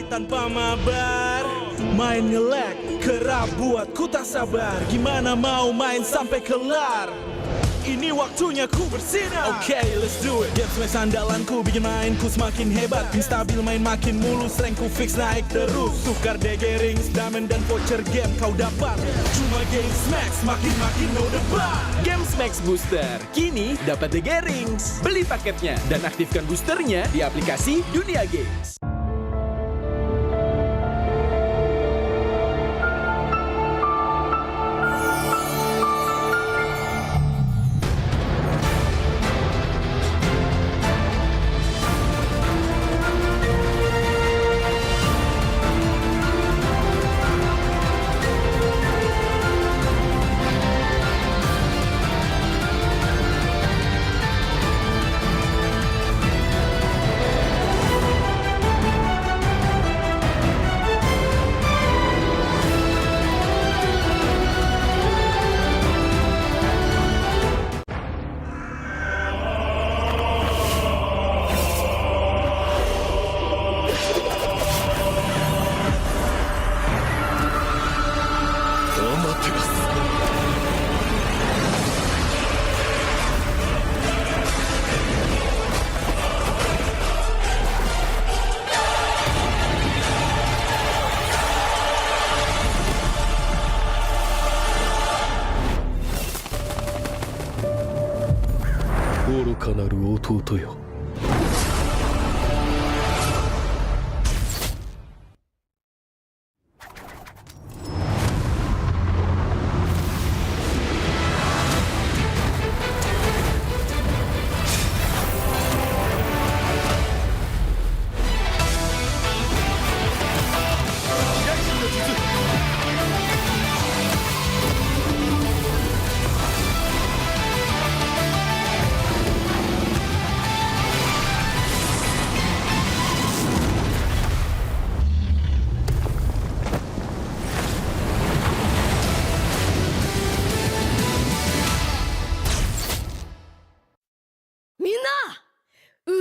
tanpa mabar. Main nge-lag, kerap buat ku tak sabar. Gimana mau main sampai kelar? Ini waktunya ku bersinar. Oke, let's do it. Game smash andalanku bikin mainku semakin hebat. Pin stabil main makin mulus, rankku fix naik terus. Tukar DG rings, diamond dan voucher game kau dapat. Cuma game smash makin no debat. Game Max Booster kini dapat DG rings. Beli paketnya dan aktifkan boosternya di aplikasi Dunia Games.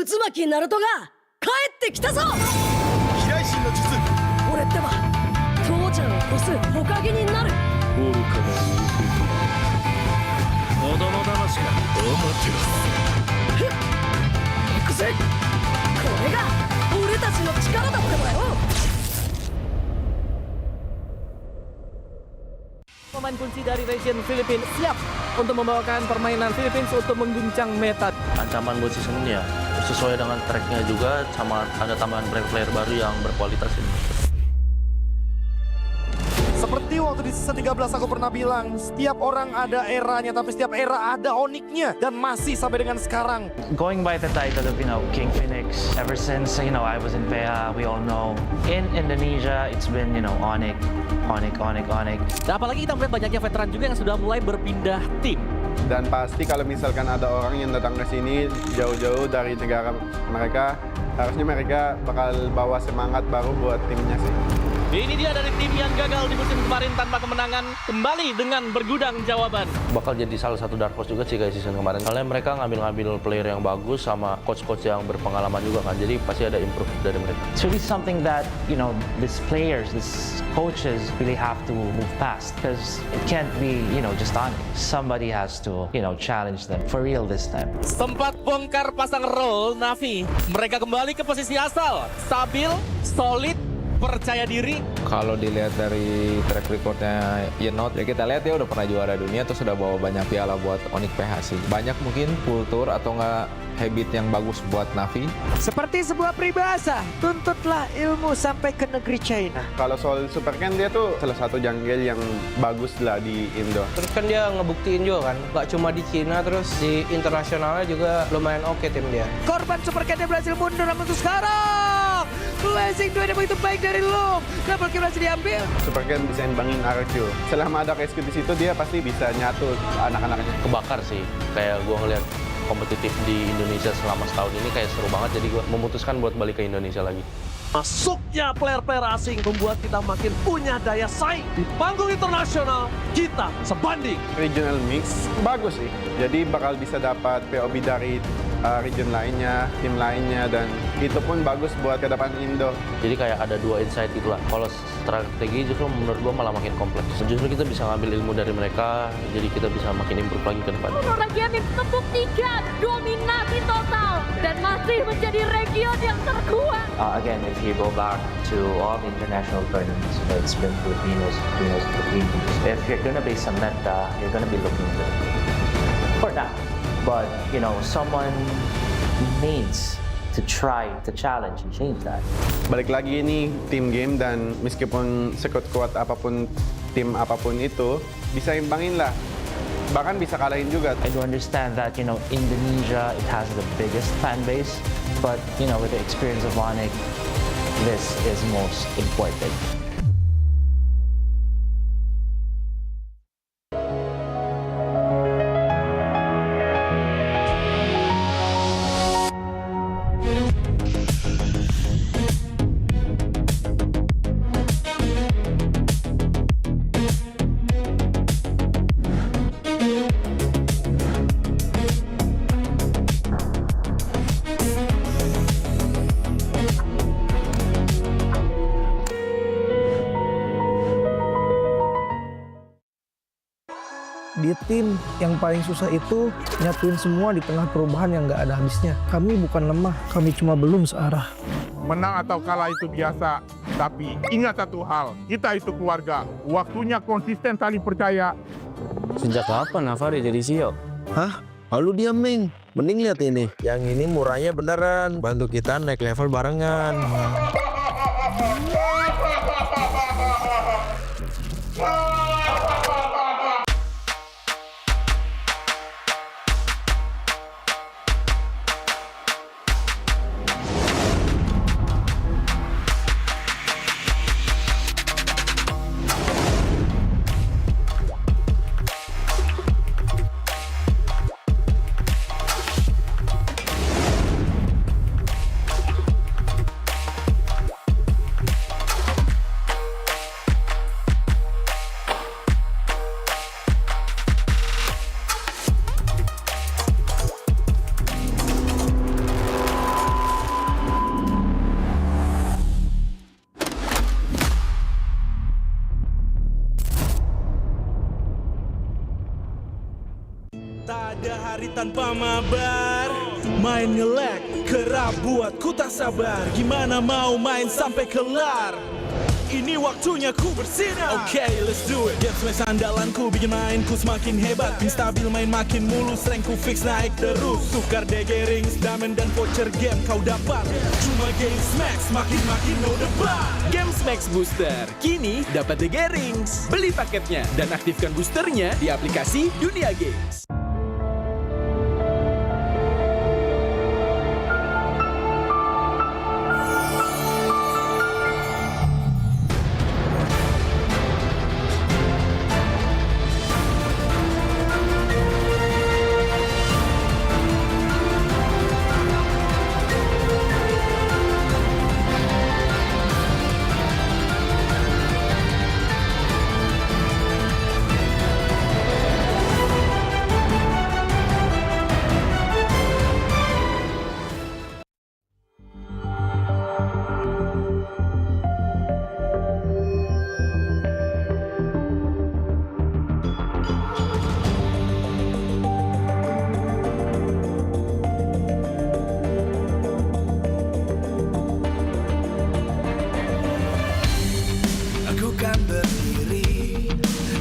Uzumaki Naruto が帰ってきたぞ。飛来神の術。俺ってば父ちゃんを越す火影になる。愚かな子供騙しか。行くぜ。これが俺たちの力だってばよ。Pemain kunci dari region Filipina siap untuk membawakan permainan Philippines untuk mengguncang meta. Ancaman buat season ini ya sesuai dengan tracknya juga, sama ada tambahan player baru yang berkualitas ini. Seperti waktu di season 13 aku pernah bilang, setiap orang ada eranya, tapi setiap era ada oniknya, dan masih sampai dengan sekarang. Going by the title of, King Infinix, ever since, I was in PH, we all know. In Indonesia, it's been, Onyx. Dan apalagi kita melihat banyaknya veteran juga yang sudah mulai berpindah tim. Dan pasti kalau misalkan ada orang yang datang ke sini jauh-jauh dari negara mereka, harusnya mereka bakal bawa semangat baru buat timnya sih. Ini dia dari tim yang gagal di musim kemarin tanpa kemenangan, kembali dengan bergudang jawaban. Bakal jadi salah satu dark horse juga sih kayak season kemarin. Soalnya mereka ngambil player yang bagus sama coach-coach yang berpengalaman juga kan. Jadi pasti ada improve dari mereka. It's really something that, these players, these coaches really have to move past. Because it can't be, just on it. Somebody has to, challenge them for real this time. Sempat bongkar pasang roll Navi. Mereka kembali ke posisi asal. Stabil, solid, percaya diri. Kalau dilihat dari track recordnya Yenot, ya kita lihat dia udah pernah juara dunia, terus sudah bawa banyak piala buat Onyx PH sih. Banyak mungkin kultur atau enggak habit yang bagus buat Navi. Seperti sebuah peribahasa, tuntutlah ilmu sampai ke negeri China. Kalau soal Super Ken, dia tuh salah satu jungle yang bagus lah di Indo. Terus kan dia ngebuktiin juga kan, gak cuma di Cina, terus di internasionalnya juga lumayan oke tim dia. Korban Super Ken berhasil mundur, namun untuk sekarang Blazing 2 yang begitu baik dari Loom. Double kill berhasil diambil. Super Ken bisa imbangin RQ. Selama ada Rescue di situ, dia pasti bisa nyatu anak-anaknya. Kebakar sih, kayak gue ngeliat kompetitif di Indonesia selama setahun ini kayak seru banget, jadi gue memutuskan buat balik ke Indonesia lagi. Masuknya player-player asing membuat kita makin punya daya saing. Di panggung internasional, kita sebanding. Regional mix bagus sih, jadi bakal bisa dapat POB dari region lainnya, tim lainnya, dan itu pun bagus buat ke depan Indo. Jadi kayak ada dua insight itulah. Kalau strategi justru menurut gua malah makin kompleks. Justru kita bisa ngambil ilmu dari mereka, jadi kita bisa makin improve lagi ke depan. Region membuktikan dominasi total dan masih menjadi region yang terkuat. Again, if you go back to all the international tournaments, it's been Filipinos. If you're gonna be Samantha, you're gonna be looking good for now. But someone needs to try to challenge and change that. Balik lagi ini team game, dan meskipun sekuat-kuat apapun tim apapun itu, bisa imbangin lah. Bahkan bisa kalahin juga. I do understand that Indonesia, it has the biggest fan base, but with the experience of Onyx, this is most important. Di tim yang paling susah itu nyatuin semua di tengah perubahan yang nggak ada habisnya. Kami bukan lemah, kami cuma belum searah. Menang atau kalah itu biasa, tapi ingat satu hal, kita itu keluarga. Waktunya konsisten saling percaya. Sejak kapan Navari jadi CEO? Hah? Lalu diam, Ming. Mending lihat ini. Yang ini murahnya beneran. Bantu kita naik level barengan. Tak ada hari tanpa mabar. Main nge-lag, kerap buatku tak sabar. Gimana mau main sampai kelar? Ini waktunya ku bersinar. Okay, let's do it. Game smash andalanku bikin mainku semakin hebat. Pin stabil main makin mulus, rankku fix naik terus. Tukar DG rings, diamond dan voucher game kau dapat. Cuma Game Smash makin no debat. Game Max Booster kini dapat DG Rings. Beli paketnya dan aktifkan boosternya di aplikasi Dunia Games.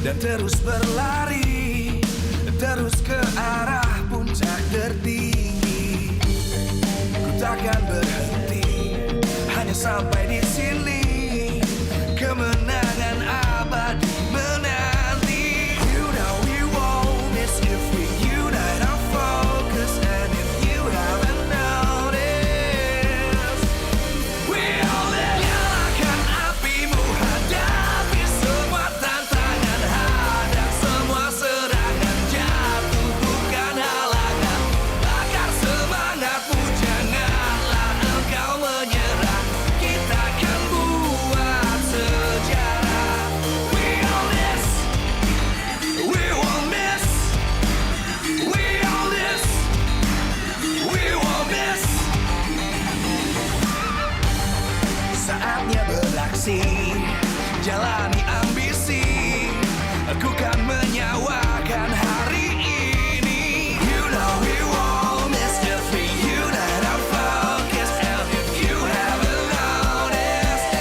Dan terus berlari, terus ke arah puncak tertinggi. Ku takkan berhenti, hanya sampai di sini. Kemenangan abadi menanti. You know we won't miss if we unite our focus. And if you haven't noticed, we'll nyalakan apimu, hadapi semua tantangan, hadap semua serangan, jatuh bukan halangan. jalani ambisi. Aku kan menyawakan hari ini. You know we won't miss if we unite our focus. And if you haven't noticed,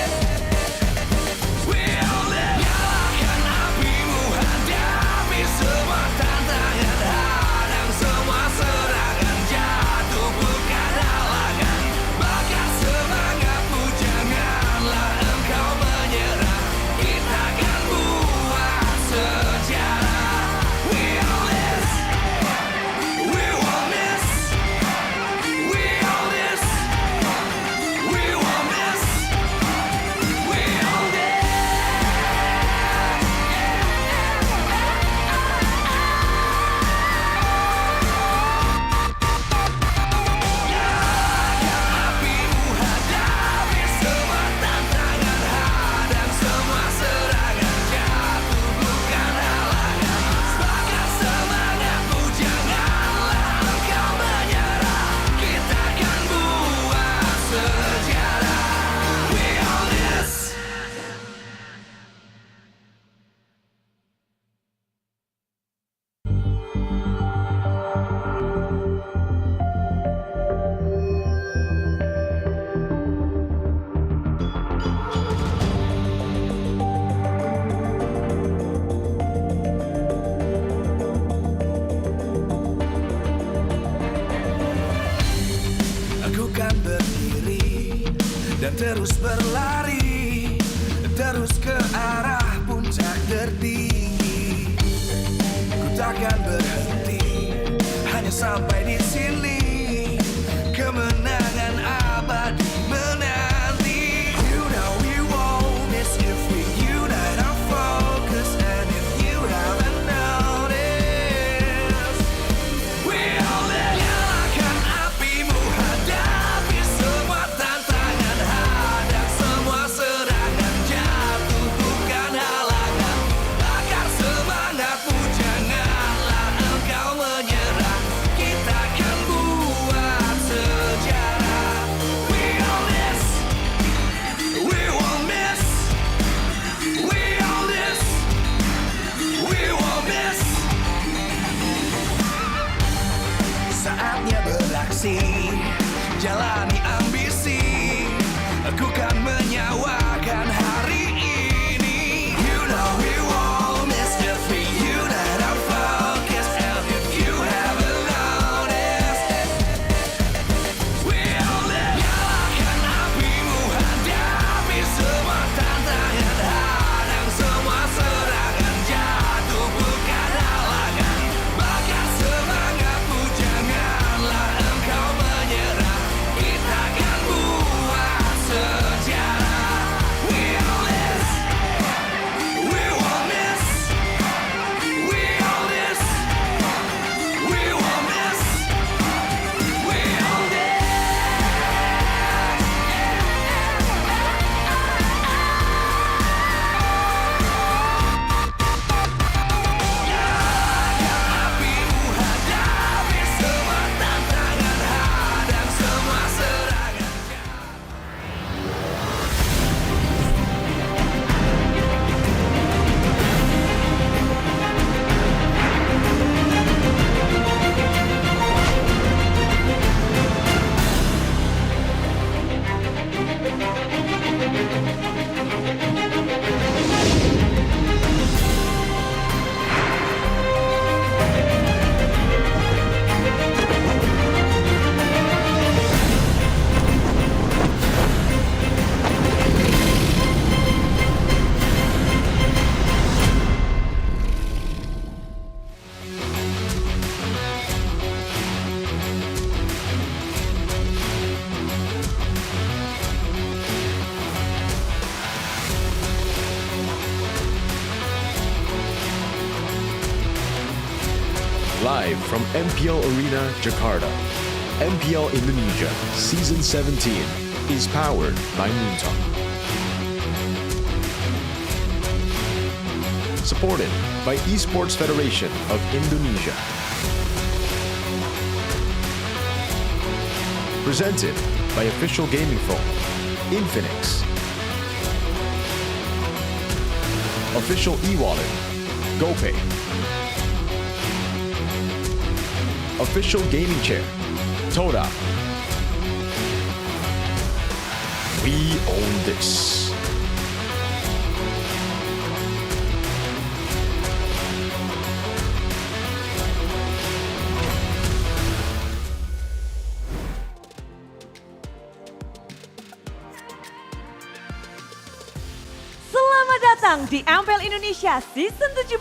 we'll live. Nyalakan apimu, hadapi semua tantangan, hadang semua serangan, jatuh bukan halangan. Bakar semangatmu, janganlah engkau menyerah. Kita akan buat sejarah. We all this, we won't miss. We all this, we won't miss. We all this. Nyalakan apimu, hadapi semua tantangan, hadang semua serangan, jatuh bukan halangan. Bakar semangatmu, janganlah engkau menyerah. Kita akan buat sejarah. We all this. Aku kan berdiri dan terus berlari, terus ke arah puncak tertinggi. Ku takkan berhenti, hanya sampai di sini. Kemenangan abadi menanti. You know we won't miss if we unite our focus. And if you haven't noticed, we all live. Nyalakan apimu, hadapi semua tantangan, hadang semua serangan, jatuh bukan halangan. Bakar semangatmu, janganlah engkau menyerah. Kita akan buat sejarah. We all this, we won't miss. We all this, we won't miss. Saatnya beraksi, jalani ambisi. Aku kan menyawakan hari ini. You know we won't miss if we unite our focus. And if you haven't noticed, we'll live. Nyalakan apimu, hadapi semua tantangan, hadang semua serangan, jatuh bukan halangan. Bakar semangatmu, janganlah engkau menyerah. Kita akan buat sejarah. We all this, we won't miss. We all this, we won't miss. We all this. Nyalakan apimu, hadapi semua tantangan, hadang semua serangan. Live from MPL Arena, Jakarta, MPL Indonesia Season 17 is powered by Moontalk. Supported by Esports Federation of Indonesia. Presented by official gaming phone, Infinix. Official e-wallet, GoPay. Official gaming chair, Toda. We own this. Selamat datang di MPL Indonesia Season 17,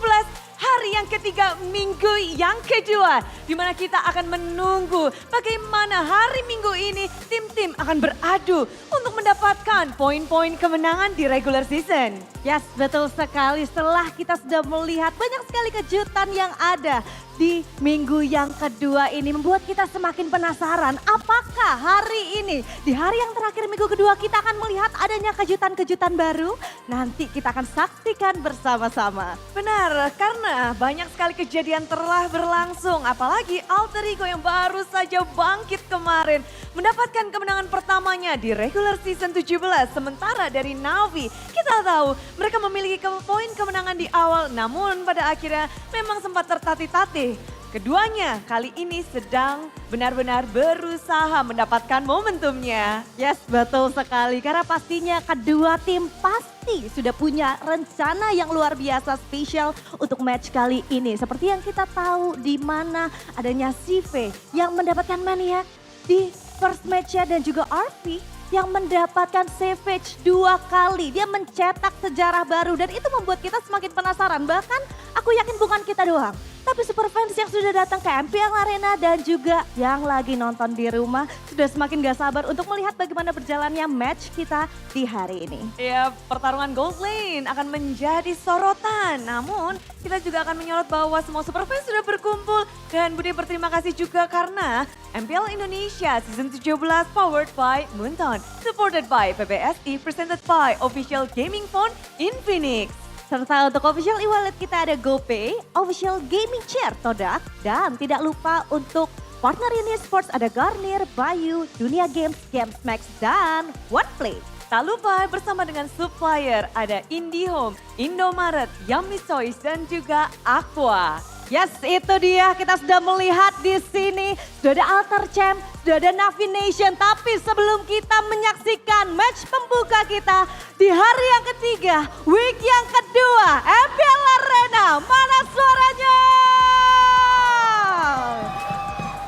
hari yang ketiga, minggu yang kedua. Di mana kita akan menunggu bagaimana hari minggu ini tim-tim akan beradu untuk mendapatkan poin-poin kemenangan di regular season. Yes, betul sekali. Setelah kita sudah melihat banyak sekali kejutan yang ada di minggu yang kedua ini, membuat kita semakin penasaran apakah hari ini, di hari yang terakhir minggu kedua, kita akan melihat adanya kejutan-kejutan baru. Nanti kita akan saksikan bersama-sama. Benar, karena banyak sekali kejadian telah berlangsung. Apalagi Alter Ego yang baru saja bangkit kemarin, mendapatkan kemenangan pertamanya di regular season 17. Sementara dari Navi, kita tahu mereka memiliki poin kemenangan di awal, namun pada akhirnya memang sempat tertatih-tatih. Keduanya kali ini sedang benar-benar berusaha mendapatkan momentumnya. Yes, betul sekali. Karena pastinya kedua tim pasti sudah punya rencana yang luar biasa spesial untuk match kali ini. Seperti yang kita tahu di mana adanya CV yang mendapatkan Maniac di first match-nya dan juga RP yang mendapatkan Savage 2 kali. Dia mencetak sejarah baru dan itu membuat kita semakin penasaran. Bahkan aku yakin bukan kita doang, tapi super fans yang sudah datang ke MPL Arena dan juga yang lagi nonton di rumah sudah semakin gak sabar untuk melihat bagaimana berjalannya match kita di hari ini. Ya, pertarungan Gold Lane akan menjadi sorotan. Namun kita juga akan menyorot bahwa semua super fans sudah berkumpul. Dan Budi berterima kasih juga karena MPL Indonesia Season 17 powered by Moonton. Supported by PBSI, presented by official gaming phone Infinix. Serta untuk official e-wallet kita ada GoPay, official gaming chair Todak, dan tidak lupa untuk partner ini sports ada Garnier, Bayu, Dunia Games, Games Max, dan OnePlay. Tak lupa bersama dengan supplier ada IndiHome, Indomaret, Yummy Choice, dan juga Aqua. Yes, itu dia. Kita sudah melihat di sini. Sudah ada Alter Champ, sudah ada Navi Nation. Tapi sebelum kita menyaksikan match pembuka kita di hari yang ketiga, week yang kedua, MPL Arena. Mana suaranya?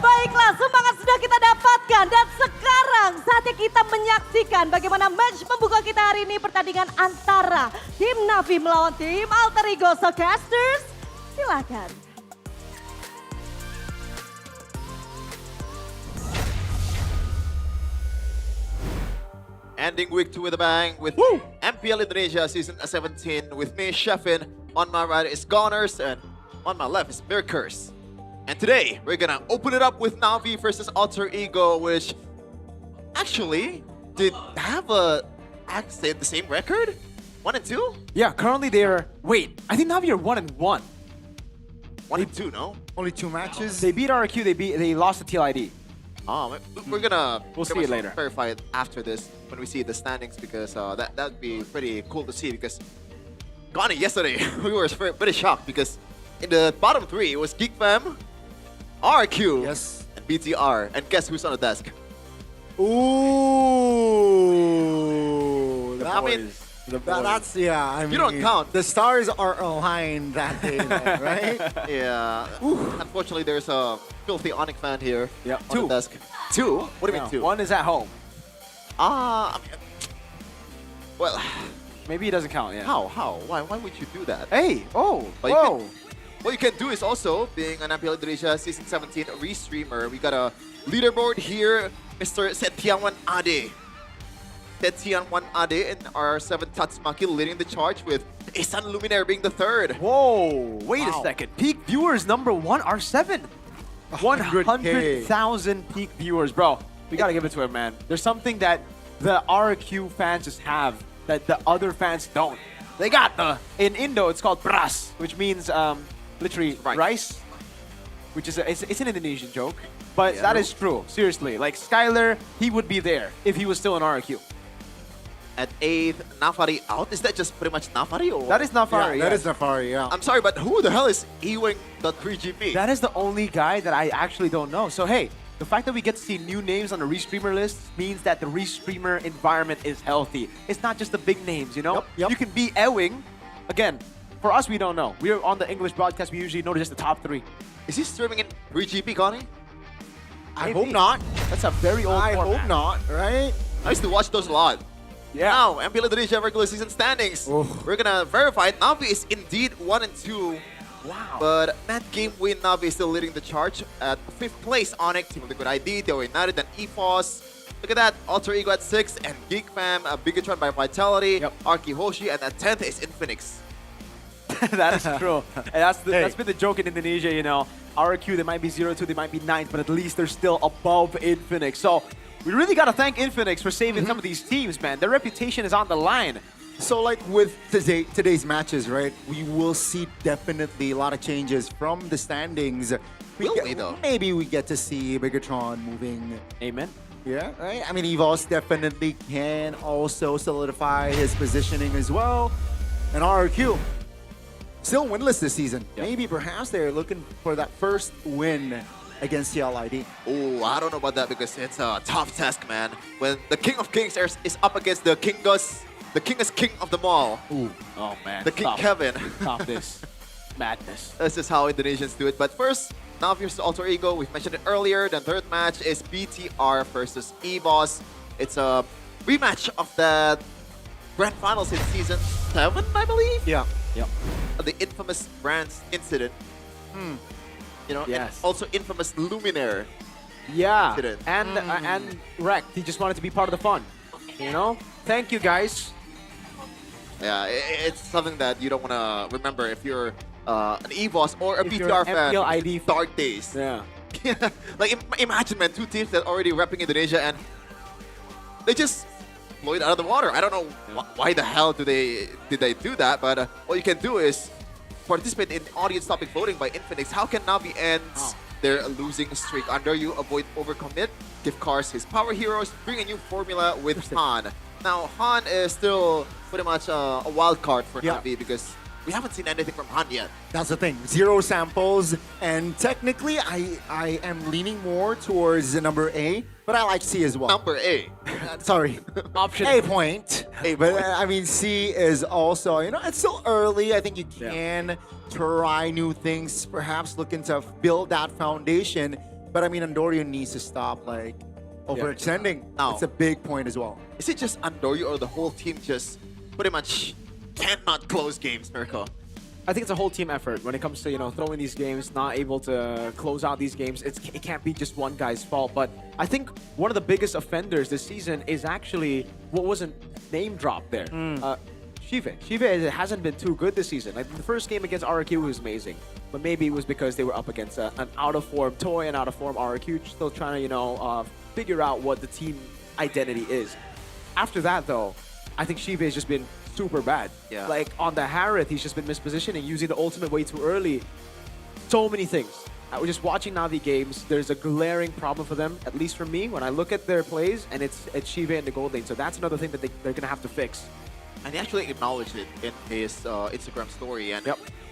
Baiklah, semangat sudah kita dapatkan. Dan sekarang saatnya kita menyaksikan bagaimana match pembuka kita hari ini. Pertandingan antara tim Navi melawan tim Alter Ego. So casters, silakan. Ending week 2 with a bang with MPL Indonesia Season 17 with me, Sheffin. On my right is Goners and on my left is Mirkers. And today we're gonna open it up with Navi versus Alter Ego, which actually did have the same record? 1 and 2? Yeah, currently they're, wait, I think Navi are 1 and 1. 1 and 2, no? Only 2 matches? They beat RQ, they lost to TLID. We're gonna we'll see it later. Verify it after this when we see the standings, because that'd be pretty cool to see. Because Gani, yesterday we were pretty shocked because in the bottom 3 it was GeekFam, RQ, and BTR, and guess who's on the desk? Ooh, that's I mean, you don't count. The stars are aligned that day, though, right? Yeah. Unfortunately, there's a filthy Onyx fan here. Yeah, on the desk. 2? What do you mean 2? 1 is at home. I mean, well, maybe it doesn't count. Yeah. How? Why would you do that? Hey, But what you can do is also, being an MPL Indonesia Season 17 restreamer, we got a leaderboard here, Mr. Setiawan Ade. Setiawan Ade and R7 Tatsumaki leading the charge with Isan Luminaire being the third. Whoa, wait a second. Peak viewers number 1, R7. 100,000 peak viewers, bro. We gotta give it to him, man. There's something that the RQ fans just have that the other fans don't. They got in Indo, it's called beras, which means literally rice, which is it's an Indonesian joke, but that is true. Seriously, like Skylar, he would be there if he was still in RQ. At 8th, Nafari out. Is that just pretty much Nafari? Or That is Nafari. That is Nafari, yeah. I'm sorry, but who the hell is Ewing the 3GP? That is the only guy that I actually don't know. So hey, the fact that we get to see new names on the restreamer list means that the restreamer environment is healthy. It's not just the big names, you know? Yep. You can be Ewing. Again, for us, we don't know. We're on the English broadcast. We usually know just the top 3. Is he streaming in 3GP, Connie? I hope not. That's a very old I format. hope not, right? I used to watch those a lot. Yeah. Now, MPL Indonesia regular season standings. We're gonna verify it. Navi is indeed 1-2. Wow. But that game win, Navi is still leading the charge at 5th place. Onyx, Team of the Good ID, Teo United, and EFOS. Look at that, Alter Ego at 6th, and Geek Fam, Bigatron by Vitality, Arki Hoshi, and at 10th is Infinix. That is true. And that's been the joke in Indonesia, you know. RQ, they might be 0-2, they might be 9th, but at least they're still above Infinix. So we really got to thank Infinix for saving some of these teams, man. Their reputation is on the line. So like with today's matches, right, we will see definitely a lot of changes from the standings. Maybe we get to see Bigatron moving. Amen. Yeah, right? I mean, EVOS definitely can also solidify his positioning as well. And RRQ, still winless this season. Maybe perhaps they're looking for that first win against CLID. Oh, I don't know about that because it's a tough task, man. When the King of Kings is up against the Kingus, the Kingest King of them all. Ooh. Oh, man. The King Kevin. Top this. Madness. This is how Indonesians do it. But first, Navi versus Alter Ego. We've mentioned it earlier. The third match is BTR versus EVOS. It's a rematch of the Grand Finals in Season 7, I believe? Yeah. Yep. The infamous Brands incident. You know, Yes. and also infamous Luminaire. Yeah. Incident. And Rekt, he just wanted to be part of the fun. You know? Thank you, guys. Yeah, it's something that you don't want to remember if you're an EVOS or a If you're BTR an fan. MPL ID Dark days. Yeah. Like, imagine, man, two teams that are already repping Indonesia and they just blow it out of the water. I don't know why the hell did they do that, but all you can do is participate in audience topic voting by Infinix. How can Navi end their losing streak under you? Avoid overcommit, give Cars his power heroes, bring a new formula with Han. Now, Han is still pretty much a wild card for Navi because we haven't seen anything from Han yet. That's the thing. 0 samples, and technically, I am leaning more towards the number A, but I like C as well. Number A. Sorry. Option A point. But I mean, C is also, you know, it's still early. I think you can try new things, perhaps looking to build that foundation. But I mean, Andorian needs to stop, like, overextending. Now, it's a big point as well. Is it just Andoryu or the whole team just pretty much cannot close games, Mirko? I think it's a whole team effort when it comes to, you know, throwing these games, not able to close out these games. It can't be just one guy's fault. But I think one of the biggest offenders this season is actually what wasn't name dropped there. Shive. Shive hasn't been too good this season. Like the first game against RRQ was amazing, but maybe it was because they were up against an out-of-form Toy and out-of-form RRQ, still trying to, you know, figure out what the team identity is. After that, though, I think Shive has just been super bad. Yeah. Like on the Harith, he's just been mispositioning, using the ultimate way too early. So many things. We're just watching Navi games. There's a glaring problem for them, at least for me, when I look at their plays, and it's Shive in the gold lane. So that's another thing that they're going to have to fix. And he actually acknowledged it in his Instagram story. And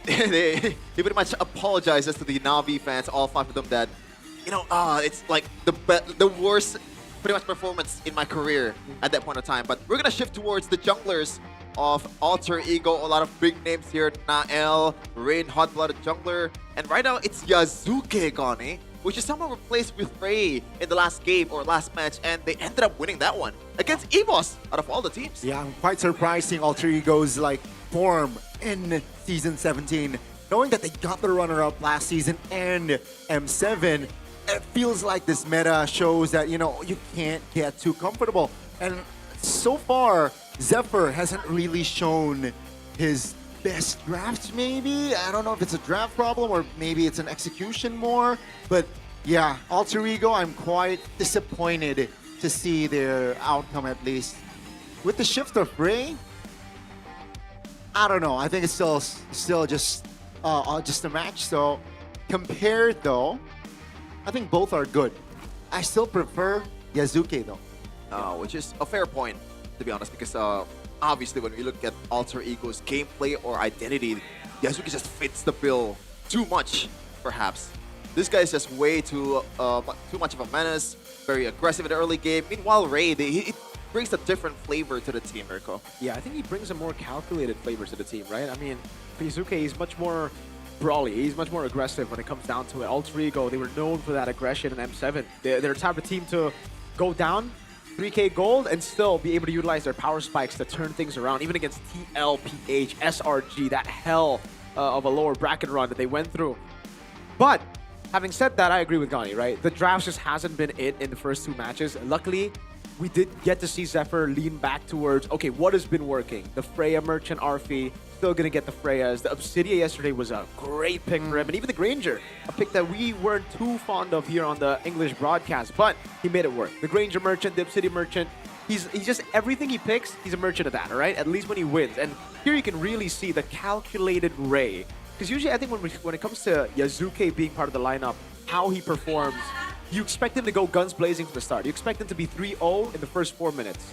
he pretty much apologizes to the Navi fans, all 5 of them, that, you know, it's like the worst pretty much performance in my career at that point of time. But we're going to shift towards the junglers of Alter Ego. A lot of big names here. Nael, Rain, hot-blooded jungler. And right now, it's Yazuke Gane, which is someone replaced with Ray in the last game or last match, and they ended up winning that one against EVOS out of all the teams. Yeah, quite surprising Alter Ego's like form in Season 17. Knowing that they got the runner-up last season and M7, it feels like this meta shows that, you know, you can't get too comfortable. And so far, Zephyr hasn't really shown his best drafts, maybe. I don't know if it's a draft problem or maybe it's an execution more. But yeah, Alter Ego, I'm quite disappointed to see their outcome at least. With the shift of Ray, I don't know. I think it's still just a match. So compared though, I think both are good. I still prefer Yazuke though. Which is a fair point. to be honest, because obviously when we look at Alter Ego's gameplay or identity, Yasuke just fits the bill too much, perhaps. This guy is just way too much of a menace, very aggressive in the early game. Meanwhile, Ray, he brings a different flavor to the team, Mirko. Yeah, I think he brings a more calculated flavor to the team, right? I mean, Yasuke is much more brawly. He's much more aggressive when it comes down to it. Alter Ego, they were known for that aggression in M7. They're the type of team to go down 3k gold and still be able to utilize their power spikes to turn things around, even against TLPH, SRG, that hell of a lower bracket run that they went through. But having said that, I agree with Gani, right? The draft just hasn't been it in the first 2 matches. Luckily, we did get to see Zephyr lean back towards, okay, what has been working? The Freya Merchant Arfi, still going to get the Freyas. The Obsidia yesterday was a great pick for him. And even the Granger, a pick that we weren't too fond of here on the English broadcast, but he made it work. The Granger Merchant, the Obsidia Merchant, he's just, everything he picks, he's a merchant of that, all right? At least when he wins. And here you can really see the calculated Ray. Because usually I think when it comes to Yasuke being part of the lineup, how he performs, you expect him to go guns blazing from the start. You expect him to be 3-0 in the first 4 minutes.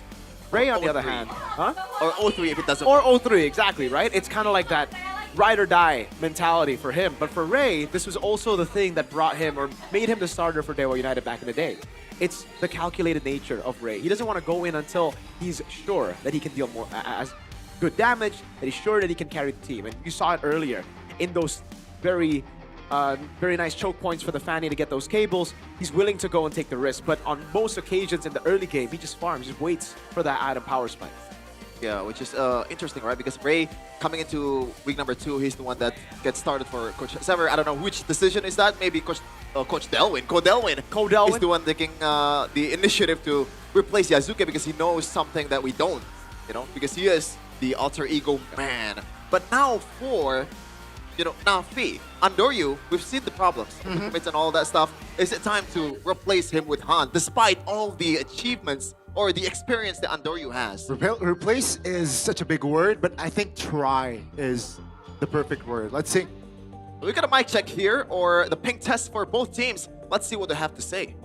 Ray, on the other hand, huh? Or 0-3 if it doesn't. Or 0-3, exactly, right? It's kind of like that ride or die mentality for him. But for Ray, this was also the thing that brought him or made him the starter for Dewa United back in the day. It's the calculated nature of Ray. He doesn't want to go in until he's sure that he can deal more as good damage, that he's sure that he can carry the team. And you saw it earlier in those very nice choke points for the Fanny to get those cables. He's willing to go and take the risk, but on most occasions in the early game, he just farms, just waits for that item power spike. Yeah, which is interesting, right? Because Ray, coming into week number 2, he's the one that gets started for Coach Sever. I don't know which decision is that. Maybe Coach Delwin. Is the one taking the initiative to replace Yasuke because he knows something that we don't, you know, because he is the Alter Ego man. But now for Nafi, Andoryu, we've seen the problems, commits and all that stuff. Is it time to replace him with Han, despite all the achievements or the experience that Andoryu has? Replace is such a big word, but I think try is the perfect word. Let's see. We got a mic check here, or the ping test for both teams. Let's see what they have to say.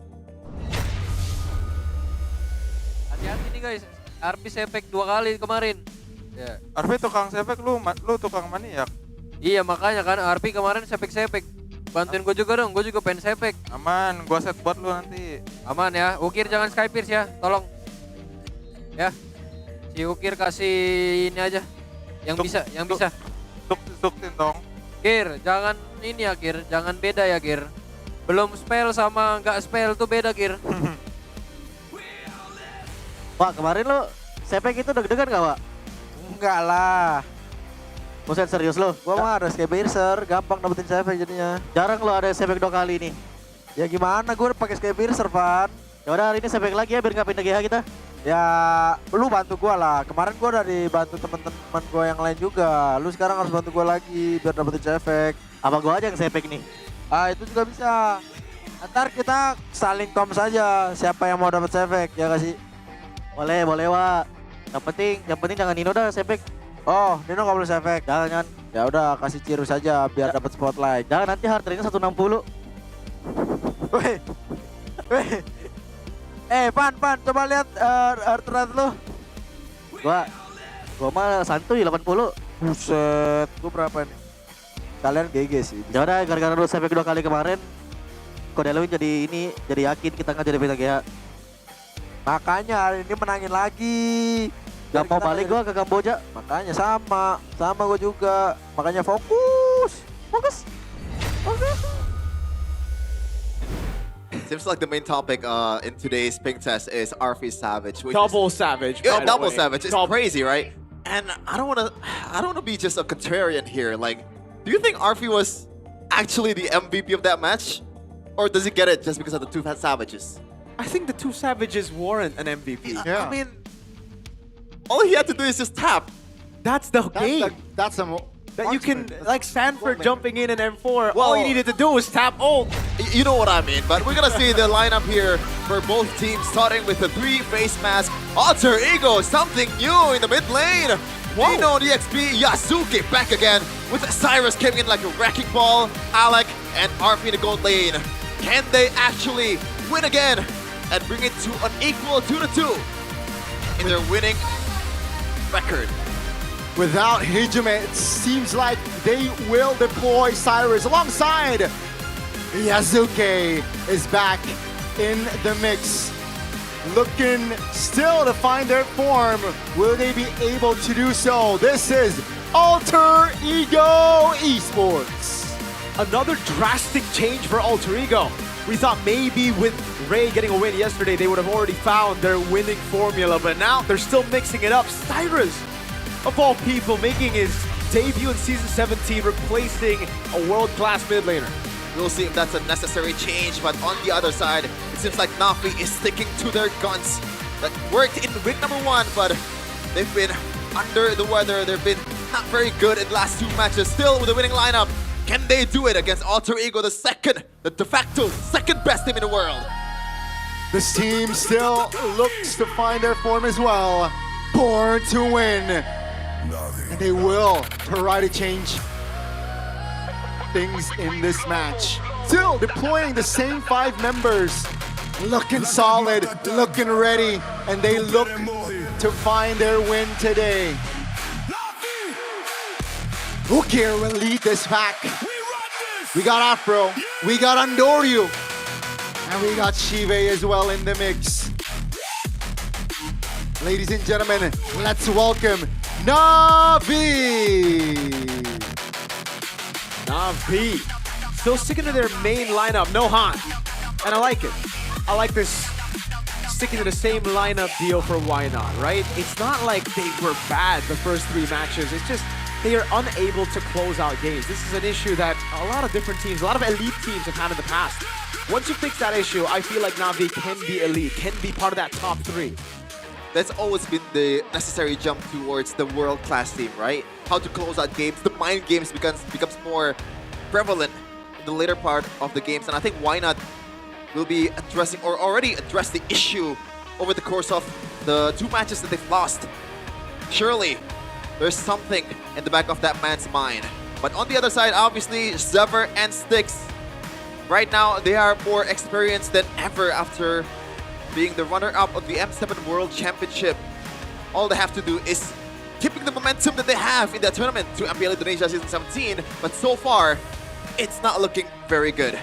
Hati-hati nih guys, RP sepek 2 kali kemarin. Ya. RP tukang sepek, lu tukang maniak. Iya makanya kan RP kemarin sepek-sepek. Bantuin gue juga dong, gue juga pengen sepek. Aman, gue set buat lu nanti. Aman ya, Ukir jangan Skypierce ya, tolong. Ya, si Ukir kasih ini aja, yang bisa. Tuktin dong. Kir, jangan ini ya Kir, jangan beda ya Kir. Belum spell sama nggak spell tuh beda Kir. Pak, kemarin lo sepek itu deg-degan gak Pak? Enggak lah. Buset serius lo? Gua mah ada Skypiercer, gampang dapetin sepek jadinya. Jarang lo ada sepek 2 kali nih. Ya gimana, gue udah pakai Skypiercer, Van. Yaudah hari ini sepek lagi ya biar gak pindah GH kita. Ya, lu bantu gua lah. Kemarin gua udah dibantu teman-teman gua yang lain juga. Lu sekarang harus bantu gua lagi biar dapetin sepek. Apa gua aja yang sepek nih? Ah, itu juga bisa. Ntar kita saling kom saja siapa yang mau dapat sepek, ya gak sih? Boleh, Wak. Yang penting jangan Nino dah sepek. Oh, Nino gak boleh sepek. Jangan. Ya udah, kasih Ciru saja biar dapat spotlight. Jangan nanti hard rate-nya 160. Weh. Pan, coba lihat heart rate lu. Gua mah santuy 80. Buset, gua berapa nih? Kalian GG sih. Ya udah, gara-gara lu sepek 2 kali kemarin, Kode Halloween jadi yakin kita nggak jadi pindah GH. Makanya hari ini menangin lagi. Gak mau balik gua ke Kamboja. Makanya sama gua juga. Makanya fokus. Seems like the main topic in today's ping test is Arfi Savage. Double Savage. Yeah, double Savage. It's crazy, right? And I don't wanna be just a contrarian here. Like, do you think Arfi was actually the MVP of that match? Or does he get it just because of the 2 Savages? I think the 2 Savages warrant an MVP. Yeah. I mean, all he had to do is just tap. That's the game. That's a that you can, like Sanford jumping in M4, Well, all you needed to do was tap ult. You know what I mean, but we're gonna see the lineup here for both teams, starting with the 3 face mask. Alter Ego, something new in the mid lane. Nino DXP, Yasuke back again with Cyrus coming in like a wrecking ball. Alec and Arfi in the gold lane. Can they actually win again and bring it to an equal 2-2? in their winning record. Without Hijime, it seems like they will deploy Cyrus alongside Yazuke is back in the mix. Looking still to find their form. Will they be able to do so? This is Alter Ego Esports. Another drastic change for Alter Ego. We thought maybe with Ray getting a win yesterday, they would have already found their winning formula, but now they're still mixing it up. Cyrus, of all people, making his debut in Season 17, replacing a world-class mid laner. We'll see if that's a necessary change, but on the other side, it seems like Navi is sticking to their guns. That worked in week number 1, but they've been under the weather. They've been not very good in the last 2 matches. Still with the winning lineup, can they do it against Alter Ego, the de facto second best team in the world? This team still looks to find their form as well. Born to win. And they will try to change things in this match. Still deploying the same 5 members. Looking solid, looking ready, and they look to find their win today. Ukir will lead this pack. We got Afro, we got Andoryu, and we got Shive as well in the mix. Ladies and gentlemen, let's welcome Navi! Navi, still sticking to their main lineup, no Han. And I like it. I like this sticking to the same lineup deal for why not, right? It's not like they were bad the first 3 matches. It's just they are unable to close out games. This is an issue that a lot of different teams, a lot of elite teams have had in the past. Once you fix that issue, I feel like Navi can be elite, can be part of that top 3. That's always been the necessary jump towards the world-class team, right? How to close out games. The mind games becomes more prevalent in the later part of the games, and I think why not will be addressing or already addressed the issue over the course of the 2 matches that they've lost. Surely, there's something in the back of that man's mind. But on the other side, obviously, Zever and Styx. Right now, they are more experienced than ever after being the runner-up of the M7 World Championship. All they have to do is keeping the momentum that they have in that tournament to MPL Indonesia Season 17, but so far, it's not looking very good.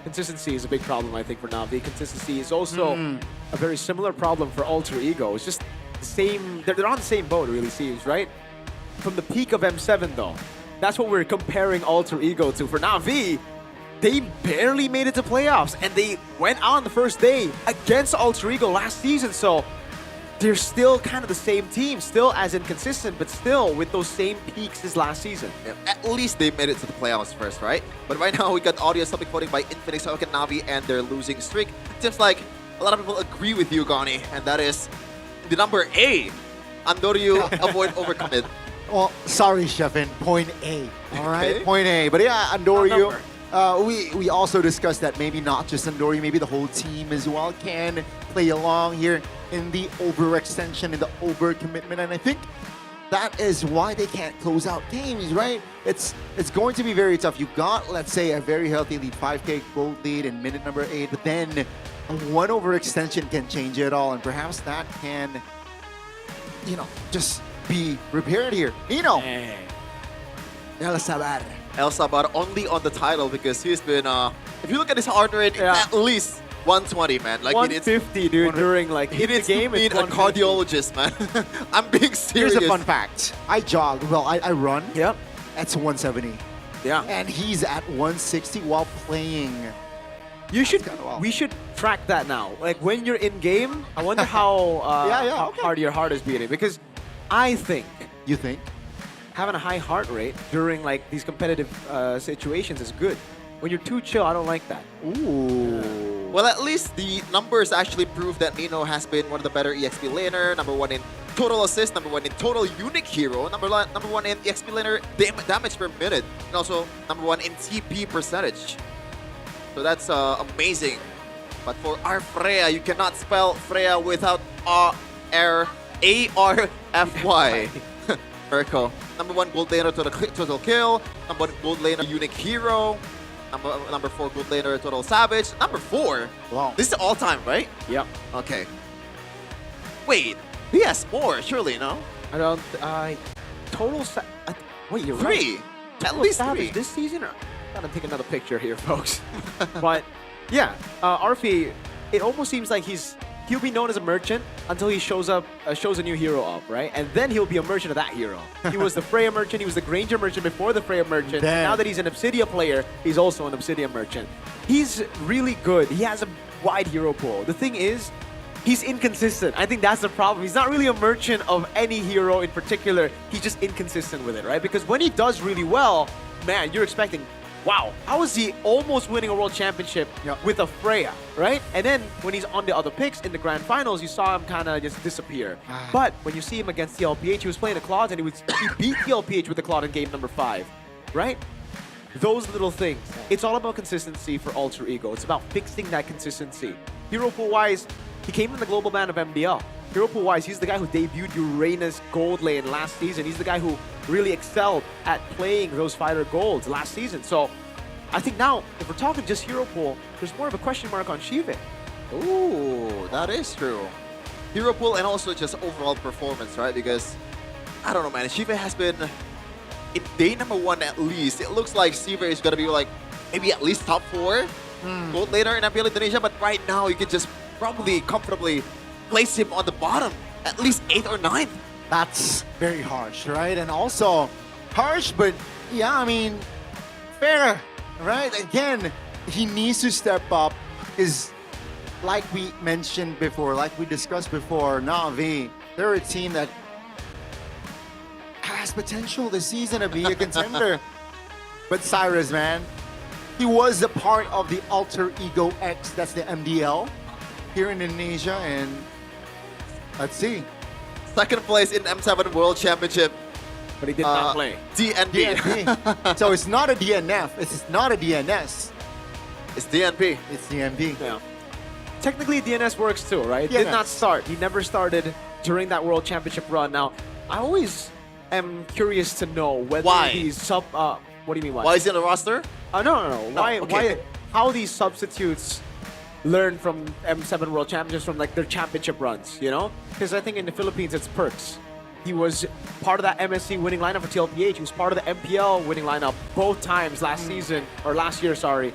Consistency is a big problem, I think, for Navi. Consistency is also a very similar problem for Alter Ego. It's just the same, they're on the same boat, it really seems, right? From the peak of M7, though, that's what we're comparing Alter Ego to. For Navi, they barely made it to playoffs, and they went on the first day against Alter Ego last season, so they're still kind of the same team, still as inconsistent, but still with those same peaks as last season. Yeah, at least they made it to the playoffs first, right? But right now, we got audience topic voting by Infinix, Falcon, Navi, and their losing streak. It seems like a lot of people agree with you, Gani, and that is the number A. Andoryu, avoid overcome it. Well, sorry, Sheffin, point A. All right, Okay. point A. But yeah, Andoryu, we also discussed that maybe not just Andoryu, maybe the whole team as well can play along here in the overextension, in the overcommitment, and I think that is why they can't close out games, right? It's going to be very tough. You got, let's say, a very healthy lead, 5K gold lead in minute number 8, but then one overextension can change it all, and perhaps that can, you know, just be repaired here. Nino. El Sabar. El Sabar only on the title because he's been, if you look at his heart rate, at least 120, man. Like 150, dude, during like he in the needs game. to meet a cardiologist, man. I'm being serious. Here's a fun fact. I jog, well, I run. Yep. That's 170. Yeah. And he's at 160 while playing. You should, we should track that now. Like when you're in game, I wonder how, how hard your heart is beating. Because I think. You think? Having a high heart rate during like these competitive situations is good. When you're too chill, I don't like that. Ooh. Well, at least the numbers actually prove that Nino has been one of the better EXP laner, number 1 in total assist, number 1 in total unique hero, number 1 in EXP laner damage per minute, and also number 1 in TP percentage. So that's amazing. But for our Freya, you cannot spell Freya without A-R-F-Y. Urko. Number 1 gold laner total kill, number 1 gold laner unique hero, number 4 gold laner total savage, number 4. Wow. This is all time, right? Yep. Okay. Wait, he has more, surely, no? I don't. Total. Wait, you're Three. right. At Total least savage 3. this season. Gotta take another picture here, folks. But yeah, Arfi. It almost seems like he'll be known as a merchant until he shows a new hero up, right? And then he'll be a merchant of that hero. He was the Freya merchant, he was the Granger merchant before the Freya merchant. Now that he's an Obsidia player, he's also an Obsidia merchant. He's really good. He has a wide hero pool. The thing is, he's inconsistent. I think that's the problem. He's not really a merchant of any hero in particular. He's just inconsistent with it, right? Because when he does really well, man, you're expecting, wow, how is he almost winning a world championship with a Freya, right? And then when he's on the other picks in the grand finals, you saw him kind of just disappear. But when you see him against TLPH, he was playing the Claude and he beat TLPH with the Claude in game number 5, right? Those little things. It's all about consistency for Alter Ego. It's about fixing that consistency. Hero pool-wise, he came in the global ban of MPL. Hero pool-wise, he's the guy who debuted Uranus Gold Lane last season. He's the guy who really excelled at playing those fighter golds last season. So I think now, if we're talking just hero pool, there's more of a question mark on Shive. Ooh, that is true. Hero pool and also just overall performance, right? Because, I don't know, man, Shive has been, in day number 1 at least, it looks like Shive is going to be like, maybe at least top 4 gold later in MPL Indonesia, but right now you could just probably comfortably place him on the bottom, at least 8th or 9th. That's very harsh, right? And also harsh, but yeah, I mean, fair, right? Again, he needs to step up. Is like we mentioned before, like we discussed before, Na'Vi, they're a team that has potential this season to be a contender. But Cyrus, man, he was a part of the Alter Ego X, that's the MDL, here in Indonesia, and let's see. Second place in M7 World Championship. But he did not play. DNP. So it's not a DNF, it's not a DNS. It's DNP. It's DNP. Yeah. Technically, DNS works too, right? It did not start. He never started during that World Championship run. Now, I always am curious to know whether these what do you mean why? Why is he on the roster? No. Why? How these substitutes learn from M7 World Championships from like their championship runs, you know? Because I think in the Philippines it's perks. He was part of that MSC winning lineup for TLPH. He was part of the MPL winning lineup both times last season, or last year, sorry.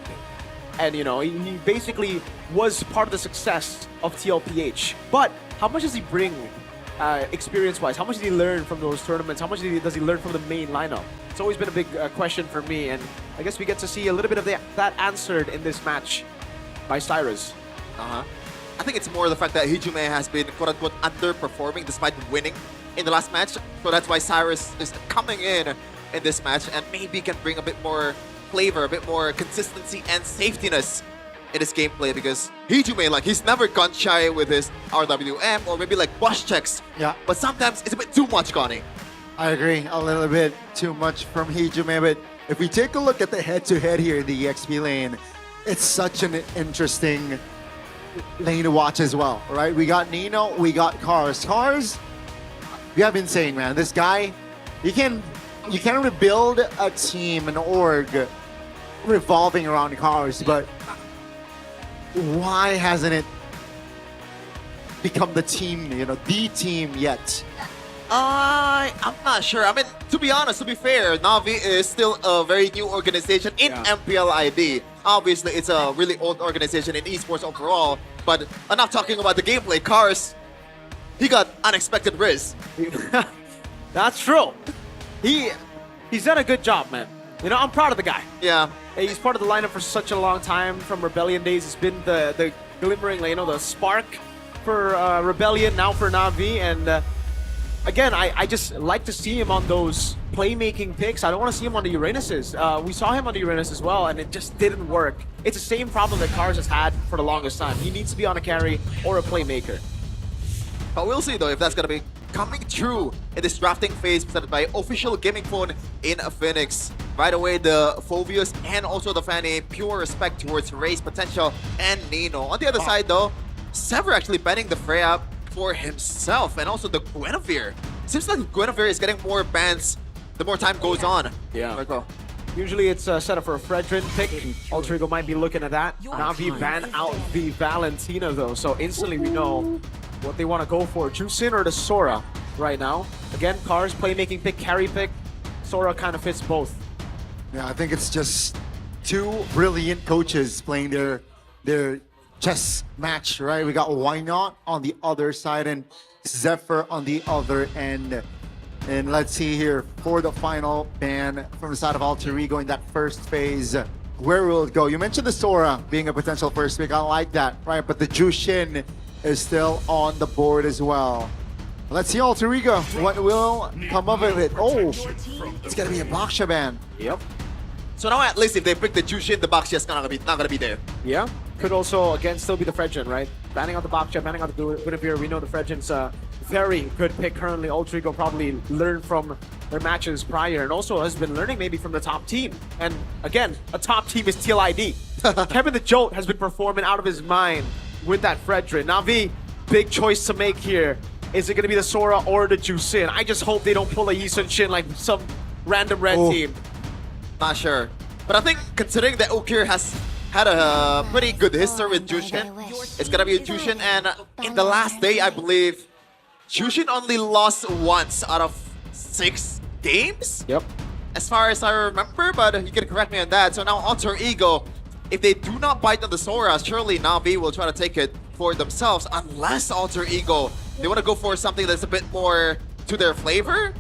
And you know, he basically was part of the success of TLPH. But how much does he bring experience-wise? How much did he learn from those tournaments? How much does he learn from the main lineup? It's always been a big question for me, and I guess we get to see a little bit of that answered in this match by Cyrus. I think it's more the fact that Hijume has been quote-unquote underperforming despite winning in the last match. So that's why Cyrus is coming in this match and maybe can bring a bit more flavor, a bit more consistency and safetiness in his gameplay, because Hijume, like, he's never gone shy with his RWM or maybe like bush checks. Yeah. But sometimes it's a bit too much, Connie. I agree, a little bit too much from Hijume, but if we take a look at the head-to-head here in the EXP lane, it's such an interesting lane to watch as well, right? We got Nino, we got Cars. Cars, we have been saying, man, this guy, you can't really build a team, an org, revolving around Cars, but why hasn't it become the team, you know, the team yet? I'm not sure. I mean, to be honest, to be fair, Na'Vi is still a very new organization in MPL ID. Obviously, it's a really old organization in esports overall. But enough talking about the gameplay. Cars, he got unexpected risk. That's true. He's done a good job, man. You know, I'm proud of the guy. Yeah. He's part of the lineup for such a long time. From Rebellion days, it's been the glimmering, you know, the spark for Rebellion, now for Na'Vi, and again, I just like to see him on those playmaking picks. I don't want to see him on the Uranuses. We saw him on the Uranus as well, and it just didn't work. It's the same problem that Cars has had for the longest time. He needs to be on a carry or a playmaker. But we'll see, though, if that's going to be coming true in this drafting phase presented by Official Gaming Phone in Infinix. Right away, the Phobius and also the Fanny, pure respect towards Ray's potential and Nino. On the other side, though, Sever actually banning the Freya for himself, and also the Guinevere. Seems like Guinevere is getting more bans the more time goes on. Yeah. Usually it's set up for a Fredrin pick. Alter Ego might be looking at that. Na'Vi ban out the Valentina though, so instantly we know what they want to go for. Jusin or the Sora right now. Again, Cars, playmaking pick, carry pick. Sora kind of fits both. Yeah, I think it's just two brilliant coaches playing their chess match, right? We got Why Not on the other side and Zephyr on the other end. And let's see here for the final ban from the side of Alter Ego in that first phase. Where will it go? You mentioned the Sora being a potential first pick. I like that, right? But the Jushin is still on the board as well. Let's see Alter Ego. What will come of it? Oh, it's gonna be a Baksha ban. Yep. So now at least if they pick the Jushin, the Bakshia's not gonna be there. Yeah. Could also, again, still be the Fredgen, right? Banning out the Baksha, banning out the Guinevere. We know the Fredgen's a very good pick currently. Alter Ego probably learned from their matches prior and also has been learning maybe from the top team. And again, a top team is TLID. Kevin the Jolt has been performing out of his mind with that Fredgen. Navi, big choice to make here. Is it going to be the Sora or the Jusin? I just hope they don't pull a Yisun Shin like some random red team. Not sure. But I think considering that Okir has had a pretty good history with Jushin, it's going to be a Jushin. And in the last day, I believe, Jushin only lost once out of 6 games? Yep. As far as I remember, but you can correct me on that. So now Alter Ego, if they do not bite on the Sora, surely Navi will try to take it for themselves, unless Alter Ego, they want to go for something that's a bit more to their flavor.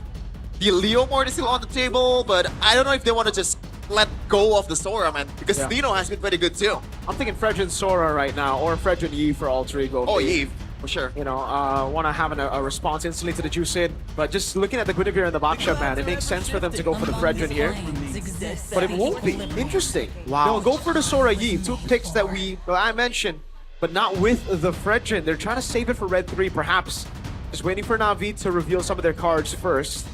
The Leo Mord is still on the table, but I don't know if they want to just let go of the Sora, man, because Dino has been pretty good too. I'm thinking Fredgen Sora right now, or Fredgen Yi for Alter Ego. Oh, Yi, for sure. You know, want to have a response instantly to the Jusin, but just looking at the Guinevere and the Baksha, man, it makes sense for them to go for the Fredgen here. But it won't be. Interesting. Wow. They'll go for the Sora Yi, 2 picks that I mentioned, but not with the Fredgen. They're trying to save it for Red 3, perhaps. Just waiting for Navi to reveal some of their cards first.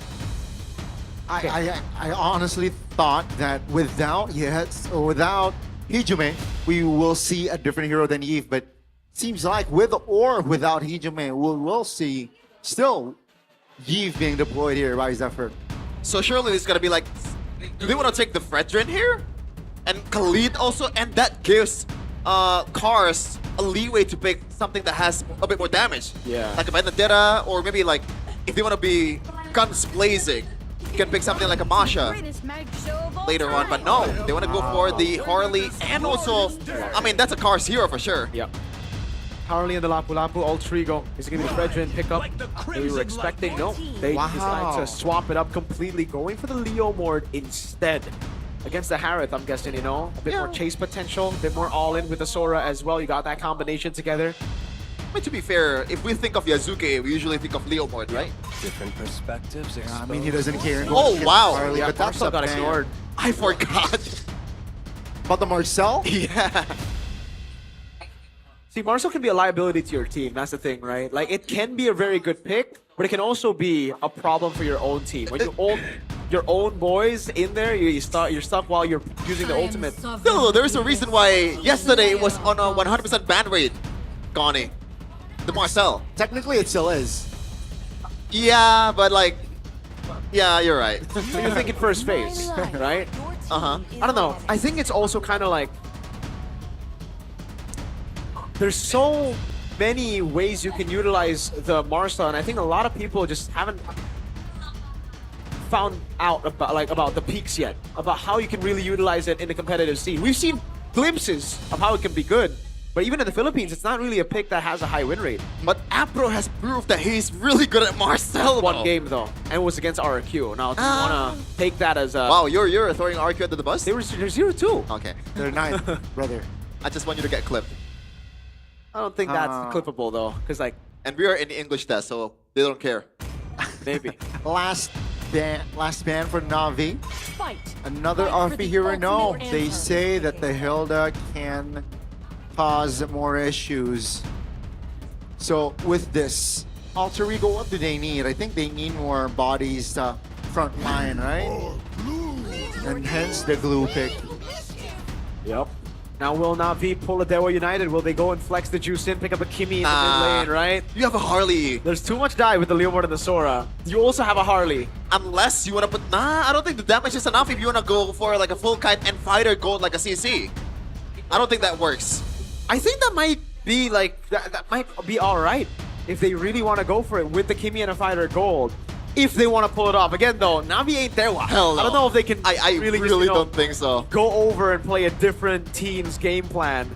I honestly thought that without Hijume, we will see a different hero than Eve, but seems like with or without Hijume, we'll see still Eve being deployed here by Zephyr. So surely it's gonna be like, do they want to take the Fredren here? And Khalid also, and that gives Cars a leeway to pick something that has a bit more damage. Yeah. Like a Vendetta, or maybe like, if they want to be guns blazing, you can pick something like a Masha later on, but no, they want to go for the Harley, and also, I mean, that's a Cars hero for sure. Yep. Harley and the Lapu Lapu, Alter Ego is going to be the Fredgen pickup they were expecting. No, they decided to swap it up completely, going for the Leo Mord instead. Against the Harith, I'm guessing, you know, a bit more chase potential, a bit more all-in with the Sora as well. You got that combination together. But to be fair, if we think of Yazuke, we usually think of Leo Mord, right? Different perspectives. I mean, he doesn't care. Oh, wow. Harley, Yeah, but that's Marcel a got ban. ignored. I forgot. But the Marcel? Yeah. See, Marcel can be a liability to your team. That's the thing, right? Like, it can be a very good pick, but it can also be a problem for your own team. When you hold your own boys in there, you're stuck while you're using the ultimate. No, there's a reason why yesterday it was on a 100% ban rate, Gani. The Marcel. Technically, it still is. Yeah, but like, yeah, you're right. So you're thinking first phase, right? Uh-huh. I don't know. I think it's also kind of like, there's so many ways you can utilize the Marcel, and I think a lot of people just haven't found out about the peaks yet, about how you can really utilize it in the competitive scene. We've seen glimpses of how it can be good, but even in the Philippines, it's not really a pick that has a high win rate. But Apro has proved that he's really good at Marcel. One game though, and it was against RQ. Now, do you want to take that as a... Wow, you're throwing RQ under the bus? They're 0-2. Okay. They're 9, brother. I just want you to get clipped. I don't think that's clippable though, because like... And we are in the English test, so they don't care. Maybe. Last ban for Navi. Another RP hero. No, they say that the Hilda can cause more issues. So with this, Alter Ego, what do they need? I think they need more bodies front line, right? And hence the glue pick. Yep. Now will Navi pull a Dewa United? Will they go and flex the juice in, pick up a Kimi in the mid lane, right? You have a Harley. There's too much die with the Leomord and the Sora. You also have a Harley. Unless you want to put... Nah, I don't think the damage is enough if you want to go for like a full kite and fighter gold like a CC. I don't think that works. I think that might be like, that might be alright. if they really want to go for it with the Kimi and a fighter gold. If they want to pull it off. Again, though, Na'Vi ain't there. Hell no. I don't know if they can I really just, don't think so. Go over and play a different team's game plan.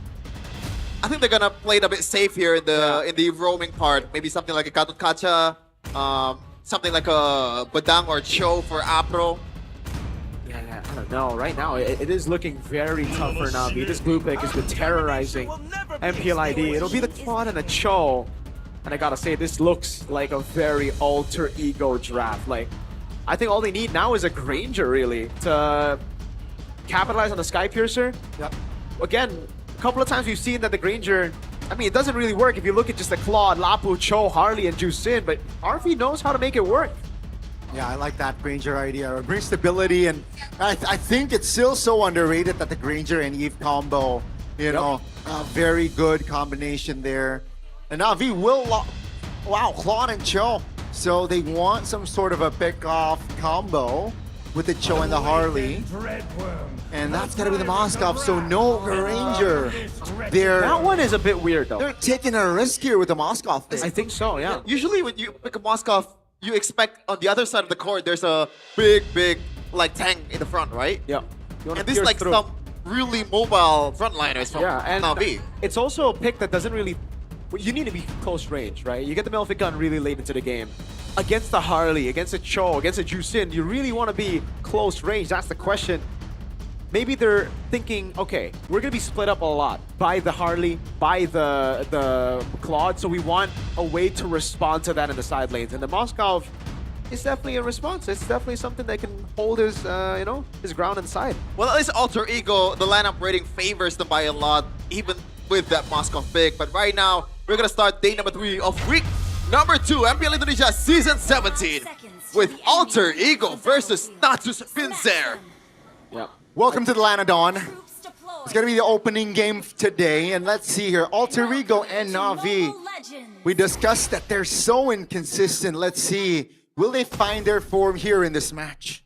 I think they're gonna play it a bit safe here in the roaming part. Maybe something like a Katut Kacha, something like a Badang or Cho for Apro. Yeah, I don't know. Right now, it is looking very tough for Na'Vi. This blue pick has been terrorizing MPL ID. It'll be the Claude and the Cho. And I gotta say, this looks like a very alter ego draft. Like, I think all they need now is a Granger, really, to capitalize on the Sky Piercer. Yep. Again, a couple of times we've seen that the Granger, I mean, it doesn't really work if you look at just the Claude, Lapu, Cho, Harley, and Jusin, but RV knows how to make it work. Yeah, I like that Granger idea. It brings stability, and I think it's still so underrated that the Granger and Eve combo, you know, a very good combination there. And Na'Vi will, wow, Claude and Cho. So they want some sort of a pick-off combo with the Cho and the Harley. And that's gotta be the Moskov, so no Granger. That one is a bit weird, though. They're taking a risk here with the Moskov thing. I think so, yeah. Usually when you pick a Moskov, you expect on the other side of the court, there's a big, like, tank in the front, right? Yeah. And this like some really mobile frontliners from Na'Vi. It's also a pick that doesn't really... You need to be close range, right? You get the Melfic gun really late into the game. Against the Harley, against a Cho, against a Jusin, you really want to be close range. That's the question. Maybe they're thinking, okay, we're going to be split up a lot by the Harley, by the Claude, so we want a way to respond to that in the side lanes. And the Moskov is definitely a response. It's definitely something that can hold his, his ground inside. Well, at least Alter Ego, the lineup rating favors them by a lot, even with that Moskov pick. But right now, we're gonna start day number 3 of week number 2, MPL Indonesia Season 17, with Alter Ego versus Natsus Pinzer. Yeah. Welcome to the Lanadon. It's gonna be the opening game today, and let's see here, Alter Ego and Na'Vi. We discussed that they're so inconsistent. Let's see, will they find their form here in this match?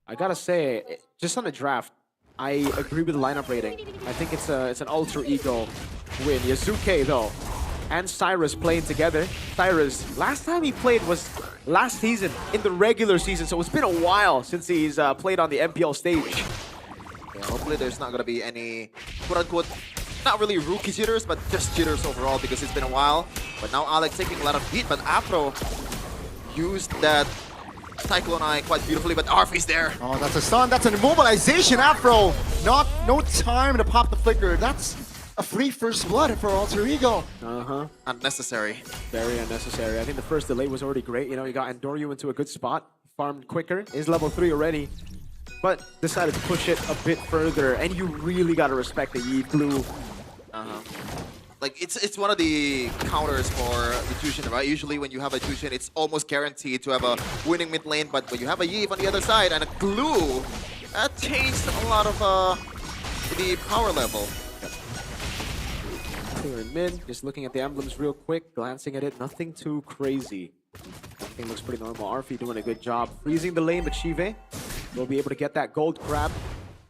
I gotta say, just on the draft, I agree with the lineup rating. I think it's an Alter Ego win. Yazuke, though, and Cyrus playing together. Cyrus, last time he played was last season in the regular season, so it's been a while since he's played on the MPL stage. Yeah, hopefully there's not gonna be any quote-unquote, not really rookie jitters, but just jitters overall because it's been a while. But now Alex taking a lot of heat, but Afro used that Cyclone Eye quite beautifully, but Arfi's there. Oh, that's a stun. That's an immobilization, Afro. No time to pop the flicker. That's a free first blood for Alter Ego. Unnecessary. Very unnecessary. I think the first delay was already great. You know, you got Andoryu into a good spot, farmed quicker, is level 3 already, but decided to push it a bit further. And you really got to respect the Yi Blue. Like, it's one of the counters for the Jushin, right? Usually when you have a Jushin, it's almost guaranteed to have a winning mid lane, but when you have a Yi on the other side and a Glue, that changed a lot of the power level. Clear in mid, just looking at the emblems real quick, glancing at it, nothing too crazy. Everything looks pretty normal. Arfi doing a good job freezing the lane, but Shive will be able to get that gold grab.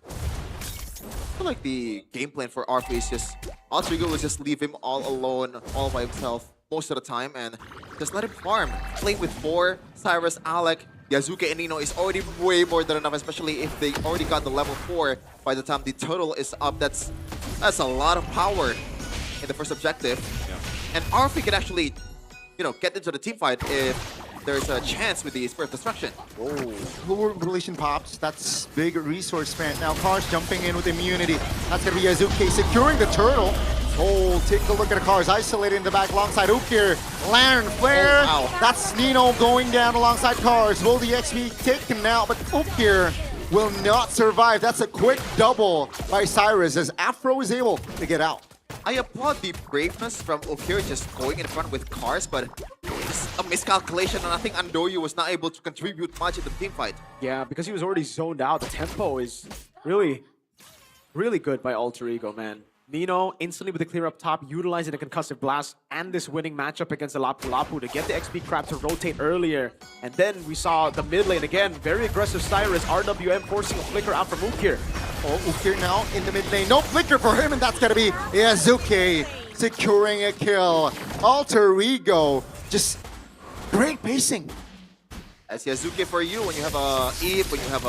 I feel like the game plan for Arfi is just Alter Ego will just leave him all alone, all by himself most of the time, and just let him farm. Playing with 4, Cyrus, Alec, Yazuke, and Nino is already way more than enough, especially if they already got the level 4 by the time the total is up. That's a lot of power in the first objective. And Arfi can actually, get into the team fight if there's a chance with the Spirit of Destruction. Blue relation pops. That's big resource spent. Now Cars jumping in with immunity. That's going to be Yazuke securing the turtle. Oh, take a look at the Cars isolated in the back alongside Ukir. Lantern Flare. Oh, wow. That's Nino going down alongside Cars. Will the XP taken out? But Ukir will not survive. That's a quick double by Cyrus as Afro is able to get out. I applaud the braveness from Ukir just going in front with Cars, but just a miscalculation, and I think Andoryu was not able to contribute much in the team fight. Yeah, because he was already zoned out. The tempo is really, really good by Alter Ego, man. Nino instantly with the clear up top, utilizing the concussive blast and this winning matchup against the Lapu Lapu to get the XP crab to rotate earlier. And then we saw the mid lane again, very aggressive Cyrus, RWM forcing a flicker out from Ukir. Oh, Ukir now in the mid lane. No flicker for him, and that's going to be Yazuke securing a kill. Alter Ego Just great pacing. As Yazuki for you, when you have a Eve, when you have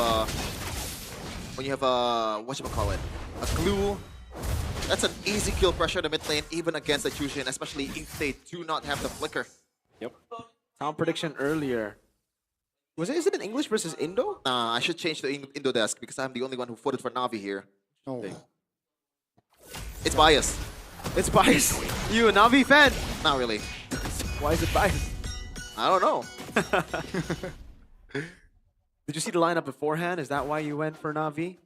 a whatchamacallit, a glue, that's an easy kill pressure to mid lane, even against a Chushin, especially if they do not have the flicker. Yep. Sound prediction earlier. Is it an English versus Indo? Nah, I should change the Indo desk because I'm the only one who voted for Na'Vi here. Oh. It's biased. It's biased? You a Na'Vi fan? Not really. Why is it biased? I don't know. Did you see the lineup beforehand? Is that why you went for Na'Vi?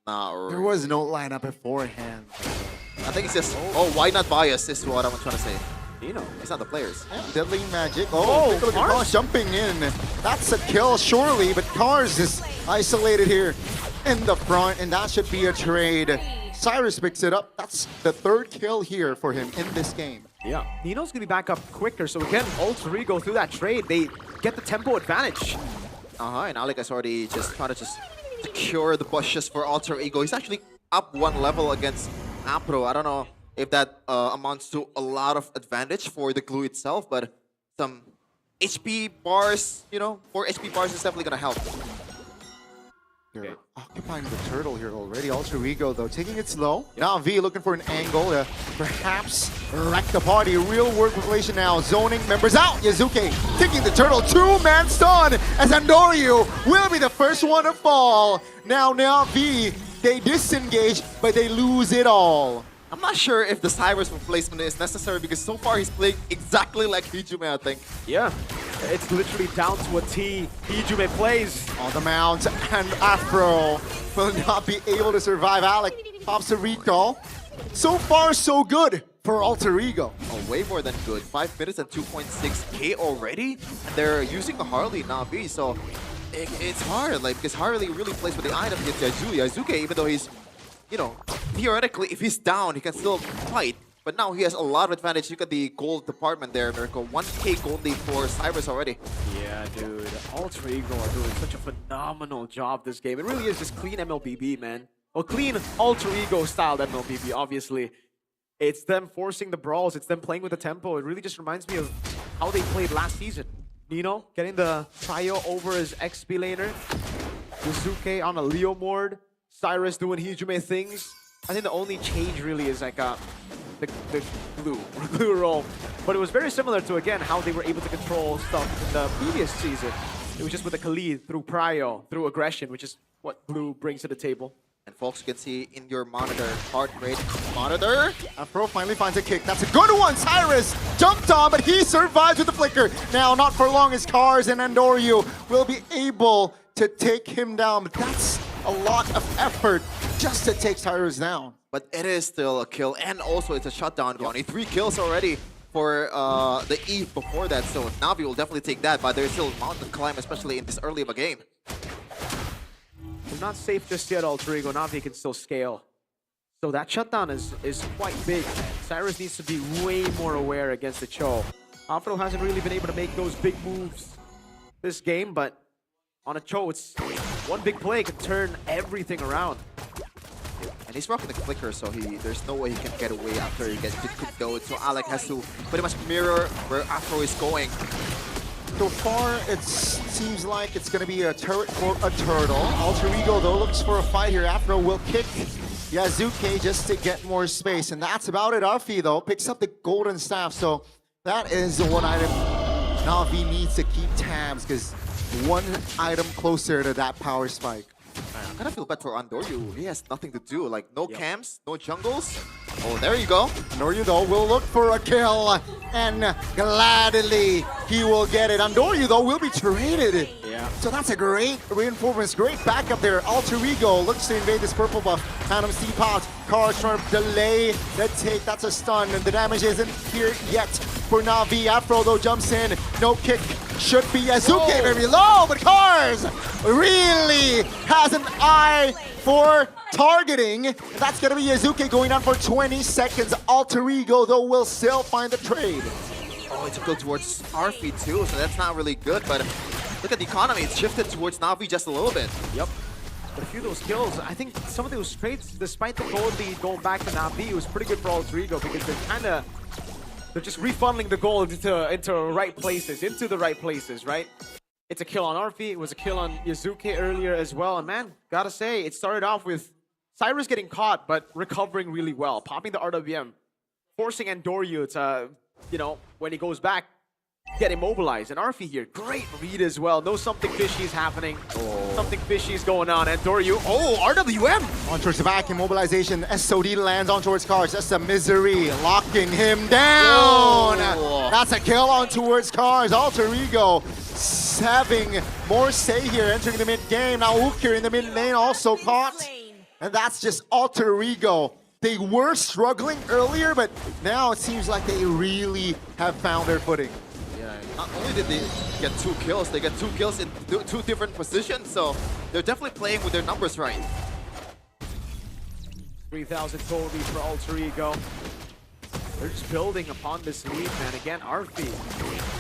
Nah, There was no lineup beforehand. I think it's just, why not bias is what I'm trying to say. You know, it's not the players. Deadly Magic. Oh, take a look at Cars jumping in. That's a kill, surely, but Cars is isolated here in the front, and that should be a trade. Cyrus picks it up. That's the third kill here for him in this game. Yeah, Nino's gonna be back up quicker, so again, Alter Ego through that trade, they get the tempo advantage. And Alec is already just trying to secure the bushes for Alter Ego. He's actually up one level against Apro. I don't know if that amounts to a lot of advantage for the glue itself, but some HP bars, 4 HP bars is definitely gonna help. They're occupying the turtle here already. Alter Ego, though, taking it slow. Now V looking for an angle to perhaps wreck the party. Real world population now. Zoning members out. Yazuki taking the turtle. 2-man stun as Andoryu will be the first one to fall. Now V, they disengage, but they lose it all. I'm not sure if the Cyrus replacement is necessary because so far he's playing exactly like Hijume, I think. Yeah, it's literally down to a T. Hijume plays. On the mount, and Afro will not be able to survive. Alec pops a recall. So far, so good for Alter Ego. Oh, way more than good. 5 minutes and 2.6k already? And they're using a Harley Na'Vi, so it's hard, because Harley really plays with the item against Yazuki, even though he's, theoretically, if he's down, he can still fight. But now he has a lot of advantage. Look at the gold department there, Miracle. 1k gold lead for Cyrus already. Yeah, dude. Alter Ego are doing such a phenomenal job this game. It really is just clean MLBB, man. Well, clean Alter Ego styled MLBB, obviously. It's them forcing the brawls. It's them playing with the tempo. It really just reminds me of how they played last season. Nino getting the trio over as XP laner. Yusuke on a Leo Mord. Cyrus doing Hijume things. I think the only change really is like the glue roll. But it was very similar to, again, how they were able to control stuff in the previous season. It was just with the Khalid, through Prio, through aggression, which is what Blue brings to the table. And folks, you can see in your monitor, heart rate monitor. Afro finally finds a kick. That's a good one. Cyrus jumped on, but he survives with the flicker. Now, not for long, as Cars and Andoryu will be able to take him down. But that's a lot of effort just to take Cyrus down. But it is still a kill, and also it's a shutdown, Goni. 3 kills already for the Eve before that, so Na'Vi will definitely take that, but there's still a mountain to climb, especially in this early of a game. They're not safe just yet, Alter Ego. Na'Vi can still scale. So that shutdown is quite big. Cyrus needs to be way more aware against the Cho. Afro hasn't really been able to make those big moves this game, but on a Cho, it's one big play can turn everything around. And he's rocking the clicker, so there's no way he can get away after he gets good node. So Alec has to pretty much mirror where Afro is going. So far, it seems like it's going to be a turret for a turtle. Alter Ego, though, looks for a fight here. Afro will kick Yazuki just to get more space. And that's about it. Arfi, though, picks up the golden staff. So that is one item Na'Vi needs to keep tabs, because one item closer to that power spike. I kind of feel bad for Andoryu. He has nothing to do. Like, no camps, no jungles. Oh, there you go. Andoryu, though, will look for a kill. And gladly, he will get it. Andoryu, though, will be traded. Yeah. So that's a great reinforcement. Great backup there. Alter Ego looks to invade this purple buff. Phantom Steam Pods. Cars trying to delay the take. That's a stun. And the damage isn't here yet for Na'Vi. Afro, though, jumps in. No kick. Should be Yazuki very low, but Cars really has an eye for targeting. And that's going to be Yazuki going down for 20 seconds. Alter Ego, though, will still find the trade. Oh, it's a go towards Arfi too, so that's not really good, but look at the economy. It's shifted towards Na'Vi just a little bit. Yep. But a few of those kills, I think some of those trades, despite the gold lead going back to Na'Vi, it was pretty good for Alter Ego because they're kind of They're just refunneling the gold into the right places, right? It's a kill on Arfi, it was a kill on Yazuki earlier as well. And man, gotta say, it started off with Cyrus getting caught, but recovering really well. Popping the RWM, forcing Andoryu to, when he goes back, get immobilized. And Arfi here, great read as well. Knows something fishy is happening. Something fishy is going on. Andoryu, RWM! On towards the back, immobilization. SOD lands on towards Cars. That's a misery, locking him down. That's a kill on towards Cars. Alter Ego having more say here, entering the mid game. Now Ukir in the mid lane also caught. And that's just Alter Ego. They were struggling earlier, but now it seems like they really have found their footing. Yeah, not only did they get 2 kills, they get 2 kills in 2 different positions, so they're definitely playing with their numbers right. 3,000 gold lead for Alter Ego. They're just building upon this lead, man. Again, Arfi,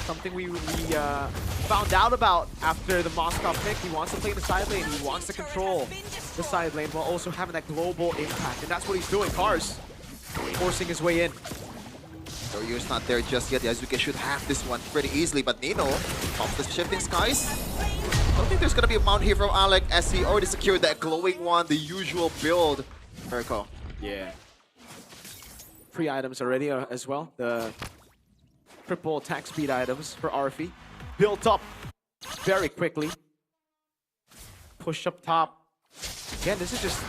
something we found out about after the Moscow pick. He wants to play in the side lane. He wants to control the side lane while also having that global impact. And that's what he's doing. Cars forcing his way in. Doryu's not there just yet. Yazuki should have this one pretty easily, but Nino off the shifting skies. I don't think there's gonna be a mount here from Alec as he already secured that glowing one, the usual build. Mirko. Yeah. 3 items already as well. The triple attack speed items for Arfi. Built up very quickly. Push up top. Again, this is just...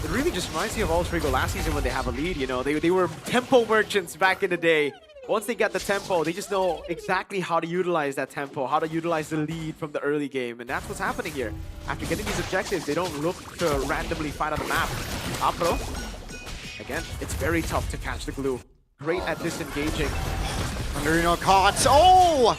It really just reminds me of Alter Ego last season when they have a lead, They were tempo merchants back in the day. Once they get the tempo, they just know exactly how to utilize that tempo, how to utilize the lead from the early game. And that's what's happening here. After getting these objectives, they don't look to randomly fight on the map. Apro. Again, it's very tough to catch the glue. Great at disengaging. Andoryu caught. Oh!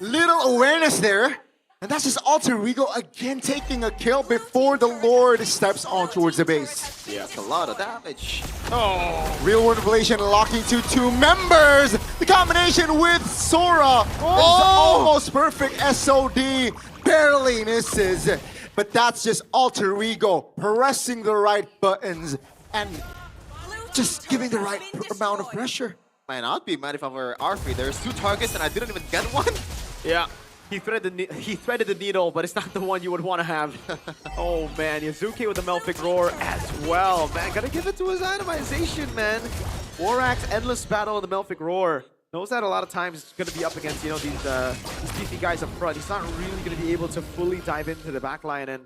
Little awareness there. And that's just Alter Ego again taking a kill before the Lord steps on towards the base. Yeah, it's a lot of damage. Oh! Real World Revelation locking to 2 members. The combination with Sora is almost perfect. SOD barely misses. But that's just Alter Ego pressing the right buttons and just giving the right amount of pressure. Man, I'd be mad if I were Arfi. There's 2 targets and I didn't even get one. Yeah, he threaded the needle, but it's not the one you would want to have. Oh man, Yazuki with the Melfic Roar as well. Man, gotta give it to his itemization, man. Warak's endless battle in the Melfic Roar. Knows that a lot of times it's gonna be up against, these beefy guys up front. He's not really gonna be able to fully dive into the backline, and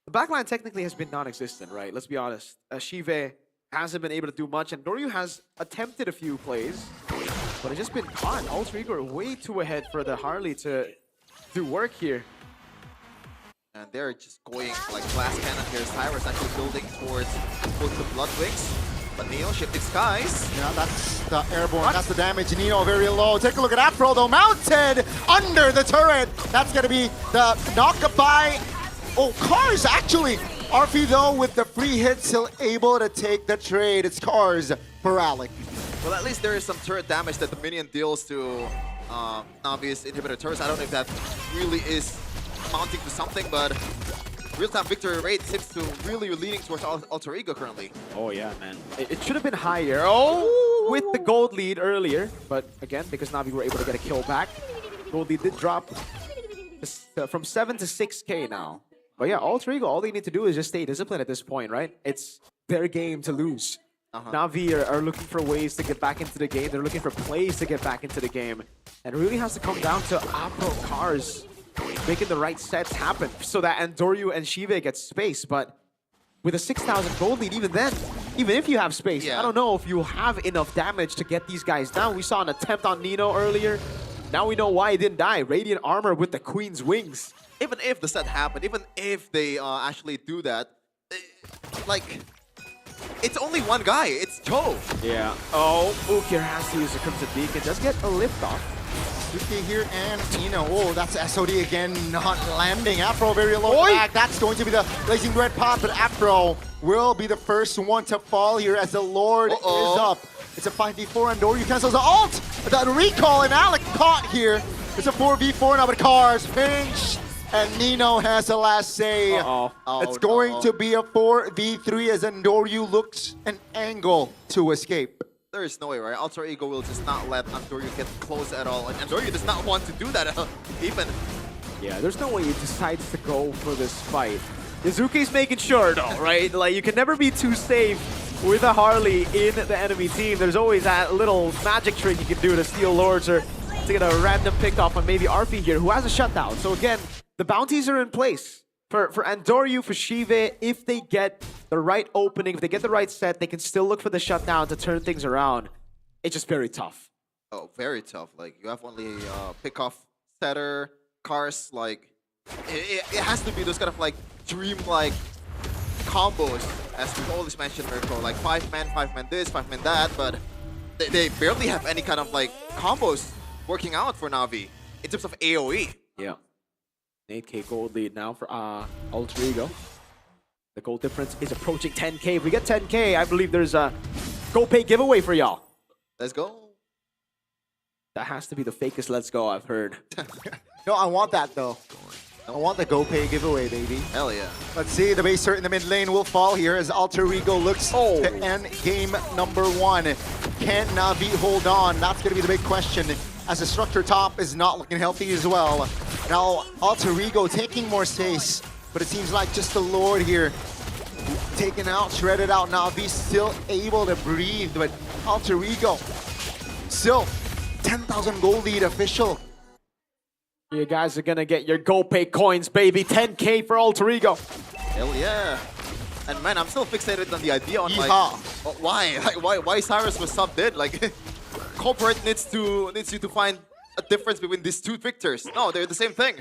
the backline technically has been non-existent, right? Let's be honest. Shive hasn't been able to do much, and Doryu has attempted a few plays, but it's just been caught. Alter Ego are way too ahead for the Harley to do work here. And they're just going like glass cannon here. Cyrus actually building towards both the Bloodwings. But Neo shifting skies. Yeah, that's the airborne. That's the damage. Neo very low. Take a look at Afro though. Mounted under the turret. That's going to be the knock by. Oh, Cars actually. Arfi though with the free hits still able to take the trade. It's Cars for Alec. Well, at least there is some turret damage that the minion deals to Navi's inhibitor turrets. I don't know if that really is amounting to something, but real-time victory rate seems to really leaning towards Alter Ego currently. Oh yeah, man. It should have been higher. Oh, with the gold lead earlier, but again, because Navi were able to get a kill back, gold lead did drop from 7 to 6K now. But yeah, Alter Ego, all they need to do is just stay disciplined at this point, right? It's their game to lose. Navi are looking for ways to get back into the game. They're looking for plays to get back into the game. And it really has to come down to Apro Cars making the right sets happen so that Andoryu and Shive get space. But with a 6,000 gold lead, even then, even if you have space, I don't know if you have enough damage to get these guys down. We saw an attempt on Nino earlier. Now we know why he didn't die. Radiant armor with the Queen's wings. Even if the set happened, even if they actually do that, like, it's only one guy. It's Joe. Yeah. Oh, Ukir has to use the Crimson Beacon. Does get a lift off. Yuki here and Nino. Oh, that's SOD again, not landing. Afro very low back. That's going to be the Blazing Red Pot, but Afro will be the first one to fall here as the Lord is up. It's a 5v4 and Doryu cancels the ult. The recall and Alec caught here. It's a 4v4 now, but Cars pinched. And Nino has the last say. It's going to be a 4v3 as Andoryu looks an angle to escape. there is no way, right? Alter Ego will just not let Andoryu get close at all. And Andoryu does not want to do that even. Yeah, there's no way he decides to go for this fight. Yazuki's making sure though, right? Like, you can never be too safe with a Harley in the enemy team. There's always that little magic trick you can do to steal Lords or to get a random pick off on maybe Arfi here, who has a shutdown. So again, the bounties are in place. For Andoryu, for Shive, if they get the right opening, if they get the right set, they can still look for the shutdown to turn things around. It's just very tough. Oh, very tough. Like, you have only pick-off setter, cars, like, it has to be those kind of, like, dream-like combos, as we've always mentioned, Mirko, like 5-man this, 5-man that, but they barely have any kind of, like, combos working out for Na'Vi in terms of AoE. Yeah. 8k gold lead now for Alter Ego. The gold difference is approaching 10k. If we get 10k, I believe there's a GoPay giveaway for y'all. Let's go. That has to be the fakest let's go I've heard. No, I want that though. I want the GoPay giveaway, baby. Hell yeah. Let's see, the base turret in the mid lane will fall here as Alter Ego looks to end game number 1. Can Na'Vi hold on? That's going to be the big question, as the structure top is not looking healthy as well. Now, Alter Ego taking more space, but it seems like just the Lord here taken out, shredded out. Na'Vi still able to breathe, but Alter Ego still 10,000 gold lead official. You guys are gonna get your GoPay coins, baby. 10k for Alter Ego. Hell yeah. And man, I'm still fixated on the idea on like, why? Like, why Cyrus was subbed in? Like, corporate needs you to find a difference between these two victors. No, they're the same thing.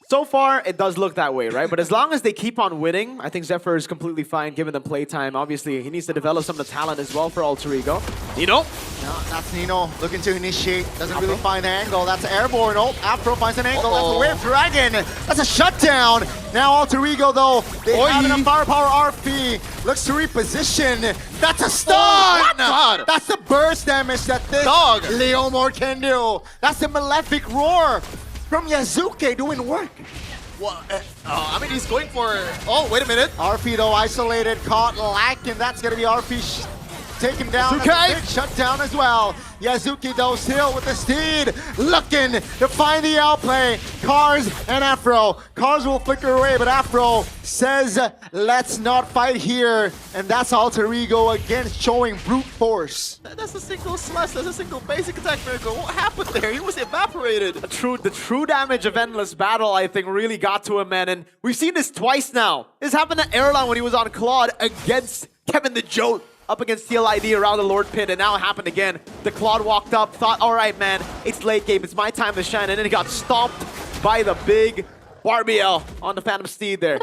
So far, it does look that way, right? But as long as they keep on winning, I think Zephyr is completely fine giving them playtime. Obviously, he needs to develop some of the talent as well for Alter Ego. Nino? No, that's Nino looking to initiate. Doesn't really find the angle. That's airborne. Oh, Afro finds an angle. That's a Wave Dragon. That's a shutdown. Now Alter Ego, though, they have enough firepower. RP looks to reposition. That's a stun. Oh, God. That's the burst damage that this Leomore can do. That's the Malefic Roar from Yazuki doing work. Well, I mean, he's going for... Oh, wait a minute. RP, though, isolated, caught, lacking. That's going to be RP taken down. Big shutdown as well. Yazuki, though, still with the steed, looking to find the outplay. Cars and Afro. Cars will flicker away, but Afro says, let's not fight here. And that's Alter Ego again showing brute force. That's a single slash, that's a single basic attack, Mirko. What happened there? He was evaporated. The true damage of Endless Battle, I think, really got to him, man. And we've seen this twice now. This happened to Airline when he was on Claude against Kevin the Jote. Up against TLID around the Lord Pit, and now it happened again. The Claude walked up, thought, all right, man, it's late game, it's my time to shine, and then he got stomped by the big Barbiel on the Phantom Steed there.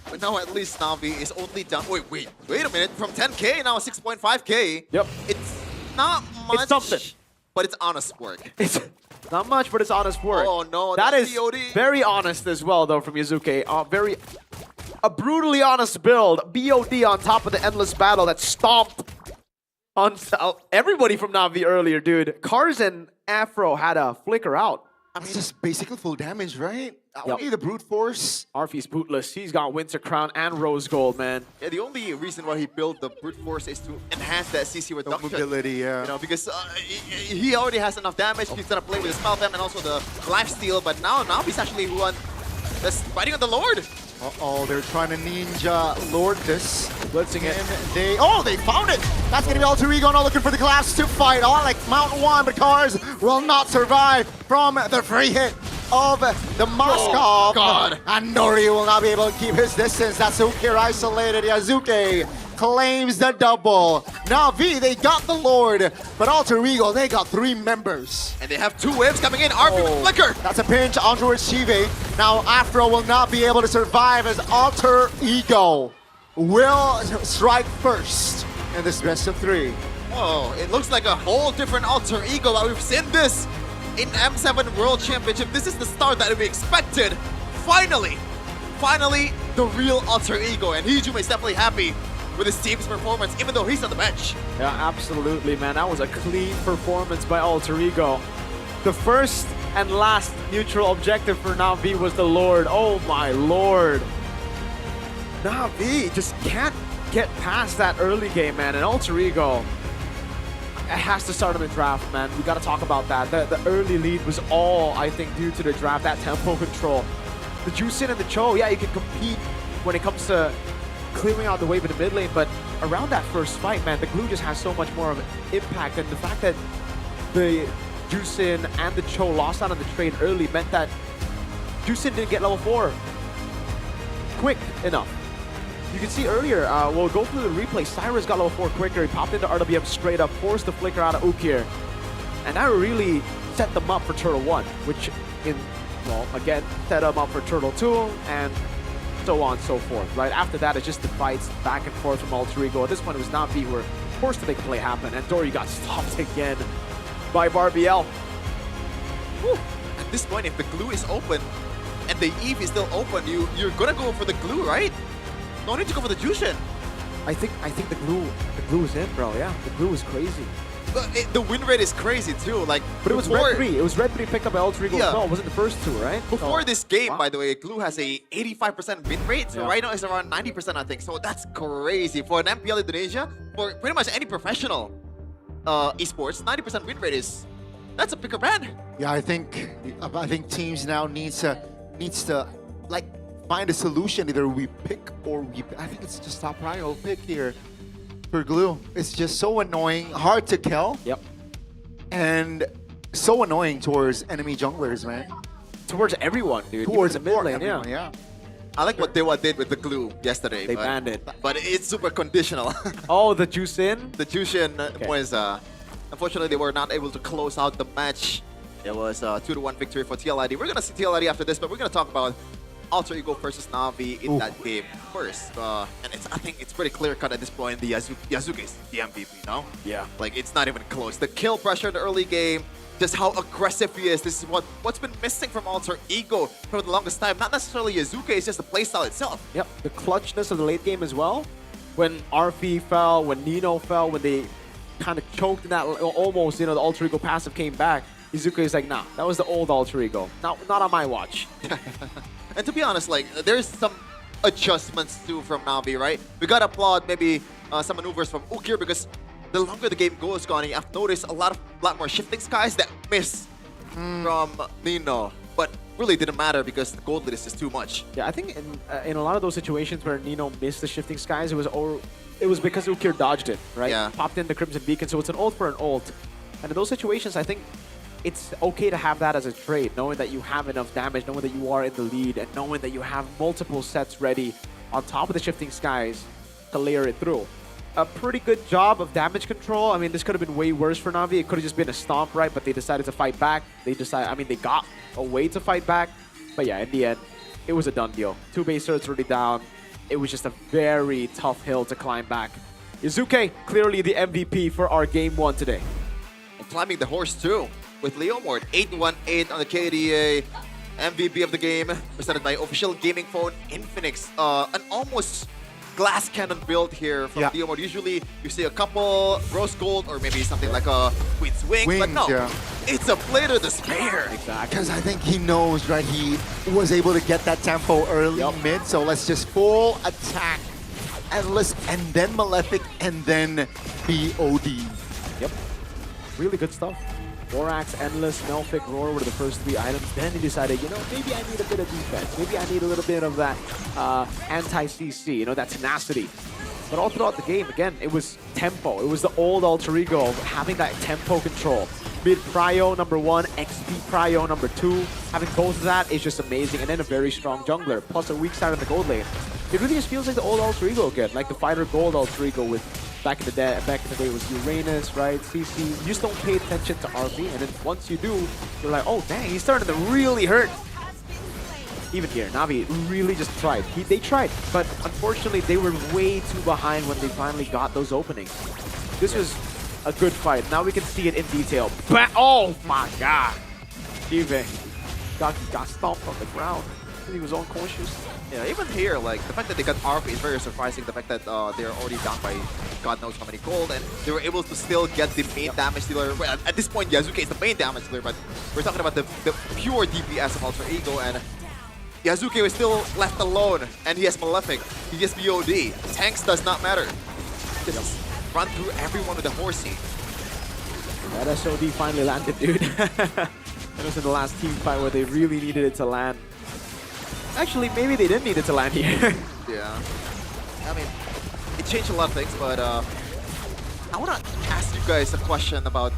But now at least Na'Vi is only down. Wait a minute. From 10k now 6.5k. Yep. It's not much. It's something. But it's honest work. It's not much, but it's honest work. Oh no, that that's is BOD. Very honest as well, though, from Yazuki. A brutally honest build. BOD on top of the Endless Battle that stomped on everybody from Na'Vi earlier, dude. Cars and Afro had a flicker out. I mean, just basically full damage, right? Yep. Only the brute force. Arfi's bootless. He's got Winter Crown and Rose Gold, man. Yeah, the only reason why he built the brute force is to enhance that CC reduction. Mobility, yeah. You know, because he already has enough damage. He's gonna play with the spell them and also the lifesteal. But now he's actually one that's fighting on the Lord. Uh-oh, they're trying to ninja lord this. Blitzing it. They found it! That's gonna be Alter Ego now looking for the collapse to fight on like Mount 1, but Cars will not survive from the free hit of the Moskov. Oh, God. And Nori will not be able to keep his distance. That's Ukir isolated. Yazuki claims the double. Na'Vi, they got the Lord, but Alter Ego, they got 3 members. And they have 2 waves coming in. RP with Flicker. That's a pinch on towards Shive. Now Afro will not be able to survive as Alter Ego will strike first in this best of 3. Whoa, it looks like a whole different Alter Ego, but we've seen this in M7 World Championship. This is the start that we expected. Finally, the real Alter Ego, and Hijuma is definitely happy with his team's performance, even though he's on the bench. Yeah, absolutely, man. That was a clean performance by Alter Ego. The first and last neutral objective for Na'Vi was the Lord. Oh my Lord. Na'Vi just can't get past that early game, man. And Alter Ego, it has to start on the draft, man. We got to talk about that. The early lead was all, I think, due to the draft, that tempo control. The Jusin and the Cho, yeah, you can compete when it comes to clearing out the wave in the mid lane, but around that first fight, man, the glue just has so much more of an impact, and the fact that the Jusin and the Cho lost out on the trade early meant that Jusin didn't get level 4 quick enough. You can see earlier, we'll go through the replay, Cyrus got level 4 quicker, he popped into RWM straight up, forced the flicker out of Ukir, and that really set them up for Turtle 1, which again, set them up for Turtle 2, and so on and so forth, right? After that, it's just the fights back and forth from Alter Ego. At this point, it was Navi who were forced to make the play happen, and Dory got stopped again by Barbiel. Whew. At this point, if the glue is open and the Eve is still open, you're gonna go for the glue, right? No need to go for the Jushin. I think the glue is in, bro. Yeah, the glue is crazy. But the win rate is crazy too. Like, but it was red 3. It was red 3 picked up by Alter Ego. No, it wasn't the first 2, right? Before this game, by the way, glue has a 85% win rate. So right now it's around 90%, I think. So that's crazy for an MPL Indonesia. For pretty much any professional esports, 90% win rate that's a bigger brand. Yeah, I think teams now needs to like find a solution. Either we pick or I think it's just top prio pick here for glue. It's just so annoying, hard to kill. Yep. And so annoying towards enemy junglers, man. Towards everyone, dude. Towards the mid lane, everyone, yeah. I like what Dewa did with the glue yesterday. They banned it. But it's super conditional. Oh, the Jusin? The Jushin was, unfortunately, they were not able to close out the match. It was a 2-1 victory for TLID. We're going to see TLID after this, but we're going to talk about Alter Ego versus Navi in that game first. And I think it's pretty clear-cut at this point. The Yasuke is the MVP, no? Yeah. Like, it's not even close. The kill pressure in the early game, just how aggressive he is. This is what's been missing from Alter Ego for the longest time. Not necessarily Yasuke, it's just the playstyle itself. Yep, the clutchness of the late game as well. When RP fell, when Nino fell, when they kind of choked in that almost, the Alter Ego passive came back, Izuka is like, nah, that was the old Alter Ego. Not on my watch. And to be honest, like, there's some adjustments too from Navi, right? We gotta applaud maybe some maneuvers from Ukir, because the longer the game goes, Connie, I've noticed a lot more shifting skies that miss from Nino. But really didn't matter because the gold lead is just too much. Yeah, I think in a lot of those situations where Nino missed the shifting skies, it was because Ukir dodged it, right? Yeah. Popped in the Crimson Beacon, so it's an ult for an ult. And in those situations, I think it's okay to have that as a trade, knowing that you have enough damage, knowing that you are in the lead, and knowing that you have multiple sets ready on top of the shifting skies to layer it through. A pretty good job of damage control. I mean, this could have been way worse for Navi. It could have just been a stomp, right? But they decided to fight back. They got a way to fight back. But yeah, in the end, it was a done deal. 2 base turrets already down. It was just a very tough hill to climb back. Izuke, clearly the MVP for our Game 1 today. And climbing the horse too, with Leomord. 818 on the KDA. MVP of the game, presented by official gaming phone Infinix. An almost glass cannon build here from Leomord. Usually you see a couple rose gold or maybe something like a Queen's Wing, but no, it's a Blade of Despair. Exactly. Because I think he knows, right? He was able to get that tempo early mid, so let's just full attack Endless and then Malefic and then BOD. Yep. Really good stuff. Borax, Endless, Malefic, Roar were the first 3 items. Then he decided, maybe I need a bit of defense. Maybe I need a little bit of that anti-CC, that tenacity. But all throughout the game, again, it was tempo. It was the old Alter Ego of having that tempo control. Mid prio number 1, XP prio number 2. Having both of that is just amazing. And then a very strong jungler, plus a weak side in the gold lane. It really just feels like the old Alter Ego again, like the fighter gold Alter Ego with back in the day it was Uranus, right? CC. You just don't pay attention to RP, and then once you do, you're like, oh dang, he's starting to really hurt. Even here, Navi really just tried. They tried, but unfortunately they were way too behind when they finally got those openings. This was a good fight. Now we can see it in detail. Oh my god! Juve got stomped on the ground. He was unconscious. Yeah, even here, like, the fact that they got RP is very surprising. The fact that they're already down by God knows how many gold, and they were able to still get the main damage dealer. Well, at this point, Yasuke is the main damage dealer, but we're talking about the pure DPS of Alter Ego, and Yasuke was still left alone, and he has Malefic, he has BOD. Tanks does not matter. Just run through everyone with the horsey. That SOD finally landed, dude. It was in the last team fight where they really needed it to land. Actually, maybe they didn't need it to land here. Yeah. I mean, it changed a lot of things, but I want to ask you guys a question about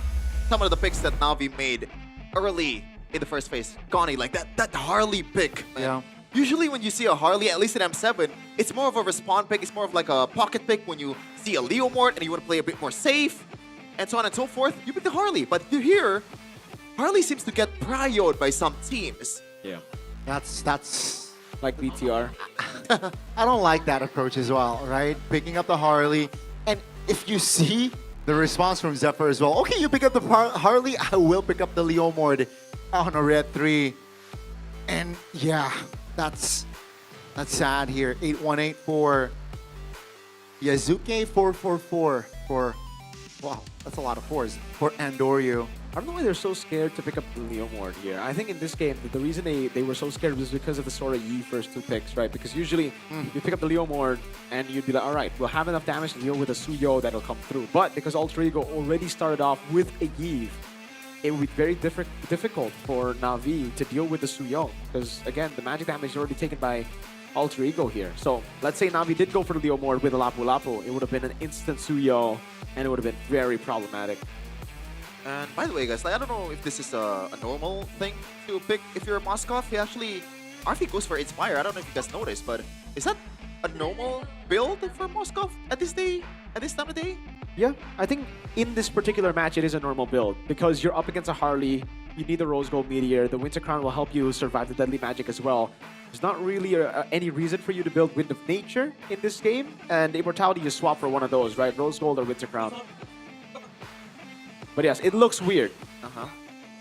some of the picks that Na'Vi made early in the first phase. Connie, like that Harley pick, man. Yeah. Usually when you see a Harley, at least in M7, it's more of a respawn pick. It's more of like a pocket pick when you see a Leo Mort and you want to play a bit more safe, and so on and so forth. You pick the Harley. But here, Harley seems to get prioed by some teams. Yeah. That's like BTR. I don't like that approach as well, right? Picking up the Harley. And if you see the response from Zephyr as well, okay, you pick up the Harley, I will pick up the Leo Mord on a red 3. And yeah, that's sad here. 818 for Yazuke, 444 for, wow, that's a lot of 4s for Andoryu. I don't know why they're so scared to pick up the Leo Mord here. I think in this game, the reason they were so scared was because of the Sora Yi first 2 picks, right? Because usually you pick up the Leo Mord and you'd be like, all right, we'll have enough damage to deal with a Suyo that'll come through. But because Alter Ego already started off with a Yi, it would be very difficult for Na'Vi to deal with the Suyo. Because again, the magic damage is already taken by Alter Ego here. So let's say Na'Vi did go for the Leo Mord with a Lapu Lapu. It would have been an instant Suyo and it would have been very problematic. And by the way, guys, like, I don't know if this is a normal thing to pick. If you're a Moskov, he actually, RV goes for Inspire. I don't know if you guys noticed, but is that a normal build for Moskov at this time of day? Yeah, I think in this particular match, it is a normal build because you're up against a Harley. You need the Rose Gold Meteor. The Winter Crown will help you survive the Deadly Magic as well. There's not really any reason for you to build Wind of Nature in this game. And Immortality, you swap for one of those, right? Rose Gold or Winter Crown. But yes, it looks weird.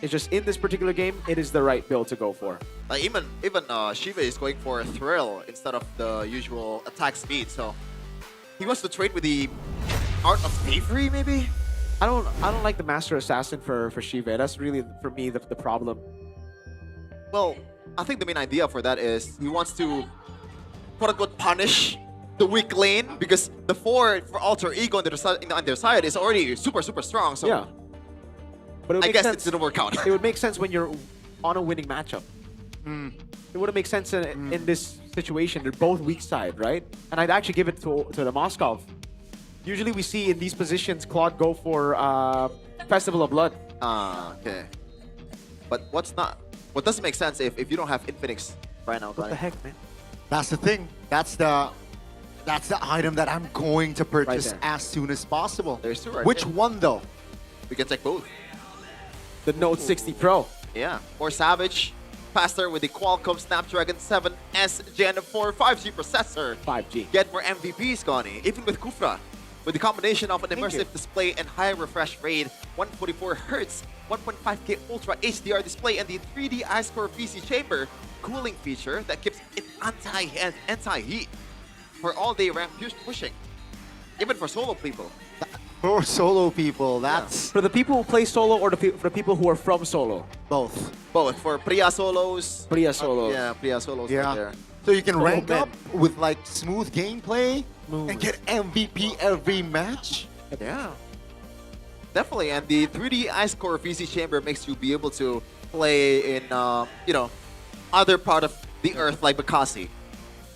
It's just in this particular game, it is the right build to go for. Like even Shiva is going for a Thrill instead of the usual attack speed. So he wants to trade with the Art of Thievery, maybe. I don't like the Master Assassin for Shiva. That's really for me the problem. Well, I think the main idea for that is he wants to quote unquote punish the weak lane because the 4 for Alter Ego on their side is already super strong. So yeah. But I guess it didn't work out. It would make sense when you're on a winning matchup. It wouldn't make sense in this situation. They're both weak side, right? And I'd actually give it to the Moskov. Usually we see in these positions, Claude go for Festival of Blood. Okay. But what doesn't make sense if you don't have Infinix right now, What the heck, man? That's the thing. That's the item that I'm going to purchase there. as soon as possible. There's 2 right Which there. one though? We can take both. The Note 60 Pro. Yeah, more savage, faster with the Qualcomm Snapdragon 7S Gen 4 5G processor. 5G. Get more MVPs, Connie, even with Kufra. With the combination of an immersive display and high refresh rate, 144Hz, 1.5K Ultra HDR display, and the 3D Ice Core VC chamber cooling feature that keeps it anti-heat for all-day ramp pushing, even for solo people. For solo people, that's For the people who play solo or for the people who are from solo? both. Both for Priya solos. Priya solos. Yeah, Priya solos. Yeah. Right there. So you can Oh, rank man. up with like smooth gameplay and get MVP every match. Yeah. Definitely, and the 3D Ice Core VC chamber makes you be able to play in, other part of the Earth like Bakassi.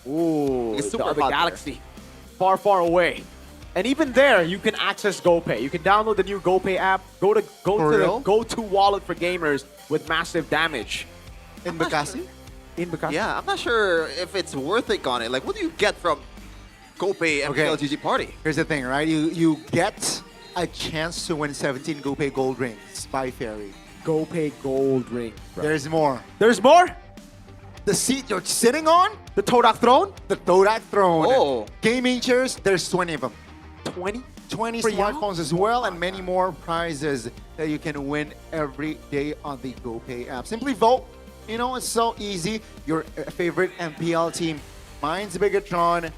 Ooh, It's super the other hot there. galaxy. Far, far away. And even there, you can access GoPay. You can download the new GoPay app. Go to real? the go-to wallet for gamers with massive damage. In Bakassi? In Bakassi? Yeah, I'm not sure if it's worth it on it. Like, what do you get from GoPay MPL GG Party? Here's the thing, right? You get a chance to win 17 GoPay Gold Rings by Fairy. GoPay Gold Ring. Bro. There's more. There's more? The seat you're sitting on? The Todak Throne? The Todak Throne. Oh. Gaming chairs, there's 20 of them. 20? 20 For y'all? smartphones as well, and many more prizes that you can win every day on the GoPay app. Simply vote. You know, it's so easy. Your favorite MPL team. Mine's Bigatron.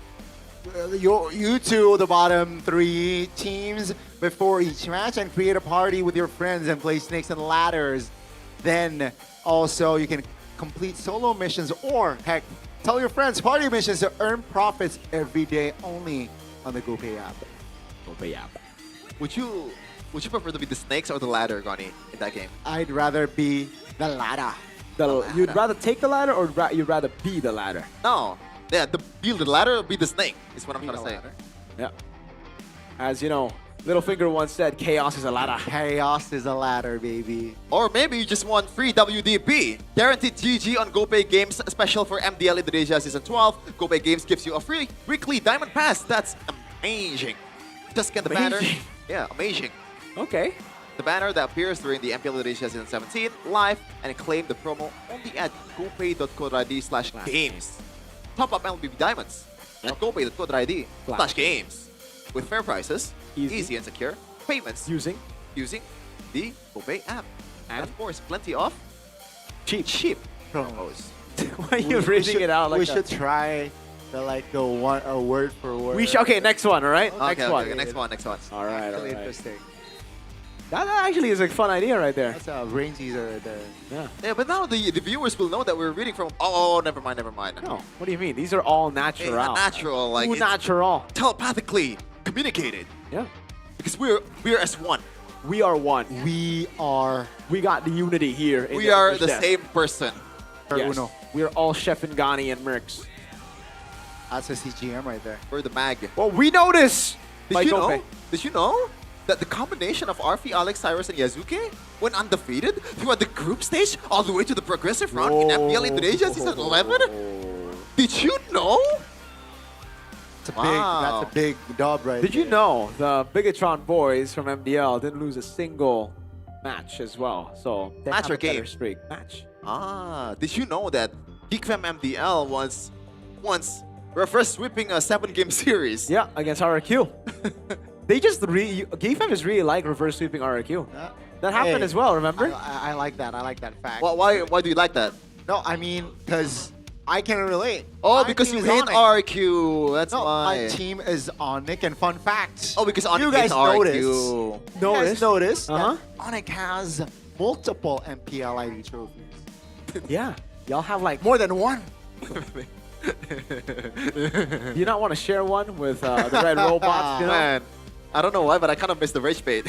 You two, the bottom 3 teams before each match, and create a party with your friends and play snakes and ladders. Then also you can complete solo missions or heck, tell your friends party missions to earn profits every day only on the GoPay app. GoPay app. Would you would you prefer to be the snakes or the ladder, Gani, in that game? I'd rather be the ladder. You'd rather take the ladder or you'd rather be the ladder? No. Yeah, build the ladder or be the snake is what I'm trying to say. Yeah. As you know, Littlefinger once said, chaos is a ladder. Chaos is a ladder, baby. Or maybe you just want free WDP. Guaranteed GG on GoPay Games special for MDL Indonesia Season 12. GoPay Games gives you a free weekly Diamond Pass. That's amazing. Just get the banner. Yeah, amazing. Okay. The banner that appears during the MPL Indonesia Season 17 live and claim the promo only at gopay.co.id/games. Top up LBB Diamonds at gopay.co.id/games. With fair prices, easy and secure payments using the GoPay app. And of course, plenty of cheap promos. Why are you reading it out like we that? should try the word for word. We should, okay, next one, all right? Okay, next one. next one. All right, all Really right. interesting. That actually is a fun idea right there. That's a brain teaser right there. Yeah. Yeah, but now the viewers will know that we're reading from. Oh, never mind. No, what do you mean? These are all natural. Natural, like Ooh, it's natural. telepathically communicated. Yeah. Because we're as one. We are one. We got the unity here. We are the same person. Yes. We are all Chef and Gani and Mercs. That's a CGM right there. We're the mag. Well, we know this. Did you know that the combination of Arfi, Alex, Cyrus, and Yazuke went undefeated throughout the group stage all the way to the progressive round in MPL Indonesia Season 11? Did you know? That's a big dub right Did you know the Bigatron boys from MDL didn't lose a single match as well? So they Match have or a better game? streak. Match. Did you know that GeekFam MDL was once reverse sweeping a 7-game series? Yeah, against RRQ. They just GeekFam just really like reverse sweeping RRQ. That happened as well, remember? I like that. I like that fact. Why do you like that? No, I mean, because I can relate. Oh, My because team you is hate Onyx. RQ. That's No, why. my team is Onyx, and fun fact. Oh, because you Onyx guys hates RQ. You guys notice Uh-huh. that Onyx has multiple MPL ID trophies. Yeah. Y'all have like More than one. Do you not want to share one with the red robots? You know? Man, I don't know why, but I kind of miss the rage bait.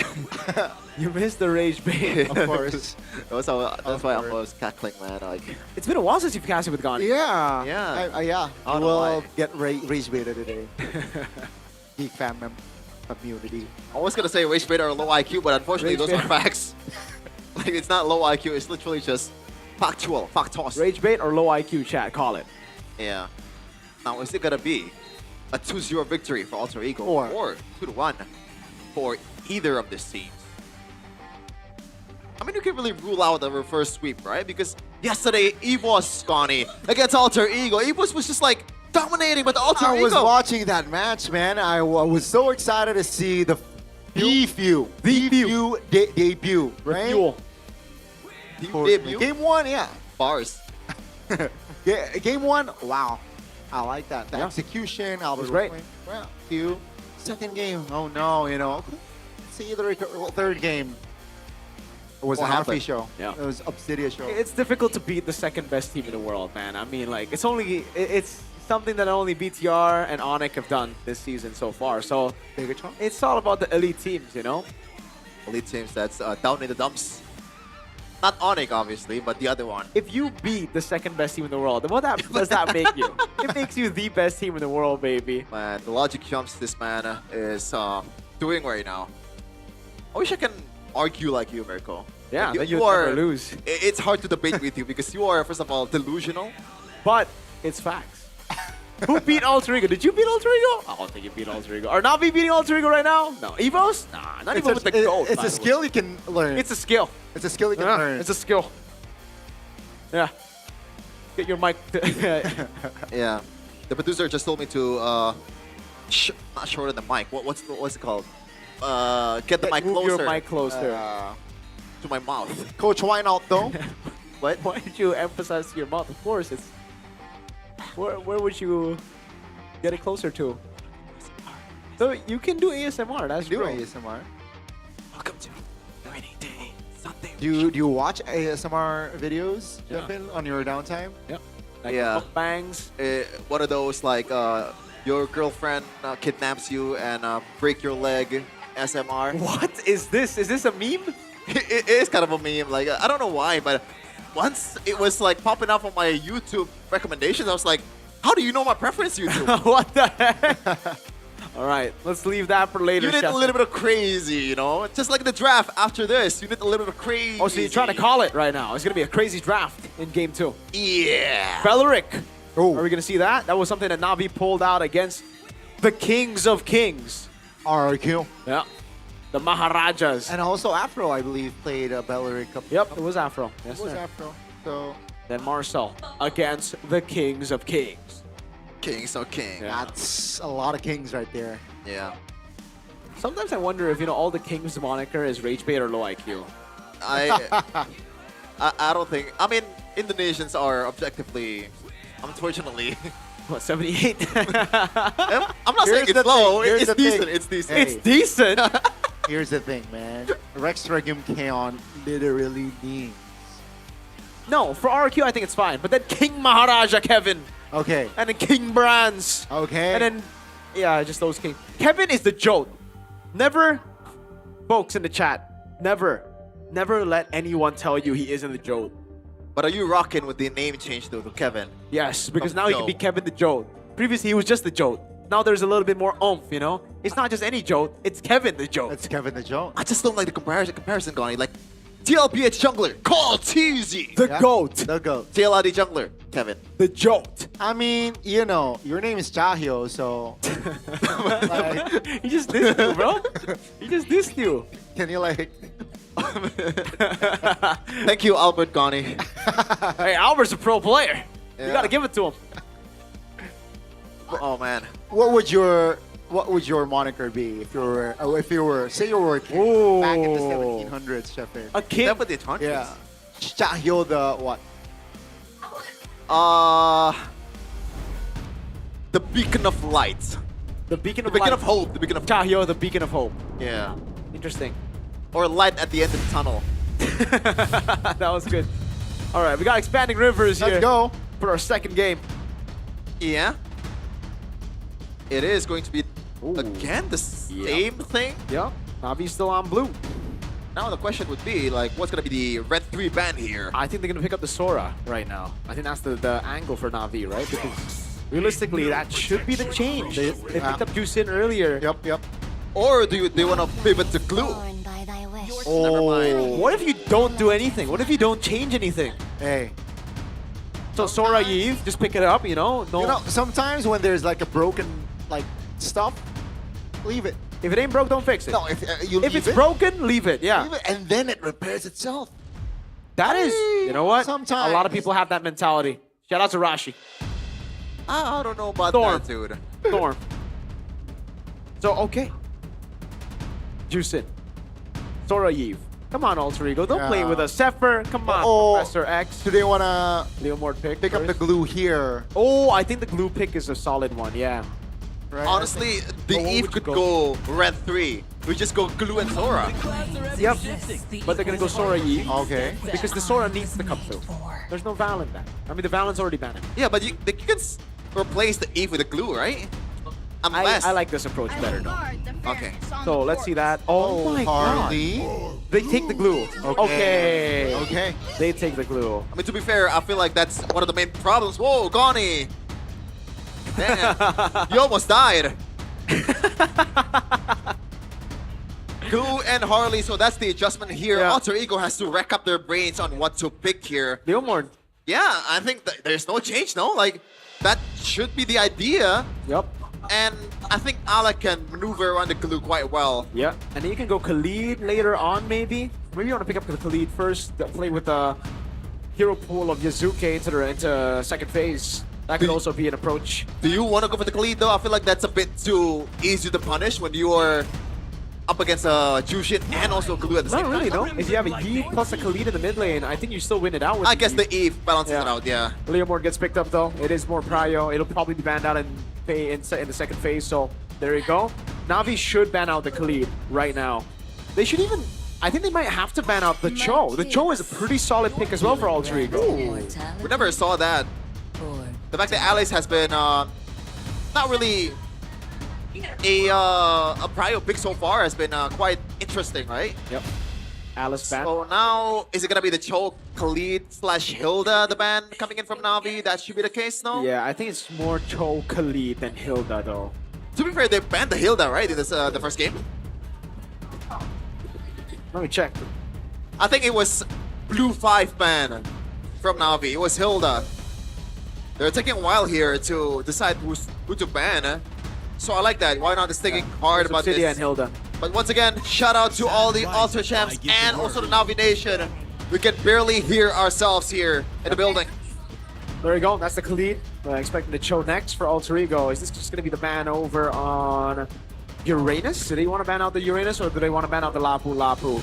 You missed the rage bait. Of course. That's why I was cackling, man. Like, It's been a while since you've casted with Gani. Yeah. Yeah. Yeah. I don't know We'll why. get rage baited today. Geek fan community. I was gonna say rage bait or low IQ, but unfortunately Rage those are bait. facts. Like, it's not low IQ. It's literally just factos. Rage bait or low IQ chat, call it. Yeah. Now, is it gonna be a 2-0 victory for Alter Ego or 2-1 for either of these teams? I mean, you can really rule out a reverse sweep, right? Because yesterday, EVOS, Gani, against Alter Ego. EVOS was just like dominating, but the Alter I Ego... was watching that match, man. I was so excited to see the debut, right? Debut? Game 1, yeah. Bars. Game 1, wow. I like that. The execution, Albert was great. Well, second game, oh no, see the third game. It was What a happy happened? show. Yeah. It was Obsidian show. It's difficult to beat the second best team in the world, man. I mean, like, it's something that only BTR and Onyx have done this season so far. So Bigatron? it's all about the elite teams, you know? Elite teams that's down in the dumps. Not Onyx, obviously, but the other one. If you beat the second best team in the world, then what does that make you? It makes you the best team in the world, baby. Man, the logic jumps this man is doing right now. I wish I can argue like you, Mirko. Yeah, Like, then you'd never lose. It's hard to debate with you because you are, first of all, delusional. But it's facts. Who beat Alter Ego? Did you beat Alter Ego? I don't think you beat Alter Ego. Are Navi beating Alter Ego right now? No. EVOS? Nah, not even with the gold. It's a skill you can learn. It's a skill. It's a skill you can learn. It's a skill. Yeah. Get your mic. Yeah. The producer just told me to not shorten the mic. What's it called? Get the mic Move closer. your mic closer. To my mouth. Coach, why not though? What? Why did you emphasize to your mouth? Of course, it's. Where would you get it closer to? So you can do ASMR. That's Do true. ASMR. Welcome to Rainy Day Sunday. Do you watch ASMR videos, Jeffin, on your downtime? Yep. Like Yeah. bangs. One of those like your girlfriend kidnaps you and break your leg SMR. What is this? Is this a meme? It is kind of a meme. Like, I don't know why, but once it was like popping up on my YouTube recommendations, I was like, how do you know my preference, YouTube? What the heck? All right, let's leave that for later. You need Chef. a little bit of crazy, you know? Just like the draft after this, you need a little bit of crazy. Oh, so you're trying to call it right now. It's going to be a crazy draft in game 2. Yeah. Beleric. Are we going to see that? That was something that Na'Vi pulled out against the Kings of Kings. RRQ. Yeah. The Maharajas. And also Afro, I believe, played a Beleric. Yep, it was Afro. Yes, It was sir. Afro. So Then Marcel against the Kings of Kings. Kings of Kings. that's a lot of kings right there. Yeah. Sometimes I wonder if, all the Kings moniker is rage bait or low IQ. I don't think. I mean, Indonesians are objectively, unfortunately. What, 78? I'm not saying it's low. It's decent. It's decent. It's decent. Here's the thing, man. Rex Regum Kaon literally means. No, for RQ, I think it's fine. But then King Maharaja Kevin. Okay. And then King Brands. Okay. And then, yeah, just those kings. Kevin is the joke. Never, folks in the chat, never let anyone tell you he isn't the joke. But are you rocking with the name change though to Kevin? Yes, because Of now he Joe. can be Kevin the Joe. Previously, he was just the Joe. Now there's a little bit more oomph, It's not just any Joe, it's Kevin the Joe. It's Kevin the Joe. I just don't like the comparison, Goni. Like, TLPH jungler, call TZ. The GOAT. The GOAT. TLID jungler, Kevin. The Jolt. I mean, your name is Chahyo, so. He just dissed you, bro. He just dissed you. Can you like. Thank you, Albert Goni. Hey, Albert's a pro player. You Yeah. gotta give it to him. Oh man. What would your moniker be if you were say you were a king back in the 1700s, Sheffield? A king? 1700s? Yeah. Chahyo the what? The beacon of light. The beacon of The beacon light. of hope. The beacon of Chahyo, the beacon of hope. Yeah. Interesting. Or light at the end of the tunnel. That was good. All right, we got expanding rivers here. Let's go. For our second game. Yeah. It is going to be again the same thing. Yeah. Navi's still on blue. Now the question would be like, what's gonna be the red 3 ban here? I think they're gonna pick up the Sora right now. I think that's the angle for Na'Vi, right? Because realistically, that should be the change. They picked up Juicin earlier. Yep. Or do they want to pivot to glue? Never mind. What if you don't do anything? What if you don't change anything? Hey. So Sora Eve, just pick it up, No. Sometimes when there's like a broken stuff, leave it. If it ain't broke, don't fix it. No, if you If leave it's it, broken, leave it. Yeah. leave it, and then it repairs itself. That is, you know what? Sometimes. A lot of people have that mentality. Shout out to Rashi. I don't know about Storm. that, dude. Storm. So, okay. Juicin. Sora Eve. Come on, Alter Ego. Don't play with us. Zephyr, come on. Professor X. Do they want to Leomord pick up the glue here? Oh, I think the glue pick is a solid one, yeah. Right? Honestly, the what Eve would you could go red 3. We just go glue and Sora. Yep. But they're going to go Sora Eve. Okay. Because the Sora needs to come through. There's no Valen ban. I mean, the Valen's already banned. Yeah, but you can replace the Eve with the glue, right? Unless. I like this approach better, though. Okay. So, let's see that. Oh my Harley. god. They take the glue. Okay. They take the glue. I mean, to be fair, I feel like that's one of the main problems. Whoa, Goni! Damn, you almost died. Glue and Harley, so that's the adjustment here. Yeah. Alter Ego has to rack up their brains on what to pick here. Leomord. Yeah, I think there's no change, no? Like, that should be the idea. Yep. And I think Alec can maneuver around the glue quite well. Yeah, and then you can go Khalid later on, maybe. Maybe you want to pick up the Khalid first, play with the hero pool of Yazuke into second phase. That could also be an approach. Do you want to go for the Khalid though? I feel like that's a bit too easy to punish when you are up against Jushin and also glue at the same Not really, time. no. If you have a Yi plus a Khalid in the mid lane, I think you still win it out with I guess the Eve balances it out, yeah. Leomord gets picked up though. It is more prio. It'll probably be banned out in the second phase, so there you go. Na'Vi should ban out the Khalid right now. They should even... I think they might have to ban out the Cho. The Cho is a pretty solid pick as well for Alter Ego. We never saw that. The fact that Alice has been not really a prio pick so far has been quite interesting, right? Yep. Alice ban. So now, is it gonna be the Cho, Khalid / Hilda, the ban coming in from Na'Vi? That should be the case, no? Yeah, I think it's more Cho, Khalid than Hilda, though. To be fair, they banned the Hilda, right, in this the first game? Let me check. I think it was Blue 5 ban from Na'Vi. It was Hilda. They're taking a while here to decide who to ban. So I like that. Why not just thinking hard about Obsidian this? and Hilda. But once again, shout out to all the Alter champs and also the Na'Vi Nation. We can barely hear ourselves here in the building. There we go. That's the Khalid. Expecting the Cho next for Alter Ego. Is this just going to be the ban over on Uranus? Do they want to ban out the Uranus or do they want to ban out the Lapu Lapu?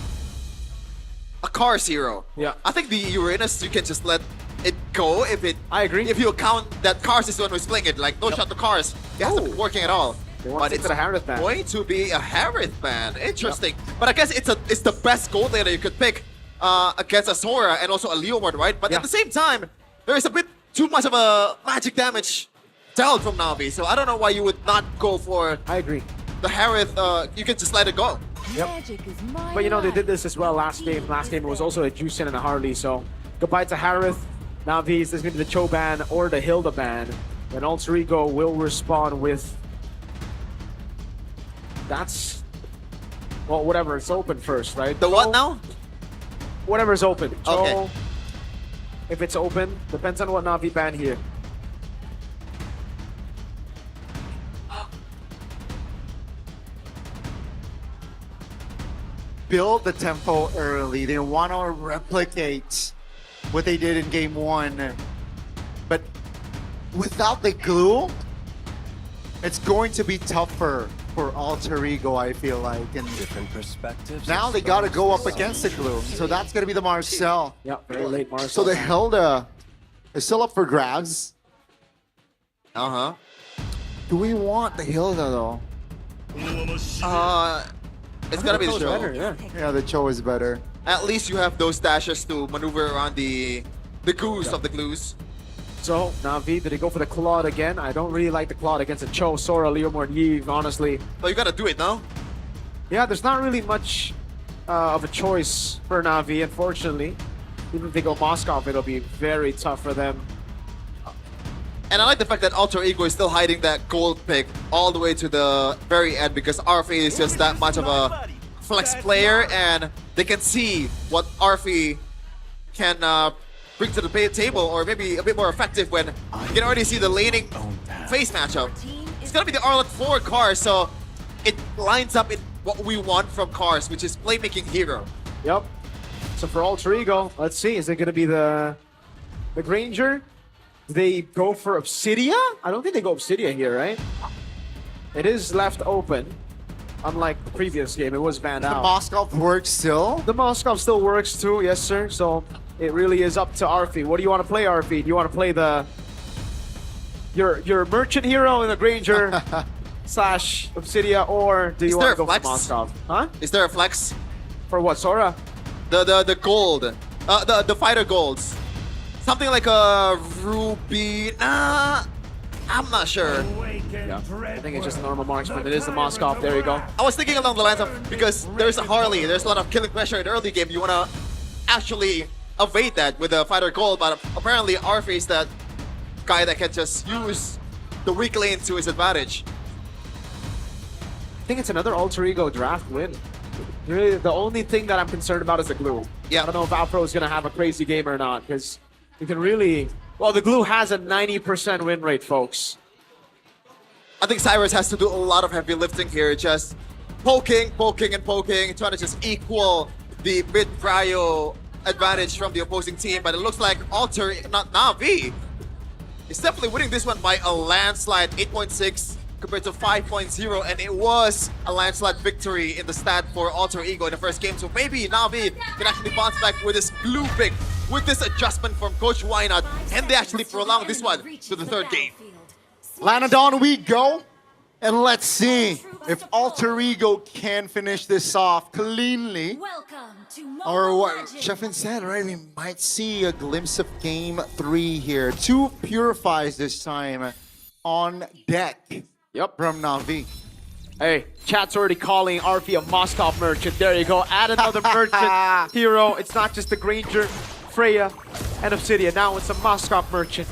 A Cars hero. Yeah. I think the Uranus, you can just let it go if it. I agree. If you account that Cars is the one who's playing it, like no shot to Cars. It hasn't been working at all. But it's going to be a Harith ban. Interesting. But I guess it's the best gold laner you could pick against a Sora and also a Leomord, right? But at the same time, there is a bit too much of a magic damage dealt from Na'Vi. So I don't know why you would not go for. I agree. The Harith. You can just let it go. Yep. But you know, they did this as well last game. Last game it was also a Juicin and a Harley. So goodbye to Harith. Na'Vi, this is going to be the Cho ban or the Hilda ban. And Alter Ego will respond with. That's. Well, whatever. It's open first, right? The what now? Whatever's open. Cho, Okay. if it's open, depends on what Na'Vi ban here. Build the tempo early. They want to replicate what they did in game 1. But without the glue, it's going to be tougher for Alter Ego, I feel like. And different perspectives. Now they got to go up against the glue. So that's going to be the Marcel. Yeah, very late Marcel. So the Hilda is still up for grabs. Uh-huh. Do we want the Hilda, though? It's gotta be the Cho. Better, Yeah, the Cho is better. At least you have those dashes to maneuver around the goose of the glues. So, Na'Vi, did they go for the Claude again? I don't really like the Claude against a Cho, Sora, Leomord, Yves, honestly. So you gotta do it now? Yeah, there's not really much of a choice for Na'Vi, unfortunately. Even if they go Moskov, it'll be very tough for them. And I like the fact that Alter Ego is still hiding that gold pick all the way to the very end because RFA is just that much of a flex player and they can see what RFA can bring to the table or maybe a bit more effective when you can already see the laning face matchup. It's gonna be the Arlet 4 Cars, so it lines up in what we want from Cars, which is playmaking hero. Yep. So for Alter Ego, let's see, is it gonna be the Granger? Do they go for Obsidia? I don't think they go Obsidia here, right? It is left open. Unlike the previous game, it was banned out. The Moskov works still? The Moskov still works too, yes sir. So it really is up to Arfi. What do you want to play, Arfi? Do you want to play your merchant hero in the Granger / Obsidia, or do you want to go for Moskov? Huh? Is there a flex? For what, Sora? The gold. The fighter golds. Something like a Ruby. Nah, I'm not sure. Yeah. I think it's just a normal marksman. It is the Moskov. There you go. I was thinking along the lines of because there's a Harley, there's a lot of killing pressure in the early game. You want to actually evade that with a fighter gold, but apparently Arfi is that guy that can just use the weak lane to his advantage. I think it's another Alter Ego draft win. Really, the only thing that I'm concerned about is the glue. Yeah. I don't know if Alpro is going to have a crazy game or not, because you can really... Well, the glue has a 90% win rate, folks. I think Cyrus has to do a lot of heavy lifting here, just poking, trying to just equal the mid-prio advantage from the opposing team, but it looks like Alter, not Na'Vi, is definitely winning this one by a landslide, 8.6 compared to 5.0, and it was a landslide victory in the stat for Alter Ego in the first game, so maybe Na'Vi can actually bounce back with this blue pick, with this adjustment from Coach Wynot, and they actually prolong this one to the third game. Lanadon, we go. And let's see if Alter Ego can finish this off cleanly. Or what Sheffin said, right? We might see a glimpse of game 3 here. 2 purifies this time on deck. Yep. From Na'Vi. Hey, chat's already calling RP a Moscow merchant. There you go. Add another merchant hero. It's not just the Granger, Freya, and Obsidian. Now it's a Moscow merchant.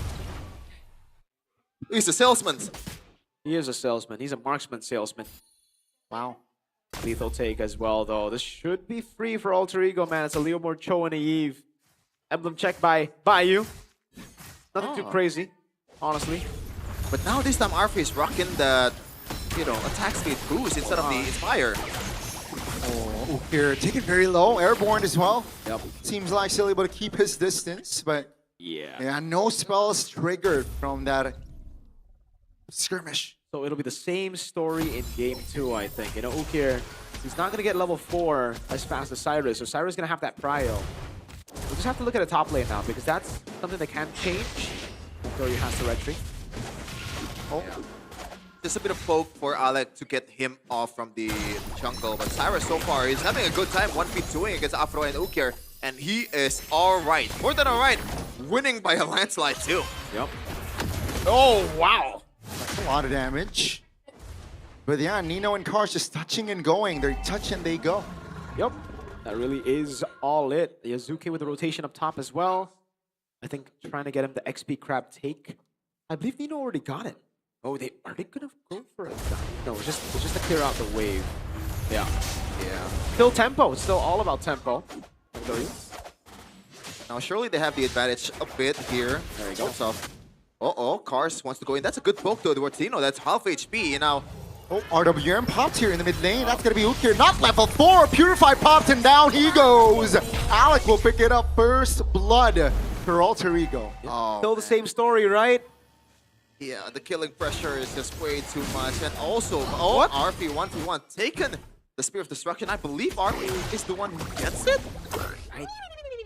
He's a salesman. He is a salesman. He's a marksman salesman. Wow. Lethal take as well, though. This should be free for Alter Ego, man. It's a Leomord, Cho, and a Eve. Emblem check by you. Nothing too crazy, honestly. But now this time RP is rocking the, attack speed boost instead of the Inspire. Oh, here, take it very low. Airborne as well. Yep. Seems like still able to keep his distance, but yeah, no spells triggered from that skirmish. So it'll be the same story in game 2, I think. Ukir, he's not going to get level 4 as fast as Cyrus, so Cyrus is going to have that prio. We'll just have to look at the top lane now, because that's something that can change. So he has the retry. Oh. Just a bit of poke for Alec to get him off from the jungle, but Cyrus so far is having a good time 1v2ing against Afro and Ukir, and he is alright. More than alright, winning by a landslide too. Yep. Oh, wow. That's a lot of damage. But yeah, Nino and Cars just touching and going. They touch and they go. Yep. That really is all it. Yazuki with the rotation up top as well. I think trying to get him the XP crab take. I believe Nino already got it. Oh, are they gonna go for it? No, it's just to clear out the wave. Yeah. Still tempo. It's still all about tempo. Now surely they have the advantage a bit here. There you go. Cars wants to go in. That's a good poke though towards Tino. That's half HP. And now RWM popped here in the mid lane. That's gonna be Ukir. Not level 4. Purify popped and down he goes. Alec will pick it up. First blood for Alter Ego. Still the same story, right? Yeah, the killing pressure is just way too much. And also, RP 1v1 taken the Spear of Destruction. I believe RP is the one who gets it? I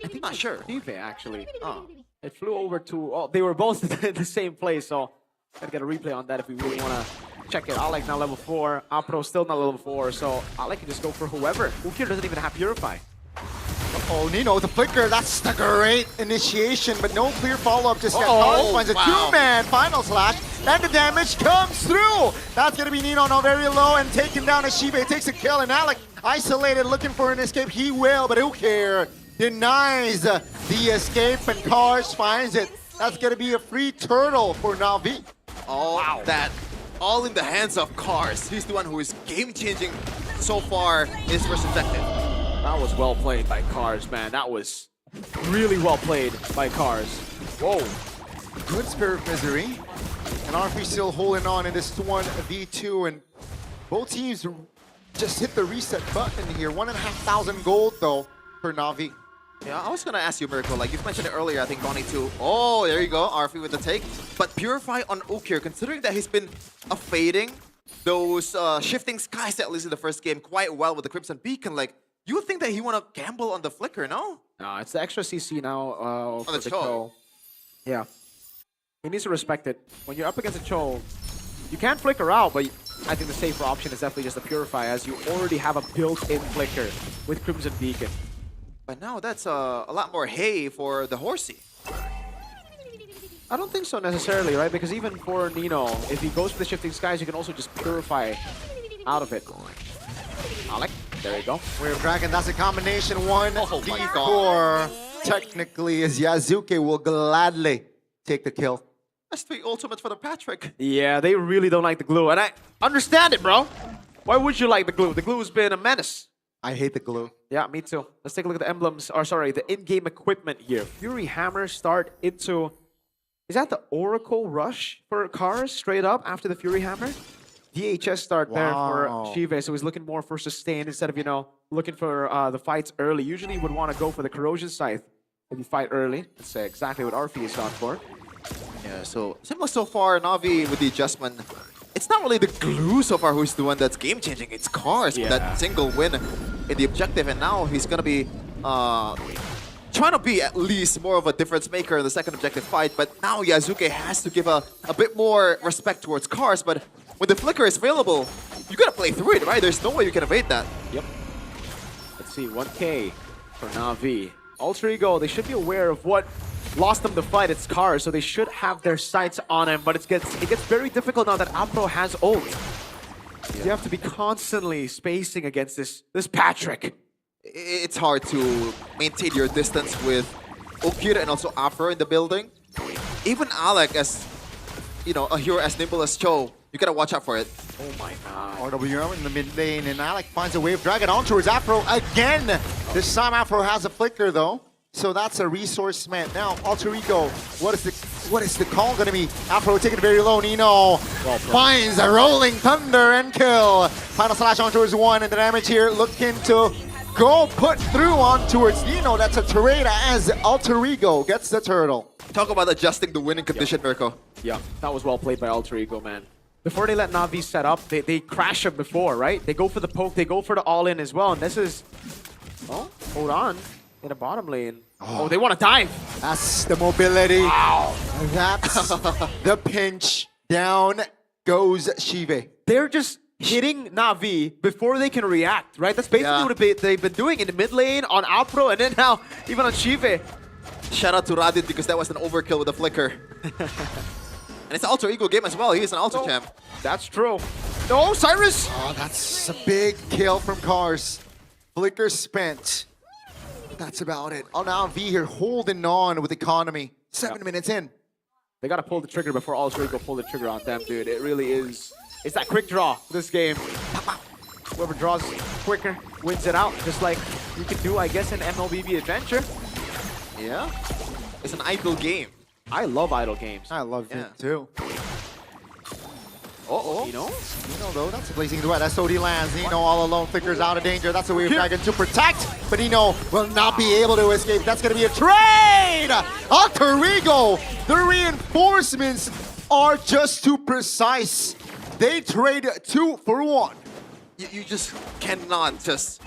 think not sure. Steve, actually. It flew over to... they were both in the same place, so gotta get a replay on that if we really want to check it. Alec now level 4. Apro still not level 4, so Alec can just go for whoever. Ukir doesn't even have Purify. Oh, Nino, the flicker, that's the great initiation, but no clear follow-up just yet. Cars finds a two-man final slash, and the damage comes through. That's going to be Nino now very low and taken down as Shibe takes a kill, and Alec isolated looking for an escape. He will, but Ukir denies the escape, and Cars finds it. That's going to be a free turtle for Na'Vi. All in the hands of Cars. He's the one who is game-changing so far his first objective. That was well played by Cars, man. That was really well played by Cars. Whoa. Good Spirit of Misery. And RP still holding on in this 1v2. And both teams just hit the reset button here. 1,500 gold, though, for Na'Vi. Yeah, I was going to ask you, Miracle. Like you've mentioned it earlier, I think Donnie too. Oh, there you go. RP with the take. But Purify on Ukir, considering that he's been fading those shifting skies, at least in the first game, quite well with the Crimson Beacon, like, you would think that he want to gamble on the flicker, no? No, it's the extra CC now for the Cho. Yeah. He needs to respect it. When you're up against a Cho, you can flicker out, but I think the safer option is definitely just a Purify, as you already have a built-in flicker with Crimson Beacon. But now that's a lot more hay for the Horsey. I don't think so necessarily, right? Because even for Nino, if he goes for the Shifting Skies, you can also just Purify out of it. Alec. There you go. Wave Dragon, that's a combination 1v4. Technically, as Yazuki will gladly take the kill. That's 3 ultimates for the Patrick. Yeah, they really don't like the glue. And I understand it, bro. Why would you like the glue? The glue has been a menace. I hate the glue. Yeah, me too. Let's take a look at the emblems, or sorry, the in-game equipment here. Fury Hammer start into... Is that the Oracle Rush for Cars straight up after the Fury Hammer? DHS start there for Shive, so he's looking more for sustain instead of, looking for the fights early. Usually you would want to go for the Corrosion Scythe if you fight early. That's exactly what RP is gone for. Yeah, so similar so far, Na'Vi with the adjustment. It's not really the glue so far who's the one that's game-changing. It's Cars with that single win in the objective, and now he's going to be trying to be at least more of a difference maker in the second objective fight, but now Yazuki has to give a bit more respect towards Cars, but when the flicker is available, you gotta play through it, right? There's no way you can evade that. Yep. Let's see, 1K for Na'Vi. Alter Ego, they should be aware of what lost them the fight. It's Cars, so they should have their sights on him, but it gets very difficult now that Apro has ult. You have to be constantly spacing against this Patrick. It's hard to maintain your distance with Ukir and also Afro in the building. Even Alec, as you know, a hero as nimble as Cho, you gotta watch out for it. Oh my god. RWM in the mid lane, and Alec finds a wave dragon on towards Afro again. This time Afro has a flicker though, so that's a resource man. Now Alter Ego, what is the call gonna be? Afro taking it very low. Nino finds a rolling thunder and kill. Final slash on towards one, and the damage here looking to go put through on towards Nino. That's a Torreta as Alter Ego gets the turtle. Talk about adjusting the winning condition, Mirko. Yeah, that was well played by Alter Ego, man. Before they let Na'Vi set up, they crash him before, right? They go for the poke, they go for the all-in as well, and this is... Oh, hold on. In the bottom lane. Oh, they want to dive. That's the mobility. Wow. That's the pinch. Down goes Shive. They're just hitting Na'Vi before they can react, right? That's basically what they've been doing in the mid lane, on Afro, and then now even on Shive. Shout out to Radit because that was an overkill with a flicker. And it's an Alter Ego game as well. He's an Alter champ. That's true. No, Cyrus! Oh, that's a big kill from Cars. Flicker spent. That's about it. Oh, now V here holding on with economy. 7 minutes in. They gotta pull the trigger before Alter Ego pull the trigger on them, dude. It really is. It's that quick draw this game. Whoever draws quicker wins it out, just like you can do, I guess, in MLBB Adventure. Yeah. It's an idle game. I love idle games. I love it too. Uh-oh. Nino though, that's a blazing duet. SOD lands. Nino all alone, flickers out of danger. That's a wave dragon to protect, but Nino will not be able to escape. That's gonna be a trade! Alter Ego! The reinforcements are just too precise. They trade 2 for 1. You just cannot just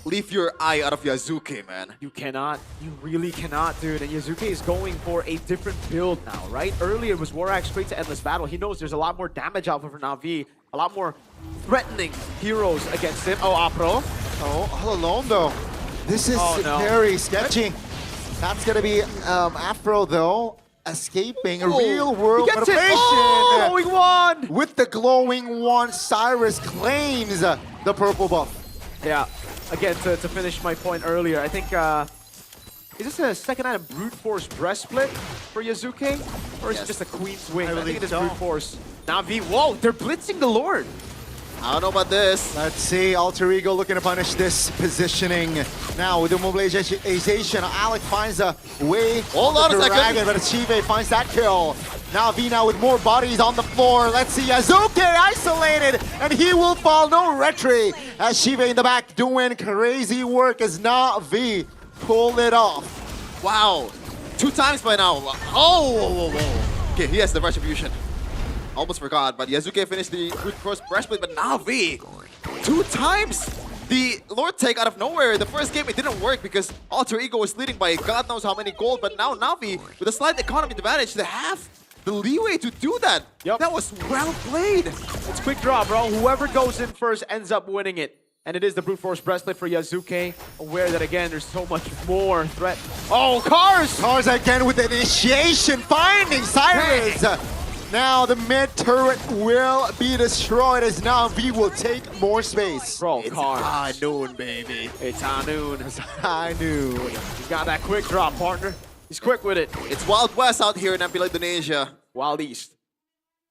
leave your eye out of Yazuki, man. You cannot. You really cannot, dude. And Yazuki is going for a different build now, right? Earlier it was War Axe straight to Endless Battle. He knows there's a lot more damage out for Na'Vi, a lot more threatening heroes against him. Oh, Apro. Oh, all alone though. This is very sketchy. That's gonna be Afro though, escaping a real world motivation. Oh, he won! With the glowing wand, Cyrus claims the purple buff. Yeah. Again, to finish my point earlier, I think, is this a second item Brute Force Breastplate for Yazuki? Or is it just a Queen's Wing? I think it is Brute Force. Na'Vi, whoa, they're blitzing the Lord. I don't know about this. Let's see, Alter Ego looking to punish this positioning. Now with the mobilization, Alec finds a way. Hold on a second. Dragon, but Chive finds that kill. Now V now with more bodies on the floor. Let's see, Yazuki isolated, and he will fall. No retry as Shive in the back doing crazy work as Na'Vi pull it off. Wow, 2 times by now. Oh, okay, he has the retribution. Almost forgot, but Yazuki finished the Brute Force Breastplate, but Na'Vi 2 times. The Lord take out of nowhere. The first game it didn't work because Alter Ego was leading by God knows how many gold, but now Na'Vi with a slight economy advantage, they have the leeway to do that. Yep. That was well played. It's quick draw, bro. Whoever goes in first ends up winning it. And it is the Brute Force Breastplate for Yazuki. Aware that, again, there's so much more threat. Oh, Cars! Cars again with initiation, finding Cyrus. Now the mid turret will be destroyed as Na'Vi will take more space. Bro, It's Cars. high noon, baby. It's high noon. It's high noon. He's got that quick drop, partner. He's quick with it. It's Wild West out here in MPL Indonesia. Wild East.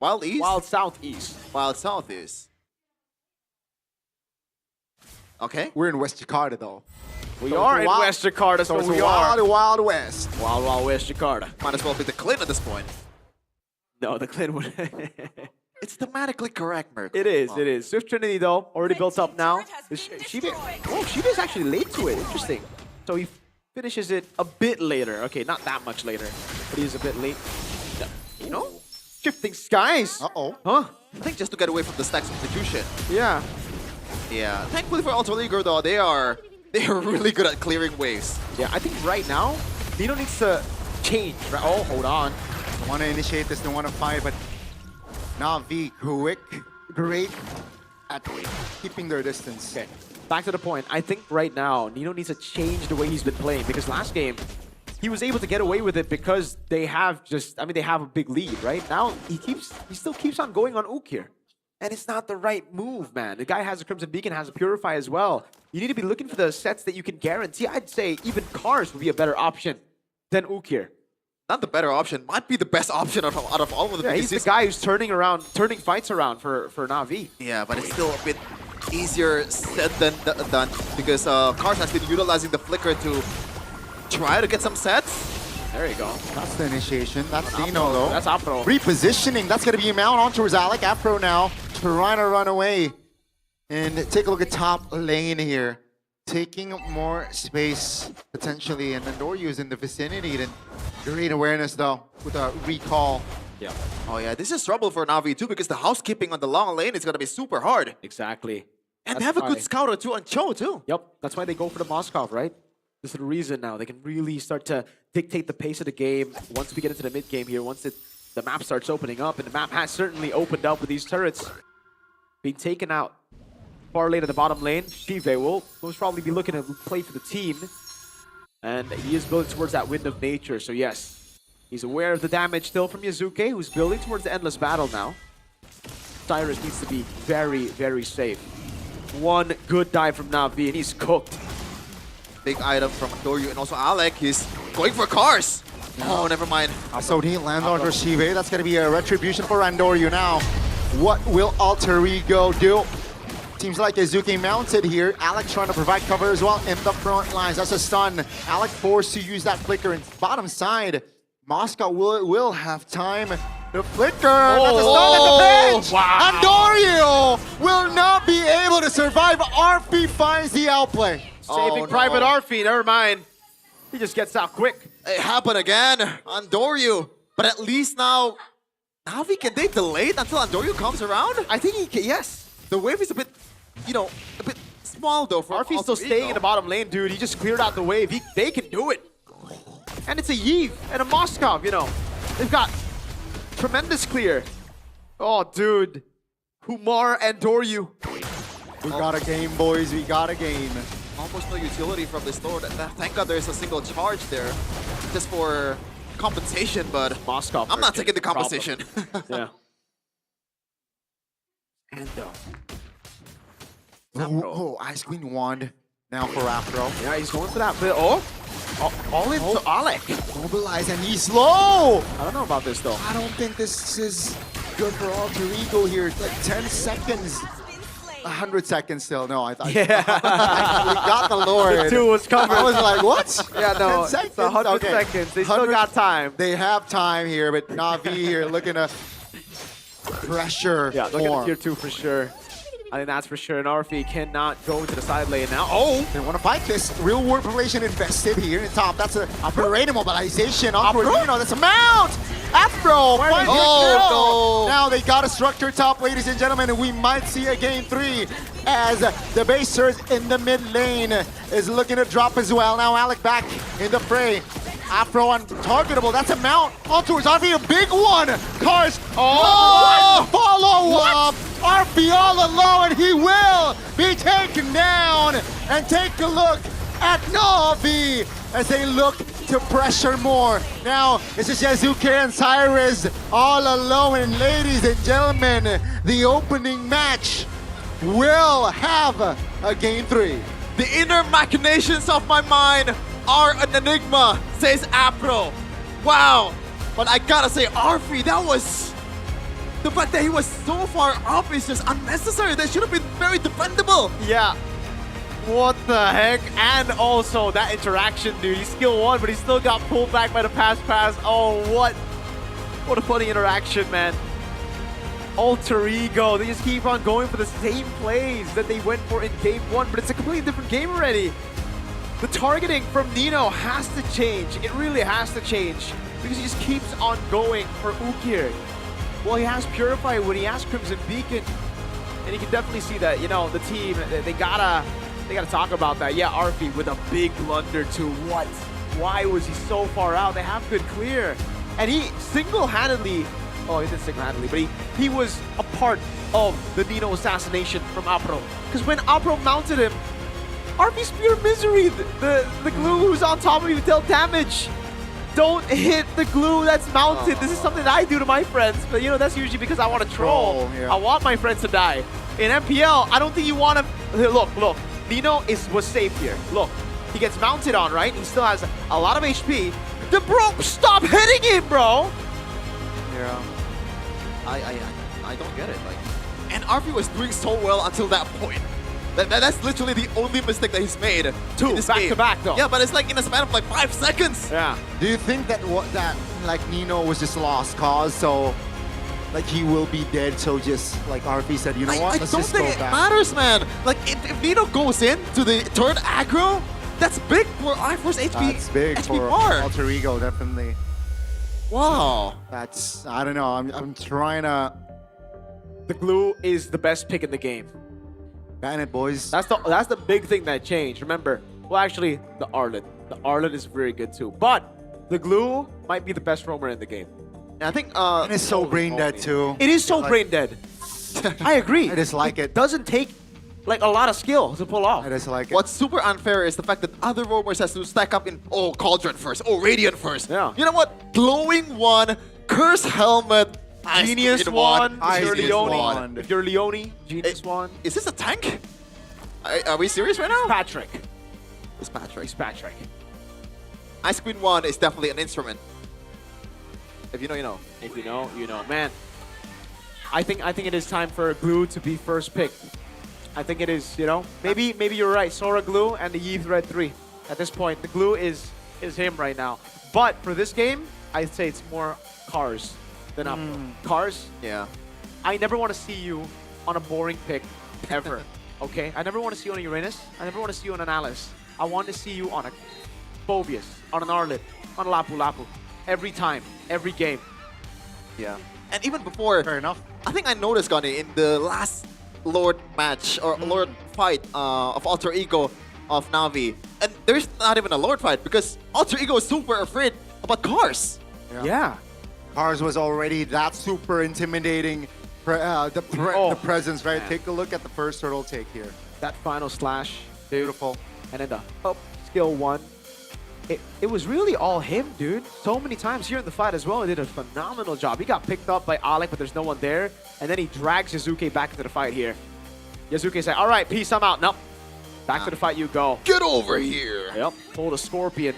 Wild East? Wild Southeast. Wild Southeast. Okay. We're in West Jakarta though. We are in West Jakarta, so it's we wild, are. Wild West. Wild, Wild West Jakarta. Might as well pick the Clint at this point. No, the Clint would. It's thematically correct, Merc. It is, it is. Swift Trinity, though, already built up now. Shiba's actually late to it. Interesting. So he finishes it a bit later. Okay, not that much later, but he's a bit late. You know? Shifting skies. Uh-oh. Huh? I think just to get away from the stack substitution. Yeah. Yeah. Thankfully for Ultra Leaguer, though, they are really good at clearing waves. Yeah, I think right now, Nino needs to change. Right? Oh, hold on. Don't want to initiate this, don't want to fight, but Na'Vi quick, great at keeping their distance. Okay, back to the point. I think right now, Nino needs to change the way he's been playing because last game, he was able to get away with it because they have they have a big lead, right? Now, he still keeps on going on Ook here. And it's not the right move, man. The guy has a Crimson Beacon, has a Purify as well. You need to be looking for the sets that you can guarantee. I'd say even Cars would be a better option than Ukir. Not the better option, might be the best option out of all of them. Yeah, he's the guy who's turning fights around for Na'Vi. Yeah, but it's still a bit easier said than done because Cars has been utilizing the flicker to try to get some sets. There you go. That's the initiation. That's Dino, though. That's Afro. Repositioning. That's going to be a mount on towards Alec. Afro now trying to run away. And take a look at top lane here. Taking more space, potentially. And Andoryu is in the vicinity. And great awareness, though, with a recall. Yeah. Oh, yeah. This is trouble for Na'Vi, too, because the housekeeping on the long lane is going to be super hard. Exactly. And they have a good scout or two on Cho, too. Yep. That's why they go for the Moskov, right? This is the reason now. They can really start to dictate the pace of the game once we get into the mid-game here, once the map starts opening up. And the map has certainly opened up with these turrets being taken out. Far late at the bottom lane, Shive will most probably be looking to play for the team. And he is building towards that Wind of Nature, so yes. He's aware of the damage still from Yazuke, who's building towards the Endless Battle now. Cyrus needs to be very, very safe. One good dive from Na'Vi, and he's cooked. Big item from Andoryu and also Alec. He's going for Cars. Oh, never mind. So he lands on Shive. That's going to be a retribution for Andoryu now. What will Alter Ego do? Seems like Izuki mounted here. Alec trying to provide cover as well in the front lines. That's a stun. Alec forced to use that flicker in bottom side. Moscow will have time. The flicker, that's a stun at the bench! Wow. Andoryu will not be able to survive. RP finds the outplay. Saving Private Arfi, never mind. He just gets out quick. It happened again. Andoryu. But at least now, Na'Vi, can they delay it until Andoryu comes around? I think he can, yes. The wave is a bit, you know, a bit small though. For Arfi's still staying in the bottom lane, dude. He just cleared out the wave. They can do it. And it's a Yves and a Moskov, you know. They've got tremendous clear. Oh, dude. Humar and Andoryu. We got a game, boys. We got a game. Almost no utility from this Lord. Thank God there's a single charge there, just for compensation. But Moskov, I'm not taking the compensation. Yeah. Oh, Ice Queen wand now for Afro. Yeah, he's going for that. But all into Alec. Mobilize and he's slow. I don't know about this though. I don't think this is good for Alter Ego here. It's like 10 seconds. 100 seconds still. No, I thought. Yeah. We got the Lord. The 2 was covered. I was like, what? Yeah, no. 10 seconds? It's 100 seconds. They still got time. They have time here, but Na'Vi here looking to pressure. Yeah, looking at tier 2 for sure. I think that's for sure. And Arfi cannot go into the side lane now. Oh, they want to fight this. Real world population invested here in top. That's a operating mobilization. Onward, you know, that's a mount. Afro. Oh, no. Now they got a structure top, ladies and gentlemen, and we might see a game 3 as the basers in the mid lane is looking to drop as well. Now Alec back in the fray. Afro untargetable. That's a mount. On towards RP, a big one. Cars. Oh, follow up. RP all alone, and he will be taken down. And take a look at Na'Vi as they look to pressure more. Now, this is Yazuke and Cyrus all alone. And ladies and gentlemen, the opening match will have a game 3. The inner machinations of my mind are an enigma, says Afro. Wow. But I gotta say, Arfi, that was... The fact that he was so far up is just unnecessary. That should have been very defendable. Yeah. What the heck? And also that interaction, dude. He skill 1, but he still got pulled back by the pass. Oh, what a funny interaction, man. Alter Ego. They just keep on going for the same plays that they went for in game 1, but it's a completely different game already. The targeting from Nino has to change. It really has to change because he just keeps on going for Ukir. Well, he has Purify when he has Crimson Beacon, and you can definitely see that, you know, the team, they gotta talk about that. Yeah, Arfi with a big blunder to what? Why was he so far out? They have good clear. And he single-handedly, oh, he didn't single-handedly, but he was a part of the Nino assassination from Apro. Because when Apro mounted him, Arfi's pure misery. The glue who's on top of him dealt damage. don't hit the glue that's mounted. This is something that I do to my friends, but you know, that's usually because I want to troll. Yeah. I want my friends to die. In MPL, I don't think you want to... Look. Nino was safe here. Look, he gets mounted on, right? He still has a lot of HP. The bro, stop hitting him, bro! Yeah. I don't get it. Like, and RP was doing so well until that point. That's literally the only mistake that he's made. In this back game. to back, though. Yeah, but it's like in a span of like 5 seconds. Yeah. Do you think that like Nino was just lost cause, so like he will be dead, so just like RP said, you know what? I Let's don't just think go it back. matters, man. Like if Nino goes in to the third aggro, that's big for I-Force HP. That's big HP for bar. Alter Ego, definitely. Wow. That's, I don't know. I'm trying to. The glue is the best pick in the game. Ban it, boys. That's the big thing that changed. Remember, well, actually, the Arlet. The Arlet is very good too. But the glue might be the best roamer in the game. And I think and it's so brain dead too. It is so Like- brain dead. I agree. I just like it. Doesn't take like a lot of skill to pull off. I just like it. What's super unfair is the fact that other roamers has to stack up in Cauldron first, Radiant first. Yeah. You know what? Glowing one, Curse Helmet, Genius Green one. Ice If you're Green Leone, Wand. if you're Leone, Genius one. Is this a tank? Are we serious right now? Patrick. It's Patrick. It's Patrick. Ice Queen 1 is definitely an instrument. If you know, you know. If you know, you know. Man, I think it is time for Glue to be first pick. I think it is, you know. Maybe you're right. Sora Glue and the Yves Red 3. At this point, the Glue is him right now. But for this game, I'd say it's more Cars than Apple. Cars? Yeah. I never want to see you on a boring pick ever. Okay? I never want to see you on a Uranus. I never want to see you on an Alice. I want to see you on a Phobius, on an Arlet, on a Lapu Lapu. Every time, every game. Yeah. And even before, fair enough. I think I noticed, Gani, in the last Lord match or Lord fight of Alter Ego of Na'Vi, and there's not even a Lord fight because Alter Ego is super afraid about Cars. Yeah. Cars was already that super intimidating. The presence, right? Take a look at the first turtle take here. That final slash. Beautiful. And then the up skill 1. It was really all him, dude. So many times here in the fight as well. He did a phenomenal job. He got picked up by Alec, but there's no one there. And then he drags Yazuke back into the fight here. Yazuke said, all right, peace, I'm out. Nope. Back to the fight you go. Get over here. Yep. Pulled a Scorpion.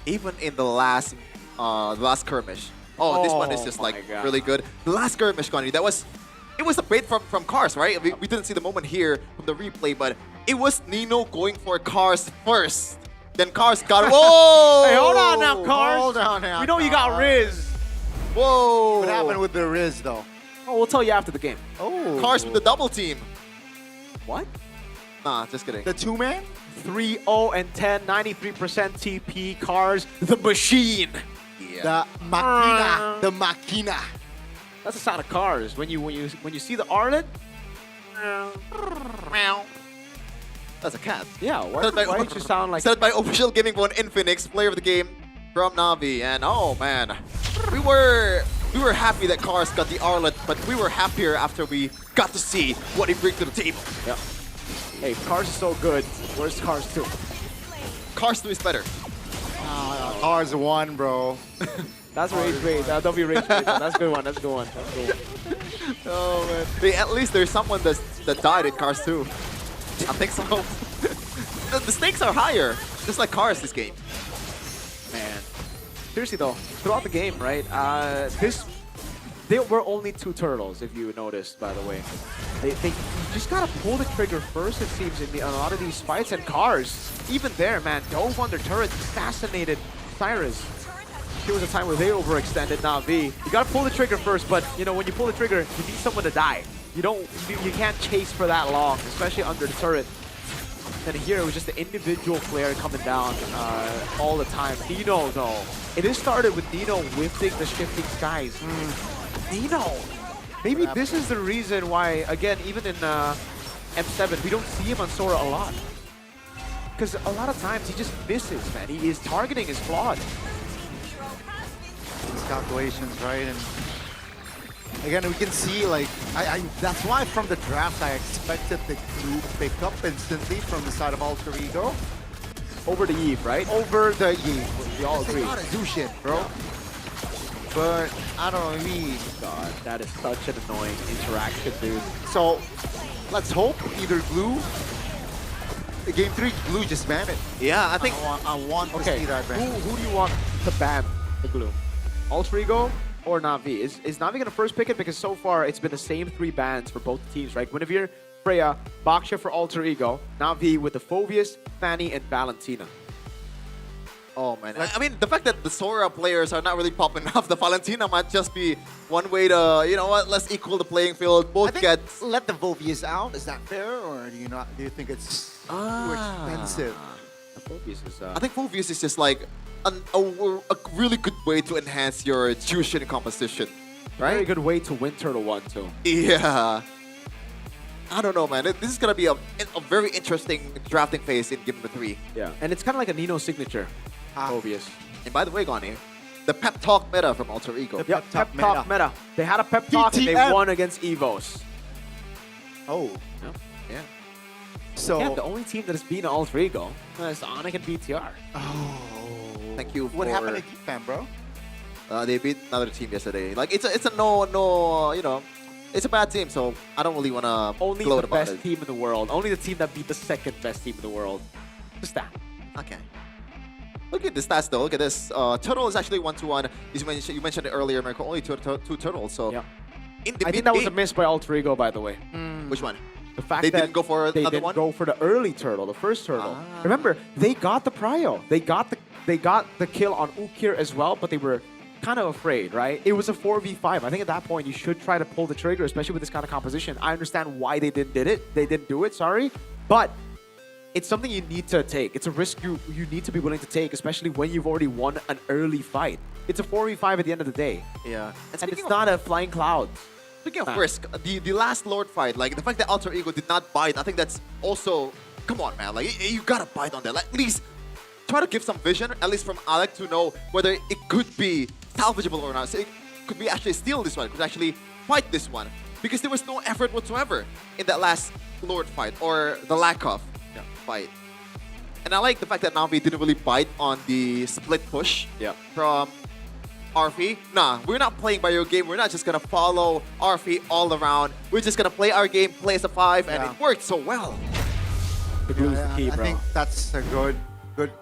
Even in the last skirmish. Oh, this one is just like God. really good. The last skirmish, Gani, it was a bait from Cars, right? We didn't see the moment here from the replay, but it was Nino going for Cars first. Then Cars got whoa! Hey, hold on now, Cars. Hold on now. We know you got Riz. Whoa! What happened with the Riz though? Oh, we'll tell you after the game. Oh. Cars with the double team. What? Nah, just kidding. The 2-man? 3-0 and 10, 93% TP. Cars, the machine. The Machina. The Machina. That's the sound of Cars. When you see the Arlet. That's a cat. Yeah, why don't you sound like... Said by official gaming one Infinix, player of the game from Na'Vi. And oh man, we were happy that Cars got the Arlet, but we were happier after we got to see what he brings to the table. Yeah. Hey, Cars is so good. Where's Cars 2? Cars 2 is better. Cars 1, bro. That's rage bait. Don't be rage bait. That's a good one. That's a good one. That's a good one. Oh man. Hey, at least there's someone that died in Cars 2. I think so. The stakes are higher, just like Cars this game. Man. Seriously though, throughout the game, right? There were only 2 turtles, if you noticed, by the way. They just gotta pull the trigger first, it seems, in a lot of these fights. And Cars, even there, man, dove on their turret, assassinated Cyrus. There was a time where they overextended Na'Vi. You gotta pull the trigger first, but you know when you pull the trigger, you need someone to die. You can't chase for that long, especially under the turret. And here it was just the individual player coming down all the time. Nino, though, it is started with Nino whiffing the shifting skies. Nino, maybe this is the reason why, again, even in M7, we don't see him on Sora a lot. Because a lot of times he just misses, man. His targeting is flawed. These calculations, right? And again, we can see, like, that's why from the draft I expected the glue pick up instantly from the side of Alter Ego. Over the Yves, right? Over the Yves. We all agree. Not a Zushin, bro. But I don't know, maybe. God, that is such an annoying interaction, dude. So let's hope either Glue. Game 3, Glue just banned it. Yeah, I think. I want to see that ban. Who do you want to ban the Glue? Alter Ego or Na'Vi? Is Na'Vi gonna first pick it? Because so far it's been the same 3 bans for both teams, right? Guinevere, Freya, Baksha for Alter Ego, Na'Vi with the Phoveus, Fanny, and Valentina. Oh man, I mean the fact that the Sora players are not really popping off, the Valentina might just be one way to, you know what, let's equal the playing field. Both get. Let the Volvius out. Is that fair, or do you not? Do you think it's too expensive? Phoveus is. I think Phoveus is just like a really good way to enhance your Jushin composition, right? Very good way to win Turtle 1 too. Yeah. I don't know, man. This is gonna be a very interesting drafting phase in game number 3. Yeah, and it's kind of like a Nino signature. Phoveus. And by the way, Gani, the pep talk meta from Alter Ego. Yep, pep talk meta. They had a pep talk and they won against Evos. Oh. Yeah. So yeah, the only team that has beaten Alter Ego is Onyx and BTR. Oh. Thank you for... What happened to Geekfam, bro? They beat another team yesterday. Like, it's a no, you know, it's a bad team, so I don't really want to Only gloat the about best it. team in the world. Only the team that beat the second best team in the world. Just that. Okay. Look at the stats though. Look at this. Turtle is actually 1-1. You mentioned it earlier, Marco. Only two turtles. So yeah. In the I think that was a miss by Alter Ego, by the way. Which one? The fact they that didn't go for they another didn't one. go for the early turtle, the first turtle. Remember, they got the prio. They got the kill on Ukir as well, but they were kind of afraid, right? It was a 4v5. I think at that point you should try to pull the trigger, especially with this kind of composition. I understand why they didn't do it, sorry. But it's something you need to take. It's a risk you need to be willing to take, especially when you've already won an early fight. It's a 4v5 at the end of the day. Yeah. And it's not a flying cloud. Speaking of risk, the last Lord fight, like the fact that Alter Ego did not bite, I think that's also, come on, man. Like you gotta bite on that. Like, at least try to give some vision, at least from Alec, to know whether it could be salvageable or not. So it could be actually steal this one, could actually fight this one, because there was no effort whatsoever in that last Lord fight, or the lack of fight. And I like the fact that Na'Vi didn't really bite on the split push from Arfi. Nah, we're not playing by your game. We're not just gonna follow Arfi all around. We're just gonna play our game, play as a 5, and it worked so well. The glue is the key, I bro. think that's a good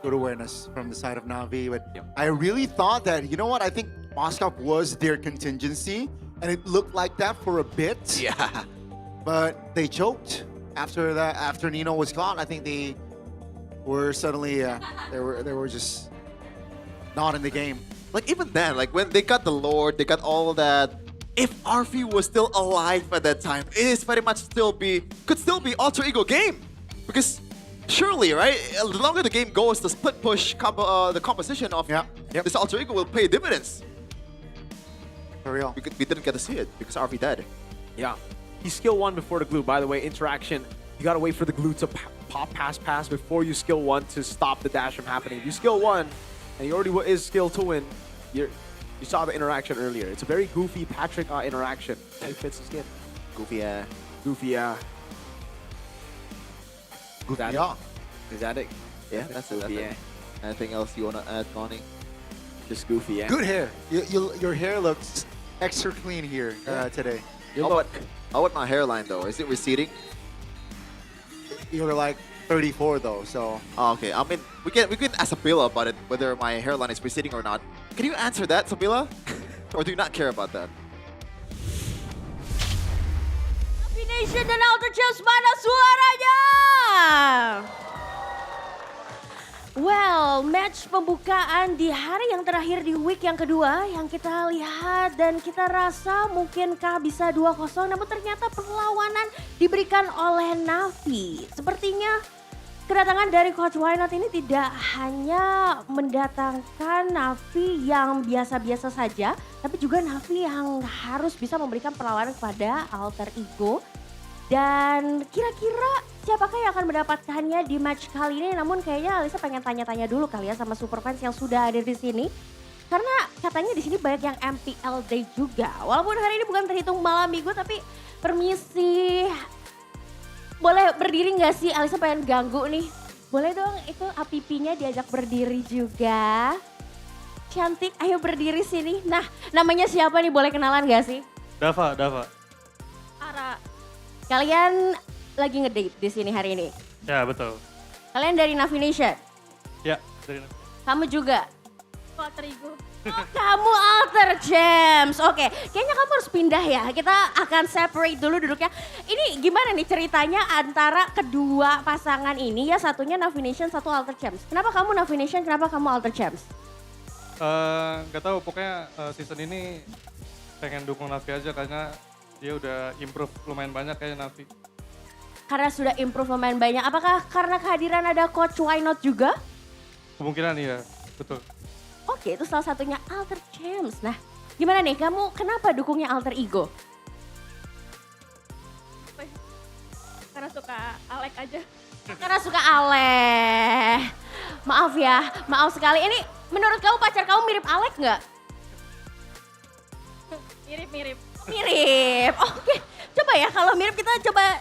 awareness from the side of Na'Vi. But I really thought that, you know what? I think Moskov was their contingency, and it looked like that for a bit. Yeah. But they choked after that. After Nino was caught, I think they were suddenly they were just not in the game. Like even then, like when they got the Lord, they got all that. If Arfi was still alive at that time, it is very much could still be Alter Ego game, because surely, right? The longer the game goes, the split push, the composition of this Alter Ego will pay dividends. For real. We didn't get to see it because Arfi died. Yeah. He skill 1 before the glue. By the way, interaction, you gotta wait for the glue to pop pass before you skill 1 to stop the dash from happening. If you skill 1 and you already is skill 2 in, you saw the interaction earlier. It's a very goofy Patrick interaction. It fits his skin. Goofy, yeah. Goofy, yeah. Goofy, yeah. Is that it? Yeah, that's it. Yeah. Anything else you wanna add, Connie? Just goofy, yeah. Good hair. Your hair looks extra clean here today. How about my hairline though? Is it receding? You're like 34 though, so. Oh, okay, I mean, we can ask Sabila about it, whether my hairline is receding or not. Can you answer that, Sabila? Or do you not care about that? Nation dan Alter Champs, mana suaranya? Well, match pembukaan di hari yang terakhir di week yang kedua yang kita lihat dan kita rasa mungkinkah bisa 2-0, namun ternyata perlawanan diberikan oleh Na'Vi. Sepertinya kedatangan dari Coach Wynot ini tidak hanya mendatangkan Na'Vi yang biasa-biasa saja, tapi juga Na'Vi yang harus bisa memberikan perlawanan kepada Alter Ego. Dan kira-kira siapakah yang akan mendapatkannya di match kali ini? Namun kayaknya Alisa pengen tanya-tanya dulu kali ya sama super fans yang sudah ada di sini. Karena katanya di sini banyak yang MPL Day juga. Walaupun hari ini bukan terhitung malam minggu, tapi permisi. Boleh berdiri nggak sih? Alisa pengen ganggu nih. Boleh dong itu APP-nya diajak berdiri juga. cantik, ayo berdiri sini. Nah, namanya siapa nih, boleh kenalan gak sih? Dava. Ara. Kalian lagi ngedate di sini hari ini? Ya, betul. Kalian dari Navi Nation? Ya, dari Kamu juga? Alter Ego. Oh, kamu Alter Gems. Oke, kayaknya kamu harus pindah ya. Kita akan separate dulu duduknya. Ini gimana nih ceritanya antara kedua pasangan ini ya, satunya Navi Nation, satu Alter Gems. Kenapa kamu Navi Nation, kenapa kamu Alter Gems? Gak tahu, pokoknya season ini pengen dukung Navi aja karena dia udah improve lumayan banyak kayak Navi. Karena sudah improve lumayan banyak. Apakah karena kehadiran ada coach Why Not juga? Kemungkinan iya, betul. Oke, itu salah satunya Alter Gems. Nah, gimana nih kamu kenapa dukungnya Alter Ego? Karena suka Alek aja. Karena suka Alek. Maaf ya, maaf sekali. Ini menurut kamu pacar kamu mirip Alek nggak? Mirip-mirip. Mirip, oke. Coba ya kalau mirip kita coba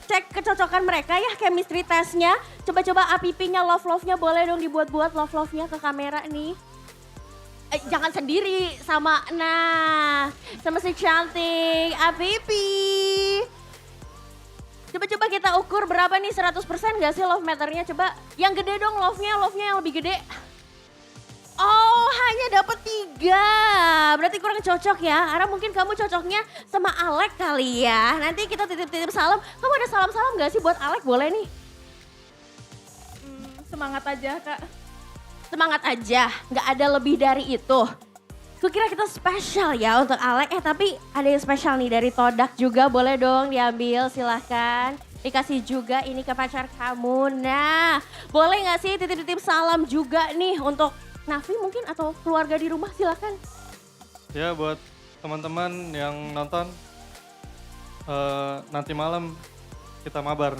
cek kecocokan mereka ya, chemistry testnya. Coba-coba APP-nya, love-love-nya boleh dong dibuat-buat love-love-nya ke kamera nih. Jangan sendiri sama si cantik APP. Coba-coba kita ukur berapa nih, 100% gak sih love meternya? Coba yang gede dong love-nya yang lebih gede. Oh, hanya dapat 3. Berarti kurang cocok ya. Karena mungkin kamu cocoknya sama Alek kali ya. Nanti kita titip-titip salam. Kamu ada salam-salam gak sih buat Alek? Boleh nih. Semangat aja, Kak. Semangat aja, gak ada lebih dari itu. Kukira kita spesial ya untuk Alek. Tapi ada yang spesial nih dari Todak juga. Boleh dong diambil, silahkan. Dikasih juga ini ke pacar kamu. Nah, boleh gak sih titip-titip salam juga nih untuk Navi mungkin atau keluarga di rumah, silakan. Ya, buat teman-teman yang nonton, nanti malam kita mabar.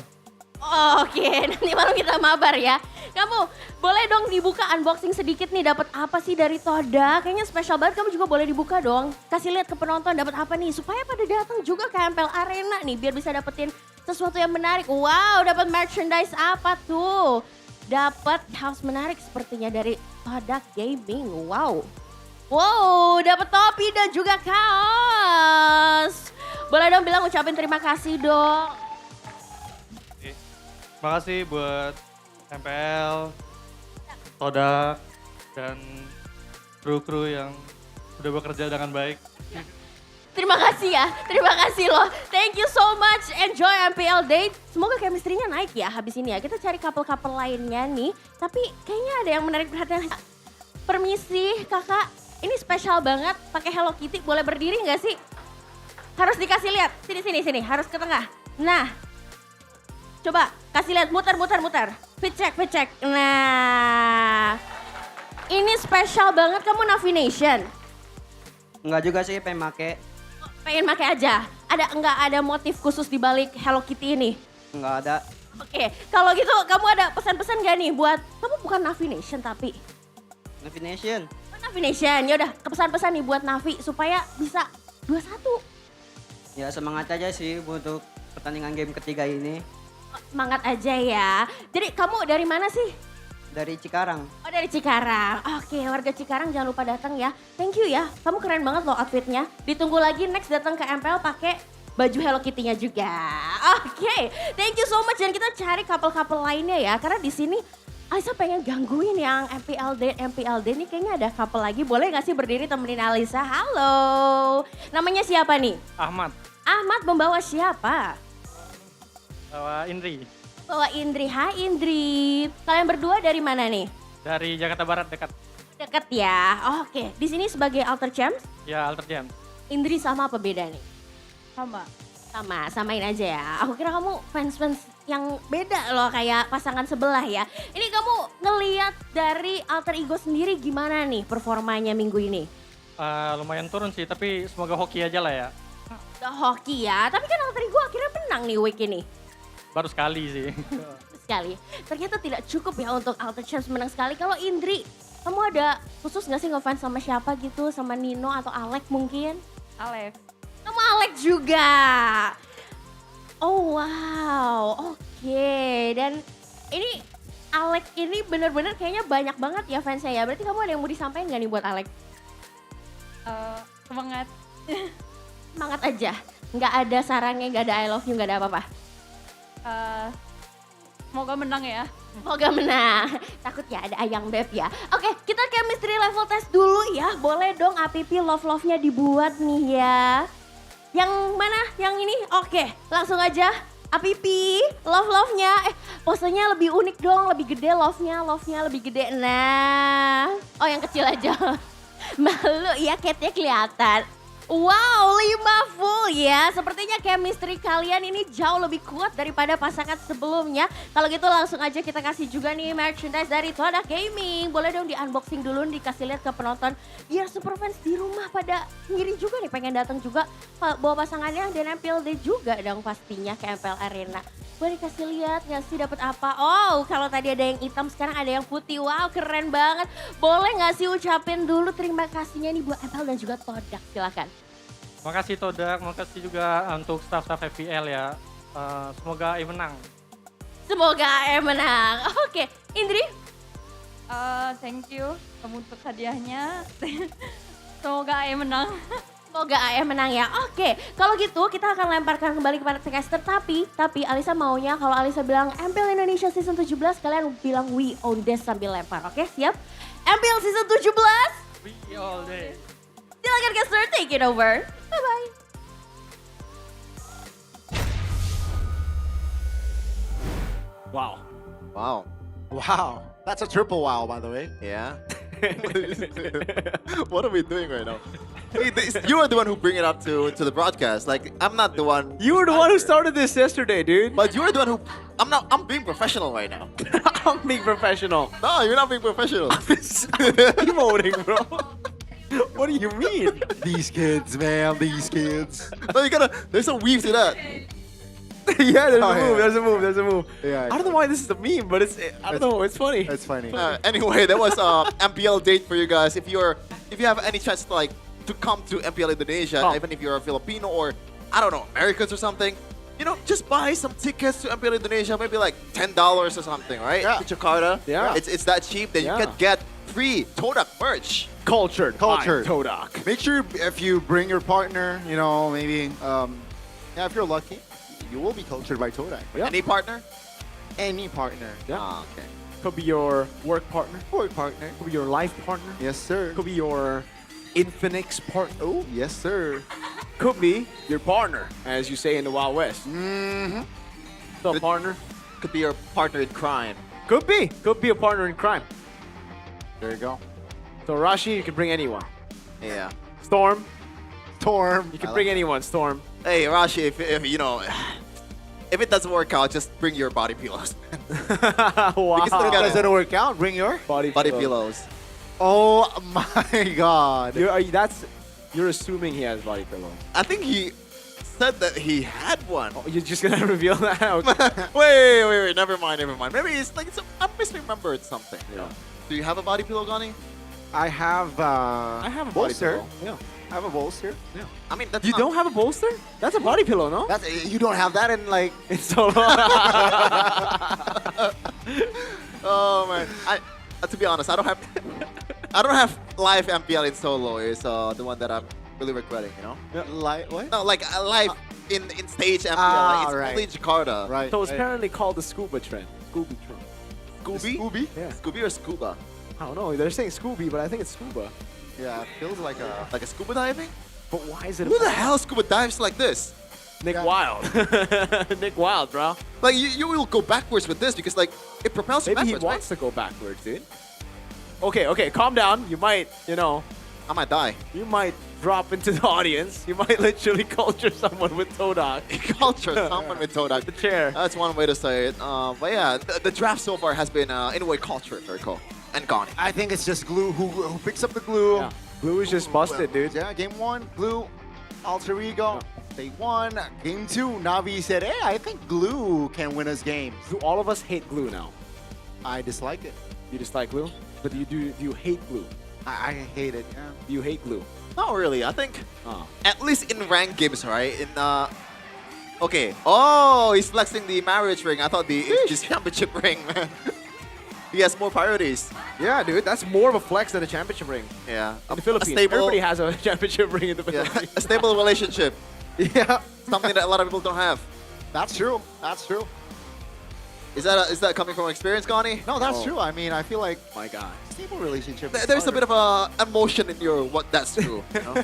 Oke, nanti malam kita mabar ya. Kamu boleh dong dibuka unboxing sedikit nih, dapat apa sih dari Toda? Kayaknya spesial banget, kamu juga boleh dibuka dong. Kasih lihat ke penonton dapat apa nih, supaya pada datang juga ke MPL Arena nih, biar bisa dapetin sesuatu yang menarik. Wow, dapat merchandise apa tuh? Dapat house menarik sepertinya dari Todak Gaming. Wow. Wow, dapat topi dan juga kaos. Boleh dong bilang ucapin terima kasih dong. Terima kasih buat MPL, Todak, dan kru-kru yang udah bekerja dengan baik. Terima kasih ya, terima kasih loh. Thank you so much, enjoy MPL date. Semoga chemistry-nya naik ya habis ini ya. Kita cari couple-couple lainnya nih. Tapi kayaknya ada yang menarik perhatian. Permisi kakak, ini spesial banget pakai Hello Kitty. Boleh berdiri nggak sih? Harus dikasih lihat, sini, harus ke tengah. Nah, coba kasih lihat, muter. Fit check. Nah, ini spesial banget, kamu Navi Nation? Enggak juga sih, pengen make. Pengen pakai aja? Enggak ada motif khusus di balik Hello Kitty ini? Enggak ada. Oke, kalau gitu kamu ada pesan-pesan gak nih buat, kamu bukan Navi Nation tapi? Navi Nation. Oh, Navi Nation, yaudah kepesan-pesan nih buat Navi supaya bisa 2-1. Ya semangat aja sih untuk pertandingan game ketiga ini. Semangat aja ya. Jadi kamu dari mana sih? Dari Cikarang. Oh dari Cikarang. Oke, warga Cikarang jangan lupa datang ya. Thank you ya. Kamu keren banget loh outfitnya. Ditunggu lagi next datang ke MPL pakai baju Hello Kitty-nya juga. Oke, thank you so much. Dan kita cari couple-couple lainnya ya. Karena di sini Alisa pengen gangguin yang MPL Day ini kayaknya ada couple lagi. Boleh gak sih berdiri temenin Alisa? Halo. Namanya siapa nih? Ahmad. Ahmad membawa siapa? Bawa Indri. Bawa Indri. Hai Indri. Kalian berdua dari mana nih? Dari Jakarta Barat dekat. Deket ya. Oke. Di sini sebagai Alter Gems? Ya, Alter Gems. Indri sama apa beda nih? Sama. Samain aja ya. Aku kira kamu fans yang beda loh kayak pasangan sebelah ya. Ini kamu ngeliat dari Alter Ego sendiri gimana nih performanya minggu ini? Lumayan turun sih, tapi semoga hoki aja lah ya. Udah hoki ya, tapi kan Alter Ego akhirnya menang nih week ini. Baru sekali sih. Sekali. Ternyata tidak cukup ya untuk Alter Gems menang sekali. Kalau Indri, kamu ada khusus gak sih ngefans sama siapa gitu? Sama Nino atau Alek mungkin? Alex. Sama Alek juga. Oh wow, oke. Dan ini Alek ini bener-bener kayaknya banyak banget ya fansnya ya. Berarti kamu ada yang mau disampaikan gak nih buat Alek? Semangat. Semangat aja. Nggak ada sarangnya, nggak ada I love you, nggak ada apa-apa. Semoga menang ya. Semoga menang. Takut ya ada ayang beb ya. Oke, kita chemistry level test dulu ya. Boleh dong APP love-love-nya dibuat nih ya. Yang mana? Yang ini? Oke, langsung aja. APP, love-love-nya. Posenya lebih unik dong, lebih gede love-nya lebih gede. Nah, oh yang kecil aja. Malu ya, catnya kelihatan. Wow, 5 full ya. Sepertinya chemistry kalian ini jauh lebih kuat daripada pasangan sebelumnya. Kalau gitu langsung aja kita kasih juga nih merchandise dari Todak Gaming. Boleh dong di unboxing dulu, dikasih lihat ke penonton. Biar super fans di rumah pada ngiri juga nih, pengen datang juga bawa pasangannya dan MPL juga dong pastinya ke MPL Arena. Boleh dikasih lihat gak sih dapat apa? Oh, kalau tadi ada yang hitam, sekarang ada yang putih. Wow, keren banget. Boleh gak sih ucapin dulu terima kasihnya nih buat MPL dan juga Todak, silakan. Makasih Todak, makasih juga untuk staff-staff FPL ya. Semoga AE menang. Semoga AE menang. Oke, Indri? Thank you untuk hadiahnya. Semoga AE menang. Semoga AE menang ya. Oke, kalau gitu kita akan lemparkan kembali kepada caster. Tapi Alisa maunya kalau Alisa bilang MPL Indonesia Season 17, kalian bilang we own this sambil lempar. Oke, siap? MPL Season 17. We all day. Silakan caster, take it over. Bye-bye. Wow. Wow. Wow. That's a triple wow, by the way. Yeah. What are we doing right now? Hey, you are the one who bring it up to the broadcast. Like, I'm not the one. You were the one who started this yesterday, dude. But you're the one who. I'm being professional right now. I'm being professional. No, you're not being professional. I'm emoting, bro. What do you mean? These kids, man, these kids. No, you gotta. There's a weave to that. Yeah, there's a move. Yeah, I don't know why this is a meme, but I don't know, it's funny. It's funny. Anyway, that was MPL date for you guys. If you have any chance to come to MPL Indonesia, even if you're a Filipino or I don't know, Americans or something, just buy some tickets to MPL Indonesia, maybe like $10 or something, right? Yeah. To Jakarta. Yeah. It's that cheap. Then you can get free Todak merch. Cultured. Todak. Make sure if you bring your partner, maybe, if you're lucky, you will be cultured by Todak. Yeah. Any partner? Any partner. Yeah. Okay. Could be your work partner. Work partner. Could be your life partner. Yes, sir. Could be your Infinix partner. Oh, yes, sir. Could be your partner, as you say in the Wild West. Mm-hmm. So, partner. Could be your partner in crime. Could be a partner in crime. There you go. So, Rashi, you can bring anyone. Yeah. Storm. You can bring anyone, Storm. Hey, Rashi, if it doesn't work out, just bring your body pillows. Wow. If it doesn't work out, bring your Body pillows. Oh my God. You're assuming he has body pillow. I think he said that he had one. Oh, you're just gonna reveal that? Okay. Wait, never mind. Maybe it's like I misremembered something. Yeah. Do you have a body pillow, Gani? I have a body bolster. pillow. Yeah. I have a bolster. Yeah. I mean, that's You don't have a bolster? That's a body pillow, no? You don't have that in like. It's so long. Oh man, to be honest, I don't have live MPL in solo. Is the one that I'm really regretting, What? No, like live in stage MPL. It's right. only in Jakarta. Right. So it's apparently called the scuba trend. Scooby trend. Scooby? Scooby? Yeah. Scooby or scuba? I don't know. They're saying Scooby, but I think it's scuba. Yeah, it feels like a. Like a scuba diving? But why is it? Who the hell scuba dives like this? Nick Wild. Nick Wild, bro. Like you will go backwards with this because like it propels you Maybe he backwards, wants to go backwards, dude. Okay, calm down. You might, I might die. You might drop into the audience. You might literally culture someone with Todak. Culture someone with Todak. The chair. That's one way to say it. But yeah, the draft so far has been in a way cultured, very cool. And gone. I think it's just Glue who picks up the glue. Yeah. Glue is just busted, dude. Yeah, game 1, Glue, alter ego. They won. Game 2, Navi said, hey, I think Glue can win us games. Do all of us hate Glue now? I dislike it. You dislike Glue? But do you hate Glue? I hate it, yeah. Do you hate Glue? Not really. I think Oh. at least in ranked games, right? In okay. Oh, he's flexing the marriage ring. I thought his championship ring, man. he has more priorities. Yeah, dude, that's more of a flex than a championship ring. Yeah. In the Philippines, stable- everybody has a championship ring in the Yeah, Philippines. a stable relationship. Yeah. Something that a lot of people don't have. That's true. That's true. Is that coming from experience, Gani? No, that's true. I mean, I feel like my God, stable relationship. There's a bit of a emotion in your what that's true. You know?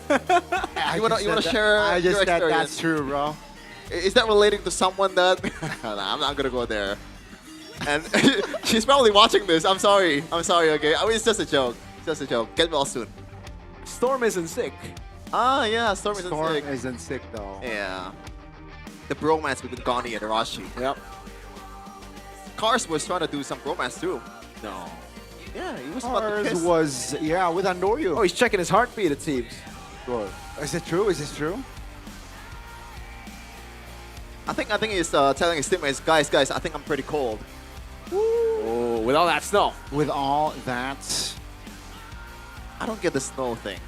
you wanna share I just your said experience? that's true, bro. Is that relating to someone that? No, I'm not gonna go there. And she's probably watching this. I'm sorry. Okay, I mean, it's just a joke. It's just a joke. Get well soon. Storm isn't sick. Ah, yeah, Storm isn't Storm sick. isn't sick though. Yeah. The bromance between Gani and Arashi. Yep. Cars was trying to do some bromance too. No. Yeah, he was about to Ours kiss. was with Andoryu. Oh, he's checking his heartbeat, it seems. Bro, is it true? Is this true? I think he's telling his teammates, guys, I think I'm pretty cold. Oh, with all that snow. With all that, I don't get the snow thing.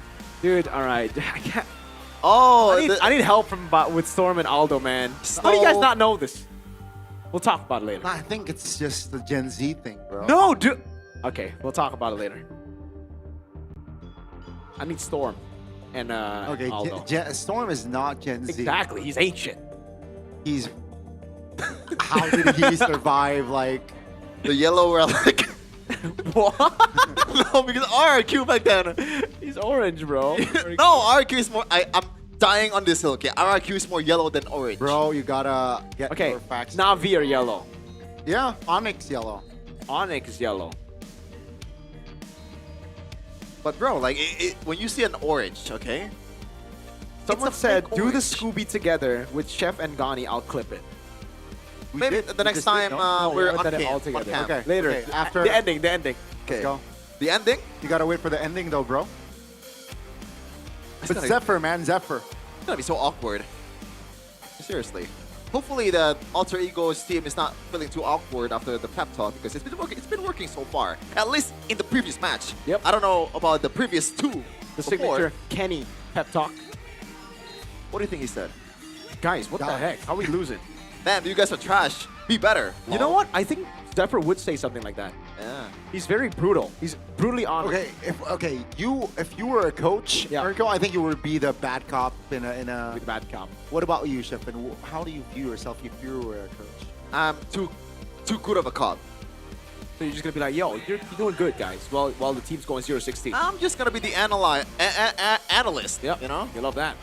Dude, all right. I can't. Oh, I need help with Storm and Aldo, man. How do you guys not know this? We'll talk about it later. I think it's just the Gen Z thing, bro. No, dude. Okay, we'll talk about it later. I need Storm and Okay, Aldo. Storm is not Gen Z. Exactly, he's ancient. He's. How did he survive? Like the yellow relic. What? No, because RRQ back then. He's orange, bro. No, RRQ is more. I'm dying on this hill. Okay, RRQ is more yellow than orange. Bro, you gotta get your facts. Navi are yellow. Yeah, Onyx yellow. Onyx is yellow. But bro, like when you see an orange, okay? Someone It's a said, fake do the orange. Scooby together with Chef and Gani, I'll clip it. Maybe the next time we're on done it all cam. together. On cam. Okay, Later. okay, after The ending. Let's go. The ending? You gotta wait for the ending though, bro. It's But gonna- Zephyr, man, Zephyr. It's gonna be so awkward. Seriously. Hopefully the Alter Ego's team is not feeling too awkward after the pep talk because it's been working so far. At least in the previous match. Yep. I don't know about the previous two. The before. signature Kenny pep talk. What do you think he said? Guys, what the heck? How are we losing? Man, you guys are trash. Be better. You know what? I think Zephyr would say something like that. Yeah. He's very brutal. He's brutally honest. Okay, if you were a coach, Mirko, I think you would be the bad cop in a Be the bad cop. What about you, Chef? And how do you view yourself if you were a coach? I'm too good of a cop. So you're just gonna be like, yo, you're doing good, guys. While the team's going 0-16. I'm just gonna be the analyst. Yep. You know? You love that.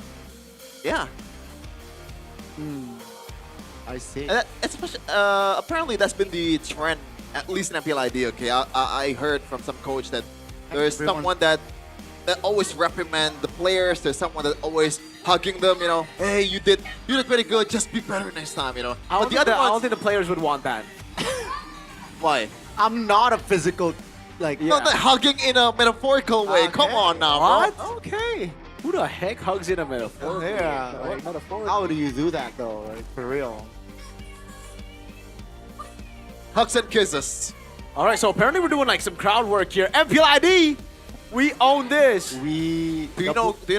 Yeah. I see. Especially, apparently that's been the trend, at least in MPL ID. Okay, I heard from some coach that there's someone that always reprimand the players. There's someone that always hugging them. You know, hey, you did pretty good. Just be better next time. You know. I don't think the players would want that. Why? I'm not a physical, like. Not that hugging in a metaphorical way. Come on now, What? bro. Okay. Who the heck hugs in a metaphor? Yeah. What Like, metaphor? how do you do that though? Like, for real. Hugs and kisses. All right, so apparently we're doing like some crowd work here. MPL ID, we own this. Do you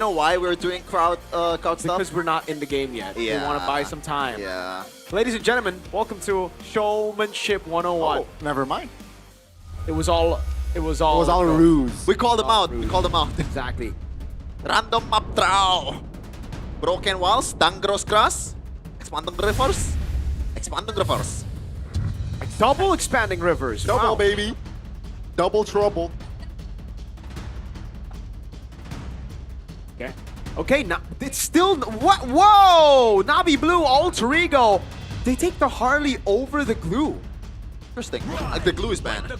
know why we're doing crowd stuff? Because we're not in the game yet. We Yeah. want to buy some time. Yeah. Ladies and gentlemen, welcome to Showmanship 101. Oh, never mind. It was all It was all a ruse. We called them out. We called them out. Exactly. Random map draw. Broken walls, Dangros grass, expanding rivers, expanding rivers. Double expanding rivers. Double, Wow. baby. Double trouble. Okay. Okay, now it's still what? Whoa! Navi Blue, Alter Ego. They take the Harley over the glue. Interesting. Like the glue is banned. You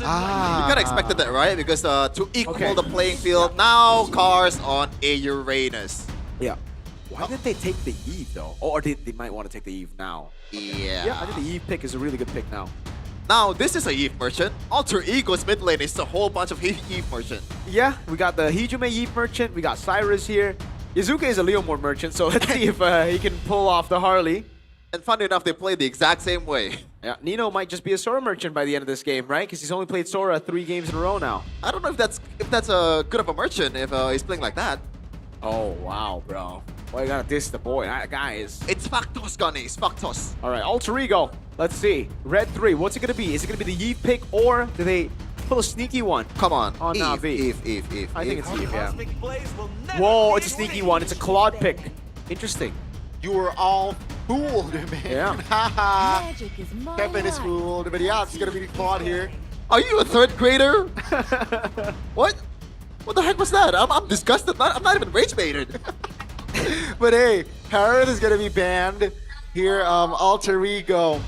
Ah. kind of expected that, right? Because to equal the playing field, now cars on a Uranus. Yeah. Why did they take the Eve though? Or they might want to take the Eve now. Yeah. I think the Eve pick is a really good pick now. Now this is a Eve merchant. Alter Ego's mid lane is a whole bunch of Eve merchant. Yeah, we got the Hijume Eve merchant. We got Cyrus here. Yazuka is a Leomord merchant, so let's see if he can pull off the Harley. And funny enough, they play the exact same way. Yeah, Nino might just be a Sora merchant by the end of this game, right? Because he's only played Sora 3 games in a row now. I don't know if that's a good of a merchant if he's playing like that. Oh, wow, bro. Why you gotta diss the boy? That guy is... It's Factos, Gunny. It's Factos. All right, Alter Ego. Let's see. Red 3, what's it gonna be? Is it gonna be the Eve pick or do they pull a sneaky one? Come on. On Eve, Na'Vi. Eve. I think it's Eve, yeah. Whoa, it's a sneaky one. It's a Claude pick. Interesting. You were all fooled, man. Yeah. Haha. Kevin is fooled, but yeah, it's gonna be Claude here. Are you a third grader? What? What the heck was that? I'm disgusted. I'm not even rage baited. But hey, Parrot is gonna be banned here. Alter Ego.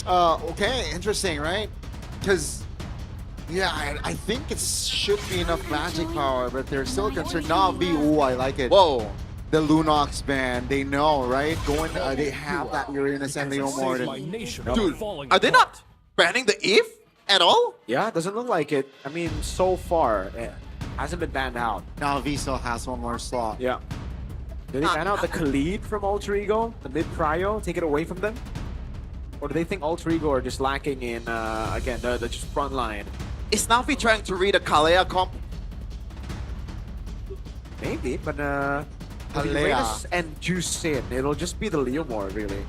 Okay, interesting, right? Because yeah, I think it should be enough magic power, but they're still concerned. Na'Vi, ooh, I like it. Whoa. The Lunox ban, they know, right? They have that Uranus and Leo Morton. Dude, are they not banning the Eve at all? Yeah, it doesn't look like it. I mean, so far, it hasn't been banned out. Na'Vi still has one more slot. Yeah. Did they ban out the Khalid from Alter Ego? The mid-prio? Take it away from them? Or do they think Alter Ego are just lacking in, again, the just front line? Is Na'Vi trying to read a Kalea comp? Maybe, but with Kalea. Uranus and Juice Sin, it'll just be the Leomore, really,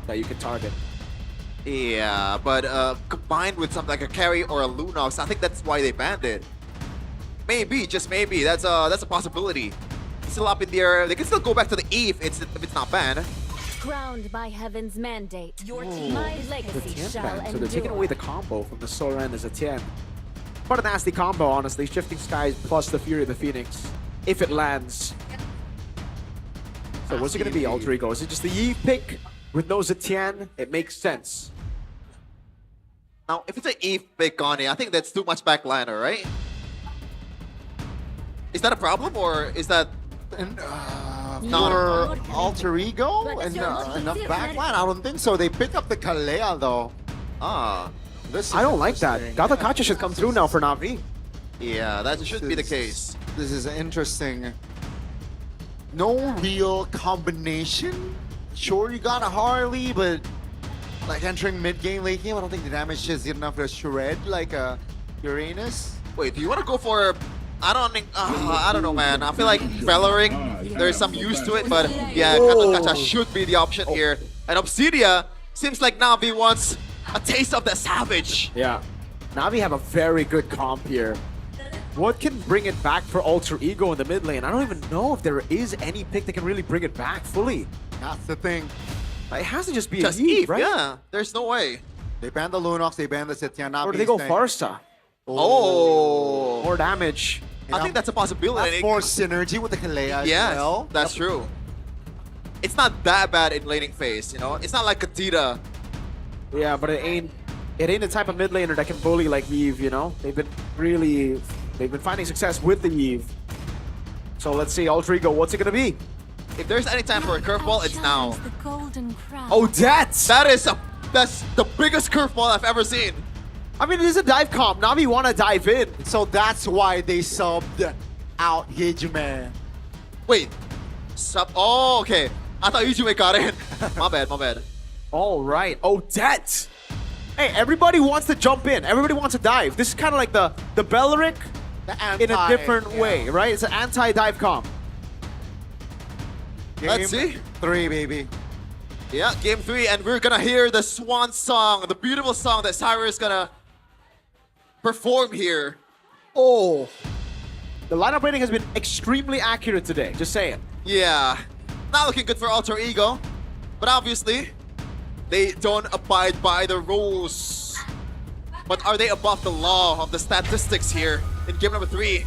that you can target. Yeah, but combined with something like a carry or a Lunox, I think that's why they banned it. Maybe, just maybe. That's a possibility. It's still up in the air. They can still go back to the Eve if it's not banned. Crowned by heaven's mandate, your my legacy shall So they're taking endure. away the combo from the Sora and the Zetian. Quite a nasty combo, honestly. Shifting Skies plus the Fury of the Phoenix, if it lands. So what's it going to be, Alter Ego? Is it just the Eve pick with no Zetian? It makes sense. Now, if it's an Eve pick on it, I think that's too much backliner, right? Is that a problem, or is that... For Alter Ego and enough backline? I don't think so. They pick up the Kalea though. I don't like that. Gathakacha should come through now for Na'Vi. Yeah, that should be the case. This is interesting. No real combination. Sure, you got a Harley, but like entering mid game, late game, I don't think the damage is good enough to shred like a Uranus. Wait, do you want to go for... I don't know, man. I feel like Beleric, there's some use to it, but yeah, Gathakacha should be the option here. And Obsidia seems like Na'Vi wants a taste of the savage. Yeah. Na'Vi have a very good comp here. What can bring it back for Alter Ego in the mid lane? I don't even know if there is any pick that can really bring it back fully. That's the thing. It has to just be Just an Eve, Eve, right? yeah. There's no way. They banned the Lunox, they banned the Zetian. Or do they go Farsa? Oh. More damage. I think that's a possibility. That's more synergy with the Kalea as Yeah, well. that's true. It's not that bad in laning phase, you know? It's not like Katita. Yeah, but it ain't the type of mid laner that can bully like Eve, you know? They've been finding success with the Eve. So let's see, Alter Ego, what's it gonna be? If there's any time for a curveball, it's now. Oh, that's the biggest curveball I've ever seen. I mean, it is a dive comp. Na'Vi want to dive in. So that's why they subbed out Higeman. Wait. Oh, okay. I thought Yujume got in. My bad. All right. Oh, that. Hey, everybody wants to jump in. Everybody wants to dive. This is kind of like the Beleric in a different way, right? It's an anti-dive comp. Let's see. 3, baby. Yeah, game 3, and we're gonna hear the swan song, the beautiful song that Cyrus is gonna perform here. Oh. The lineup rating has been extremely accurate today, just saying. Yeah. Not looking good for Alter Ego, but obviously, they don't abide by the rules. But are they above the law of the statistics here in game number 3?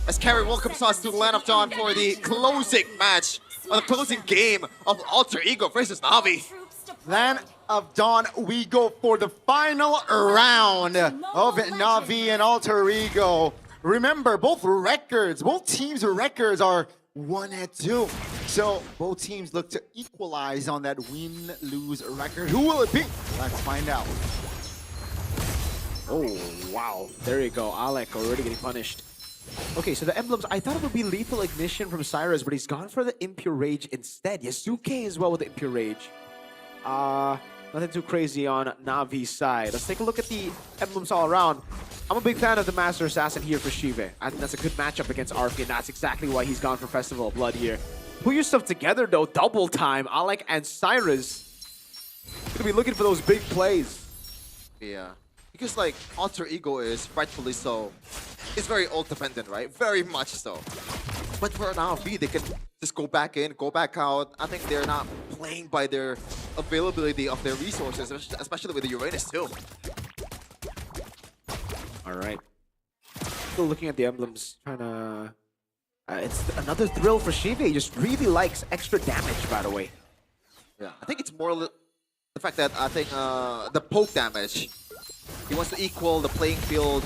As Carrie welcomes us to Land of Dawn for the closing match, or the closing game of Alter Ego versus Na'Vi. Land of Dawn, we go for the final round of Na'Vi and Alter Ego. Remember, both teams' records are 1-2. So both teams look to equalize on that win-lose record. Who will it be? Let's find out. Oh, wow. There you go. Alec already getting punished. Okay, so the emblems, I thought it would be Lethal Ignition from Cyrus, but he's gone for the Impure Rage instead. Yasuke as well with the Impure Rage. Nothing too crazy on Na'Vi's side. Let's take a look at the emblems all around. I'm a big fan of the Master Assassin here for Shive. I think that's a good matchup against Arfi, and that's exactly why he's gone for Festival of Blood here. Put yourself together, though. Double time. Alec and Cyrus. gonna be looking for those big plays. Yeah. Because like Alter Ego is rightfully so. It's very ult dependent, right? Very much so. But for now, V, they can just go back in, go back out. I think they're not playing by their availability of their resources, especially with the Uranus too. All right. Still looking at the emblems, trying to... it's another thrill for Shive. He just really likes extra damage, by the way. Yeah, I think it's more the fact that I think the poke damage. He wants to equal the playing field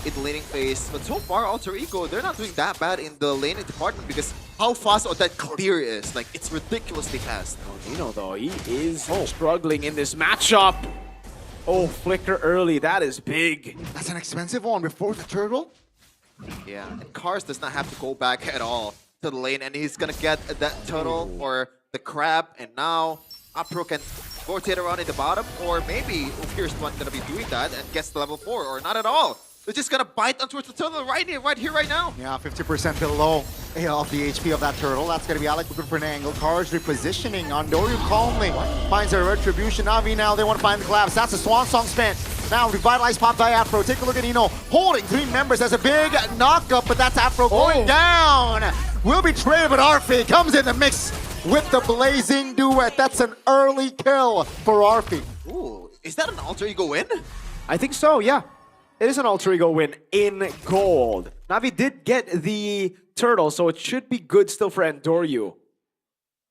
in the laning phase. But so far, Alter Ego, they're not doing that bad in the laning department because how fast that clear is. Like, it's ridiculously fast. Oh, Nino, though, he is struggling in this matchup. Oh, flicker early. That is big. That's an expensive one before the turtle. Yeah, and Cars does not have to go back at all to the lane, and he's gonna get that turtle or the crab, and now Apro can rotate around in the bottom, or maybe Ukir's one gonna be doing that and gets to level 4, or not at all. They're just gonna bite onto the turtle right here, right now. Yeah, 50% below of the HP of that turtle. That's gonna be Alec looking for an angle. Cars repositioning on Doryu calmly finds a retribution. Navi now, they want to find the collapse. That's a swan song spent. Now revitalized pop by Afro. Take a look at Nino holding 3 members as a big knockup, but that's Afro going down. Will be traded, but Arfi comes in the mix with the blazing duet. That's an early kill for Arfi. Ooh, is that an Alter Ego win? I think so, yeah. It is an Alter Ego win in gold. Navi did get the turtle, so it should be good still for Endoryu.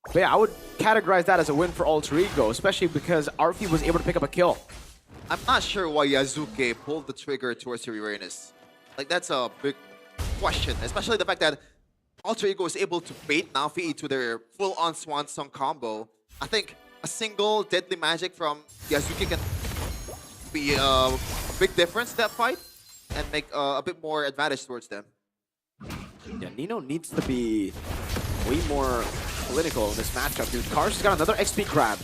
But yeah, I would categorize that as a win for Alter Ego, especially because Arfi was able to pick up a kill. I'm not sure why Yazuke pulled the trigger towards Uranus. Like, that's a big question, especially the fact that Alter Ego is able to bait Navi to their full-on Swan Song combo. I think a single deadly magic from Yazuke can be a big difference in that fight and make a bit more advantage towards them. Yeah, Nino needs to be way more political in this matchup, dude. Cars has got another XP grab.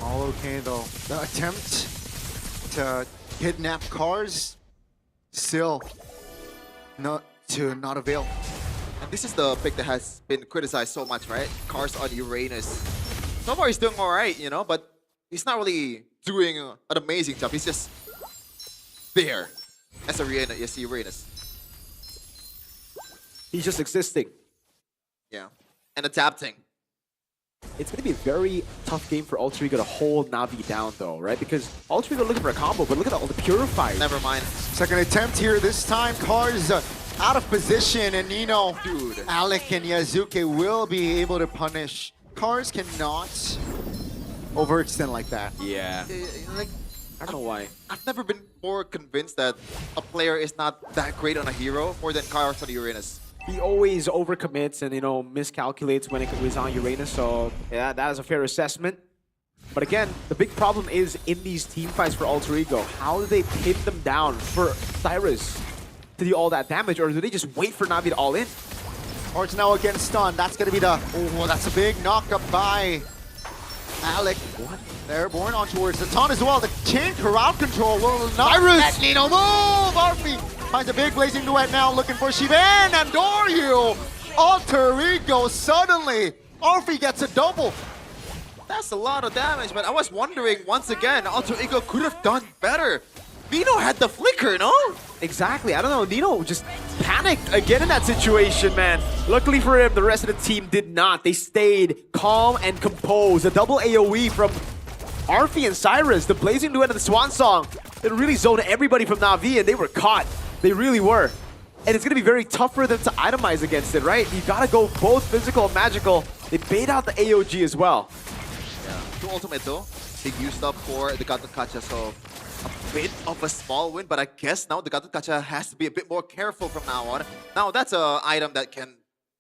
All okay though. The attempt to kidnap Cars still not avail. And this is the pick that has been criticized so much, right? Cars on Uranus. So far he's doing alright, you know, but he's not really doing an amazing job. He's just there as a Uranus. He's just existing. Yeah, and adapting. It's going to be a very tough game for Alter Ego to hold Navi down, though, right? Because Alter Ego looking for a combo, but look at all the purifiers. Never mind. Second attempt here. This time, Cars out of position, and Nino, dude, Alec and Yazuke will be able to punish. Cars cannot overextend like that. Yeah. Like, I don't know why. I've never been more convinced that a player is not that great on a hero more than Cars on Uranus. He always overcommits and, you know, miscalculates when it is on Uranus, so yeah, that is a fair assessment. But again, the big problem is in these team fights for Alter Ego. How do they pin them down for Cyrus to do all that damage, or do they just wait for Navi to all in? Cars now again stunned. That's going to be the... Oh, that's a big knockup by Alec. What? Airborne on towards the ton as well. The chain crowd control will not let Nino move. Arfi finds a big blazing duet now, looking for Shivan and Doryu. Alter Ego suddenly. Arfi gets a double. That's a lot of damage, but I was wondering once again, Alter Ego could have done better. Nino had the flicker, no? Exactly. I don't know. Nino just panicked again in that situation, man. Luckily for him, the rest of the team did not. They stayed calm and composed. A double AoE from Arfi and Cyrus, the blazing duet of the Swan Song. It really zoned everybody from Navi, and they were caught. They really were. And it's going to be very tough for them to itemize against it, right? You got to go both physical and magical. They bait out the AOG as well. Yeah. Two ultimate though. They used up for the Gato Kacha, so a bit of a small win, but I guess now the Gato Kacha has to be a bit more careful from now on. Now that's an item that can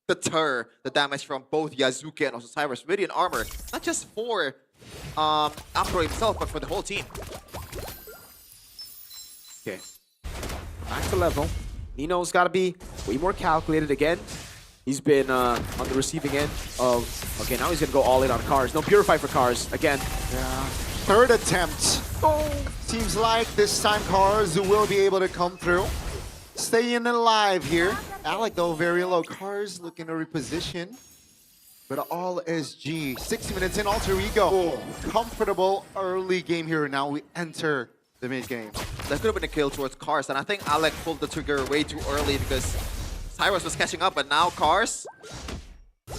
deter the damage from both Yazuke and also Cyrus. Radiant armor, not just for Apro himself, but for the whole team. Okay. Back to level. Nino's got to be way more calculated again. He's been on the receiving end of... Okay, now he's going to go all in on Cars. No Purify for Cars again. Yeah. Third attempt. Oh, seems like this time Cars will be able to come through. Staying alive here. Alec, though, very low. Cars looking to reposition. But all SG, 60 minutes in, Alter Ego. Comfortable early game here. Now we enter the mid game. That could have been a kill towards Cars, and I think Alec pulled the trigger way too early because Cyrus was catching up, but now Cars.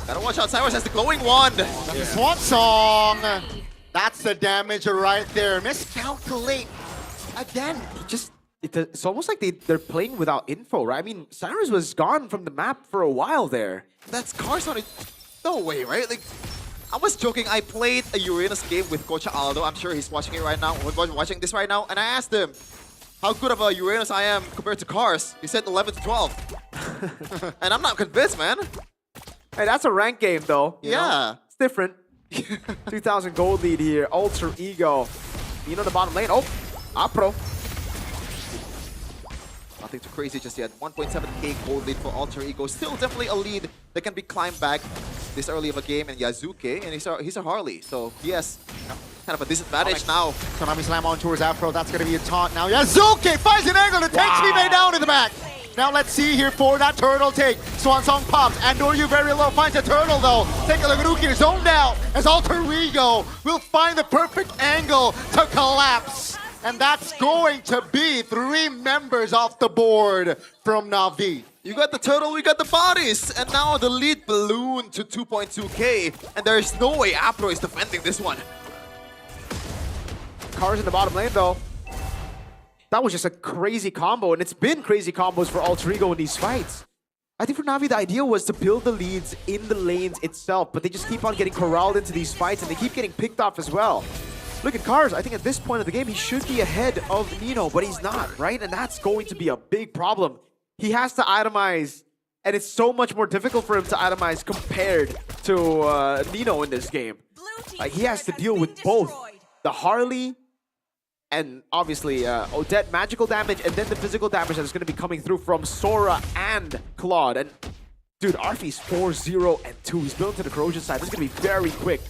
Gotta watch out, Cyrus has the glowing wand. The Swan Song. That's the damage right there. Miscalculate again. It's almost like they're playing without info, right? I mean, Cyrus was gone from the map for a while there. That's Cars on it. No way, right? Like, I was joking. I played a Uranus game with Coach Aldo. I'm sure he's watching it right now. Watching this right now, and I asked him how good of a Uranus I am compared to Cars. He said 11 to 12, and I'm not convinced, man. Hey, that's a ranked game, though. You Yeah, know? It's different. 2,000 gold lead here. Alter Ego. You know the bottom lane. Oh, Apro. Nothing too crazy just yet. 1.7k gold lead for Alter Ego. Still definitely a lead that can be climbed back this early of a game. And Yazuke, and he's a Harley, so he has kind of a disadvantage now. Tsunami Slam on towards Afro. That's going to be a taunt now. Yazuke finds an angle to take teammate down in the back. Now let's see here for that turtle take. Swan Song pops. Andoryu very low. Finds a turtle though. Take a look at Ukir. Zoned out as Alter Ego will find the perfect angle to collapse. And that's going to be 3 members off the board from Na'Vi. You got the turtle, we got the bodies. And now the lead ballooned to 2.2k. And there's no way Apro is defending this one. Cars in the bottom lane, though. That was just a crazy combo, and it's been crazy combos for Alter Ego in these fights. I think for Na'Vi, the idea was to build the leads in the lanes itself, but they just keep on getting corralled into these fights, and they keep getting picked off as well. Look at Cars. I think at this point of the game, he should be ahead of Nino, but he's not, right? And that's going to be a big problem. He has to itemize, and it's so much more difficult for him to itemize compared to Nino in this game. Like, he has to deal with both the Harley and obviously Odette magical damage, and then the physical damage that is going to be coming through from Sora and Claude. And dude, Arfi's 4-0 and 2. He's built to the corrosion side. This is going to be very quick.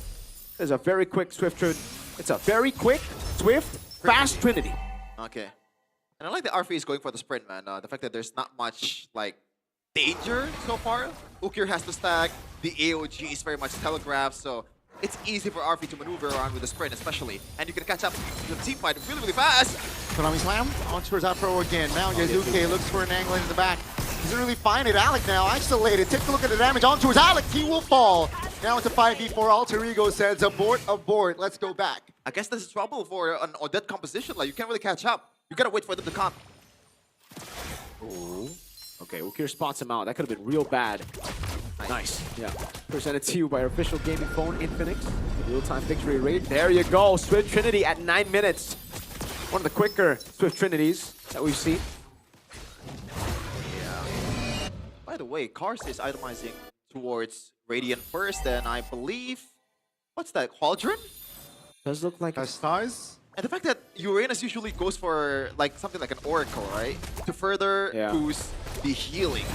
There's a very quick Swift Trinity. It's a very quick, swift, fast Trinity. Okay. And I like that Arfi is going for the sprint, man. The fact that there's not much like danger so far. Ukir has to stack. The AOG is very much telegraphed, so it's easy for Arfi to maneuver around with the sprint, especially. And you can catch up to the team fight really, really fast. Tsunami Slam on towards Afro again. Now Yazuke looks for an angle into the back. Doesn't really find it. Alec now isolated. Take a look at the damage on towards Alec. He will fall. Now it's a 5v4. Alter Ego says abort, abort. Let's go back. I guess this is trouble for an Odette composition. Like, you can't really catch up. You gotta wait for them to come. Ooh. Okay, Ukir spots him out. That could have been real bad. Nice. Yeah. Presented to you by our official gaming phone, Infinix. Real-time victory rate. There you go. Swift Trinity at 9 minutes. One of the quicker Swift Trinities that we've seen. Yeah. By the way, Cars is itemizing towards Radiant first, and I believe... What's that? Cauldron? Does look like Chastise. And the fact that Uranus usually goes for like something like an Oracle, right? To further boost the healing.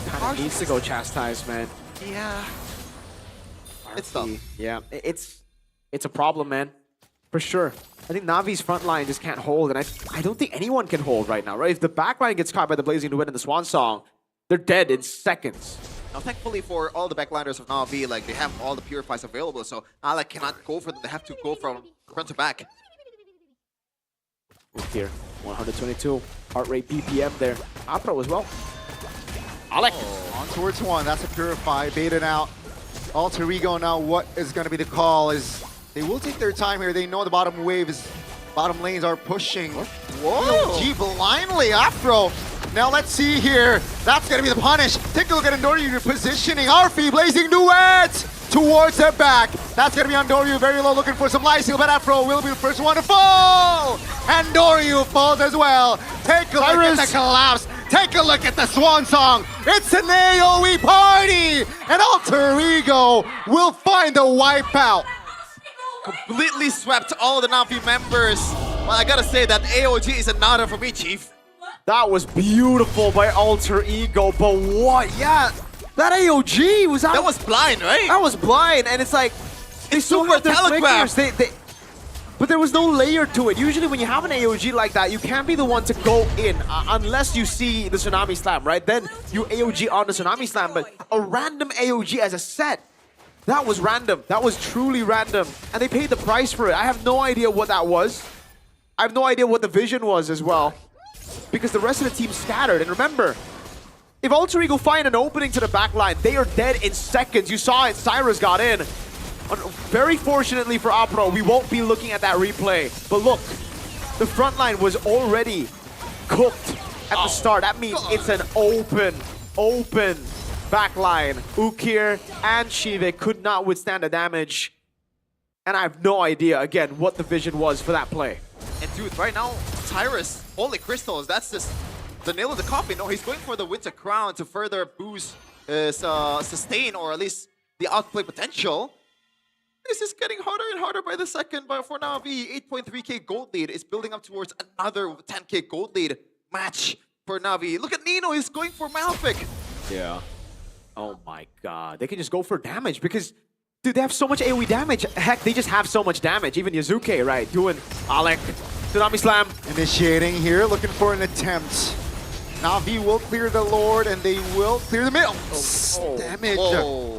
Kind of needs to go Chastise, man. Yeah. It's tough. Yeah, it's a problem, man. For sure. I think Navi's front line just can't hold, and I don't think anyone can hold right now, right? If the back line gets caught by the Blazing Duet and the Swan Song, they're dead in seconds. Now, thankfully for all the backliners of Na'Vi, like they have all the Purifies available, so Alec cannot go for them. They have to go from front to back. Here, 122 heart rate BPM there. Apro as well. Alec on towards 1. That's a Purify. Baited out. Alter Ego now. What is going to be the call? Is they will take their time here. They know the bottom wave is bottom lanes are pushing. Whoa! G blindly Afro. Now let's see here. That's going to be the punish. Take a look at Andoryu positioning. Arfi Blazing Duets towards their back. That's going to be Andoryu very low looking for some life steal, but Afro will be the first one to fall. Andoryu falls as well. Take a look at the collapse. Take a look at the Swan Song. It's an AoE party. And Alter Ego will find the wipeout. Completely swept all the Na'Vi members. Well, I gotta say that AOG is a nada for me, Chief. That was beautiful by Alter Ego, but what? Yeah, that AOG was out. That was blind, right? That was blind, and it's like it's super telegraphed. But there was no layer to it. Usually when you have an AOG like that, you can't be the one to go in unless you see the Tsunami Slam, right? Then you AOG on the Tsunami Slam, but a random AOG as a set, That was random. That was truly random. And they paid the price for it. I have no idea what that was. I have no idea what the vision was as well. Because the rest of the team scattered. And remember, if Alter Ego find an opening to the back line, they are dead in seconds. You saw it. Cyrus got in. Very fortunately for Apro, we won't be looking at that replay. But look, the front line was already cooked at the start. That means it's an open backline. Ukir and Shive could not withstand the damage. And I have no idea, again, what the vision was for that play. And dude, right now, Cyrus, holy crystals, that's just the nail of the coffin. No, he's going for the Winter Crown to further boost his sustain, or at least the outplay potential. This is getting harder and harder by the second, but for Na'Vi, 8.3k gold lead is building up towards another 10k gold lead match for Na'Vi. Look at Nino, he's going for Malefic. Yeah. Oh my god. They can just go for damage because, dude, they have so much AoE damage. Heck, they just have so much damage. Even Yazuke, right? Doing Alec. Tsunami Slam. Initiating here, looking for an attempt. Na'Vi will clear the Lord and they will clear the middle. Damage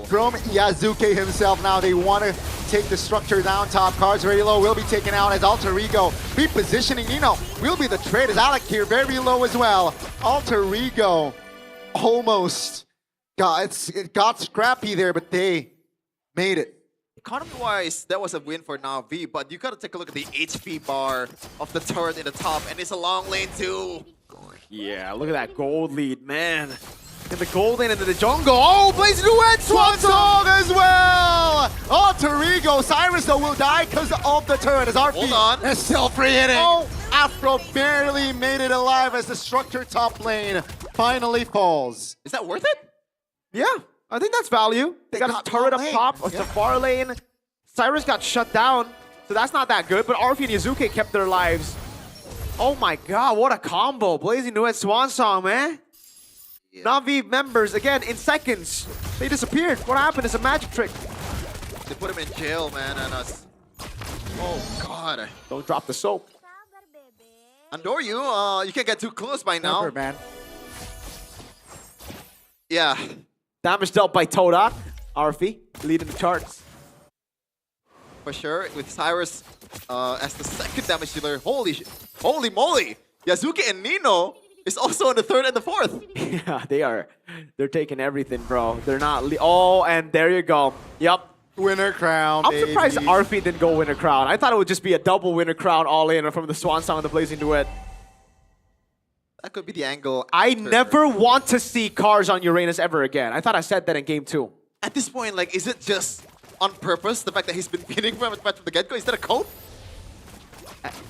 from Yazuke himself. Now they want to take the structure down top. Cards very low, will be taken out as Alter Ego repositioning Nino. Will be the trade as Alec here very low as well. Alter Ego almost it got scrappy there, but they made it. Economy-wise, that was a win for Na'Vi, but you gotta take a look at the HP bar of the turret in the top, and it's a long lane too. Yeah, look at that gold lead, man. In the gold lane into the jungle. Oh, Blaze Duet, Swan Song as well! Alter Ego, Cyrus though will die because of the turret as RP. Hold on. Is still free hitting. Oh, Afro barely made it alive as the structure top lane finally falls. Is that worth it? Yeah, I think that's value. They got a turret up top, a far lane. Cyrus got shut down, so that's not that good, but Arfi and Yazuke kept their lives. Oh my god, what a combo. Blazing Duet Swan Song, man. Yeah. Na'Vi members, again, in seconds, they disappeared. What happened? It's a magic trick. They put him in jail, man, and us. Oh god. Don't drop the soap. Andor, you can't get too close by now. Never, man. Yeah. Damage dealt by Todak. Arfi leading the charts. For sure, with Cyrus as the second damage dealer. Holy moly! Yazuki and Nino is also in the third and the fourth. Yeah, they're taking everything, bro. They're not. Oh, and there you go. Yep. Winner crown. I'm surprised Arfi didn't go winner crown. I thought it would just be a double winner crown all in from the Swan Song and the Blazing Duet. That could be the angle. I never want to see cars on Uranus ever again. I thought I said that in game 2. At this point, like, is it just on purpose, the fact that he's been pinning from the get-go? Is that a code?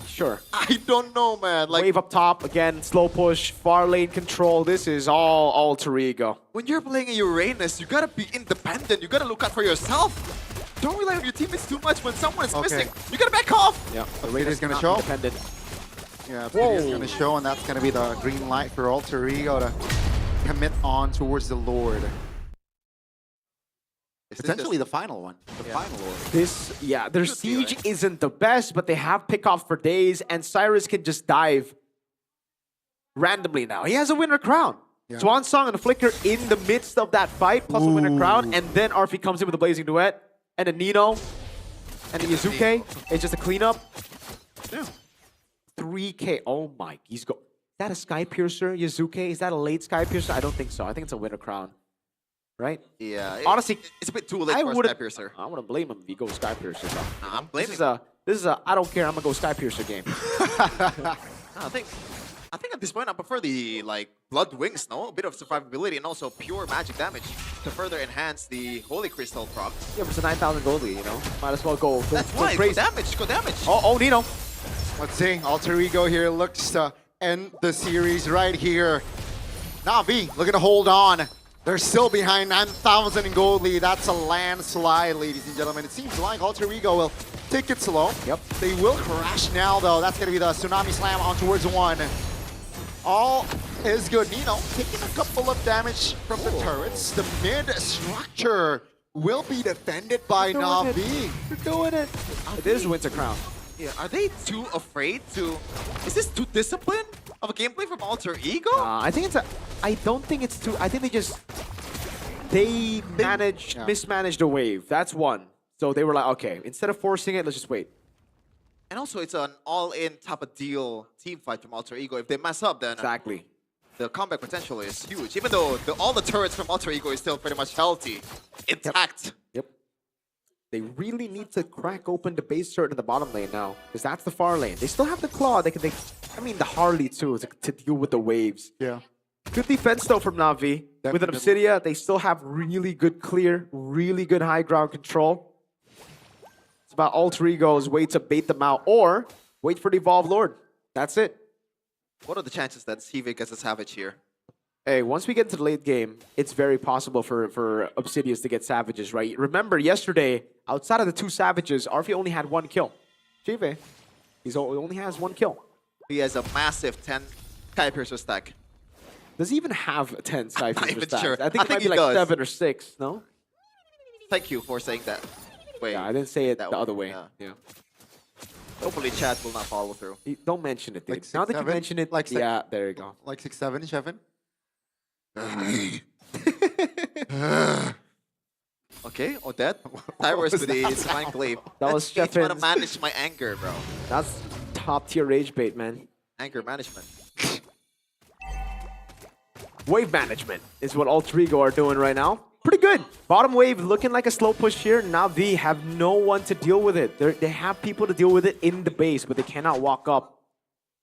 Sure. I don't know, man. Like, wave up top, again, slow push, far lane control. This is all Alter Ego. When you're playing a Uranus, you gotta be independent. You gotta look out for yourself. Don't rely on your teammates too much when someone is missing. You gotta back off. Yeah, the Uranus is gonna show. Independent. Yeah, is gonna show, and that's gonna be the green light for Alter Ego to commit on towards the Lord. Essentially the final one. The final Lord. Their siege isn't the best, but they have pickoffs for days, and Cyrus can just dive randomly now. He has a winner crown. Yeah. Swan Song and a Flicker in the midst of that fight, plus a winner crown, and then Arfi comes in with a Blazing Duet, and a Nino, and a Yazuke. It's just a cleanup. Yeah. 3K. Oh my. Is that a Sky Piercer, Yazuke? Is that a late Sky Piercer? I don't think so. I think it's a winner crown. Right? Yeah. Honestly, it's a bit too late for a Sky Piercer. I wouldn't blame him if he goes Sky Piercer. So. Nah, I'm blaming. This is a I don't care, I'm gonna go Sky Piercer game. I think at this point I prefer the Blood Wings, no? A bit of survivability and also pure magic damage to further enhance the Holy Crystal proc. Yeah, but it's a 9,000 gold lead, you know? Might as well go. That's why. Go damage. Go damage. Oh, Nino. Let's see. Alter Ego here looks to end the series right here. Na'Vi looking to hold on. They're still behind 9,000 in gold lead. That's a landslide, ladies and gentlemen. It seems like Alter Ego will take it slow. Yep. They will crash now, though. That's going to be the Tsunami Slam on towards 1. All is good. Nino taking a couple of damage from the turrets. The mid structure will be defended by Na'Vi. They're doing it. It is Winter Crown. Yeah, are they too afraid to... Is this too disciplined of a gameplay from Alter Ego? I think it's a... I don't think it's too... I think they just... they mismanaged a wave. That's one. So they were like, okay, instead of forcing it, let's just wait. And also, it's an all-in type of deal team fight from Alter Ego. If they mess up, then exactly the comeback potential is huge. Even though all the turrets from Alter Ego is still pretty much healthy, intact. Yep. They really need to crack open the base turret in the bottom lane now, because that's the far lane. They still have the claw. I mean, the Harley too, to deal with the waves. Yeah. Good defense though from Na'Vi. With an Obsidia, they still have really good clear, really good high ground control. It's about Alter Ego's way to bait them out, or wait for the Evolved Lord. That's it. What are the chances that CV gets a Savage here? Hey, once we get into the late game, it's very possible for Obsidians to get Savages, right? Remember, yesterday, outside of the 2 Savages, RV only had 1 kill. Chive, he only has 1 kill. He has a massive 10 Skypiercer stack. Does he even have 10 Skypiercer stacks? Sure. I think it might be like does. 7 or 6, no? Thank you for saying that. Wait, yeah, I didn't say it the other way. Yeah. Hopefully chat will not follow through. Don't mention it, dude. Like 6, Now that you 7? mention it, Like yeah, there you go. Like 6, 7, Shevin? Okay, Odette. Tyrus with the Divine Glaive. That was trying to Stefan's- manage my anger, bro. That's top tier rage bait, man. Anger management. Wave management is what Alter Ego are doing right now. Pretty good. Bottom wave looking like a slow push here. Na'Vi have no one to deal with it. They have people to deal with it in the base, but they cannot walk up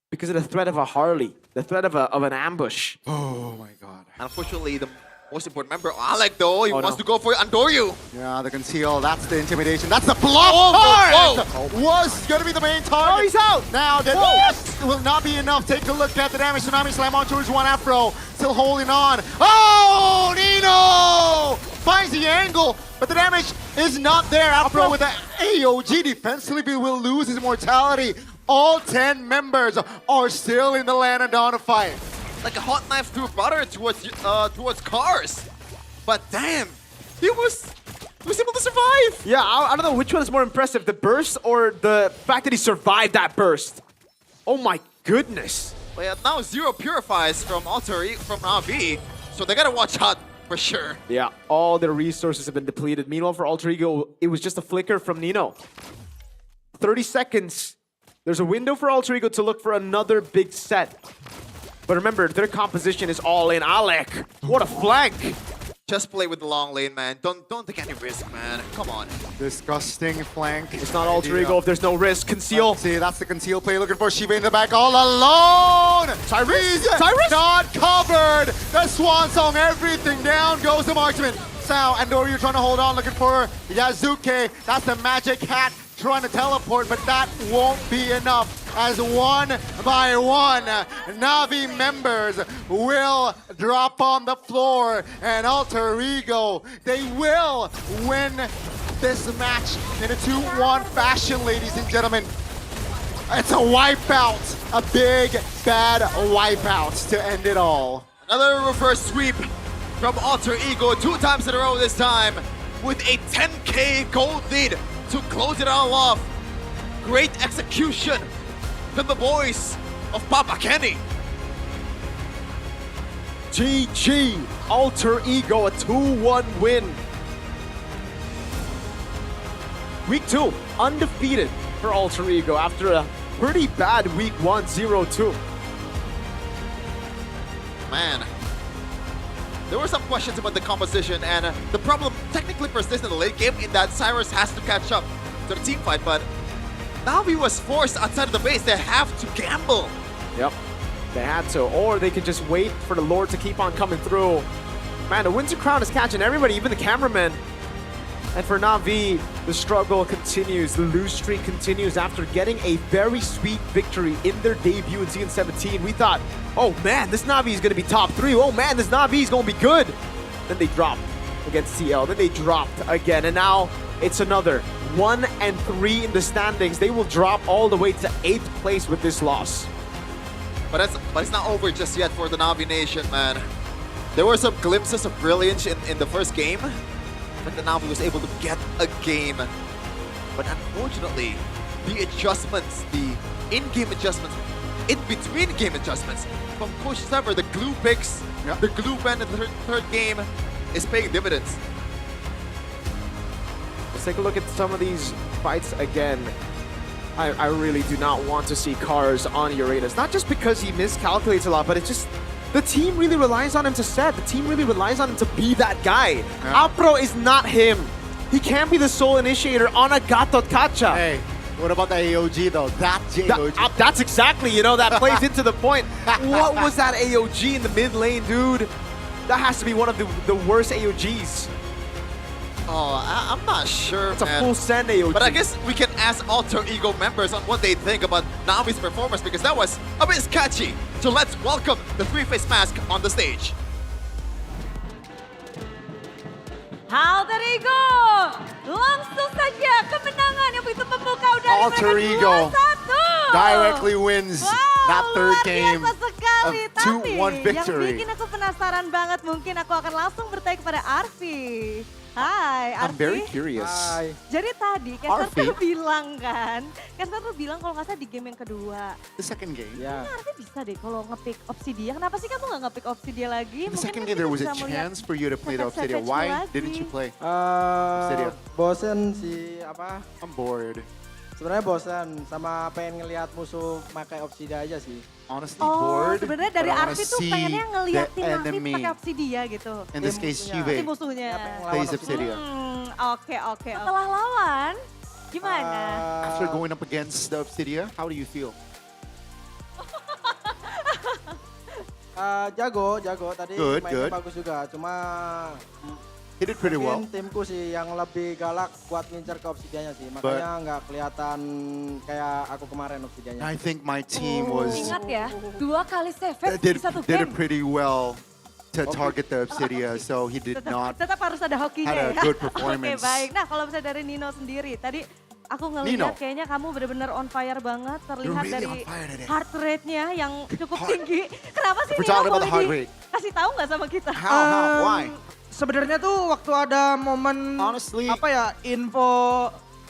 because of the threat of a Harley, the threat of an ambush. Oh my god. Unfortunately, the most important member, Alec, though, he wants no. to go for Andoryu. Yeah, the conceal, that's the intimidation, that's the block part! Was gonna be the main target. Oh, he's out! Now, that will not be enough. Take a look at the damage. Tsunami slam on towards 1 Afro. Still holding on. Oh, Nino! Finds the angle, but the damage is not there. Afro with the AOG defensively will lose his mortality. All 10 members are still in the land of Dawn fight. Like a hot knife through butter towards cars. But damn, he was able to survive. Yeah, I don't know which one is more impressive, the burst or the fact that he survived that burst. Oh my goodness. But yeah, now 0 purifies from from Na'Vi, so they gotta watch out for sure. Yeah, all their resources have been depleted. Meanwhile, for Alter Ego, it was just a flicker from Nino. 30 seconds. There's a window for Alter Ego to look for another big set. But remember, their composition is all in. Alec, what a flank! Just play with the long lane, man. Don't take any risk, man. Come on. Disgusting flank. It's not Alter Ego if there's no risk. Conceal. See, that's the conceal play. Looking for Shiva in the back all alone. Tyrus? Tyrus? Not covered. The swan song, everything down goes the marksman. Sao and Andoryu trying to hold on, looking for Yazuke. That's the magic hat trying to teleport, but that won't be enough. As 1 by 1, Na'Vi members will drop on the floor, and Alter Ego, they will win this match in a 2-1 fashion, ladies and gentlemen. It's a wipeout, a big, bad wipeout to end it all. Another reverse sweep from Alter Ego 2 times in a row this time with a 10k gold lead to close it all off. Great execution from the boys of Papa Kenny. GG, Alter Ego, a 2-1 win. Week 2, undefeated for Alter Ego after a pretty bad week 1, 0-2. Man, there were some questions about the composition, and the problem technically persists in the late game in that Cyrus has to catch up to the team fight, but Na'Vi was forced outside of the base. They have to gamble. Yep, they had to, or they could just wait for the Lord to keep on coming through. Man, the Winter Crown is catching everybody, even the cameraman. And for Na'Vi, the struggle continues, the lose streak continues after getting a very sweet victory in their debut in Season 17. We thought, oh man, this Na'Vi is going to be top 3. Oh man, this Na'Vi is going to be good. Then they dropped against CL. Then they dropped again. And now it's another 1 and 3 in the standings. They will drop all the way to 8th place with this loss. But it's not over just yet for the Na'Vi Nation, man. There were some glimpses of brilliance in the first game, but the Na'Vi was able to get a game. But unfortunately, the adjustments, the in-game adjustments, in-between game adjustments from Coach Sever, the glue picks, the glue ban in the third game, is paying dividends. Let's take a look at some of these fights again. I really do not want to see Cars on Uranus. Not just because he miscalculates a lot, but it's just the team really relies on him to set. The team really relies on him to be that guy. Apro is not him. He can't be the sole initiator on a Gatot Kacha. Hey, what about the AOG though? That's AOG. That's exactly, that plays into the point. What was that AOG in the mid lane, dude? That has to be one of the worst AOGs. Oh, I'm not sure, It's a man. full send AOG. But I guess we can ask Alter Ego members on what they think about Navi's performance because that was a bit sketchy. So let's welcome the three-face mask on the stage. Alter Ego, langsung saja kemenangan yang begitu memukau dari Alter mereka Ego 2-1. directly wins that third game Biasa sekali, of tapi 2-1 victory. yang bikin aku penasaran banget, mungkin aku akan langsung bertanya kepada Arfi. Hai, Arfi. I'm very curious. Jadi tadi Arfi. Caster tuh bilang kan, Caster tuh bilang kalau nggak salah di game yang kedua. The second game. Kayaknya Arfi bisa deh kalau nge-pick opsi dia. Kenapa sih kamu nggak nge-pick opsi dia lagi? The Mungkin second kan game kita there was a bisa melihat chance for you to play the Obsidian. savage Why lagi. didn't you play Obsidian? Bosen sih I'm bored. Sebenarnya bosen sama pengen ngelihat musuh pakai Obsidia aja sih. Honestly Oh, bored. sebenarnya but dari I wanna Arfi tuh see pengennya ngeliatin the Navi enemy. pakai opsi dia gitu. In this case, Tim Juve musuhnya. plays Obsidian. Oke. Setelah lawan, gimana? After going up against the Obsidian, how do you feel? Jago tadi Good, mainnya good. bagus juga. Cuma He did pretty well. mungkin timku sih yang lebih galak buat ngincer ke Obsidiannya sih. Makanya nggak kelihatan kayak aku kemarin Obsidiannya. I think my team was Ingat ya, 2 kali savage did di satu did game. it pretty well to target the Obsidian, so he did not. Tetap harus ada hokinya had a ya. good Oke performance. baik. Nah kalau misalnya dari Nino sendiri, tadi aku ngelihat kayaknya kamu benar-benar on fire banget. Terlihat really dari on fire today. heart rate-nya yang cukup tinggi. Kenapa sih We're Nino talking about the heart boleh rate. kasih tahu nggak sama kita? How? Why? Sebenarnya tuh waktu ada momen info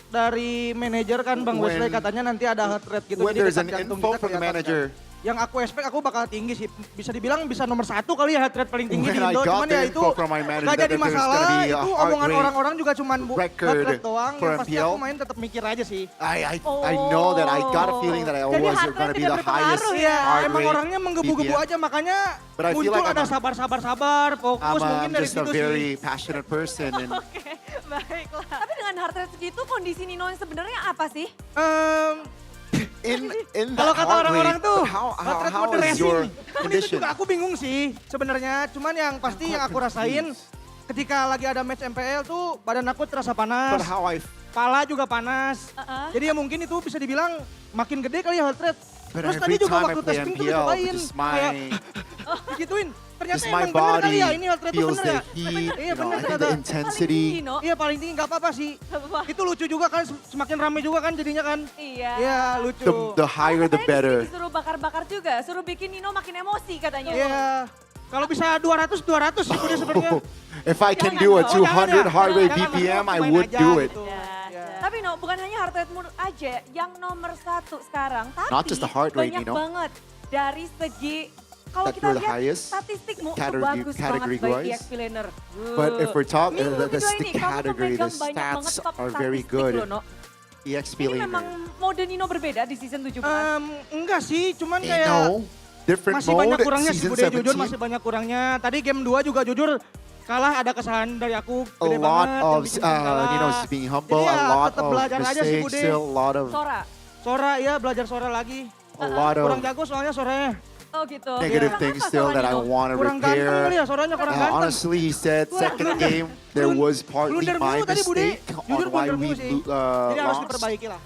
dari manajer kan Bang When- Wesley katanya nanti ada heart rate gitu. When jadi there's detak an jantung info kita from the kelihatan manager. kan. Yang aku expect aku bakal tinggi sih. Bisa dibilang bisa nomor 1 kali ya heart rate paling tinggi When di I Indo. got Cuman the ya itu info from my manager gak that jadi there's gonna masalah. be a Itu heart omongan rate orang-orang juga cuman heart record rate doang. for Yang pasti MPL. aku main tetap mikir aja sih. I know that I got a feeling that I Jadi was heart going to rate be the tidak highest berpengaruh ya. heart Emang rate orangnya menggebu-gebu BPM. aja makanya But I feel muncul like ada sabar-sabar, fokus mungkin I'm dari just a situ very sih. passionate person and Baiklah. Tapi dengan heart rate segitu kondisi Nino yang sebenarnya apa sih? in Kalau that kata heart orang-orang rate, tuh, how heart rate is mode your racing. Itu condition? juga aku bingung sih sebenarnya. Cuman yang pasti yang aku rasain ketika lagi ada match MPL tuh badan aku terasa panas. But how I Kepala juga panas. Jadi ya mungkin itu bisa dibilang makin gede kali ya heart rate. But Terus every tadi juga time I waktu play testing tuh MPL, dicobain. just Kayak my gituin. Ternyata just my emang bener kali body ya ini heart rate tuh feels bener the ya. heat, Iya bener I think ternyata. the intensity. Iya paling tinggi nggak apa-apa sih. Itu lucu juga kan semakin rame juga kan jadinya kan. Iya. Iya lucu. The higher the better. Disuruh bakar-bakar juga, suruh bikin Nino makin emosi katanya. Iya. Kalau bisa 200 sih udah sebenarnya. If I can do a 200 heart rate BPM, I would do it. Tapi no, bukan hanya heart rate mode aja, yang nomor 1 sekarang. Tapi Not just the heart rate, banyak Nino. banget dari segi kalau That kita you're the lihat highest statistikmu itu category- bagus banget category-wise. by EXP laner. But if we're talking Minggu the kedua ini, kamu category, the memegang banyak banget stats top are very statistik good. loh, No. EXP Ini memang laner. mode Nino berbeda di season 17. Enggak sih, cuman Eh, kayak no. Different masih banyak mode, kurangnya sih season Bude, jujur 17. masih banyak kurangnya. Tadi game 2 juga jujur kalah ada kesalahan dari aku A gede lot banget. yang of bikin kalah. Nino's being humble, Jadi ya, a lot tetap of belajar aja sih, mistakes, Bude. still a lot of Sora ya belajar Sora lagi. A lot of- Kurang jago soalnya Soranya. Oh gitu. negative Kurang things apa still that I soalnya, No? want to Kurang ganteng kali repair. ya, Soranya kurang ganteng. Honestly, he said second game there was partly Blunder my mulu tadi Bude. mistake Jujur on why blunder we mulu sih. Jadi harus lost. diperbaiki lah.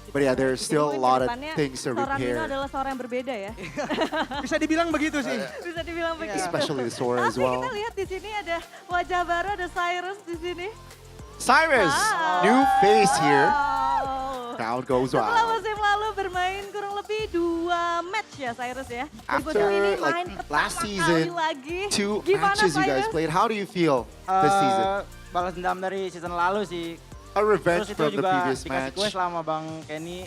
But yeah, there's still a Mungkin lot of kedepannya things to Sora Nino repair, adalah Sora yang berbeda ya. Bisa dibilang begitu sih. Bisa dibilang begitu. especially the Sora as Tapi well. kita lihat di sini ada wajah baru, ada Cyrus di sini. Cyrus, new face here. Crowd goes Setelah wild. musim lalu bermain kurang lebih 2 match ya Cyrus ya. After ini like main last pertama season, kali lagi. 2 Gimana matches you guys Cyrus? played. How do you feel this season? Balas dendam dari season lalu sih. A revenge Terus itu from the juga previous dikasih match. quest sama Bang Kenny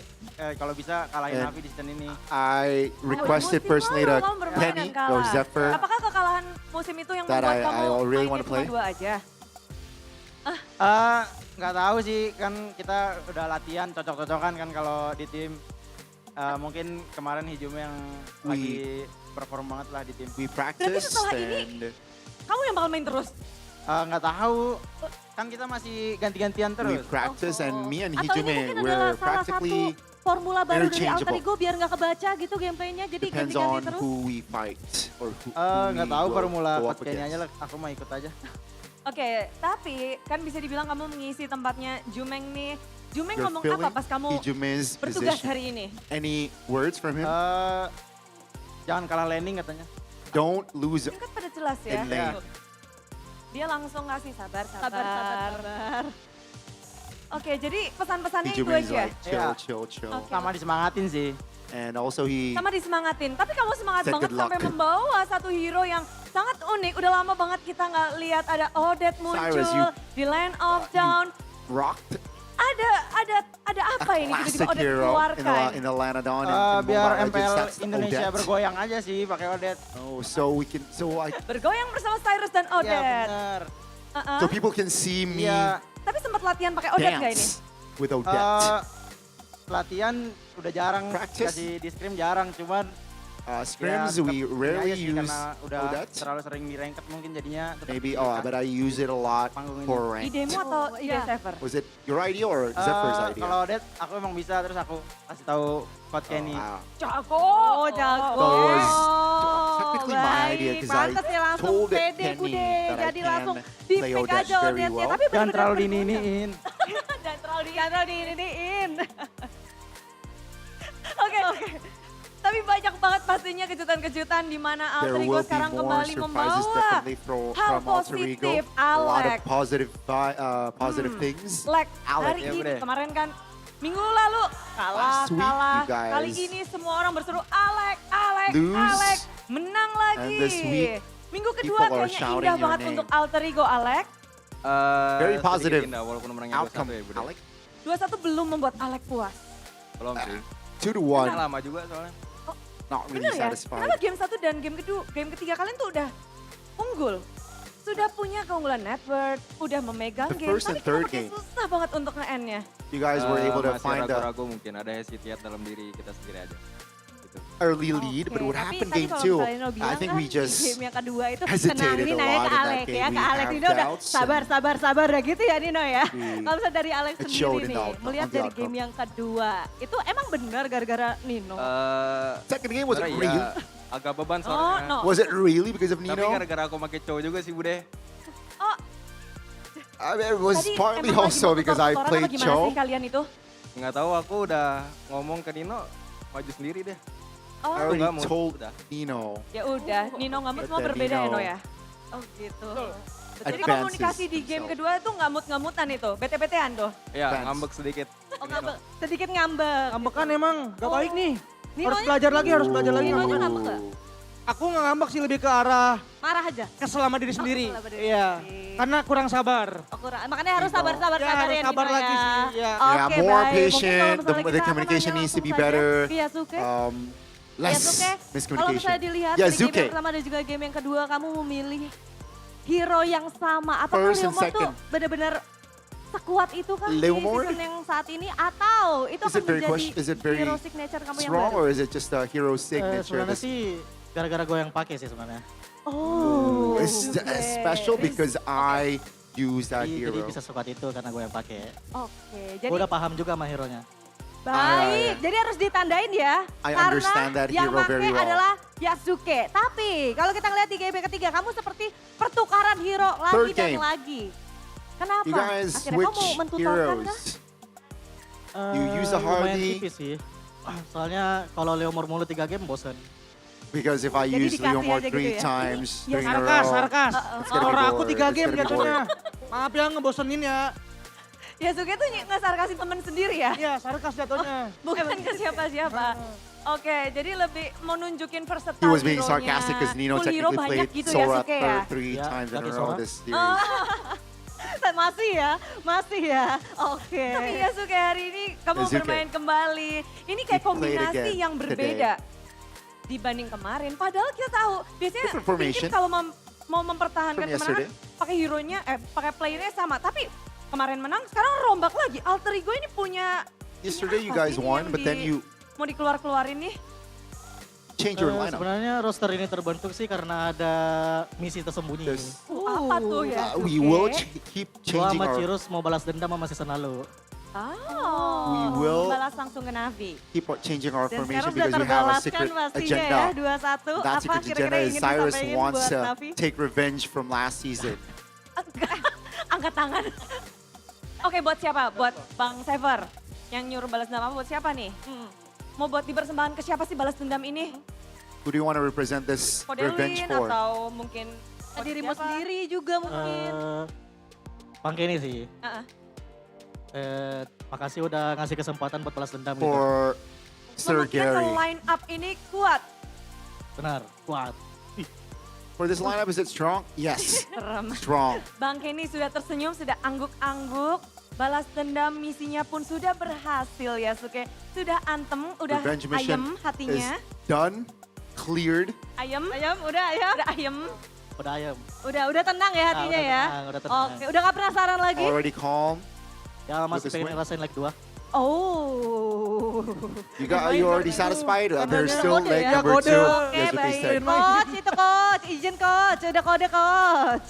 kalau bisa kalahin And Navi di season ini. I requested personally to Kamu bermain Penny dan or kalah. Zephyr. Apakah kekalahan musim itu yang that membuat I kamu really mainnya want to cuma play? 2 aja? Nggak tahu sih, kan kita udah latihan cocok-cocokan kan kalau di tim. Mungkin kemarin Hijum yang lagi perform banget lah di tim. We Berarti practice setelah ini, and kamu yang bakal main terus? Nggak tahu, kan kita masih ganti-gantian we terus. practice and me and Atau ini Hijume, mungkin adalah we're salah satu practically formula baru dari Alter interchangeable. Ego biar nggak kebaca gitu gameplaynya, jadi Depends ganti-ganti on terus. who we fight or who Nggak we tahu go formula up coach Kenny aja against. lah, aku mau ikut aja. Oke, tapi kan bisa dibilang kamu mengisi tempatnya Jumeng nih. Jumeng You're ngomong filling apa pas kamu Hijume's bertugas position. hari ini? Any words from him? Jangan kalah landing katanya. Don't lose Kan pada jelas ya. in lane. Dia langsung ngasih sabar. Sabar. Oke, jadi pesan-pesannya itu Hijume is aja. like chill. Oke. Sama disemangatin sih. And also he Sama disemangatin. Tapi kamu semangat Said banget good luck. sampai membawa satu hero yang sangat unik. Udah lama banget kita nggak lihat ada Odette muncul Cyrus, you- di Land of Down. rocked Ada apa ini classic tiba-tiba Odette hero keluarkan? in the Lanadon. Biar Mobile MPL Legends, that's Indonesia Odette. bergoyang aja sih pakai Odette. Oh, so we can, Bergoyang bersama Cyrus dan Iya Odette. benar. so people can see me Tapi sempat latihan pakai Odette nggak ini? dance with Odette. Latihan udah jarang, Practice? kasih di scrim jarang, cuman Scrims, tetep we ini rarely aja sih, use karena udah Odette. terlalu sering di ranked mungkin jadinya. tetep Maybe, di- but I use it a lot for rank. Idemu atau ide Sever? Was it your idea or Zephyr's idea? Kalau Odette aku emang bisa, terus aku kasih tahu coach Kenny. Jago. Oh, jago. That was technically my idea Baik, because I pantas ya langsung told pede Kenny kude. that I Jadi can langsung di play pick Odette aja very Odette-nya. well. Tapi Jangan benar-benar terlalu berguna. diiniin. Jangan terlalu diiniin. Oke. Tapi banyak banget pastinya kejutan-kejutan di mana There Alter Ego will be sekarang more kembali surprises membawa definitely hal from Alter Ego. positif, A lot Alek. of positive things. Lek, Alec, hari ya, ini Bude. kemarin kan minggu lalu Last week, you guys Kali ini semua orang berseru Alek, lose. menang lagi. And this week, Minggu kedua people are kayaknya shouting indah your banget name. untuk Alter Ego, Alek. Very Sedikit positive indah, walaupun menangnya outcome, 2-1 ya, Bude. Alec. 2-1 belum membuat Alek puas. Belum sih. 2-1. Karena lama juga soalnya. Not really Bener ya? satisfied. Kenapa game 1 dan game ketiga kalian tuh udah unggul? Sudah punya keunggulan network, udah memegang The game, first tapi and third kayak game. susah banget untuk nge-end-nya. You guys were able to Masih find a ragu-ragu mungkin, ada hesitate dalam diri kita sendiri aja. Gitu. early lead, but what Tapi happened tadi game kalau 2, Valeno I bilang think kan we just di game yang kedua itu hesitated tenang, a ini lot nanya ke in that Alex game. ya, We ke Alex have ini udah doubts sabar ya gitu ya Nino ya. We- Kalau misalnya dari Alex it sendiri showed in nih, the melihat on the dari outcome. game yang kedua, itu emang benar gara-gara Nino? Second game was it sebenarnya real? ya, agak beban Oh, soalnya. no. Was it really because of Tapi Nino? gara-gara aku pakai cowok juga sih, Bude. I mean, it was Tadi partly emang lagi also mau because I tutor-tutoran played apa gimana Cho. sih kalian itu? Nggak tahu, aku udah ngomong ke Nino, maju sendiri deh. Oh, I already Nggak mau, told udah. Nino. ya udah, Nino ngamut semua But then berbeda ya Nino No ya? Oh gitu. Jadi advances komunikasi di game himself. kedua tuh ngamut-ngamutan itu, bete-betean tuh. Ya, Fans. ngambek sedikit. Oh ngambek, sedikit ngambek. Ngambekan emang, gak Oh. baik nih. Ninonya- Harus belajar lagi. Ninonya ngambekan. ngambek nggak? Aku nggak ngambek sih, lebih ke arah Marah aja? kesel sama diri sendiri. kesel sama diri Iya, sendiri. karena kurang sabar. Makanya harus sabar-sabar Ya, sabar harus ya sabar Nino lagi ya. sih, ya. Yeah, Oke, more baik. Mungkin kalau patient. misalnya The kita communication nanya needs to be langsung saja better. ke Yasuke. Less Yasuke, kalau misalnya miscommunication. dilihat Yeah, dari game Zuke. yang pertama dan juga game yang kedua, kamu memilih hero yang sama. Apakah First and Leomord tuh second. benar-benar sekuat itu kan Leomord? di season yang saat ini? Atau itu Is akan it very menjadi is it very hero signature kamu yang strong baru? or is it just a hero signature? Sebenarnya sih gara-gara gue yang pakai sih sebenarnya. Oh, It's special because I use that Jadi hero. bisa sekuat itu karena gue yang pakai. Oke, Gue jadi udah paham juga sama hero-nya. baik. Jadi harus ditandain ya. I karena understand that yang hero very pakai well. adalah Yasuke. Tapi kalau kita ngeliat di game ketiga, kamu seperti pertukaran hero lagi Third dan game. lagi. Kenapa? You guys Akhirnya switch kamu mentutorkan kah? heroes. You use a Lumayan Hardy tipis sih. Soalnya kalau Leomord mulu 3 game bosen. because if I Jadi use dikasih Leomord aja gitu 3 ya? times Iya, during a row, Sarkas. it's gonna be Orang aku bored. 3 It's game gonna be jatuhnya. bored. Maaf ya ngebosenin ya. Yasuke tuh nge-sarkasin temen sendiri ya? Iya, sarkas jatuhnya. Bukan ke siapa-siapa. Oke, jadi lebih mau nunjukin versatile He was being hero-nya. sarcastic because Nino Full hero technically banyak played gitu Sora Yasuke ya? three Ya, times in a ganti row Sora. this series. Masih ya. Oke. Tapi Yasuke hari ini kamu Yasuke. bermain kembali. Ini kayak He played kombinasi again yang berbeda dibanding kemarin. Padahal kita tahu biasanya Different formation. mungkin kalau mau mempertahankan From kemenangan pakai hero-nya, pakai playernya sama. Tapi kemarin menang, sekarang rombak lagi. Alter Ego ini punya... Yesterday you guys won, but then you mau dikeluar-keluarin nih. change your lineup. Sebenarnya roster ini terbentuk sih karena ada misi tersembunyi. Apa tuh ya? We will keep Gua changing sama our... Cirrus mau balas dendam sama season lalu. We will balas langsung ke Navi. keep on changing our Dan formation sekarang because sudah we have a terbalaskan secret pastinya agenda. ya, 2-1. That Apa secret kira-kira agenda yang is ingin Cyrus disampaikan wants buat to Navi? take revenge from last season. Angkat tangan. Oke, buat siapa? Buat Bang Sever. Yang nyuruh balas dendam apa buat siapa nih? Mau buat dipersembahkan ke siapa sih balas dendam ini? Who do you want to represent this revenge Kodelin for? atau mungkin Dirimu sendiri juga mungkin. Bang Kenny sih. Heeh. Makasih udah ngasih kesempatan buat balas dendam gitu. For Sir Membuktikan Gary. kalau line up ini kuat. Benar, kuat. For this lineup, is it strong? Yes. Serem. Strong. Bang Kenny sudah tersenyum, sudah angguk-angguk. Balas dendam misinya pun sudah berhasil ya Suke. Sudah antem, udah Revenge mission ayem hatinya. is done, cleared. Ayem, udah ayem. Udah ayem. Udah ayam. Udah tenang ya hatinya udah ya. tenang, udah tenang. Oke, udah gak penasaran lagi? Already calm. Ya masih With this pengen win. ngerasain leg 2. Oh. Are you already satisfied? There's still kode leg ya? number Kode. 2. Oke, That's what they baik. said. Coach, itu coach. Izin coach. Udah kode coach.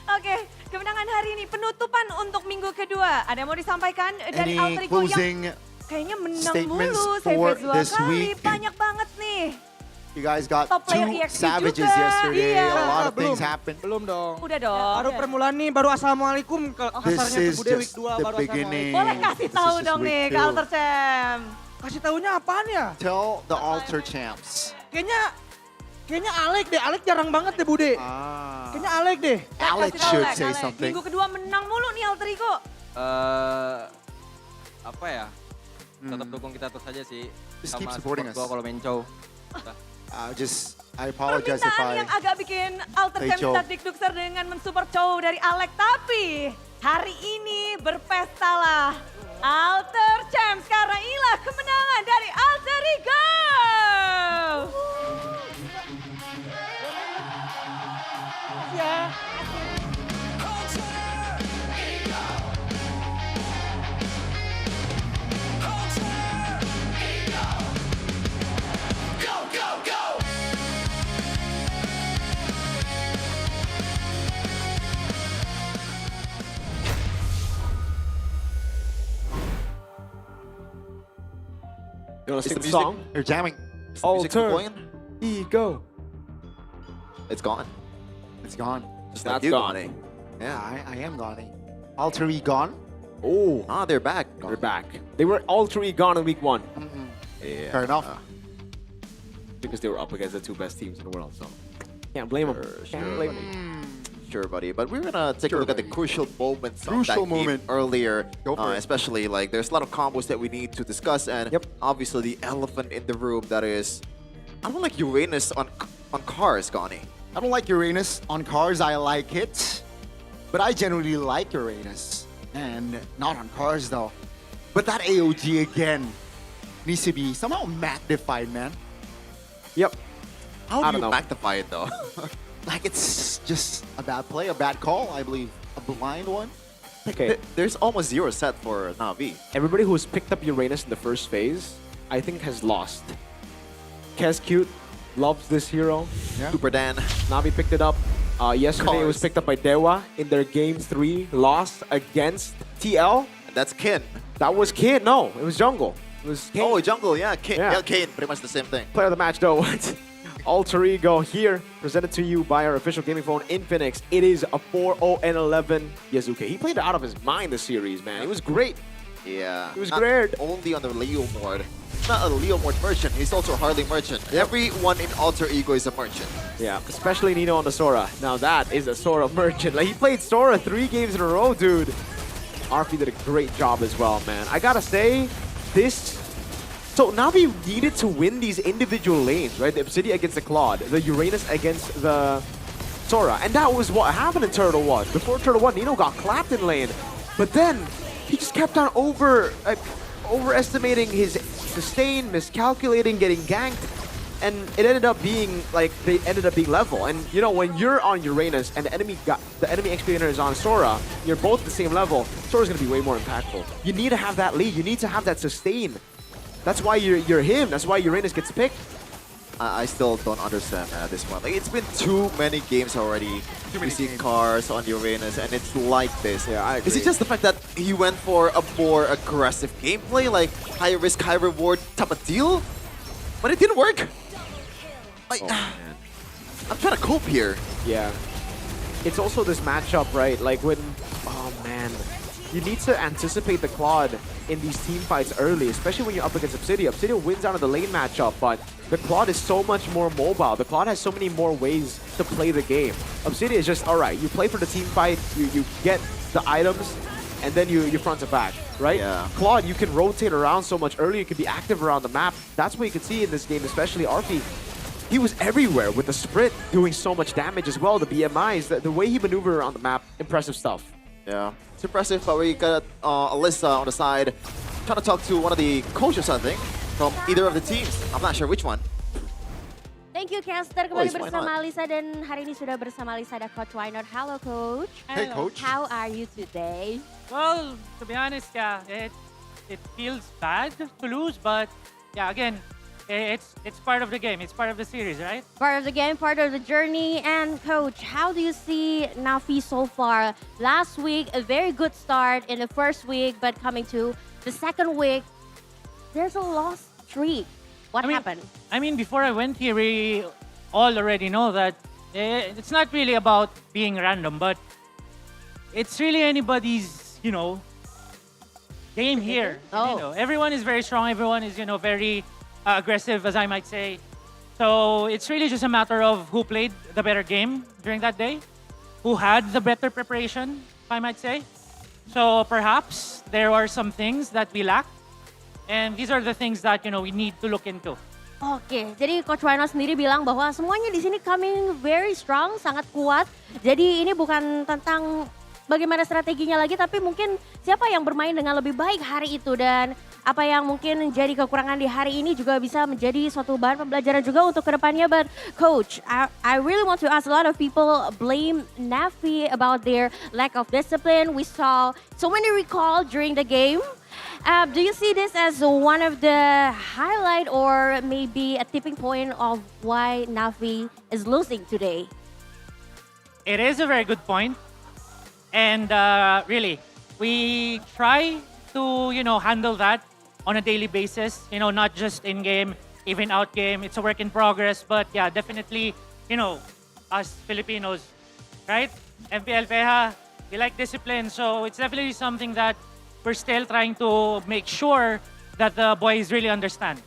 Oke, kemenangan hari ini penutupan untuk minggu kedua. Ada yang mau disampaikan dari Any Alter Ego closing yang kayaknya menang statements mulu. for Savage 2 this kali. week? Banyak banget nih. You guys got Top player 2 EXP savages juga. yesterday. Iya. A lot of Belum. things happened. Belum dong. Udah dong. Baru permulaan nih, baru assalamualaikum ke This kasarnya ke is Bude week just 2 the baru beginning. Boleh kasih This tahu is just dong week nih ke 2. Alter Champ. Kasih tahunya apaan ya? Tell the altar champs. Kayaknya Alek deh, Alek jarang banget deh Bude. Kayaknya Alek deh. Alex Kasih tahu, should Lek, say Alek. something. Minggu kedua menang mulu nih Alter Ego. Apa ya? Tetap dukung kita terus aja sih. Just Sama keep supporting support us. gua kalau main cow. I apologize if Permintaan I... yang agak bikin Alter Hey, Champ Chow. minta dikdukser dengan mensupport Chow dari Alek. Tapi hari ini berpestalah Alter Champs karena inilah kemenangan dari Alter Ego. Ya. You want to Is sing the the music? song? You're jamming. Is the music still Alter going? Ego. It's gone. It's gone. Just That's like you, gone. Gone. Yeah, I am gone. Alter E gone? Oh. They're back. They're back. They were all three gone in week 1. Yeah. Fair enough. Because they were up against the 2 best teams in the world, so can't blame them. Can't blame them. Sure, buddy. But we're gonna take a look at the crucial moments of Crucial that game moment. earlier. Go for it. Especially like there's a lot of combos that we need to discuss, and obviously the elephant in the room that is, I don't like Uranus on cars, Gani. I don't like Uranus on cars. I like it. But I generally like Uranus. And not on cars, though. But that AOG again needs to be somehow magnified, man. Yep. How I do don't you know. magnify it though? Like it's just a bad play, a bad call, I believe. A blind one. Okay. There's almost 0 set for Na'Vi. Everybody who's picked up Uranus in the first phase, I think has lost. Kes Cute loves this hero. Yeah. Super Dan. Navi picked it up. Yesterday it was Cars. picked up by Dewa in their game 3 loss against TL. That's Kin. That was Kane. No, it was Jungle. It was Kane. Oh, Jungle, yeah, Kin. Yeah. Yeah, Kane, pretty much the same thing. Player of the match though. Alter Ego here, presented to you by our official gaming phone, Infinix. It is a 4-0-11 Yazuke. He played out of his mind this series, man. He was great. Yeah. It was Not great. Only on the Leo mode. Not a Leo mode merchant, he's also a Harley merchant. Everyone in Alter Ego is a merchant. Yeah, especially Nino on the Sora. Now that is a Sora merchant. Like, he played Sora 3 games in a row, dude. RP did a great job as well, man. I gotta say, this... So Navi needed to win these individual lanes, right? The Obsidian against the Claude, the Uranus against the Sora. And that was what happened in Turtle 1. Before Turtle 1, Nino got clapped in lane. But then, he just kept on overestimating his sustain, miscalculating, getting ganked. and it ended up being like they ended up being level. And you know, when you're on Uranus and the enemy executor is on Sora, you're both the same level. Sora's gonna be way more impactful. You need to have that lead. You need to have that sustain. That's why you're him. That's why Uranus gets picked. I still don't understand at this point. Like, it's been too many games already. We see cars on Uranus, and it's like this. Yeah, I agree. Is it just the fact that he went for a more aggressive gameplay, like high risk, high reward type of deal? But it didn't work. Like, I'm trying to cope here. Yeah. It's also this matchup, right? Like when, oh man, you need to anticipate the Claude in these team fights early, especially when you're up against Obsidian. Obsidian wins out of the lane matchup, but the Claude is so much more mobile. The Claude has so many more ways to play the game. Obsidian is just, all right, you play for the team fight, you get the items, and then you front to back, right? Yeah. Claude, you can rotate around so much early, you can be active around the map. That's what you can see in this game, especially Arfi. He was everywhere with the sprint, doing so much damage as well. The BMIs, the way he maneuvered around the map, impressive stuff. Yeah, it's impressive, but we got Alyssa on the side trying to talk to one of the coaches, I think, from either of the teams. I'm not sure which one. Thank you, Caster. Kembali Boys, why bersama not? Lisa dan hari ini sudah bersama Lisa ada Coach Wynot. Hello, Coach. Hey, Coach. How are you today? Well, to be honest, yeah, it feels bad to lose, but yeah, again, it's part of the game. It's part of the series, right? Part of the game, part of the journey. And Coach, how do you see Navi so far? Last week, a very good start in the first week, but coming to the second week, there's a lost streak. What happened? I mean, before I went here, we all already know that it's not really about being random, but it's really anybody's, game here. Oh. Everyone is very strong. Everyone is, very aggressive, as I might say. So it's really just a matter of who played the better game during that day, who had the better preparation, if I might say. So perhaps there are some things that we lack, and these are the things that we need to look into. Oke, jadi Coach Wynot sendiri bilang bahwa semuanya di sini coming very strong, sangat kuat. Jadi ini bukan tentang bagaimana strateginya lagi, tapi mungkin siapa yang bermain dengan lebih baik hari itu dan apa yang mungkin jadi kekurangan di hari ini juga bisa menjadi suatu bahan pembelajaran juga untuk kedepannya. But Coach, I really want to ask, a lot of people blame Navi about their lack of discipline. We saw so many recall during the game. Do you see this as one of the highlight or maybe a tipping point of why Navi is losing today? It is a very good point. And really, we try to, handle that on a daily basis, not just in-game, even out-game. It's a work in progress. But yeah, definitely, us Filipinos, right? MPL PEHA, we like discipline. So it's definitely something that we're still trying to make sure that the boys really understand.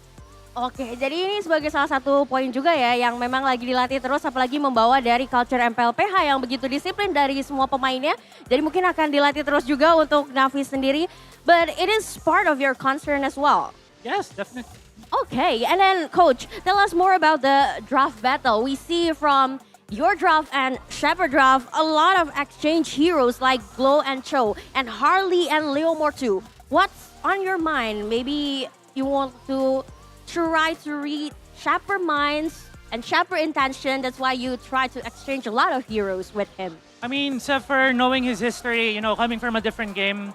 Oke, jadi ini sebagai salah satu poin juga ya yang memang lagi dilatih terus, apalagi membawa dari culture MPL PEHA yang begitu disiplin dari semua pemainnya. Jadi mungkin akan dilatih terus juga untuk Navi sendiri. But it is part of your concern as well. Yes, definitely. Okay, and then Coach, tell us more about the draft battle. We see from your draft and Shepard draft, a lot of exchange heroes like Glow and Cho, and Harley and Leomore too. What's on your mind? Maybe you want to try to read Shepard minds and Shepard intention. That's why you try to exchange a lot of heroes with him. I mean, Zephyr, knowing his history, coming from a different game,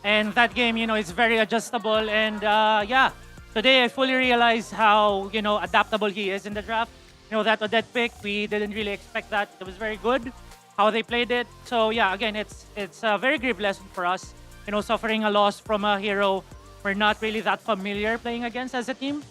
and that game, is very adjustable. And yeah, today I fully realize how, adaptable he is in the draft. That Odette pick, we didn't really expect that. It was very good how they played it. So yeah, again, it's a very grave lesson for us. Suffering a loss from a hero we're not really that familiar playing against as a team.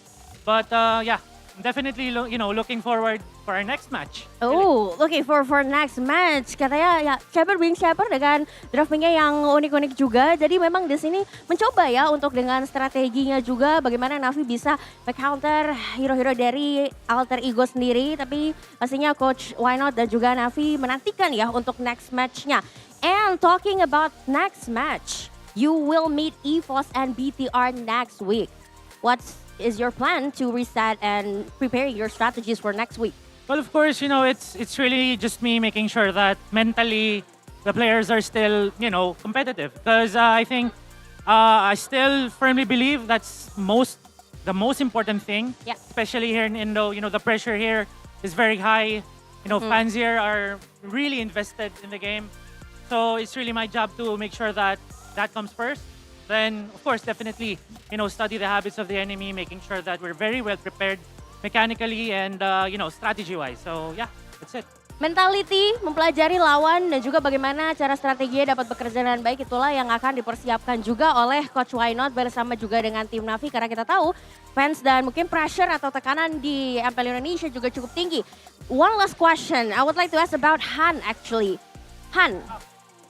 But yeah, definitely, looking forward for our next match. Oh, looking for next match. Katanya ya Shepard being Shepard dengan draftingnya yang unik-unik juga. Jadi memang di sini mencoba ya untuk dengan strateginya juga bagaimana Navi bisa counter hero-hero dari alter ego sendiri. Tapi pastinya Coach Wynot dan juga Navi menantikan ya untuk next match-nya. And talking about next match, you will meet EVOS and BTR next week. What is your plan to reset and preparing your strategies for next week? Well, of course, it's really just me making sure that mentally the players are still, competitive. Because I think I still firmly believe that's most the most important thing, especially here in Indo. You know, the pressure here is very high. You know, fans here are really invested in the game. So it's really my job to make sure that that comes first. Then, of course, definitely, you know, study the habits of the enemy, making sure that we're very well prepared mechanically and, you know, strategy-wise. So, yeah, that's it. Mentality, mempelajari lawan dan juga bagaimana cara strateginya dapat bekerja dengan baik, itulah yang akan dipersiapkan juga oleh Coach Why Not bersama juga dengan tim Navi, karena kita tahu fans dan mungkin pressure atau tekanan di MPL Indonesia juga cukup tinggi. One last question, I would like to ask about Han actually. Han,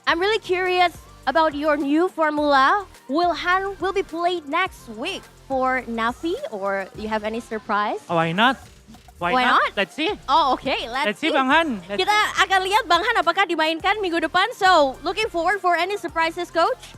I'm really curious about your new formula. Han will be played next week for Navi, or you have any surprise? Oh, why not? Why not? Let's see. Oh, okay. Let's see. Bang Han. Kita akan lihat Bang Han apakah dimainkan minggu depan. So, looking forward for any surprises, Coach?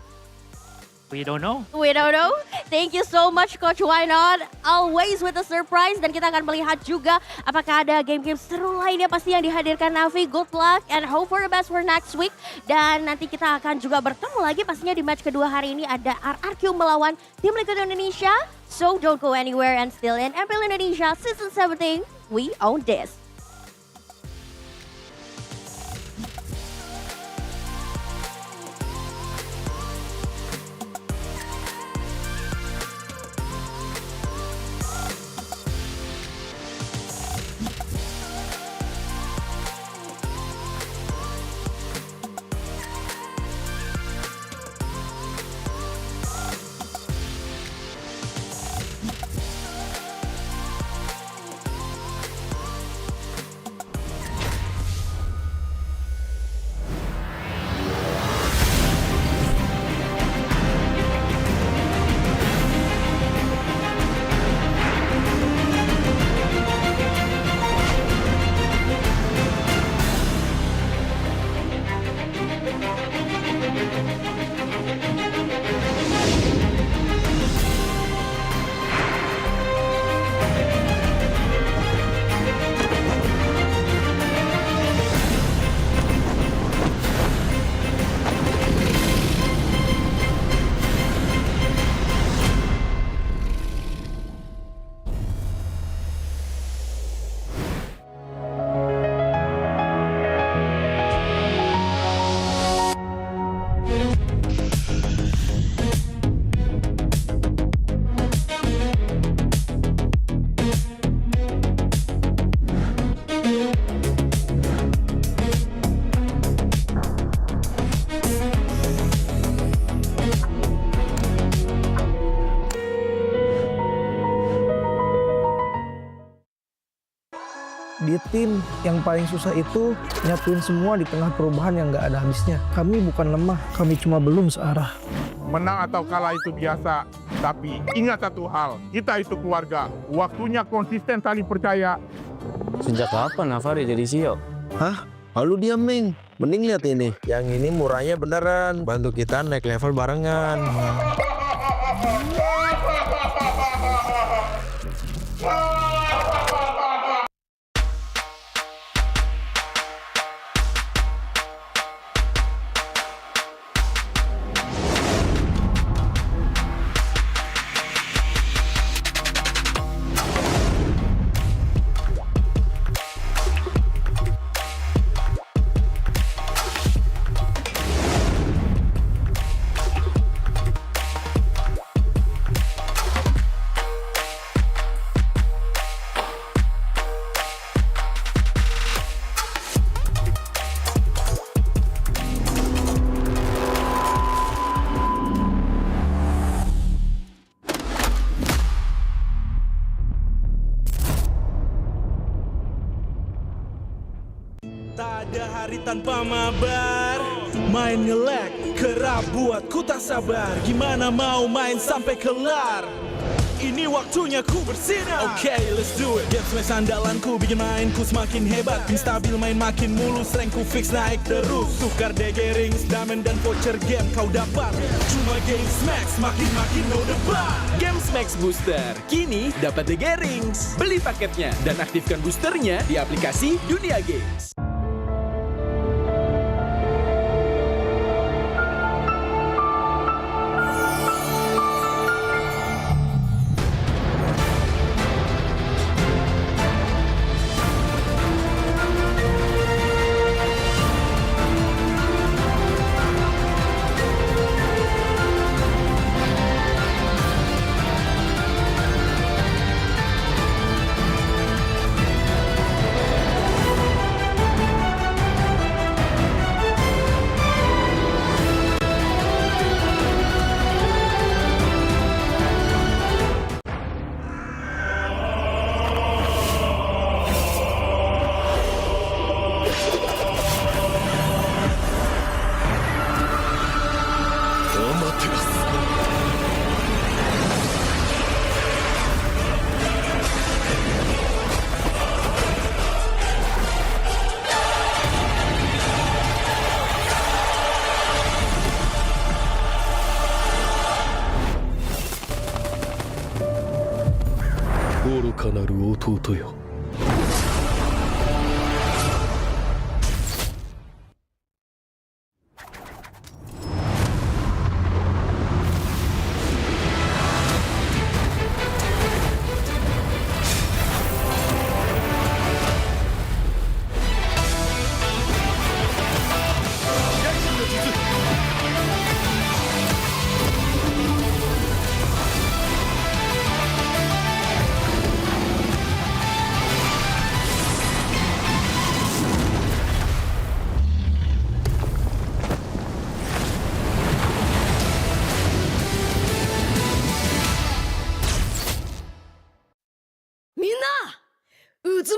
We don't know. We don't know. Thank you so much, Coach Why Not. Always with a surprise. Dan kita akan melihat juga apakah ada game-game seru lainnya pasti yang dihadirkan Navi. Good luck and hope for the best for next week. Dan nanti kita akan juga bertemu lagi pastinya di match kedua hari ini. Ada RRQ melawan tim Liquid Indonesia. So don't go anywhere and still in MPL Indonesia Season 17. We own this. Di tim yang paling susah itu nyatuin semua di tengah perubahan yang nggak ada habisnya. Kami bukan lemah, kami cuma belum searah. Menang atau kalah itu biasa, tapi ingat satu hal, kita itu keluarga. Waktunya konsisten saling percaya. Sejak kapan Navari jadi CEO? Hah? Lalu diam, Ming. Mending lihat ini. Yang ini murahnya beneran, bantu kita naik level barengan. Tak ada hari tanpa mabar. Main nge-lag, kerap buatku tak sabar. Gimana mau main sampai kelar? Ini waktunya ku bersinar. Okay, let's do it. Game smash andalanku bikin mainku semakin hebat. Pin stabil main makin mulus, rankku fix naik terus. Tukar DG rings, diamond dan voucher game kau dapat. Cuma game smash makin no debat. Game Max Booster, kini dapat DG Rings. Beli paketnya dan aktifkan boosternya di aplikasi Dunia Games.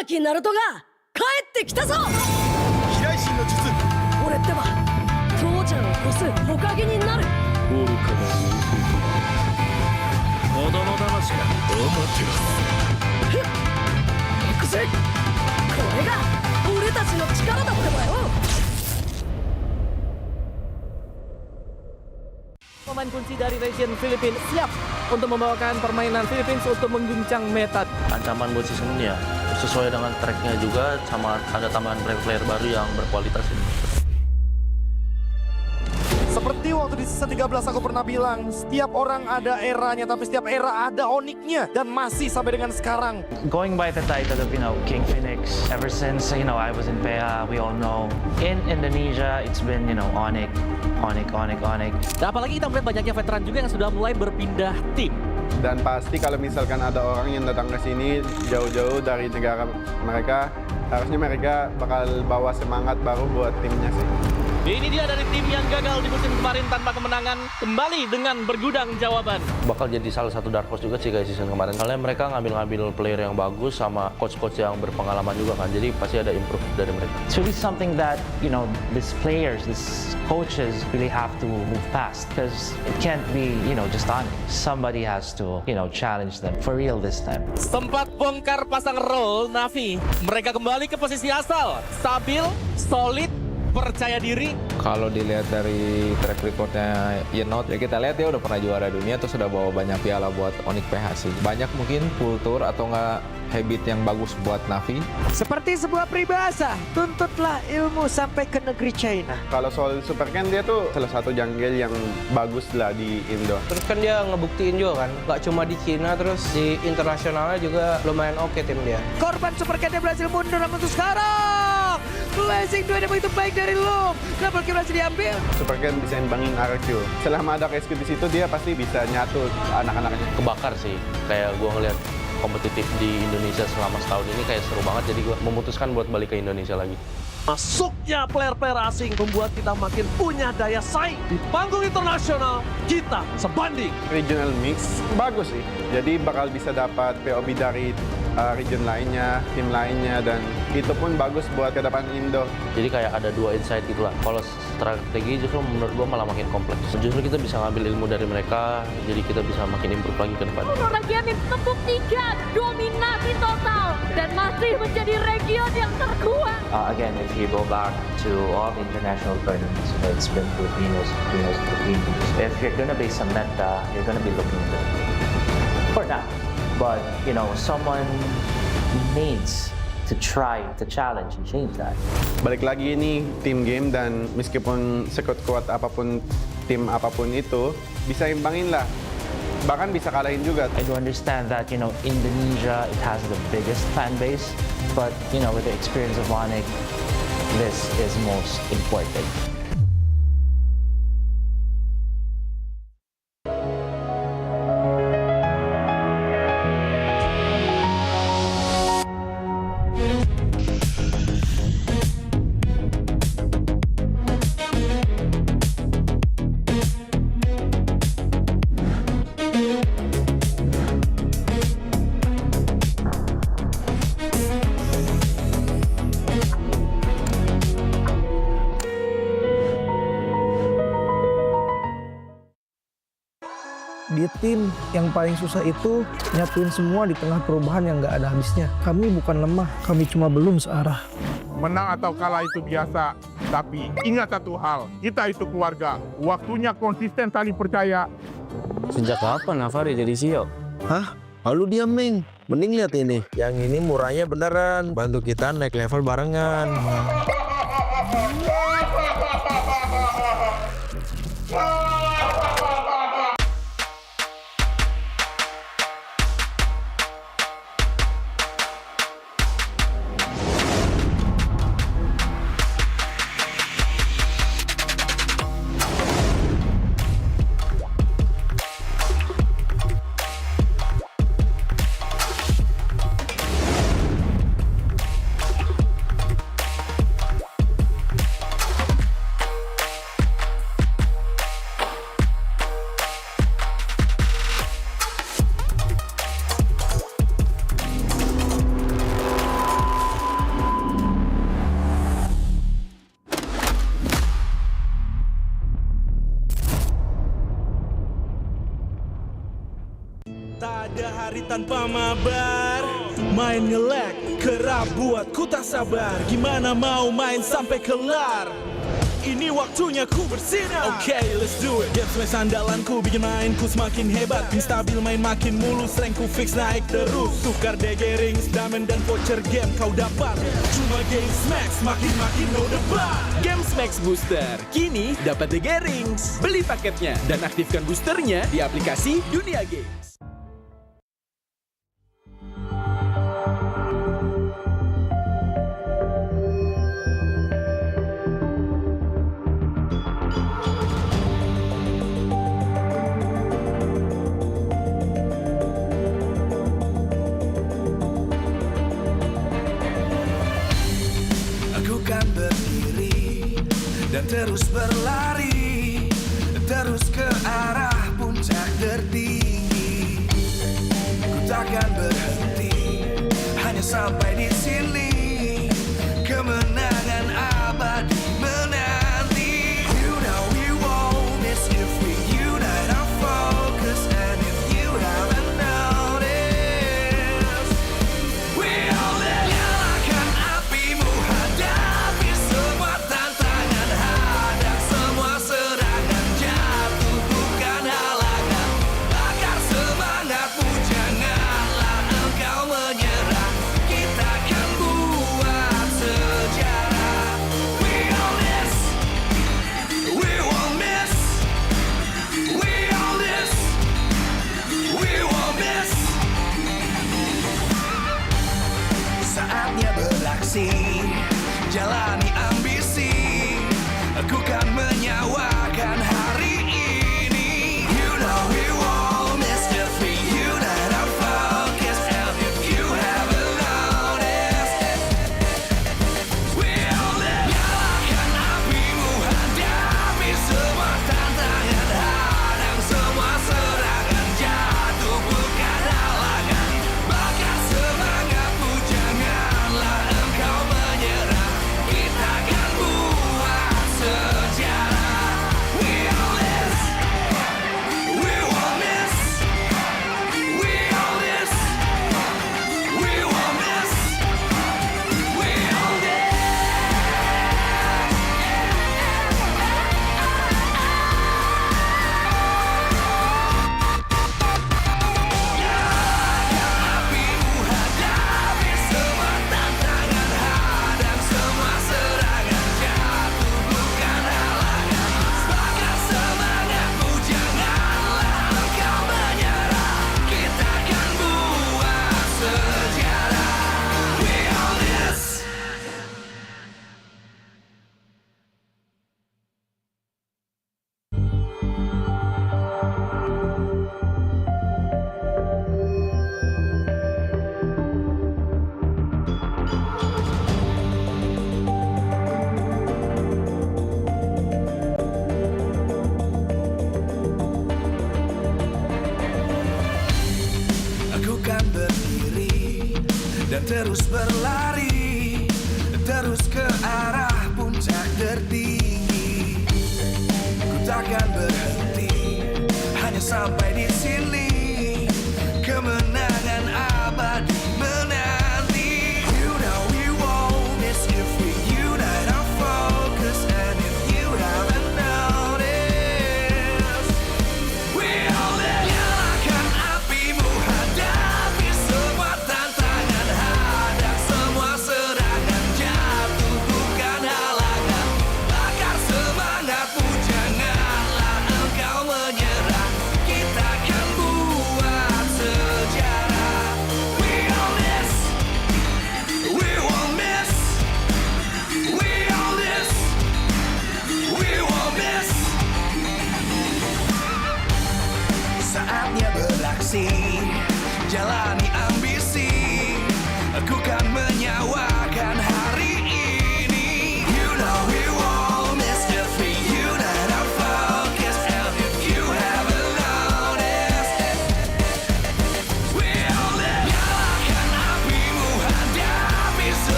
巻ナルトが帰ってきたぞ。飛来神の術。俺ってば父ちゃんを越すほかげになる。愚かな子供騙しか。アマテラス。行くぜ。これが俺たちの力だってばよ。Pemain kunci dari region Filipina siap untuk membawakan permainan Philippines untuk mengguncang meta. Ancaman buat season ini ya, sesuai dengan tracknya juga, sama ada tambahan player-player baru yang berkualitas ini. Seperti waktu di season 13 aku pernah bilang, setiap orang ada eranya, tapi setiap era ada oniknya, dan masih sampai dengan sekarang. Going by the title of, King Infinix, ever since, I was in PA, we all know. In Indonesia, it's been, Onyx. Dan apalagi kita melihat banyaknya veteran juga yang sudah mulai berpindah tim. Dan pasti kalau misalkan ada orang yang datang ke sini jauh-jauh dari negara mereka, harusnya mereka bakal bawa semangat baru buat timnya sih. Ini dia dari tim yang gagal di musim kemarin tanpa kemenangan, kembali dengan bergudang jawaban. Bakal jadi salah satu dark horse juga sih guys season kemarin. Soalnya mereka ngambil player yang bagus sama coach-coach yang berpengalaman juga kan. Jadi pasti ada improve dari mereka. It's really something that, these players, these coaches really have to move fast. Because it can't be, just on it. Somebody has to, challenge them for real this time. Sempat bongkar pasang roll Navi. Mereka kembali ke posisi asal. Stabil, solid, percaya diri. Kalau dilihat dari track recordnya Yenot, ya kita lihat dia udah pernah juara dunia, terus sudah bawa banyak piala buat Onyx PH sih. Banyak mungkin kultur atau enggak habit yang bagus buat Navi. Seperti sebuah peribahasa, tuntutlah ilmu sampai ke negeri China. Kalau soal Super Ken, dia tuh salah satu jungle yang bagus lah di Indo. Terus kan dia ngebuktiin juga kan, gak cuma di Cina, terus di internasionalnya juga lumayan oke tim dia. Korban Super Ken berhasil mundur, namun untuk sekarang Blazing 2 yang begitu baik dari Loom. Double kill berhasil diambil. Super Ken bisa imbangin RQ. Selama ada rescue di situ, dia pasti bisa nyatu anak-anaknya. Kebakar sih, kayak gua ngeliat kompetitif di Indonesia selama setahun ini kayak seru banget, jadi gue memutuskan buat balik ke Indonesia lagi. Masuknya player-player asing membuat kita makin punya daya saing. Di panggung internasional, kita sebanding. Regional mix bagus sih, jadi bakal bisa dapat POB dari region lainnya, tim lainnya, dan itu pun bagus buat ke depan Indo. Jadi kayak ada dua insight gitu lah. Kalau strategi justru menurut gue malah makin kompleks. Justru kita bisa ngambil ilmu dari mereka, jadi kita bisa makin improve lagi ke depan. Region membuktikan dominasi total dan masih menjadi region yang terkuat. Again, if you go back to all the international tournaments, it's been Filipinos. If you're gonna be some meta, you're gonna be looking good for that. But, someone needs to try to challenge and change that. Balik lagi ini team game, dan meskipun sekuat-kuat apapun tim apapun itu, bisa imbangin lah. Bahkan bisa kalahin juga. I do understand that, Indonesia, it has the biggest fan base. But, with the experience of Onyx, this is most important. Di tim yang paling susah itu nyatuin semua di tengah perubahan yang nggak ada habisnya. Kami bukan lemah, kami cuma belum searah. Menang atau kalah itu biasa, tapi ingat satu hal, kita itu keluarga. Waktunya konsisten saling percaya. Sejak kapan Navari jadi CEO? Hah? Lalu dia Ming, mending lihat ini. Yang ini murahnya beneran, bantu kita naik level barengan. tanpa mabar. Main nge-lag, kerap buat ku tak sabar. Gimana mau main sampai kelar? Ini waktunya ku bersinar. Okay, let's do it. Game smash andalanku bikin mainku semakin hebat. Pin stabil main makin mulus, rankku fix naik terus. Tukar DG rings, diamond dan voucher game kau dapat. Cuma game smash makin no debat. Game Max Booster, kini dapat DG Rings. Beli paketnya dan aktifkan boosternya di aplikasi Dunia Games. Aku kan berdiri dan terus berlari, terus ke arah puncak tertinggi. Ku takkan berhenti, hanya sampai di sini. Kemenangan abadi menanti. You know we won't miss if we unite our focus. And if you haven't noticed, we all nyalakan apimu, hadapi semua tantangan, hadang semua serangan, jatuh bukan halangan. Bakar semangatmu, janganlah engkau menyerah. Kita akan buat sejarah. We all this, we won't miss. We all this, we won't miss. Saatnya beraksi, jalani ambisi. Aku kan menyawakan hari ini. You know we won't miss if we unite our focus. And if you haven't noticed, we all live. Nyalakan apimu, hadapi semua tantangan, hadang semua serangan, jatuh bukan halangan. Bakar semangatmu, janganlah engkau menyerah. Kita akan buat sejarah. We all this, we won't miss. We all this, we won't miss. We all this. Apimu, hadapi semua tantangan, hadang semua serangan, jatuh bukan halangan. Bakar semangatmu, janganlah engkau menyerah. Kita akan buat sejarah. We all this. Aku kan berdiri dan terus berlari, terus ke arah puncak tertinggi. Ku takkan berhenti, hanya sampai di sini. Kemenangan abadi menanti. You know we won't miss if we unite our focus. And if you haven't noticed, we all live. Nyalakan apimu, hadapi semua tantangan, hadang semua serangan, jatuh bukan halangan. Bakar semangatmu, janganlah engkau menyerah. Kita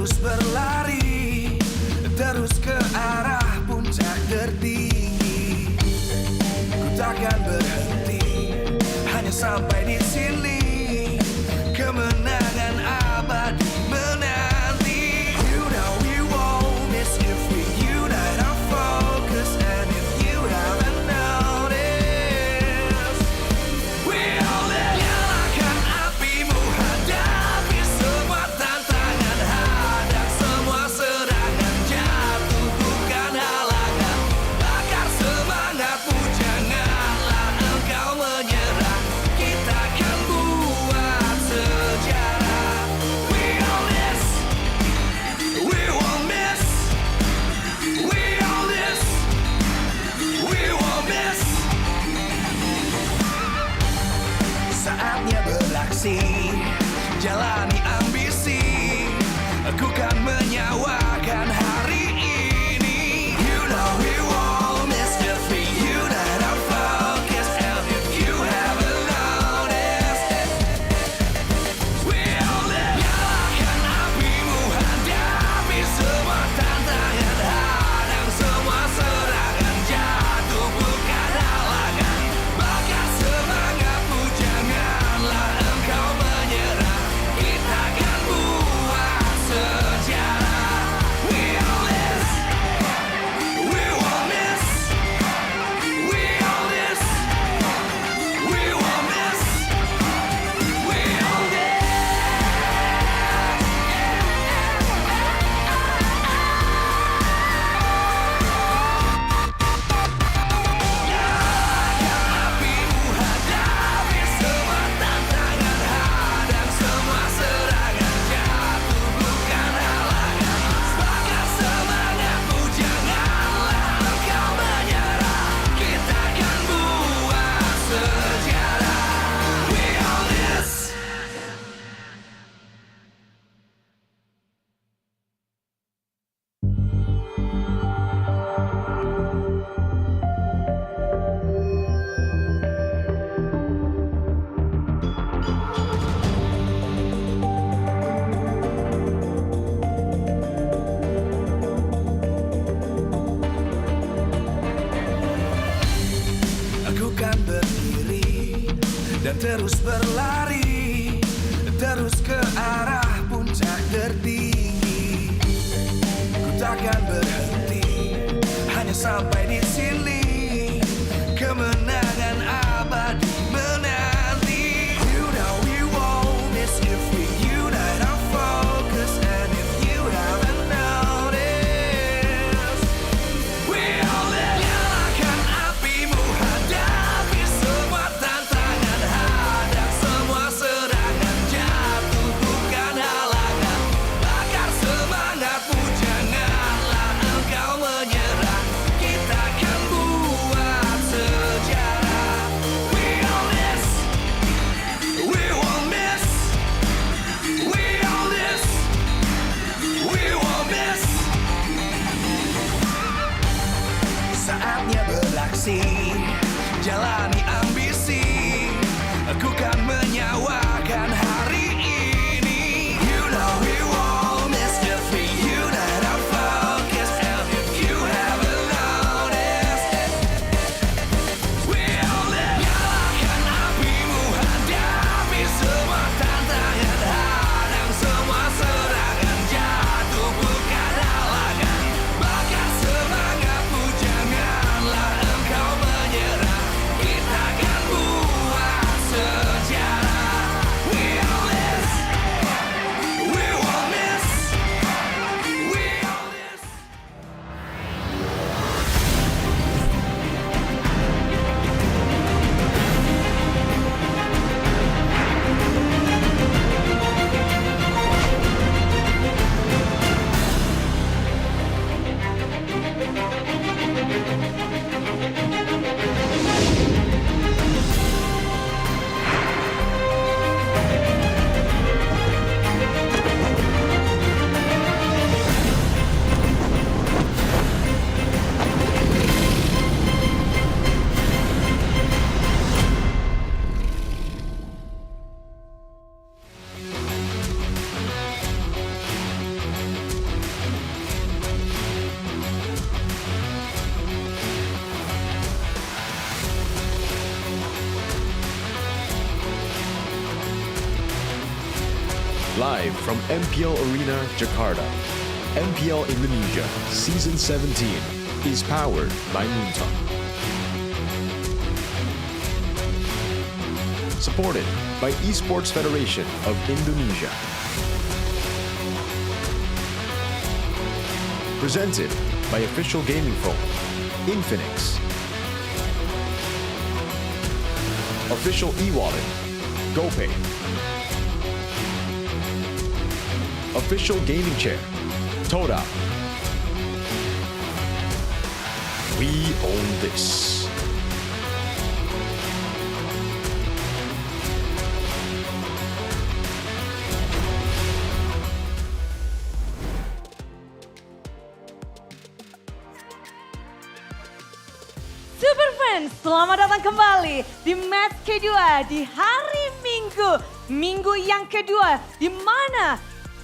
terus berlari, terus ke arah puncak tertinggi. Ku takkan berhenti, hanya sampai di sini. Kemenangan abadi menanti. You know we won't miss if we unite our focus. And if you haven't noticed, we all live. Nyalakan apimu, hadapi semua tantangan, hadang semua serangan, jatuh bukan halangan. Bakar semangatmu, janganlah engkau menyerah. Kita akan buat sejarah. We all miss, we won't miss. We all miss, we won't miss. Saatnya beraksi, jalani ambisi. Aku kan menyawakan hari ini. You know we won't miss if we unite our focus. And if you haven't noticed, we all live. Nyalakan apimu, hadapi semua tantangan, hadang semua serangan, jatuh bukan halangan. Bakar semangatmu, janganlah engkau menyerah. Kita akan buat sejarah. We all miss, we won't miss. We all miss, we won't miss. We all miss. Apimu, hadapi semua tantangan, hadang semua serangan, jatuh bukan halangan. Bakar semangatmu, janganlah engkau menyerah. Kita akan buat sejarah. We all miss. Aku kan berdiri dan terus berlari, terus ke arah puncak tertinggi. Ku takkan berhenti, hanya sampai di sini. Kemenangan abadi menanti. You know we won't miss if we unite our focus. And if you haven't noticed, we all live. Nyalakan apimu, hadapi semua tantangan, hadang semua serangan, jatuh bukan halangan. Bakar semangatmu, janganlah engkau menyerah. Kita akan buat sejarah. We all miss, we won't miss. We all miss, we won't miss. Saatnya beraksi, jalani ambisi. Aku kan menyawakan hari ini. You know we won't miss if we unite our focus. And if you haven't noticed, we all live. Nyalakan apimu, hadapi semua tantangan, hadang semua serangan, jatuh bukan halangan. Bakar semangatmu, janganlah engkau menyerah. Kita Live from MPL Arena, Jakarta. MPL Indonesia Season 17 is powered by Moonton. Supported by Esports Federation of Indonesia. Presented by official gaming phone, Infinix. Official e-wallet, GoPay. Official gaming chair, Toda. We own this. Superfans, selamat datang kembali di match kedua di hari Minggu. Minggu yang kedua di mana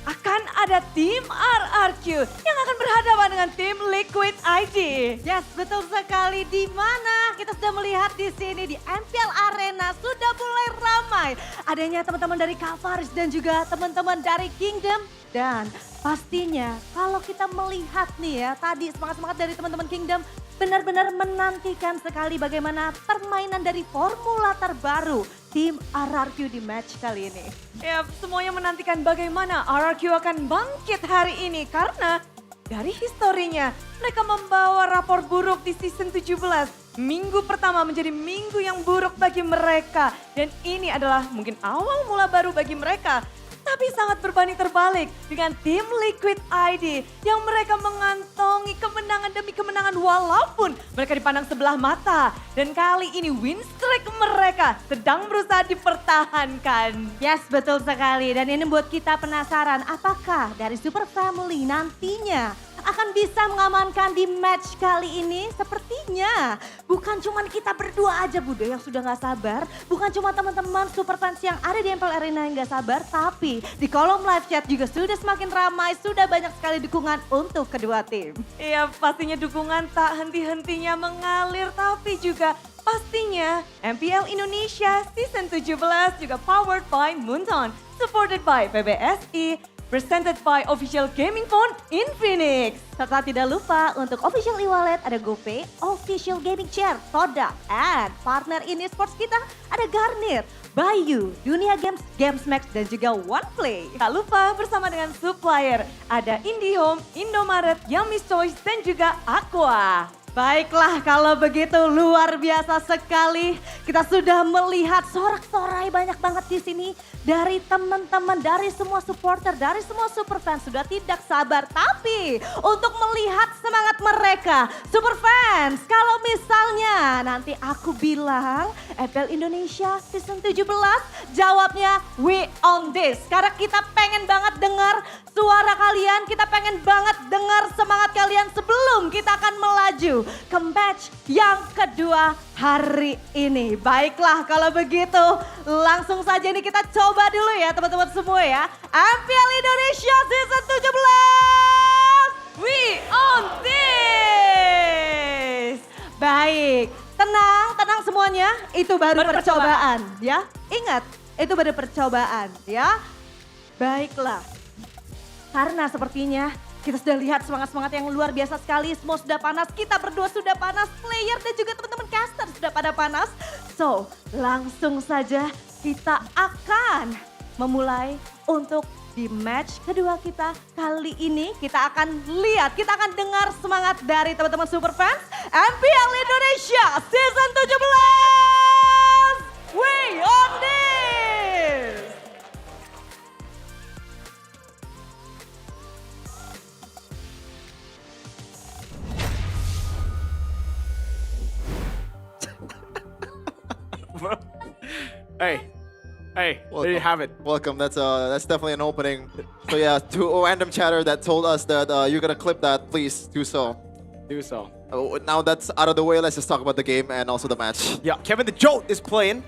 akan ada tim RRQ yang akan berhadapan dengan tim Liquid ID. Yes, betul sekali. Di mana kita sudah melihat di sini di MPL Arena sudah mulai ramai. Adanya teman-teman dari rivalries dan juga teman-teman dari Kingdom. Dan pastinya kalau kita melihat nih ya tadi semangat-semangat dari teman-teman Kingdom benar-benar menantikan sekali bagaimana permainan dari formula terbaru tim RRQ di match kali ini. Ya, semuanya menantikan bagaimana RRQ akan bangkit hari ini karena dari historinya mereka membawa rapor buruk di season 17. Minggu pertama menjadi minggu yang buruk bagi mereka dan ini adalah mungkin awal mula baru bagi mereka. Tapi sangat berbanding terbalik dengan tim Liquid ID yang mereka mengantongi kemenangan demi kemenangan walaupun mereka dipandang sebelah mata. Dan kali ini win streak mereka sedang berusaha dipertahankan. Yes, betul sekali. Dan ini buat kita penasaran apakah dari Super Family nantinya akan bisa mengamankan di match kali ini. Sepertinya bukan cuma kita berdua aja Bude yang sudah gak sabar. Bukan cuma teman-teman super fans yang ada di MPL Arena yang gak sabar. Tapi di kolom live chat juga sudah semakin ramai. Sudah banyak sekali dukungan untuk kedua tim. Iya, pastinya dukungan tak henti-hentinya mengalir. Tapi juga pastinya MPL Indonesia Season 17 juga powered by Moonton. Supported by PBSI. Presented by official gaming phone Infinix. Serta tidak lupa untuk official e-wallet ada GoPay, official gaming chair, Toda, and partner ini sports kita ada Garnier, Bayu, Dunia Games, Games Max, dan juga OnePlay. Tak lupa bersama dengan supplier ada IndiHome, Indomaret, Yummy's Choice, dan juga Aqua. Baiklah kalau begitu luar biasa sekali. Kita sudah melihat sorak-sorai banyak banget di sini. Dari teman-teman, dari semua supporter, dari semua super fans sudah tidak sabar. Tapi untuk melihat semangat mereka, super fans, kalau misalnya nanti aku bilang MPL Indonesia Season 17, jawabnya we on this. Karena kita pengen banget dengar suara kalian, kita pengen banget dengar semangat kalian sebelum kita akan melaju ke match yang kedua hari ini. Baiklah kalau begitu langsung saja ini kita coba dulu ya teman-teman semua ya. MPL Indonesia Season 17. We on this. Baik, tenang semuanya. Itu baru percobaan ya. Ingat, itu baru percobaan ya. Baiklah. Karena sepertinya kita sudah lihat semangat-semangat yang luar biasa sekali. Semua sudah panas, kita berdua sudah panas. Player dan juga teman-teman caster sudah pada panas. So, langsung saja kita akan memulai untuk di match kedua kita. Kali ini kita akan lihat, kita akan dengar semangat dari teman-teman super fans. MPL Indonesia Season 17. We on this. Hey, there you have it. Welcome. That's definitely an opening. So yeah, to a random chatter that told us that you're gonna clip that, please do so. Do so. Now that's out of the way, let's just talk about the game and also the match. Yeah, Kevin the Jote is playing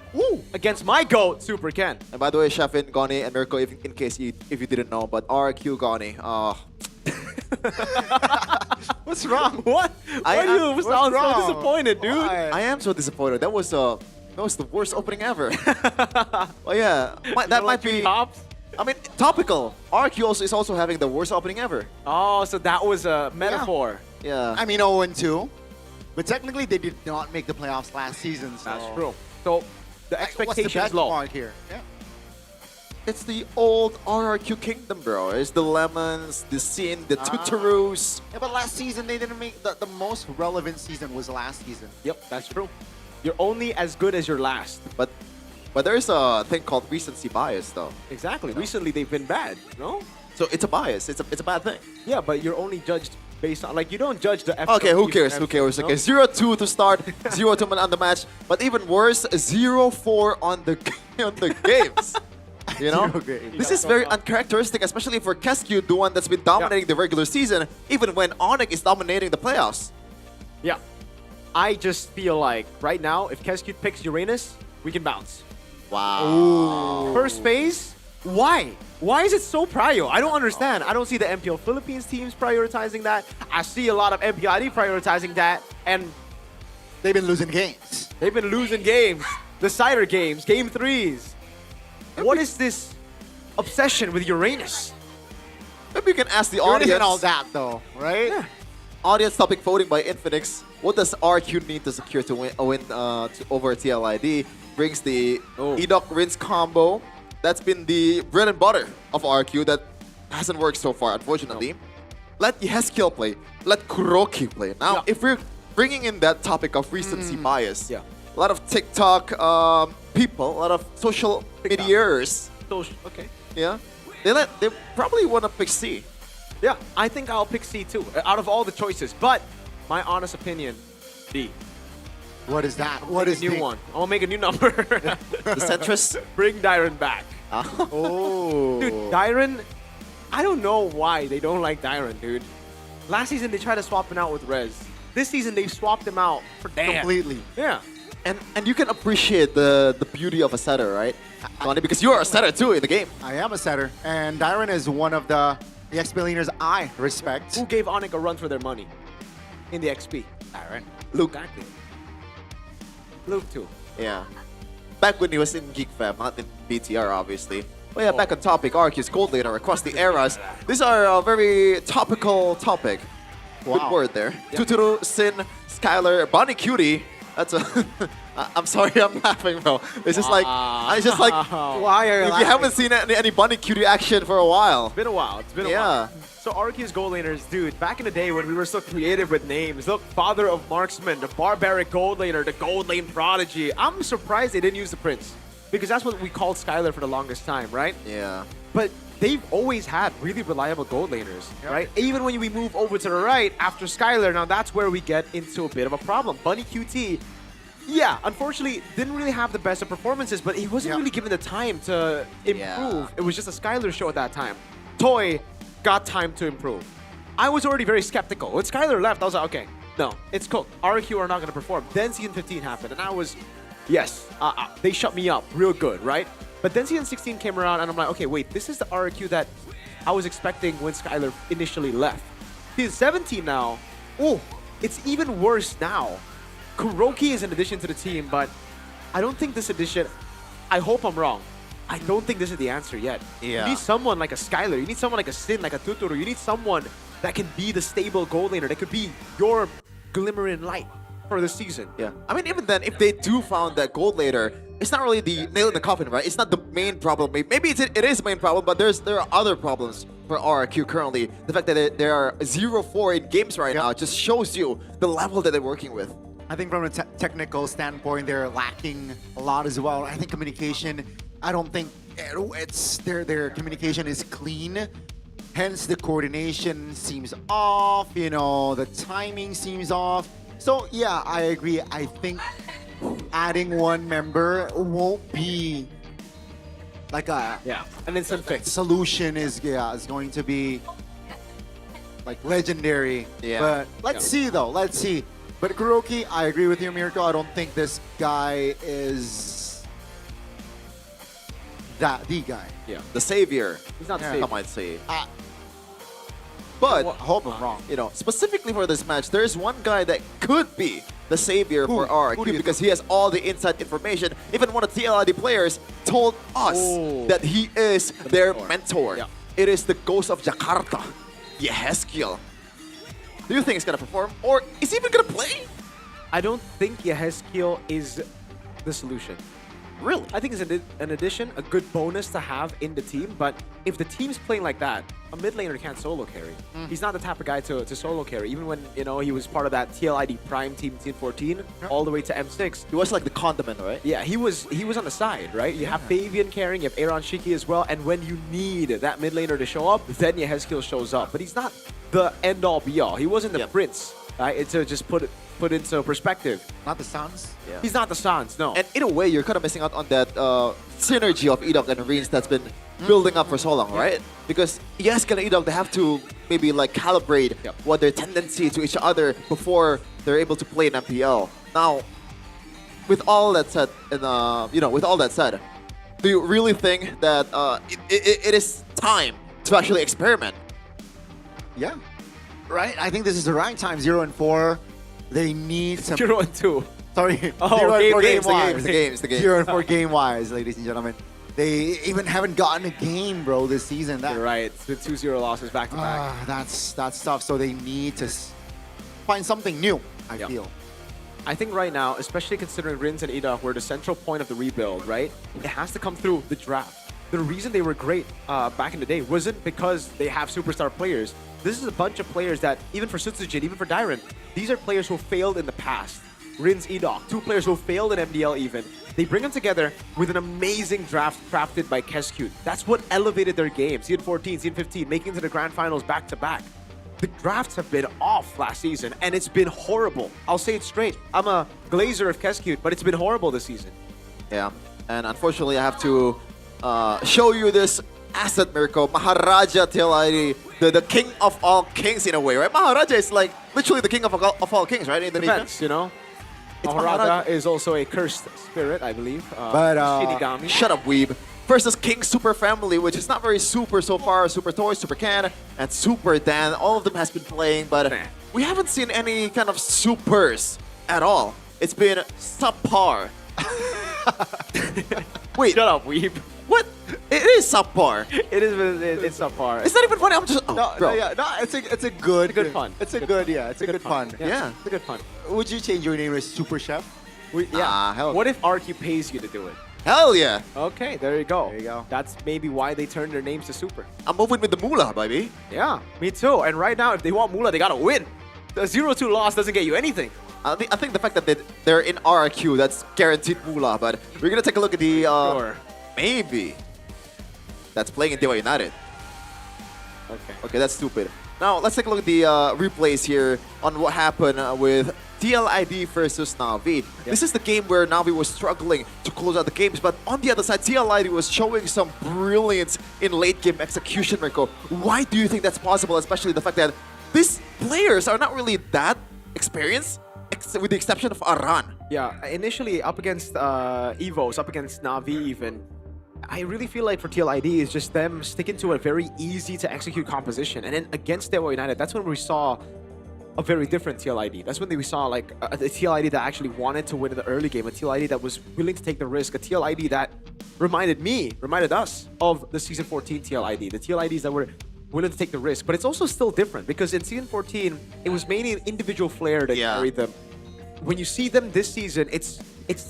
against my GOAT, Super Ken. And by the way, Shafin, Goni, and Mirko, in case if you didn't know, but RQ Goni. What's wrong? What? Why do you sound so disappointed, dude? I am so disappointed. That was the worst opening ever. Well, yeah, that might be. I mean, topical. RQ is also having the worst opening ever. Oh, so that was a metaphor. Yeah. I mean, 0-2. But technically, they did not make the playoffs last season. So. That's true. So the expectation is low. What's the benchmark here? Yeah. It's the old RRQ kingdom, bro. It's the lemons, the sin, the tutorus. Yeah, but last season they didn't make the most relevant season was last season. Yep, that's true. You're only as good as your last. But there's a thing called recency bias, though. Exactly. Recently they've been bad, no? So it's a bias. It's a bad thing. Yeah, but you're only judged based on, like, you don't judge the FW. Okay, who cares? Who cares? No? Okay, 0-2 to start, 0-2 on the match. But even worse, 0-4 on the games. You know, this is very uncharacteristic, especially for Kescu, the one that's been dominating the regular season, even when Onyx is dominating the playoffs. Yeah. I just feel like right now, if Kescu picks Uranus, we can bounce. Wow. First phase? Why? Why is it so prio? I don't understand. I don't see the MPL Philippines teams prioritizing that. I see a lot of MPID prioritizing that, and they've been losing games. They've been losing games. The Cider games, game 3s. What is this obsession with Uranus? Maybe you can ask the Uranus audience. and all that, though, right? Yeah. Audience topic voting by Infinix. What does RQ need to secure to win over TLID? Brings the Edok Rinse combo. That's been the bread and butter of RQ that hasn't worked so far, unfortunately. Let Yeskiel play. Let Kuroki play. Now, if we're bringing in that topic of recency bias, a lot of TikTok people, a lot of social mediaers. Okay. Yeah. They probably want to pick C. Yeah, I think I'll pick C too, out of all the choices. But my honest opinion, D. What is that? What is a new one? I'll make a new number. The centrist? Bring Dyron back. Oh. Dude, Dyron, I don't know why they don't like Dyron, dude. Last season, they tried to swap him out with Rez. This season, they've swapped him out for Dan. Completely. Yeah. And you can appreciate the beauty of a setter, right? Tony, because you are a setter too in the game. I am a setter, and Dyron is one of the ex-billionaires I respect. Who gave Onyx a run for their money in the XP? Dyron. Luke. Exactly. Luke too. Yeah. Back when he was in Geek Fam, not in BTR, obviously. But yeah, back on topic, RQ's Gold Laner across the eras. These are a very topical topic. Good word there. Tuturu, Sin, Skylar, Bonnie Cutie. That's a... I'm sorry, I'm laughing, bro. It's just like... Why are you laughing? You haven't seen any Bonnie Cutie action for a while. It's been a while. It's been a while. So RQ's gold laners, dude, back in the day when we were so creative with names, look, Father of Marksman, the Barbaric Gold Laner, the Gold Lane Prodigy. I'm surprised they didn't use the Prince, because that's what we called Skylar for the longest time, right? Yeah. But they've always had really reliable gold laners, right? Even when we move over to the right after Skylar, now that's where we get into a bit of a problem. Bunny QT, yeah, unfortunately, didn't really have the best of performances, but he wasn't really given the time to improve. It was just a Skylar show at that time. Toy got time to improve. I was already very skeptical. When Skylar left, I was like, okay, no, it's cooked. RQ are not going to perform. Then Season 15 happened, and I was, yes, they shut me up real good, right? But then Season 16 came around, and I'm like, okay, wait, this is the RQ that I was expecting when Skylar initially left. Season 17 now, it's even worse now. Kuroki is an addition to the team, but I don't think this addition, I hope I'm wrong, I don't think this is the answer yet. Yeah. You need someone like a Skylar, you need someone like a Sin, like a Tuturu, you need someone that can be the stable gold laner, that could be your glimmering light for the season. Yeah. I mean, even then, if they do found that gold later, it's not really the nail in the coffin, right? It's not the main problem. Maybe it is the main problem, but there are other problems for RRQ currently. The fact that they are 0-4 in games right now just shows you the level that they're working with. I think from a technical standpoint, they're lacking a lot as well. I think communication, I don't think it's their communication is clean. Hence, the coordination seems off, you know, the timing seems off. So, yeah, I agree. I think adding one member won't be like a an instant fix. Solution is going to be like legendary. Yeah. But let's see though. Let's see. But Kuroki, I agree with you, Mirko. I don't think this guy is the guy. Yeah. The savior. He's not the savior. I might say. But I hope I'm wrong. You know, specifically for this match, there's one guy that could be the savior for RRQ because he has all the inside information. Even one of the TLID players told us that he is their mentor. It is the ghost of Jakarta, Yehezkiel. Do you think he's gonna perform, or is he even gonna play? I don't think Yehezkiel is the solution. Really? I think it's an addition, a good bonus to have in the team, but if the team's playing like that, a mid laner can't solo carry. He's not the type of guy to solo carry. Even when, you know, he was part of that TLID Prime team, Team 14, all the way to M6. He was like the condiment, right? Yeah, he was on the side, right? You have Fabian carrying, you have Aaron Shiki as well, and when you need that mid laner to show up, then Yehezkiel shows up. But he's not the end-all be-all. He wasn't the Prince, right? It's to just put into perspective. Not the Suns? Yeah. He's not the Suns, no. And in a way, you're kind of missing out on that synergy of Edok and Reens that's been building up for so long, right? Because Yehezkiel and Edok, they have to maybe like calibrate what their tendency to each other before they're able to play in MPL. Now, with all that said, and you know, with all that said, do you really think that it is time to actually experiment? Yeah. Right? I think this is the right time. 0-4. They need some... 0-2. Sorry. Oh, 0-4 the games. 0-4 game-wise, ladies and gentlemen. They even haven't gotten a game, bro, this season. You're right. It's been 2-0 losses back-to-back. That's tough. So they need to find something new, I feel. I think right now, especially considering Rins and Edok were the central point of the rebuild, right? It has to come through the draft. The reason they were great back in the day wasn't because they have superstar players. This is a bunch of players that, even for Sutsujin, even for Dairon, these are players who failed in the past. Rins, Edok, two players who failed in MDL even. They bring them together with an amazing draft crafted by Keskute. That's what elevated their game. Season 14, Season 15, making it to the grand finals back-to-back. The drafts have been off last season, and it's been horrible. I'll say it straight. I'm a glazer of Keskute, but it's been horrible this season. Yeah, and unfortunately, I have to show you this asset, Mirko. Maharaja TLID, the king of all kings in a way, right? Maharaja is like literally the king of all kings, right? In Indonesia, depends, you know. Maharaja is also a cursed spirit, I believe. But Shinigami. Shut up, weeb. Versus King Super Family, which is not very super so far. Super Toy, Super Can, and Super Dan. All of them has been playing, but we haven't seen any kind of supers at all. It's been subpar. Wait. Shut up, weeb. What? It is subpar. It's subpar. It's not even funny. I'm just bro. It's a good fun. It's a good fun. Yeah. It's a good fun. Would you change your name to Super Chef? Hell. What if RQ pays you to do it? Hell yeah. Okay, there you go. There you go. That's maybe why they turned their names to Super. I'm moving with the moolah, baby. Yeah, me too. And right now, if they want moolah, they gotta win. The 0-2 loss doesn't get you anything. I think the fact that they're in RRQ, that's guaranteed moolah. But we're gonna take a look at the maybe that's playing in Dewa United. Okay, that's stupid. Now let's take a look at the replays here on what happened with TLID versus Navi. This is the game where Navi was struggling to close out the games, but on the other side, TLID was showing some brilliance in late game execution, Mirko. Why do you think that's possible, especially the fact that these players are not really that experienced, with the exception of Aran? Yeah, initially up against Evos, up against Navi even, I really feel like for TLID is just them sticking to a very easy to execute composition. And then against Dewa United, that's when we saw a very different TLID. That's when we saw like a TLID that actually wanted to win in the early game, a TLID that was willing to take the risk, a TLID that reminded us of the Season 14 TLID, the TLIDs that were willing to take the risk. But it's also still different because in Season 14, it was mainly an individual flair that carried them. When you see them this season, it's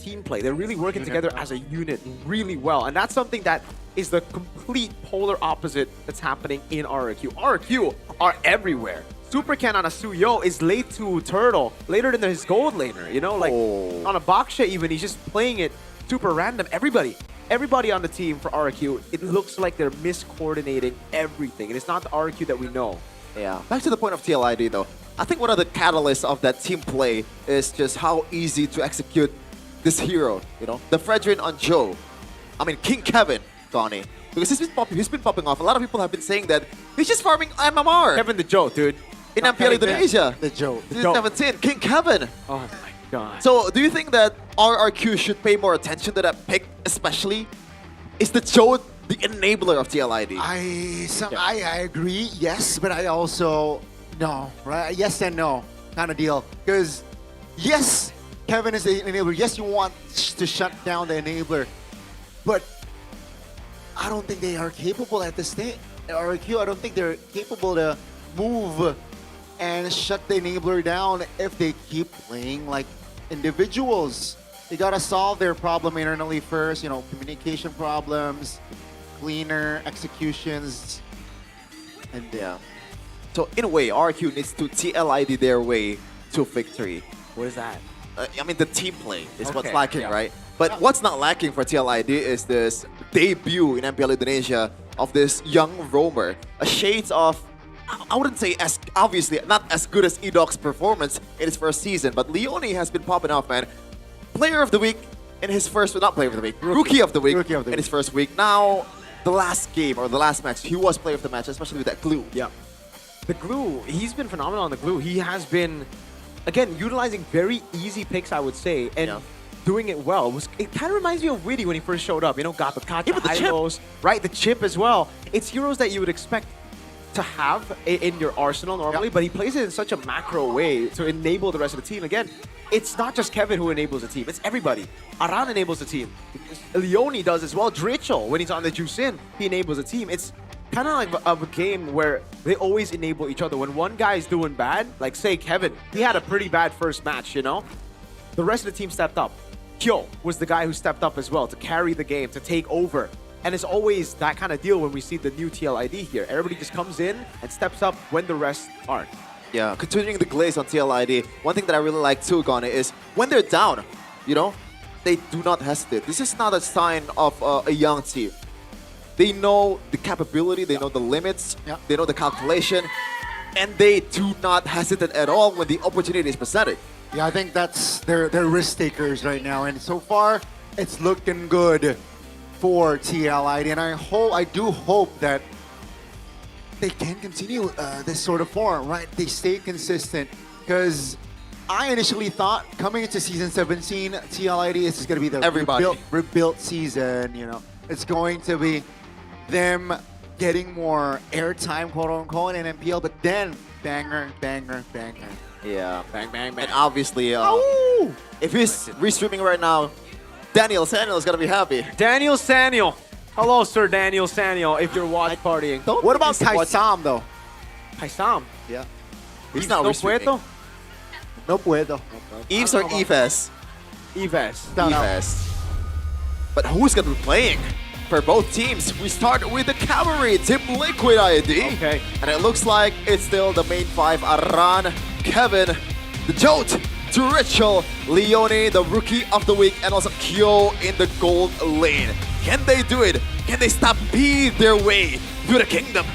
team play. They're really working together as a unit really well. And that's something that is the complete polar opposite that's happening in RRQ. RRQ are everywhere. Super Can on a Suyo is late to Turtle, later than his gold laner, you know? Like, on a Baksha even, he's just playing it super random. Everybody on the team for RRQ, it looks like they're miscoordinating everything. And it's not the RRQ that we know. Yeah. Back to the point of TLID though. I think one of the catalysts of that team play is just how easy to execute this hero, you know? The Fredrin on Joe. I mean, King Kevin, Donnie. Because he's been popping off. A lot of people have been saying that he's just farming MMR. Kevin the Joe, dude. In MPL Indonesia. The Joe. Season 17, King Kevin. Oh my god. So, do you think that RRQ should pay more attention to that pick, especially? Is the Joe the enabler of TLID? I agree, yes, but I also no, right? Yes and no kind of deal. Because yes, Kevin is the enabler. Yes, you want to shut down the enabler, but I don't think they are capable at this stage. RQ, I don't think they're capable to move and shut the enabler down if they keep playing like individuals. They gotta solve their problem internally first, you know, communication problems, cleaner executions, and yeah. So in a way, RQ needs to TLID their way to victory. What is that? I mean, the team play is what's Okay, lacking, yeah. right? But what's not lacking for TLID is this debut in MPL Indonesia of this young roamer. A shades of, I wouldn't say as, obviously, not as good as Edoc's performance in his first season, but Leone has been popping off, man. Player of the week in his first, not player of the week, rookie of the week in his first week. Now, the last game or the last match, he was player of the match, especially with that glue. Yeah. The glue, he's been phenomenal on the glue. He has been, again, utilizing very easy picks, I would say, and doing it well. It kind of reminds me of Witty when he first showed up. You know, got the Kacha, Hylos, right? The chip as well. It's heroes that you would expect to have in your arsenal normally, but he plays it in such a macro way to enable the rest of the team. Again, it's not just Kevin who enables the team, it's everybody. Aran enables the team. Leone does as well. Dritchel, when he's on the juice in, he enables the team. It's kind of like a game where they always enable each other. When one guy is doing bad, like say Kevin, he had a pretty bad first match, you know? The rest of the team stepped up. Kyo was the guy who stepped up as well to carry the game, to take over. And it's always that kind of deal when we see the new TLID here. Everybody just comes in and steps up when the rest aren't. Yeah, continuing the glaze on TLID, one thing that I really like too, Gone, is when they're down, you know, they do not hesitate. This is not a sign of a young team. They know the capability, they know the limits, they know the calculation, and they do not hesitate at all when the opportunity is presented. Yeah, I think that's they're risk takers right now, and so far it's looking good for TLID, and I do hope that they can continue this sort of form, right? They stay consistent, because I initially thought coming into season 17, TLID is going to be the rebuilt season. You know, it's going to be them getting more airtime, quote unquote, in MPL, but then banger. Yeah, bang. And obviously, if he's restreaming right now, Daniel Saniel is gonna be happy. Daniel Saniel. Hello, Sir Daniel Saniel, if you're watch partying. What about Kaisam, though? Kaisam? Yeah. He's not no restreaming. puedo? No puedo. Eves or Eves? Eves. Eves. But who's gonna be playing? For both teams, we start with the Cavalry, Team Liquid ID. Okay. And it looks like it's still the main five, Aran, Kevin, the Jote, Dritchel, Leone, the Rookie of the Week, and also Kyo in the gold lane. Can they do it? Can they stampede their way through the kingdom?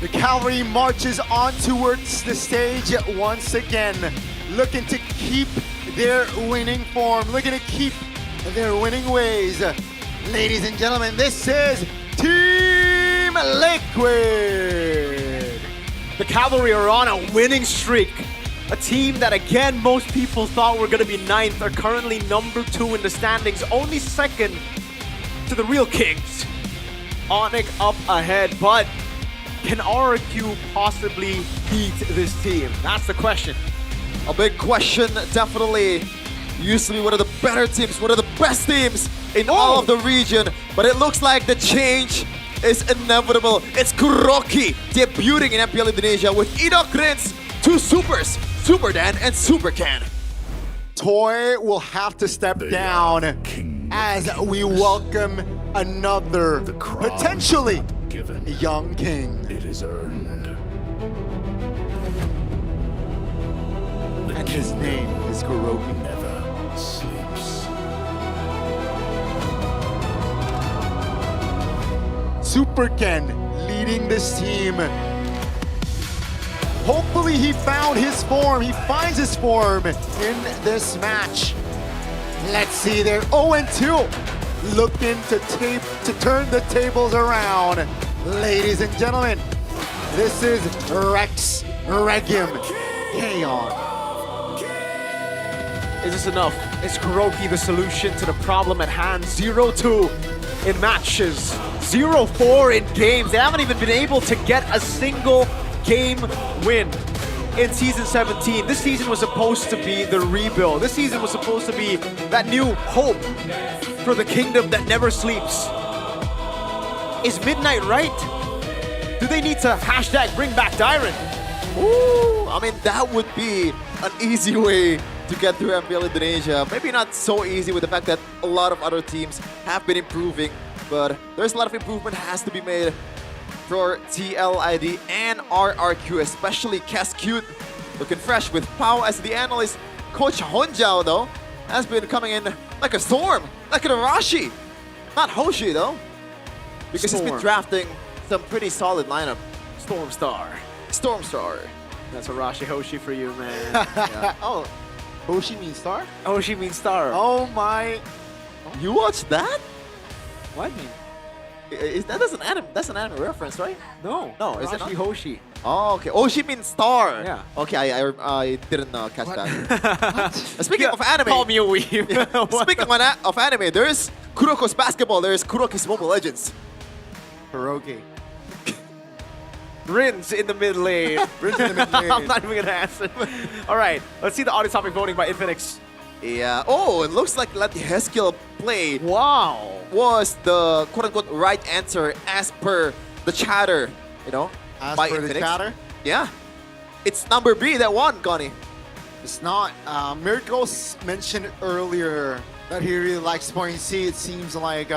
The Cavalry marches on towards the stage once again, looking to keep their winning form, looking to keep their winning ways. Ladies and gentlemen, this is Team Liquid. The Cavalry are on a winning streak. A team that, again, most people thought were going to be 9th are currently number 2 in the standings, only second to the real Kings. Onyx up ahead, but can RQ possibly beat this team? That's the question. A big question, definitely. Used to be one of the better teams, one of the best teams in all of the region, but it looks like the change is inevitable. It's Kuroki debuting in MPL Indonesia with Edoc Rins, 2 supers, Super Dan and Super Can. Toy will have to step down as we welcome another potentially young king. It is earned. And his name is Kuroki. Never sleeps. Super Ken leading this team. Hopefully he found his form. He finds his form in this match. Let's see, they're 0-2. Looking to turn the tables around. Ladies and gentlemen, this is Rex Regim Kaon. Is this enough? Is Kuroki the solution to the problem at hand? 0-2 in matches, 0-4 in games. They haven't even been able to get a single game win in Season 17. This season was supposed to be the rebuild. This season was supposed to be that new hope for the kingdom that never sleeps. Is Midnight right? Do they need to hashtag bring back Dyron? Ooh, I mean, that would be an easy way to get through MPL Indonesia. Maybe not so easy with the fact that a lot of other teams have been improving, but there's a lot of improvement has to be made for TLID and RRQ, especially Cascute, looking fresh with Pao as the analyst. Coach Honjao, though, has been coming in like a storm, like an Arashi. Not Hoshi, though, because he's been drafting some pretty solid lineup. Stormstar. That's Arashi Hoshi for you, man. Yeah. Oh, Hoshi means star? Hoshi means star. Oh my. You watched that? What? That's an anime reference, right? No. No, is it not? Arashi Hoshi. Oh, okay. Hoshi means star. Yeah. Okay, I didn't catch that. Speaking of anime. Call me a weeb. Speaking of anime, there's Kuroko's basketball. There's Kuroki's Mobile Legends. Kuroki. Rins in the mid lane. I'm not even gonna answer. All right, let's see the audience topic voting by Infinix. Yeah. Oh, it looks like let the Heskill play. Wow. Was the quote-unquote right answer as per the chatter, you know? As by per Infinix. the chatter? Yeah. It's number B that won, Connie. It's not. Miracles mentioned earlier that he really likes point C. It seems like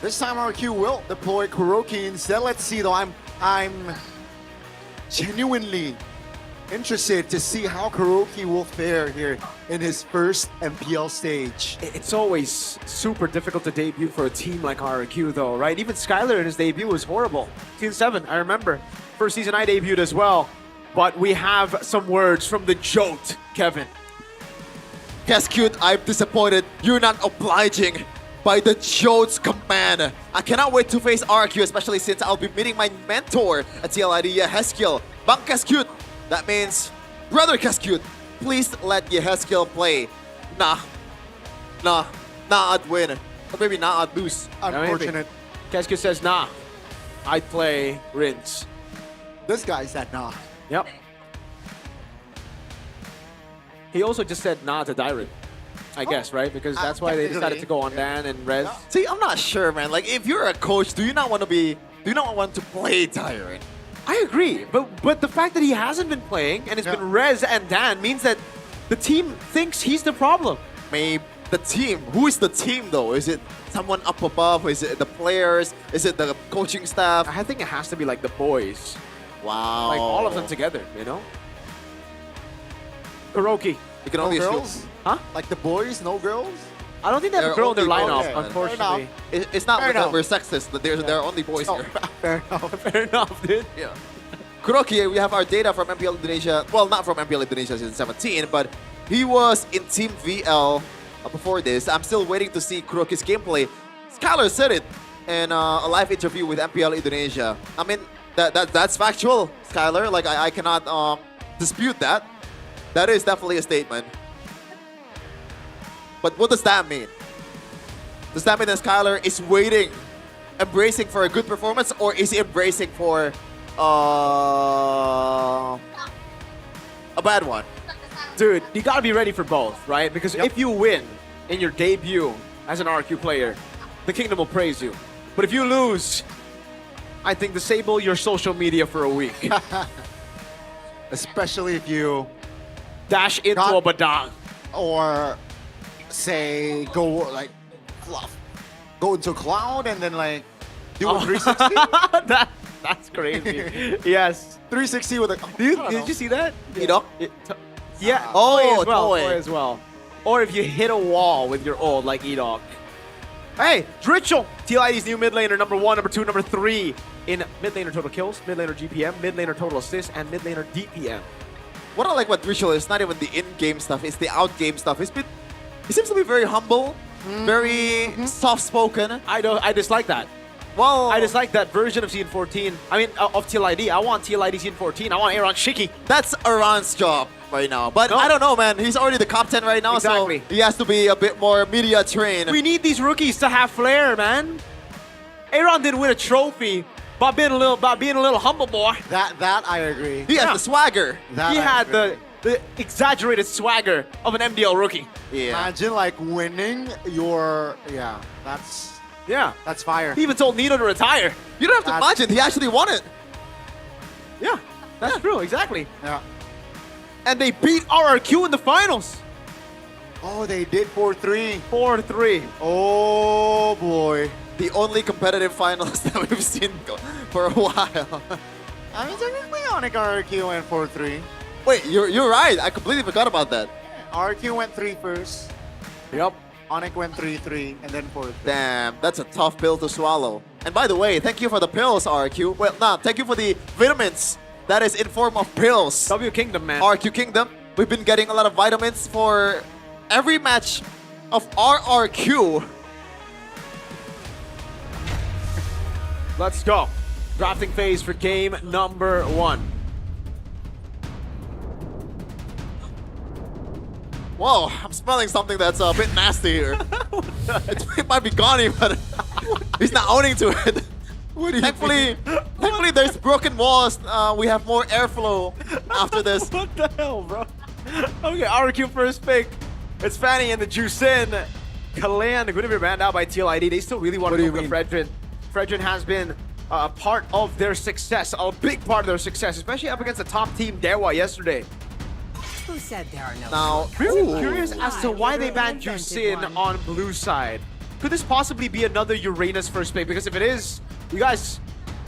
this time RQ will deploy Kuroki instead. Let's see though. I'm genuinely interested to see how Kuroki will fare here in his first MPL stage. It's always super difficult to debut for a team like RQ though, right? Even Skylar in his debut was horrible. Season 7, I remember. First season I debuted as well. But we have some words from the Jote, Kevin. Cascute, I'm disappointed. You're not obliging by the Jote's command. I cannot wait to face RQ, especially since I'll be meeting my mentor at TLID, Yeheskiel. Bang Cascute, that means, brother Cascute, please let Yeheskiel play. Nah, I'd win. Or maybe nah, I'd lose. Unfortunate. Cascute says nah, I'd play Rins. This guy said nah. Yep. He also just said nah to Dyron. I guess, right? Because that's why they decided to go on Dan and Rez. See, I'm not sure, man. Like, if you're a coach, do you not want to play Dyron? I agree, but the fact that he hasn't been playing and it's been Rez and Dan means that the team thinks he's the problem. Maybe the team. Who is the team, though? Is it someone up above? Is it the players? Is it the coaching staff? I think it has to be like the boys. Wow. Like all of them together, you know? Kuroki. You can only girls? Huh? Like the boys, no girls? I don't think they have a girl in their lineup, unfortunately. It's not because we're sexist, but there are only boys here. Fair enough. Fair enough, dude. Yeah. Kuroki, we have our data from MPL Indonesia. Well, not from MPL Indonesia season 17, but he was in Team VL before this. I'm still waiting to see Kuroki's gameplay. Skylar said it in a live interview with MPL Indonesia. I mean, that's factual, Skylar. Like, I cannot dispute that. That is definitely a statement. But what does that mean? Does that mean that Skylar is waiting, embracing for a good performance, or is he embracing for a bad one? Dude, you gotta be ready for both, right? Because if you win in your debut as an RQ player, the kingdom will praise you. But if you lose, I think disable your social media for a week. Especially if you dash into a badang. Or say go like fluff. Go into cloud and then like do a 360. That's crazy. Yes. 360 with a Did you see that? Yeah. Yeah. Oh, toy as well. Or if you hit a wall with your ult like Edok. Hey, Dritchel! TLID's new mid laner, number 1, number 2, number 3 in mid laner total kills, mid laner GPM, mid laner total assists, and mid laner DPM. What I like about Ritual is not even the in-game stuff, it's the out-game stuff. He seems to be very humble, very soft-spoken. I dislike that. Well, I dislike that version of Season 14. I mean, of TLID. I want TLID Season 14. I want Aaron Shiki. That's Aaron's job right now. But I don't know, man. He's already the captain right now, exactly. So he has to be a bit more media trained. We need these rookies to have flair, man. Aaron didn't win a trophy By being a little humble boy. That I agree. He has the swagger. He had the exaggerated swagger of an MDL rookie. Yeah. Imagine like winning your that's fire. He even told Nino to retire. You don't have to imagine, he actually won it. Yeah, that's true, exactly. Yeah. And they beat RRQ in the finals. Oh, they did 4-3. 4-3. Oh boy. The only competitive finals that we've seen for a while. I mean, technically Onyx RRQ went 4-3. Wait, you're right. I completely forgot about that. RRQ went 3 first. Yep. Onyx went 3-3 and then 4-3. Damn, that's a tough pill to swallow. And by the way, thank you for the pills, RQ. Well, nah, thank you for the vitamins. That is in form of pills. W Kingdom, man. RQ Kingdom. We've been getting a lot of vitamins for every match of RRQ. Let's go. Drafting phase for game number 1. Whoa, I'm smelling something that's a bit nasty here. It might be Gani, but he's not owning to it. Thankfully, there's broken walls. We have more airflow after this. What the hell, bro? Okay, RQ first pick. It's Fanny and the Juicin. Kalan, the Guinevere banned out by TLID. They still really want to go for Fredrin. Fredrin has been a part of their success, a big part of their success, especially up against the top team Dewa yesterday. Who said there are no? Now, Really curious as to why they banned Juicin on blue side. Could this possibly be another Uranus first pick? Because if it is, you guys,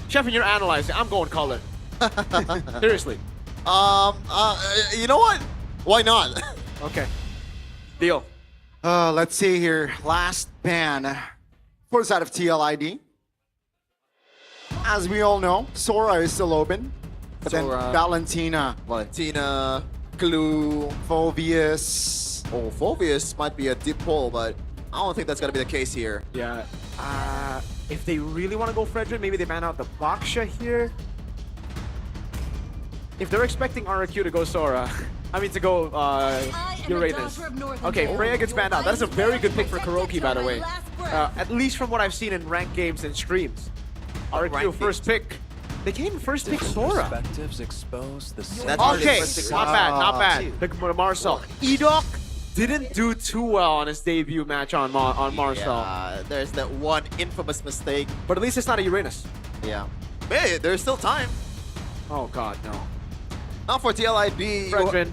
Chef, and you're analyzing, I'm going color. Seriously. You know what? Why not? Okay. Deal. Let's see here. Last ban for the side of TLID. As we all know, Sora is still open. But then Valentina, Glue, Phobius. Oh, Phobius might be a deep pull, but I don't think that's gonna be the case here. Yeah. If they really want to go Fredrin, maybe they ban out the Baksha here. If they're expecting RRQ to go Sora, I mean to go Uranus. Okay, Freya gets banned out. That is a very good pick for Kuroki, by the way. At least from what I've seen in ranked games and streams. RRQ first pick. They came in first pick Sora. Expose the Okay, not bad, not bad. The Marcel. Edok didn't do too well on his debut match on Marcel. Yeah, there's that one infamous mistake. But at least it's not a Uranus. Yeah. Hey, there's still time. Oh god, no. Not for TLID. Fredrin.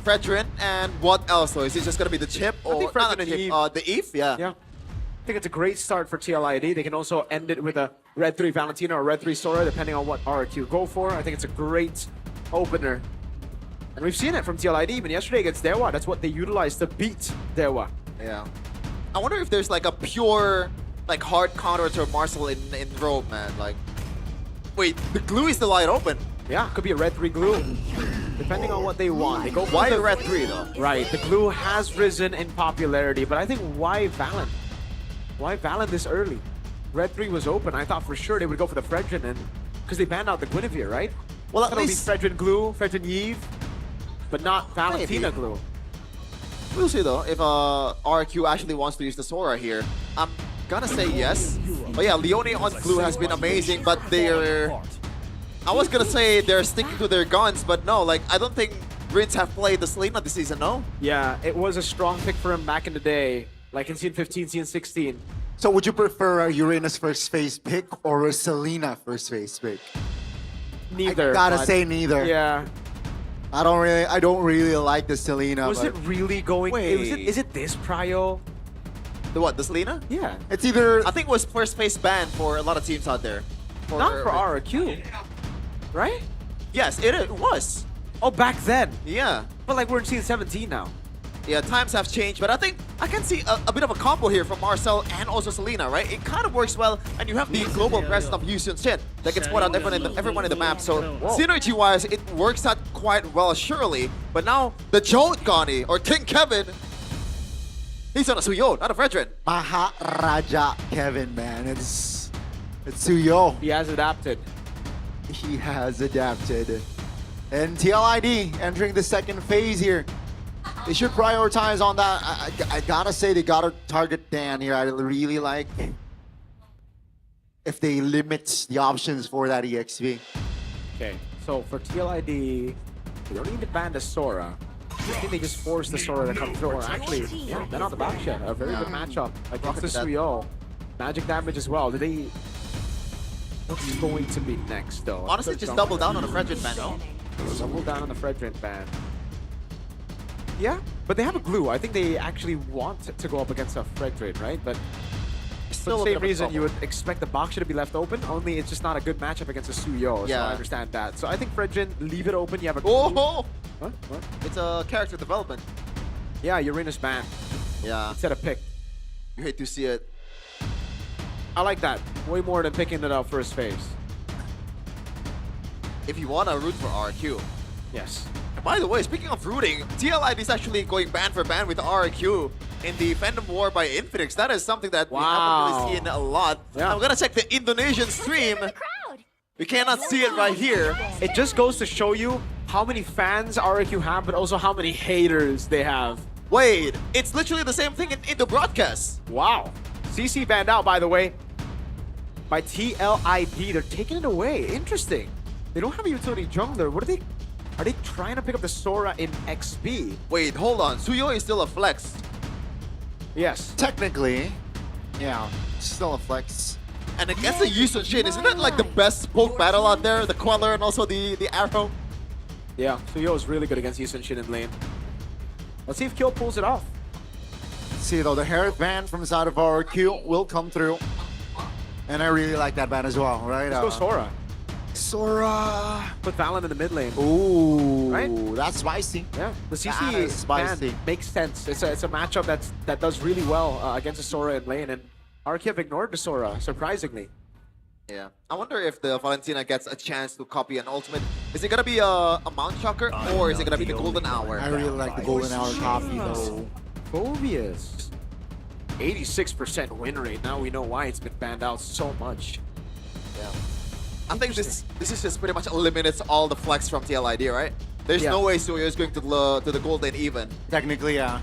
Fredrin, and what else though? Is it just gonna be the chip I or think not the Fredrin and chip? The Eve? Yeah. Yeah. I think it's a great start for TLID. They can also end it with a Red 3 Valentina or Red 3 Sora, depending on what RRQ go for. I think it's a great opener. And we've seen it from TLID even yesterday against Dewa. That's what they utilized to beat Dewa. Yeah. I wonder if there's like a pure, like hard counter to Marcel in Rogue, man. Like, wait, the glue is still wide open. Yeah, could be a Red 3 glue. Depending on what they want. They go for Why the Red 3 though? Right, the glue has risen in popularity, but I think why Valen? Why Valen this early? Red 3 was open. I thought for sure they would go for the Fredrin, and because they banned out the Guinevere, right? Well, at least Fredrin glue, Fredrin Yves, but not Valentina Maybe. glue. We'll see though if RQ actually wants to use the Sora here. I'm gonna say yes. But yeah, Leone on glue has been amazing, but they're... I was gonna say they're sticking to their guns, but no, like I don't think Brits have played the Selena this season, no? Yeah, it was a strong pick for him back in the day, like in Scene 15, Scene 16. So would you prefer a Uranus first phase pick or a Selena first phase pick? Neither. I gotta but- say neither. Yeah. I don't really like the Selena. Was but it really going? Wait. Is it this prio? The what, the Selena? Yeah. It's either... I think it was first phase ban for a lot of teams out there. Not for RRQ, right? Yes, it was. Oh, back then. Yeah. But like we're in Scene 17 now. Yeah, times have changed, but I think I can see a bit of a combo here from Marcel and also Selena, right? It kind of works well, and you have the global presence of Yu Sun-Shin that can spot out everyone in the map, so synergy-wise, it works out quite well, surely. But now, the Joan Gani, or King Kevin, he's on a Suyo, not a Fredrin. Maharaja Kevin, man. It's Suyo. He has adapted. He has adapted. And TLID entering the second phase here. They should prioritize on that. I gotta say they gotta target Dan here. I really like if they limit the options for that EXP. Okay, so for TLID, they don't even ban the Sora. I think they just force the Sora to come through. Or actually, yeah, then on the back shot. A very good matchup against the Suyo. Magic damage as well. Did they... What's going to be next, though? Honestly, just double down on the Fredrin ban, no? Double down on the Fredrin ban. Yeah, but they have a glue. I think they actually want to go up against a Fredrin, right? But for the same reason, you would expect the Baksha to be left open, only it's just not a good matchup against a Suyo, so I understand that. So I think Fredrin, leave it open. You have a glue. Oh! What? It's a character development. Yeah, Uranus ban. Yeah. Instead of pick. You hate to see it. I like that. Way more than picking it up first phase. If you want to root for RQ. Yes. And by the way, speaking of rooting, TLID is actually going ban for ban with RQ in the Fandom War by Infinix. That is something that we haven't really seen a lot. Yeah. I'm gonna check the Indonesian stream. We cannot see it right here. It just goes to show you how many fans RQ have, but also how many haters they have. Wait, it's literally the same thing in the broadcast. Wow. CC banned out, by the way, by TLID. They're taking it away. Interesting. They don't have a utility jungler. What are they? Are they trying to pick up the Sora in XP? Wait, hold on. Suyo is still a flex. Yes. Technically, yeah, still a flex. And against the Yusun Shin, isn't that like the best poke battle out there? The Queller and also the arrow? Yeah, Suyo is really good against Yusun Shin in lane. Let's see if Kill pulls it off. See though, the Herald ban from the side of RQ will come through. And I really like that ban as well, right? Let's go Sora. Sora. Put Valen in the mid lane. Ooh, right? That's spicy. Yeah, the That CC is spicy. ban makes sense. It's a matchup that does really well against the Sora in lane, and RQ have ignored the Sora, surprisingly. Yeah. I wonder if the Valentina gets a chance to copy an ultimate. Is it gonna be a Mount Shocker or is it gonna be the Golden Hour? I really like the Golden Hour copy though. Phobias. 86% win rate. Now we know why it's been banned out so much. Yeah. I think this is just pretty much eliminates all the flex from TLID, right? There's no way Suyo is going to the Golden even. Technically, yeah.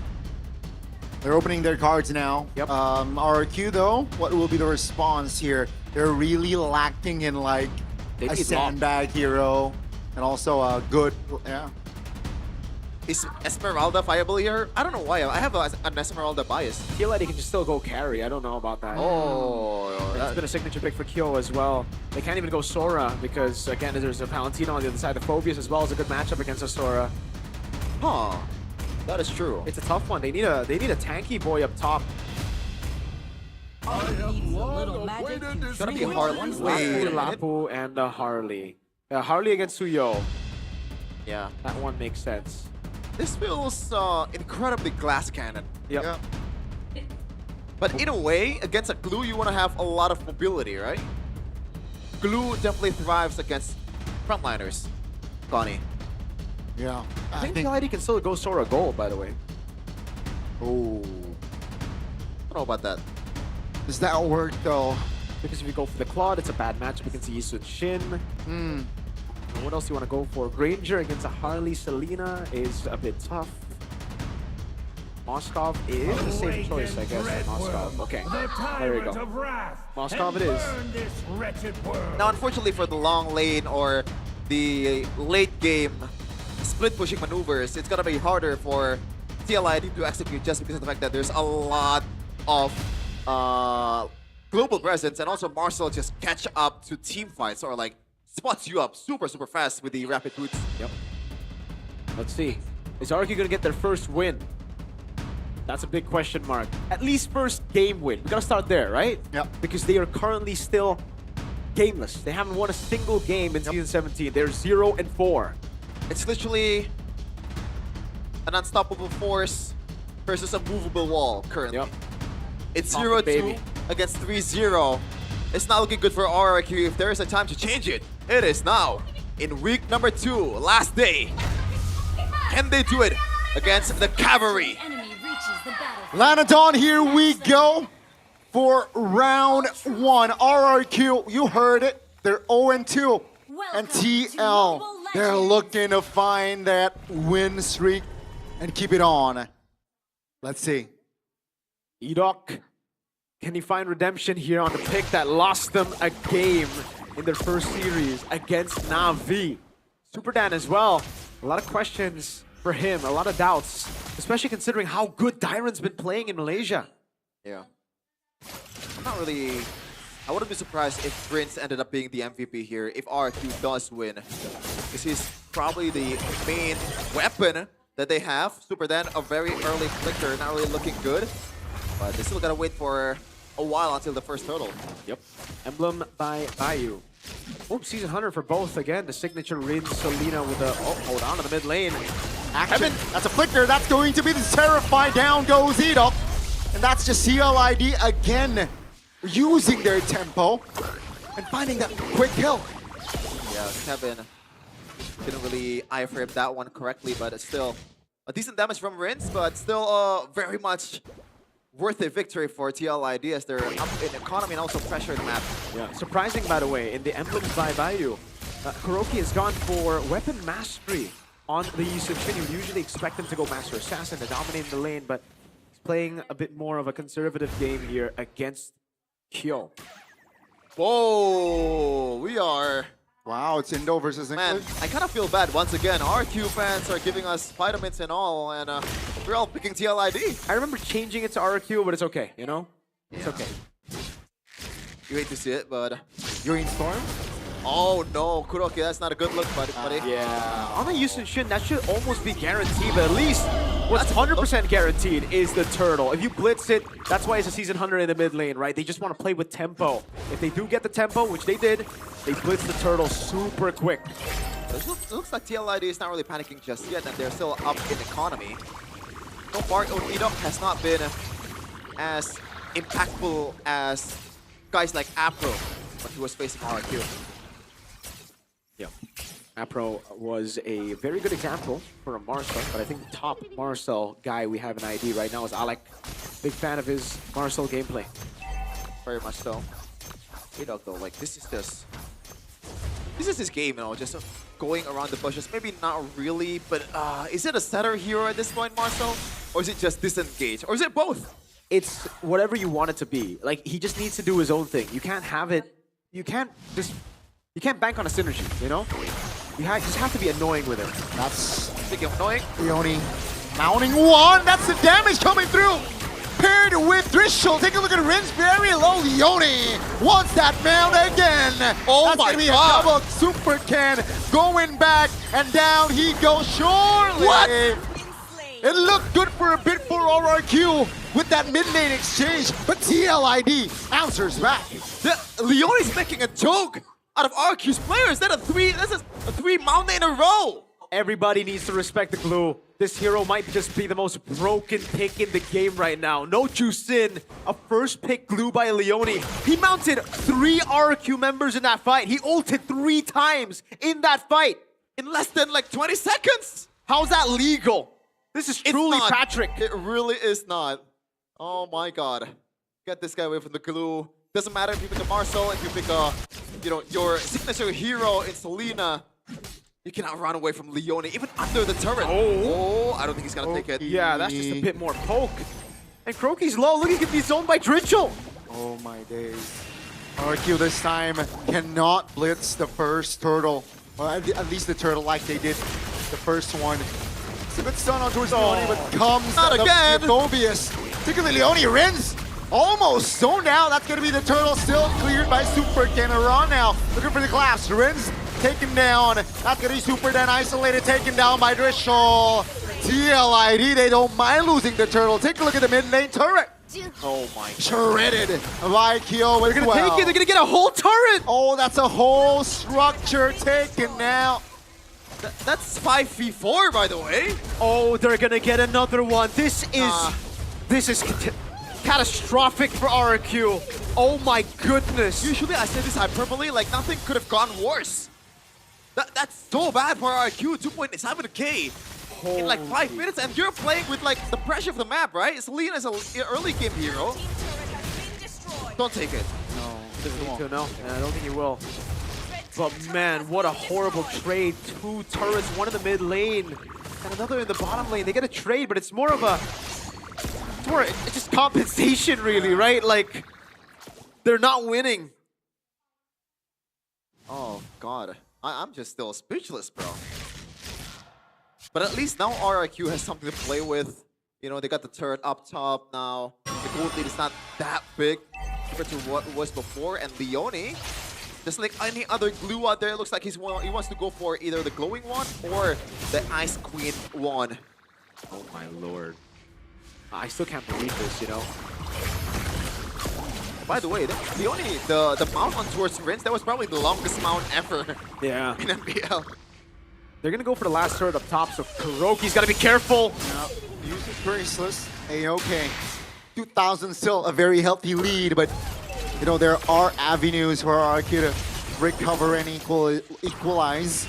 They're opening their cards now. Yep. RQ though, what will be the response here? They're really lacking in like a sandbag hero and also a good, yeah. Is Esmeralda viable here? I don't know why. I have an Esmeralda bias. TLID can just still go carry. I don't know about that. Oh, it's been a signature pick for Kyo as well. They can't even go Sora because, again, there's a Palantino on the other side. The Phobias as well is a good matchup against a Sora. Huh. That is true. It's a tough one. They need a tanky boy up top. It's gonna be a hard one. Wait. Lapu and Harley. Harley against Suyo. Yeah. That one makes sense. This feels incredibly glass cannon. Yep. Yeah. But in a way, against a glue, you want to have a lot of mobility, right? Glue definitely thrives against frontliners. Connie. Yeah. I think TLID can still go Sora gold, by the way. Oh. I don't know about that. Does that work though? Because if you go for the Claude, it's a bad matchup against Yisun Shin. What else do you want to go for? Granger against a Harley Selena is a bit tough. Moskov is a safe choice, I guess. Moskov. Okay, there you go. Moskov it is. Now, unfortunately for the long lane or the late game split pushing maneuvers, it's gonna be harder for TLID to execute just because of the fact that there's a lot of global presence, and also Marcel just catch up to team fights or like spots you up super fast with the rapid boots. Yep. Let's see. Is RQ gonna get their first win? That's a big question mark. At least first game win. We gotta start there, right? Yep. Because they are currently still gameless. They haven't won a single game in Season 17. They're 0-4. It's literally an unstoppable force versus a movable wall currently. Yep. It's 0-2 against 3-0. It's not looking good for RRQ. If there is a time to change it, it is now. In week number 2, last day. Can they do it against the Cavalry? Lanadon, here we go for round 1. RRQ, you heard it. They're 0-2. And TL, they're looking to find that win streak and keep it on. Let's see. Edok Can he find redemption here on the pick that lost them a game in their first series against Na'Vi? Super Dan as well. A lot of questions for him, a lot of doubts, especially considering how good Dyron's been playing in Malaysia. Yeah. I'm not really... I wouldn't be surprised if Prince ended up being the MVP here, if RQ does win. Because he's probably the main weapon that they have. Super Dan, a very early flicker, not really looking good. But they still gotta wait for a while until the first turtle. Yep. Emblem by Bayou. Oops, Season Hunter for both. Again, the signature Rin Solina with a... Oh, hold on to the mid lane. Action. That's a flicker. That's going to be the Terrify. Down goes Edok. And that's just CLID again, using their tempo and finding that quick kill. Yeah, Kevin didn't really eye-frame that one correctly, but it's still a decent damage from Rins, but still very much worth a victory for TLID as they're up in economy and also pressure the map. Yeah, surprising by the way, in the Emblems by Bayou, Kuroki has gone for Weapon Mastery on the Yusuf Shin. You usually expect him to go Master Assassin to dominate the lane, but he's playing a bit more of a conservative game here against Kyo. Whoa, we are... Wow, it's Indo versus Man, English. I kind of feel bad. Once again, RQ fans are giving us vitamins and all, and we're all picking TLID. I remember changing it to RQ, but it's okay, you know? It's okay. You hate to see it, but... You're in Storm? Oh no, Kuroki, that's not a good look, buddy. Yeah, on the Yusuf Shin, that should almost be guaranteed, but at least what's 100% guaranteed is the turtle. If you blitz it, that's why it's a Season 100 in the mid lane, right? They just want to play with tempo. If they do get the tempo, which they did, they blitz the turtle super quick. It looks like TLID is not really panicking just yet, and they're still up in economy. So far, Edok has not been as impactful as guys like Apro when he was facing RQ. Yeah, Apro was a very good example for a Marcel, but I think the top Marcel guy we have in ID right now is Alec. Big fan of his Marcel gameplay. Very much so. Edok though, like this is his game, you know, just going around the bushes. Maybe not really, but is it a setter hero at this point, Marcel? Or is it just disengage? Or is it both? It's whatever you want it to be. Like, he just needs to do his own thing. You can't have it, you can't bank on a synergy, you know? You just have to be annoying with it. That's... Speaking of annoying, Leone mounting one. That's the damage coming through. Paired with Drishel. Take a look at Rin's very low. Leone wants that mount again. Oh that's my gonna be God. a double super can going back and down he goes surely. What? It looked good for a bit for RRQ with that mid lane exchange, but TLID answers back. Leone's making a joke out of RQ's players. That's a three mountain in a row. Everybody needs to respect the glue. This hero might just be the most broken pick in the game right now. No Jusin, a first pick glue by Leone. He mounted 3 RQ members in that fight. He ulted 3 times in that fight. In less than like 20 seconds. How's that legal? This is truly Patrick. It really is not. Oh my God. Get this guy away from the glue. Doesn't matter if you pick a Marcel, if you pick a, you know, your signature hero in Selena. You cannot run away from Leone, even under the turret. Oh, I don't think he's gonna take it. Yeah, that's just a bit more poke. And Kroki's low. Look, he can be zoned by Dritchel. Oh my days. RQ this time cannot blitz the first turtle. Well, at least the turtle like they did the first one. It's a good stun on towards Leone, but comes not again. Phobius. Particularly Leone Rins. Almost zoned out. That's going to be the turtle still cleared by Super Generon now. Looking for the collapse. Rins taken down. That's going to be Super Dan isolated, taken down by Drishel. TLID, they don't mind losing the turtle. Take a look at the mid lane turret. Oh my. Shredded by Kyo. They're going to take it. They're going to get a whole turret. Oh, that's a whole structure taken now. That's 5v4, by the way. Oh, they're going to get another one. This is catastrophic for RQ. Oh my goodness. Usually I say this hyperbole, like nothing could have gone worse. That's so bad for RQ, 2.7k in like 5 minutes, and you're playing with like the pressure of the map, right? Selena is an early game hero. Don't take it. No, I don't think he will. But man, what a horrible trade. 2 turrets, one in the mid lane, and another in the bottom lane. They get a trade, but it's more of a... It's just compensation, really, right? Like, They're not winning. Oh, God. I'm just still speechless, bro. But at least now RRQ has something to play with. You know, they got the turret up top now. The gold lead is not that big compared to what it was before. And Leone, just like any other glue out there, it looks like he wants to go for either the glowing one or the Ice Queen one. Oh my lord. I still can't believe this, you know. By the way, the mount on towards Rinse, that was probably the longest mount ever Yeah. in MPL. They're gonna go for the last turret up top, so Kuroki's gotta be careful. Use his bracelets. A-okay. 2,000 still a very healthy lead, but you know, there are avenues for RRQ to recover and equalize.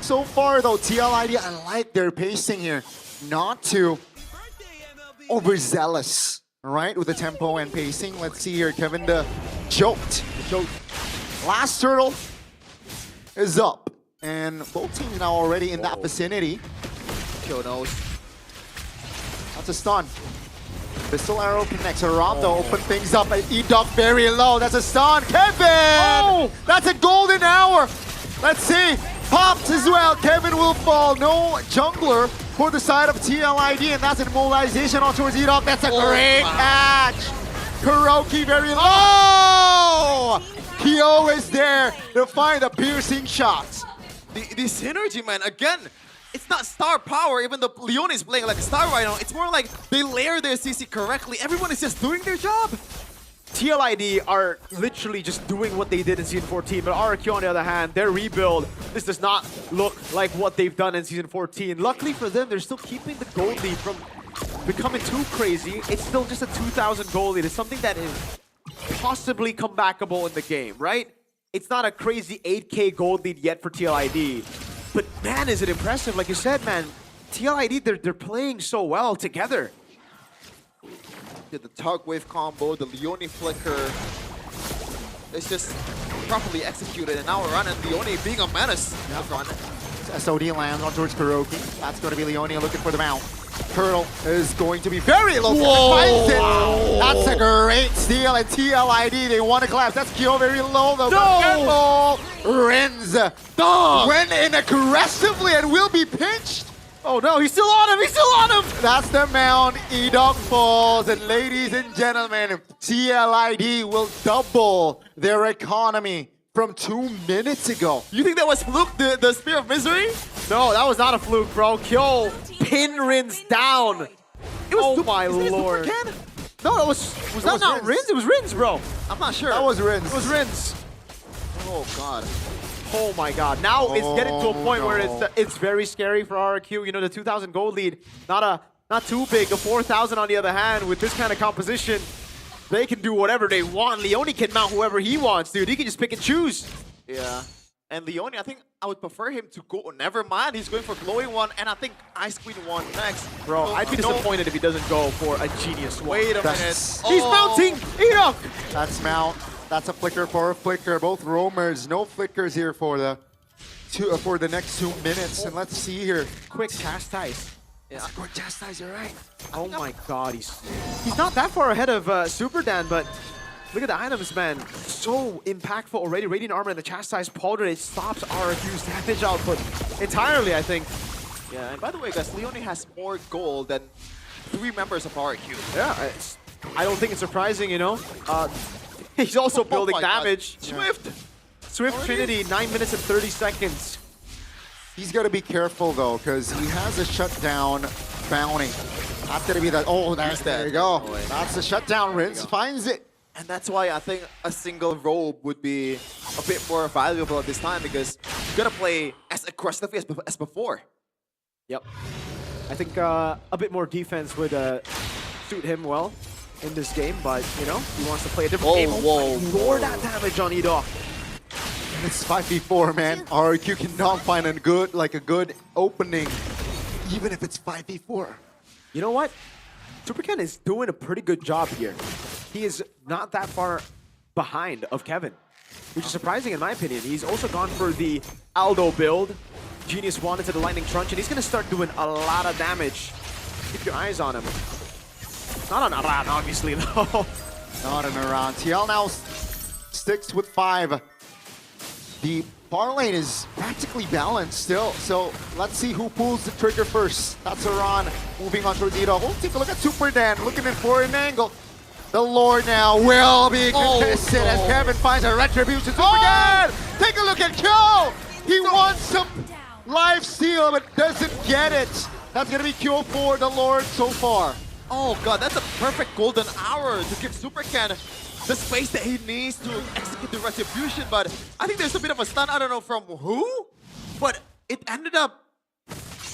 So far though, TLID, I like their pacing here. Not too overzealous, right? With the tempo and pacing. Let's see here, Kevin choked. Last turtle is up. And both teams now already in that vicinity. Kill knows. That's a stun. Pistol arrow connects. Aramdo open things up. E-Duck very low. That's a stun. Kevin! Oh! That's a golden hour. Let's see. Popped as well. Kevin will fall. No jungler for the side of TLID. And that's an immobilization on towards E-Duck. That's a great catch. Kuroki very low. Oh! Kyo is there to find the piercing shots. The synergy, man, again, it's not star power, even though Leone is playing like a star right now. It's more like they layer their CC correctly. Everyone is just doing their job. TLID are literally just doing what they did in Season 14, but RRQ on the other hand, their rebuild, this does not look like what they've done in Season 14. Luckily for them, they're still keeping the gold lead from becoming too crazy. It's still just a 2,000 gold lead. It's something that is possibly comebackable in the game, right? It's not a crazy 8K gold lead yet for TLID, but man, is it impressive. Like you said, man, TLID, they're playing so well together. The tug wave combo, the Leone flicker, it's just properly executed. And now Run and Leone being a menace. SOD lands on towards Kuroki. That's going to be Leone looking for the mount. Turtle is going to be very low. Finds it. That's a great steal. And TLID, they want to collapse. That's Kyo very low though. No! Renz went in aggressively and will be pinched. Oh no, he's still on him. He's still on him. That's the mount. E-Dog falls. And ladies and gentlemen, TLID will double their economy from 2 minutes ago. You think that was fluke, the Spear of Misery? No, that was not a fluke, bro. Kyo pin Rins down. It was oh my lord. No, that was that not Rins? It was Rins, bro. I'm not sure. That was Rins. It was Rins. Oh god. Oh my god. Now it's getting to a point where it's very scary for RRQ. You know, the 2,000 gold lead, not too big. A 4,000 on the other hand with this kind of composition. They can do whatever they want. Leone can mount whoever he wants, dude. He can just pick and choose. Yeah. And Leone, I think I would prefer him to go. Never mind, he's going for glowing one, and I think Ice Queen one next. Bro, I'd be disappointed if he doesn't go for a genius one. Wait a minute. He's mounting! E-Duck! That's mount. That's a flicker for a flicker. Both roamers. No flickers here for the next 2 minutes. And let's see here. Quick chastise. Yeah. Quick chastise, you're right. Oh my god, he's not that far ahead of Super Dan, but look at the items, man. So impactful already. Radiant Armor and the Chastise Pauldron, it stops RRQ's damage output entirely, I think. Yeah, and by the way, guys, Leone has more gold than 3 members of RRQ. Yeah, I don't think it's surprising, you know. He's also building damage. Swift! Swift Trinity, 9 minutes and 30 seconds. He's got to be careful, though, because he has a shutdown bounty. That's going to be that. Oh, there you go. That's the shutdown. Rinse finds it. And that's why I think a single robe would be a bit more valuable at this time, because you got to play as aggressively as before. Yep. I think a bit more defense would suit him well in this game, but, you know, he wants to play a different game. Whoa. More that damage on E-Duck. It's 5v4, man. RRQ cannot find a good opening, even if it's 5v4. You know what? Superken is doing a pretty good job here. He is not that far behind of Kevin, which is surprising in my opinion. He's also gone for the Aldo build. Genius Wand into the Lightning Trunch, and he's going to start doing a lot of damage. Keep your eyes on him. Not on Aran, obviously, though. Nodding around. TL now sticks with 5. The bar lane is practically balanced still, so let's see who pulls the trigger first. That's Iran moving on toward Nito. We'll take a look at Super Dan, looking in for an angle. The Lord now will be contested as Kevin finds a retribution. Super Dan! Take a look at Kyo! He wants some life steal, but doesn't get it. That's gonna be Kyo for the Lord so far. Oh god, that's a perfect golden hour to give Super Ken the space that he needs to execute the retribution, but I think there's a bit of a stun, I don't know from who, but it ended up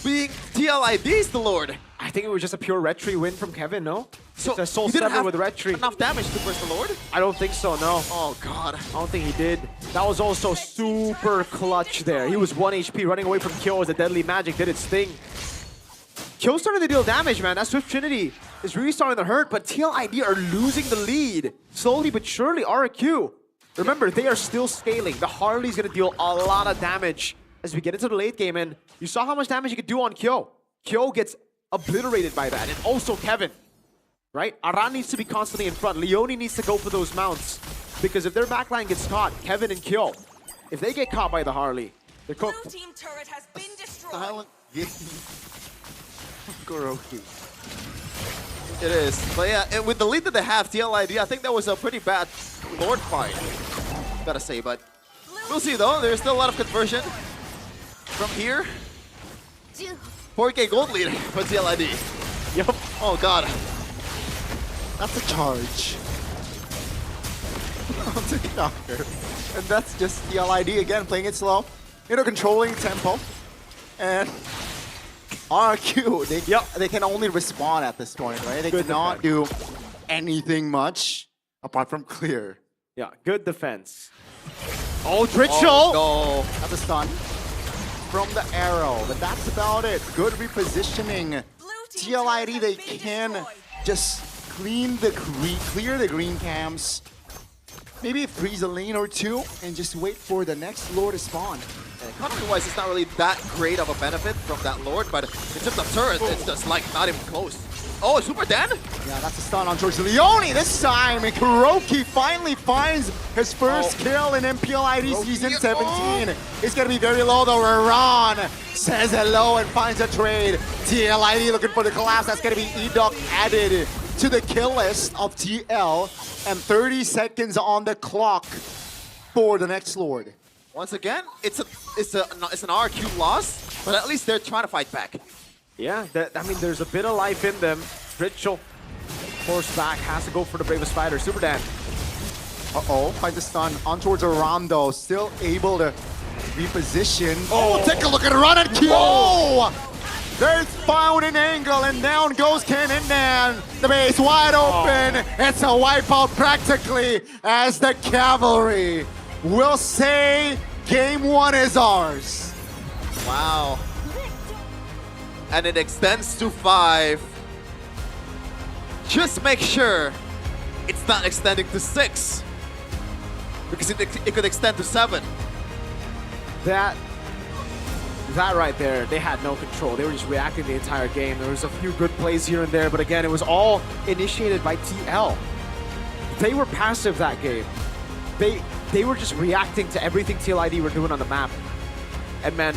being TLID's the Lord. I think it was just a pure retry win from Kevin, no? So it's a soul he didn't stepper have with retry. enough damage to burst the Lord? I don't think so, no. Oh god. I don't think he did. That was also super clutch there. He was 1 HP running away from Kyo as the deadly magic did its thing. Kyo started to deal damage, man. That Swift Trinity is really starting to hurt, but TLID are losing the lead. Slowly but surely, RQ. Remember, they are still scaling. The Harley's gonna deal a lot of damage as we get into the late game, and you saw how much damage he could do on Kyo. Kyo gets obliterated by that, and also Kevin, right? Aran needs to be constantly in front. Leone needs to go for those mounts, because if their backline gets caught, Kevin and Kyo, if they get caught by the Harley, they're cooked. Silent game. Kuroki. It is. But yeah, and with the lead that they have, TLID, I think that was a pretty bad Lord fight, gotta say, but we'll see though. There's still a lot of conversion from here. 4K gold lead for TLID. Yup. Oh god. That's a charge. Onto Knocker. And that's just TLID again, playing it slow. You know, controlling tempo. And RQ, they can only respond at this point, right? They cannot do anything much apart from clear. Yeah, good defense. Oh, Dritchel! Oh, no. That's a stun from the arrow, but that's about it. Good repositioning. TLID, they can just clear the green camps. Maybe freeze a lane or two and just wait for the next Lord to spawn. Economy-wise, it's not really that great of a benefit from that Lord, but in terms of turret, it's just like not even close. Oh, Super Dan? Yeah, that's a stun on George Leone this time, and Kuroki finally finds his first kill in MPL ID Season 17. It's gonna be very low though. Iran says hello and finds a trade. TLID looking for the collapse. That's gonna be Edok added to the kill list of TL, and 30 seconds on the clock for the next Lord. Once again, it's an RQ loss, but at least they're trying to fight back. Yeah, I mean, there's a bit of life in them. Dritchel, horseback, has to go for the bravest fighter. Super Dan. Uh-oh, finds a stun on towards Iran though, still able to reposition. Oh, take a look at Iran and Kyo! There's found an angle and down goes Ken and Dan. The base wide open. It's a wipeout practically as the cavalry will say game 1 is ours. Wow. And it extends to 5. Just make sure it's not extending to 6. Because it could extend to 7. That right there, they had no control. They were just reacting the entire game. There was a few good plays here and there, but again, it was all initiated by TL. They were passive that game. They were just reacting to everything TLID were doing on the map. And man,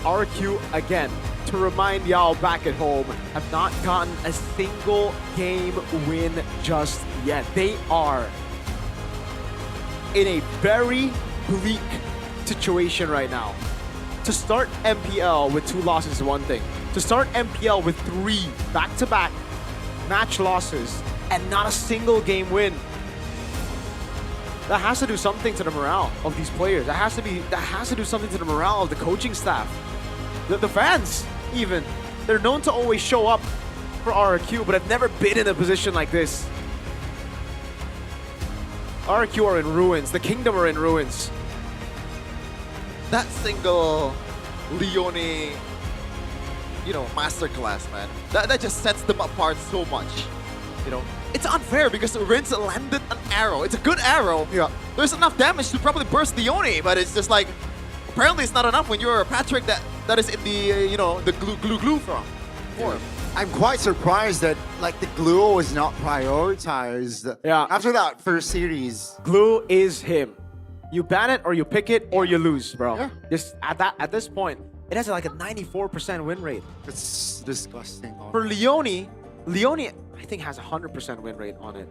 RQ, again, to remind y'all back at home, have not gotten a single game win just yet. They are in a very bleak situation right now. To start MPL with 2 losses is one thing. To start MPL with 3 back-to-back match losses and not a single game win, that has to do something to the morale of these players. That has to do something to the morale of the coaching staff. The fans, even. They're known to always show up for RQ, but have never been in a position like this. RQ are in ruins. The Kingdom are in ruins. That single Leone, masterclass, man. That just sets them apart so much. It's unfair because Rince landed an arrow. It's a good arrow. Yeah. There's enough damage to probably burst Leone, but it's just like, apparently it's not enough when you're a Patrick that is in the, the glue form. I'm quite surprised that like the glue was not prioritized. Yeah. After that first series. Glue is him. You ban it or you pick it or you lose, bro. Yeah. Just at this point, it has like a 94% win rate. It's disgusting. For Leone, I think has a 100% win rate on it.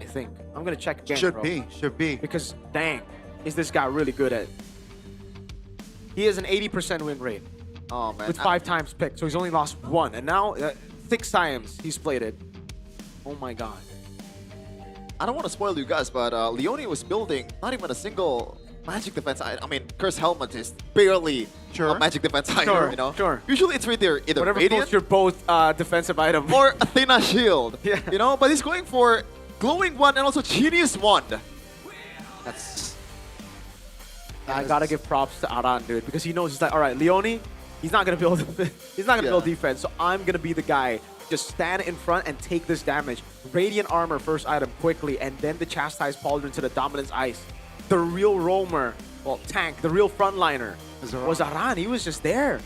I think. I'm gonna check again, Should bro. be. Because dang, is this guy really good at it? He has an 80% win rate. Oh man. With 5 times picked, so he's only lost 1, and now 6 times he's played it. Oh my god. I don't want to spoil you guys, but Leone was building not even a single magic defense item. I mean, Curse Helmet is barely a magic defense item, you know? Sure. Usually it's either Whatever Radiant floats your both defensive item. or Athena Shield, Yeah. you know? But he's going for Glowing Wand and also Genius Wand. That's I gotta give props to Aran, dude, because he knows he's like, all right, Leone, he's not gonna build, build defense, so I'm gonna be the guy. Just stand in front and take this damage. Radiant Armor first item quickly, and then the Chastise Pauldron to the Dominance Ice. The real roamer, well, tank, the real frontliner was Aran. He was just there.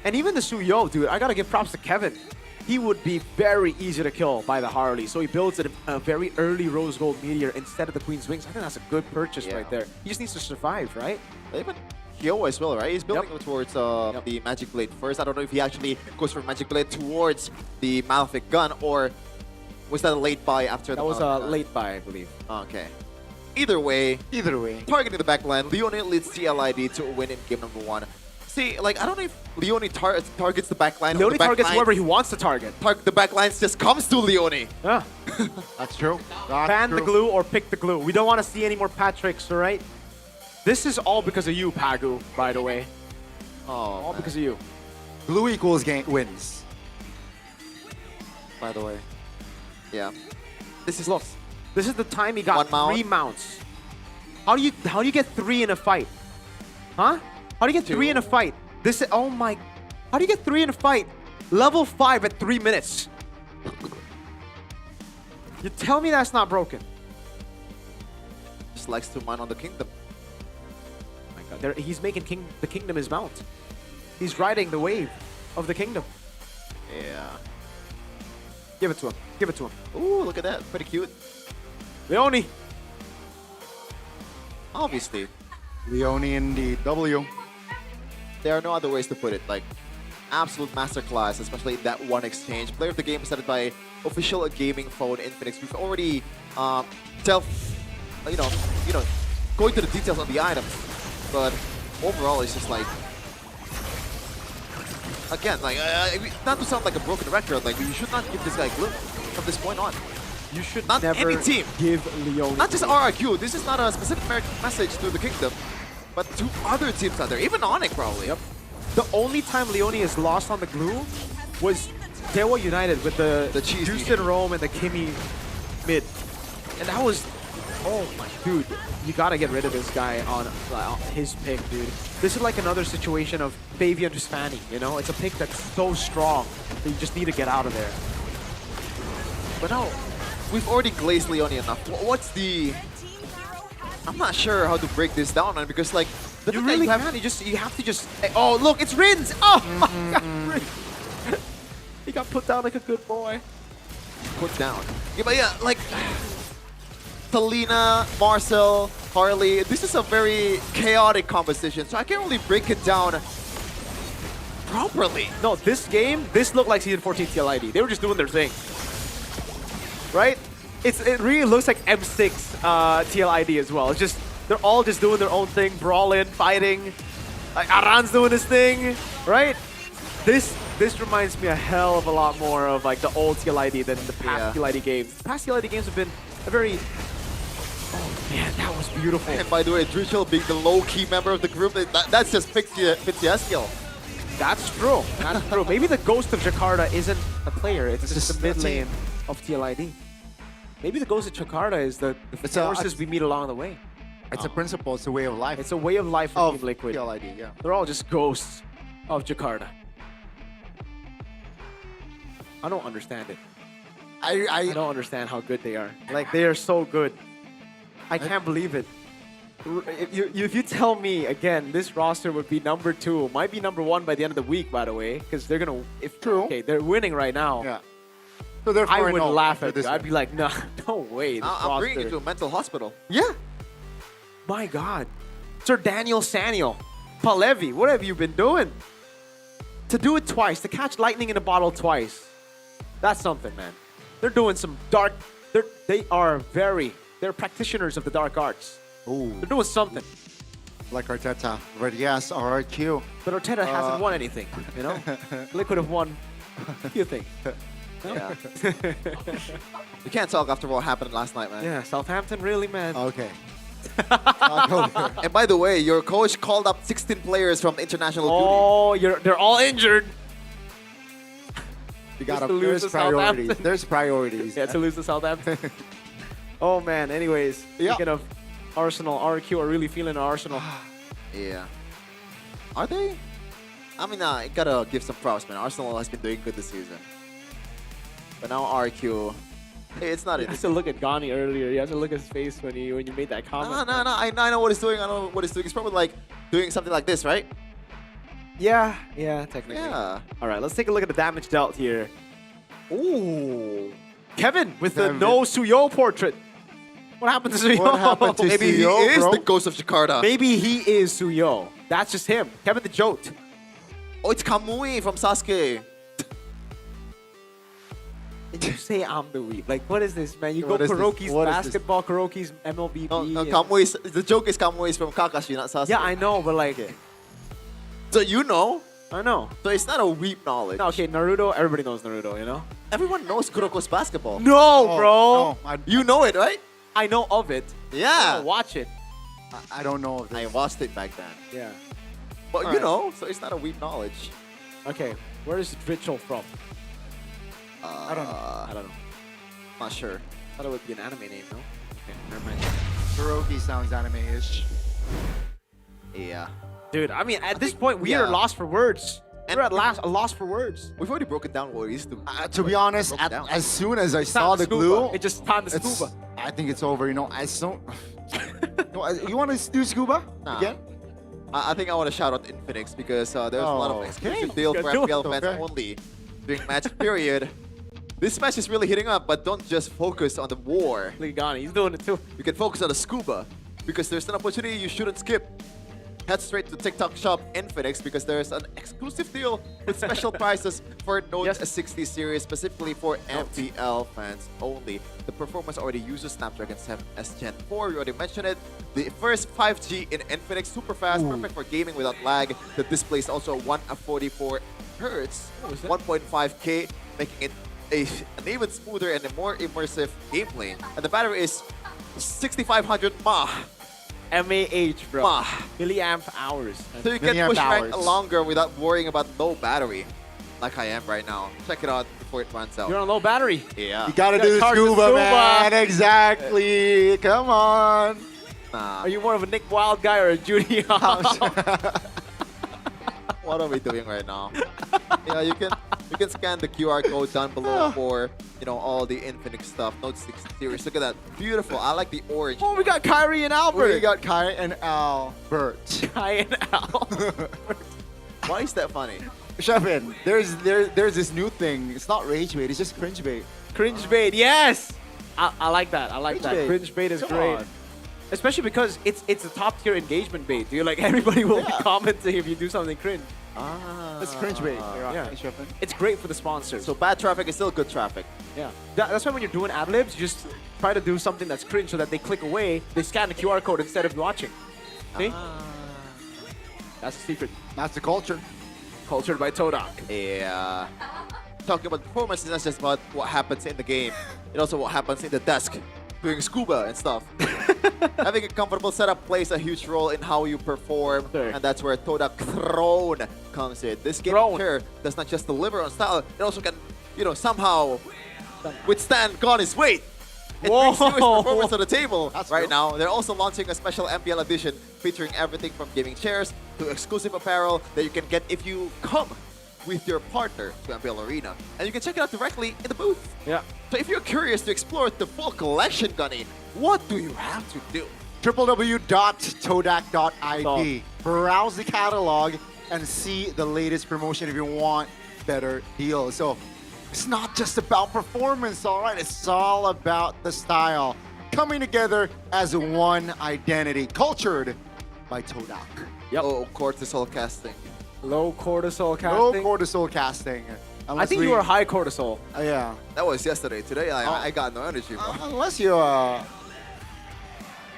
And even the Suyo, dude, I gotta give props to Kevin. He would be very easy to kill by the Harley, so he builds a very early Rose Gold Meteor instead of the Queen's Wings. I think that's a good purchase right there. He just needs to survive, right? Even Hyo as well, right? He's building towards the Magic Blade first. I don't know if he actually goes for Magic Blade towards the Malefic Gun, or was that a late buy after That was a late buy, I believe. Okay. Either way, targeting the backline, Leone leads TLID to a win in game number 1. See, like, I don't know if Leone targets the backline. Leone targets whoever he wants to target. The backlines just comes to Leone. Yeah. That's true. Ban the glue or pick the glue. We don't want to see any more Patricks, all right? This is all because of you, Pagu, by the way. Oh, all because of you. Glue equals wins. By the way. Yeah. This is This is the time he got 3 mounts. How do you get 3 in a fight? Huh? How do you get 3 in a fight? This is, oh my, how do you get 3 in a fight? Level 5 at 3 minutes. You tell me that's not broken. Just likes to mine on the kingdom. Oh my god, he's making the kingdom his mount. He's riding the wave of the kingdom. Yeah. Give it to him. Give it to him. Ooh, look at that. Pretty cute. Leone. Obviously. Leone indeed. W. There are no other ways to put it. Like, absolute masterclass, especially that one exchange. Player of the game presented by official gaming phone Infinix. We've already delved, you know, going to the details on the items, but overall, it's just like, again, like, not to sound like a broken record, like, you should not give this guy glue from this point on. You should not never any team give Leone. Not just RRQ. This is not a specific message to the kingdom, but to other teams out there, even Onyx probably. Yep. The only time Leone is lost on the glue was Dewa United with the Houston Rome and the Kimmy mid. And that was, oh my dude, you gotta get rid of this guy on his pick, dude. This is like another situation of Fabian to Fanny, you know? It's a pick that's so strong that you just need to get out of there. But no, we've already glazed Leone enough. What's the... I'm not sure how to break this down, man, because like... You really can't. You have to just... Oh, look, it's Rins! Oh my god, Rins! He got put down like a good boy. Put down. Yeah, but yeah, like... Talina, Marcel, Harley, this is a very chaotic composition, so I can't really break it down properly. No, this game, this looked like Season 14 TLID. They were just doing their thing. Right? It really looks like M6 TLID as well. It's just, they're all just doing their own thing, brawling, fighting. Like Aran's doing his thing, right? This reminds me a hell of a lot more of like the old TLID than the past TLID games. The past TLID games have been a very... Oh man, that was beautiful. And by the way, Druchel being the low-key member of the group, that's just Fitzyaskiel. That's true. That's true. Maybe the Ghost of Jakarta isn't a player. It's just the mid lane of TLID. Maybe the Ghost of Jakarta is the forces we meet along the way. It's a principle. It's a way of life. It's a way of life for Team Liquid. TLID, yeah. They're all just ghosts of Jakarta. I don't understand it. I don't understand how good they are. Like, they are so good. I can't believe it. If you tell me again, this roster would be number 2, might be number 1 by the end of the week, by the way, because they're gonna. If true, okay, they're winning right now. Yeah. So therefore, I would laugh at this. you. I'd be like, no, no way. I'm bringing you to a mental hospital. Yeah. My God, Sir Daniel Saniel, Palevi, what have you been doing? To do it twice, to catch lightning in a bottle twice, that's something, man. They're doing some dark. They're practitioners of the dark arts. Ooh. They're doing something. Like Arteta, but yes, RRQ. But Arteta hasn't won anything, you know? Liquid have won a few things. Yeah. You can't talk after what happened last night, man. Yeah, Southampton really, man. Okay. And by the way, your coach called up 16 players from international duty. They're all injured. You got to lose priorities. There's priorities. Yeah, to lose to Southampton. Oh man. Anyways, speaking of Arsenal, RQ are really feeling Arsenal. Yeah. Are they? I mean, I gotta give some props, man. Arsenal has been doing good this season. But now RQ, it's not it. You have to look at Ghani earlier. You have to look at his face when you made that comment. No. I know what he's doing. I know what he's doing. He's probably like doing something like this, right? Yeah, technically. Yeah. All right, let's take a look at the damage dealt here. Ooh. Kevin with the no Suyo portrait. What happened to Suyo? What happened to Maybe Suyo, he is bro? the ghost of Jakarta. Maybe he is Suyo. That's just him. Kevin the Jote. Oh, it's Kamui from Sasuke. You say I'm the weeb. Like, what is this, man? You What go is this? Kuroki's What is basketball, Kuroki's MLB. No, Kamui's, the joke is Kamui is from Kakashi, not Sasuke. Yeah, I know, but like... So you know? I know. So it's not a weep knowledge. No, okay, Naruto, everybody knows Naruto, you know? Everyone knows Kuroko's basketball. No, bro! You know it, right? I know of it. Yeah. I watch it. I don't know. I watched it back then. Yeah. But All you right. know, so it's not a weep knowledge. Okay, where is Ritual from? I don't know. I don't know. Not sure. Thought it would be an anime name, no? Okay, never mind. Kuroki sounds anime-ish. Yeah. Dude, I mean, at this point, we are lost for words. We're at last a loss for words. We've already broken down what it is To be honest, as soon as I saw the scuba. glue, It just time to it's- scuba. I think it's over. You know, I don't. You want to do scuba again? I think I want to shout out Infinix because there's a lot of exclusive deal for Do it. MPL fans only during match period. This match is really hitting up, but don't just focus on the war. Look at Ghani, he's doing it too. You can focus on the scuba because there's an opportunity you shouldn't skip. Head straight to TikTok shop Infinix because there's an exclusive deal with special prices for Note 60 series, specifically for MPL fans only. The performance already uses Snapdragon 7S Gen 4. We already mentioned it. The first 5G in Infinix, super fast, perfect for gaming without lag. The display is also 144 Hertz, 1.5K, making it an even smoother and a more immersive gameplay. And the battery is 6500 mAh. MAH, bro. Mah. Milliamp hours. So you can push rank longer without worrying about low battery, like I am right now. Check it out before it runs out. You're on low battery. Yeah. You gotta do the charge the scuba, man. Exactly. Come on. Nah. Are you more of a Nick Wild guy or a Judy? What are we doing right now? Yeah, you can scan the QR code down below for all the Infinix stuff. Note 6 series. Look at that, beautiful. I like the orange. Oh, we got Kyrie and Albert. We got Kai and Albert. Kai and Albert. Why is that funny? Shevin, there's this new thing. It's not rage bait. It's just cringe bait. Cringe bait, yes. I like that. I like that. bait. Cringe bait is Come great. on. Especially because it's a top tier engagement bait, dude. Like everybody will be commenting if you do something cringe. That's cringe bait. Yeah. It's great for the sponsors. So bad traffic is still good traffic. Yeah. That's why when you're doing ad-libs, you just try to do something that's cringe so that they click away, they scan the QR code instead of watching. See? That's the secret. That's the culture. Cultured by Todak. Yeah. Talking about performance is not just about what happens in the game. It's also what happens in the desk, doing scuba and stuff. Having a comfortable setup plays a huge role in how you perform, and that's where Todak Throne comes in. This game chair does not just deliver on style, it also can, somehow withstand Ghani's weight. It brings serious performance to the table now. They're also launching a special MPL edition featuring everything from gaming chairs to exclusive apparel that you can get if you come with your partner to MPL Arena. And you can check it out directly in the booth. Yeah. So if you're curious to explore the full collection, Ghani, what do you have to do? www.todak.id. Browse the catalog and see the latest promotion if you want better deals. So it's not just about performance, all right? It's all about the style coming together as one identity, cultured by Todak. Yep. Low cortisol casting. Low cortisol casting. Low cortisol casting. I think you were high cortisol. Yeah. That was yesterday. Today, I got no energy, bro. Unless you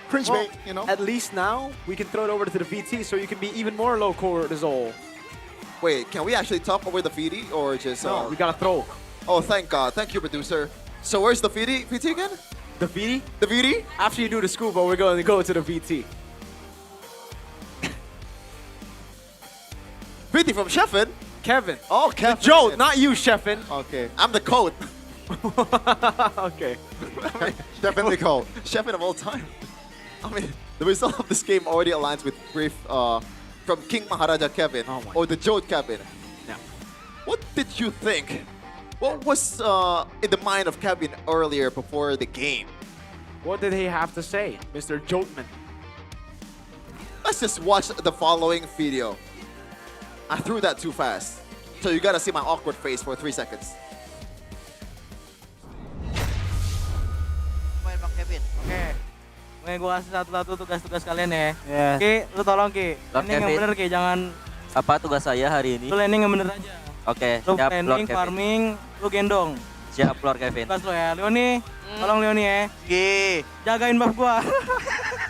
cringe Well, bait, you know? At least now we can throw it over to the VT so you can be even more low cortisol. Wait, can we actually talk over the VD or just... No, we gotta throw. Oh, thank God. Thank you, producer. So where's the VD again? The VD? The VD? After you do the scuba, we're going to go to the VT. VD from Sheffin? Kevin. Oh, Kevin. Joe, not you, Sheffin. Okay. I'm the coat. Okay. Sheffin the coat. Sheffin of all time. I mean, the result of this game already aligns with brief from King Maharaja Kevin or the Jode Kevin. Yeah. What did you think? What was in the mind of Kevin earlier before the game? What did he have to say, Mr. Joteman? Let's just watch the following video. I threw that too fast. So you gotta see my awkward face for 3 seconds. Main Bang Kevin. Oke. Gue kasih satu-satu tugas-tugas kalian ya. Iya. Ki, lu tolong Ki. Lord Landing yang Kevin. bener Ki, jangan... Apa tugas saya hari ini? Lu landing yang bener aja. Oke, Lu siap Lord landing, Kevin. farming, lu gendong. Siap Lord Kevin. Tugas lu ya. Leoni, tolong Leoni ya. Ki. Jagain buff gua.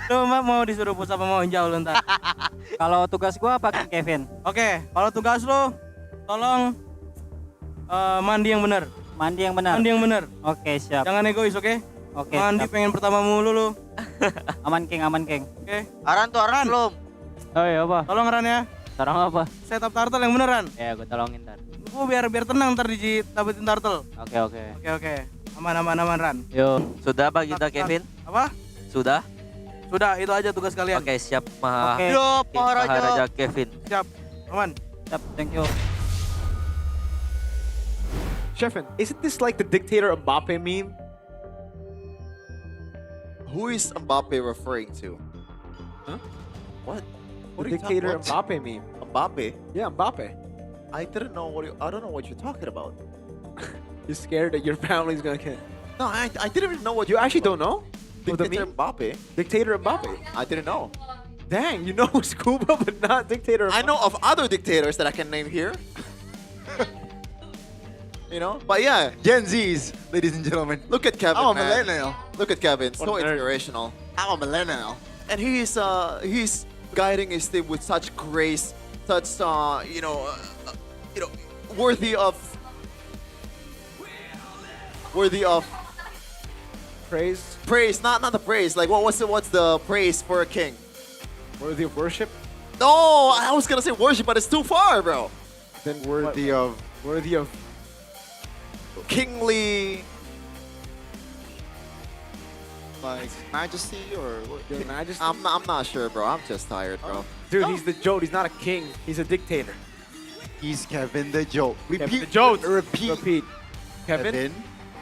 Lu mau disuruh push apa mau jauh lu ntar. Kalau tugas gua apa Kevin? Oke, kalau tugas lu, tolong mandi yang bener. Mandi yang benar. Mandi yang bener. Oke, siap. Jangan egois, oke? Oke. Mandi siap. pengen pertama mulu lu. Aman King, aman King. Oke. Aran tuh, Aran belum. Oh iya apa? Tolong Aran ya. Tolong apa? Setup turtle yang beneran. Ya, gua tolongin ntar. Gua biar tenang ntar dapetin turtle. Oke, oke. Oke. Aman Ran. Yo, sudah apa kita Kevin? Apa? Sudah? Sudah, itu aja tugas kalian. Oke, siap Oke. Maharaja Kevin. Siap. Aman. Siap, thank you. Sheffin, isn't this like the dictator Mbappe meme? Who is Mbappe referring to? Huh? What? The are you dictator talking Mbappe meme. Mbappe? Yeah, Mbappe. I didn't know I don't know what you're talking about. You're scared that your family's gonna get... No, I didn't even know what You actually don't know? Of the Dictator meme? Mbappe? Dictator Mbappe. I didn't know. Dang, you know Scuba, but not Dictator Mbappe. I know of other dictators that I can name here. You know? But yeah, Gen Zs, ladies and gentlemen. look at Kevin, I'm a man. millennial. Look at Kevin, so What a nerd. inspirational. I'm a millennial. And he's guiding his team with such grace, such worthy of Praise. not the praise. Like what's the praise for a king? Worthy of worship. No, I was gonna say worship, but it's too far, bro. Then Worthy of Worthy of... Kingly. like majesty or what? Your Majesty? I'm not sure, bro. I'm just tired, bro. Dude, he's the Jote. He's not a king. He's a dictator. He's Kevin the Joke. Kevin Repeat. the Jote. Repeat. Kevin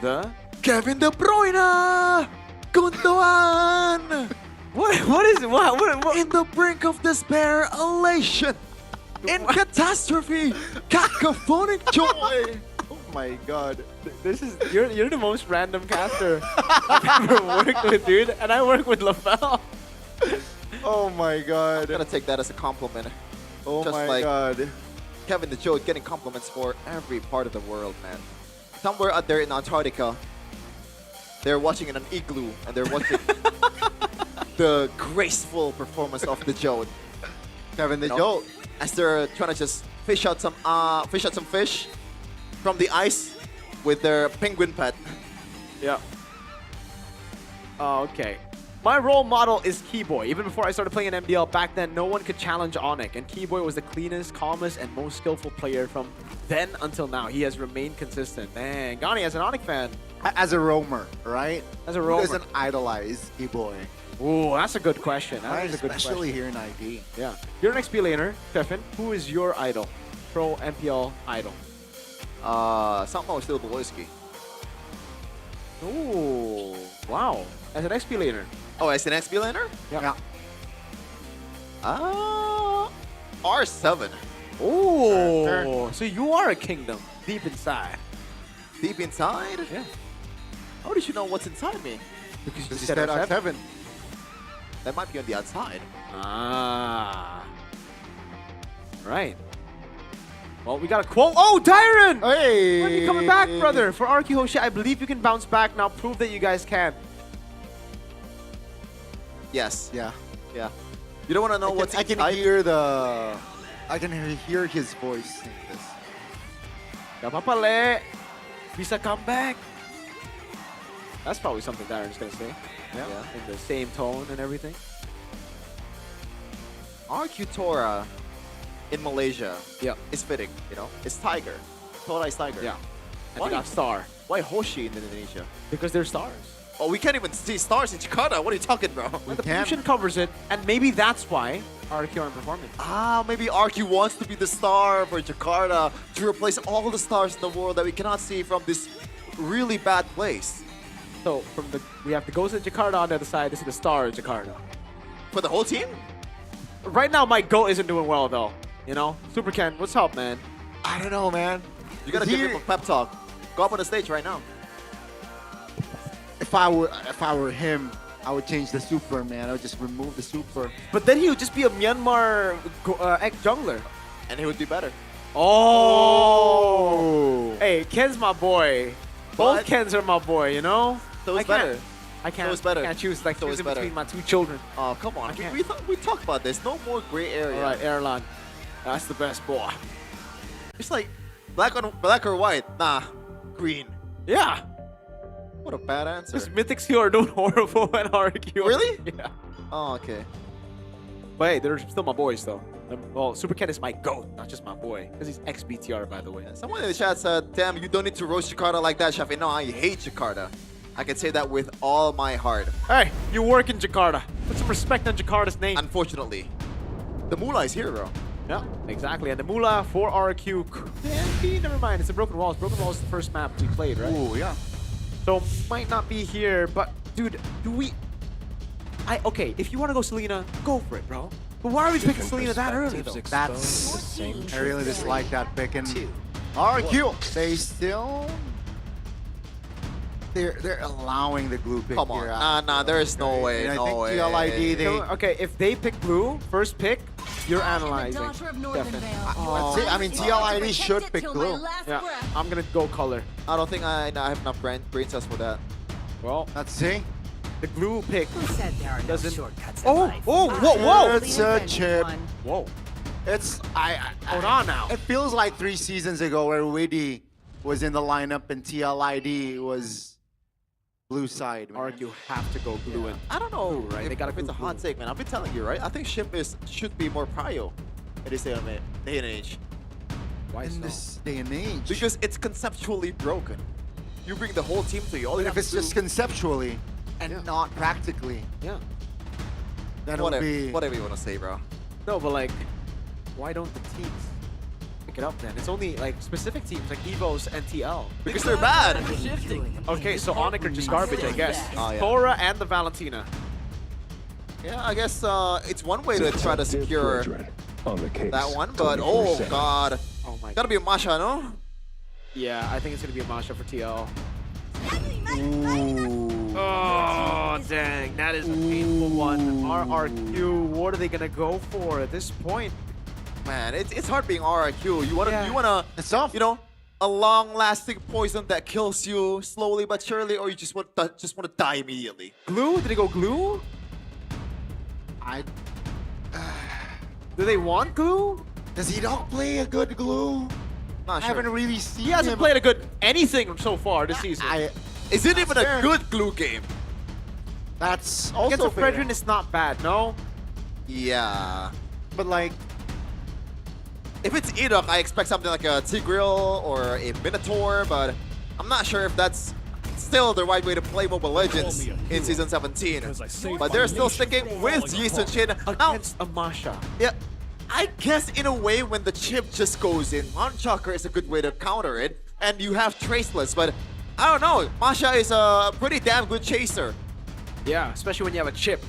the... Kevin De Bruyne! Gundogan! What is it? What? In the brink of despair, elation! In catastrophe, cacophonic joy! Oh my God. This is... You're the most random caster I've ever worked with, dude. And I work with LaFell. Oh my I'm God. gonna take that as a compliment. Oh Just my like God. Kevin the Joke getting compliments for every part of the world, man. Somewhere out there in Antarctica, they're watching in an igloo and they're watching the graceful performance of the Jote. Kevin the You know, Joke. as they're trying to just fish out some fish from the ice with their penguin pet. Yeah. Okay. My role model is Keyboy. Even before I started playing in MPL, back then no one could challenge Onic, and Keyboy was the cleanest, calmest, and most skillful player from then until now. He has remained consistent. Dang, Gani, as an Onic fan. As a roamer, right? As a roamer. Who doesn't idolize E-Boy? Ooh, that's a good question. That Right, is a good especially question. here in ID. Yeah. You're an XP laner, Stefan. Who is your idol? Pro MPL idol. Somehow still Beloski. Ooh, wow. As an XP laner. Oh, as an XP laner? Yeah. R7. Oh, so you are a kingdom deep inside. Deep inside? Yeah. How did you know what's inside me? Because you He said said R7. R7. That might be on the outside. Ah. Right. Well, we got a quote. Oh, Tyron! Hey! When are you coming back, brother? For RQ Hoshi, I believe you can bounce back now. Prove that you guys can. Yes. Yeah. Yeah. You don't want to know what's I can inside? hear the. I can hear his voice in this. Gak apa-apa, Le. Bisa come back. That's probably something Darren's gonna say. Yeah. In the same tone and everything. RQ Tora in Malaysia is fitting, you know? It's Tiger. Tora is Tiger. Yeah. And Why? they got Star. Why Hoshi in Indonesia? Because they're stars. Oh, we can't even see stars in Jakarta. What are you talking, bro? And the pollution covers it, and maybe that's why RQ aren't performing. Ah, maybe RQ wants to be the star for Jakarta to replace all the stars in the world that we cannot see from this really bad place. So we have the Ghost of Jakarta on the other side. This is the Star of Jakarta. For the whole team? Right now, my GOAT isn't doing well though. You know, Super Ken, what's up, man? I don't know, man. You gotta give him a pep talk. Go up on the stage right now. If I were him, I would change the super, man. I would just remove the super. But then he would just be a Myanmar jungler. And he would be better. Oh! Hey, Ken's my boy. Both Kens are my boy, you know? So I it's better. I can't. So it's better. Can't choose like So it's choosing better. between my two children. Oh, come on. We talked about this. No more gray area. All right, Erlan. That's the best boy. It's like black or white. Nah, green. Yeah. What a bad answer. This Mythics here are doing horrible at RQ. Really? Yeah. Oh, okay. But hey, they're still my boys though. Well, Super Ken is my GOAT, not just my boy. Because he's ex-BTR, by the way. Someone in the chat said, damn, you don't need to roast Jakarta like that, Shafi. No, I hate Jakarta. I can say that with all my heart. Hey, you work in Jakarta. Put some respect on Jakarta's name. Unfortunately. The Mullah is here, bro. Yeah, exactly. And the Mullah for RQ. Never mind, it's a Broken Walls. Broken Walls is the first map we played, right? Ooh, yeah. So, might not be here, but dude, okay, if you want to go Selena, go for it, bro. But why are we picking Selena that early, though? That's... I really dislike that pick. And RQ, they still... They're allowing the glue pick Come on. here. Nah, there is no way. And I No think way. TLID, they... Okay, if they pick blue, first pick, you're analyzing. Definitely. I mean, TLID should pick blue. Yeah, I'm gonna go color. I don't think I have enough brain cells for that. Well, let's see. The glue pick doesn't... Whoa! It's a chip. Whoa. It's... Hold on now. It feels like 3 seasons ago where Widdy was in the lineup and TLID was blue side. Man. RQ have to go blue in. I don't know, right? They gotta if it's a hot take, man. I've been telling you, right? I think Ship should be more prio in this day and age. Why in this day and age? Because it's conceptually broken. You bring the whole team to you. All you But have if it's to do- just conceptually and not practically, yeah, that would whatever, be... whatever you want to say, bro. No, but like, why don't the teams pick it up then? It's only like specific teams like Evos and TL. Because they're bad. Okay, so Onyx are just garbage, I guess. Oh, yeah. Thora and the Valentina. Yeah, I guess it's one way to try to secure that one, but oh god. Oh my Gotta be a Masha, no? Yeah, I think it's gonna be a Masha for TL. Ooh. Oh, dang. That is a painful one. RRQ, what are they going to go for at this point? Man, it's hard being RRQ. You wanna, It's tough. you know, a long-lasting poison that kills you slowly but surely, or you just want to die immediately. Glue? Did they go glue? Do they want glue? Does he not play a good glue? Not I sure. haven't really seen He hasn't him. played a good anything so far this season. Is it even a good glue game? That's also Against a fair. Fredrin, it's not bad, no? Yeah. But like, If it's Edok, I expect something like a Tigreal or a Minotaur, but I'm not sure if that's still the right way to play Mobile Legends in Season 17. But they're still sticking with Jason Shin. Against a Masha. Yeah, I guess in a way when the chip just goes in, Launchchakra is a good way to counter it, and you have Traceless, but I don't know, Masha is a pretty damn good chaser. Yeah, especially when you have a chip.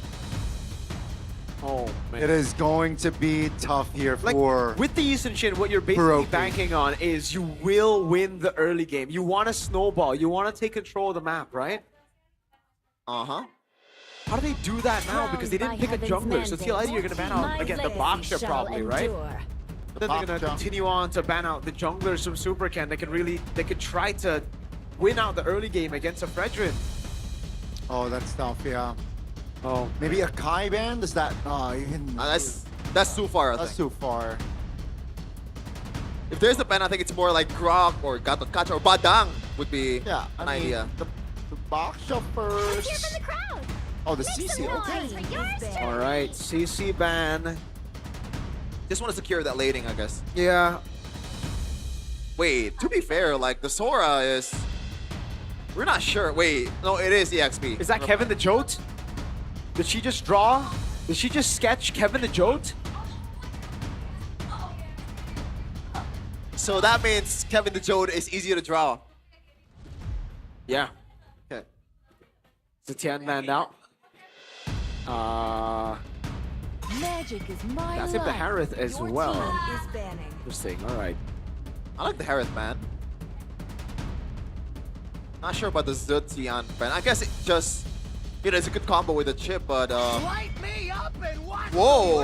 Oh, man. It is going to be tough here Like, for... with the Eastern Shin, what you're basically Hiroki. banking on is you will win the early game. You want to snowball. You want to take control of the map, right? Uh-huh. How do they do that now? Because they didn't pick a jungler. So TLID, you're going to ban out, again, the Baksha probably, right? But then they're going to continue on to ban out the junglers from Super Ken. They could try to win out the early game against a Fredrin. Oh, that's tough, yeah. Oh, maybe a Kai ban? Does that... even... That's too far, I That's think. too far. If there's a ban, I think it's more like Grok or Gatot Kacha or Badang would be an idea. The Baksha first. Oh, the CC, okay. All right, CC ban. Just want to secure that laning, I guess. Yeah. Wait, to be fair, like the Sora is... We're not sure. Wait, no, it is EXP. Is that Kevin the Jote? Did she just draw? Did she just sketch Kevin the Jote? So that means Kevin the Jode is easier to draw. Yeah. Okay. Zetian banned out. Magic is my That's it, the Harith as well. Team is banning. Interesting, all right. I like the Harith ban. Not sure about the Zetian ban. I guess it just... You know, it's a good combo with the chip, but... Whoa!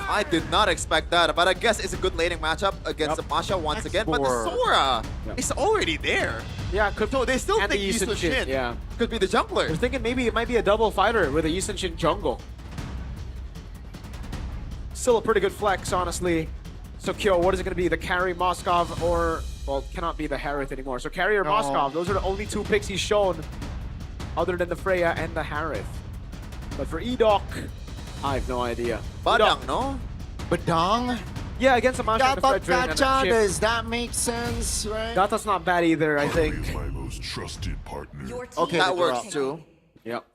I did not expect that, but I guess it's a good laning matchup against the Masha once again. But the Sora is already there. Yeah, could So they still and think the Eastern Shin yeah. could be the jungler. We're thinking maybe it might be a double fighter with a Eastern Shin jungle. Still a pretty good flex, honestly. So Kyo, what is it going to be? The carry, Moskov, or... Well, it cannot be the Harith anymore. So carry or Moskov, those are the only two picks he's shown other than the Freya and the Harith. But for Edok, I have no idea. Badang, no? Badang? Yeah, against the Masha and the Fredrin and the Gacha, chip. does that make sense, right? Gata's not bad either, I think. My most trusted partner. Okay, that works too. Yep.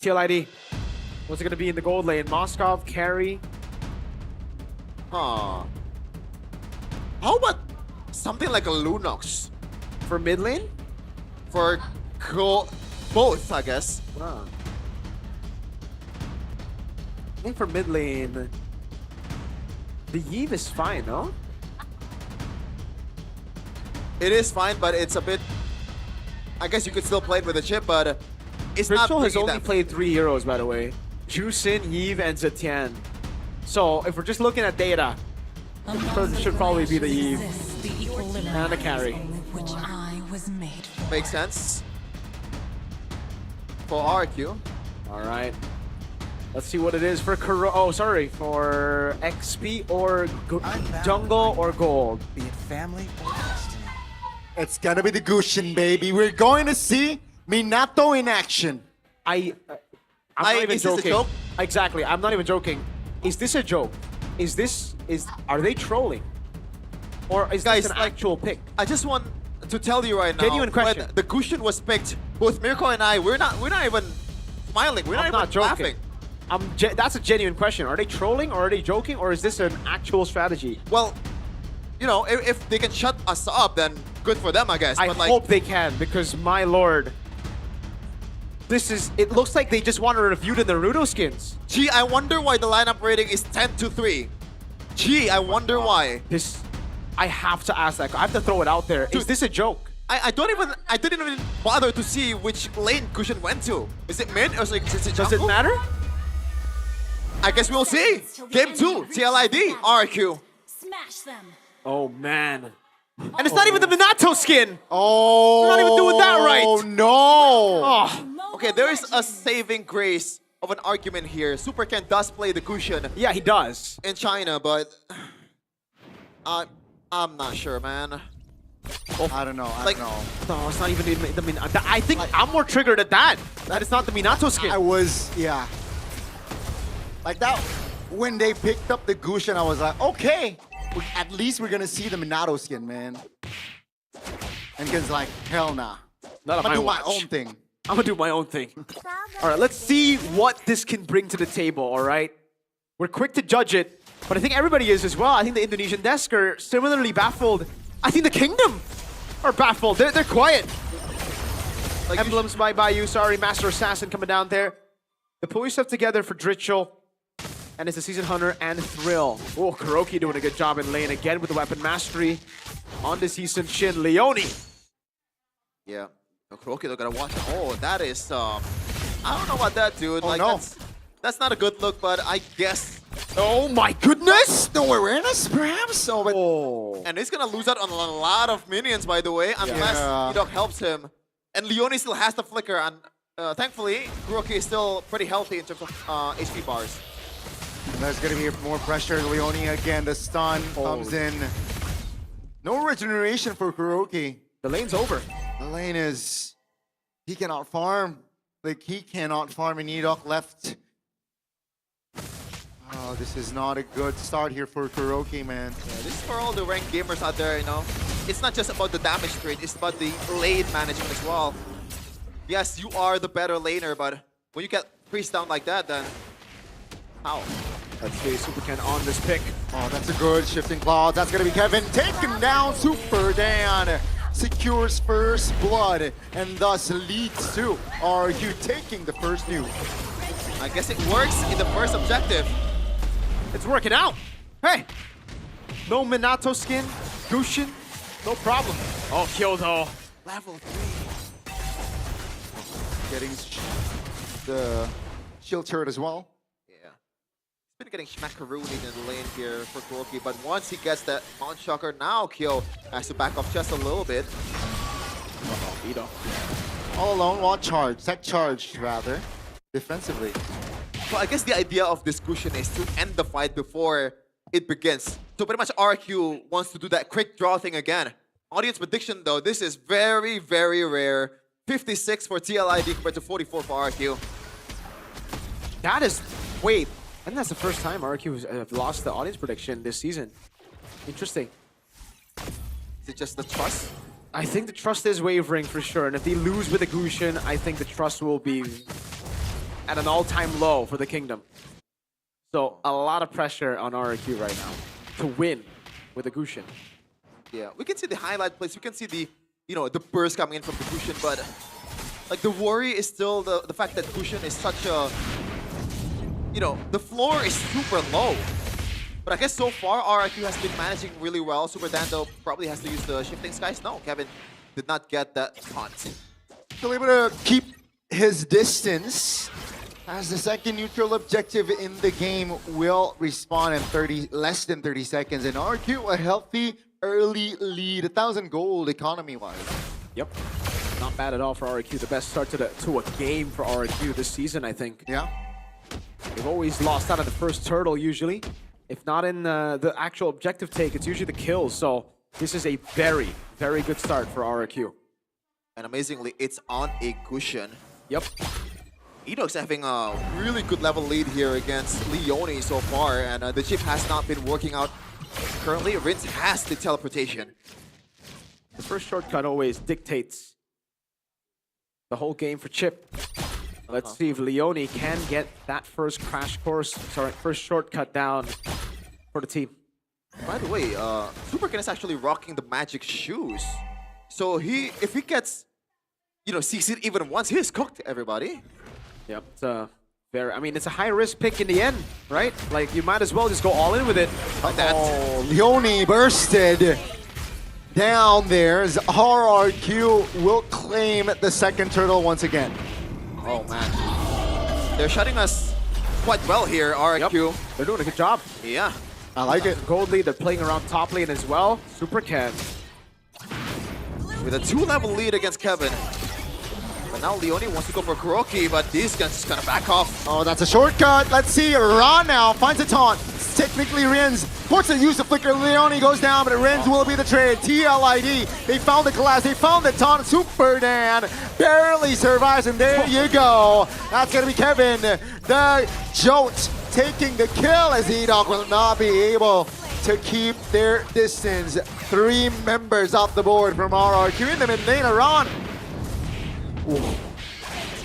TLID. What's it going to be in the gold lane? Moskov, carry. Huh. How about something like a Lunox? For mid lane? For both, I guess. Wow. I think for mid lane, the Yve is fine, no? It is fine, but it's a bit... I guess you could still play it with a chip, but it's not Ritual has bringing only that... played 3 heroes, by the way. Jusin, Yve, and Zetian. So, if we're just looking at data, it should probably be the Yve and the carry. Makes sense. For RQ. Alright. Let's see what it is for for XP or jungle or gold. Be it family or destiny. It's gonna be the Gushin, baby. We're going to see Minato in action. I'm not even is this a joking. joke? Exactly, I'm not even joking. Is this a joke? Are they trolling? Or is Guys, this an actual pick? I just want to tell you right now. Genuine question. When the Gushin was picked, both Mirko and I, we're not even smiling. We're I'm not not even joking. laughing. That's a genuine question. Are they trolling or are they joking or is this an actual strategy? Well, you know, if they can shut us up, then good for them, I guess. I But like, hope they can because my lord, it looks like they just want to review the Naruto skins. gee, I wonder why the lineup rating is 10-3. Gee, I wonder why. I have to ask that. I have to throw it out there. Is this a joke? I didn't even bother to see which lane Gushin went to. Is it mid or is it jungle? Does it matter? I guess we'll see. Game 2, TLID, RQ. Smash them. Oh man. And it's not even the Minato skin. Oh, they're not even doing that right. Oh no. Oh. Okay, there is a saving grace of an argument here. Super Ken does play the Gushin. Yeah, he does. In China, but I'm not sure, man. I don't know. Like, no, it's not even the Minato. I think I'm more triggered at that. That is not the Minato skin. I was, yeah. Like that, when they picked up the Gushin, I was like, okay, at least we're gonna see the Minato skin, man. And Ken's like, hell nah. Not on I'm gonna my do my watch. own thing. I'm gonna do my own thing. All right, let's see what this can bring to the table, all right? We're quick to judge it, but I think everybody is as well. I think the Indonesian desk are similarly baffled. I think the Kingdom are baffled. They're quiet. Emblems by Bayou, sorry, Master Assassin coming down there. They pull yourself together for Dritchel. And it's the Season Hunter and Thrill. Oh, Kuroki doing a good job in lane again with the weapon mastery on the Season Shin. Leone. Yeah. Kuroki, they're gonna watch. Oh, that is, I don't know about that, dude. Oh, like, no. That's not a good look, but I guess. Oh my goodness! No awareness, perhaps? Oh, but... And he's gonna lose out on a lot of minions, by the way, unless Edok helps him. And Leone still has the flicker, and thankfully, Kuroki is still pretty healthy in terms of HP bars. There's gonna be more pressure. Leone again, the stun comes in. No regeneration for Kuroki. The lane's over. The lane is... He cannot farm. Like, he cannot farm, and Edok left. Oh, this is not a good start here for Kuroki, man. Yeah, this is for all the ranked gamers out there, you know. It's not just about the damage trade, it's about the lane management as well. Yes, you are the better laner, but when you get freeze down like that, then how? Let's see Super on this pick. Oh, that's a good shifting cloud. That's gonna be Kevin taken down. Super Dan secures first blood and thus leads to RQ taking the first nuke. I guess it works in the first objective. It's working out. Hey, no Minato skin, Gushin, no problem. Oh, Kyoto. Level 3. Getting the shield turret as well. Been getting macarooned in the lane here for Kuroki, but once he gets that Mount Shocker, now Kyo has to back off just a little bit. Ito. All alone, one charge, tech charge rather, defensively. So I guess the idea of this cushion is to end the fight before it begins. So pretty much RQ wants to do that quick draw thing again. Audience prediction though, this is very, very rare. 56 for TLID compared to 44 for RQ. That is, wait. And that's the first time RQ has lost the audience prediction this season. Interesting. Is it just the trust? I think the trust is wavering for sure. And if they lose with the Gushin, I think the trust will be at an all-time low for the Kingdom. So a lot of pressure on RQ right now to win with the Gushin. Yeah, we can see the highlight plays. We can see the, the burst coming in from the Gushin, but like the worry is still the fact that Gushin is such a, the floor is super low. But I guess so far, RIQ has been managing really well. Super Dando probably has to use the Shifting Skies. No, Kevin did not get that taunt. Still able to keep his distance as the second neutral objective in the game will respawn in less than 30 seconds. And RQ, a healthy early lead, 1,000 gold economy-wise. Yep, not bad at all for RIQ. The best start to a game for RIQ this season, I think. Yeah. They've always lost out of the first turtle, usually. If not in the actual objective take, it's usually the kills. So this is a very, very good start for RIQ. And amazingly, it's on a cushion. Yep. Edok's having a really good level lead here against Leone so far, and the chip has not been working out. Currently, Rince has the teleportation. The first shortcut always dictates the whole game for Chip. Let's see if Leone can get that first first shortcut down for the team. By the way, Superkin is actually rocking the magic shoes. So if he gets, CC'd even once, he is cooked, everybody. Yep, it's it's a high-risk pick in the end, right? Like, you might as well just go all in with it. Like that. Oh, Leone bursted down there as RRQ will claim the second turtle once again. Oh man, they're shutting us quite well here, RQ. Yep. They're doing a good job. Yeah. I like it. Gold lead, they're playing around top lane as well. Super Ken. With a 2-level lead against Kevin. But now Leone wants to go for Kuroki, but these guys just gonna back off. Oh, that's a shortcut. Let's see. Ron now finds a taunt. Technically, Renz forced to use the flicker. Leone goes down, but Renz will be the trade. TLID. They found the collapse. They found the taunt. Super Dan barely survives, and there you go. That's gonna be Kevin, the Jolt, taking the kill as Edok will not be able to keep their distance. 3 members off the board from RRQ in the mid lane. Ron.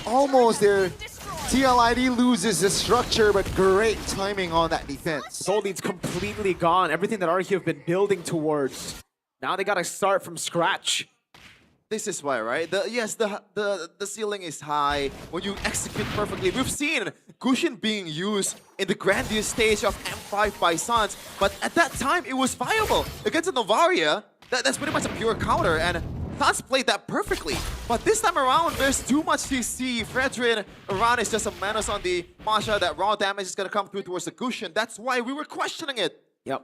Almost there. TLID loses the structure, but great timing on that defense. Gold lead's completely gone. Everything that RQ have been building towards. Now they gotta start from scratch. This is why, right? The ceiling is high when you execute perfectly. We've seen Cushion being used in the grandiose stage of M5 by Suns, but at that time it was viable against Novaria. That's pretty much a pure counter, and Suns played that perfectly. But this time around, there's too much CC. Fredrin around is just a menace on the Masha. That raw damage is gonna come through towards the Cushion. That's why we were questioning it. Yep.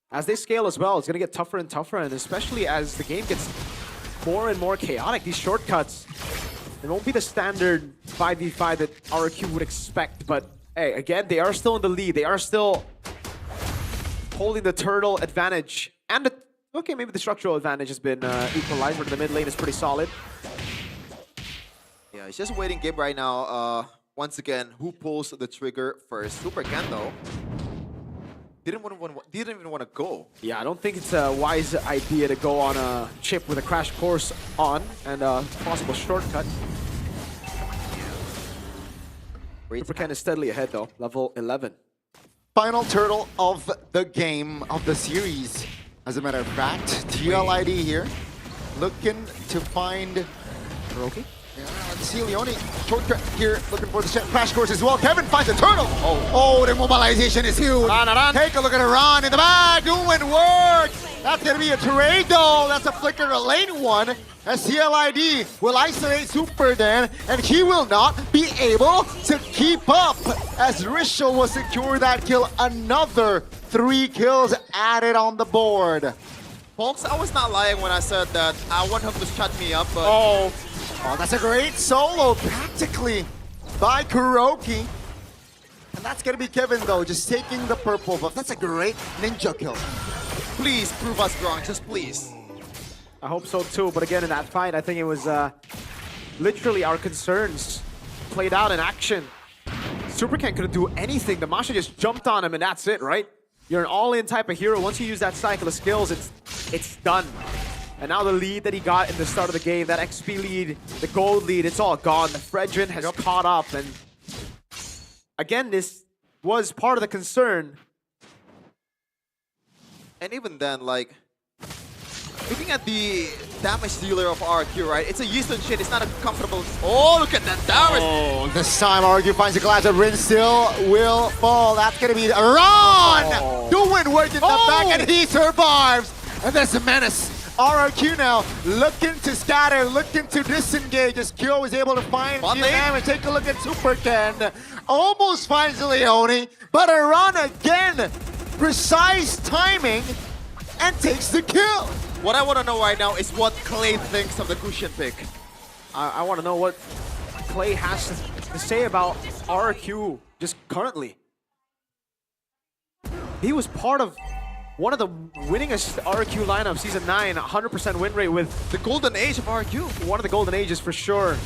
As they scale as well, it's gonna get tougher and tougher, and especially as the game gets more and more chaotic, these shortcuts, it won't be the standard 5v5 that RQ would expect, but hey, again, they are still in the lead. They are still holding the turtle advantage. And okay, maybe the structural advantage has been equalized, but the mid lane is pretty solid. Yeah, it's just a waiting game right now. Once again, who pulls the trigger first? Super Ken, though, didn't even want to go. Yeah, I don't think it's a wise idea to go on a chip with a crash course on and a possible shortcut. Super Ken is steadily ahead though, level 11. Final turtle of the game, of the series. As a matter of fact, TLID here, looking to find Hiroki. Yeah, let's see Leone, shortcut here, looking for the crash course as well. Kevin finds a turtle. Oh, the mobilization is huge. Take a look at Iran in the back, doing work. That's gonna be a trade though. That's a flicker to lane one. As CLID will isolate Super Dan, and he will not be able to keep up. As Rishel will secure that kill, another 3 kills added on the board. Folks, I was not lying when I said that I want him to shut me up, but... Oh, that's a great solo, practically, by Kuroki. And that's gonna be Kevin, though, just taking the purple buff. That's a great ninja kill. Please prove us wrong, just please. I hope so too, but again, in that fight, I think it was literally our concerns played out in action. Super Ken couldn't do anything. The Masha just jumped on him, and that's it, right? You're an all-in type of hero. Once you use that cycle of skills, it's done. And now the lead that he got in the start of the game, that XP lead, the gold lead, it's all gone. The Fredrin has caught up, and again, this was part of the concern. And even then, like, looking at the damage dealer of RQ, right? It's a Houston shit. It's not a comfortable... Oh, look at that damage! Oh, this time RQ finds a glass of Rin still will fall. That's gonna be Iran! Doing work in the back, and he survives! And there's a menace. RQ now looking to scatter, looking to disengage as Kyo is able to find the damage. Take a look at Super Ken. Almost finds Leone, but Iran again, precise timing, and takes the kill. What I want to know right now is what Clay thinks of the Cushion pick. I want to know what Clay has to say about RQ just currently. He was part of one of the winningest RQ lineup, Season 9, 100% win rate with the golden age of RQ. One of the golden ages for sure.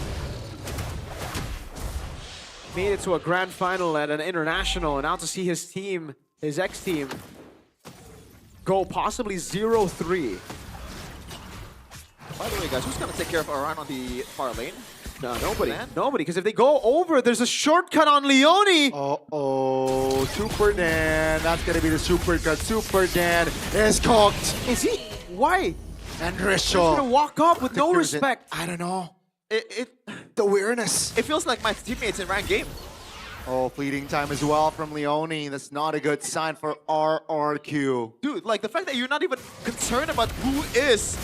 Made it to a grand final at an international, and now to see his team, his ex-team, go possibly 0-3. By the way, guys, who's going to take care of Iran on the far lane? No, nobody. Nobody, because if they go over, there's a shortcut on Leone. Uh-oh, Super Dan. That's going to be the super cut. Super Dan is cooked. Is he? Why? And He's Rishel. going to walk up with no respect. I don't know. The weirdness. It feels like my teammates in ranked game. Oh, fleeting time as well from Leone. That's not a good sign for RRQ. Dude, like the fact that you're not even concerned about who is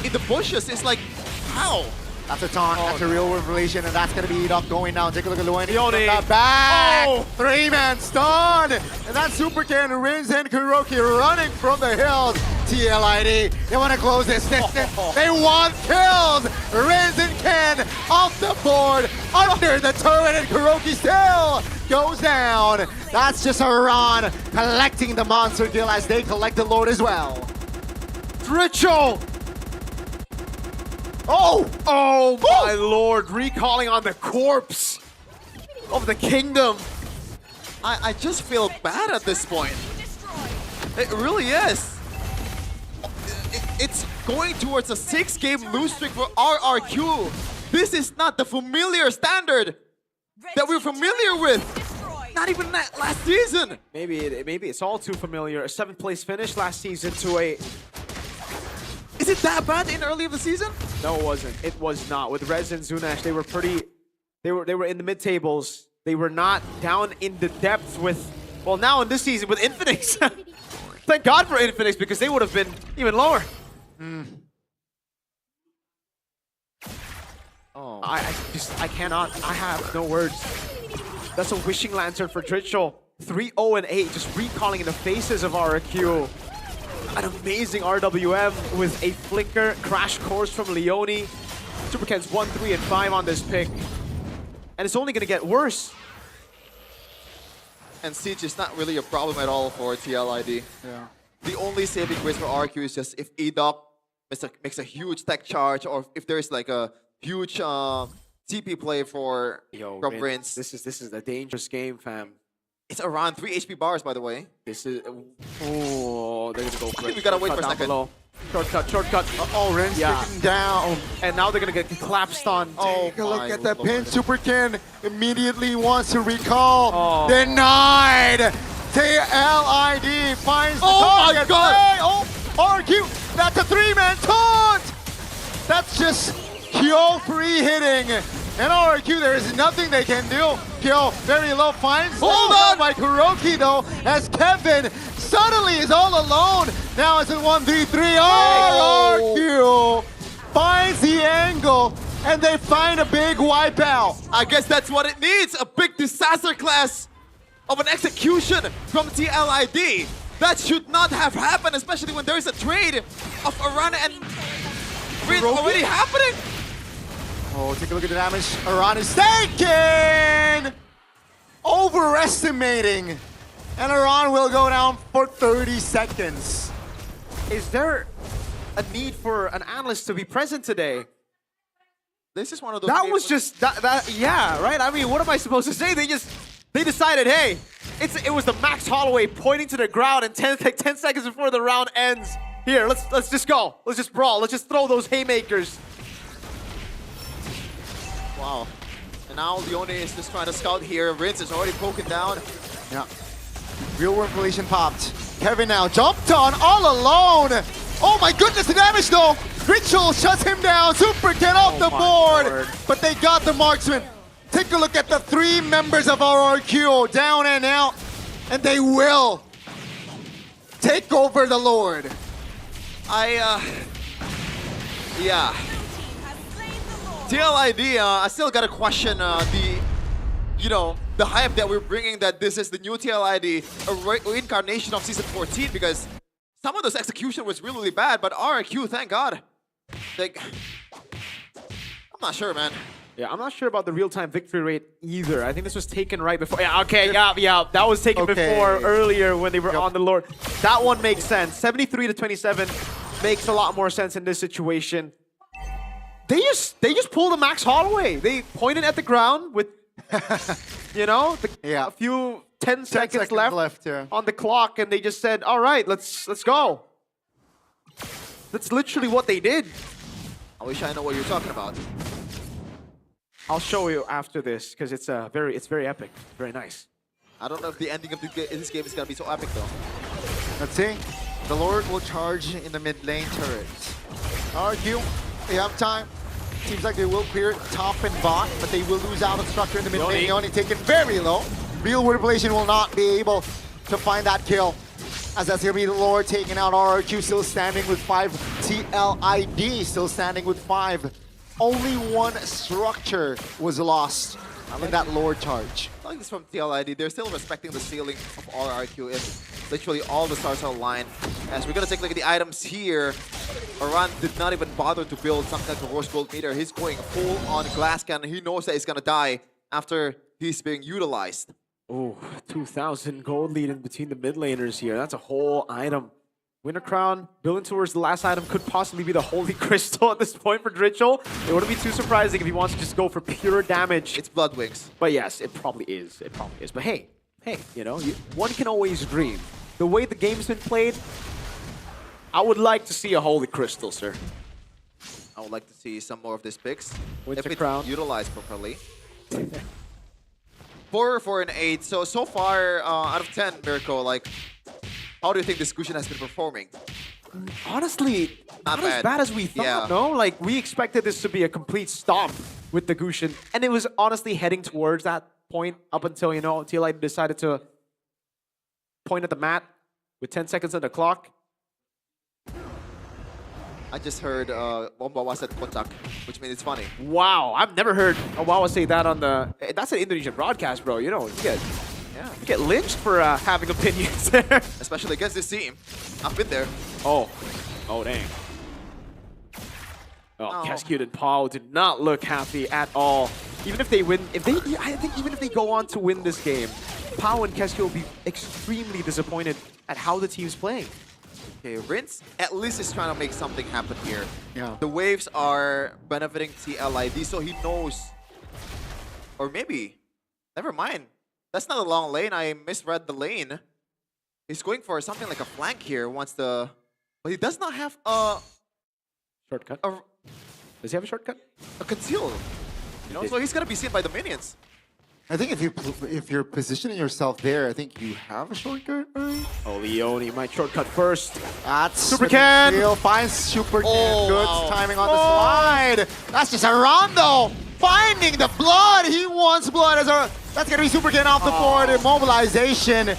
in the bushes is like, how? That's a taunt. That's a real revelation, and that's going to be Enoch going down. Take a look at Leone. Leone. From the back. 3-man stun. And that Super Ken, Rins and Kuroki running from the hills. TLID, they want to close this distance. They want kills. Rins and Ken off the board, under the turret, and Kuroki still goes down. That's just Iran collecting the monster kill as they collect the load as well. Ritual. Oh my lord, recalling on the corpse of the kingdom. I just feel bad at this point. It really is. It's going towards a 6-game lose streak for RRQ. This is not the familiar standard that we're familiar with. Not even that last season. Maybe it's all too familiar. A 7th place finish last season to a... Is it that bad in early of the season? No, it wasn't. It was not. With Rez and Zunash, they were pretty. They were in the mid tables. They were not down in the depths with. Well, now in this season with Infinix. Thank God for Infinix because they would have been even lower. Oh. I cannot. I have no words. That's a wishing lantern for Dritchel. 3-0-8, just recalling in the faces of RRQ. An amazing RWM with a flicker, crash course from Leone. Supercats 1, 3, and 5 on this pick. And it's only gonna get worse. And Siege is not really a problem at all for TLID. Yeah. The only saving grace for RQ is just if EDOC makes a huge tech charge, or if there's like a huge TP play from Rince. This is a dangerous game, fam. It's around 3 HP bars, by the way. This is... Oh, they're gonna go for it. We gotta wait for a second. Below. Shortcut. Oh, Rince taken down. And now they're gonna get collapsed on. Oh, look at that pin. Superkin immediately wants to recall. Denied. TLID finds the target. My God. Hey, oh, RQ. That's a 3-man taunt. That's just Kyo free hitting. And RQ, there is nothing they can do. Kyo very low, finds Hold on by Kuroki though, as Kevin suddenly is all alone. Now it's a 1v3. RQ finds the angle, and they find a big wipeout. I guess that's what it needs. A big disaster class of an execution from TLID. That should not have happened, especially when there is a trade of Arana and Rin already happening. Oh, take a look at the damage. Aran is taken! Overestimating. And Aran will go down for 30 seconds. Is there a need for an analyst to be present today? This is one of those That games was just, yeah, right? I mean, what am I supposed to say? They decided, hey, it was the Max Holloway pointing to the ground and 10 seconds before the round ends. Here, let's just go. Let's just brawl. Let's just throw those haymakers. Wow. And now Leone is just trying to scout here. Rince is already poking down. Yeah. Real world collision popped. Kevin now jumped on all alone. Oh my goodness, the damage though. Ritual shuts him down. Super get off the board. Lord. But they got the marksman. Take a look at the 3 members of RRQ down and out. And they will take over the Lord. Yeah. TLID, I still gotta question the hype that we're bringing that this is the new TLID, a reincarnation of Season 14, because some of those execution was really bad, but RRQ, thank God. Like, I'm not sure, man. Yeah, I'm not sure about the real-time victory rate either. I think this was taken right before. Yeah, okay, yeah. That was taken before, earlier when they were on the Lord. That one makes sense. 73 to 27 makes a lot more sense in this situation. They just pulled a Max Holloway. They pointed at the ground with, a few 10 seconds left on the clock, and they just said, "All right, let's go." That's literally what they did. I wish I know what you're talking about. I'll show you after this because it's very epic, very nice. I don't know if the ending of this game is gonna be so epic though. Let's see. The Lord will charge in the mid lane turrets. RQ, they have time. Seems like they will clear top and bot, but they will lose out of structure in the mid lane. Leone taken very low. Real world relation will not be able to find that kill. As that's gonna be the Lord taking out RRQ, still standing with 5. TLID still standing with 5. Only 1 structure was lost in that Lord charge. I like this from TLID. They're still respecting the ceiling of RRQ if literally all the stars are aligned. As we're gonna take a look at the items here, Aran did not even bother to build something like a Rose Gold meter. He's going full on glass cannon. He knows that he's gonna die after he's being utilized. Oh, 2,000 gold lead in between the mid laners here. That's a whole item. Winter Crown, building towards the last item, could possibly be the Holy Crystal at this point for Dritchel. It wouldn't be too surprising if he wants to just go for pure damage. It's Blood Wings. But yes, it probably is. But hey, one can always dream. The way the game's been played, I would like to see a Holy Crystal, sir. I would like to see some more of these picks. Winter if it's Crown utilized properly. 4 and 8. So far, out of 10, Mirko, like, how do you think this Gusion has been performing? Honestly, Not as bad as we thought, no? Like, we expected this to be a complete stomp with the Gushin, and it was honestly heading towards that point up until, you know, until I decided to point at the mat with 10 seconds on the clock. I just heard Wawa said kontak, which means it's funny. Wow, I've never heard Wawa say that on the... That's an Indonesian broadcast, bro. You know, you get lynched for having opinions there. Especially against this team. I've been there. Oh, dang. Oh, Cascade and Pao did not look happy at all. Even if they win, I think even if they go on to win this game, Pao and Cascade will be extremely disappointed at how the team's playing. Okay, Rince at least is trying to make something happen here. Yeah. The waves are benefiting TLID, so he knows. Or maybe, never mind. That's not a long lane. I misread the lane. He's going for something like a flank here. But he does not have a shortcut. Does he have a shortcut? A conceal. You know, so he's gonna be seen by the minions. I think if you're positioning yourself there, I think you have a shortcut, right? Oh, Leone might shortcut first. That's Super Can! Finds Super Can. Good timing on the slide. That's just a rondo. Finding the blood. He wants blood. That's going to be Super Can off the board. Immobilization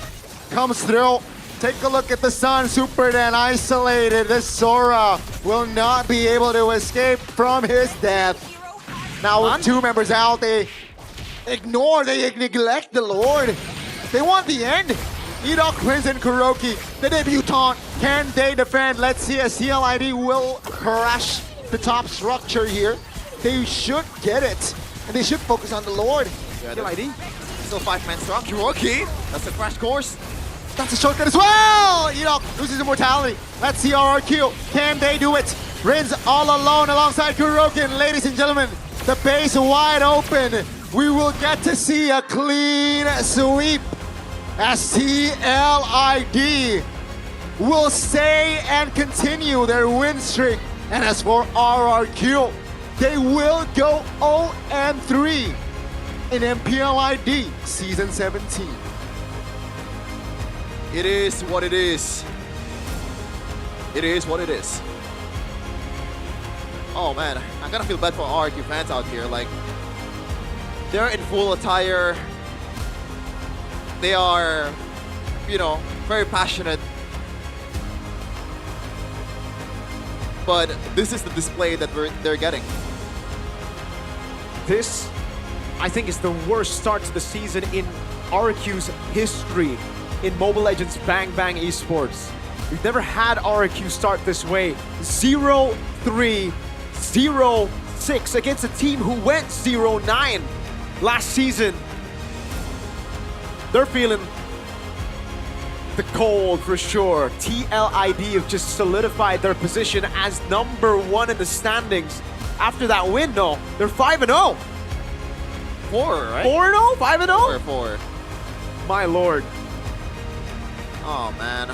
comes through. Take a look at the sun. Super Can isolated. This Sora will not be able to escape from his death. Now with two members out, they neglect the Lord. They want the end. Edok, Prince, and Kuroki, the debutant. Can they defend? Let's see as CLID will crash the top structure here. They should get it. And they should focus on the Lord. Yeah, CLID. Still 5-man strong. Kuroki. That's a crash course. That's a shortcut as well. Edok loses immortality. Let's see RRQ. Can they do it? Rin's all alone alongside Kuroki. Ladies and gentlemen, the base wide open. We will get to see a clean sweep as TLID will stay and continue their win streak. And as for RRQ, they will go 0-3 in MPLID Season 17. It is what it is. It is what it is. Oh man, I'm gonna feel bad for RRQ fans out here. Like, they're in full attire. They are, you know, very passionate. But this is the display that they're getting. This, I think, is the worst start to the season in RQ's history in Mobile Legends Bang Bang Esports. We've never had RQ start this way. 0-3, 0-6 against a team who went 0-9 last season. They're feeling the cold for sure. TLID have just solidified their position as #1 in the standings. After that win, no, they're 5-0. 4, right? 4-0? 5-0? 4. My lord. Oh man.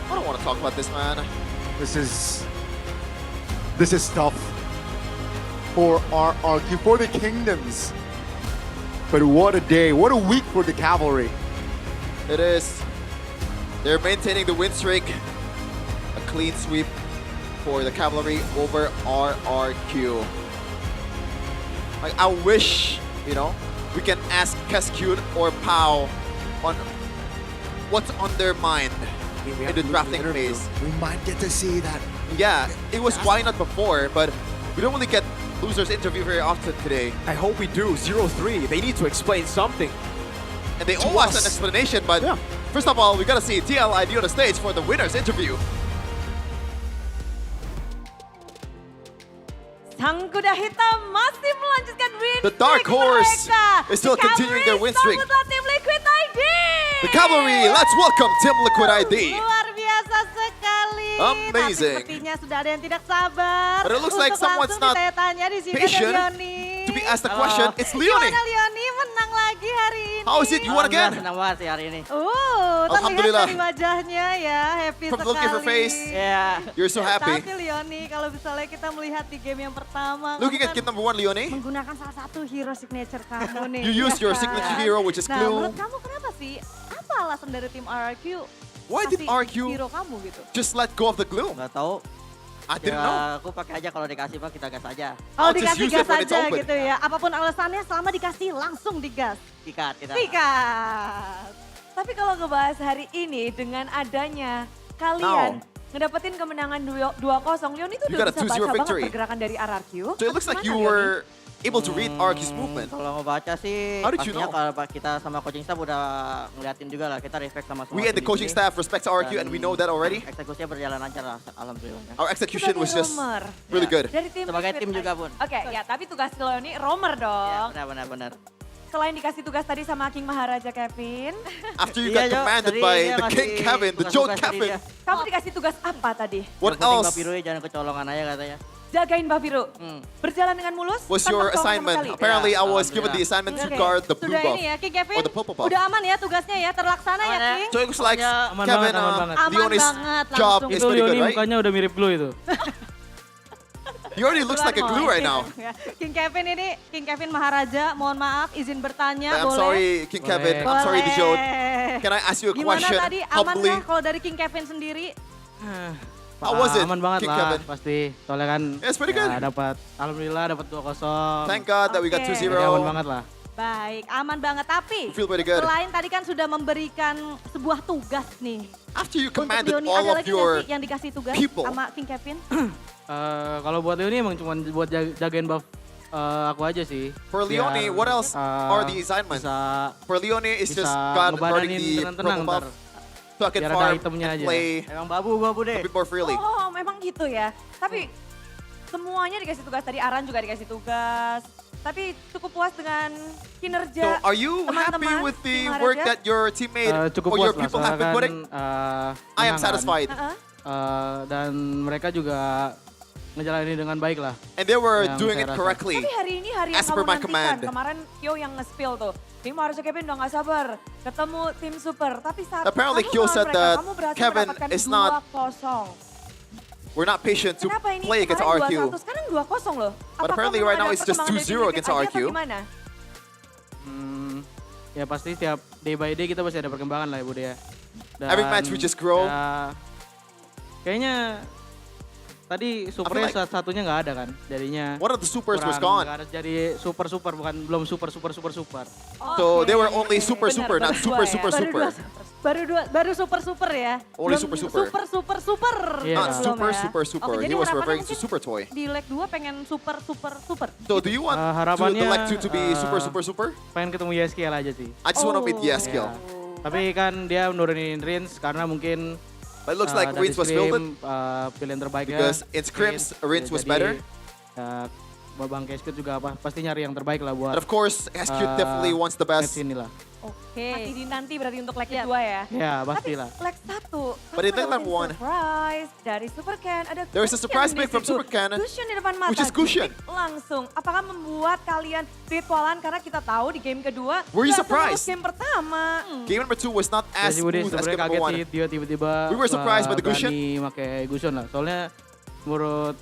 I don't want to talk about this, man. This is tough for RRQ, for the Kingdoms. But what a day, what a week for the Cavalry. It is. They're maintaining the win streak. A clean sweep for the Cavalry over RRQ. Like, I wish, you know, we can ask Cascade or Pao on what's on their mind in the drafting phase. We might get to see that. Yeah, it was why not before, but we don't really get losers interview very often today. I hope we do. 0-3. They need to explain something. And they owe us an explanation, but first of all, we gotta see TLID on the stage for the winners interview. Sang Kuda Hitam masih melanjutkan win The Dark Horse mereka. is still continuing their win streak. Sambutlah tim Liquid ID. The Cavalry, let's welcome Team Liquid ID. Luar biasa sekali. Amazing. Tapi sepertinya sudah ada yang tidak sabar. But it looks like untuk someone's langsung not ditanya-tanya di sini patient ada Leoni. to be asked the question. It's Leoni. Gimana Leoni menang lagi hari ini? How is it? You won again? Senang banget sih hari ini. Terlihat Alhamdulillah. dari wajahnya ya, happy From sekali. looking at her face, you're so happy. Tapi Leoni, kalau misalnya kita melihat di game yang pertama, Looking kamu at kit #1, Leoni. menggunakan salah satu hero signature kamu nih. You used your signature hero, which is Nah, Clue. menurut kamu kenapa sih? Apa alasan dari tim RRQ Why did kasih RQ hero kamu gitu? just let go of the gloom? Nggak tahu. I didn't Ya, know. aku pakai aja kalau dikasih mah kita gas aja. Kalau just dikasih use gas it when it's aja open. gitu ya. Apapun alasannya selama dikasih langsung digas. Sikat kita. Sikat. Tapi kalau ngebahas hari ini dengan adanya kalian ngedapetin kemenangan 2-0, Leon itu You udah got a bisa 2-0 baca banget victory. pergerakan dari RRQ. So it looks like Gimana, you Leon? were able to read RQ's movement. Kalau mau baca sih, How did you pastinya know? kalau kita sama coaching staff udah ngeliatin juga lah, kita respect sama semua. We and the tim di coaching sini. staff respect to RQ and we know that already. Eksekusinya berjalan lancar lah, alhamdulillah. Our execution was just Romer. really good. Dari tim Sebagai tim juga, Bun. Oke, ya tapi tugas lo ini romer dong. Benar. Selain dikasih tugas tadi sama King Maharaja Kevin, After you Iya, got Jo. commanded Tadi by dia the ngasih King Kevin, the tugas-tugas Joe tadi Kevin, dia. kamu dikasih tugas apa tadi? what Yang penting else Mbak Piru jangan kecolongan aja katanya. Jagain Mbak Biru. Berjalan dengan mulus? was tanpa your tolong sama assignment? sekali? Apparently I was Alhamdulillah. given the assignment to Oke, guard the blue sudah buff ini ya King Kevin, or the purple buff. udah aman ya tugasnya ya, terlaksana ya Aman ya. King? So it looks like Aman Kevin, banget. the Aman only banget, job langsung. is Itu pretty good, Leoni right? mukanya udah mirip glue itu. He already looks like a glue right now. Ya, King Kevin ini, King Kevin Maharaja, mohon maaf izin bertanya, I'm boleh? sorry, King Kevin. I'm sorry, Boleh. Dijot. Can I ask you a Gimana question tadi, aman humbly? kah kalau dari King Kevin sendiri? How was it, Aman banget King lah, Kevin? pasti. Soalnya kan It's pretty good. dapat, alhamdulillah dapat 2-0. Thank God that we got Oke. 2-0. Jadi aman banget lah. Baik, aman banget. Tapi We feel pretty good. selain tadi kan sudah memberikan sebuah tugas nih. After you Untuk commanded Leoni, all ada of lagi nggak your sih yang dikasih tugas people. sama King Kevin? Kalau buat Leoni emang cuma buat jagain buff aku aja sih. For Leoni, Biar, what else are the assignments? Bisa For Leoni, it's bisa just God guarding ngebadanin the tenang-tenang purple buff. ntar. So I can Biar ada farm itemnya and aja. play Emang babu gua a bude. bit more freely. Oh, memang gitu ya. Tapi semuanya dikasih tugas tadi, Aran juga dikasih tugas. Tapi cukup puas dengan So kinerja are you happy teman-teman with the Tim work Maharaja? that your teammate Cukup or puas your lah, people have soalnya been kan, putting? I am menang kan. satisfied. Dan mereka juga ngejalanin dengan baik lah. And they were Yang doing saya it rasa. correctly. Tapi hari ini hari yang As kamu per my nantikan. command. Kemarin Kyo yang nge-spill tuh. Tim Maharaja Kevin udah gak sabar ketemu tim super. Tapi saat Apparently kamu Kyo melawan said mereka, that kamu berhasil Kevin mendapatkan is not 2-0. We're not patient to Kenapa ini play against kemarin RQ. 2-1, sekarang 2-0 loh. But apparently right now it's just 2-0 against RQ. Gimana? Ya pasti setiap day by day kita pasti ada perkembangan lah ya Bude ya. Every match we just grow. Ya, kayaknya tadi supernya like- satunya nggak ada kan. Jadinya One of the supers was kurang, gone. nggak ada jadi super belum super. So they were only super, not super, super. Baru super ya. Only Belum super. super. Yeah. Not belum super, ya. super. Oke, jadi He was harapannya referring to mungkin super toy. di leg 2 pengen super. So do you want harapannya, the leg 2 to be super? Pengen ketemu YSKL aja sih. I just want to meet the skill. Tapi kan dia nurunin Rins karena mungkin But it looks like dari Rins was scrim, filled pilihan terbaiknya. because in scrims Rins was better. Bang Keskut juga pasti nyari yang terbaik lah buat. And of course, SQ definitely wants the best. Match inilah. Oke. Masih dinanti berarti untuk leg kedua ya. Ya pastilah. Leg 1. But in leg 1, surprise dari Super Ken ada there is a surprise Gusion pick from di situ. Super Ken, Gusion di depan mata. which is Gusion. Di-pick langsung. Apakah membuat kalian ritualan karena kita tahu di game kedua Were you nggak semulus surprised? game pertama. Game number 2 was not Ya as sih Bude, smooth as game sebenarnya number kaget 1. sih dia tiba-tiba We were surprised by the Gusion. berani pakai Gusion lah. Soalnya menurut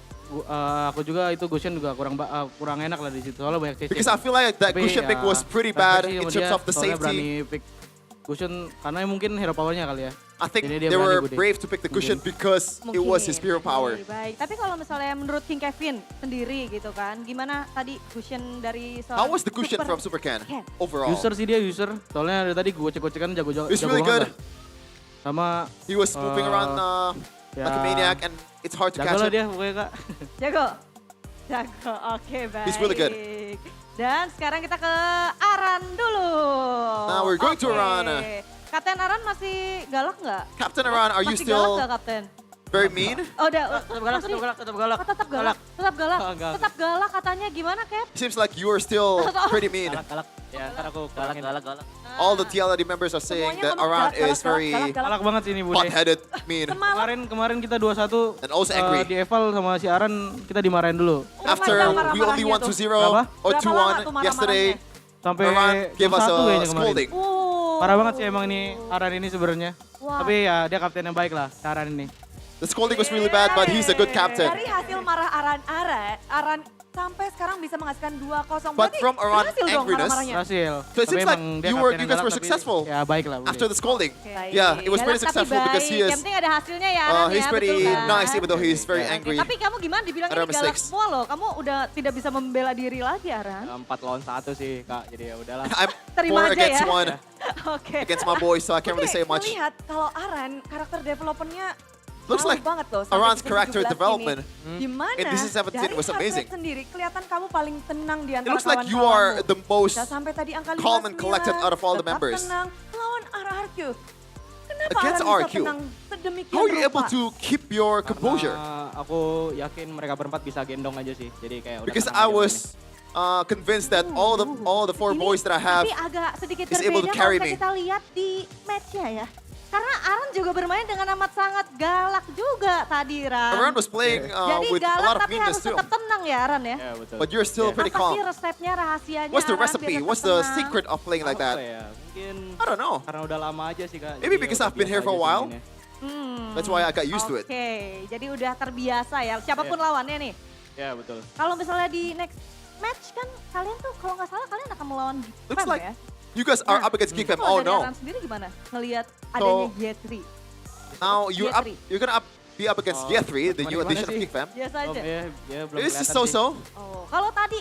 aku juga itu Gusion juga kurang enak lah di situ. Soalnya banyak CC. Because I feel like that Tapi, Gusion pick was pretty respect bad sih in sama terms dia, of the soalnya berani safety. pick Gusion karena mungkin hero powernya kali ya. I think Jadi dia they berani, were Bude. brave to pick the Gusion because it was his hero power. Baik, tapi kalau misalnya menurut King Kevin sendiri gitu kan, gimana tadi Gusion dari How was the Gusion from Super Ken overall? User sih dia user. Soalnya dari tadi gue cek-cekan jago-jago. It's really banget good. lah. Sama He was swooping around like a maniac and it's hard to jago catch lah him. dia pokoknya Kak. Jago. Oke baik. He's really good. Dan sekarang kita ke Aran dulu. Now we're going to Oke. Aran. Kapten Aran masih galak nggak? Captain Aran, are you Masih galak still nggak Kapten? very mean? Oh udah. Tetap galak. Oh, tetap galak. Galak. Tetap galak katanya gimana Cap? Seems like you are still pretty mean. Galak. Ya, ntar aku Galak. All the TLD members are saying that Aran is very Galak banget sih ini Bude. hot-headed, mean. Kemarin kita 2-1 And also angry. di eval sama si Aran kita dimarahin dulu. After we only won 2-0 or 2-1 yesterday, Sampai Aran gave us 1 a kayaknya kemarin. scolding. Parah banget sih emang ini Aran ini sebenarnya. Wah. Tapi ya dia kapten yang baik lah, si Aran ini. The scolding was really bad, but he's a good captain. Dari hasil marah Aran sampai sekarang bisa menghasilkan 2-0. But Berarti from around berhasil dong angriness, marah-marahnya. Berhasil. So it seems like you guys were tapi successful Ya baik lah. after the scolding. Baik. Yeah, it was pretty Galak tapi successful because he baik. is Yang penting ada hasilnya ya Aran he's ya, pretty betul kan? nice even though he's very Oke, angry. tapi kamu gimana dibilang Ada ini galak mistakes. semua loh. Kamu udah tidak bisa membela diri lagi Aran. 4 lawan 1 sih Kak, jadi ya udahlah. I'm Terima 4 aja against ya. 1 Oke. against my boys, so I can't really say much. Melihat kalau Aran karakter developmentnya Looks jauh like banget loh. sampai Aran's season character 17 development ini. Gimana? in this 17 was dari amazing. heart rate sendiri kelihatan kamu paling tenang di It antara looks like you kawan-kawanmu. are the most Bisa sampai tadi angka calm and 59, collected out of all the tetap members. tenang lawan RRQ. Kenapa Against Aran bisa RRQ. tenang sedemikian How are you able rupa? to keep your composure? Karena aku yakin mereka berempat bisa gendong aja sih. Jadi kayak udah Because tenang I aja was convinced that all the 4 boys that I have Tapi agak sedikit is able to berbeda carry kalau me. kita lihat di matchnya ya. Karena Aran juga bermain dengan amat sangat galak juga tadi Ran. Aran was playing Jadi with a galak lot of tapi meanness harus too. tetap tenang ya Aran ya. betul. But you're still pretty Apa sih calm. resepnya, rahasianya What's the Aran biar recipe? tetap What's the tenang? secret of playing like that? Apa ya? Mungkin I don't know. karena udah lama aja sih Kak. Maybe jadi because udah I've been here biasa for a aja while. sih mainnya. That's why I got used to it. Oke, jadi udah terbiasa ya. Siapapun lawannya nih. Ya betul. Kalau misalnya di next match kan kalian tuh kalau nggak salah kalian akan melawan Looks Geekfam like ya. you guys are up against Geekfam. Kalau Oh dari no. Aran sendiri gimana? Ngelihat adanya G3. Now you're up. G3. You're gonna be up against Year 3, the new gimana addition of sih? Geekfam. Biasa aja. Belum This is kelihatan sih. so-so. Oh, kalau tadi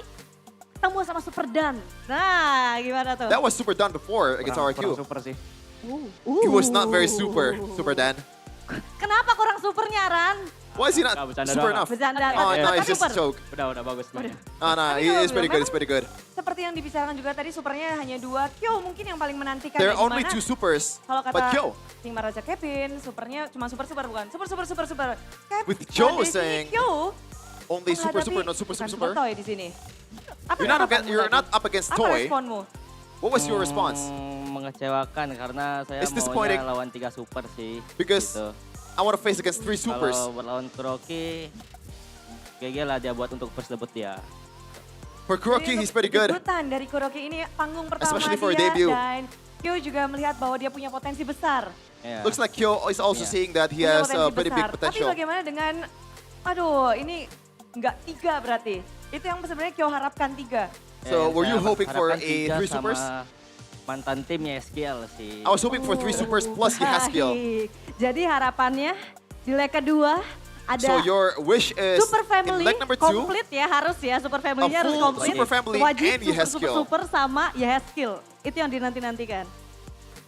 ketemu sama Super Dan. Nah, gimana tuh? That was super done before against Kurang RQ. super sih. He was not very super, Super Dan. Kenapa kurang supernya, Ran? Why is he not Nggak, bercanda super doang. enough? Bercanda. Oh Tapi no, he's super. just a joke. Udah bagus mainnya. No, Tapi he kalau is pretty good. memang He's pretty good. Seperti yang dibicarakan juga tadi, supernya hanya 2. Kyo mungkin yang paling menantikan. There ya, are only dimana 2 supers, Kalau kata but Kyo, Tim Raja Kevin, supernya cuma super bukan. Super. Kevin, With Joe dari sini saying Kyo only super, menghadapi not super. bukan Toy di sini. Apa You're not up against Apa Toy. responmu? What was your response? Mengecewakan karena saya It's disappointing. maunya lawan 3 super sih. Because gitu. I want to face against 3 supers. Kalau berlawan Kuroki, GG lah dia buat untuk first debut dia. For Kuroki, he's pretty good. Debutan dari Kuroki ini panggung pertama Especially for a dia debut. dan Kyo juga melihat bahwa dia punya potensi besar. Yeah. Looks like Kyo is also seeing that he Punya has a potensi pretty big besar. potential. Tapi bagaimana dengan, aduh ini nggak 3 berarti. Itu yang sebenarnya Kyo harapkan 3. So, were you hoping for a 3 3 supers? Mantan timnya SKL sih. I was hoping for 3 supers plus Haskell. Baik. Jadi harapannya di leg kedua ada So your wish is Super Family in leg number 2, komplit ya, harus ya Super Family-nya harus full komplit. Super Family Wajib and super, Haskell. super sama Haskell. Itu yang dinanti-nantikan.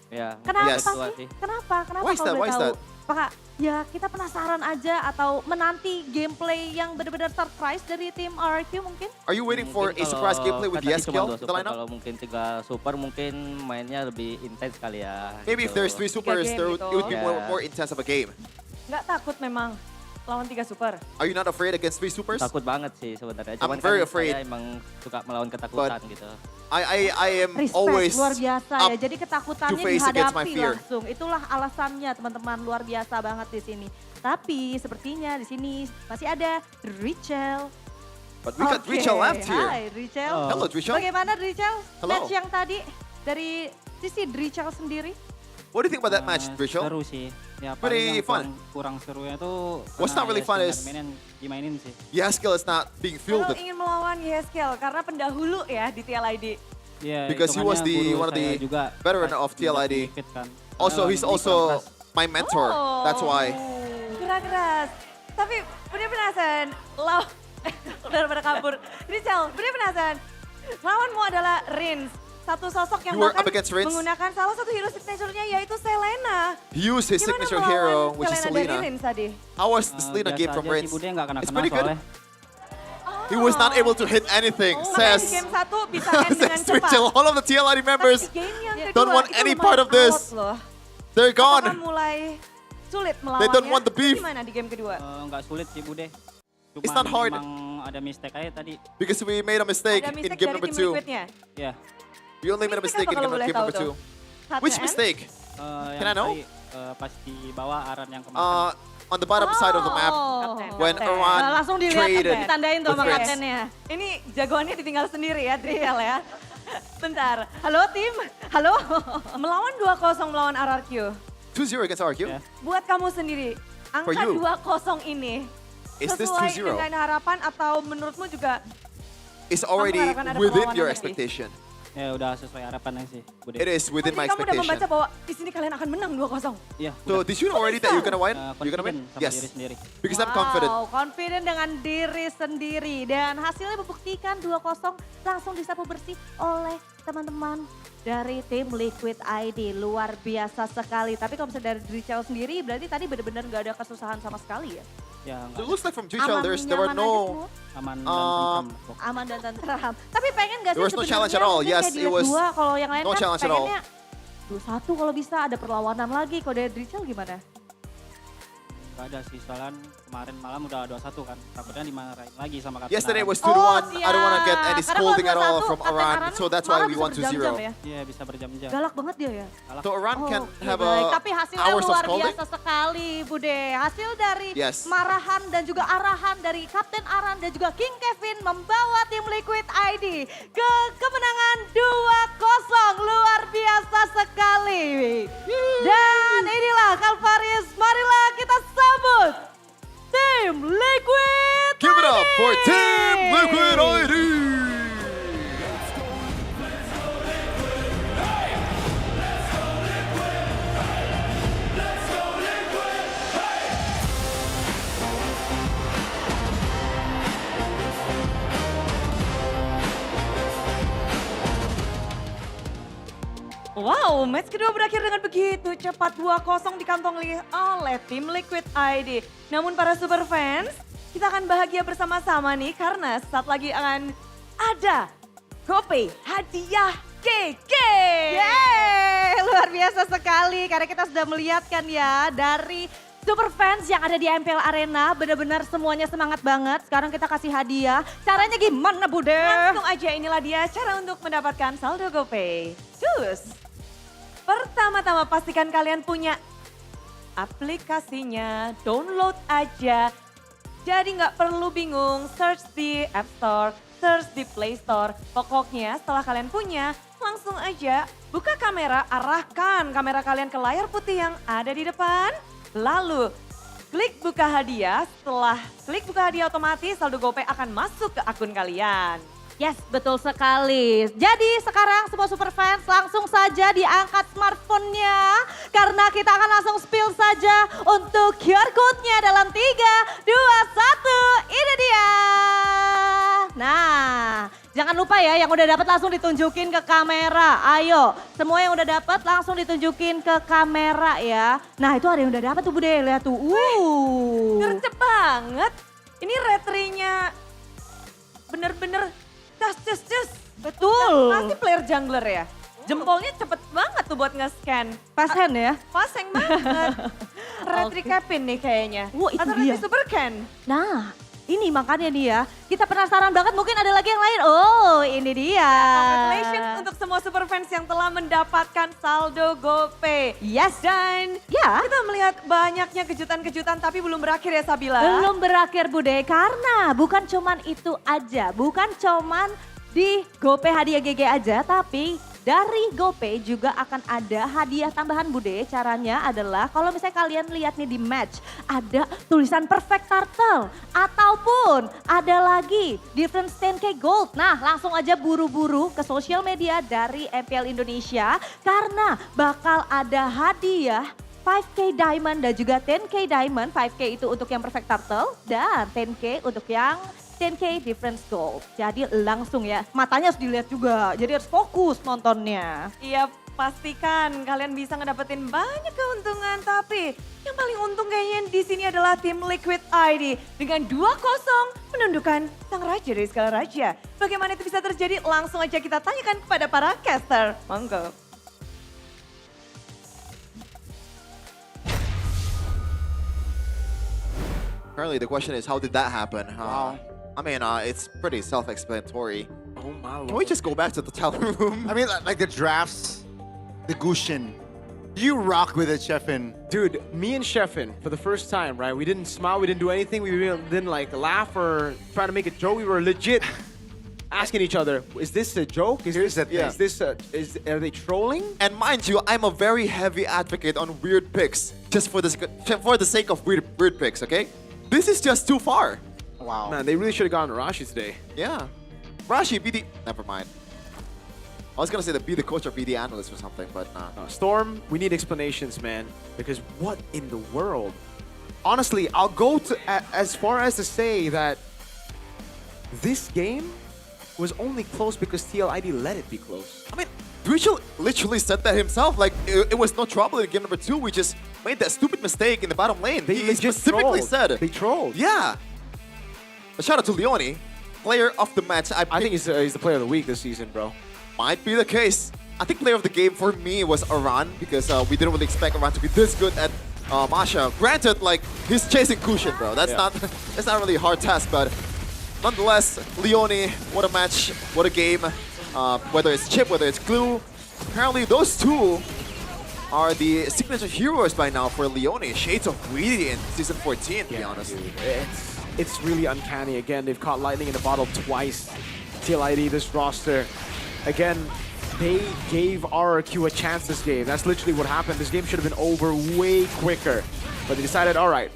Ya, Kenapa Yes. sih? Kenapa? Kenapa Why is kalau that? boleh Why is tahu? that? Apakah ya kita penasaran aja atau menanti gameplay yang benar-benar surprise dari tim RRQ mungkin? Are you waiting for a surprise gameplay with Haskell in the lineup? Kalau mungkin 3 super mungkin mainnya lebih intens kali ya. Maybe if gitu. there's 3 supers, game there gitu. it would be Yeah. more intense of a game. Nggak takut memang lawan 3 super. Are you not afraid against 3 supers? Takut banget sih sebenarnya. I'm Cuman very kan afraid. saya emang suka melawan ketakutan gitu. I am Respect, always luar biasa up ya. Jadi ketakutannya to face against my dihadapi fear. langsung. Itulah alasannya teman-teman, luar biasa banget di sini. Tapi sepertinya di sini masih ada Richel. But we got Oke, Richel left here. Hai Richel. Hello, Richel. Bagaimana Richel? Hello. Match yang tadi dari sisi Richel sendiri? What do you think about that match, Richel? Seru sih. Ya, Pretty paling yang fun. kurang serunya tuh What's not really fun is dimainin sih. Haskell is not being Kalau fielded ingin melawan Haskell karena pendahulu ya di TLID. Iya, because he was hitungannya guru one of saya the juga veteran pas of TLID. dikit kan. Also, Karena he's di also kontras. my mentor. That's why. Keras. Tapi bener penasaran. Udah pada kabur. Richel, bener penasaran. Lawanmu adalah Rins. Satu sosok yang You were bahkan up against Rins? menggunakan salah satu hero signature-nya yaitu Selena. He used his Gimana signature melawan hero, which is Selena dari Selena. Rins tadi? How was the Selena game from Rins? Bude nggak kena It's pretty good. soalnya. He was not able to hit anything, Makanya di says game 1 bisa end dengan says cepat. Richel. All of the TLID members Tapi di game yang kedua don't want itu any lumayan part of this. alot loh. They're Apakah gone. mulai sulit melawannya? They don't want the beef. Gimana di game kedua? Nggak sulit sih Bude. It's not hard. Memang ada mistake aja tadi. Because we made a mistake Ada in mistake game dari number tim 2. Liquidnya? Ya. We only made a mistake in apa game kalau boleh number tahu 2. Which mistake? Yang Can I know? tadi, pas di bawah Aran yang kemarin. On the bottom side of the map, when Kapten. Aran Nah, langsung dilihat, traded ditandain tuh with sama Rins. kaptennya. Ini jagoannya ditinggal sendiri ya, Trial ya. Bentar. Halo tim, halo. Melawan 2-0 melawan RRQ. 2-0 against RQ. Buat kamu sendiri, For angka you. 2-0 ini Is this sesuai 2-0? dengan harapan atau menurutmu juga is already mengharapkan ada within perlawanan your lebih. expectation. Ya udah sesuai harapannya sih, Bude. It is within my Kamu udah expectation. membaca bahwa di sini kalian akan menang 2-0. Iya. So did you know already that you're gonna win? You're gonna win? Confident sama Yes. diri sendiri. Because I'm confident. Wow, confident dengan diri sendiri. Dan hasilnya membuktikan 2-0 langsung disapu bersih oleh teman-teman dari tim Liquid ID. Luar biasa sekali. Tapi kalau misalnya dari Drichel sendiri berarti tadi benar-benar nggak ada kesusahan sama sekali ya? Ya, So it looks like from Drichel there were Nyaman no aja semua. aman dan um, tentram. Aman dan tentram. Tapi pengen gak sih There was no sebenarnya challenge at all. mungkin Yes, kayak it dilihat was dua, kalau yang lain no kan challenge at all. pengennya 2-1 kalau bisa ada perlawanan lagi. Kalau dari Drichel gimana? Gak ada sih, soalnya kemarin malam udah 2-1 kan. Takutnya dimarahin lagi sama Kapten Yesterday Aran. was 2-1. I don't want to get siap. any Karena scolding at kalau all 2-1, from Kapten Aran. Aran So that's why malah we bisa 1-0. berjam-jam ya? Iya, bisa berjam-jam. Galak banget dia ya? So Aran can have Baik, a tapi hasilnya hours of luar scolding. biasa sekali Bude. Hasil dari Yes. marahan dan juga arahan dari Kapten Aran dan juga King Kevin membawa tim Liquid ID ke kemenangan 2-0. Luar biasa sekali. Dan inilah Kalvaris, marilah kita sambut tim Liquid Give it up for ID. Team Liquid ID. Wow, match kedua berakhir dengan begitu cepat 2-0 dikantongi oleh tim Liquid ID. Namun para super fans, kita akan bahagia bersama-sama nih karena saat lagi akan ada GoPay hadiah GG. Yeay, luar biasa sekali karena kita sudah melihatkan ya dari super fans yang ada di MPL Arena, benar-benar semuanya semangat banget. Sekarang kita kasih hadiah. Caranya gimana, Bude? Langsung aja inilah dia cara untuk mendapatkan saldo GoPay. Cus. Pertama-tama pastikan kalian punya aplikasinya, download aja. Jadi nggak perlu bingung, search di App Store, search di Play Store. Pokoknya setelah kalian punya, langsung aja buka kamera, arahkan kamera kalian ke layar putih yang ada di depan. Lalu klik buka hadiah, setelah klik buka hadiah otomatis saldo GoPay akan masuk ke akun kalian. Yes, betul sekali. Jadi sekarang semua super fans langsung saja diangkat smartphone-nya. Karena kita akan langsung spill saja untuk QR code-nya dalam 3, 2, 1. Ini dia. Nah, jangan lupa ya yang udah dapat langsung ditunjukin ke kamera. Ayo, semua yang udah dapat langsung ditunjukin ke kamera ya. Nah itu ada yang udah dapat tuh Bude, lihat tuh. Gercep banget. Ini retrinya bener-bener cus. Betul. Pasti player jungler ya. Jempolnya cepet banget tuh buat nge-scan. Fast hand ya? Fast hand banget. Retri Kevin nih kayaknya. Wah itu Atau dia. Retri Super Ken. Nah ini makanya dia. Kita penasaran banget mungkin ada lagi yang lain. Oh ini dia. Congratulations untuk semua super fans yang telah mendapatkan saldo GoPay. Yes. Dan ya kita melihat banyaknya kejutan-kejutan tapi belum berakhir ya Sabila. Belum berakhir Bude karena bukan cuman itu aja. Bukan cuman di GoPay hadiah GG aja tapi dari GoPay juga akan ada hadiah tambahan Bude. Caranya adalah kalau misalnya kalian lihat nih di match ada tulisan perfect turtle ataupun ada lagi difference 10k gold. Nah langsung aja buru-buru ke sosial media dari MPL Indonesia karena bakal ada hadiah 5k diamond dan juga 10k diamond. 5k itu untuk yang perfect turtle dan 10k untuk yang 10k difference gold. Jadi langsung ya, matanya harus dilihat juga. Jadi harus fokus nontonnya. Iya, pastikan kalian bisa ngedapetin banyak keuntungan. Tapi yang paling untung kayaknya di sini adalah tim Liquid ID. Dengan 2-0 menundukkan sang raja dari segala raja. Bagaimana itu bisa terjadi? Langsung aja kita tanyakan kepada para caster. Monggo. Currently, the question is, how did that happen? I mean, it's pretty self-explanatory. Oh my Can we just go back to the hotel room? I mean, like the drafts, the Gushin. You rock with it, Sheffin. Dude, me and Sheffin, for the first time, right? We didn't smile, we didn't do anything. We didn't like laugh or try to make a joke. We were legit asking each other, is this a joke? Are they trolling? And mind you, I'm a very heavy advocate on weird picks, just for the sake of weird picks, okay? This is just too far. Wow. Man, they really should have gone to Rashi today. Yeah. Rashi, be the... Never mind. I was gonna say be the coach or be the analyst or something, but nah. Storm, we need explanations, man. Because what in the world? Honestly, I'll go to as far as to say that this game was only close because TLID let it be close. I mean, Rachel literally said that himself. Like, it was no trouble in game number 2. We just made that stupid mistake in the bottom lane. He just specifically trolled. said. They trolled. Yeah. A shout out to Leone, player of the match. I think he's the player of the week this season, bro. Might be the case. I think player of the game for me was Aran because we didn't really expect Aran to be this good at Masha. Granted, like, he's chasing cushion, bro. That's not really a hard task, but nonetheless, Leone, what a match, what a game. Whether it's Chip, whether it's Glue, apparently those two are the signature heroes by now for Leone. Shades of Greedy in Season 14, to be honest. Dude, it's really uncanny. Again, they've caught lightning in the bottle twice. TLID, this roster. Again, they gave RRQ a chance this game. That's literally what happened. This game should have been over way quicker. But they decided, all right,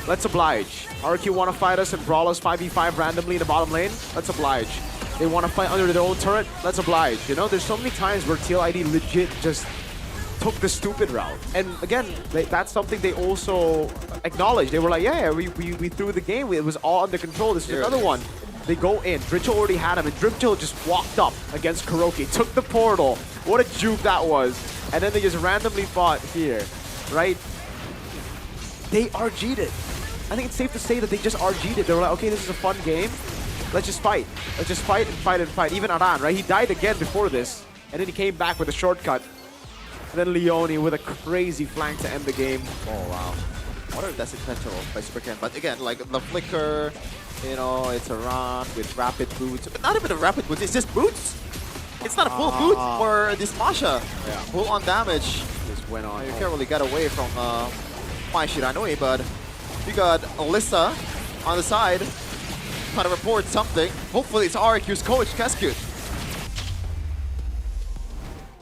let's oblige. RRQ want to fight us and brawl us 5v5 randomly in the bottom lane. Let's oblige. They want to fight under their own turret. Let's oblige. You know, there's so many times where TLID legit just took the stupid route. And again, that's something they also acknowledged. They were like, yeah, we threw the game. It was all under control. This is another one. They go in. Dritchel already had him, and Dritchel just walked up against Kuroki, took the portal. What a juke that was. And then they just randomly fought here, right? They RG'd it. I think it's safe to say that they just RG'd it. They were like, okay, this is a fun game. Let's just fight. Let's just fight and fight and fight. Even Aran, right? He died again before this, and then he came back with a shortcut. And then Leone with a crazy flank to end the game. Oh, wow. What if that's intentional by Supercan? But again, like the flicker, you know, it's a run with rapid boots. But not even a rapid boots, it's just boots. It's not a full boot for this Masha. Yeah. Full on damage. Just went on. You can't really get away from Mai Shiranui, but you got Alyssa on the side trying to report something. Hopefully it's RQ's coach, Keskut.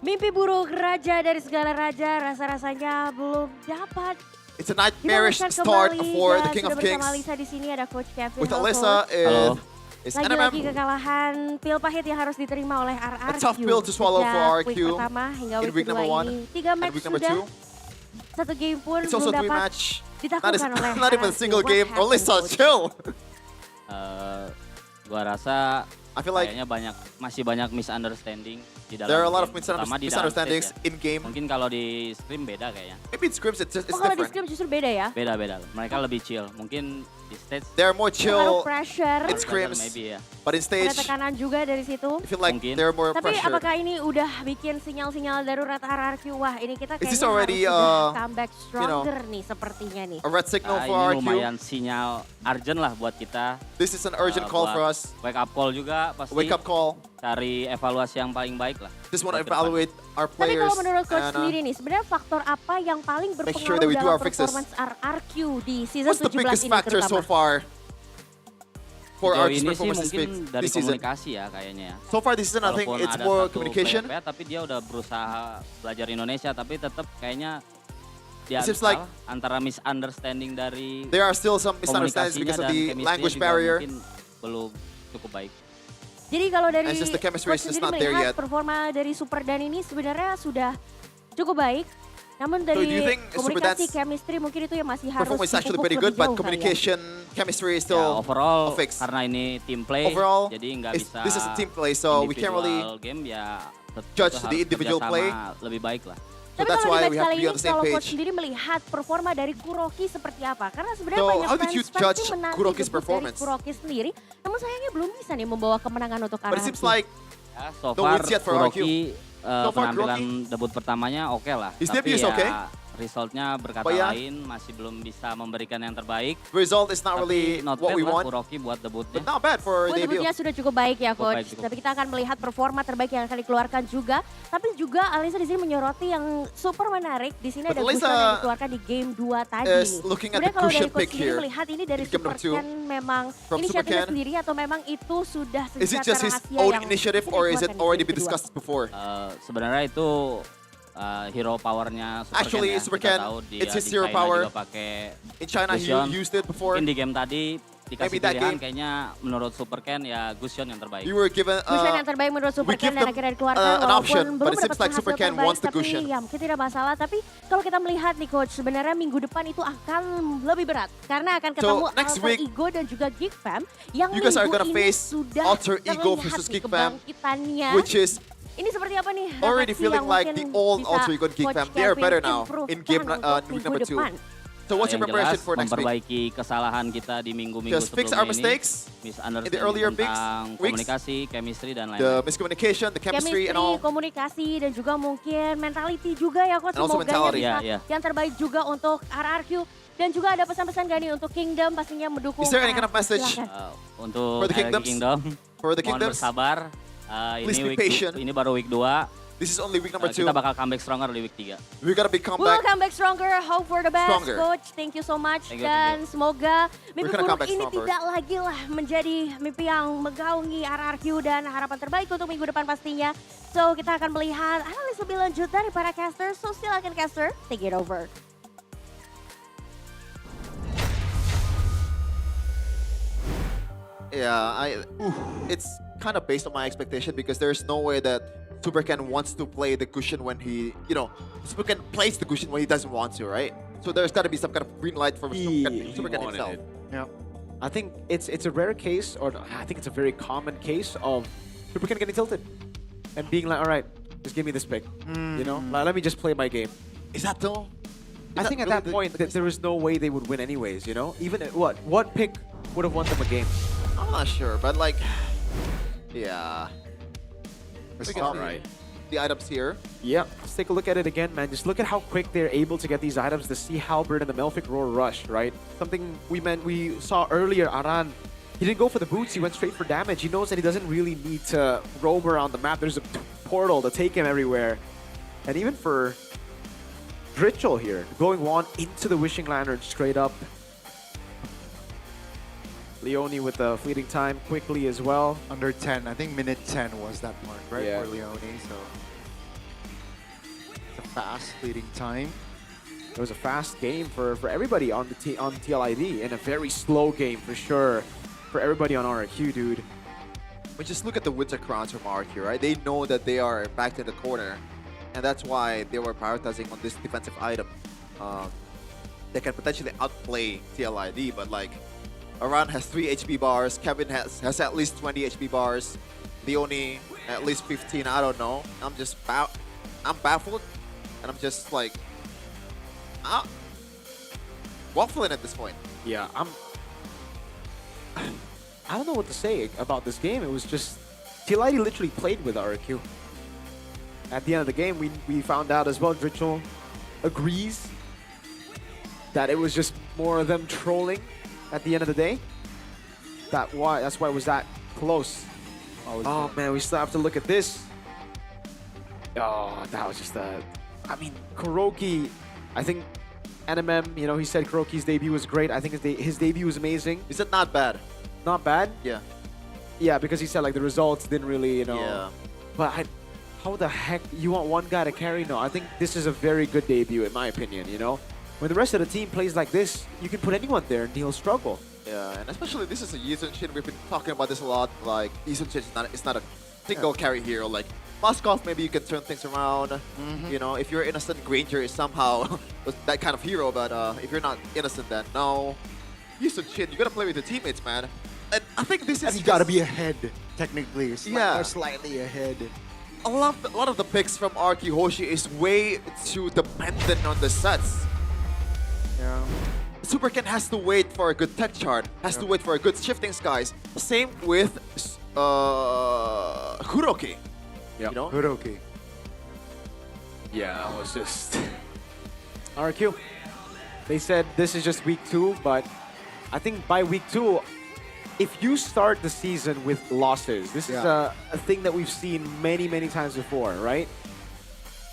Mimpi buruk raja dari segala raja rasa-rasanya belum dapat. It's a nightmarish start for the King of Kings. Bersama Lisa di sini ada Coach Kevin. With Alyssa and lagi-lagi kekalahan pil pahit yang harus diterima oleh RRQ. A tough pill to swallow for RRQ pertama hingga in week number 1. 3 match sudah. Satu game pun it's also belum 3 dapat match. ditaklukkan oleh Not even a single game. Alyssa, chill. Gua rasa I feel like kayaknya masih banyak misunderstanding di dalam. There are a lot of game, misunderstandings in game. Mungkin kalau di stream beda kayaknya. Maybe in scrims it's kalau di different. scrim justru beda ya? Beda. Mereka lebih chill. Mungkin di stage they're more chill pressure. in scrims. Maybe, ya. But in stage ada tekanan juga dari situ. I feel like they're more Tapi pressure. apakah ini udah bikin sinyal-sinyal darurat RRQ? Wah, ini kita Is this kayaknya already, harus comeback stronger nih sepertinya nih. A red signal for ini RQ. lumayan sinyal urgent lah buat kita. This is an urgent call for us. Wake up call juga pasti. Wake up call. Cari evaluasi yang paling baik lah. Just want to evaluate our Tapi players. kalau menurut coach sendiri nih, sebenarnya faktor apa yang paling berpengaruh that we do dalam our fixes. performance RRQ di season What's the 17 biggest ini factor so terutama? far for Sejauh RQ's ini sih performance mungkin dari this season? komunikasi ya kayaknya ya. So far this season I think Walaupun it's ada more satu communication. player, tapi dia udah berusaha belajar Indonesia, tapi tetap kayaknya dia It seems like antara misunderstanding dari there are still some misunderstandings because of the language barrier. Mungkin belum cukup baik. Jadi kalau dari And since the chemistry coach is sendiri not there melihat yet. performa dari Super Dan ini sebenarnya sudah cukup baik. Namun do dari you think Super komunikasi Dan's chemistry mungkin itu yang masih harus Performance is actually dipupuk pretty lebih good, but jauh kali ya. communication, chemistry is Ya, still overall a fix. karena ini team play, Overall, jadi nggak bisa this is a team play, so we can't really individual game ya judge harus the individual play. kerjasama lebih baik lah. So Tapi that's kalau why di we match have kali to be ini on the same kalau coach page. sendiri melihat performa dari Kuroki seperti apa? Karena sebenarnya So, banyak how did you judge fans menanti Kuroki's debut performance? dari Kuroki sendiri. Namun sayangnya belum bisa nih membawa kemenangan untuk But it RRQ. seems like Ya, so no far wins yet for Kuroki So far, penampilan debut pertamanya oke lah. His Tapi debut is ya okay. resultnya berkata But yeah. lain masih belum bisa memberikan yang terbaik. result is not really Tapi not what bad we lah want. Kuroki buat debutnya. But not bad for Buat debut. debutnya sudah cukup baik ya Cukup coach. baik, cukup. Tapi kita akan melihat performa terbaik yang akan dikeluarkan juga. Tapi juga Alisa di sini menyoroti yang super menarik. Di sini But ada Alisa Gusan yang dikeluarkan di game 2 tadi is nih. looking at Sebenarnya the kalau dari cushion coach pick sendiri here melihat ini dari in game number 2. Supercan memang From inisiatifnya Supercan. sendiri atau memang itu sudah Is it senjata just his rahasia own yang initiative sudah or is it dikeluarkan di already game been kedua? discussed before? Sebenarnya itu hero powernya Supercan Actually, ya. Supercan, Kita tahu dia it's his di hero China power. juga pakai In China, he Lucian. used it before. Mungkin di game tadi dikasih pilihan kayaknya menurut Super Ken ya Gusion yang terbaik. You were given Gusion yang terbaik menurut Super Ken dan akhirnya dikeluarkan an option, walaupun but belum it seems mendapatkan like hasil Super Ken terbaik, wants the tapi Gusion. ya mungkin tidak masalah. Tapi kalau kita melihat nih Coach, sebenarnya minggu depan itu akan lebih berat karena akan ketemu next Alter week, Ego dan juga Geek Fam yang you guys are minggu gonna ini face sudah Alter Ego terlihat versus nih Geek Fam, kebangkitannya. which is Ini seperti apa nih? already refleksi feeling yang like mungkin the old bisa Alter Ego and Geek Coach Fam. They are Kevin better now in game improve-kan week untuk number minggu 2. depan. So what's your Yang preparation jelas, for next week? memperbaiki kesalahan kita di minggu-minggu Just fix sebelum our ini. mistakes in the Misunderstanding earlier tentang weeks, komunikasi, chemistry, dan the lain-lain. miscommunication, the chemistry, and all. Komunikasi, dan juga mungkin mentality juga ya Coach. And also Semoga mentality. bisa Yeah. yang terbaik juga untuk RRQ. Dan juga ada pesan-pesan gak nih untuk Kingdom pastinya mendukung. Is there any kind of RRQ? message Silakan. Untuk for the RRQ Kingdoms? Kingdom, For the mohon Kingdoms? bersabar. Please be Week patient. ini baru week 2. This is only week number 2. Kita bakal comeback stronger di week 3. We gotta be come We'll back. come back stronger, hope for the best, Stronger. Coach. Thank you so much. Thank you, Dan semoga mimpi We're gonna come buruk back ini stronger. tidak lagi lah menjadi mimpi yang menggaungi RRQ dan harapan terbaik untuk minggu depan pastinya. So kita akan melihat analis lebih lanjut dari para caster. So silakan caster, take it over. Yeah, it's kind of based on my expectation because there's no way that Super Ken wants to play the cushion when he, Super Ken plays the cushion when he doesn't want to, right? So there's got to be some kind of green light from Super Ken himself. Yeah. I think it's a rare case, or I think it's a very common case of Super Ken getting tilted and being like, all right, just give me this pick. Like, let me just play my game. Is that though? I think at that point there was no way they would win anyways, Even at what pick would have won them a game? I'm not sure, but like, yeah. It's We can not see right. The items here. Yeah, let's take a look at it again, man. Just look at how quick they're able to get these items. The Sea Halberd and the Melfic Roar Rush, right? Something we saw earlier, Aran. He didn't go for the boots, he went straight for damage. He knows that he doesn't really need to roam around the map. There's a portal to take him everywhere. And even for Ritual here, going one into the Wishing Lantern straight up. Leone with the fleeting time quickly as well. Under 10, I think minute 10 was that mark, right, Yeah. for Leone, so. It's a fast fleeting time. It was a fast game for everybody on the on TLID, and a very slow game for sure for everybody on RQ, dude. But just look at the Winter Crowns from RQ, right? They know that they are backed in the corner, and that's why they were prioritizing on this defensive item. They can potentially outplay TLID, but like, Aran has 3 HP bars, Kevin has at least 20 HP bars, Leone at least 15, I don't know. I'm baffled, and I'm just like, waffling at this point. Yeah, I don't know what to say about this game. It was just, TLID literally played with RQ. At the end of the game, we found out as well, Ritual agrees that it was just more of them trolling at the end of the day. That's why it was that close. Oh man, we still have to look at this. Oh, that was just I mean, Kuroki, I think NMM, he said Kuroki's debut was great. I think his debut was amazing. Is it not bad? Not bad? Yeah. Yeah, because he said like the results didn't really, Yeah. But how the heck you want one guy to carry? No, I think this is a very good debut in my opinion, When the rest of the team plays like this, you can put anyone there and he'll struggle. Yeah, and especially this is a Yizun Shin. We've been talking about this a lot. Like, Yizun Shin is not a single carry hero. Like, Moskov, maybe you can turn things around. If you're innocent, Granger is somehow that kind of hero. But if you're not innocent, then no. Yizun Shin, you gotta play with your teammates, man. And I think this is. And you gotta be ahead, technically. Yeah. Or slightly ahead. A lot of the picks from RQ Hoshi is way too dependent on the sets. Yeah. Super Ken has to wait for a good tech chart, has to wait for a good shifting skies. Same with Kuroki. Yeah, Kuroki. Yeah, it was just RQ. They said this is just week 2, but I think by week 2, if you start the season with losses, this is a thing that we've seen many, many times before, right?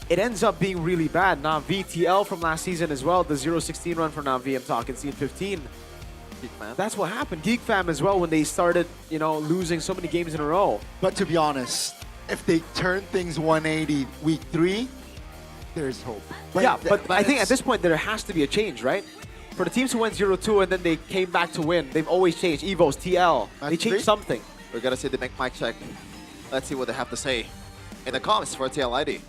It ends up being really bad. Na'Vi TL from last season as well, the 0-16 run for Na'Vi, I'm talking scene 15. That's what happened. Geek Fam as well when they started, losing so many games in a row. But to be honest, if they turn things 180 week 3, there's hope. But I think at this point there has to be a change, right? For the teams who went 0-2 and then they came back to win, they've always changed. Evos, TL, they changed something. We're gonna see the mic check. Let's see what they have to say in the comments for TLID.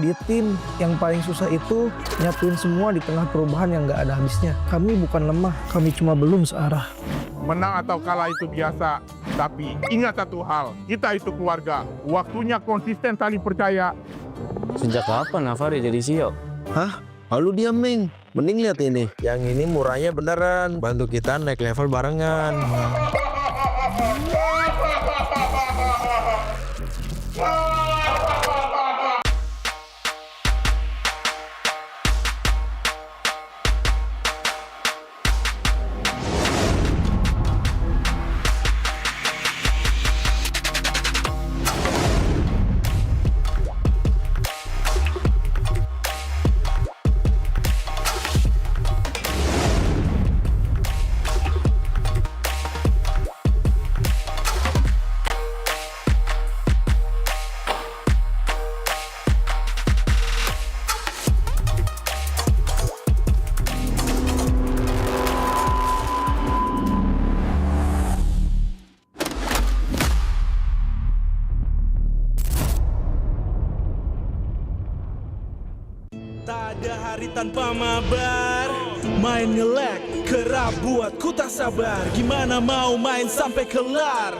Di tim yang paling susah itu nyatuin semua di tengah perubahan yang nggak ada habisnya. Kami bukan lemah, kami cuma belum searah. Menang atau kalah itu biasa, tapi ingat satu hal, kita itu keluarga. Waktunya konsisten saling percaya. Sejak kapan Navari jadi CEO? Hah? Lalu dia Ming. Mending lihat ini. Yang ini murahnya beneran. Bantu kita naik level barengan. Tak ada hari tanpa mabar. Main nge-lag, kerap buat ku tak sabar. Gimana mau main sampai kelar?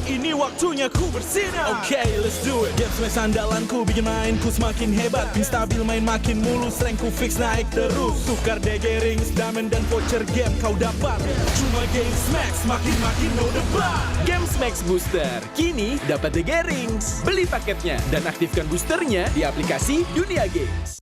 Ini waktunya ku bersinar. Okay, let's do it. Game smash andalanku bikin mainku semakin hebat. Pin stabil main makin mulus, rankku fix naik terus. Tukar DG rings, diamond dan voucher game kau dapat. Cuma game smash makin no debat. Game Max Booster, kini dapat DG Rings. Beli paketnya dan aktifkan boosternya di aplikasi Dunia Games.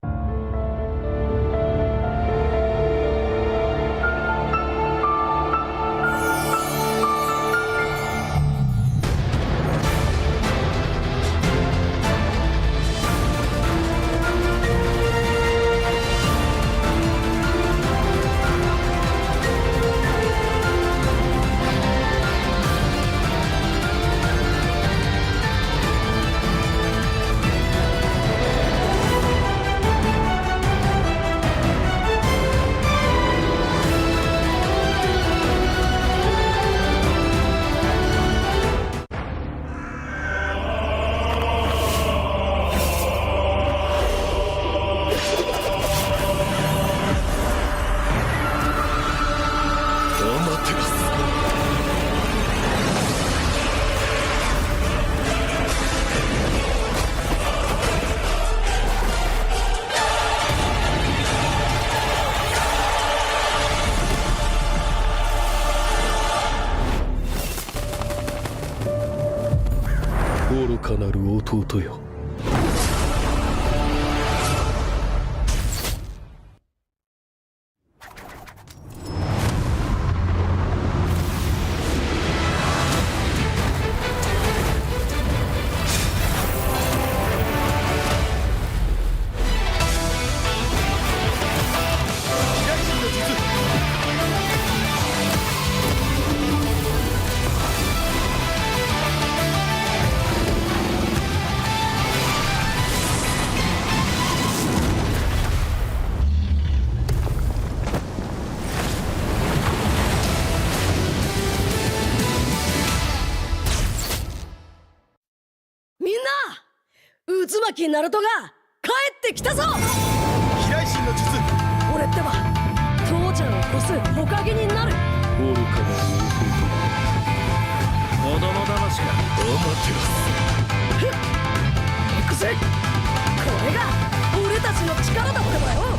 渦巻きナルトが帰ってきたぞ。飛来神の術。俺ってば父ちゃんを越す火影になる。愚かな子供騙しか。行くぜ。これが俺たちの力だってばよ。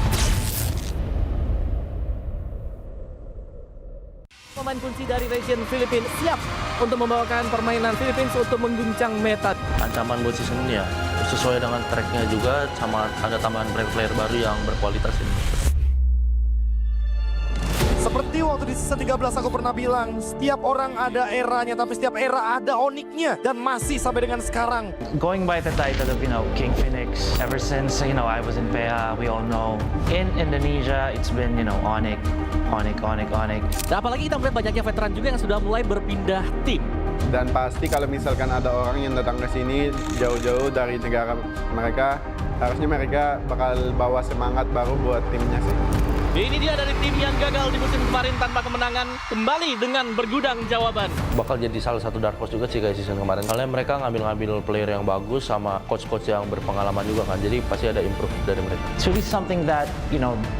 Pemain kunci dari region Filipina siap untuk membawakan permainan Philippines untuk mengguncang meta. Ancaman buat season ini ya sesuai dengan tracknya juga, sama ada tambahan player baru yang berkualitas ini. Seperti waktu di season 13 aku pernah bilang, setiap orang ada eranya, tapi setiap era ada oniknya, dan masih sampai dengan sekarang. Going by the title of, King Infinix, ever since, I was in PH, we all know. In Indonesia, it's been, Onyx. Dan apalagi kita melihat banyaknya veteran juga yang sudah mulai berpindah tim. Dan pasti kalau misalkan ada orang yang datang ke sini jauh-jauh dari negara mereka, harusnya mereka bakal bawa semangat baru buat timnya sih. Ini dia dari tim yang gagal di musim kemarin tanpa kemenangan, kembali dengan bergudang jawaban. Bakal jadi salah satu dark horse juga sih kayak season kemarin. Soalnya mereka ngambil player yang bagus sama coach-coach yang berpengalaman juga kan. Jadi pasti ada improve dari mereka. It's really something that,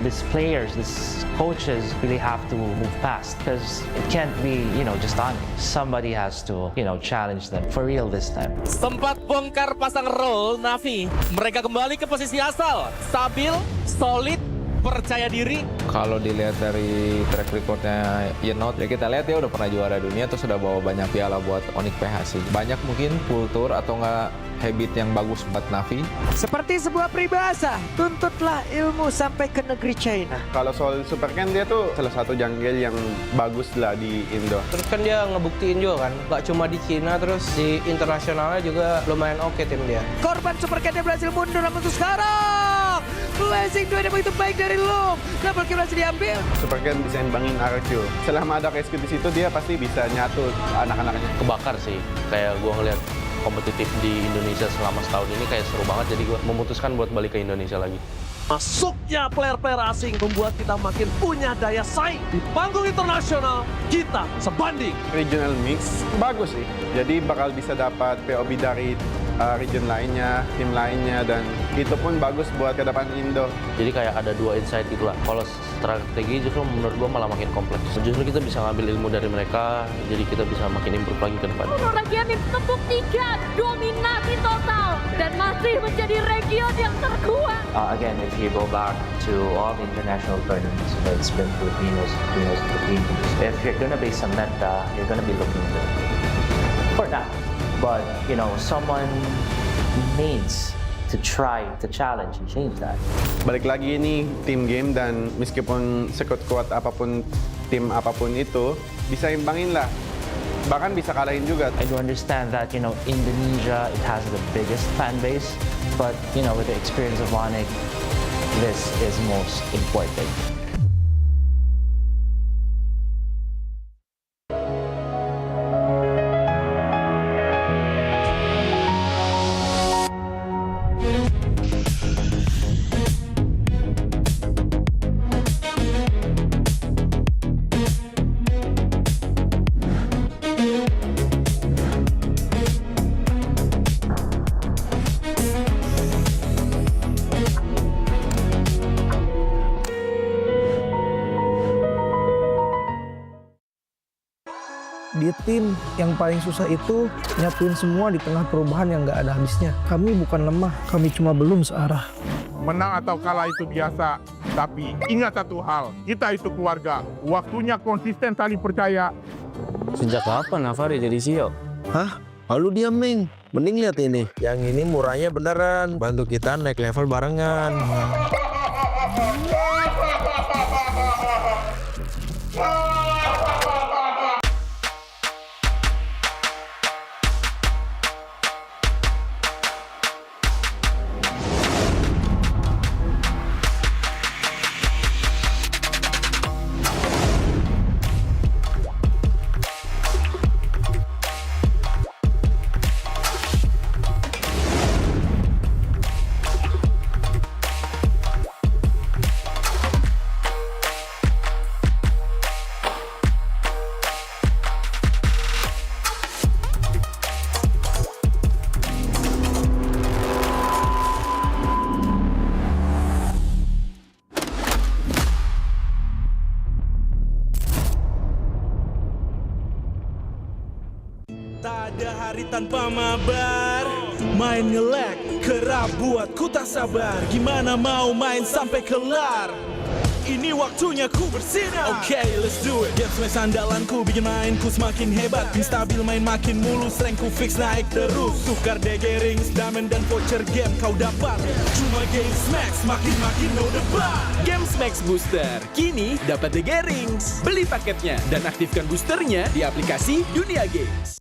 these players, these coaches really have to move past. Because it can't be, just on. Somebody has to, challenge them for real this time. Sempat bongkar pasang roll Navi. Mereka kembali ke posisi asal. Stabil, solid, percaya diri. Kalau dilihat dari track recordnya Yenot, ya kita lihat dia udah pernah juara dunia, terus udah bawa banyak piala buat Onyx PH sih. Banyak mungkin kultur atau enggak habit yang bagus buat Navi. Seperti sebuah peribahasa, tuntutlah ilmu sampai ke negeri China. Kalau soal Super Ken, dia tuh salah satu jungle yang bagus lah di Indo. Terus kan dia ngebuktiin juga kan, gak cuma di Cina, terus di internasionalnya juga lumayan oke tim dia. Korban Super Ken berhasil mundur, namun untuk sekarang Blazing 2 yang begitu baik dari Loom. Double kill berhasil diambil. Super Ken bisa imbangin RQ. Selama ada Rescue di situ, dia pasti bisa nyatu anak-anaknya. Kebakar sih, kayak gua ngeliat kompetitif di Indonesia selama setahun ini kayak seru banget, jadi gue memutuskan buat balik ke Indonesia lagi. Masuknya player-player asing membuat kita makin punya daya saing. Di panggung internasional, kita sebanding. Regional mix bagus sih, jadi bakal bisa dapat POB dari region lainnya, tim lainnya, dan itu pun bagus buat ke depan Indo. Jadi kayak ada dua insight gitu lah. Kalau strategi justru menurut gue malah makin kompleks. Justru kita bisa ngambil ilmu dari mereka, jadi kita bisa makin improve lagi ke depan. Region tepuk 3, dominasi total, dan masih menjadi region yang terkuat. Again, if you go back to all the international tournaments, it's been Filipinos. If you're gonna base a meta, you're gonna be looking good. For that. But, someone needs to try to challenge and change that. Balik lagi ini team game, dan meskipun sekuat-kuat apapun tim apapun itu, bisa imbangin lah. Bahkan bisa kalahin juga. I do understand that, Indonesia, it has the biggest fan base, but, with the experience of Onyx, this is most important. Di tim yang paling susah itu nyatuin semua di tengah perubahan yang nggak ada habisnya. Kami bukan lemah, kami cuma belum searah. Menang atau kalah itu biasa, tapi ingat satu hal, kita itu keluarga. Waktunya konsisten saling percaya. Sejak kapan Navari jadi CEO? Hah? Lalu dia Ming. Mending lihat ini. Yang ini murahnya beneran. Bantu kita naik level barengan. Ada hari tanpa mabar, main nge-lag, kerap buat ku tak sabar. Gimana mau main sampai kelar? Ini waktunya ku bersinar. Oke, let's do it. Game smash andalanku bikin mainku semakin hebat. Tim stabil main makin mulus, rankku fix naik terus. Tukar DG rings, diamond dan voucher game kau dapat. Cuma game smash makin no debat. Games Max Booster, kini dapat DG Rings. Beli paketnya dan aktifkan boosternya di aplikasi Dunia Games.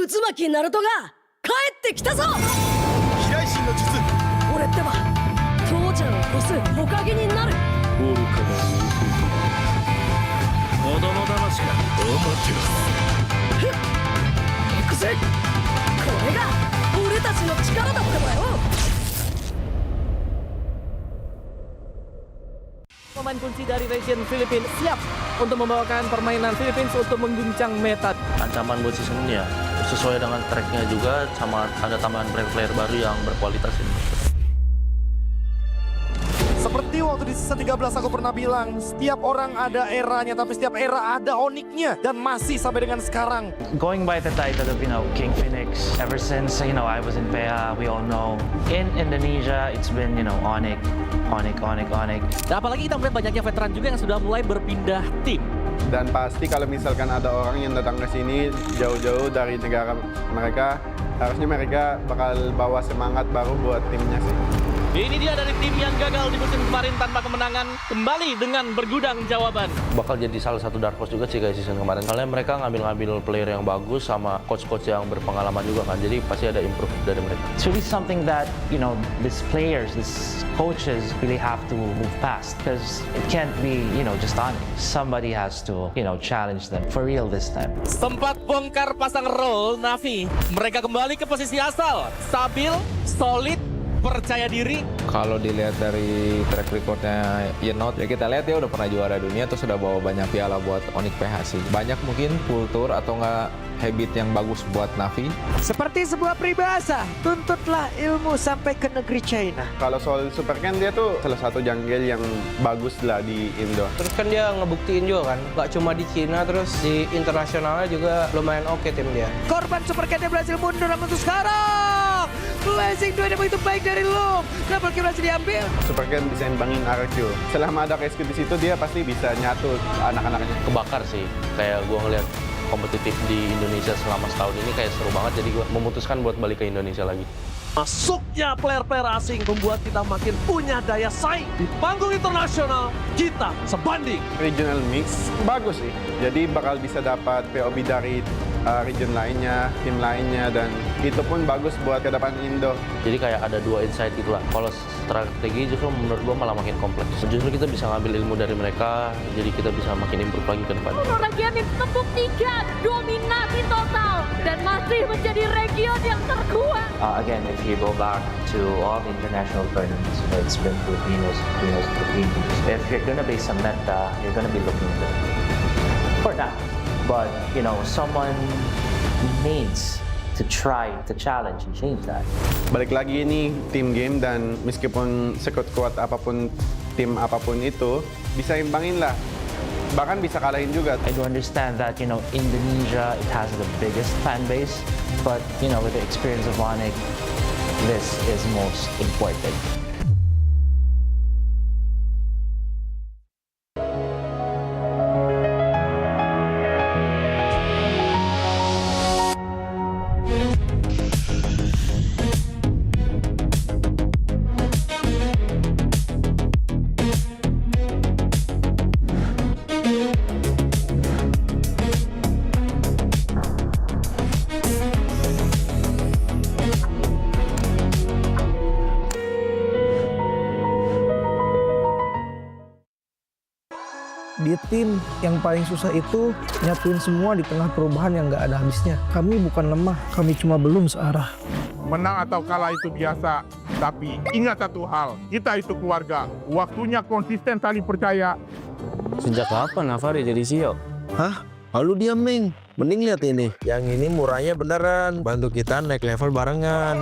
Uzumaki Naruto が帰ってきたぞ。飛来神の術。俺ってば父ちゃんを越す火影になる。愚かな子供騙しか。行くぜ。これが俺たちの力だってばよ。Pemain kunci dari region Filipina siap untuk membawakan permainan Philippines untuk mengguncang meta. Ancaman buat season ini ya sesuai dengan tracknya juga, sama ada tambahan player baru yang berkualitas ini. Seperti waktu di season 13 aku pernah bilang, setiap orang ada eranya, tapi setiap era ada oniknya, dan masih sampai dengan sekarang. Going by the title of, King Infinix, ever since, I was in PA, we all know. In Indonesia, it's been, Onyx. Dan apalagi kita melihat banyaknya veteran juga yang sudah mulai berpindah tim. Dan pasti kalau misalkan ada orang yang datang ke sini jauh-jauh dari negara mereka, harusnya mereka bakal bawa semangat baru buat timnya sih. Ini dia dari tim yang gagal di musim kemarin tanpa kemenangan, kembali dengan bergudang jawaban. Bakal jadi salah satu dark horse juga sih kayak season kemarin. Soalnya mereka ngambil player yang bagus sama coach-coach yang berpengalaman juga kan. Jadi pasti ada improve dari mereka. It's really something that, these players, these coaches really have to move past. Because it can't be, just on it. Somebody has to, challenge them for real this time. Sempat bongkar pasang role Navi. Mereka kembali ke posisi asal. Stabil, solid, percaya diri. Kalau dilihat dari track recordnya Yenot, ya kita lihat dia udah pernah juara dunia, terus sudah bawa banyak piala buat Onyx PH sih. Banyak mungkin kultur atau enggak habit yang bagus buat Navi. Seperti sebuah peribahasa, tuntutlah ilmu sampai ke negeri China. Kalau soal Super Ken, dia tuh salah satu jungle yang bagus lah di Indo. Terus kan dia ngebuktiin juga kan, gak cuma di Cina, terus di internasionalnya juga lumayan oke tim dia. Korban Super Ken berhasil mundur, namun untuk sekarang Blazing 2 yang begitu baik dari Loom. Double kill berhasil diambil. Super Ken bisa imbangin RQ. Selama ada KSQ di situ, dia pasti bisa nyatu anak-anaknya. Kebakar sih, kayak gua ngeliat kompetitif di Indonesia selama setahun ini kayak seru banget, jadi gue memutuskan buat balik ke Indonesia lagi. Masuknya player-player asing membuat kita makin punya daya saing. Di panggung internasional, kita sebanding. Regional mix bagus sih, jadi bakal bisa dapat POB dari region lainnya, tim lainnya, dan itu pun bagus buat ke depan Indo. Jadi kayak ada dua insight itulah. Kalau strategi justru menurut gue malah makin kompleks. Justru kita bisa ngambil ilmu dari mereka, jadi kita bisa makin improve lagi ke depan. Region tepuk 3, dominasi total dan masih menjadi region yang terkuat. Again, if you go back to all the international tournaments, it's been Filipinos. If you're gonna base a meta, you're gonna be looking good for that. But someone needs to try to challenge and change that. Balik lagi ini team game, dan meskipun sekuat-kuat apapun tim apapun itu, bisa imbangin lah. Bahkan bisa kalahin juga. I do understand that, Indonesia, it has the biggest fan base, but, with the experience of Onyx, this is most important. Di tim yang paling susah itu nyatuin semua di tengah perubahan yang nggak ada habisnya. Kami bukan lemah, kami cuma belum searah. Menang atau kalah itu biasa, tapi ingat satu hal, kita itu keluarga. Waktunya konsisten saling percaya. Sejak kapan Navari jadi CEO? Hah? Lalu dia Meng. Mending lihat ini. Yang ini murahnya beneran. Bantu kita naik level barengan.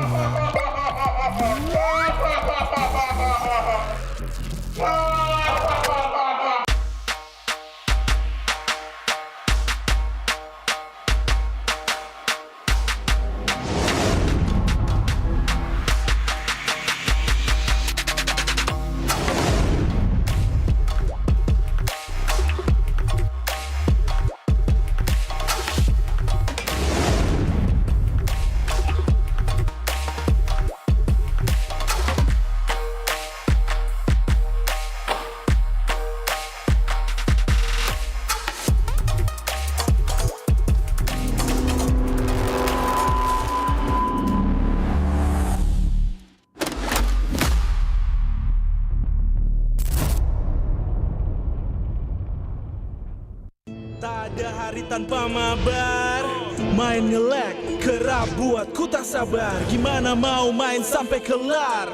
Tak ada hari tanpa mabar. Main nge-lag, kerap buat ku tak sabar. Gimana mau main sampai kelar?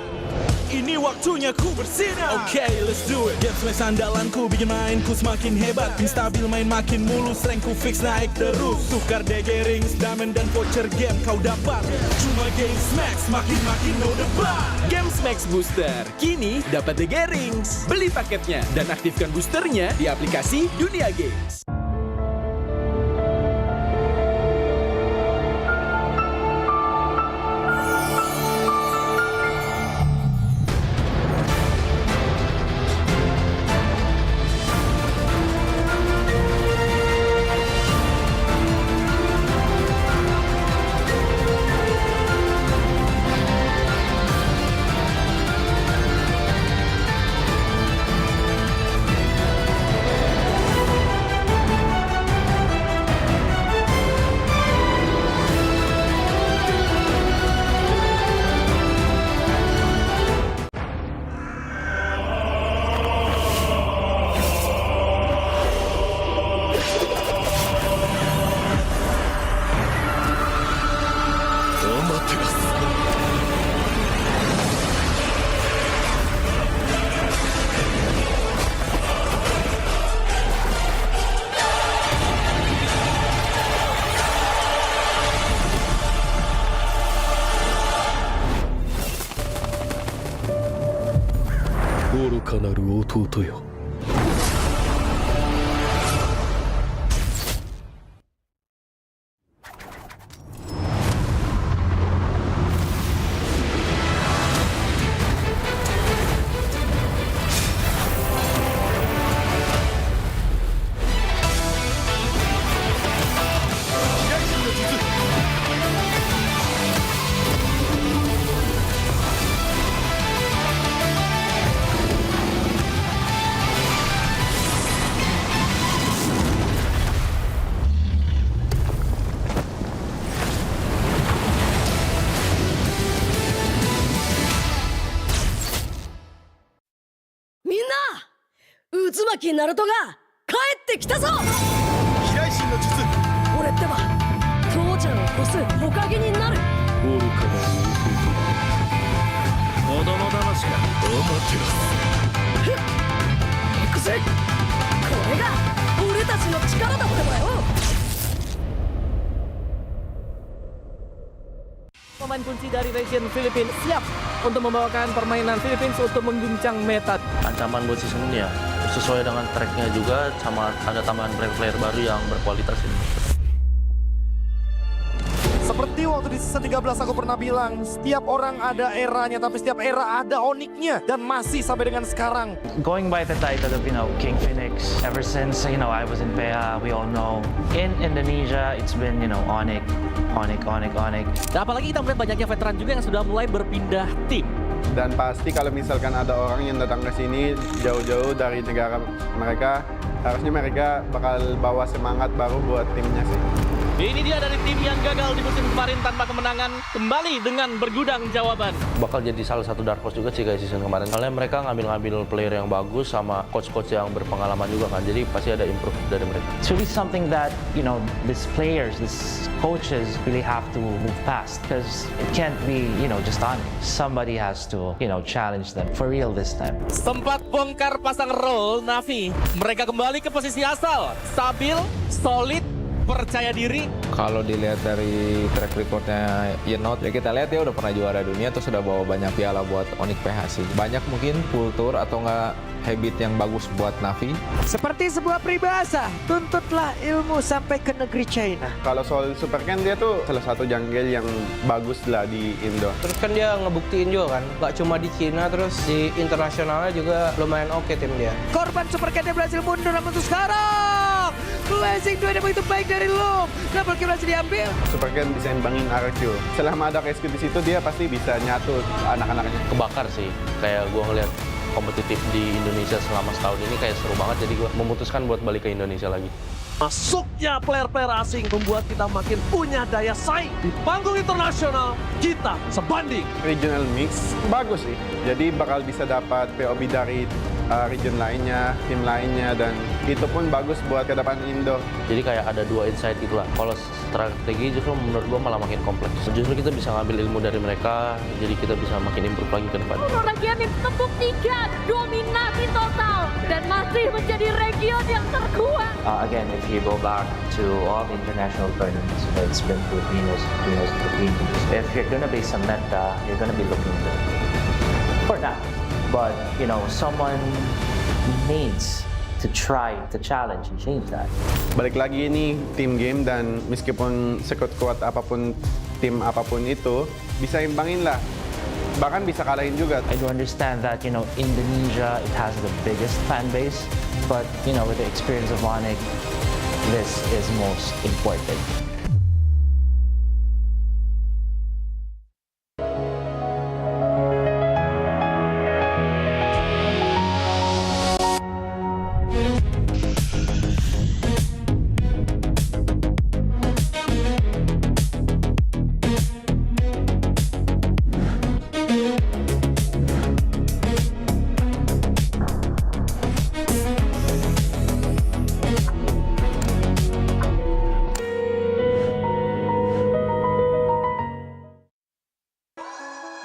Ini waktunya ku bersinar. Okay, let's do it. Game smash andalanku bikin mainku semakin hebat. Pin stabil main makin mulus, rankku fix naik terus. Tukar DG rings, diamond dan voucher game kau dapat. Cuma game smash makin no debat. Game Max Booster, kini dapat DG Rings. Beli paketnya dan aktifkan boosternya di aplikasi Dunia Games. 巻ナルトが帰ってきたぞ。飛来神の術。俺ってば父ちゃんを越す火影になる。愚かな子供騙しか。行くぜ。これが俺たちの力だってばよ。Pemain kunci dari region Filipina siap untuk membawakan permainan Philippines untuk mengguncang meta. Ancaman buat season ini ya sesuai dengan tracknya juga, sama ada tambahan player-player baru yang berkualitas ini. Seperti waktu di season 13 aku pernah bilang, setiap orang ada eranya, tapi setiap era ada oniknya, dan masih sampai dengan sekarang. Going by the title of, King Infinix, ever since, I was in PH, we all know. In Indonesia, it's been, Onyx. Dan apalagi kita melihat banyaknya veteran juga yang sudah mulai berpindah tim. Dan pasti kalau misalkan ada orang yang datang ke sini jauh-jauh dari negara mereka, harusnya mereka bakal bawa semangat baru buat timnya sih. Ini dia dari tim yang gagal di musim kemarin tanpa kemenangan, kembali dengan bergudang jawaban. Bakal jadi salah satu dark horse juga sih kayak season kemarin. Soalnya mereka ngambil player yang bagus sama coach-coach yang berpengalaman juga kan. Jadi pasti ada improve dari mereka. It's really something that, these players, these coaches really have to move past. Because it can't be, just on. Somebody has to, challenge them for real this time. Sempat bongkar pasang role Navi. Mereka kembali ke posisi asal. Stabil, solid, percaya diri. Kalau dilihat dari track recordnya Yenot, ya kita lihat ya udah pernah juara dunia, terus sudah bawa banyak piala buat Onyx PH sih. Banyak mungkin kultur atau enggak habit yang bagus buat Navi. Seperti sebuah peribahasa, tuntutlah ilmu sampai ke negeri China. Kalau soal Super kan dia tuh salah satu jungle yang bagus lah di Indo. Terus kan dia ngebuktiin juga kan, gak cuma di Cina, terus di internasionalnya juga lumayan oke tim dia. Korban Super Cat berhasil mundur, namun untuk sekarang Blazing 2 ada begitu baik dari Loom. Double kill berhasil diambil. Super kan bisa imbangin RQ. Selama ada KSQ di situ dia pasti bisa nyatu anak-anaknya. Kebakar sih, kayak gua ngeliat kompetitif di Indonesia selama setahun ini kayak seru banget, jadi gue memutuskan buat balik ke Indonesia lagi. Masuknya player-player asing membuat kita makin punya daya saing. Di panggung internasional, kita sebanding. Regional mix bagus sih, jadi bakal bisa dapat POB dari region lainnya, tim lainnya, dan itu pun bagus buat ke depan Indo. Jadi kayak ada dua insight gitu lah. Kalau strategi justru menurut gue malah makin kompleks. Justru kita bisa ngambil ilmu dari mereka, jadi kita bisa makin improve lagi ke depan. Region tepuk 3, dominasi total, dan masih menjadi region yang terkuat. Again, if you go back to all the international tournaments, it's been Filipinos. If you're gonna base a meta, you're gonna be looking good for now. But, someone needs to try to challenge and change that. Balik lagi ini team game, dan meskipun sekuat-kuat apapun tim apapun itu, bisa imbangin lah. Bahkan bisa kalahin juga. I do understand that, Indonesia, it has the biggest fan base. But, with the experience of Onyx, this is most important.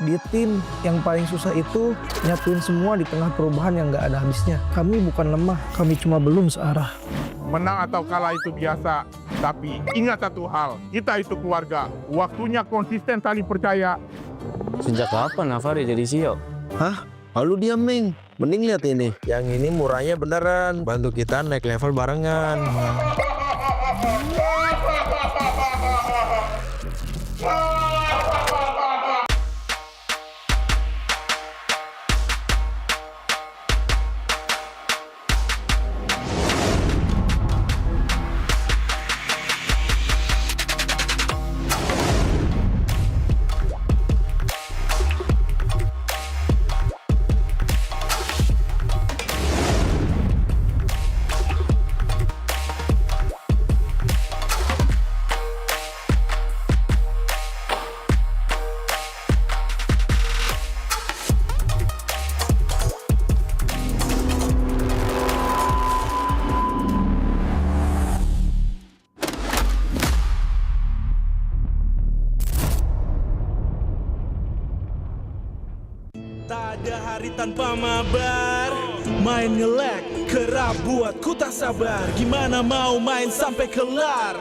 Di tim yang paling susah itu nyatuin semua di tengah perubahan yang nggak ada habisnya. Kami bukan lemah, kami cuma belum searah. Menang atau kalah itu biasa, tapi ingat satu hal, kita itu keluarga. Waktunya konsisten saling percaya. Sejak kapan Navari jadi CEO? Hah? Lalu dia Ming, mending lihat ini. Yang ini murahnya beneran, bantu kita naik level barengan. Ada hari tanpa mabar, main nge-lag, kerap buat ku tak sabar. Gimana mau main sampai kelar?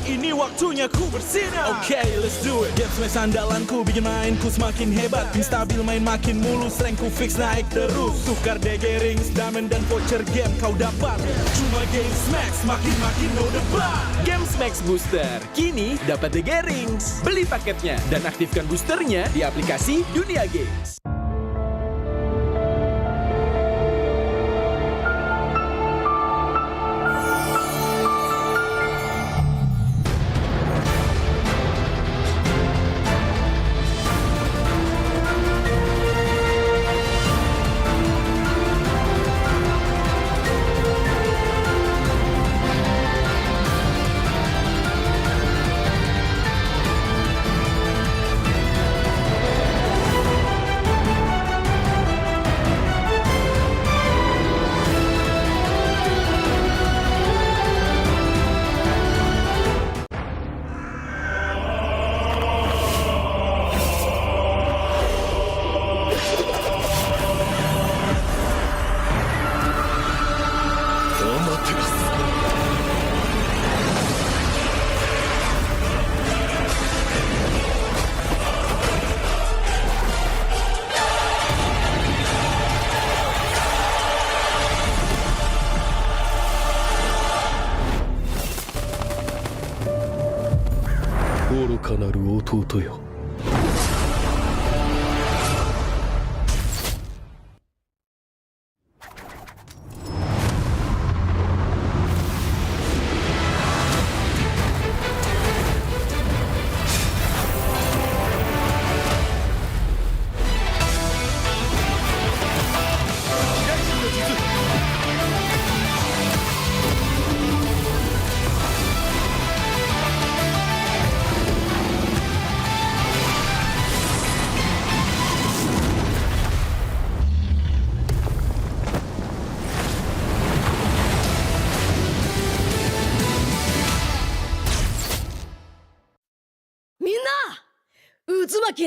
Ini waktunya ku bersinar. Oke, let's do it. Game smash andalanku bikin mainku semakin hebat. Tim stabil main makin mulus, rankku fix naik terus. Tukar DG rings, diamond dan voucher game kau dapat. Cuma game smash makin no debat. Game Max Booster, kini dapat DG Rings. Beli paketnya dan aktifkan boosternya di aplikasi Dunia Games.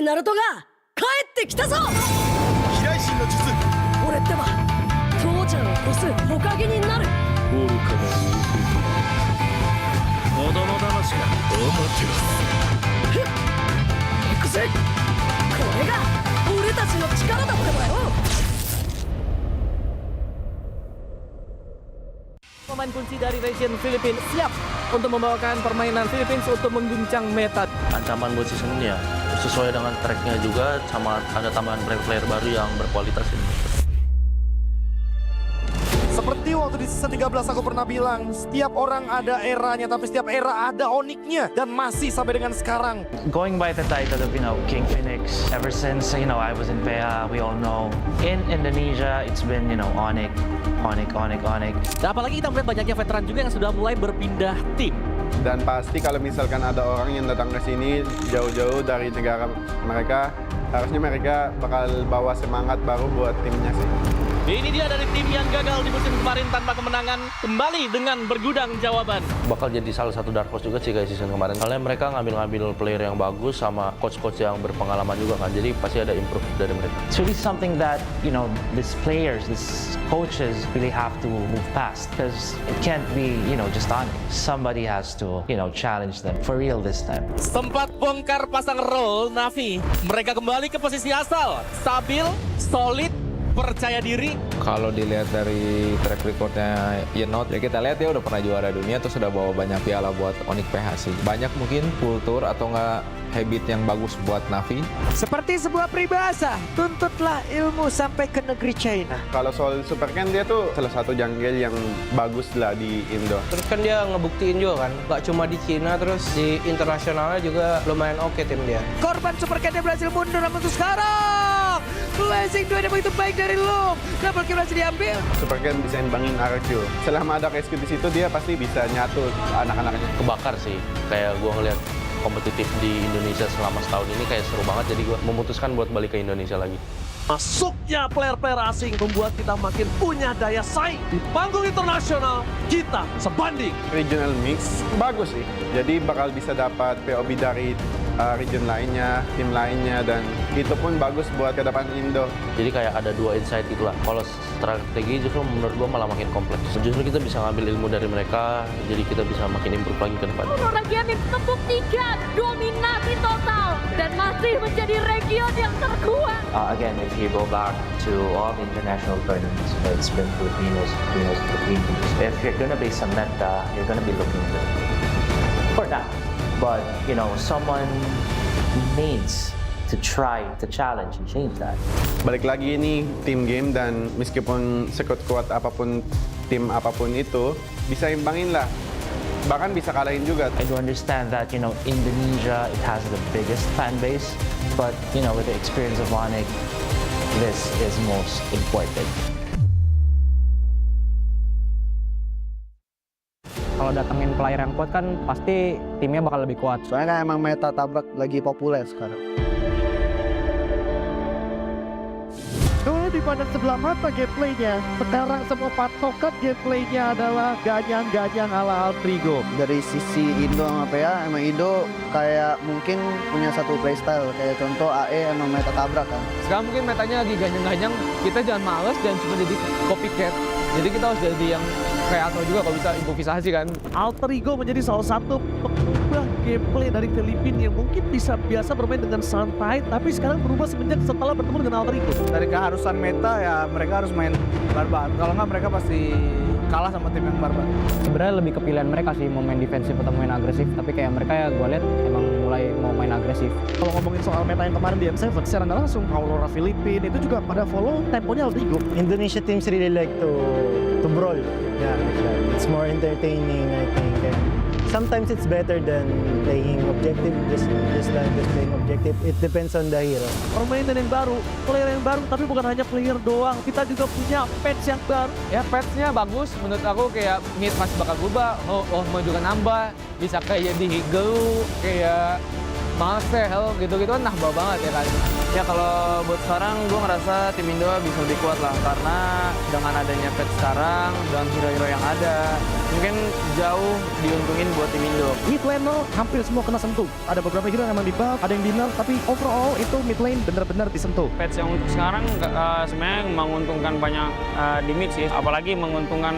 Naruto が帰ってきたぞ。飛来神の術。俺ってば父ちゃんを越す火影になる。愚かな子供騙しか。ふっ行くぜ。これが俺たちの力だってばよ。Pemain kunci dari region Filipina siap untuk membawakan permainan Philippines untuk mengguncang meta. Ancaman buat season ini ya sesuai dengan tracknya juga, sama ada tambahan player baru yang berkualitas ini. Seperti waktu di season 13 aku pernah bilang, setiap orang ada eranya, tapi setiap era ada oniknya, dan masih sampai dengan sekarang. Going by the title of, King Infinix, ever since, I was in PA, we all know. In Indonesia, it's been, Onyx. Dan apalagi kita melihat banyaknya veteran juga yang sudah mulai berpindah tim. Dan pasti kalau misalkan ada orang yang datang ke sini jauh-jauh dari negara mereka, harusnya mereka bakal bawa semangat baru buat timnya sih. Ini dia dari tim yang gagal di musim kemarin tanpa kemenangan, kembali dengan bergudang jawaban. Bakal jadi salah satu dark horse juga sih guys season kemarin. Soalnya mereka ngambil player yang bagus sama coach-coach yang berpengalaman juga kan. Jadi pasti ada improve dari mereka. It's really something that, these players, these coaches really have to move past. Because it can't be, just on it. Somebody has to, challenge them for real this time. Sempat bongkar pasang roll Navi. Mereka kembali ke posisi asal. Stabil, solid, percaya diri. Kalau dilihat dari track recordnya Yenot, ya kita lihat ya udah pernah juara dunia, terus sudah bawa banyak piala buat Onyx PH sih. Banyak mungkin kultur atau enggak habit yang bagus buat Navi. Seperti sebuah peribahasa, tuntutlah ilmu sampai ke negeri China. Kalau soal Super Ken, dia tuh salah satu jungle yang bagus lah di Indo. Terus kan dia ngebuktiin juga kan, gak cuma di Cina, terus di internasionalnya juga lumayan oke tim dia. Korban Super Ken berhasil mundur, namun untuk sekarang Blazing 2 yang begitu baik dari Loom. Double kill berhasil diambil. Super Ken bisa imbangin RQ. Selama ada rescue di situ, dia pasti bisa nyatu anak-anaknya. Kebakar sih, kayak gua ngeliat kompetitif di Indonesia selama setahun ini kayak seru banget, jadi gue memutuskan buat balik ke Indonesia lagi. Masuknya player-player asing membuat kita makin punya daya saing. Di panggung internasional, kita sebanding. Regional mix bagus sih, jadi bakal bisa dapat POB dari region lainnya, tim lainnya, dan itu pun bagus buat ke depan Indo. Jadi kayak ada dua insight itulah. Kalau strategi justru menurut gue malah makin kompleks. Justru kita bisa ngambil ilmu dari mereka, jadi kita bisa makin improve lagi ke depan. Region membuktikan dominasi total dan masih menjadi region yang terkuat. Again, if you go back to all the international tournaments, it's been Filipinos. If you're gonna be some meta, you're gonna be looking for that. But, you know, someone needs to try to challenge and change that. Balik lagi ini team game, dan meskipun sekuat-kuat apapun tim apapun itu, bisa imbangin lah. Bahkan bisa kalahin juga. I do understand that, you know, Indonesia, it has the biggest fan base, but, you know, with the experience of Onyx, this is most important. Kalau datengin player yang kuat kan pasti timnya bakal lebih kuat. Soalnya kan emang meta tabrak lagi populer sekarang. Dulu di pada sebelah mata gameplaynya, sekarang semua patokan gameplaynya adalah ganyang-ganyang ala Altrigo. Dari sisi Indo sama PA, emang Indo kayak mungkin punya satu playstyle. Kayak contoh AE emang meta tabrak kan. Sekarang mungkin metanya lagi ganyang-ganyang, kita jangan males dan cuma jadi copycat. Jadi kita harus jadi yang kreator juga kalau bisa improvisasi kan. Altrigo menjadi salah satu pengubah gameplay dari Filipina yang mungkin bisa biasa bermain dengan santai, tapi sekarang berubah semenjak setelah bertemu dengan Altrigo. Dari keharusan meta ya mereka harus main barbar. Kalau nggak mereka pasti kalah sama tim yang barbar. Sebenarnya lebih ke pilihan mereka sih mau main defensif atau main agresif, tapi kayak mereka ya gue lihat emang mulai mau main agresif. Kalau ngomongin soal meta yang kemarin di M7, secara nggak langsung Aurora Filipina itu juga pada follow temponya Altrigo. Indonesia teams really like to brawl. Yeah, like that. It's more entertaining, I think. And sometimes it's better than playing objective, just playing objective. It depends on the hero. Permainan yang baru, player yang baru, tapi bukan hanya player doang. Kita juga punya patch yang baru. Ya patch-nya bagus, menurut aku kayak mid masih bakal berubah, mau juga nambah, bisa kayak di Higelu, kayak Marcel gitu-gitu kan nambah banget ya kan. Ya kalau buat sekarang gue ngerasa tim Indo bisa lebih kuat lah, karena dengan adanya patch sekarang, dengan hero-hero yang ada, mungkin jauh diuntungin buat tim Indo. Mid lane hampir semua kena sentuh. Ada beberapa hero yang emang di buff, ada yang di nerf, tapi overall itu mid lane benar-benar disentuh. Patch yang untuk sekarang sebenarnya menguntungkan banyak di mid sih, apalagi menguntungkan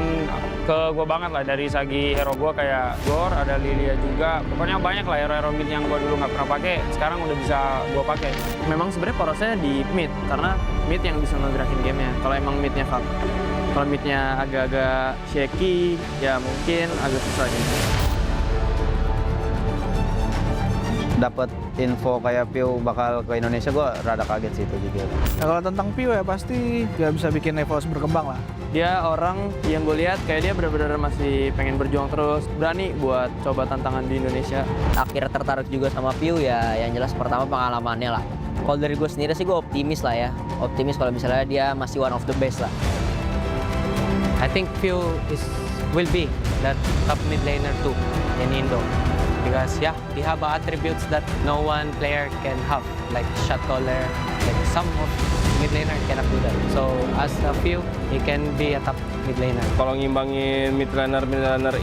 ke gue banget lah dari segi hero gue kayak Gor, ada Lilia juga. Pokoknya banyak lah hero-hero mid yang gue dulu nggak pernah pakai, sekarang udah bisa gue pakai. Memang sebenarnya porosnya di mid, karena mid yang bisa ngegerakin gamenya. Kalau emang midnya fuck, kalau midnya agak-agak shaky, ya mungkin agak susah gitu. Dapat info kayak Pio bakal ke Indonesia, gue rada kaget sih itu juga. Nah, kalau tentang Pio ya pasti gak bisa bikin EVOS berkembang lah. Dia orang yang gue lihat kayak dia benar-benar masih pengen berjuang terus, berani buat coba tantangan di Indonesia. Akhirnya tertarik juga sama Pio ya, yang jelas pertama pengalamannya lah. Kalau dari gue sendiri sih gue optimis lah ya, optimis kalau misalnya dia masih one of the best lah. I think Pio will be that top mid laner too in Indo. Because yeah, he have attributes that no one player can have, like shot caller, like some of mid laner cannot do that. So as a few, he can be a top mid laner. Kalau ngimbangin mid laner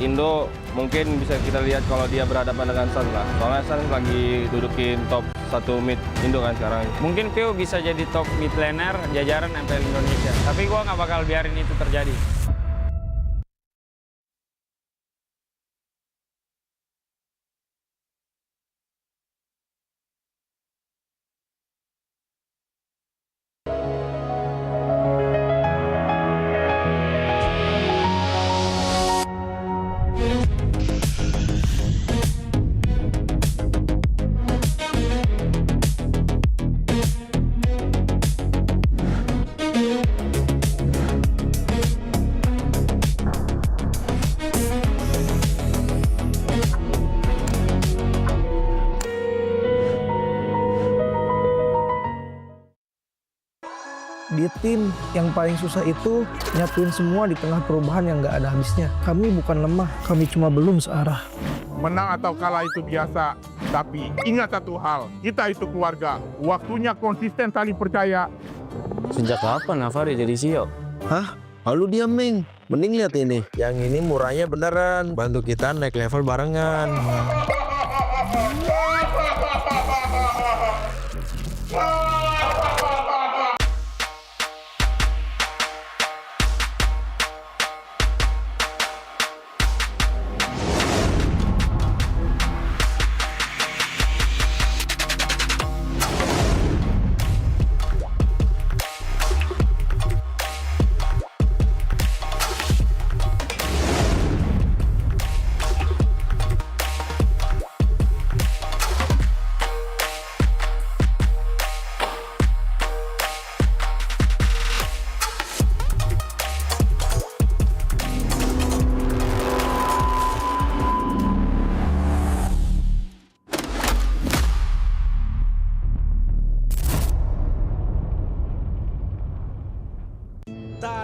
Indo, mungkin bisa kita lihat kalau dia berhadapan dengan Sun lah. Soalnya Sun lagi dudukin top 1 mid Indo kan sekarang. Mungkin Pio bisa jadi top mid laner jajaran MPL Indonesia, tapi gue nggak bakal biarin itu terjadi. Di tim yang paling susah itu nyatuin semua di tengah perubahan yang nggak ada habisnya. Kami bukan lemah, kami cuma belum searah. Menang atau kalah itu biasa, tapi ingat satu hal, kita itu keluarga. Waktunya konsisten saling percaya. Sejak kapan Navari jadi CEO? Hah? Lalu dia Ming. Mending lihat ini. Yang ini murahnya beneran. Bantu kita naik level barengan.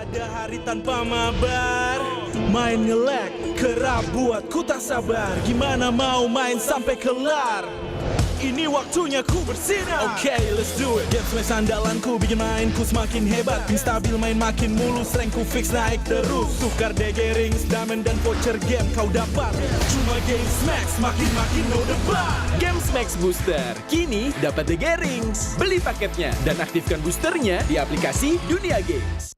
Ada hari tanpa mabar, main nge-lag, kerap buat ku tak sabar. Gimana mau main sampai kelar? Ini waktunya ku bersinar. Okay, let's do it. Game flash andalanku bikin mainku semakin hebat. Pin stabil main makin mulus, rankku fix naik terus. Tukar DG rings, diamond dan voucher game kau dapat. Cuma Games Max makin no debat. Games Max Booster kini dapat DG rings. Beli paketnya dan aktifkan boosternya di aplikasi Dunia Games.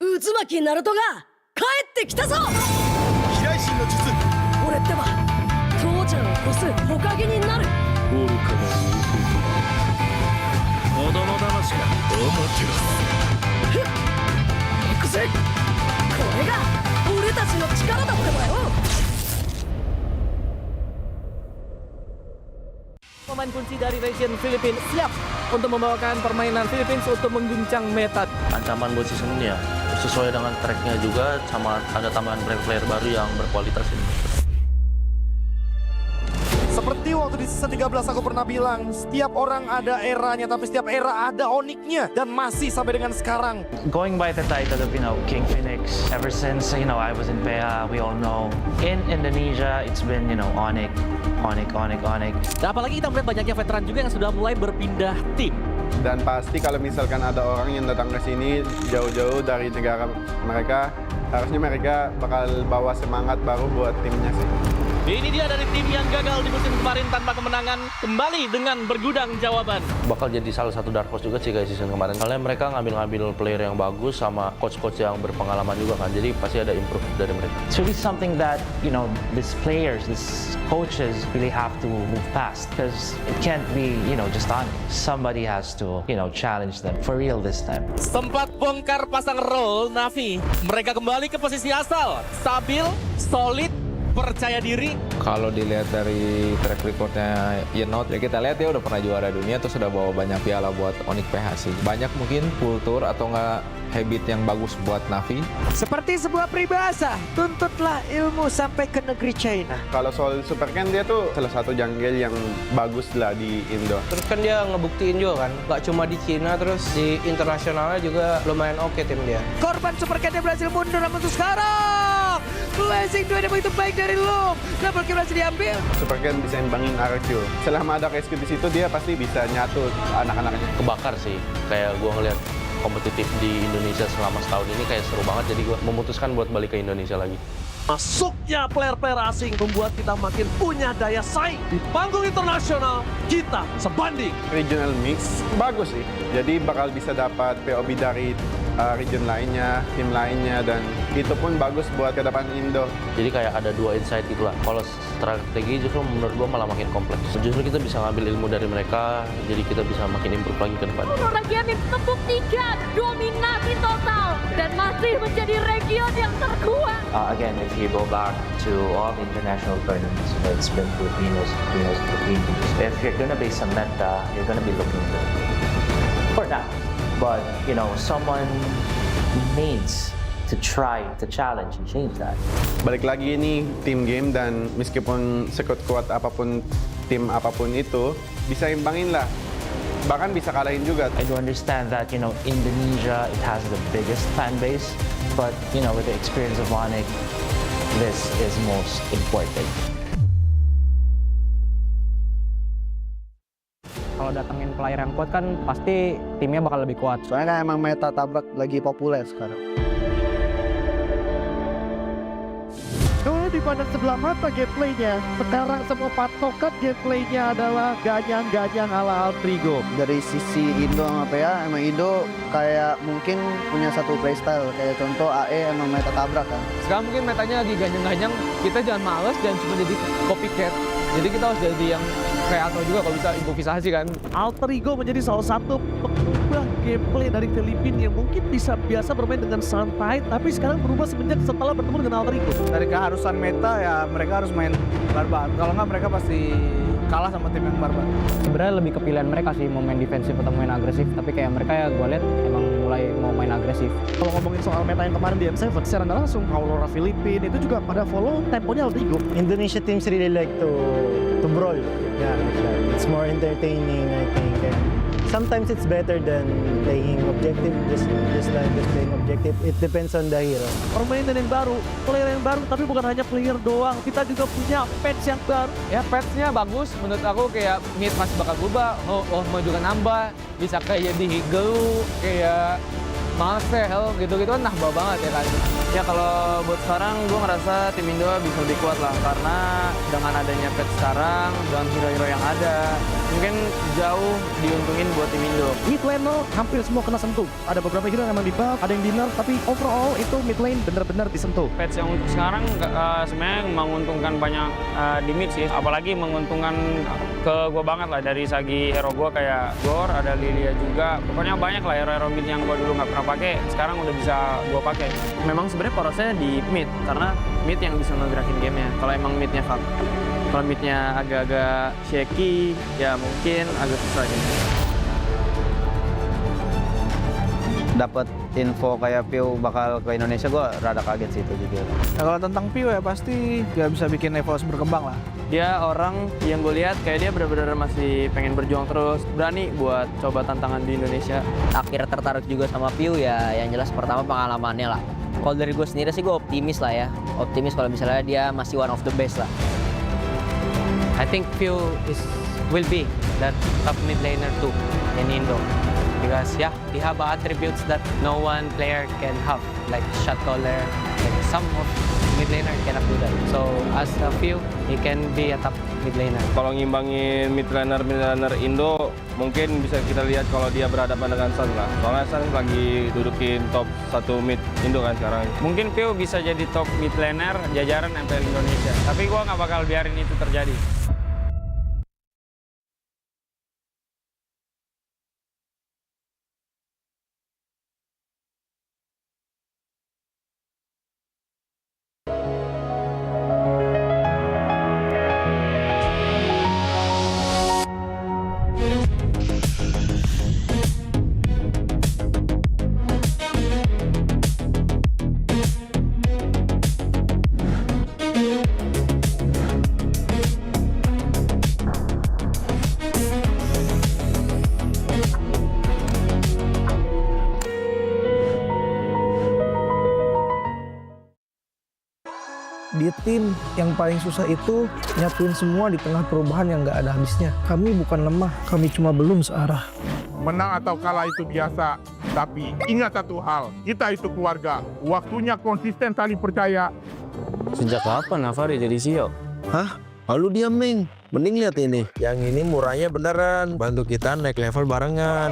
Uzumaki Naruto が帰ってきたぞ。飛来神の術。俺ってば父ちゃんを越す火影になる。愚かな弟と子供騙しか。ふっ行くぜ。これが俺たちの力だってばよ。Pemain kunci dari region Filipina siap untuk membawakan permainan Philippines untuk mengguncang meta. Ancaman buat season ini ya sesuai dengan tracknya juga, sama ada tambahan player baru yang berkualitas ini. Seperti waktu di season 13 aku pernah bilang, setiap orang ada eranya, tapi setiap era ada oniknya, dan masih sampai dengan sekarang. Going by the title of, King Infinix, ever since, I was in PEA, we all know. In Indonesia, it's been, Onyx. Dan apalagi kita melihat banyaknya veteran juga yang sudah mulai berpindah tim. Dan pasti kalau misalkan ada orang yang datang ke sini jauh-jauh dari negara mereka, harusnya mereka bakal bawa semangat baru buat timnya sih. Ini dia dari tim yang gagal di musim kemarin tanpa kemenangan, kembali dengan bergudang jawaban. Bakal jadi salah satu dark horse juga sih kayak season kemarin. Soalnya mereka ngambil player yang bagus sama coach-coach yang berpengalaman juga kan. Jadi pasti ada improve dari mereka. It's really something that, these players, these coaches really have to move past. Because it can't be, just on. Somebody has to, challenge them for real this time. Sempat bongkar pasang roll Navi. Mereka kembali ke posisi asal. Stabil, solid, percaya diri. Kalau dilihat dari track recordnya Yenot, ya kita lihat ya udah pernah juara dunia, terus udah bawa banyak piala buat Onyx PH sih. Banyak mungkin kultur atau enggak habit yang bagus buat Navi. Seperti sebuah peribahasa, tuntutlah ilmu sampai ke negeri China. Kalau soal Super Ken, dia tuh salah satu jungle yang bagus lah di Indo. Terus kan dia ngebuktiin juga kan, gak cuma di Cina, terus di internasionalnya juga lumayan oke tim dia. Korban Super Ken berhasil mundur, namun untuk sekarang Blazing 2 yang begitu baik dari Luke. Double kill berhasil diambil. Super Ken bisa imbangin RQ. Selama ada KSQ di situ, dia pasti bisa nyatu anak-anaknya. Kebakar sih, kayak gua ngeliat kompetitif di Indonesia selama setahun ini kayak seru banget, jadi gue memutuskan buat balik ke Indonesia lagi. Masuknya player-player asing membuat kita makin punya daya saing. Di panggung internasional, kita sebanding. Regional mix bagus sih, jadi bakal bisa dapat POB dari region lainnya, tim lainnya, dan itu pun bagus buat ke depan Indo. Jadi kayak ada dua insight gitu lah. Kalau strategi justru menurut gua malah makin kompleks. Justru kita bisa ngambil ilmu dari mereka, jadi kita bisa makin improve lagi ke depan. Region membuktikan dominasi total dan masih menjadi region yang terkuat. Again, if you go back to all the international tournaments, it's been Filipinos. If you're gonna be some meta, you're gonna be looking for that. But, you know, someone needs to try to challenge and change that. Balik lagi ini tim game, dan meskipun sekuat-kuat apapun tim apapun itu, bisa imbangin lah. Bahkan bisa kalahin juga. I do understand that, you know, Indonesia, it has the biggest fan base, but, you know, with the experience of Onyx, this is most important. Kalau datengin player yang kuat kan pasti timnya bakal lebih kuat. Soalnya kan emang meta tabrak lagi populer sekarang. Kalau dipandang sebelah mata gameplaynya, sekarang semua patokan gameplaynya adalah ganyang-ganyang ala Altrigo. Dari sisi Indo sama PA, emang Indo kayak mungkin punya satu playstyle. Kayak contoh AE emang meta tabrak kan. Sekarang mungkin metanya lagi ganyang-ganyang, kita jangan males dan cuma jadi copycat. Jadi kita harus jadi yang kreator juga kalau bisa improvisasi kan. Alter Ego menjadi salah satu pengubah gameplay dari Filipina yang mungkin bisa biasa bermain dengan santai, tapi sekarang berubah semenjak setelah bertemu dengan Alter Ego. Dari keharusan meta ya mereka harus main barbar. Kalau nggak mereka pasti kalah sama tim yang barbar. Sebenarnya lebih ke pilihan mereka sih mau main defensif atau main agresif, tapi kayak mereka ya gue lihat emang mulai mau main agresif. Kalau ngomongin soal meta yang kemarin di M7, secara nggak langsung Aurora Filipina itu juga pada follow temponya Alter Ego. Indonesia teams really like to brawl. Yeah, like that. It's more entertaining, I think. And sometimes it's better than playing objective, just playing objective. It depends on the hero. Permainan yang baru, player yang baru, tapi bukan hanya player doang. Kita juga punya patch yang baru. Ya patch-nya bagus, menurut aku kayak mid masih bakal berubah. Mau juga nambah, bisa kayak di Higelu, kayak Marcel gitu-gitu kan nambah banget ya kan. Ya kalau buat sekarang gue ngerasa tim Indo bisa lebih kuat lah, karena dengan adanya patch sekarang, dengan hero-hero yang ada, mungkin jauh diuntungin buat tim Indo. Mid lane hampir semua kena sentuh. Ada beberapa hero yang emang di buff, ada yang di nerf, tapi overall itu mid lane benar-benar disentuh. Patch yang untuk sekarang sebenarnya menguntungkan banyak di mid sih, apalagi menguntungkan ke gue banget lah dari segi hero gue kayak Gor, ada Lilia juga. Pokoknya banyak lah hero-hero mid yang gue dulu nggak pernah pakai, sekarang udah bisa gue pakai. Memang sebenarnya porosnya di mid, karena mid yang bisa ngegerakin gamenya. Kalau emang midnya fuck, kalau midnya agak-agak shaky, ya mungkin agak susah gitu. Dapat info kayak Pio bakal ke Indonesia, gue rada kaget sih itu juga. Nah, kalau tentang Pio ya pasti dia bisa bikin EVOS berkembang lah. Dia orang yang gue lihat kayak dia benar-benar masih pengen berjuang terus, berani buat coba tantangan di Indonesia. Akhirnya tertarik juga sama Pio ya, yang jelas pertama pengalamannya lah. Kalau dari gue sendiri sih gue optimis lah ya, optimis kalau misalnya dia masih one of the best lah. I think Pio will be that top mid laner too in Indo. Because yeah, he have attributes that no one player can have, like shot caller, like some of mid laner cannot do that. So as a few, he can be a top mid laner. Kalau ngimbangin mid laner Indo, mungkin bisa kita lihat kalau dia berhadapan dengan Sun lah. Soalnya Sun lagi dudukin top 1 mid Indo kan sekarang. Mungkin Pio bisa jadi top mid laner jajaran MPL Indonesia, tapi gue nggak bakal biarin itu terjadi. Di tim yang paling susah itu nyatuin semua di tengah perubahan yang nggak ada habisnya. Kami bukan lemah, kami cuma belum searah. Menang atau kalah itu biasa, tapi ingat satu hal, kita itu keluarga. Waktunya konsisten saling percaya. Sejak kapan Navari jadi CEO? Hah? Lalu dia Ming. Mending lihat ini. Yang ini murahnya beneran. Bantu kita naik level barengan.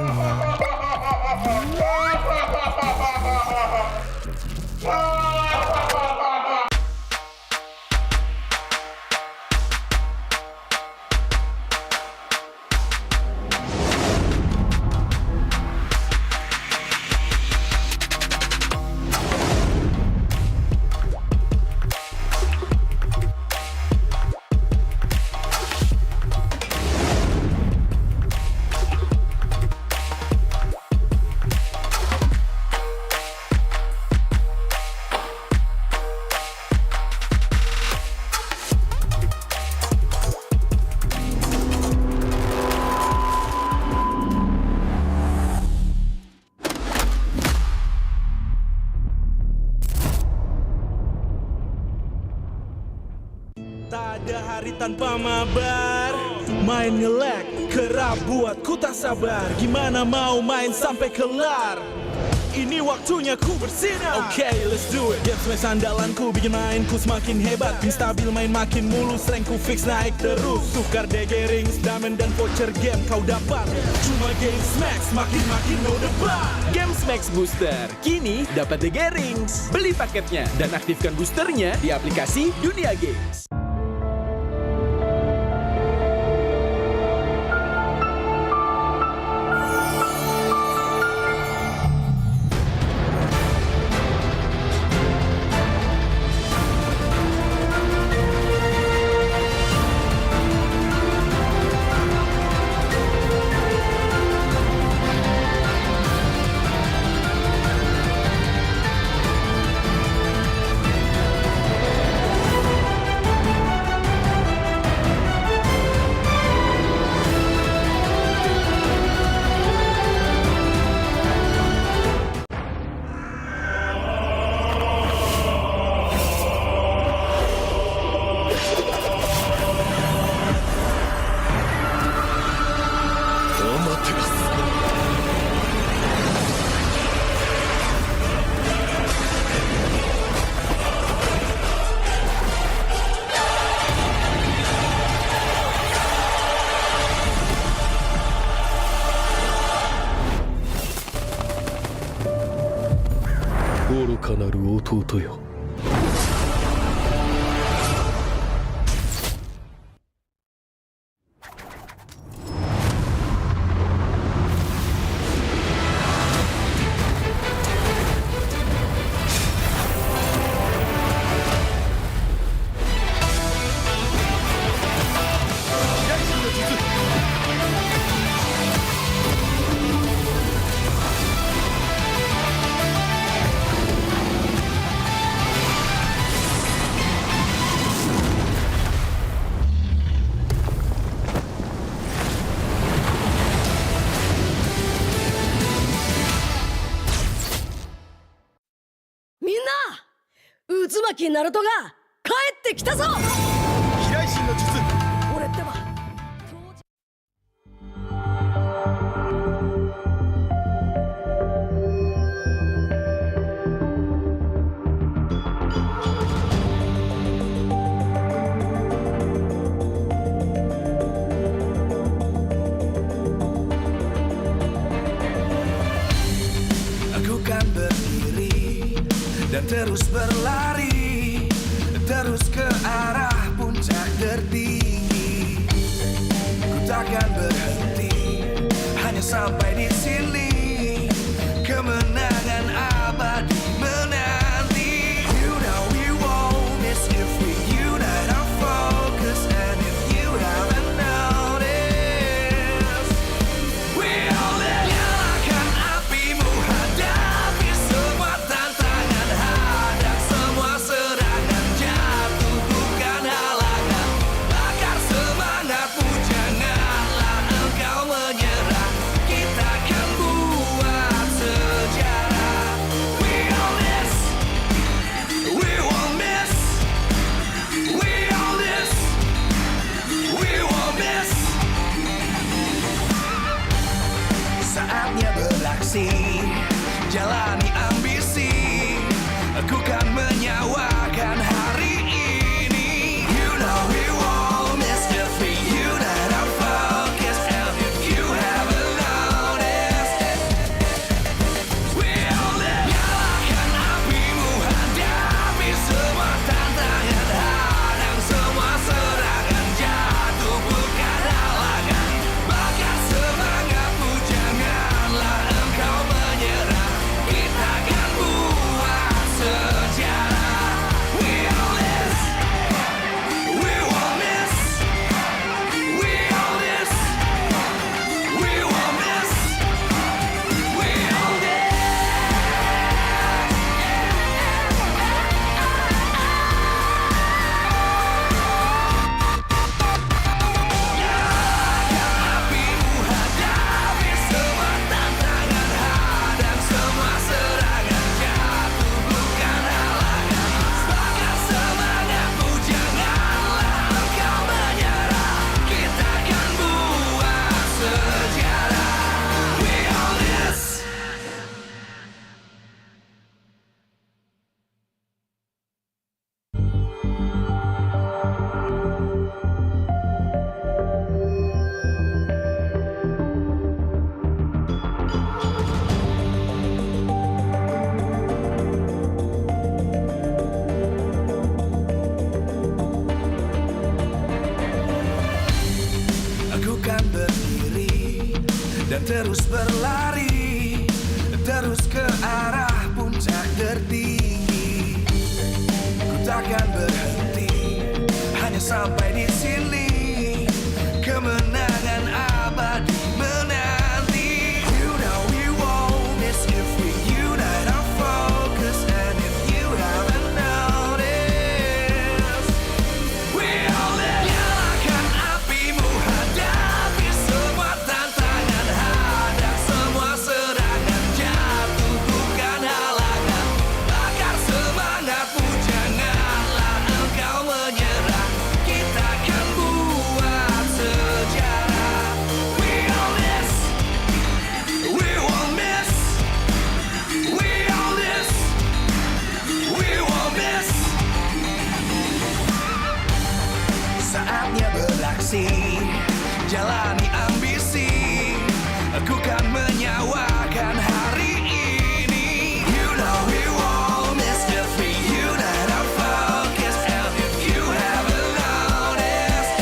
Ada hari tanpa mabar, main nge-lag, kerap buat ku tak sabar. Gimana mau main sampai kelar? Ini waktunya ku bersinar. Okay, let's do it. Game smash andalanku bikin mainku semakin hebat. Pin stabil main makin mulus, rankku fix naik terus. Tukar DG rings, diamond dan voucher game kau dapat. Cuma game smash makin no debat. Game Max Booster, kini dapat DG Rings. Beli paketnya dan aktifkan boosternya di aplikasi Dunia Games. Minna! 渦巻きナルトが帰ってきたぞ。飛来神の術。俺ってば Aku kan berdiri dan terus berlari, terus ke arah puncak tertinggi. Ku takkan berhenti, hanya sampai di sini. Kemenangan abadi menanti. You know we won't miss if we unite our focus. And if you haven't noticed, we all nyalakan apimu, hadapi semua tantangan, hadap semua serangan, jatuh bukan halangan, bakar semangatmu, janganlah engkau menyerah, kita kan terus berlari, terus ke arah puncak tertinggi. Ku takkan berhenti, hanya sampai di sini. Kemenangan abadi menanti. You know we won't miss if we unite our focus. And if you haven't noticed, we all in. Nyalakan apimu, hadapi semua tantangan, hadang semua serangan, jatuh bukan halangan. Bakar semangatmu, janganlah engkau menyerah. Kita akan buat sejarah. We all this, we won't miss. We all this, we won't miss. Saatnya beraksi, jalani ambisi. Aku kan menyawakan hari ini. You know we won't miss if we unite our focus. And if you haven't noticed,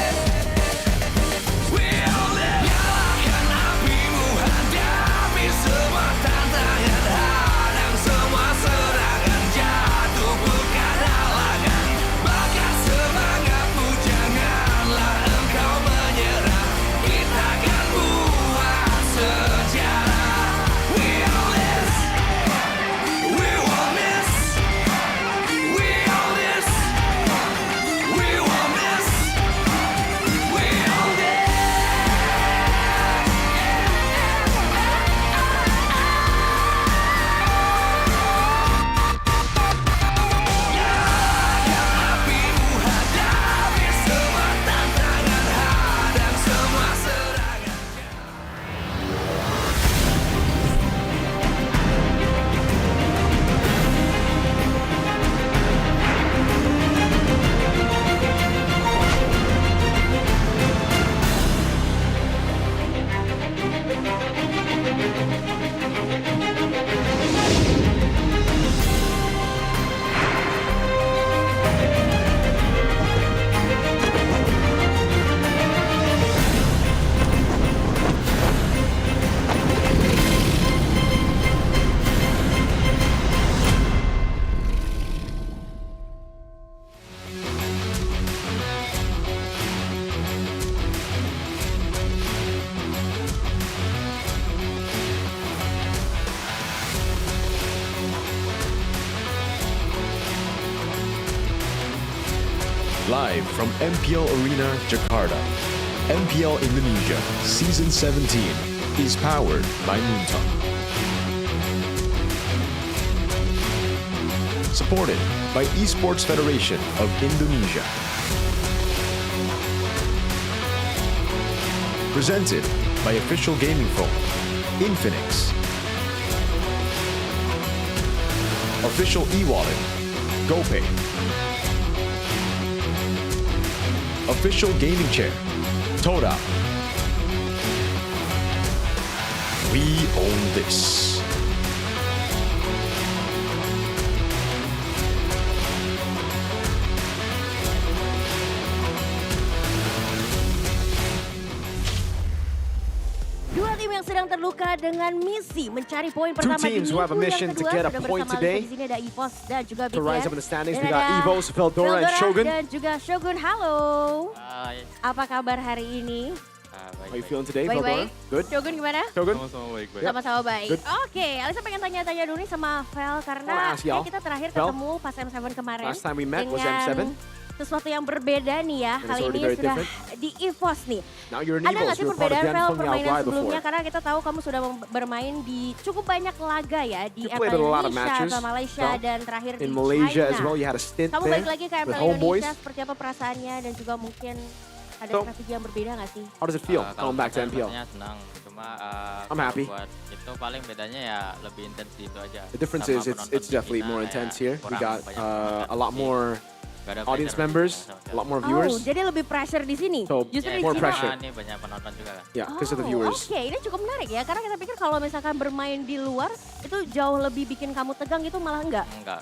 we all in. Nyalakan apimu, hadapi semua tantangan, hadang semua serangan, jatuh bukan halangan. Bakar semangatmu, janganlah engkau menyerah. Kita akan buat sejarah. We all this, we won't miss. We all this, we won't miss. We all this. Apimu, hadapi semua tantangan, hadang semua serangan. Live from MPL Arena, Jakarta, MPL Indonesia Season 17 is powered by Moonton. Supported by Esports Federation of Indonesia. Presented by official gaming phone, Infinix. Official e-wallet, GoPay. Official gaming chair, Toda. We own this. Dua tim yang sedang terluka dengan misi mencari poin pertama di teams who have a minggu mission yang to kedua. get a Sudah point bersama today di sini ada EVOS dan juga to rise up in BTS. the standings. Dan We got ada Evos, Veldora, and Shogun. Dan juga Shogun, halo. Apa kabar hari ini? How you feeling today, Baik-baik. Veldora? Good? Shogun gimana? Shogun? Sama-sama baik-baik. Sama-sama baik. Good. Oke, Alisa pengen tanya-tanya dulu nih sama Vel karena Wanna ask y'all? kita terakhir Vel? ketemu pas M7 kemarin. Last time we met was dengan M7. sesuatu yang berbeda nih ya. And it's Kali already ini very sudah different. di EVOS nih. Now you're in Ada nggak Evos. sih You were part of perbedaan the Vel Anfang permainan Yaobai sebelumnya? before. Karena kita tahu kamu sudah bermain di cukup banyak laga ya di You MPL played in a lot of Indonesia matches, atau Malaysia Vel. dan terakhir di In Malaysia China. as well, you had a stint Kamu there balik lagi ke with MPL Homeboys. Indonesia, seperti apa perasaannya dan juga mungkin ada So, strategi yang berbeda nggak sih? How does it feel Kalau coming back to MPL? pastinya senang, cuma I'm kalau happy. buat itu paling bedanya ya lebih intens di itu aja. The difference Sama is penonton it's definitely kita more kayak intense here. We kurang got banyak a lot more Gak ada audience pressure. members, a lot more viewers. Oh, jadi lebih pressure di sini. So, Justru di more Cina. pressure. Ini banyak penonton juga kan. Yeah, because of the viewers. Oke, ini cukup menarik ya. Karena kita pikir kalau misalkan bermain di luar itu jauh lebih bikin kamu tegang gitu malah enggak. Enggak.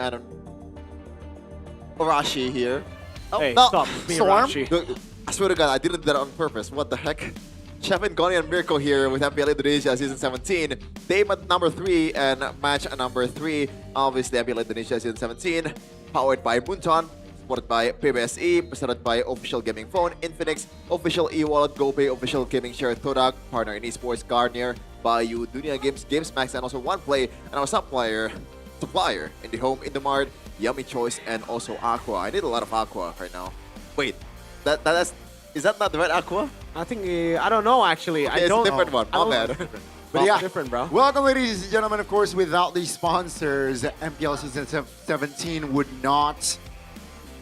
and Arashi here. Oh, Hey, no, stop. Me, Storm. Arashi. I swear to God, I didn't do that on purpose. What the heck? Chevin, Goni, and Mirko here with MPL Indonesia Season 17. Team at number 3 and match at number 3. Obviously, MPL Indonesia Season 17. Powered by Bunton. Supported by PBSE. Presented by Official Gaming Phone, Infinix. Official e-wallet, GoPay. Official Gaming Share, Todak. Partner in esports, Garnier. Bayou, Dunia Games, GamesMax, and also OnePlay. And our supplier in the home, Indomart, Yummy Choice, and also Aqua. I need a lot of Aqua right now. Wait, is that not the right Aqua? I think, I don't know actually. Okay, it's a different one, my bad. But yeah, different, bro. Welcome, ladies and gentlemen. Of course, without these sponsors, MPL Season 17 would not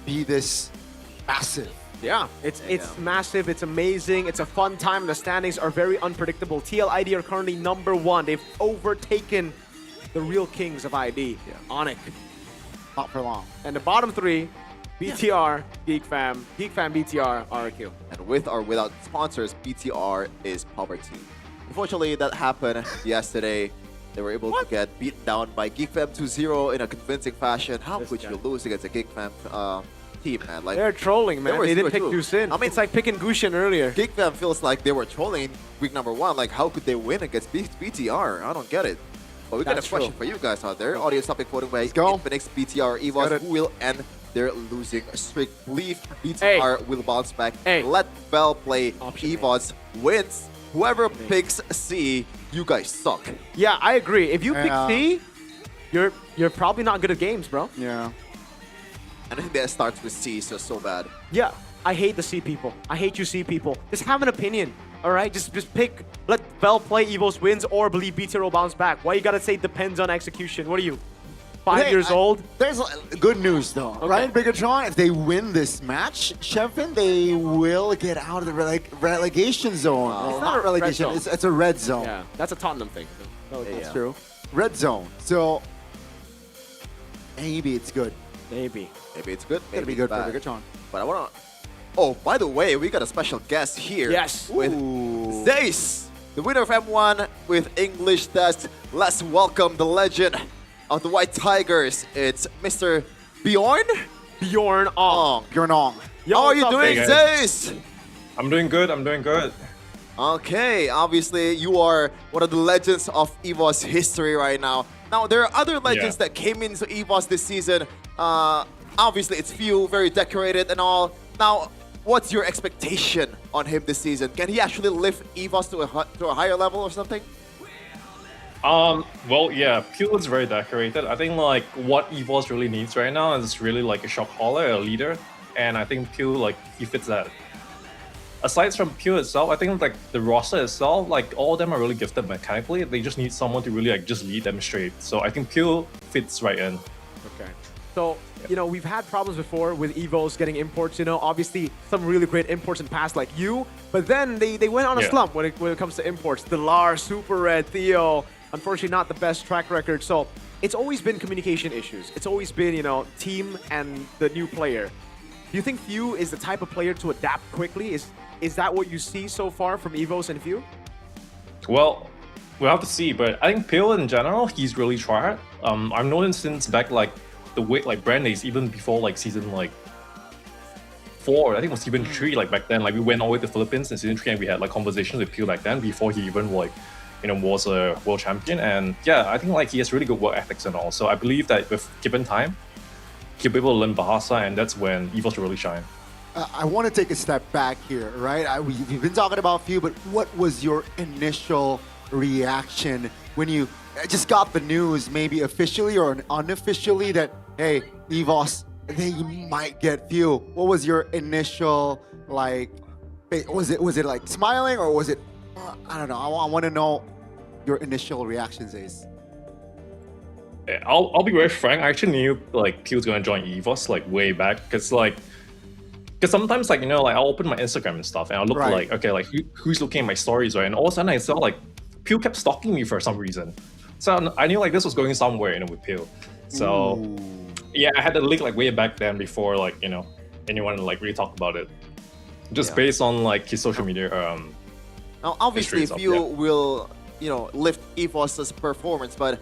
be this massive. Yeah, it's massive, it's amazing, it's a fun time. The standings are very unpredictable. TLID are currently number 1. They've overtaken the real kings of ID, Onic. Not for long. And the bottom 3, BTR, GeekFam, BTR, RQ. And with or without sponsors, BTR is poverty. Unfortunately, that happened yesterday. They were able to get beaten down by GeekFam 2-0 in a convincing fashion. How could you lose against a GeekFam team, man? Like, they're trolling, man. They didn't pick Dusin. I mean, it's like picking Gushin earlier. GeekFam feels like they were trolling week number 1. Like, how could they win against BTR? I don't get it. But we got a question for you guys out there. Audience topic voting by Infinix, BTR, EVOS, who will end their losing streak. Believe BTR will bounce back. Let Bell play. EVOS wins. Whoever picks C, you guys suck. Yeah, I agree. If you pick C, you're probably not good at games, bro. Yeah. And I think that starts with C, so bad. Yeah, I hate the C people. I hate you C people. Just have an opinion, all right? Just pick, let Bell play, EVOS wins, or believe BTR will bounce back. Why you gotta say depends on execution? What are you, 5 years old? There's good news though, right, Bigatron? If they win this match, Chevin, they will get out of the relegation zone. It's not a relegation, it's a red zone. Yeah, that's a Tottenham thing. No, that's true. Red zone. So maybe it's good. Maybe it's good. Maybe Maybe good bad. for Bigatron. But I wanna. Oh, by the way, we got a special guest here. Yes. With Zace, the winner of M1 with English test. Let's welcome the legend of the White Tigers. It's Mr. Bjorn Ong. Bjorn Ong. How are you doing, Hey, guys. Zace? I'm doing good. I'm doing good. Okay, obviously you are one of the legends of EVOS history right now. Now, there are other legends that came into EVOS this season. Obviously, it's few, very decorated and all. Now, what's your expectation on him this season? Can he actually lift EVOS to a higher level or something? Well, yeah, Pew is very decorated. I think like what EVOS really needs right now is really like a shock caller, a leader, and I think Pew like he fits that. Aside from Pew itself, I think like the roster itself, like all of them are really gifted mechanically. They just need someone to really like just lead them straight. So I think Pew fits right in. Okay. So, you know, we've had problems before with EVOs getting imports, you know, obviously some really great imports in the past like you, but then they went on a slump when it comes to imports. Delar, Super Red, Theo, unfortunately not the best track record. So it's always been communication issues. It's always been, you know, team and the new player. Do you think Few is the type of player to adapt quickly? Is that what you see so far from EVOS and Few? Well, we'll have to see, but I think Pew in general, he's really tried. I've known since back like the way like brand days, even before like season like 4, I think it was season 3, like back then, like we went all the way to the Philippines in season 3 and we had like conversations with Pew back then before he even like, you know, was a world champion. And yeah, I think like he has really good work ethics and all. So I believe that with given time, he'll be able to learn Bahasa, and that's when EVOS will really shine. I want to take a step back here, right? We've been talking about Few, but what was your initial reaction when you just got the news, maybe officially or unofficially, that, hey, EVOS, they might get Few? What was your initial, like, was it like smiling, or was it, I don't know, I want to know your initial reactions, Ace. I'll be very frank, I actually knew like Pew's gonna join EVOS like way back, because sometimes, like, you know, like I'll open my Instagram and stuff and I'll look like, okay, like who's looking at my stories, right? And all of a sudden I saw like Pew kept stalking me for some reason. So I knew like this was going somewhere, you know, with Pew. So yeah, I had the link like way back then before like, you know, anyone like really talked about it. Just based on like his social media now obviously Pew will, you know, lift EVOS's performance, but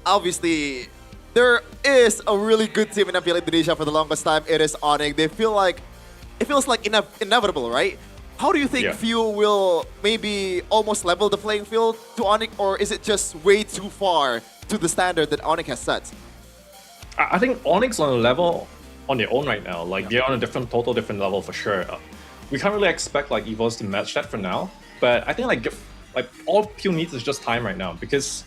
obviously there is a really good team in MPL Indonesia for the longest time. It is Onyx. It feels like inevitable, right? How do you think Fuel will maybe almost level the playing field to Onyx, or is it just way too far to the standard that Onyx has set? I think Onyx on a level on their own right now. Like they're on a total different level for sure. We can't really expect like EVOs to match that for now. But I think like all Fuel needs is just time right now, because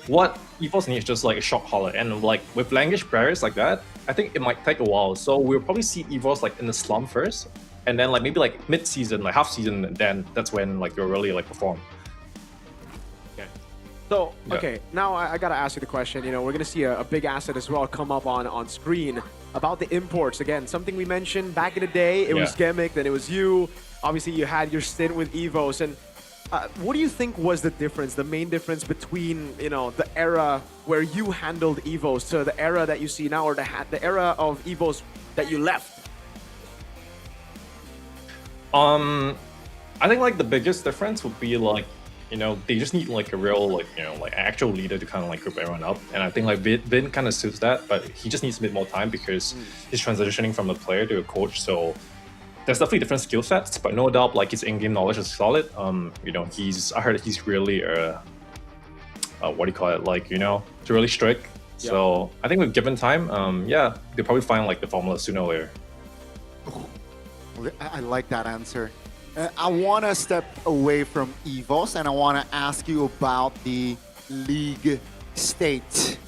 what EVOs need is just like a shock collar, and like with language barriers like that, I think it might take a while. So we'll probably see EVOs like in the slump first, and then like maybe like mid-season, like half-season, and then that's when like you'll really like perform. So, okay, now I gotta ask you the question. You know, we're gonna see a big asset as well come up on screen about the imports. Again, something we mentioned back in the day, it was Gimmick, then it was you. Obviously, you had your stint with EVOS. And what do you think was the difference, the main difference between, you know, the era where you handled EVOS to the era that you see now, or the era of EVOS that you left? I think like the biggest difference would be like, you know, they just need like a real like, you know, like actual leader to kind of like group everyone up. And I think like Vin kind of suits that, but he just needs a bit more time because he's transitioning from a player to a coach. So there's definitely different skill sets, but no doubt like his in-game knowledge is solid. You know, I heard he's really what do you call it? Like, you know, it's really strict. So I think with given time, yeah, they'll probably find like the formula sooner or later. I like that answer. I want to step away from EVOS and I want to ask you about the league state.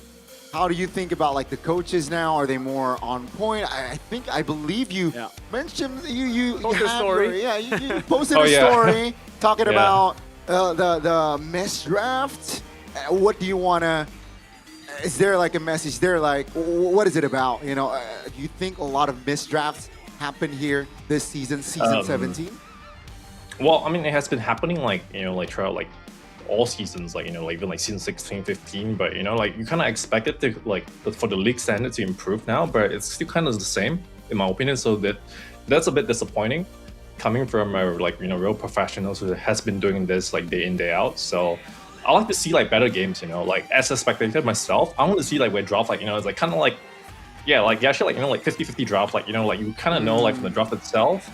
How do you think about like the coaches now? Are they more on point? I believe you mentioned you posted a story. You posted a story talking about the mess draft. What do you want to? Is there like a message there? Like, what is it about? You know, do you think a lot of misdrafts happen here this season, season 17? Well, I mean, it has been happening like, you know, like throughout like all seasons, like, you know, like even like season 16, 15, but you know, like you kind of expect it to like for the league standard to improve now, but it's still kind of the same in my opinion. So that's a bit disappointing coming from a like, you know, real professionals who has been doing this like day in, day out. So I like to see like better games, you know, like as a spectator myself, I want to see like where draft, like, you know, it's like kind of like, yeah, like actually like, you know, like 50-50 draft, like, you know, like you kind of know like from the draft itself,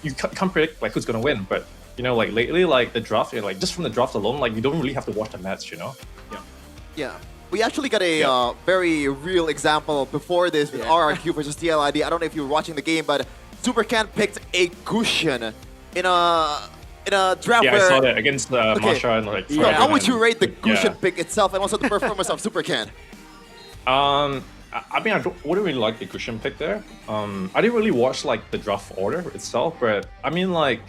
you can't predict like who's gonna win, but you know, like lately, like the draft, like just from the draft alone, like you don't really have to watch the match, you know. Yeah. We actually got a very real example before this with RRQ versus TLID. I don't know if you were watching the game, but Supercan picked a Gusion in a draft. Yeah, I saw that against Masha and like. So how would you rate the Gusion pick itself and also the performance of Supercan? I mean, I wouldn't really like the Gusion pick there. I didn't really watch like the draft order itself, but I mean, like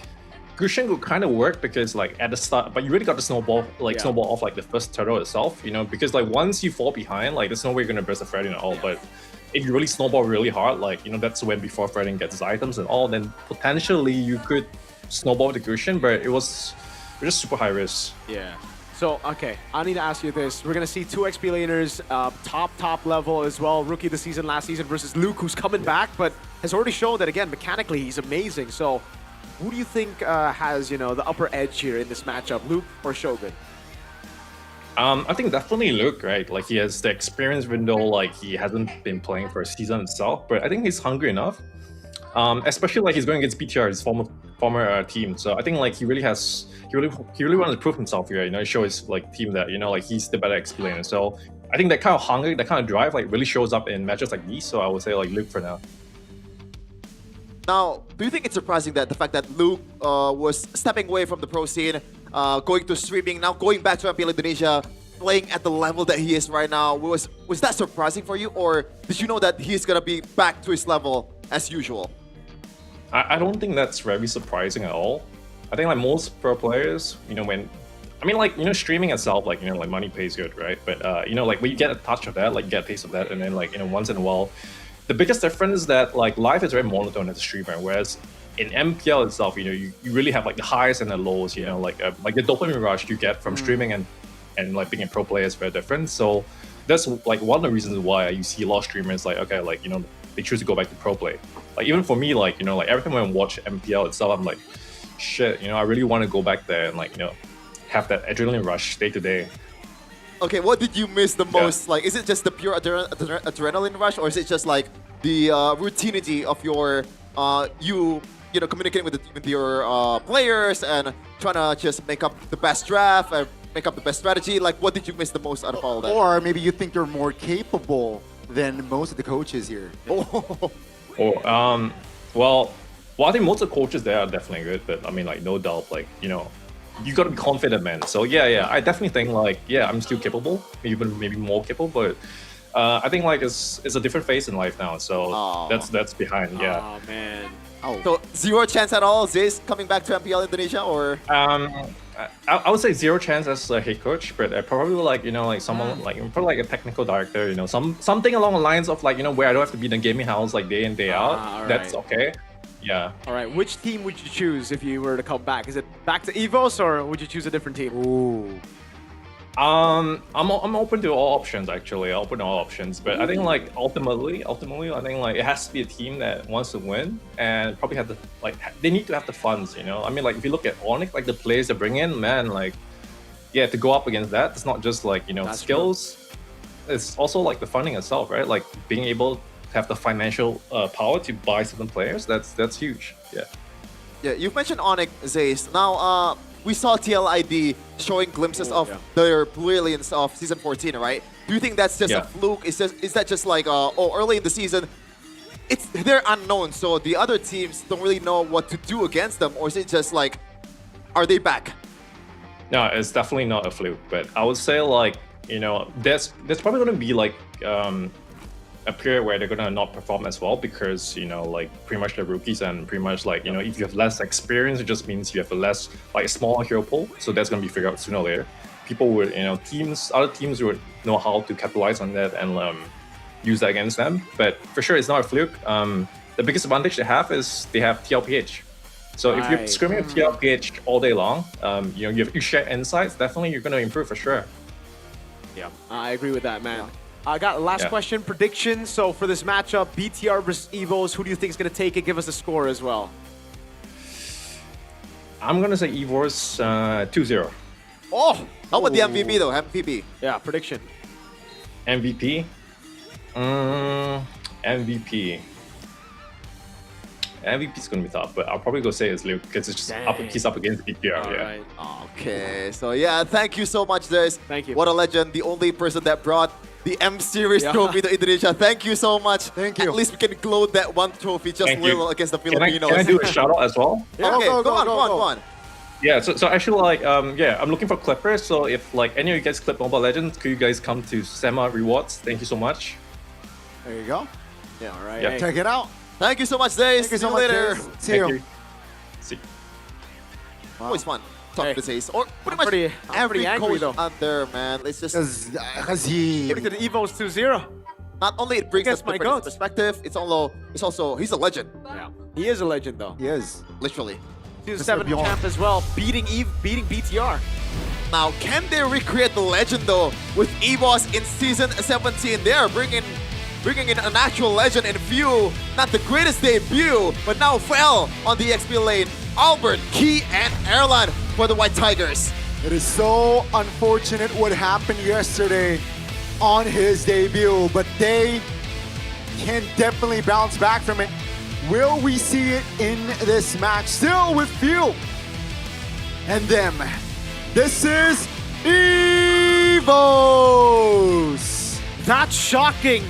Gusion could kind of work because like at the start, but you really got to snowball off like the first turtle itself, you know, because like once you fall behind, like there's no way you're gonna burst the threading at all. But if you really snowball really hard, like, you know, that's when before threading gets his items and all, then potentially you could snowball the Gusion, but it was just super high risk. Yeah. So, okay, I need to ask you this. We're going to see two XP laners, top level as well. Rookie of the season last season versus Luke, who's coming back, but has already shown that, again, mechanically, he's amazing. So, who do you think has, you know, the upper edge here in this matchup, Luke or Shogun? I think definitely Luke, right? Like, he has the experience window, like, he hasn't been playing for a season itself, but I think he's hungry enough. Especially, like, he's going against BTR, his former team. So I think, like, he really wanted to prove himself here, you know, show his, like, team that, you know, like, he's the better XP laner. So I think that kind of hunger, that kind of drive, like, really shows up in matches like these. So I would say, like, Luke for now. Now, do you think it's surprising that the fact that Luke was stepping away from the pro scene, going to streaming, now going back to MPL Indonesia, playing at the level that he is right now, was that surprising for you, or did you know that he's gonna be back to his level as usual? I don't think that's very surprising at all. I think like most pro players, you know, like, you know, streaming itself, like, you know, like money pays good, right? But you know, like when you get a touch of that, like get a taste of that, and then like, you know, once in a while, the biggest difference is that like life is very monotone as a streamer, whereas in MPL itself, you know, you really have like the highs and the lows, you know, like the dopamine rush you get from streaming and like being a pro player is very different. So that's like one of the reasons why you see a lot of streamers like, okay, like, you know, they choose to go back to pro play. Like even for me, like, you know, like every time I watch MPL itself, I'm like, shit, you know, I really want to go back there and like, you know, have that adrenaline rush day to day. Okay, what did you miss the most? Like, is it just the pure adrenaline rush, or is it just like the routinity of your you know, communicating with your players and trying to just make up the best draft and make up the best strategy? Like, what did you miss the most out of all that? Or maybe you think you're more capable than most of the coaches here. Well, I think most of the coaches there are definitely good, but I mean, like, no doubt, like, you know, you gotta be confident, man. So yeah, I definitely think like, yeah, I'm still capable, even maybe more capable, but I think like it's a different phase in life now. So that's behind, yeah. Oh man. So zero chance at all, Zace coming back to MPL Indonesia, or? I would say zero chance as a head coach, but I probably like, you know, like someone like probably like a technical director, you know, something along the lines of like, you know, where I don't have to be in the gaming house like day in day out. That's okay. Yeah. All right. Which team would you choose if you were to come back? Is it back to EVOS, or would you choose a different team? Ooh. I'm open to all options actually. Open to all options, but I think like ultimately, I think like it has to be a team that wants to win and probably have the like they need to have the funds. You know, I mean, like if you look at Onyx, like the players they bring in, man, like yeah, to go up against that, it's not just like, you know, That's skills. True. It's also like the funding itself, right? Like being able to have the financial power to buy certain players. That's huge. Yeah. Yeah, you've mentioned Onyx, Zace. Now, we saw TLID showing glimpses of their brilliance of Season 14, right? Do you think that's just a fluke? Is that just like, early in the season, they're unknown, so the other teams don't really know what to do against them? Or is it just like, are they back? No, it's definitely not a fluke, but I would say like, you know, there's probably going to be like a period where they're gonna not perform as well because, you know, like pretty much they're rookies and pretty much like, you know, if you have less experience, it just means you have a less, like a smaller hero pool. So that's gonna be figured out sooner or later. People would, you know, other teams would know how to capitalize on that and use that against them. But for sure, it's not a fluke. The biggest advantage they have is they have TLPH. So if you're screaming at TLPH all day long, you know, you share insights, definitely you're gonna improve for sure. Yeah, I agree with that, man. I got a last question, prediction. So for this matchup, BTR versus EVOS, who do you think is going to take it? Give us a score as well. I'm going to say EVOS 2-0. Oh, how about the MVP though? MVP. Yeah, prediction. MVP? MVP. MVP is going to be tough, but I'll probably go say it's Luke because it's just he's up against BTR. Right. Okay, so yeah, thank you so much, Zace. Thank you. What a legend, the only person that brought the M Series trophy to Indonesia. Thank you so much. Thank you. At least we can gloat that one trophy just little against the Filipinos. Can I do a shout out as well? Yeah, okay, go on. Yeah, so actually like, yeah, I'm looking for clippers. So if like any of you guys clip Mobile Legends, could you guys come to Sema Rewards? Thank you so much. There you go. Yeah, all right. Yeah. Check it out. Thank you so much, Zace. Thank you so See much, later. Zace. See you. See. Always fun talking to Zace. Or pretty much every coach though. out there, man. It's just because he predicted EVOS 2-0. Not only it brings us different perspective, it's also he's a legend. Yeah, he is a legend though. He is literally. Season 7 champ as well, beating BTR. Now, can they recreate the legend though with EVOS in Season 17? They are bringing in an actual legend in view. Not the greatest debut, but now fell on the XP lane. Albert, Key, and Erlan for the White Tigers. It is so unfortunate what happened yesterday on his debut, but they can definitely bounce back from it. Will we see it in this match? Still with Few and them. This is EVOS. That's shocking.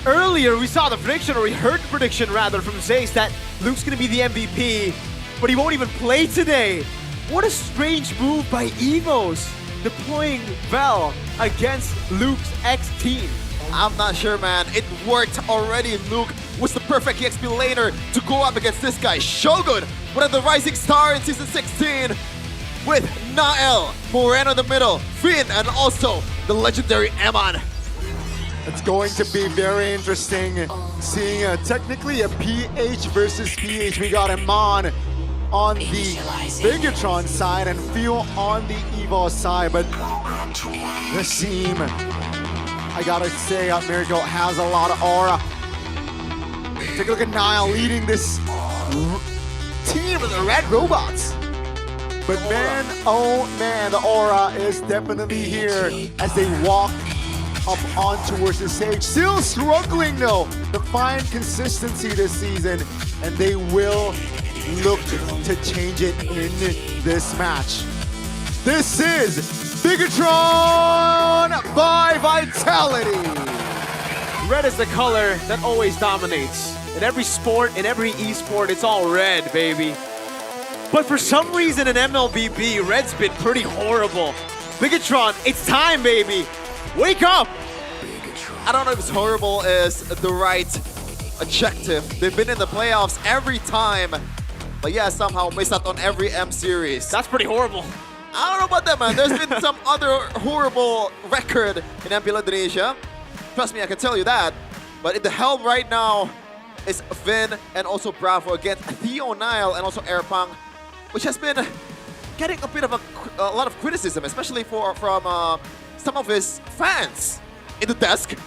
Earlier, we saw the prediction, or we heard the prediction rather, from Zace that Luke's going to be the MVP, but he won't even play today. What a strange move by EVOS, deploying Vel against Luke's ex-team. I'm not sure, man. It worked already. Luke was the perfect EXP laner to go up against this guy. Shogun, one of the rising star in Season 16, with Nael, Moreno in the middle, Finn, and also the legendary Eman. It's going to be very interesting seeing technically a PH versus PH. We got Eman on the Bigatron side and Phil on the EVOS side, but this team, I gotta say, Miracle has a lot of aura. Take a look at Niall leading this team of the Red Robots. But man, oh man, the aura is definitely here as they walk up on towards the stage. Still struggling though to find consistency this season, and they will look to change it in this match. This is Bigatron by Vitality. Red is the color that always dominates. In every sport, in every esport, it's all red, baby. But for some reason in MLBB, red's been pretty horrible. Bigatron, it's time, baby. Wake up! I don't know if horrible is the right adjective. They've been in the playoffs every time, but yeah, somehow missed out on every M series. That's pretty horrible. I don't know about that, man. There's been some other horrible record in MPL Indonesia. Trust me, I can tell you that. But in the helm right now is Vin and also Bravo against Theo Nile and also Airpang, which has been getting a bit of a lot of criticism, especially from some of his fans in the desk,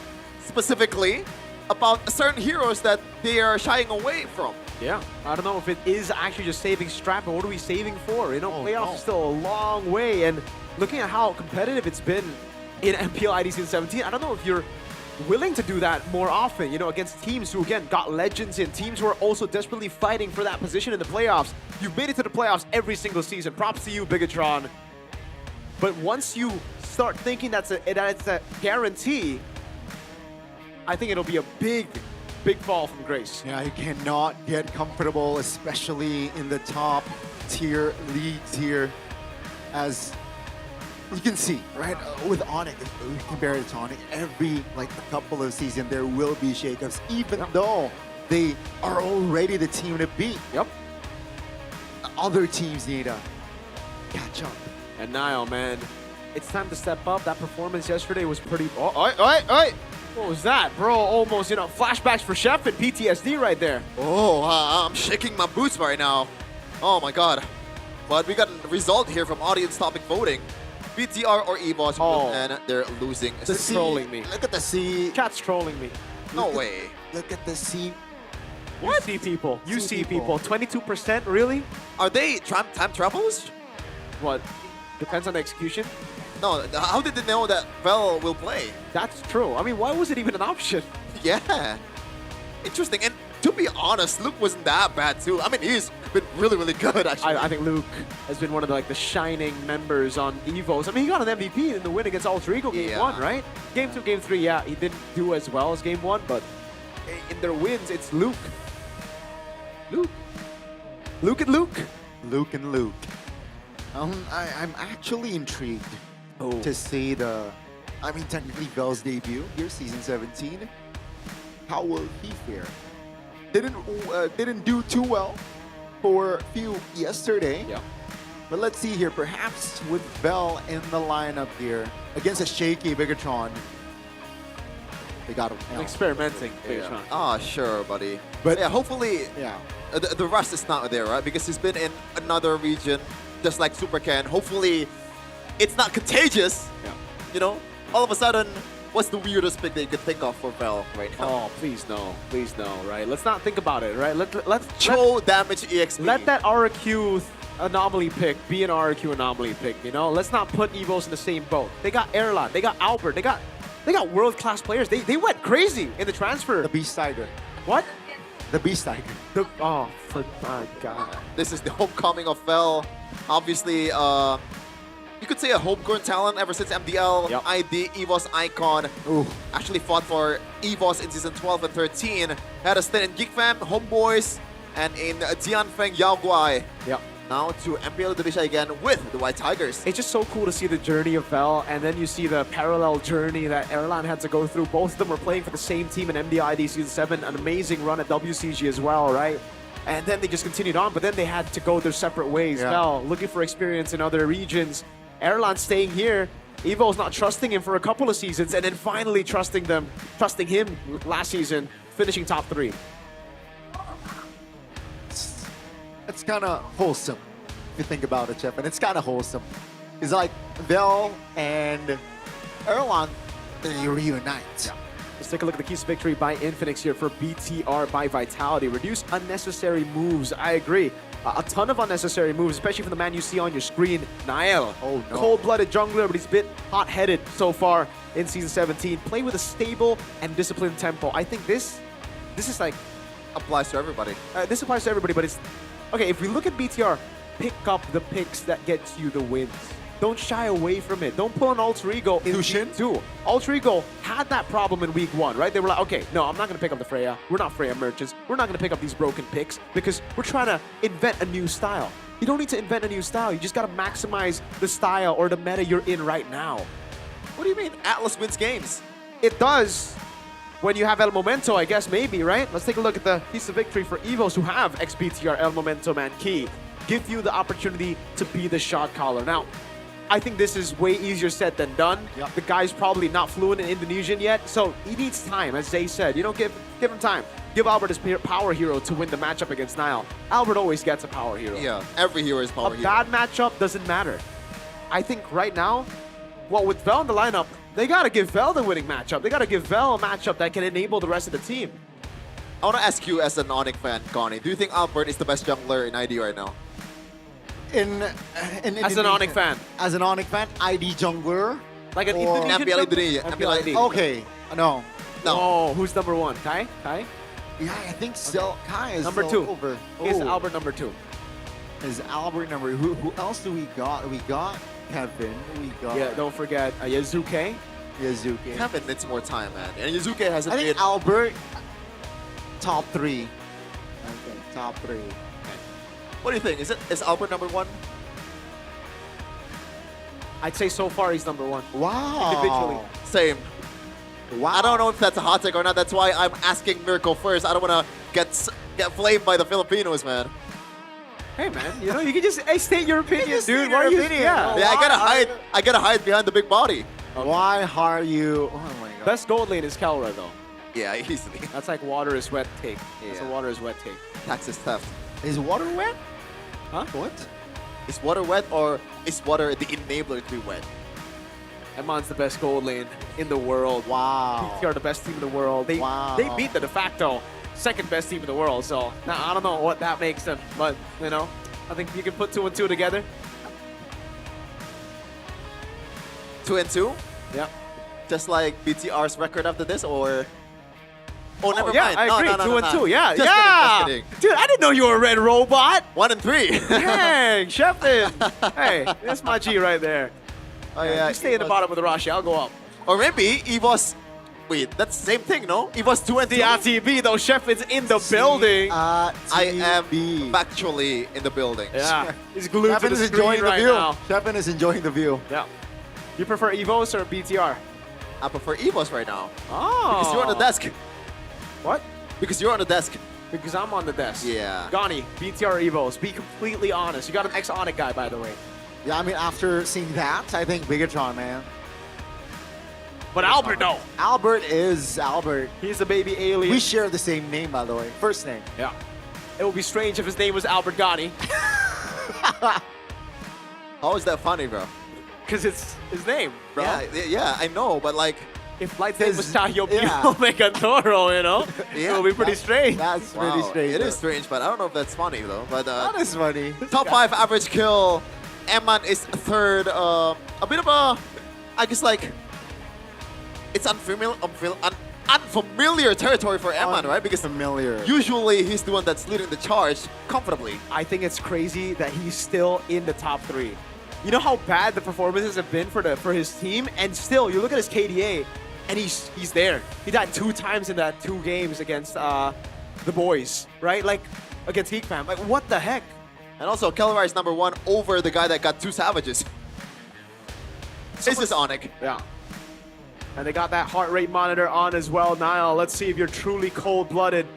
specifically about certain heroes that they are shying away from. Yeah, I don't know if it is actually just saving Strap, but what are we saving for? You know, playoffs is still a long way, and looking at how competitive it's been in MPL ID Season 17, I don't know if you're willing to do that more often, you know, against teams who, again, got legends in, teams who are also desperately fighting for that position in the playoffs. You've made it to the playoffs every single season. Props to you, Bigatron. But once you start thinking it's a guarantee, I think it'll be a big fall from grace. Yeah, you cannot get comfortable, especially in the top tier leagues here, as you can see, right? With Onyx, if we compare it to Onyx, every couple of seasons there will be shakeups, even though they are already the team to beat. Yep. Other teams need to catch up. And Nile, man, it's time to step up. That performance yesterday was pretty... What was that, bro? Almost, you know, flashbacks for Chef and PTSD right there. Oh, I'm shaking my boots right now. Oh my god. But we got a result here from audience topic voting. BTR or EVOS, and they're losing. The C. Trolling me. Look at the C. Chat's trolling me. No way. Look at the C. What? You see people. You see people. 22%, really? Are they time travelers? What? Depends on the execution. No, how did they know that Vel will play? That's true. I mean, why was it even an option? Yeah. Interesting. And to be honest, Luke wasn't that bad too. I mean, he's been really, really good actually. I think Luke has been one of the shining members on EVOs. I mean, he got an MVP in the win against Alter Ego Game 1, right? Game 2, Game 3, yeah, he didn't do as well as Game 1, but in their wins, it's Luke. Luke and Luke. Luke and Luke. I'm actually intrigued to see technically Vel's debut here, Season 17. How will he fare? Didn't do too well for a few yesterday. Yeah. But let's see here, perhaps with Vel in the lineup here against a shaky Bigatron. They got him. Experimenting, Bigatron. Ah, sure, buddy. But yeah, hopefully, the rust is not there, right? Because he's been in another region, just like Super Ken. Hopefully, it's not contagious. Yeah. You know, all of a sudden, what's the weirdest pick that you could think of for Vel right now? Oh, please no, right? Let's not think about it, right? Let's Cho damage EXP. Let that RQ anomaly pick be an RQ anomaly pick. You know, let's not put Evos in the same boat. They got Erlan, they got Albert, they got world-class players. They went crazy in the transfer. The Beast Tiger. What? The Beast Tiger. Oh, for my God. This is the homecoming of Vel. Obviously, you could say a homegrown talent ever since MDL, ID, EVOS icon. Actually fought for EVOS in Season 12 and 13. Had a stint in Geek Fam, Homeboys, and in Dianfeng Yaoguai. Yep. Now to MPL Indonesia again with the White Tigers. It's just so cool to see the journey of Vel, and then you see the parallel journey that Erlan had to go through. Both of them were playing for the same team in MDID Season 7, an amazing run at WCG as well, right? And then they just continued on, but then they had to go their separate ways. Vel looking for experience in other regions. Erlan staying here. Evo's not trusting him for a couple of seasons, and then finally trusting him last season, finishing top 3. It's kind of wholesome, if you think about it, Chef, and it's kind of wholesome. It's like Vel and Erlan, they reunite. Let's take a look at the keys to victory by Infinix here for BTR by Vitality. Reduce unnecessary moves. I agree. A ton of unnecessary moves, especially from the man you see on your screen, Niall. Oh, no. Cold-blooded jungler, but he's a bit hot-headed so far in Season 17. Play with a stable and disciplined tempo. I think this is like... Applies to everybody. This applies to everybody, but it's... Okay, if we look at BTR, pick up the picks that gets you the wins. Don't shy away from it. Don't pull an Alter Ego in Week 2. Alter Ego had that problem in Week 1, right? They were like, okay, no, I'm not going to pick up the Freya. We're not Freya merchants. We're not going to pick up these broken picks because we're trying to invent a new style. You don't need to invent a new style. You just got to maximize the style or the meta you're in right now. What do you mean Atlas wins games? It does when you have El Momento, I guess, maybe, right? Let's take a look at the piece of victory for Evos who have XBTR, El Momento, Man Key. Give you the opportunity to be the shot caller. Now, I think this is way easier said than done. The guy's probably not fluent in Indonesian yet, so he needs time, as Zay said. You know, give him time. Give Albert his power hero to win the matchup against Niall. Albert always gets a power hero. Yeah, every hero is power hero. A bad matchup doesn't matter. I think right now, well, with Vel in the lineup, they gotta give Vel the winning matchup. They gotta give Vel a matchup that can enable the rest of the team. I want to ask you as an Onyx fan, Connie, do you think Albert is the best jungler in ID right now? As an Onyx fan. As an Onyx fan, ID jungler. Like an or Indonesian MPL jungler? Indonesia. MPL ID. Okay, no. Oh, who's number 1? Kai? Kai? Yeah, I think still Kai is number still 2. over. Is Albert number 2? Is Albert number... Who else do we got? We got Kevin. We got... Yeah, don't forget Yazuke. Yazuke. Kevin needs more time, man. And Yazuke hasn't I think been... Albert, top 3. I think top 3. What do you think? Is Albert number 1? I'd say so far he's number 1. Wow. Individually. Same. Wow. I don't know if that's a hot take or not. That's why I'm asking Miracle first. I don't want to get flamed by the Filipinos, man. Hey, man, you know, you can just state your opinion, dude. Why Why are you... opinion. Yeah, I gotta hide behind the big body. Why are you... Oh my god. Best gold lane is Kelra, though. Yeah, easily. That's like water is wet take. That's a Yeah. water is wet take. Taxes theft. Is water wet? Huh? What? Is water wet or is water the enabler to be wet? Emon's the best gold lane in the world. Wow. PTR the best team in the world. They beat the de facto second best team in the world. So now I don't know what that makes them, but you know, I think you can put 2 and 2 together. 2 and 2? Yeah. Just like BTR's record after this, or? Oh, never yeah, mind. I No, agree. no, no, 2 no, and no. 2. Yeah, Just yeah. kidding, just Dude, I didn't know you were a red robot. 1 and 3. Dang, Shepton. Hey, that's my G right there. Oh yeah. You stay in the bottom of the Rashi. I'll go up. Or maybe EVOS. Wait, that's the same thing, no? EVOS 2 and 2. The RTB though, Shepton's in the building. I am factually in the building. Yeah, he's glued Shepard to the is screen enjoying the right view. now. Shepard is enjoying the view. Yeah. You prefer EVOS or BTR? I prefer EVOS right now. Oh. Because you're on the desk. What? Because you're on the desk. Because I'm on the desk. Yeah. Gani, BTR EVOS. Be completely honest. You got an ex-Onic guy, by the way. Yeah, I mean, after seeing that, I think Bigatron, man. But Albert, no. Albert is Albert. He's a baby alien. We share the same name, by the way. First name. Yeah. It would be strange if his name was Albert Gani. How is that funny, bro? Because it's his name, bro. Yeah, I know, but like... If Light's name was Tahyo yeah. Megatoro, you know? Yeah, it would be pretty strange. That's Wow, pretty strange. It is strange, but I don't know if that's funny, though. But That is funny. top 5 average kill. Eman is 3rd. A bit of a... I guess, like... It's unfamiliar territory for Eman, right? Because familiar. Usually, he's the one that's leading the charge comfortably. I think it's crazy that he's still in the top 3. You know how bad the performances have been for his team? And still, you look at his KDA, and he's there. He died 2 times in that 2 games against the boys, right? Like, against Geek Fam. Like, what the heck? And also, Kellerai is number 1 over the guy that got 2 Savages. This is Onic. Yeah. And they got that heart rate monitor on as well. Niall, let's see if you're truly cold-blooded.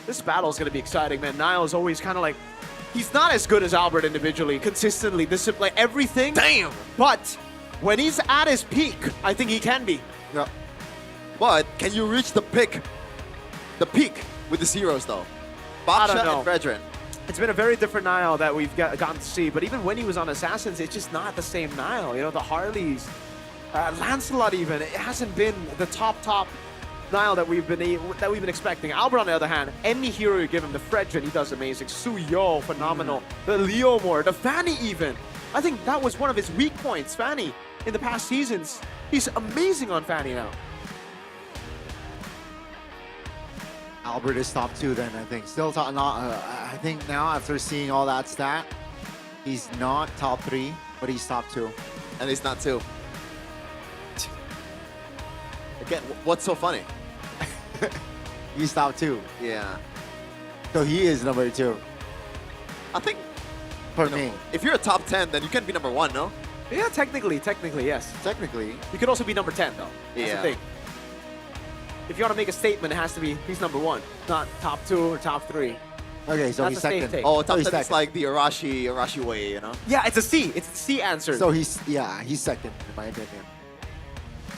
This battle is going to be exciting, man. Niall is always kind of like... He's not as good as Albert individually, consistently. This is like everything. Damn! But when he's at his peak, I think he can be. Yeah. But can you reach the peak with the zeros, though? I don't Baksha know. and Fredrin. It's been a very different Niall that we've gotten to see. But even when he was on Assassins, it's just not the same Niall. You know, the Harleys, Lancelot even, it hasn't been the top Niall that we've been expecting. Albert, on the other hand, any hero you give him, the Fredrin, he does amazing. Suyo, phenomenal. The Leomore, the Fanny even. I think that was one of his weak points, Fanny, in the past seasons. He's amazing on Fanny now. Albert is top 2 then, I think. Still top, not, I think now after seeing all that stat, he's not top 3, but he's top 2. And he's not 2. Again, what's so funny? He's top 2. Yeah. So he is number 2. I think, for me. If you're a top 10, then you can be number 1, no? Yeah, technically, yes. Technically. You could also be number 10, though. That's Yeah. the thing. If you want to make a statement, it has to be he's number 1, not top 2 or top 3. Okay, so That's he's a safe second. take. Oh, top he's 10 is second. like the Arashi way, you know? Yeah, it's a C. It's the C answer. So he's second, in my opinion.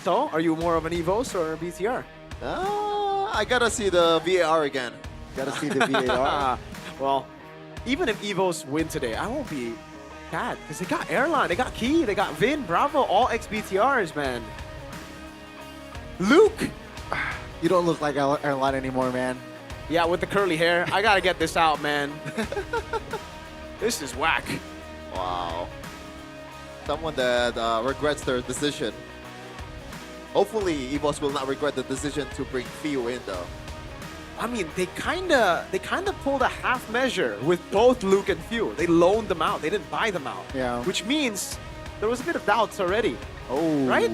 So, are you more of an EVOS or a BTR? I gotta see the VAR again. Gotta see the VAR. Well, even if EVOS win today, I won't be sad because they got Airline, they got Key, they got Vin, Bravo, all ex-BTRs, man. Luke! You don't look like Airline anymore, man. Yeah, with the curly hair. I gotta get this out, man. This is whack. Wow. Someone that regrets their decision. Hopefully, EVOS will not regret the decision to bring Fiu in, though. I mean, they kinda pulled a half measure with both Luke and Fiu. They loaned them out. They didn't buy them out. Yeah. Which means there was a bit of doubts already. Oh. Right?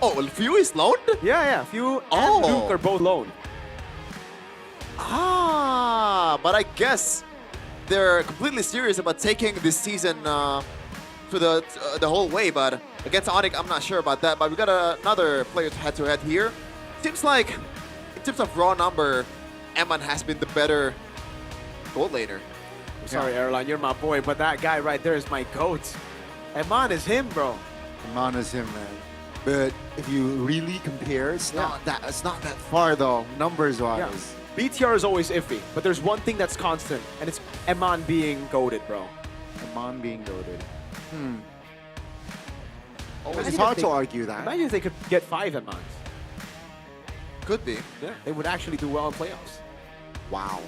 Oh, Fiu is loaned? Yeah. Fiu and Luke are both loaned. Ah, but I guess they're completely serious about taking this season to the whole way. But against Onyx, I'm not sure about that. But we got another player head-to-head here. Seems like, in terms of raw number, Eman has been the better gold laner. I'm sorry, Airline, you're my boy, but that guy right there is my GOAT. Eman is him, bro. Eman is him, man. But if you really compare, it's not that far though, numbers-wise. Yeah. BTR is always iffy, but there's one thing that's constant, and it's Eman being goated, bro. Eman being goated. Imagine It's if hard they- to argue that. Imagine if they could get 5 Emans. Could be. Yeah, they would actually do well in playoffs. Wow.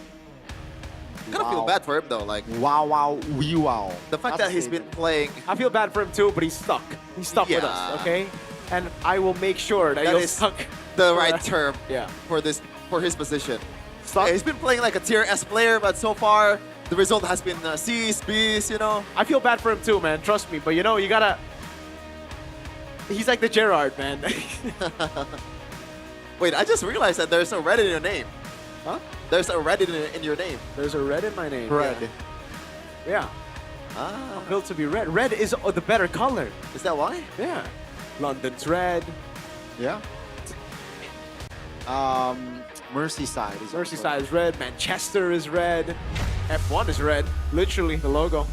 I kind of feel bad for him, though. Like, wow. the fact that he's been playing. I feel bad for him too, but he's stuck. He's stuck with us, okay? And I will make sure that, That you'll is stuck. the right term Yeah. for his position. Yeah, he's been playing like a tier S player, but so far the result has been C's, B's, you know. I feel bad for him too, man. Trust me. But you know, you gotta. He's like the Gerard, man. Wait, I just realized that there's a red in your name. Huh? There's a red in your name. There's a red in my name. Red. Yeah. Ah. I'm built to be red. Red is the better color. Is that why? Yeah. London's red. Yeah. Merseyside is Merseyside is red. Manchester is red. F1 is red. Literally, the logo.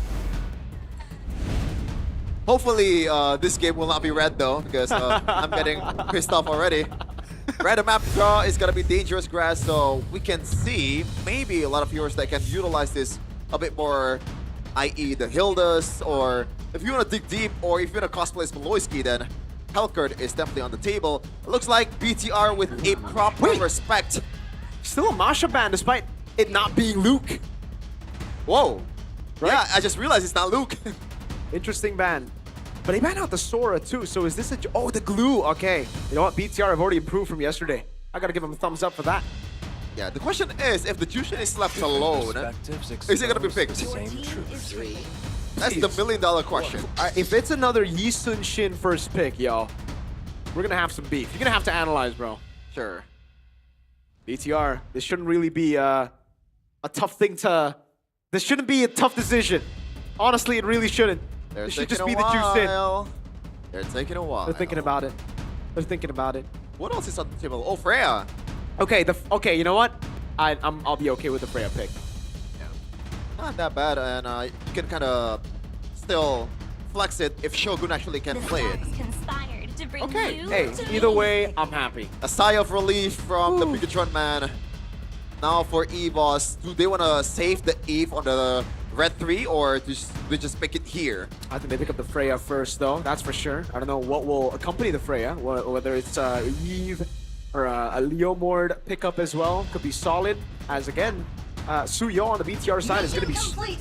Hopefully, this game will not be red though, because I'm getting pissed off already. Random map draw is gonna be dangerous grass, so we can see maybe a lot of viewers that can utilize this a bit more, i.e. the Hildas, or if you want to dig deep, or if you want to cosplay as Maloyski, then Helkert is definitely on the table. It looks like BTR with a proper respect. Still a Masha ban despite it not being Luke. Whoa. Right? Yeah, I just realized it's not Luke. Interesting ban. But they banned out the Sora too, so is this a... Oh, the glue, okay. You know what, BTR have already improved from yesterday. I gotta give them a thumbs up for that. Yeah, the question is, if the Jushin is left alone, is he gonna be picked? That's the million-dollar question. If it's another Yi Sun Shin first pick, yo, we're gonna have some beef. You're gonna have to analyze, bro. Sure. BTR, this shouldn't really be a tough thing to... This shouldn't be a tough decision. Honestly, it really shouldn't. They're It should just taking be a the juice in. while. They're taking a while. They're thinking about it. They're thinking about it. What else is on the table? Oh, Freya. Okay, okay, you know what? I'll be okay with the Freya pick. Not that bad, and you can kind of still flex it if Shogun actually can play it. Okay, hey, either way, I'm happy. A sigh of relief from the Bigatron man. Now for EVOS, do they want to save the Eve on the Red 3, or they just pick it here? I think they pick up the Freya first, though. That's for sure. I don't know what will accompany the Freya, whether it's Eve, or a Leomord pickup as well could be solid. As again, Suyo on the BTR side is going to be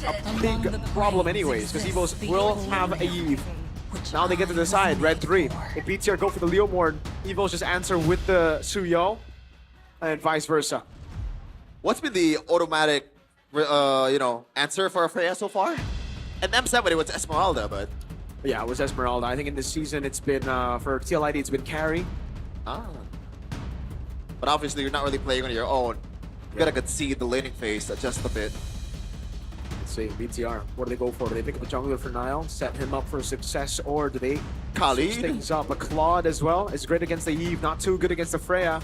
a big problem anyways, because Evos will have a Eve. Now they get to decide, red 3. If BTR go for the Leomord, Evos just answer with the Suyo, and vice versa. What's been the automatic, answer for Freya so far? And M7 it was Esmeralda, but yeah, it was Esmeralda. I think in this season it's been for TLID it's been carry. But obviously you're not really playing on your own. You gotta concede the laning phase just a bit. Let's see, BTR. What do they go for? Do they pick up a jungler for Nile, set him up for success, or do they switch things up? A Claude as well. It's great against the Eve, not too good against the Freya.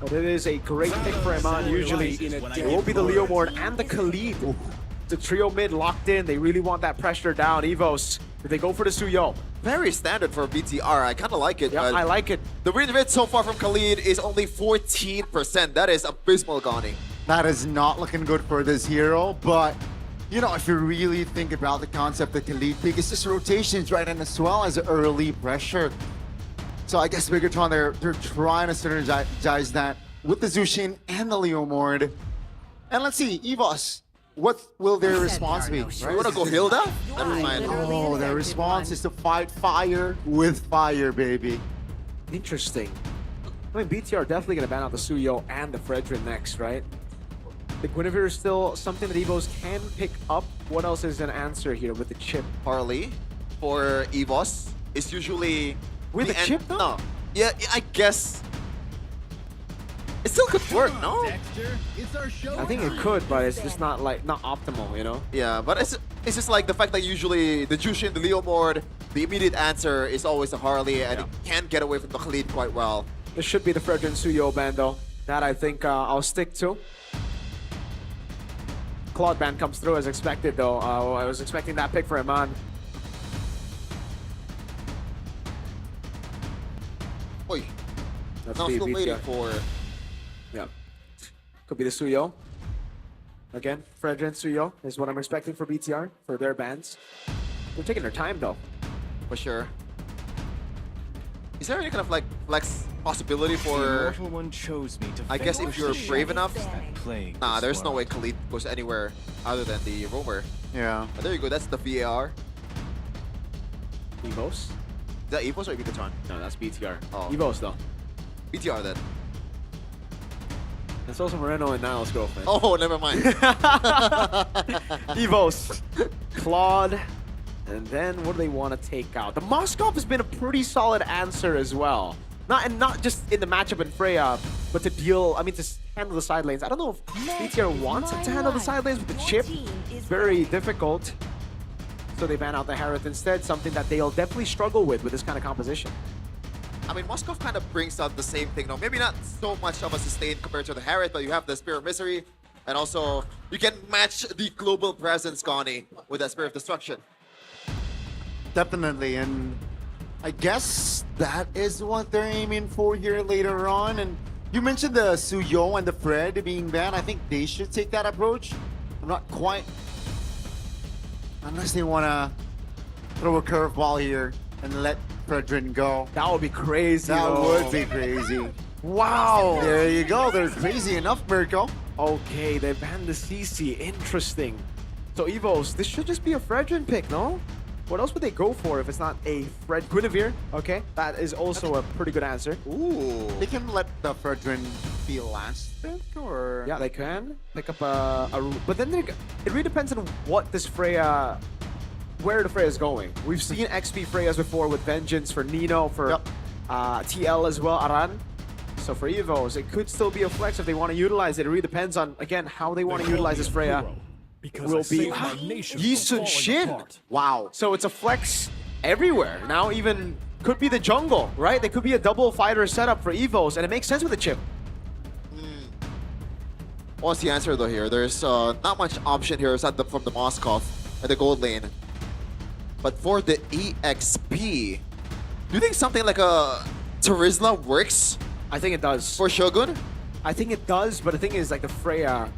But it is a great pick for Eman. Usually it will be the Leomord and the Khalid. The trio mid locked in. They really want that pressure down. Evos, do they go for the Suyo? Very standard for BTR. I kind of like it. Yeah, I like it. The win rate so far from Khalid is only 14%. That is abysmal, Gani. That is not looking good for this hero, but if you really think about the concept that Khalid pick, it's just rotations, right? And as well as early pressure. So I guess Bigatron, they're trying to synergize that with the Zushin and the Leomord. And let's see, Evos, what will their response be? Right? You wanna go Hilda? Never mind. Oh, their response is to fight fire with fire, baby. Interesting. I mean, BTR definitely gonna ban out the Suyo and the Fredrin next, right? The Guinevere is still something that Evos can pick up. What else is an answer here with the chip? Harley for Evos is usually with the chip though? No. Yeah, I guess it still could work, no? I think it could, but it's just not optimal, Yeah, but it's just like the fact that usually the Jushin, the Leomord, the immediate answer is always a Harley, and it can get away from the Khalid quite well. This should be the Fredrin Suyo ban though. That I think I'll stick to. Claude ban comes through as expected though. I was expecting that pick for Eman. Oi. That's Now the still waiting BTR. for... Yeah. Could be the Suyo. Again, Fredrin Suyo is what I'm expecting for BTR, for their bans. They're taking their time though. For sure. Is there any kind of like flex possibility for... One chose me to I guess if you're brave enough... playing Nah, this there's no world. way Khalid goes anywhere other than the roamer. Yeah. But there you go, that's the VAR. Evos? Is that Evos or Bigatron? No, that's BTR. Oh. Evos though. BTR then. That's also Moreno and Niles' girlfriend. Oh, never mind. Evos. Claude. And then what do they want to take out? The Moskov has been a pretty solid answer as well. Not just in the matchup in Freya, but to handle the side lanes. I don't know if BTR wants to handle the side lanes with the chip. It's very difficult. So they ban out the Harith instead, something that they'll definitely struggle with this kind of composition. I mean, Moskov kind of brings out the same thing, though. Maybe not so much of a sustain compared to the Harith, but you have the Spear of Misery, and also you can match the global presence, Connie, with that Spear of Destruction. Definitely, and I guess that is what they're aiming for here later on. And you mentioned the Suyo and the Fred being banned. I think they should take that approach. I'm not quite... Unless they want to throw a curveball here and let Fredrin go. That would be crazy. That would be crazy. Wow. There you go. They're crazy enough, Mirko. Okay, they banned the CC. Interesting. So Evos, this should just be a Fredrin pick, no? What else would they go for if it's not a Fred Guinevere? Okay, that is also a pretty good answer. Ooh. They can let the Fredrin be last pick, or... Yeah, they can pick up but then it really depends on what this Freya, where the Freya is going. We've seen XP Freyas before with Vengeance for Nino, for TL as well, Aran. So for Evos, it could still be a flex if they want to utilize it. It really depends on, again, how they want to utilize this Freya. Will be Yisun Shin. Wow. So it's a flex everywhere. Now even could be the jungle, right? They could be a double fighter setup for Evos, and it makes sense with the chip. What's the answer though here? There's not much option here aside from the Moskov at the gold lane. But for the EXP, do you think something like a Terizla works? I think it does. For Shogun? I think it does, but the thing is, like, the Freya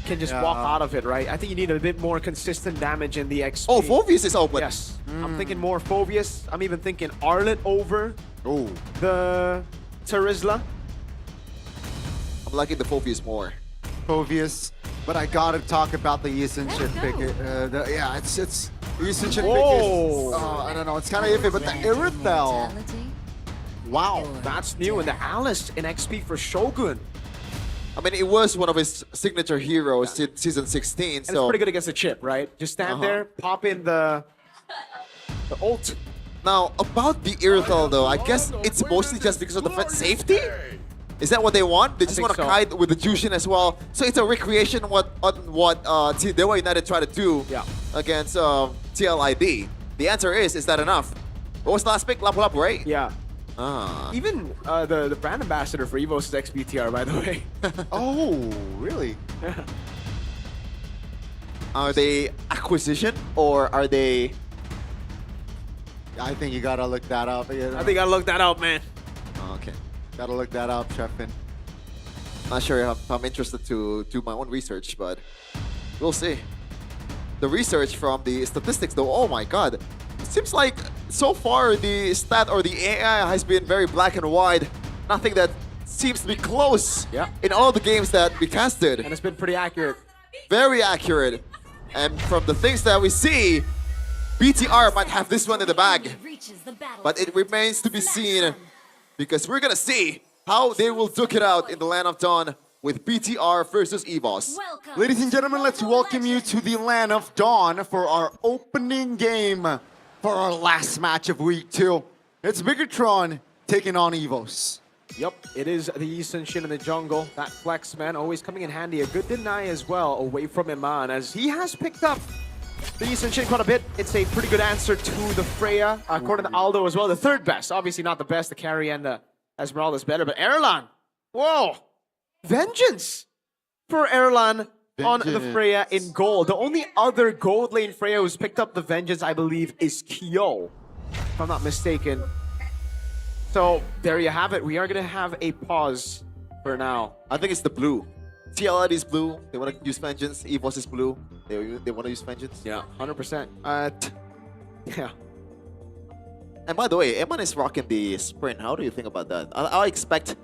can just walk out of it, right? I think you need a bit more consistent damage in the XP. Oh, Phoveus is open. Yes. I'm thinking more Phoveus. I'm even thinking Arlet over the Terizla. I'm liking the Phobius more. Phobius, but I gotta talk about the Yisun-Shin pick. Yeah, it's Yisun-Shin pick Whoa. is, I don't know, it's kind of iffy, but the Irithel. Wow. That's new, and the Alice in XP for Shogun. I mean, it was one of his signature heroes in Season 16, And so... it's pretty good against the chip, right? Just stand there, pop in the ult. Now, about the Irithel though, I guess it's mostly just because of the safety? Is that what they want? They just want to kite with the Jushin as well. So it's a recreation on what Dewa United tried to do against TLID. The answer is that enough? What was the last pick? Lapu Lapu, right? Yeah. Even the brand ambassador for EVOS is XBTR, by the way. Oh, really? Are they acquisition or are they... I think you gotta look that up. I think you gotta look that up, man. Okay. Gotta look that up, Sheffin. Not sure if I'm interested to do my own research, but we'll see. The research from the statistics though, oh my god. It seems like so far the stat or the AI has been very black and white. Nothing that seems to be close in all the games that we casted. And it's been pretty accurate. Very accurate. And from the things that we see, BTR might have this one in the bag. But it remains to be seen because we're gonna see how they will duke it out in the Land of Dawn with BTR versus EVOS. Ladies and gentlemen, let's welcome you to the Land of Dawn for our opening game for our last match of Week 2. It's Bigatron taking on EVOS. Yep, it is the Yisun-Shin in the jungle. That flex, man, always coming in handy. A good deny as well away from Iman as he has picked up the Yisun-Shin quite a bit. It's a pretty good answer to the Freya, according to Aldo as well. The third best, obviously not the best. The carry and the Esmeralda's better, but Erlan, whoa! Vengeance for Erlan on the Freya in gold. The only other gold lane Freya who's picked up the Vengeance, I believe, is Kyo, if I'm not mistaken. So there you have it. We are going to have a pause for now. I think it's the blue. TLID is blue. They want to use Vengeance. EVOS is blue. They want to use Vengeance. Yeah, 100%. Yeah. And by the way, Eman is rocking the Sprint. How do you think about that? I expect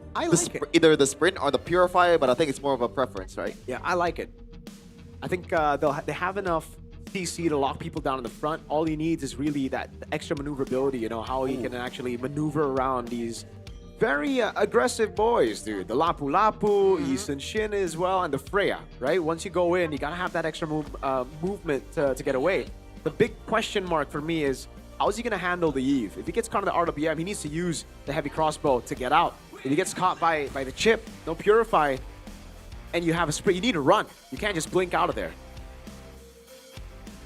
either the Sprint or the Purify, but I think it's more of a preference, right? Yeah, I like it. I think they have enough CC to lock people down in the front. All he needs is really that extra maneuverability, you know, how he can actually maneuver around these very aggressive boys, dude. The Lapu Lapu, Yisun-Shin as well, and the Freya, right? Once you go in, you gotta have that extra movement to get away. The big question mark for me is, how is he gonna handle the Eve? If he gets caught in the RWM, he needs to use the heavy crossbow to get out. If he gets caught by the chip, no Purify, and you have a sprint, you need to run. You can't just blink out of there.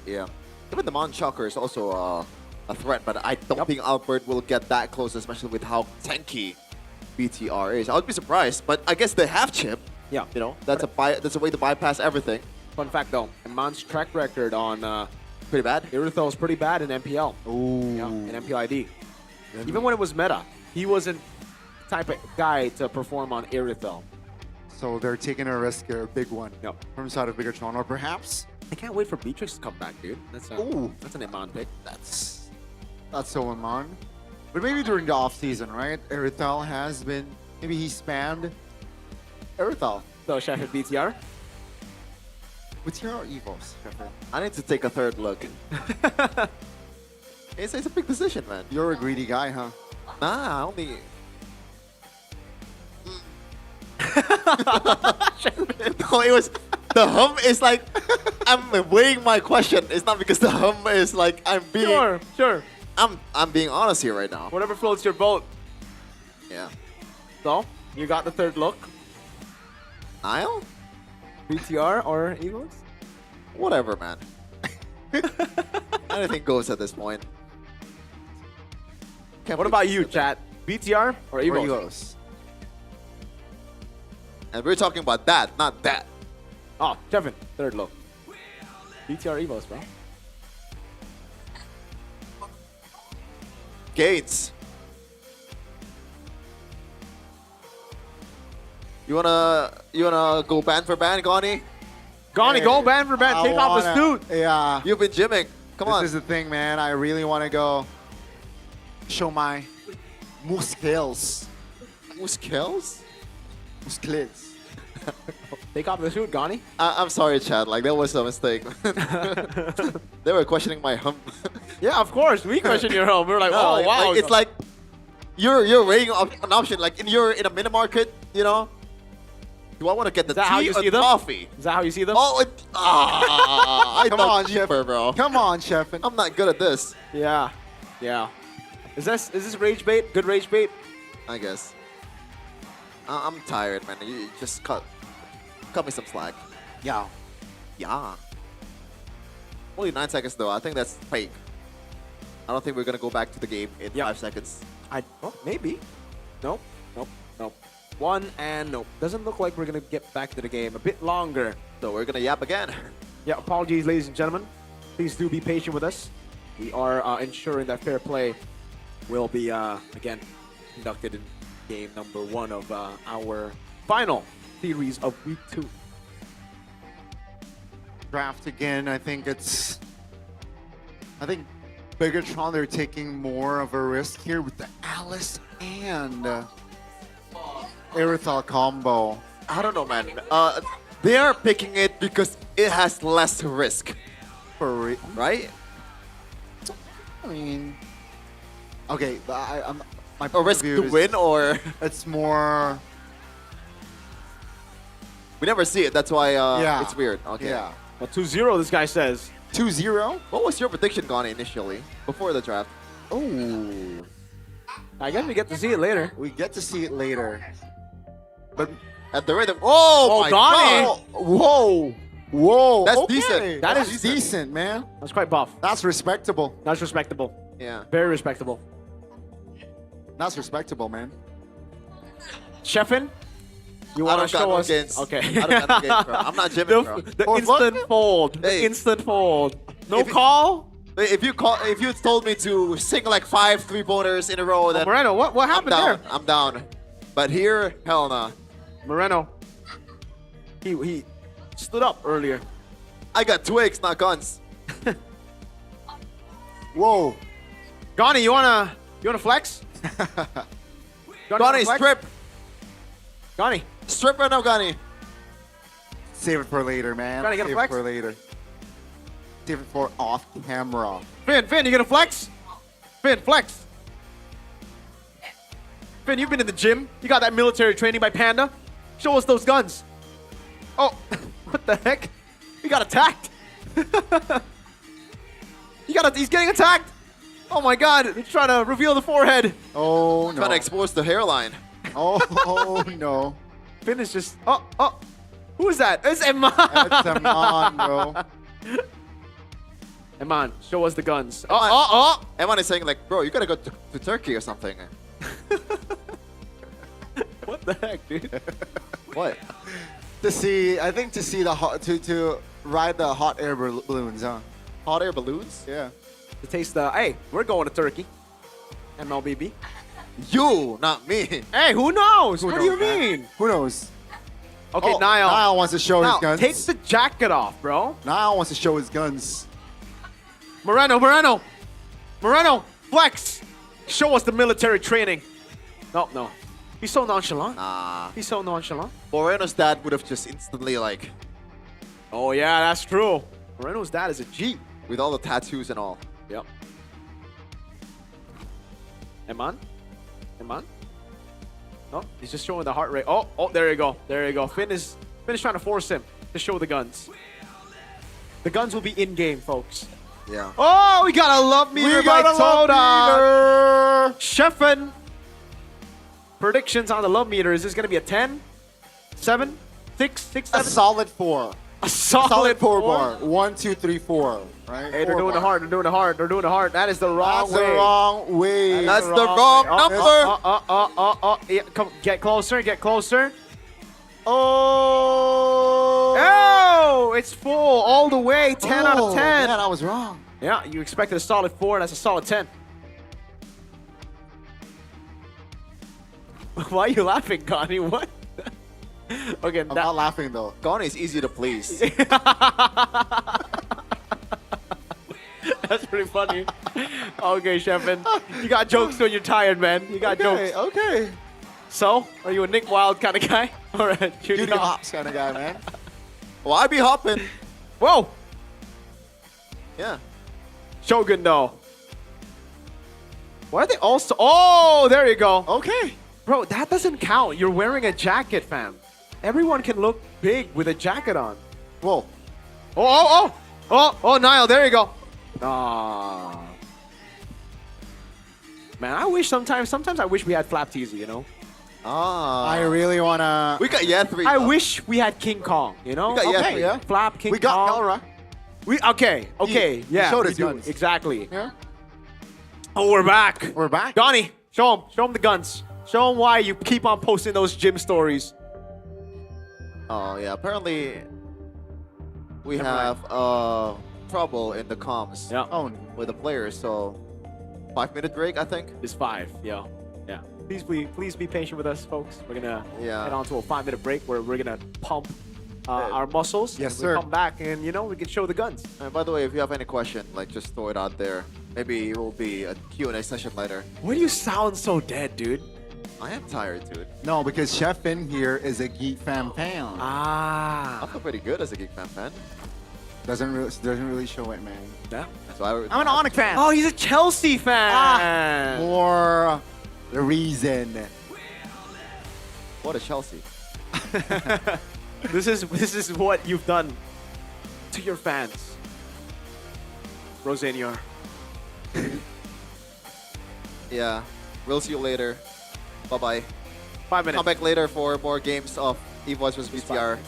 Yeah. Even the Mount Shocker is also a threat, but I don't think Albert will get that close, especially with how tanky BTR is. I would be surprised, but I guess they have chip. Yeah. You know, that's a way to bypass everything. Fun fact though, Iman's track record on pretty bad. Irithel was pretty bad in MPL. Ooh. Yeah, in MPLID. Even when it was meta, he wasn't the type of guy to perform on Irithel. So they're taking a risk here, a big one. Yep. From the side of Bigatron, or perhaps I can't wait for Beatrix to come back, dude. That's an Iman pick. that's so Iman. But maybe during the off season, right? Irithel has been, maybe he spammed Irithel. So Sheffield BTR. What's your EVOS, Sheffield? I need to take a third look. It's a big decision, man. You're a greedy guy, huh? Nah, only... No, it was... The hum is like... I'm weighing my question. It's not because the hum is like... I'm being... Sure. I'm being honest here right now. Whatever floats your boat. Yeah. So, you got the third look. Nile? BTR or EVOS? Whatever, man. Anything goes at this point. What about you, chat? BTR or EVOS? And we're talking about that, not that. Oh, Kevin, third look. BTR EVOS, bro. Gates. You wanna go band for band, Gani? Gani, go band for band. Take off the suit. Yeah. You've been gymming. Come on. This is the thing, man. I really want to go show my muscles. Muscles? Muscles. Take off the suit, Gani. I'm sorry, Chad. Like, that was a mistake. They were questioning my hump. Yeah, of course. We question your home. We're like, No, oh, wow. it's like you're weighing an option. Like, you're in a mini market, you know? Do I want to get the Is that how tea you or see the them? coffee? Is that how you see them? Oh, I Come dug on, deeper, bro. Come on, Chef. I'm not good at this. Yeah. Yeah. Is this rage bait? Good rage bait? I guess. I'm tired, man. You just cut me some slack. Yeah. Yeah. Only 9 seconds though. I think that's fake. I don't think we're gonna go back to the game in 5 seconds. Maybe. Nope. Nope. Nope. 1 and nope. Doesn't look like we're gonna get back to the game. A bit longer. So we're gonna yap again. Yeah. Apologies, ladies and gentlemen. Please do be patient with us. We are ensuring that fair play will be again conducted in game number 1 of our final series of week 2. Draft again. I think Bigatron, they're taking more of a risk here with the Alice and Aerithal combo. I don't know, man. They are picking it because it has less risk. Right? I mean, okay, my a risk to win, or it's more. We never see it. That's why Yeah. it's weird. Okay. Yeah. Well, 2-0, this guy says. 2-0? What was your prediction, Gani, initially before the draft? Oh. I guess we get to see it later. We get to see it later. But at the rhythm. Oh my Gani! God! Whoa. Whoa. That's okay. decent. That is decent, man. That's quite buff. That's respectable. That's respectable. Yeah. Very respectable. That's respectable, man. Chefin, you I want to don't got show no us? gains. Okay. I don't got no gains, bro. I'm not gymming, bro. The Oh, instant what? fold. Hey. The instant fold. No If it- call. If you told me to sing like 5 3-pointers in a row, then Moreno, what happened I'm down. there? I'm down. But here, hell nah. Moreno. He stood up earlier. I got twigs, not guns. Whoa. Gani, you wanna flex? Gani, strip. Gani. Strip right now, Gani. Save it for later, man. Gotta get a Save it flex? for later. Save it for off camera. Finn, you gonna flex? Finn, flex. Finn, you've been in the gym. You got that military training by Panda. Show us those guns. Oh, what the heck? He got attacked. He's getting attacked. Oh my God, he's trying to reveal the forehead. Oh no. Trying to expose the hairline. Oh no. Finn is just, oh. Who is that? It's Eman. It's Eman, bro. Eman, show us the guns. Eman is saying like, bro, you gotta go to Turkey or something. What the heck, dude? What? To see the hot to ride the hot air balloons, huh? Hot air balloons? Yeah. To taste the, hey, we're going to Turkey. MLBB. You, not me. Hey, who knows? What do you knows, man? mean? Who knows? Okay, Oh, Niall. Niall wants to show his guns. Take the jacket off, bro. Niall wants to show his guns. Moreno, flex. Show us the military training. No. He's so nonchalant. Nah. He's so nonchalant. Moreno's dad would have just instantly like, Oh, yeah, that's true. Moreno's dad is a G. with all the tattoos and all. Yep. Eman? No, he's just showing the heart rate. Oh, there you go. Finn is trying to force him to show the guns. The guns will be in-game, folks. Yeah. Oh, we got a love meter by Toda. Chefin. Predictions on the love meter. Is this going to be a 10? 7? 6? 7? A solid 4. A solid 4 bar. 1, 2, 3, 4. Right? Hey, they're doing the heart. They're doing the heart. That is the wrong That's way. the wrong way. That's the wrong number. Yeah, come, get closer. Oh! Oh, it's full all the way. 10 out of 10. Yeah, I was wrong. Yeah, you expected a solid 4. That's a solid 10. Why are you laughing, Connie? What? Okay, I'm not laughing though. Gani is easy to please. That's pretty funny. Okay, Chefin. You got jokes when you're tired, man. You got jokes. Okay. So, are you a Nick Wild kind of guy? Or a Judy Judy Hops kind of guy, man. Well, I'd be hopping. Whoa! Yeah. Shogun though. Why are they also? Oh, there you go. Okay. Bro, that doesn't count. You're wearing a jacket, fam. Everyone can look big with a jacket on. Whoa. Oh, Niall, there you go. Ah. Man, I wish sometimes I wish we had Flap Teasy, you know? Ah. I really wanna. We got three. I wish we had King Kong, you know? We got Okay, yeah. Flap, King We got Kong. Kalra. Okay, yeah. showed we his do. guns. Exactly. Yeah. Oh, we're back. We're back. Donnie, show him the guns. Show him why you keep on posting those gym stories. Oh yeah. Apparently, we Never have trouble in the comms. Yeah. With the players. So 5-minute break, I think. It's 5, yo. Yeah. Please be patient with us, folks. We're gonna head on to a 5-minute break where we're gonna pump our muscles. Yes, and sir. We'll come back and we can show the guns. And by the way, if you have any question, like just throw it out there. Maybe it will be a Q&A session later. Why do you sound so dead, dude? I am tired, dude. No, because Chef in here is a Geek Fam fan. Ah. I feel pretty good as a Geek Fan fan. Doesn't really show it, man. Yeah. So I'm an Onyx fan. Oh, he's a Chelsea fan. For the reason. What a Chelsea. This is what you've done to your fans. Rosenior. Yeah. We'll see you later. Bye-bye. 5 minutes. Come back later for more games of eVoice vs BTR.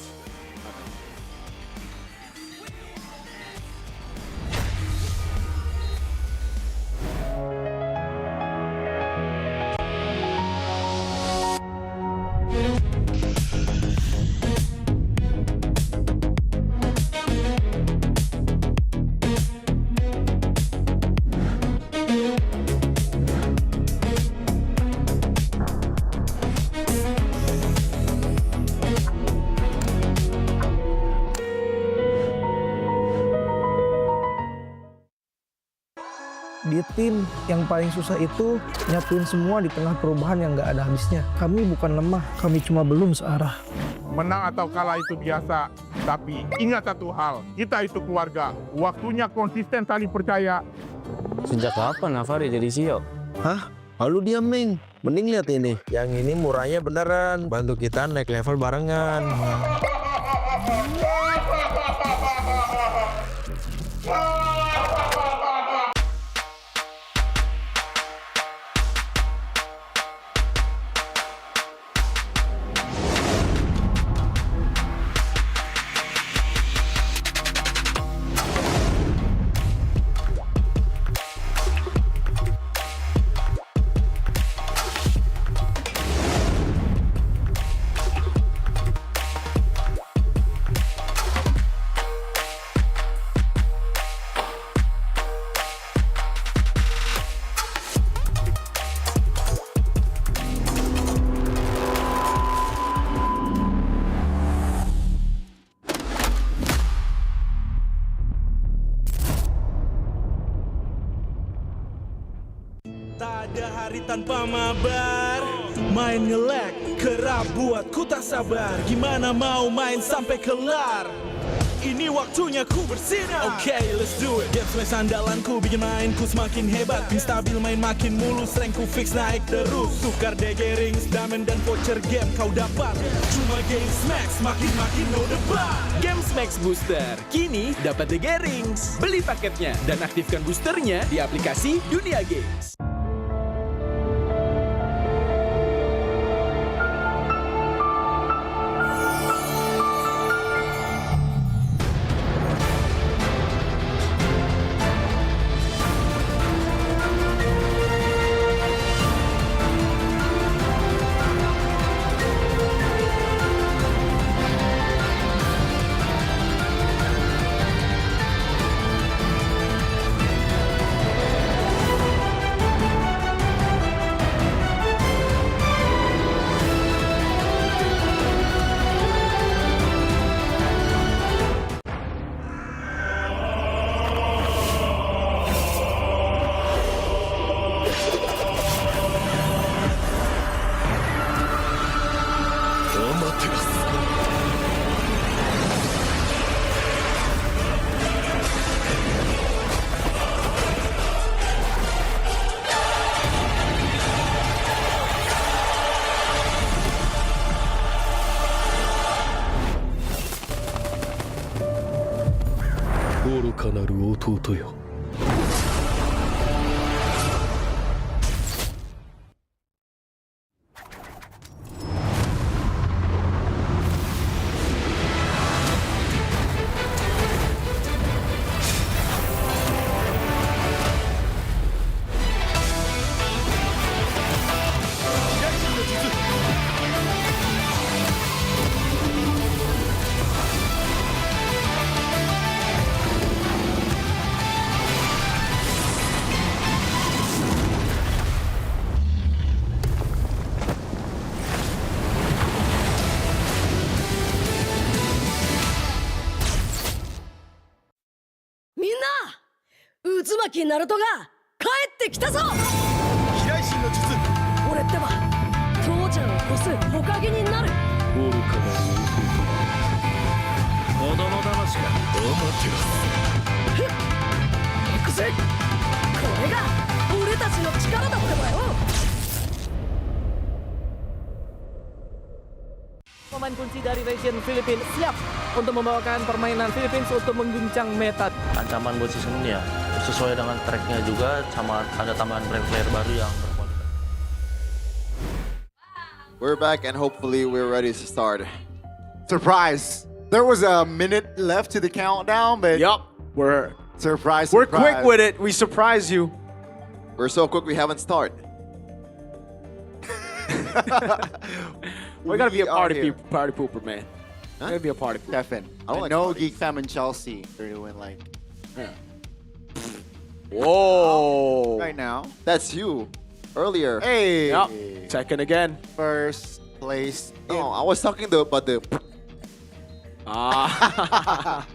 Di tim yang paling susah itu nyatuin semua di tengah perubahan yang nggak ada habisnya. Kami bukan lemah, kami cuma belum searah. Menang atau kalah itu biasa, tapi ingat satu hal, kita itu keluarga. Waktunya konsisten saling percaya. Sejak kapan Navari jadi CEO? Hah? Lalu dia Ming. Mending lihat ini. Yang ini murahnya beneran. Bantu kita naik level barengan. Tak ada hari tanpa mabar. Main nge-lag, kerap buat ku tak sabar. Gimana mau main sampai kelar? Ini waktunya ku bersinar. Okay, let's do it. Game smash andalanku bikin mainku semakin hebat. Pin stabil main makin mulus, rank ku fix naik terus. Tukar DG rings, diamond dan voucher game kau dapat. Cuma game smash makin no debat. Games Max Booster, kini dapat DG Rings. Beli paketnya dan aktifkan boosternya di aplikasi Dunia Games. 愚かなる弟よ。みんな渦巻きナルトが帰ってきたぞ。飛来神の術。俺ってば父ちゃんを越す火影になる。愚かなる弟。子供騙しか。お待てろ。行くぜ。これが俺たちの力だってばよ。Pemain kunci dari region Filipina siap untuk membawakan permainan Philippines untuk mengguncang meta. Ancaman buat season ini ya sesuai dengan tracknya juga, sama ada tambahan player baru yang berkualitas. We're back and hopefully we're ready to start. Surprise! There was a minute left to the countdown, but we're surprise. We're quick with it. We surprise you. We're so quick we haven't started. We gotta be a party pooper, man. Huh? Gotta be a party pooper. Stefan, I know Geek Fam and Chelsea. They're doing like. Whoa! Right now. That's you. Earlier. Hey. Yep. Second again. First place. No, I was talking about the. That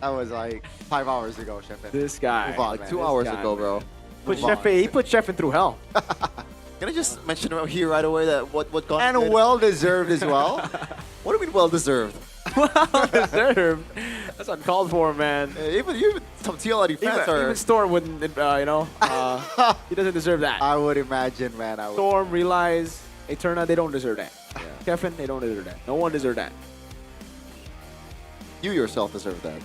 was like 5 hours ago, Stefan. This guy. Move on, Like man. 2 This hours guy, ago, man. bro. He put Chefin through hell. Can I just mention here right away that what got And well deserved as well. What do you mean well deserved? Well deserved. That's uncalled for, man. Even some TLRD fans are. Even Storm wouldn't, he doesn't deserve that. I would imagine, man. I would. Storm, Realize, Eterna, they don't deserve that. Kevin, they don't deserve that. No one deserves that. You yourself deserve that.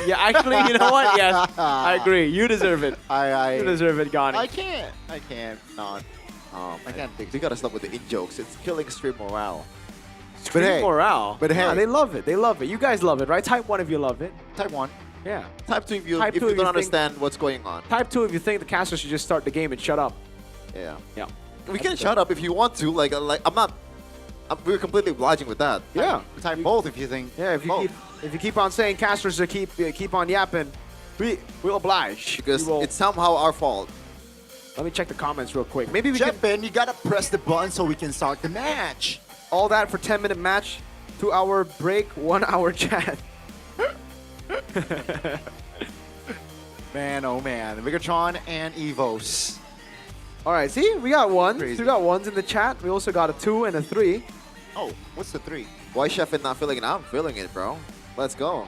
Yeah, actually, you know what? Yes, I agree. You deserve it. You deserve it, Gani. I can't not. I can't think. You gotta stop with the in-jokes. It's killing stream morale. Stream hey, morale. but hey. Yeah, they love it. They love it. You guys love it, right? Type 1 if you love it. Type 1. Yeah. Type 2 if you, Type if 2 you if don't you understand what's going on. Type 2 if you think the caster should just start the game and shut up. Yeah. Yeah. We can shut up if you want to. Like I'm not. We're completely obliging with that. Yeah. Type both if you think. Yeah, if you keep on saying casters to keep on yapping, we'll oblige. Because it's somehow our fault. Let me check the comments real quick. Maybe we Jump in, you gotta press the button so we can start the match. All that for 10-minute match, 2-hour break, 1-hour chat. Man, oh man. Megatron and Evos. All right, see? We got ones. Crazy. We got ones in the chat. We also got a 2 and a 3. Oh, what's the 3? Why Chef not feeling it? I'm feeling it, bro. Let's go.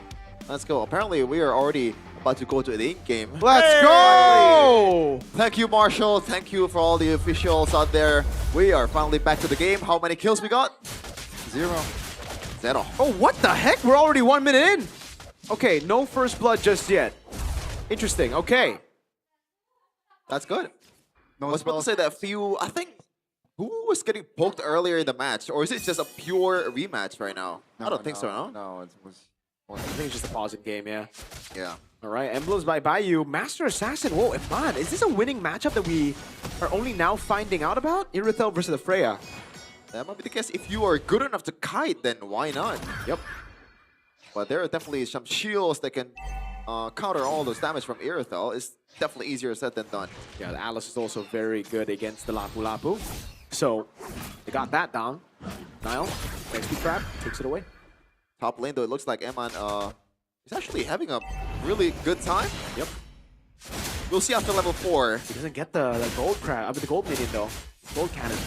Let's go. Apparently, we are already about to go to the in-game. Let's go! Thank you, Marshall. Thank you for all the officials out there. We are finally back to the game. How many kills we got? 0. Oh, what the heck? We're already 1 minute in. Okay, no first blood just yet. Interesting. Okay. That's good. I was about to say that few, I think, who was getting poked earlier in the match? Or is it just a pure rematch right now? I don't think so, no? No, it was... I think it's just a pausing game, yeah. Yeah. All right, Emblems by Bayou. Master Assassin. Whoa, Iman, is this a winning matchup that we are only now finding out about? Irithel versus the Freya. That might be the case. If you are good enough to kite, then why not? Yep. But there are definitely some shields that can counter all those damage from Irithel. It's definitely easier said than done. Yeah, the Alice is also very good against the Lapu Lapu. So, they got that down. Nile, XP trap, takes it away. Top lane, though, it looks like Eman is actually having a really good time. Yep. We'll see after level 4. He doesn't get the gold crab, the gold minion though. Gold cannon.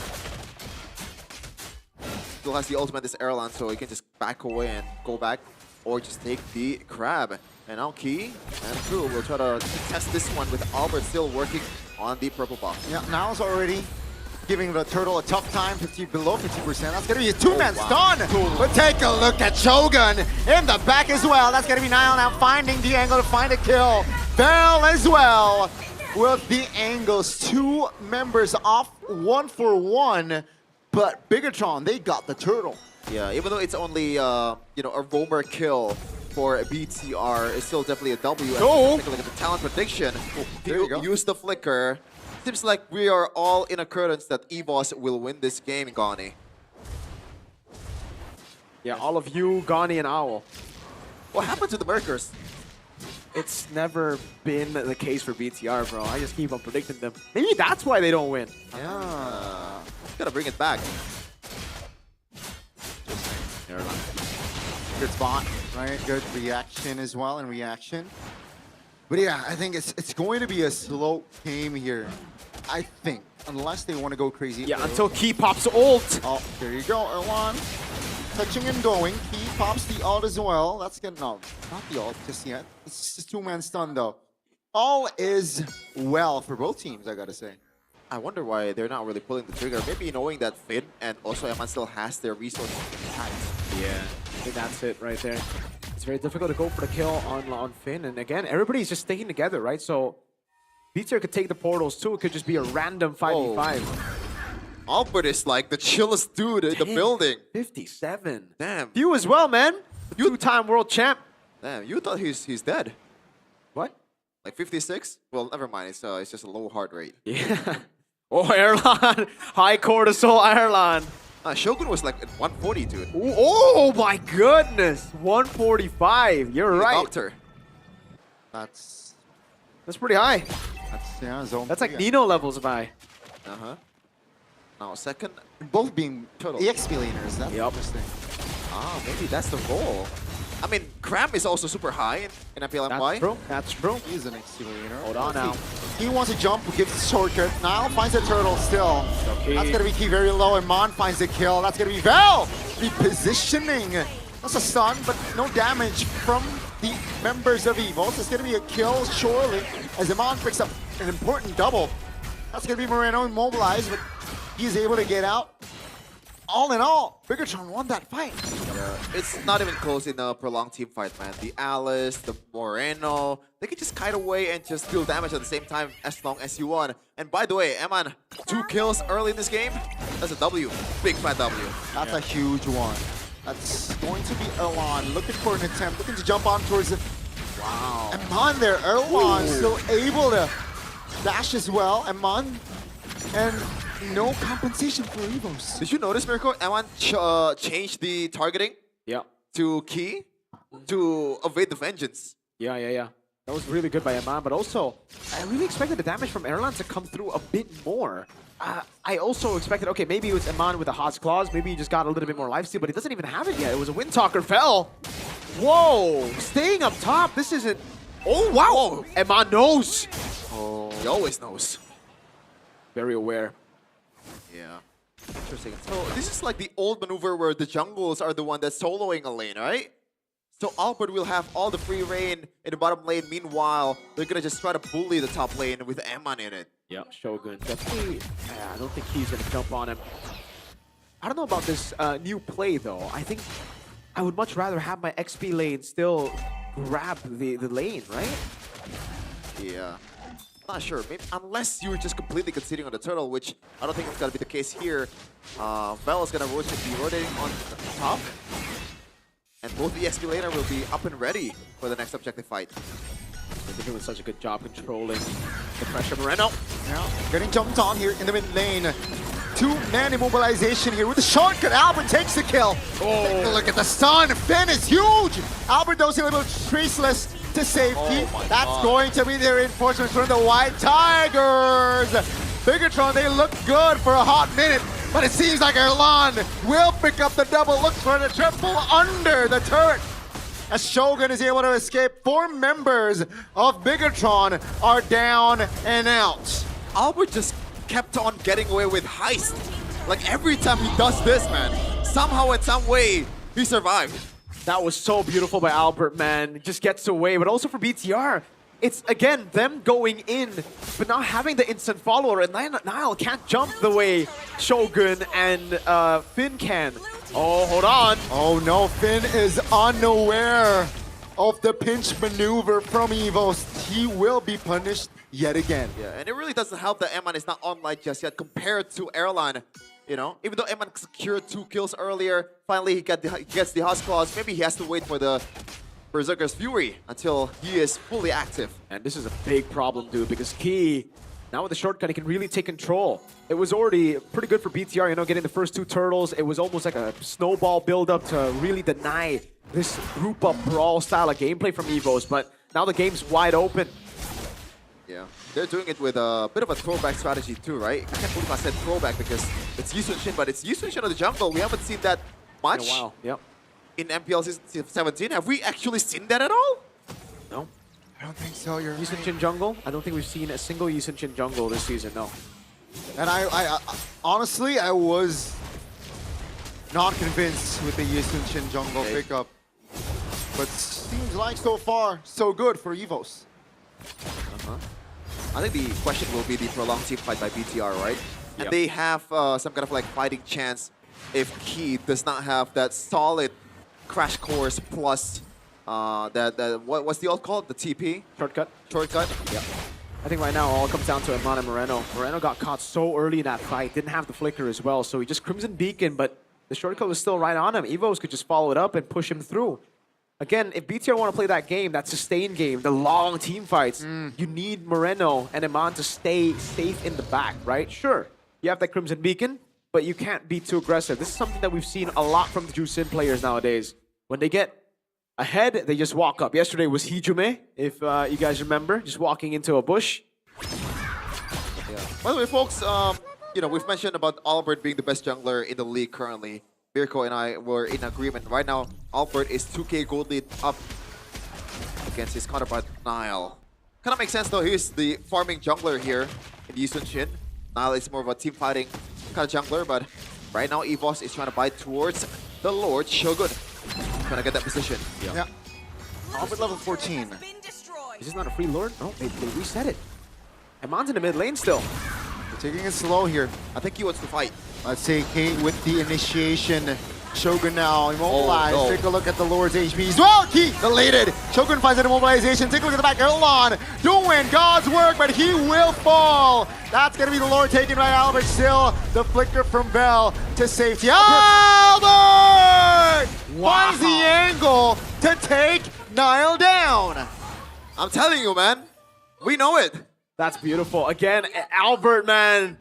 Still has the ultimate this Erlan, so he can just back away and go back, or just take the crab. And now Key and True will try to test this one with Albert still working on the purple buff. Yeah, Niall's already giving the turtle a tough time, below 50%. That's gonna be a two-man stun. But take a look at Shogun in the back as well. That's gonna be Niall now finding the angle to find a kill. Bell as well with the angles. 2 members off 1 for 1, but Bigatron, they got the turtle. Yeah, even though it's only you know, a roamer kill for BTR, it's still definitely a W. Oh. Take a look at the talent prediction. There you go. Use the flicker. Seems like we are all in accordance that EVOS will win this game, Gani. Yeah, all of you, Gani and Owl. What happened to the Merkers? It's never been the case for BTR, bro. I just keep on predicting them. Maybe that's why they don't win. Yeah. Gotta bring it back. Good spot, right? Good reaction as well, and reaction. But yeah, I think it's going to be a slow game here. I think, unless they want to go crazy. Yeah, until Key pops ult. Oh, there you go, Erwan. Touching and going. Key pops the ult as well. That's good. No, not the ult just yet. It's just two-man stun though. All is well for both teams, I gotta say. I wonder why they're not really pulling the trigger. Maybe knowing that Finn and also Eman still has their resources intact. Yeah, I think that's it right there. It's very difficult to go for the kill on Finn. And again, everybody's just sticking together, right? So BTR could take the portals too. It could just be a random 5v5. Albert is like the chillest dude in the building. 57. Damn. You as well, man. You two-time world champ. Damn, you thought he's dead. What? Like 56? Well, never mind. It's just a low heart rate. Yeah. Oh, Erlan. High cortisol Erlan. Shogun was like at 140, dude. Ooh, oh my goodness. 145. You're right. Doctor. That's pretty high. That's yeah, zone. That's like Nino levels of high. Uh-huh. Now second. Both being Total. EXP laners. That's interesting. Ah, maybe that's the goal. I mean, Cram is also super high in MPL. That's true. That's true. He's an EXP laner. Hold on now. He wants to jump, gives the shortcut. Niall finds the turtle still. Okay. That's gonna be Key very low, and Mon finds the kill. That's gonna be Val. Repositioning. That's a stun, but no damage from the members of EVOS. It's gonna be a kill, surely, as Iman picks up an important double. That's gonna be Moreno immobilized, but he's able to get out. All in all, Bigatron won that fight. Yeah, it's not even close in a prolonged team fight, man. The Alice, the Moreno, they can just kite away and just deal damage at the same time as long as you won. And by the way, Eman, 2 kills early in this game. That's a W. Big fat W. That's a huge one. That's going to be Erwan looking for an attempt, looking to jump on towards it. Wow. Eman there, Erwan still able to dash as well. Eman, and no compensation for EVOS. Did you notice, Mirko? Eman changed the targeting to Key to evade the vengeance. Yeah. That was really good by Eman, but also, I really expected the damage from Erlan to come through a bit more. I also expected, okay, maybe it was Eman with the Hot's Claws, maybe he just got a little bit more lifesteal, but he doesn't even have it yet. It was a Windtalker fell. Whoa, staying up top, this isn't... Oh, wow! Eman knows! Oh, he always knows. Very aware. Yeah. Interesting. So this is like the old maneuver where the jungles are the one that's soloing a lane, right? So Albert will have all the free reign in the bottom lane. Meanwhile, they're gonna just try to bully the top lane with Eman in it. Yeah, Shogun. Definitely, I don't think he's gonna jump on him. I don't know about this new play though. I think I would much rather have my XP lane still grab the lane, right? Yeah. Not sure. Maybe unless you're just completely conceding on the turtle, which I don't think it's gonna be the case here. Vel is gonna be rotating on top. And both the XP laner will be up and ready for the next objective fight. They're doing such a good job controlling the pressure. Moreno. Now, getting jumped on here in the mid lane. 2-man immobilization here with the shortcut. Albert takes the kill. Oh. Take a look at the stun. Finn is huge. Albert does a little traceless to safety. That's going to be their reinforcements from the White Tigers. Bigatron, they look good for a hot minute, but it seems like Erlan will pick up the double. Looks for the triple under the turret. As Shogun is able to escape, 4 members of Bigatron are down and out. Albert just kept on getting away with heist. Like every time he does this, man, somehow in some way, he survived. That was so beautiful by Albert, man. Just gets away, but also for BTR, it's again them going in, but not having the instant follower, and Nile can't jump the way Shogun and Finn can. Oh, hold on. Oh no, Finn is unaware of the pinch maneuver from Evos. He will be punished yet again. Yeah, and it really doesn't help that Eman is not online just yet compared to Erlan. You know, even though Eman secured 2 kills earlier, finally he gets the Husk Claws. Maybe he has to wait for the Berserker's Fury until he is fully active. And this is a big problem, dude, because Key, now with the shortcut, he can really take control. It was already pretty good for BTR, you know, getting the first 2 turtles. It was almost like a snowball build-up to really deny this group-up brawl style of gameplay from Evos, but now the game's wide open. Yeah, they're doing it with a bit of a throwback strategy too, right? I can't believe I said throwback because it's Yisun Shin, but it's Yisun Shin of the jungle. We haven't seen that much in a while. Yep. In MPL Season 17. Have we actually seen that at all? No. I don't think so. You're Yisun Shin jungle? I don't think we've seen a single Yisun Shin jungle this season, no. And I honestly, I was not convinced with the Yisun Shin jungle pickup. But seems like so far, so good for Evos. I think the question will be the prolonged team fight by BTR, right? And they have some kind of like fighting chance if Key does not have that solid crash course plus what's the ult called? The TP? Shortcut. Shortcut? Yeah. I think right now all comes down to Eman and Moreno. Moreno got caught so early in that fight, didn't have the flicker as well, so he just Crimson Beacon, but the shortcut was still right on him. Evos could just follow it up and push him through. Again, if BTR want to play that game, that sustained game, the long team fights, you need Moreno and Eman to stay safe in the back, right? Sure, you have that Crimson Beacon, but you can't be too aggressive. This is something that we've seen a lot from the Jusin players nowadays. When they get ahead, they just walk up. Yesterday was Hijume, if you guys remember, just walking into a bush. Yeah. By the way, folks, you know, we've mentioned about Albert being the best jungler in the league currently. Mirko and I were in agreement. Right now, Albert is 2k gold lead up against his counterpart, Nile. Kind of makes sense though, he's the farming jungler here in Yisun Shin. Nile is more of a team fighting kind of jungler, but right now Evos is trying to bite towards the Lord Shogun. Trying to get that position. Yeah. Albert level 14. Is this not a free Lord? No, they reset it. Eman's in the mid lane still. They're taking it slow here. I think he wants to fight. Let's see, Kate with the initiation. Shogun now immobilized. Oh, no. Take a look at the Lord's HP as well. Key deleted. Shogun finds an immobilization. Take a look at the back. Hold on. Doing God's work, but he will fall. That's going to be the Lord taken by Albert. Still, the flicker from Bell to safety. Albert finds the angle to take Nile down. I'm telling you, man. We know it. That's beautiful. Again, Albert, man.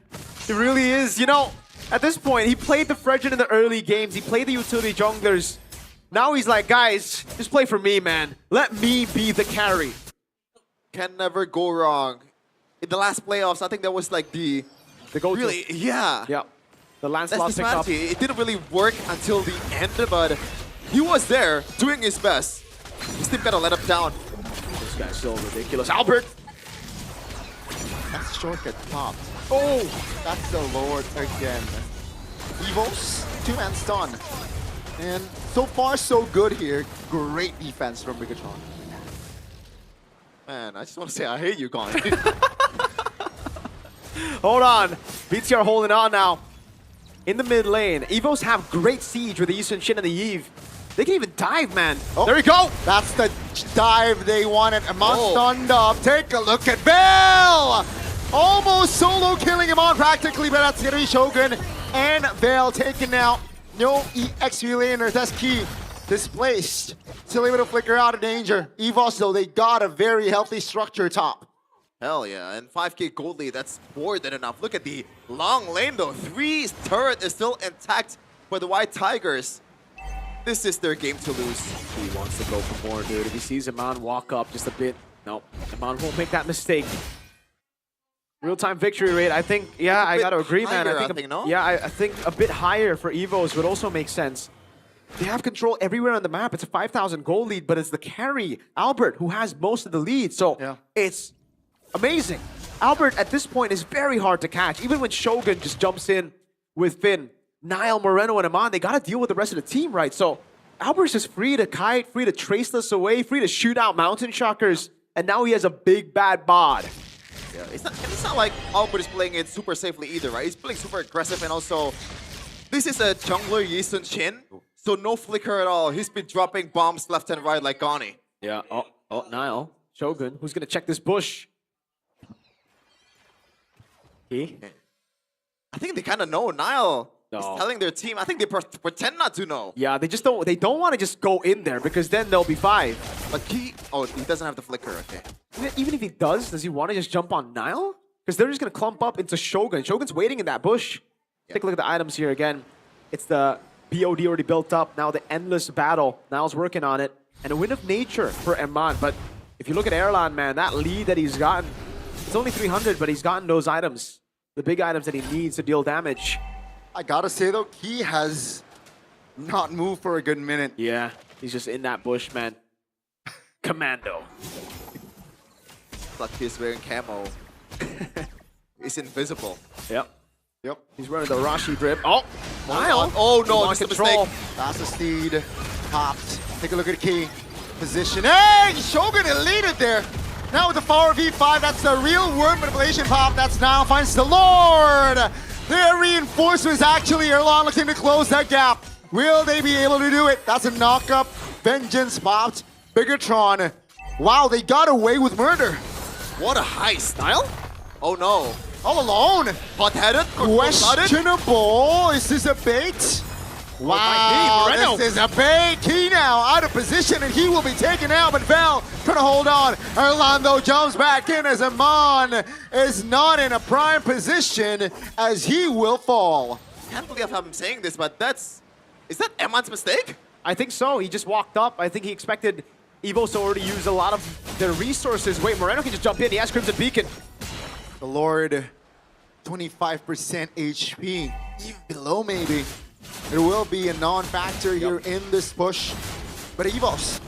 It really is, you know, at this point, he played the Fredgen in the early games. He played the utility junglers. Now he's like, guys, just play for me, man. Let me be the carry. Can never go wrong. In the last playoffs, I think that was like the go-to. Really, yeah. Yeah. The Lancelot That's the picked up. strategy. It didn't really work until the end, but he was there doing his best. His team gotta let him down. This guy's so ridiculous. Albert! That's shortcut popped. Oh, that's the Lord again. Evos, 2-man stun. And so far, so good here. Great defense from Bigatron. Man, I just want to say I hate you, Con. Hold on. BTR holding on now. In the mid lane, Evos have great siege with the Yisun Shin and the Eve. They can even dive, man. Oh, there we go. That's the dive they wanted. Amon stunned up. Take a look at Bell. Almost solo killing him on practically, but that's gonna be Shogun and Bell taken out. No EXP laner. That's Key displaced. Still able to flicker out of danger. Evos, though, they got a very healthy structure top. Hell yeah, and 5k gold lead, that's more than enough. Look at the long lane though. 3 turret is still intact for the White Tigers. This is their game to lose. He wants to go for more, dude. If he sees Eman walk up just a bit, no, Eman won't make that mistake. Real-time victory rate, I think, yeah, I gotta agree, man. I think, no? Yeah, I think a bit higher for Evos would also make sense. They have control everywhere on the map. It's a 5,000 goal lead, but it's the carry, Albert, who has most of the lead. So it's amazing. Albert, at this point, is very hard to catch. Even when Shogun just jumps in with Finn, Nile, Moreno, and Eman, they gotta deal with the rest of the team, right? So Albert's just free to kite, free to trace this away, free to shoot out Mountain Shockers. and now he has a big bad bod. Yeah, it's not like Albert is playing it super safely either, right? He's playing super aggressive, and also this is a jungler Yi Sun Shin, so no flicker at all. He's been dropping bombs left and right like Gani. Yeah. Oh, Nile. Shogun. Who's gonna check this bush? He? I think they kind of know. Nile is No. telling their team. I think they pretend not to know. Yeah, they just don't. They don't want to just go in there because then they'll be 5. But he doesn't have the flicker. Okay. Even if he does he want to just jump on Nile? Because they're just gonna clump up into Shogun. Shogun's waiting in that bush. Take a look at the items here again. It's the BOD already built up. Now the endless battle. Nile's working on it. And a win of nature for Eman. But if you look at Erlan, man, that lead that he's gotten, it's only 300, but he's gotten those items. The big items that he needs to deal damage. I gotta say though, he has not moved for a good minute. Yeah, he's just in that bush, man. Commando. Like he's wearing camo. He's invisible. Yep. He's wearing the Rashi drip. Oh, Nile. Oh no, this is a mistake. That's a steed. Popped. Take a look at the key. Position. Hey, Shogun eluded there. Now with the forward V5, that's the real word manipulation pop. That's now finds the Lord. Their reinforcements actually Erlan looking to close that gap. Will they be able to do it? That's a knock-up. Vengeance popped. Bigatron. Wow, they got away with murder. What a heist, Nile. Oh no. All alone. Hot-headed. Questionable. Is this a bait? Wow, this is a bait. Key now out of position, and he will be taken out, but Val trying to hold on. Erlan, though, jumps back in as Eman is not in a prime position as he will fall. I can't believe I'm saying this, but is that Eman's mistake? I think so. He just walked up. I think he expected Evo to already use a lot of their resources. Wait, Moreno can just jump in. He has Crimson Beacon. The Lord, 25% HP, even below maybe. It will be a non-factor here in this push. But Evos,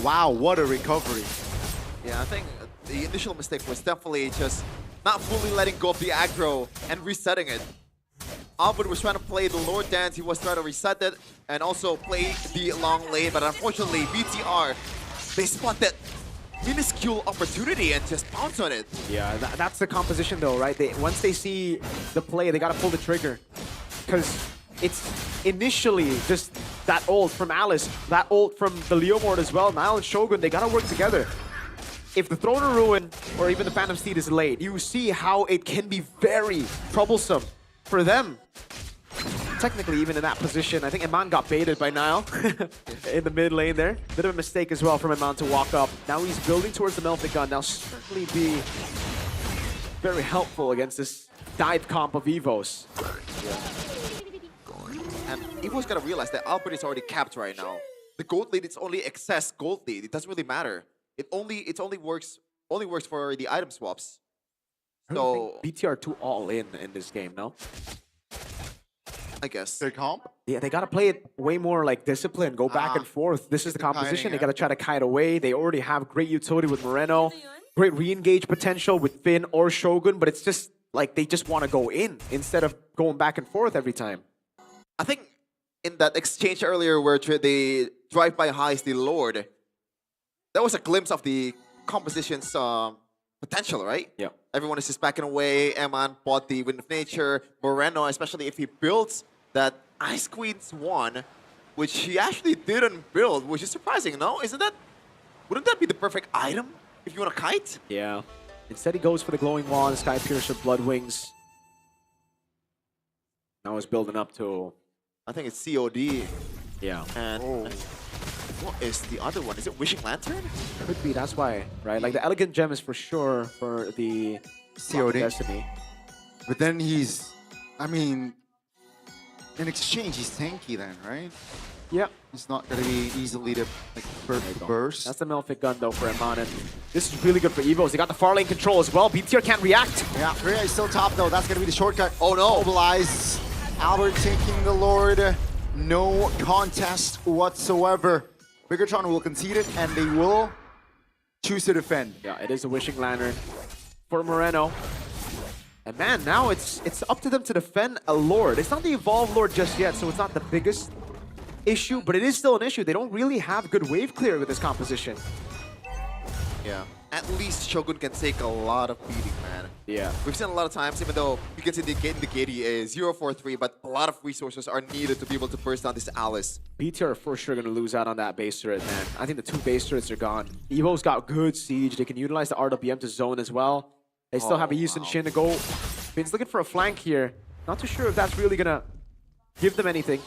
wow, what a recovery. Yeah, I think the initial mistake was definitely just not fully letting go of the aggro and resetting it. Albert was trying to play the Lord dance, he was trying to reset it and also play the long lane, but unfortunately BTR, they spot that minuscule opportunity and just pounce on it. Yeah, that's the composition though, right? Once they see the play, they gotta pull the trigger. Because it's initially just that ult from Alice, that ult from the Leomord as well, Nile and Shogun, they gotta work together. If the Throne of Ruin or even the Phantom Steed is late, you see how it can be very troublesome for them. Technically, even in that position, I think Eman got baited by Nile in the mid lane there. Bit of a mistake as well from Eman to walk up. Now he's building towards the Melted Gun. Now certainly be very helpful against this dive comp of Evos. And Evo's gotta realize that Albert is already capped right now. The gold lead is only excess gold lead. It doesn't really matter. It only works for the item swaps. So BTR too all in this game, no? I guess. Their comp? Yeah, they gotta play it way more like discipline, go back and forth. This is the composition. They gotta try to kite away. They already have great utility with Moreno, great re-engage potential with Finn or Shogun, but it's just like they just want to go in instead of going back and forth every time. I think in that exchange earlier where they drive by highs the Lord, that was a glimpse of the composition's potential, right? Yeah. Everyone is just backing away. Eman bought the Wind of Nature. Moreno, especially if he builds that Ice Queen's one, which he actually didn't build, which is surprising, no? Wouldn't that be the perfect item if you want to kite? Yeah. Instead he goes for the Glowing Wand, Sky Piercer, Blood Wings. Now he's building up to... I think it's COD. Yeah. And what is the other one? Is it Wishing Lantern? Could be, that's why, right? Like the Elegant Gem is for sure for the COD. Destiny. But then he's, I mean, in exchange, he's tanky then, right? Yeah. It's not going to be easily to burst. That's the Melfic gun though for Eman, and this is really good for Evos. They got the far lane control as well. BTR can't react. Yeah, Rhea is still top though. That's going to be the shortcut. Oh no. Mobilized. Albert taking the Lord. No contest whatsoever. Bigatron will concede it, and they will choose to defend. Yeah, it is a Wishing Lantern for Moreno. And man, now it's up to them to defend a Lord. It's not the Evolved Lord just yet, so it's not the biggest issue, but it is still an issue. They don't really have good wave clear with this composition. Yeah. At least Shogun can take a lot of beating, man. Yeah. We've seen a lot of times, even though you can see the gate is 0-4-3, but a lot of resources are needed to be able to burst down this Alice. BT are for sure going to lose out on that base turret, man. I think the 2 base turrets are gone. Evo's got good siege. They can utilize the RWM to zone as well. They still have a Yusun Shin to go. Finn's looking for a flank here. Not too sure if that's really going to give them anything.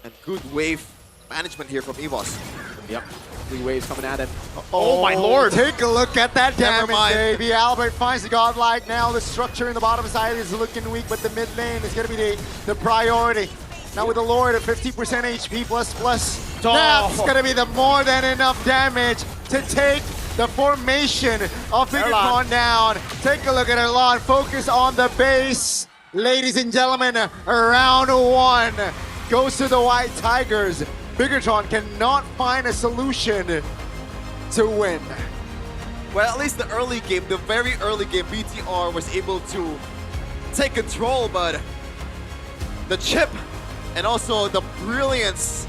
And good wave management here from EVOS. Yep. 3 waves coming at him. Oh my lord! Take a look at that Never damage, mind. baby. Albert finds the godlike. Now the structure in the bottom side is looking weak, but the mid lane is going to be the priority. Now with the Lord at 50% HP plus, that's going to be the more than enough damage to take the formation of Bigatron down. Take a look at Erlan. Focus on the base. Ladies and gentlemen, round 1 goes to the White Tigers. Bigatron cannot find a solution to win. Well, at least the early game, the very early game, BTR was able to take control, but the chip and also the brilliance,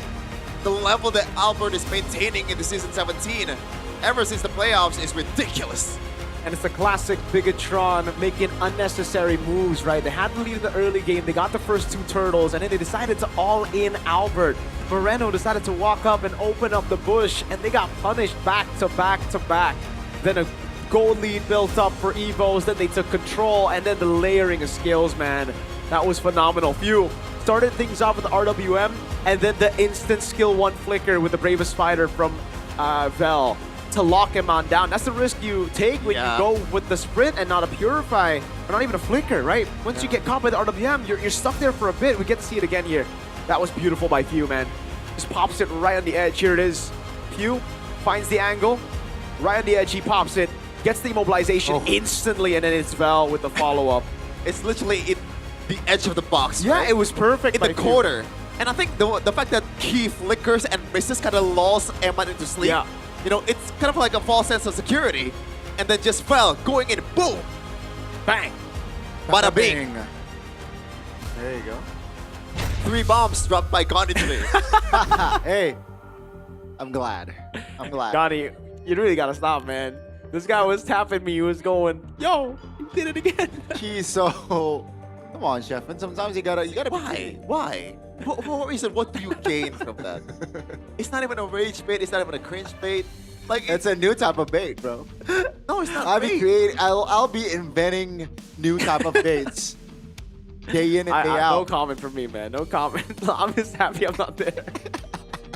the level that Albert is maintaining in the Season 17 ever since the playoffs is ridiculous. And it's the classic Bigatron making unnecessary moves, right? They had the lead in the early game, they got the first 2 turtles, and then they decided to all-in Albert. Moreno decided to walk up and open up the bush, and they got punished back to back to back. Then a gold lead built up for Evos, then they took control, and then the layering of skills, man. That was phenomenal. Few started things off with the RWM, and then the instant skill 1 flicker with the Bravest Fighter from Vel to lock him on down. That's the risk you take when you go with the sprint and not a Purify, or not even a flicker, right? Once you get caught by the RWM, you're stuck there for a bit. We get to see it again here. That was beautiful by Few, man. Just pops it right on the edge. Here it is. Few finds the angle. Right on the edge, he pops it. Gets the immobilization instantly, and then it's Vel with the follow-up. It's literally in the edge of the box, Yeah, right? it was perfect In by the Few. corner. And I think the fact that Key flickers and misses kind of lulls Emma into sleep. Yeah. You know, it's kind of like a false sense of security. And then just fell, going in, boom! Bang! Bada bing! There you go. 3 bombs dropped by Gandhi today. Hey, I'm glad. I'm glad. Gandhi, you really gotta stop, man. This guy was tapping me. He was going, yo, you did it again. He's so... Come on, Chef. And sometimes you gotta Why? Why? For what reason? What do you gain from that? It's not even a rage bait. It's not even a cringe bait. Like It's a new type of bait, bro. No, it's not. I'll be inventing new type of baits. Day in and day out. No comment from me, man. No comment. I'm just happy I'm not there.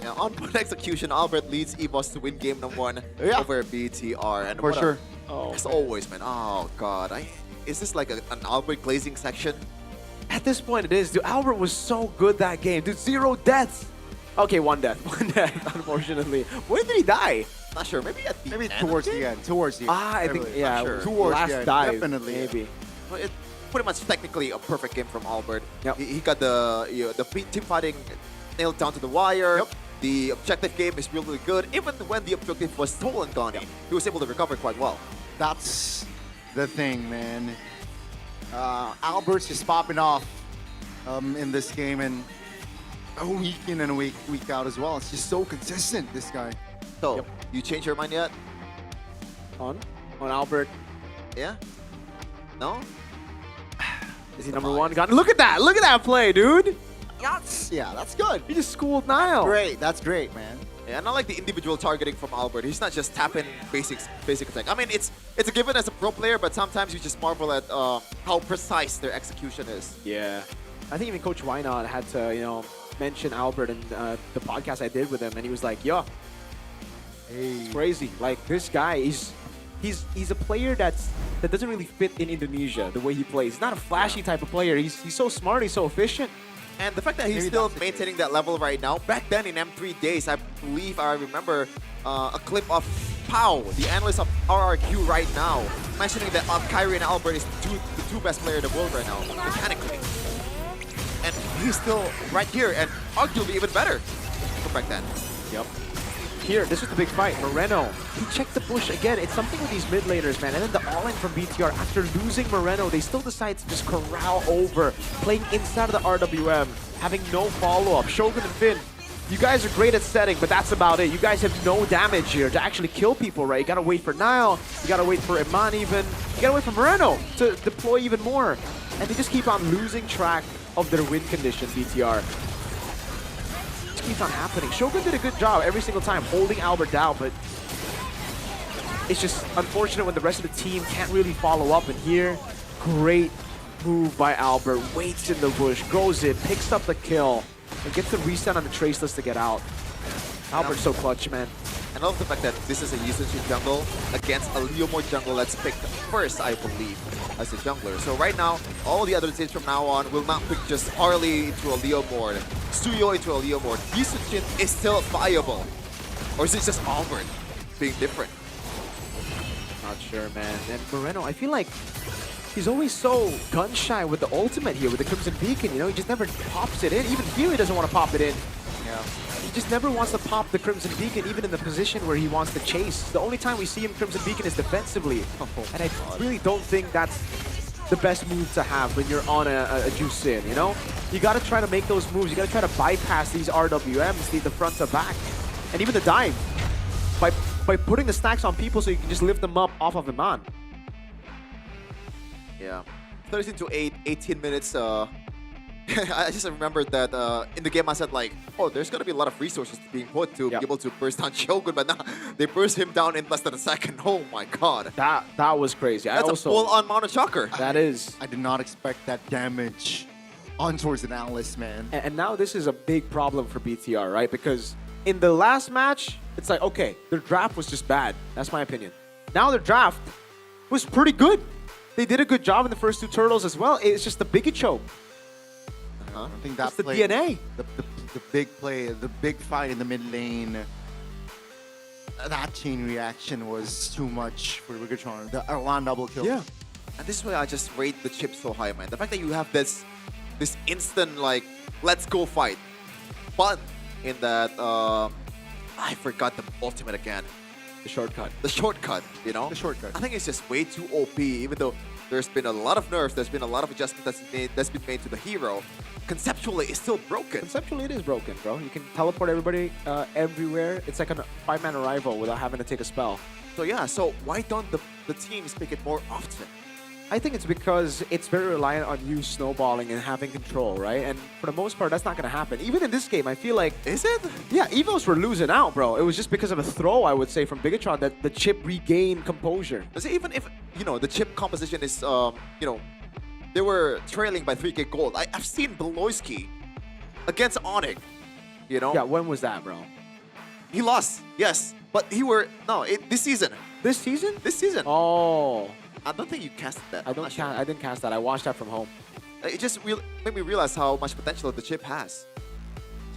Yeah, on point execution, Albert leads EVOS to win game number 1 over BTR. And For sure. As always, man. Oh god, is this like an Albert glazing section? At this point, it is. Dude, Albert was so good that game. Dude, 0 deaths. Okay, 1 death. 1 death, unfortunately. Where did he die? Not sure. Maybe at the end towards the end. Towards the end. I think, yeah, sure. Towards last the end. dive, Definitely. maybe. Well, it's pretty much technically a perfect game from Albert. Yep. He got the team fighting nailed down to the wire. Yep. The objective game is really good. Even when the objective was stolen, Gandhi, he was able to recover quite well. That's the thing, man. Albert's just popping off in this game, and a week in and a week out as well. It's just so consistent, this guy. So, you changed your mind yet? On Albert. Yeah? No? Is he number 1? Look at that! Look at that play, dude! That's good. He just schooled Nile. Great. That's great, man. Yeah, and I like the individual targeting from Albert. He's not just tapping basic attack. I mean, it's a given as a pro player, but sometimes you just marvel at how precise their execution is. Yeah. I think even Coach Wynot had to, mention Albert in the podcast I did with him, and he was like, yo, it's crazy. Like, this guy, he's a player that doesn't really fit in Indonesia, the way he plays. He's not a flashy type of player. He's so smart, he's so efficient. And the fact that he's still maintaining that level right now, back then in M3 days, I believe I remember a clip of Pau, the analyst of RRQ right now, mentioning that Kyrie and Albert is the two best players in the world right now, mechanically. And he's still right here, and arguably even better from back then. Yep. Here, this is the big fight. Moreno, he checked the push again. It's something with these mid laners, man. And then the all-in from BTR. After losing Moreno, they still decide to just corral over, playing inside of the RWM, having no follow-up. Shogun and Finn You guys are great at setting, but that's about it. You guys have no damage here to actually kill people, right? You gotta wait for Nile, you gotta wait for Iman even, you gotta wait for Moreno to deploy even more. And they just keep on losing track of their win condition, BTR. It just keeps on happening. Shogun did a good job every single time holding Albert down, but it's just unfortunate when the rest of the team can't really follow up. And here, great move by Albert, waits in the bush, goes in, picks up the kill, and gets the reset on the Traceless to get out. Albert's so clutch, man. And I love the fact that this is a Yusuchi jungle against a Leomord jungle that's picked first, I believe, as a jungler. So right now, all the other teams from now on will not pick just Harley into a Leomord, Suyo into a Leomord. Yusuchi is still viable. Or is it just Albert being different? Not sure, man. And Moreno, I feel like he's always so gun-shy with the ultimate here, with the Crimson Beacon, you know? He just never pops it in. Even here, he doesn't want to pop it in. Yeah. He just never wants to pop the Crimson Beacon, even in the position where he wants to chase. The only time we see him Crimson Beacon is defensively. And I really don't think that's the best move to have when you're on a Juice in, you know? You got to try to make those moves. You got to try to bypass these RWMs, the front to back, and even the dive. By putting the stacks on people so you can just lift them up off of Iman. Yeah. 13 to 8, 18 minutes. I just remembered that in the game I said like, oh, there's gonna be a lot of resources being put to be able to burst down Shogun, but now they burst him down in less than a second. Oh my god. That was crazy. That's a full-on mounted shocker. That is. I did not expect that damage on towards an Alice, man. And now this is a big problem for BTR, right? Because in the last match, it's like, okay, their draft was just bad. That's my opinion. Now their draft was pretty good. They did a good job in the first two turtles as well. It's just the bigot choke. I think that's the DNA. The big play, the big fight in the mid lane. That chain reaction was too much for Rigatron. The Arlan double kill. Yeah. And this is why I just rate the chip so high, man. The fact that you have this instant, like, let's go fight. But in that, I forgot the ultimate again. The shortcut. The shortcut, you know? The shortcut. I think it's just way too OP, even though there's been a lot of nerfs, there's been a lot of adjustments that's been made to the hero. Conceptually, it's still broken. Conceptually, it is broken, bro. You can teleport everybody everywhere. It's like a 5-man arrival without having to take a spell. So yeah, so why don't the teams pick it more often? I think it's because it's very reliant on you snowballing and having control, right? And for the most part, that's not going to happen. Even in this game, I feel like... Is it? Yeah, Evos were losing out, bro. It was just because of a throw, I would say, from Bigatron that the chip regained composure. Even if, you know, the chip composition is, you know, they were trailing by 3k gold. I've seen Beloyski against Onyx, you know? Yeah, when was that, bro? He lost, yes. But this season. This season? This season. Oh. I don't think you casted that. I didn't cast that. I watched that from home. It just made me realize how much potential the chip has.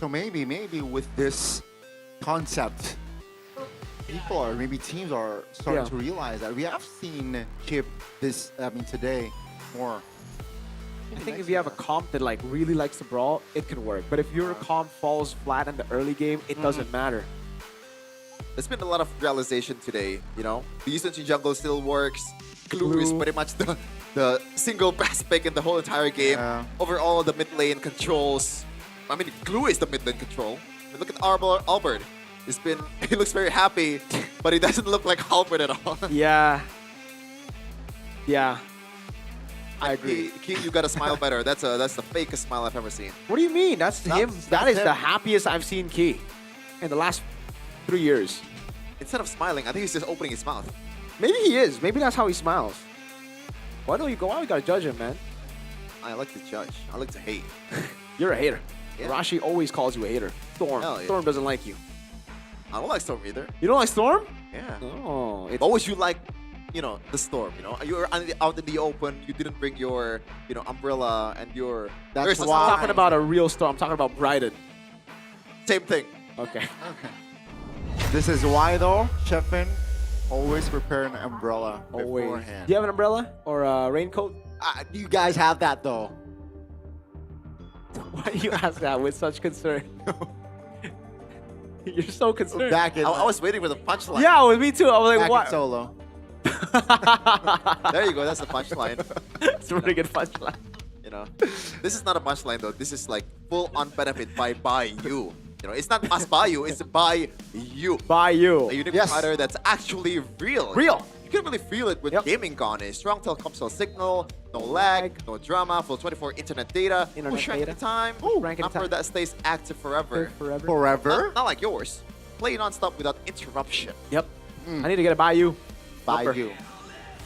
So maybe with this concept, people or maybe teams are starting to realize that we have seen chip today more. I think if you have a comp that like really likes to brawl, it can work. But if your comp falls flat in the early game, it doesn't matter. There's been a lot of realization today, you know? The Yusuchi jungle still works. Glue is pretty much the single best pick in the whole entire game. Yeah. Overall, the mid lane controls. I mean, Glue is the mid lane control. I mean, look at Albert. He looks very happy, but he doesn't look like Albert at all. Yeah. Yeah. I agree. Key, you gotta smile better. That's the fakest smile I've ever seen. What do you mean? That's him. That is the happiest I've seen Key in the last 3 years. Instead of smiling, I think he's just opening his mouth. Maybe he is.Maybe that's how he smiles. Why don't you go out? You gotta judge him, man. I like to judge. I like to hate. You're a hater. Yeah. Rashi always calls you a hater. Storm. Hell yeah. Storm doesn't like you. I don't like Storm either. You don't like Storm? Yeah. Oh. What would you like, you know, the Storm, you know? You were out in the open. You didn't bring your, you know, umbrella and your... That's why. I'm talking about a real Storm. I'm talking about Bryden. Same thing. Okay. This is why, though, Chefin, always prepare an umbrella beforehand. Do you have an umbrella or a raincoat? You guys have that, though. Why do you ask that with such concern? You're so concerned. I was waiting for the punchline. Yeah, with me too. I was like, what? Solo. There you go. That's the punchline. It's a really good punchline. You know, this is not a punchline though. This is like full on benefit by you. You know, it's not us by you, it's by you. By you. A unique Yes. provider that's actually real. Real. You can really feel it with gaming gone. A strong telecom signal, no lag, no drama, full 24 internet data, push rank at a time, number that stays active forever. Forever? Not like yours. Play non-stop without interruption. Yep. I need to get a Bayou. Bayou.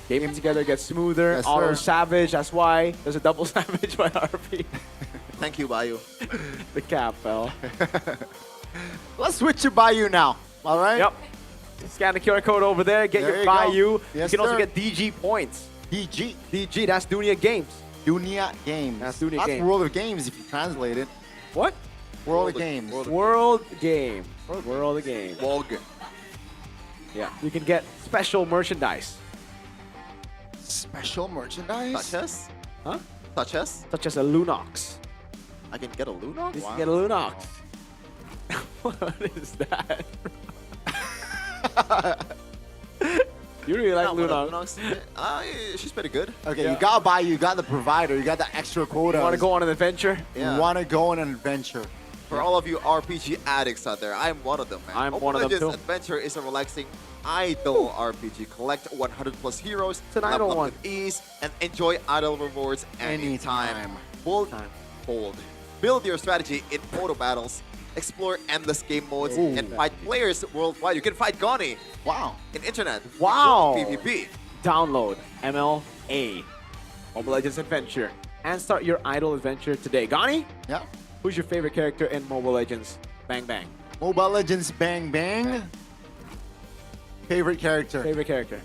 Gaming together gets smoother. Yes, Auto sir. Savage, that's why there's a double Savage by RP. Thank you, Bayou. The cap fell. Let's switch to Bayou now. All right? Yep. Scan the QR code over there, get There your you go. Bayou. Yes, you can also sir. get DG points. DG. DG, that's Dunia Games. Dunia Games. That's Dunia Games. World of Games if you translate it. What? World of Games. World Game. World of Game. Wog. Yeah. You can get special merchandise. Special merchandise? Such as? Huh? Such as? Such as a Lunox. I can get a Lunox? You can get a Lunox. What is that? You really like Lunox. She's pretty good. Okay, you got Bayou, you got the provider, you got the extra quota. You want to go on an adventure? Yeah. You want to go on an adventure. For all of you RPG addicts out there, I'm one of them, man. I'm Mobile one of them Legends too. Adventure is a relaxing idle RPG. Collect 100 plus heroes, an idle level up one. with ease, and enjoy idle rewards anytime. Bold. Build your strategy in photo battles, explore endless game modes, and fight players worldwide. You can fight Goni. Wow. In internet. Wow. PvP. Download MLA, Mobile Legends Adventure, and start your idle adventure today. Gani? Yeah. Who's your favorite character in Mobile Legends? Bang Bang. Mobile Legends Bang Bang. Favorite character. Favorite character.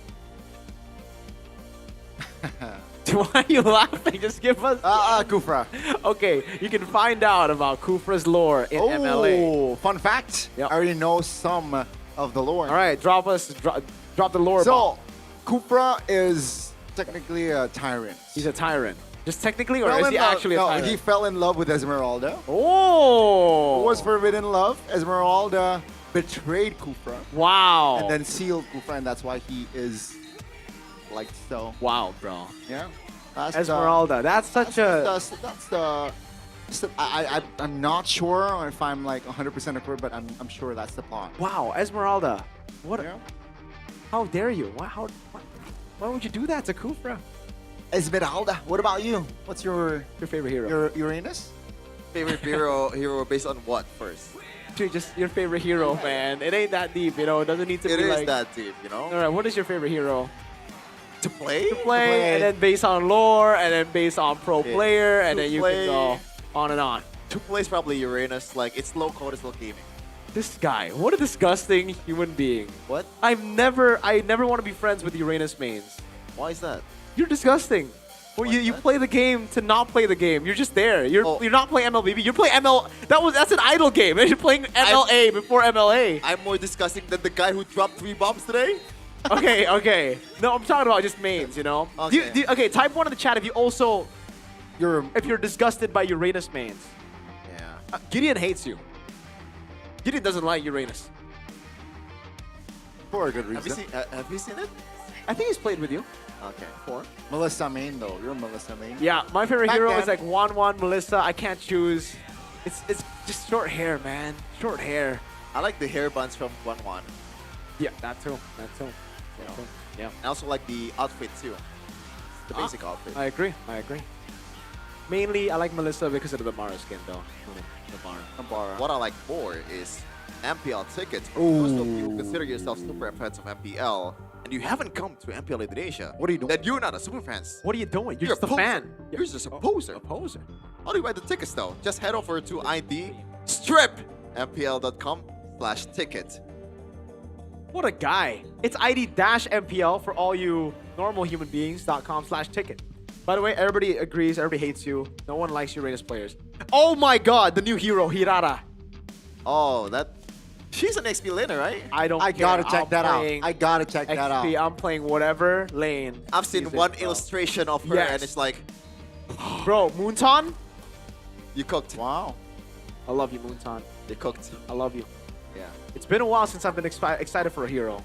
Why are you laughing? Just give us. Kufra. Okay, you can find out about Kufra's lore in MLA. Fun fact. I already know some of the lore. All right, drop the lore. So, Kufra is technically a tyrant. He's a tyrant. Just technically, or is he actually a tyrant? He fell in love with Esmeralda. Oh! Was forbidden love. Esmeralda betrayed Kufra. Wow. And then sealed Kufra, and that's why he is like so. Wow, bro. Yeah. That's Esmeralda. That's such I'm not sure if I'm like 100% accurate, but I'm sure that's the plot. Wow, Esmeralda. What? How dare you? Why would you do that to Kufra? Esmeralda. What about you? What's your favorite hero? Your Uranus? Favorite hero based on what first? Dude, just your favorite hero, man. It ain't that deep, you know. It doesn't need to be like. It is that deep, you know. All right, what is your favorite hero? To play? To play, and then based on lore, and then based on pro player, and then you can go on and on. To play is probably Uranus. Like, it's low code, it's low gaming. This guy, what a disgusting human being. What? I never want to be friends with Uranus mains. Why is that? You're disgusting. Well, you play the game to not play the game. You're just there. You're not playing MLBB. You're playing ML. That's an idle game. You're playing MLA before MLA. I'm more disgusting than the guy who dropped 3 bombs today. Okay. No, I'm talking about just mains. You know. Okay. Okay. Type 1 in the chat if you're disgusted by Uranus mains. Yeah. Gideon hates you. Gideon doesn't like Uranus. For a good reason. Have you seen it? I think he's played with you. Okay. Before. Melissa main though. You're Melissa main. Yeah, my favorite Back hero then. is like Juan Melissa. I can't choose. It's just short hair, man. Short hair. I like the hair buns from 1-1. Yeah, that too. Yeah. I also like the outfit too. The basic outfit. I agree. Mainly, I like Melissa because of the Mara skin, though. The Mara. What I like more is MPL tickets. For those of you who consider yourself super fans of MPL, and you haven't come to MPL Indonesia, what are you doing? Then you're not a super fan. What are you doing? You're just a fan. You're just a poser. A poser. How do you buy the tickets though? Just head over to ID strip mpl.com/ticket. What a guy. It's ID-MPL for all you normal human beings.com/ticket. By the way, everybody agrees, everybody hates you. No one likes Uranus players. Oh my god, the new hero, Hirara. Oh, she's an XP laner, right? I I gotta check that out. I gotta check that out. I'm playing whatever lane. I've seen one illustration of her and it's like, bro, Moonton? You cooked. Wow. I love you, Moonton. You cooked. I love you. Yeah. It's been a while since I've been excited for a hero.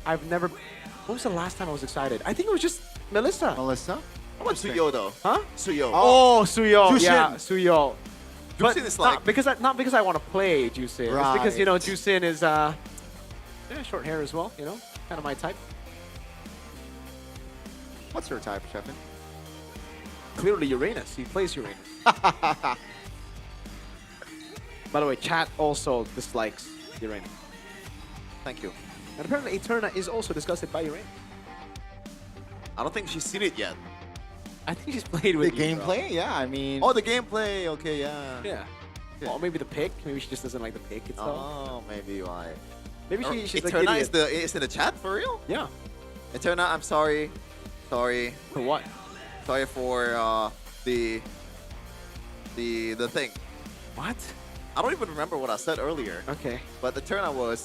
I've never... When was the last time I was excited? I think it was just Melissa. Melissa? How about Suyo though? Huh? Suyo. Oh, Suyo. Jushin. Yeah, Suyo. But Jusin is like... not because I want to play Jusin. It's because, you know, Right. Jusin is short hair as well, you know? Kind of my type. What's your type, Sheffin? Clearly Uranus. He plays Uranus. By the way, chat also dislikes Uranus. Thank you. And apparently Eterna is also disgusted by Uranus. I don't think she's seen it yet. I think she's played with The you, bro. gameplay? Yeah, I mean... Oh, the gameplay. Okay, yeah. Yeah. Well, maybe the pick. Maybe she just doesn't like the pick itself. Oh, maybe why. Maybe she's like Eterna idiot. is in the chat for real? Yeah. Eterna, I'm sorry. Sorry. For what? Sorry for the thing. What? I don't even remember what I said earlier. Okay. But Eterna was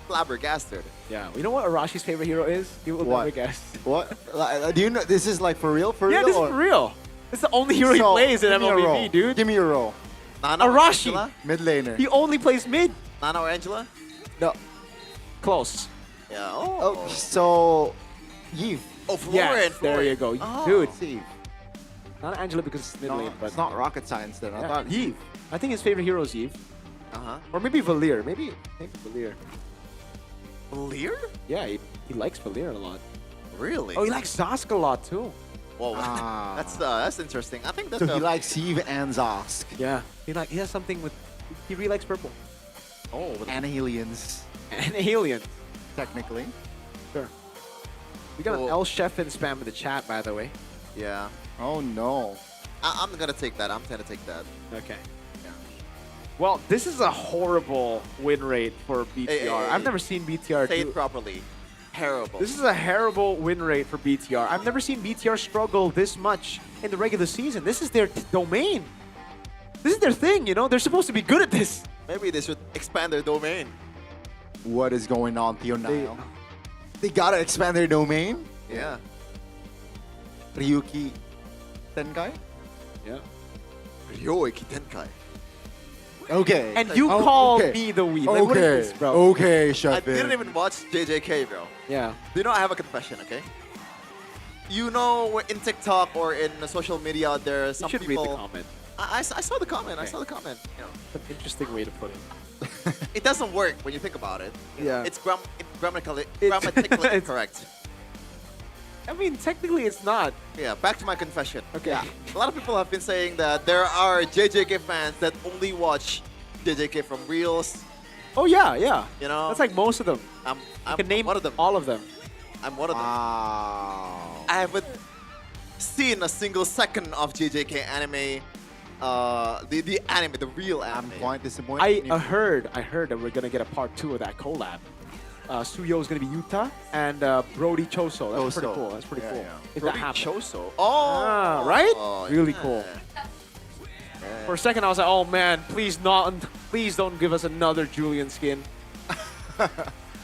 flabbergasted. Yeah. You know what Arashi's favorite hero is? You will What? never guess. What? Do you know this is like for real? For Yeah, real? this is or- for real. It's the only hero he So, plays in give me a role. MLBB, dude. Give me a role. Nana or Arashi. Angela? Mid laner. He only plays mid. Nana or Angela? No. Close. Yeah. Oh, so Eve. Oh, Flora and There you go. Oh. Dude. Eve. Not Angela because it's mid lane, but It's not rocket science then. I Yeah. thought Eve. I think his favorite hero is Eve. Uh-huh. Or maybe Valir. Maybe Valir. Valir? Yeah, he likes Valir a lot. Really? Oh, he likes Zask a lot too. Whoa, Ah. that's interesting. I think that's So he likes Eve and Zosk. Yeah. He has something with. He really likes purple. Oh, And aliens, And alien. technically. Sure. We got an Oh. L Sheffin spam in the chat, by the way. yeah. Oh no. I'm gonna take that. I'm gonna take that. Okay. Well, this is a horrible win rate for BTR. Hey, I've never seen BTR Say do. it properly. Terrible. This is a terrible win rate for BTR. I've never seen BTR struggle this much in the regular season. This is their domain. This is their thing, you know? They're supposed to be good at this. Maybe they should expand their domain. What is going on, Theo Nile? They gotta expand their domain? Yeah. Ryuki Tenkai? Yeah. Ryoiki Tenkai. Okay. And you Oh, call okay. me the weeb. Like, what is Okay. this, bro? Okay, I shut didn't even watch JJK, bro. Yeah. Do you know I have a confession, okay? You know, in TikTok or in social media, there are You some should people... read the comment. I saw the comment. I saw the comment. You know, It's an interesting way to put it. it doesn't work when you think about it. Yeah. It's grammatically It's- incorrect. I mean, technically it's not. Yeah, back to my confession. Okay. Yeah. A lot of people have been saying that there are JJK fans that only watch JJK from Reels. Oh, yeah, yeah. You know? That's like most of them. I'm can name one of them. all of them. I'm one of them. Wow. I haven't seen a single second of JJK anime. The anime, the real anime. I'm quite disappointed. I heard that we're gonna get a part 2 of that collab. Suyo is gonna be Yuta and Brody Choso. That's pretty Choso. cool. That's pretty Yeah, cool. yeah. If Brody that happens. Choso. Oh, Right? oh, Really yeah. cool. For a second, I was like, "Oh man, please don't give us another Julian skin."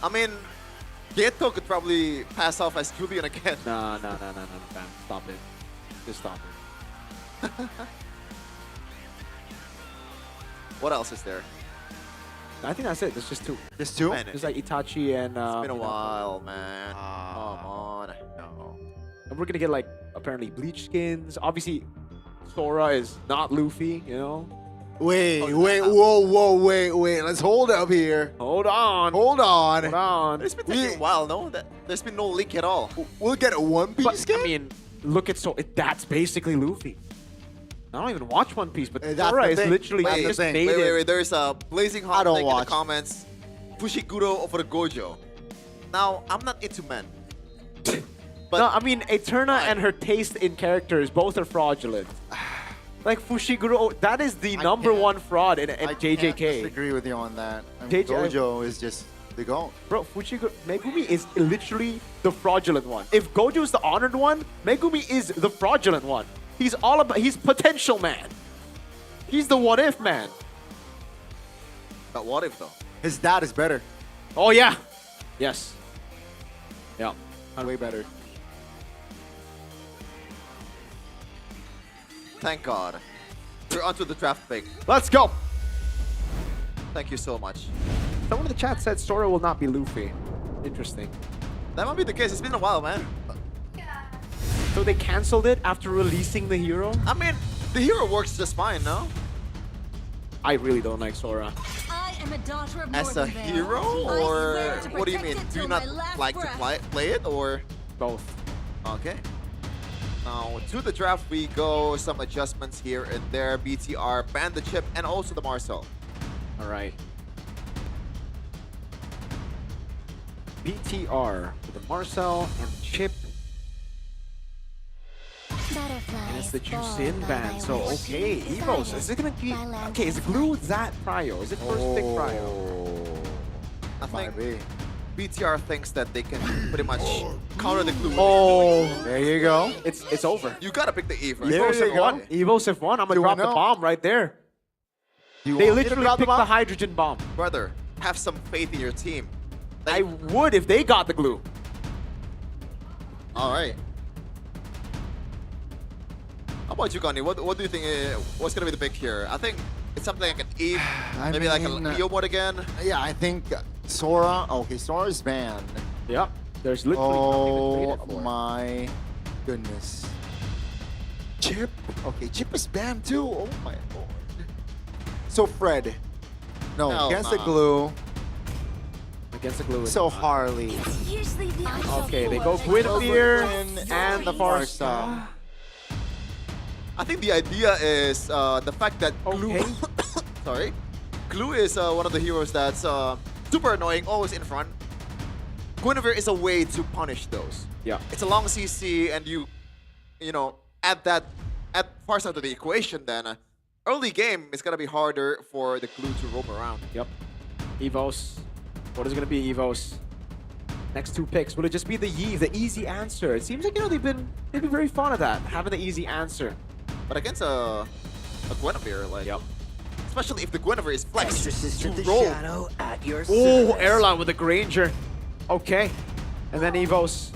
I mean, Geto could probably pass off as Julian again. No, fam. Stop it. Just stop it. What else is there? I think that's it. There's just 2. Just 2? Man, There's like Itachi and. it's been a you know, while, man. Come on. No. And we're gonna get like apparently bleach skins. Obviously, Sora is not Luffy. You know. Wait, wait. Let's hold up here. Hold on. Hold on. Hold on. It's been taking a while, no? There's been no leak at all. We'll get a One Piece But skin? I mean, look at that's basically Luffy. I don't even watch One Piece, but That's Sora the is thing. literally That's the just thing. made Wait, it. there's a blazing I hot don't link in the watch. comments. Fushiguro over Gojo. Now, I'm not into men. But No, I mean, Eterna and her taste in characters both are fraudulent. Like Fushiguro, that is the number can't- one fraud in I can't JJK. disagree with you on that. I mean, JJ Gojo is just the goat. Bro, Megumi is literally the fraudulent one. If Gojo is the honored one, Megumi is the fraudulent one. He's potential man. He's the what if man. But what if though? His dad is better. Oh yeah. Yes. Yeah. Way better. Thank God. We're onto the draft pick. Let's go. Thank you so much. Someone in the chat said Sora will not be Luffy. Interesting. That might be the case. It's been a while, man. So they canceled it after releasing the hero? I mean, the hero works just fine, no? I really don't like Sora. As a hero, or what do you mean? Do you not like to play it, or both? Okay. Now to the draft we go. Some adjustments here and there. BTR banned the chip and also the Marcel. All right. BTR with the Marcel and the chip. And it's the Juicin ban. So okay, Evos. Is it gonna be okay? Is Glue that prio? Is it first pick prio? I think BTR thinks that they can pretty much counter the Glue. Oh, there you go. It's over. You gotta pick the Eve, right? Evos have won. Evos have won. I'm gonna drop the bomb right there. They literally picked the hydrogen bomb. Brother, have some faith in your team. I would if they got the glue. All right. How about you, Connie? What do you think? What's gonna be the pick here? I think it's something like an Eve, maybe like a Leo mode again. Yeah, I think Sora. Okay, Sora's banned. Yep. There's literally nothing to trade it for. My goodness. Chip. Okay, Chip is banned too. Oh my lord. So Fred. No, against the glue. Against the glue. So Harley. Okay, they go Guinevere and the Farsa. I think the idea is the fact that Glue, sorry, Glue is one of the heroes that's super annoying, always in front. Guinevere is a way to punish those. Yeah, it's a long CC, and you know, add Farsa to the equation. Then early game is gonna be harder for the Glue to roam around. Yep. Evos. What is it gonna be, Evos? Next two picks. Will it just be the Yi, the easy answer? It seems like, you know, they've been very fond of that, having the easy answer. But against a Guinevere, like, especially if the Guinevere is flexed to roll. Oh, airline with the Granger. Okay. And then Evos.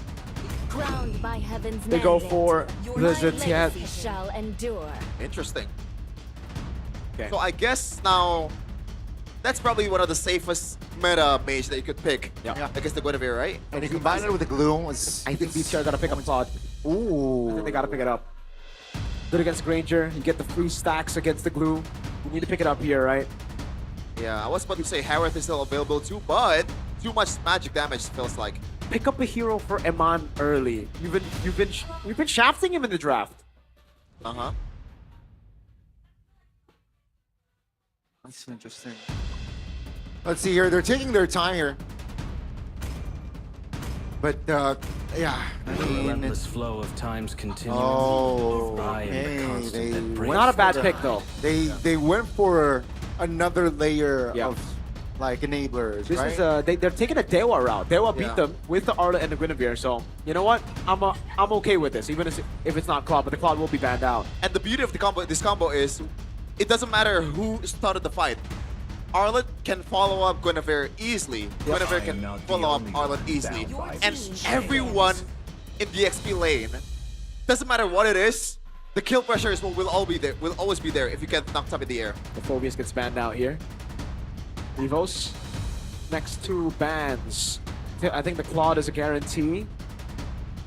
Crowned by heaven's They go mandate, for your the legacy Zetiet. shall endure. Interesting. Okay. So I guess now that's probably one of the safest meta mage that you could pick against the Guinevere, right? And if you combine it with the glue, I think BTR gotta pick up Todd. Ooh. I think they gotta pick it up. Good against Granger. You get the free stacks against the glue. You need to pick it up here, right? Yeah, I was about to say Harith is still available too, but too much magic damage feels like. Pick up a hero for Eman early. You've been shafting him in the draft. Uh-huh. That's interesting. Let's see here. They're taking their time here. But yeah, I mean, relentless flow of time's continuing. Oh, I am the okay. constant that breaks Not a bad the pick though. They went for another layer of like enablers, This right? is they're taking a Dewa route. Dewa beat them with the Arla and the Guinevere. So you know what? I'm okay with this, even if it's not Claude, but the Claude will be banned out. And the beauty of this combo is it doesn't matter who started the fight. Arlet can follow up Guinevere easily. Guinevere can follow up Arlet easily. And everyone in the XP lane, doesn't matter what it is, the kill pressure will always be there if you get knocked up in the air. The Phobius gets banned out here. Evos, next two bans. I think the Claude is a guarantee.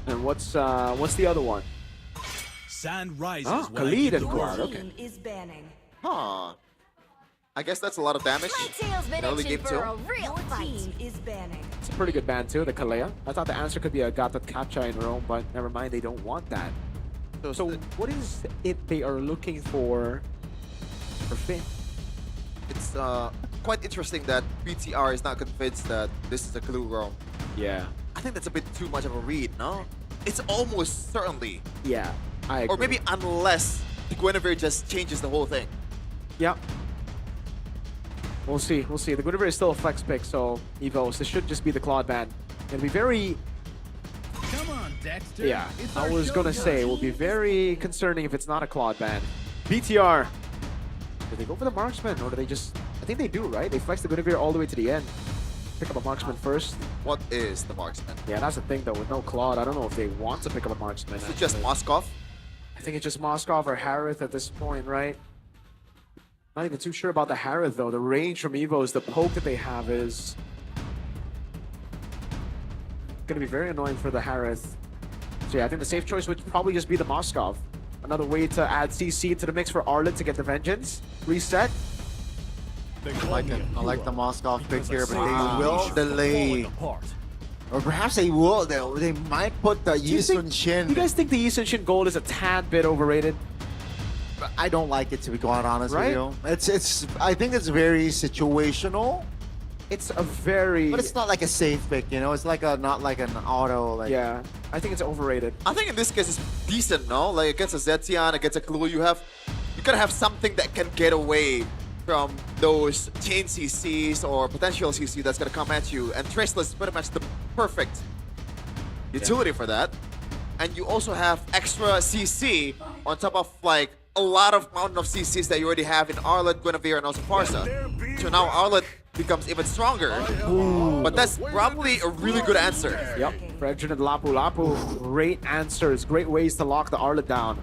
And what's the other one? Sand rises. Oh, Khalid and Claude. Okay. Is banning. Huh. I guess that's a lot of damage. In early game too. Real team is banning. It's a pretty good ban too, the Kalea. I thought the answer could be a Gatot Kacha in Rome, but never mind, they don't want that. So what is it they are looking for Finn? It's quite interesting that BTR is not convinced that this is a Glue roam. Yeah. I think that's a bit too much of a read, no? It's almost certainly. Yeah, I agree. Or maybe unless the Guinevere just changes the whole thing. Yeah. We'll see. We'll see. The Guinevere is still a flex pick, so Evos, this should just be the Claude ban. It'll be very... Come on, Dexter. Yeah, I was gonna say, it will be very concerning if it's not a Claude ban. BTR. Do they go for the marksman, or do they just... I think they do, right? They flex the Guinevere all the way to the end. Pick up a marksman first. What is the marksman? Yeah, that's the thing, though. With no Claude, I don't know if they want to pick up a marksman. Is it just Moskov? I think it's just Moskov or Harith at this point, right? Not even too sure about the Harith, though. The range from Evos, the poke that they have is going to be very annoying for the Harith. So yeah, I think the safe choice would probably just be the Moskov. Another way to add CC to the mix for Arlet to get the Vengeance. Reset. I like the Moscow pick here, but they will delay. Or perhaps they will. They might put the Yi Sun-shin. You guys think the Yi Sun-shin gold is a tad bit overrated? I don't like it, to be quite honest Right? with you. It's. I think it's very situational. It's a very... But it's not like a safe pick, you know? It's like a not like an auto. Like Yeah, I think it's overrated. I think in this case it's decent, no? Like against a Zetian, against a Clue, you gotta have something that can get away from those chain CCs or potential CC that's gonna come at you. And Traceless is pretty much the perfect utility for that. And you also have extra CC on top of like a lot of mountain of CCs that you already have in Arlet, Guinevere, and also Parsa. So now Arlet becomes even stronger. But that's probably a really good answer. Yep, Fredrin and Lapu Lapu, great answers, great ways to lock the Arlet down.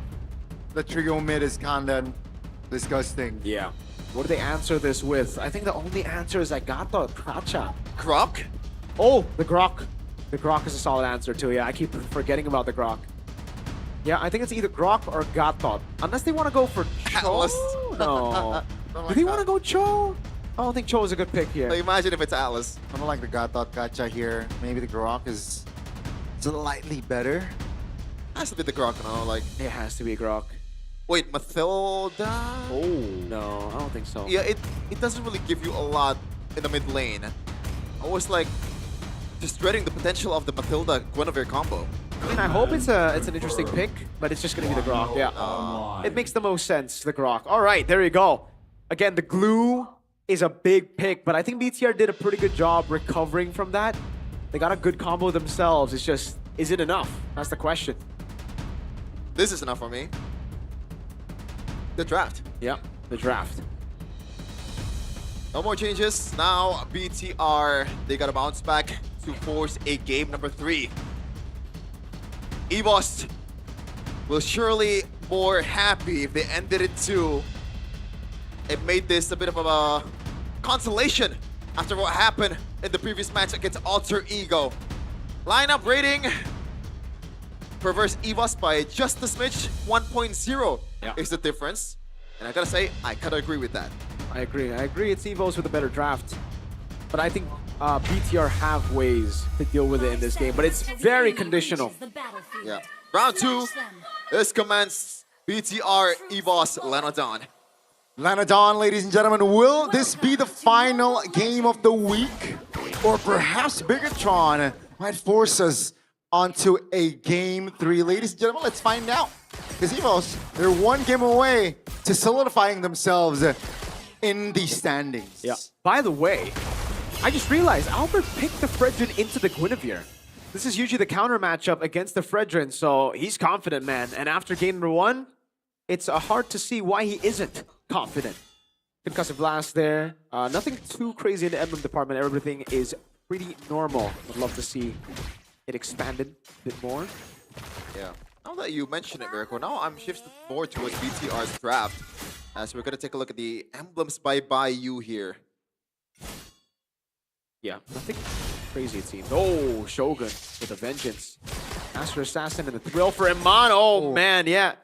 the trio mid is kinda disgusting. Yeah. What do they answer this with? I think the only answer is I got the Kracha. Grok? Oh, the Grok. The Grok is a solid answer too. Yeah, I keep forgetting about the Grok. Yeah, I think it's either Grok or Gatot. Unless they want to go for Cho. No. Do they want to go Cho? I don't think Cho is a good pick here. Imagine if it's Atlas. I don't like the Gatot Gacha here. Maybe the Grok is slightly better. Has to be the Grok, no? Like, it has to be Grok. Wait, Mathilda? Oh, no, I don't think so. Yeah, it doesn't really give you a lot in the mid lane. I was like just dreading the potential of the Mathilda Guinevere combo. I mean, I hope it's an interesting pick, but it's just gonna be the Grok. Yeah, it makes the most sense. The Grok. All right, there you go. Again, the glue is a big pick, but I think BTR did a pretty good job recovering from that. They got a good combo themselves. It's just, is it enough? That's the question. This is enough for me. The draft. Yep, the draft. No more changes. Now BTR, they gotta bounce back to force a game number 3. EVOS will surely more happy if they ended it 2. It made this a bit of a consolation after what happened in the previous match against Alter Ego. Lineup rating, Perverse EVOS by just a smidge, 1.0 is the difference. And I gotta say, I kinda agree with that. I agree. It's EVOS with a better draft. But I think BTR have ways to deal with it in this game, but it's very conditional. Yeah. Round 2 is commenced. BTR EVOS Lanodon. Lanodon, ladies and gentlemen, will this be the final game of the week? Or perhaps Bigatron might force us onto a game 3. Ladies and gentlemen, let's find out. Because EVOS, they're one game away to solidifying themselves in the standings. Yeah. By the way, I just realized Albert picked the Fredrin into the Guinevere. This is usually the counter matchup against the Fredrin, so he's confident, man. And after game number 1, it's hard to see why he isn't confident. Concussive blast there. Nothing too crazy in the emblem department. Everything is pretty normal. Would love to see it expanded a bit more. Yeah. Now that you mention it, Miracle, now I'm shifted more towards BTR's draft. As we're gonna take a look at the emblems by Bayou here. Yeah, nothing crazy it seems. Oh, Shogun with a vengeance. Master Assassin and the thrill for Iman. Oh, man, yeah.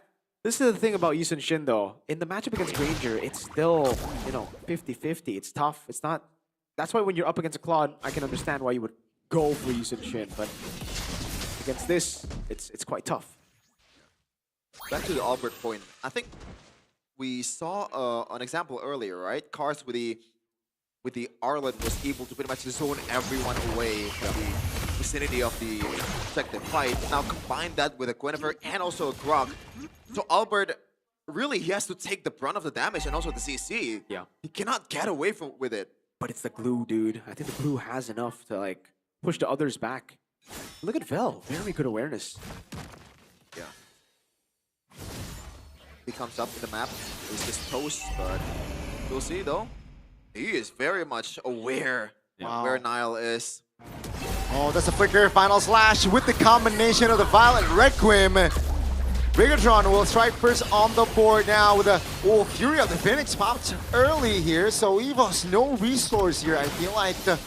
This is the thing about Yi Sun-shin though. In the matchup against Granger, it's still, 50-50. It's tough. It's not. That's why when you're up against a Claude, I can understand why you would go for Yi Sun-shin, but against this, it's quite tough. Back to the Albert point. I think we saw an example earlier, right? Cars with the Arlet was able to pretty much zone everyone away from the vicinity of the objective fight. Now combine that with a Guinevere and also a Grok. So Albert, really, he has to take the brunt of the damage and also the CC. Yeah. He cannot get away with it. But it's the glue, dude. I think the glue has enough to push the others back. Look at Vel. Very good awareness. Yeah. He comes up to the map. He's just toast, but we'll see though. He is very much aware where Nile is. Oh, that's a flicker. Final slash with the combination of the Violet Requiem. Bigatron will strike first on the board now with a Fury of the Phoenix popped early here. So EVOS, no resource here. I feel like to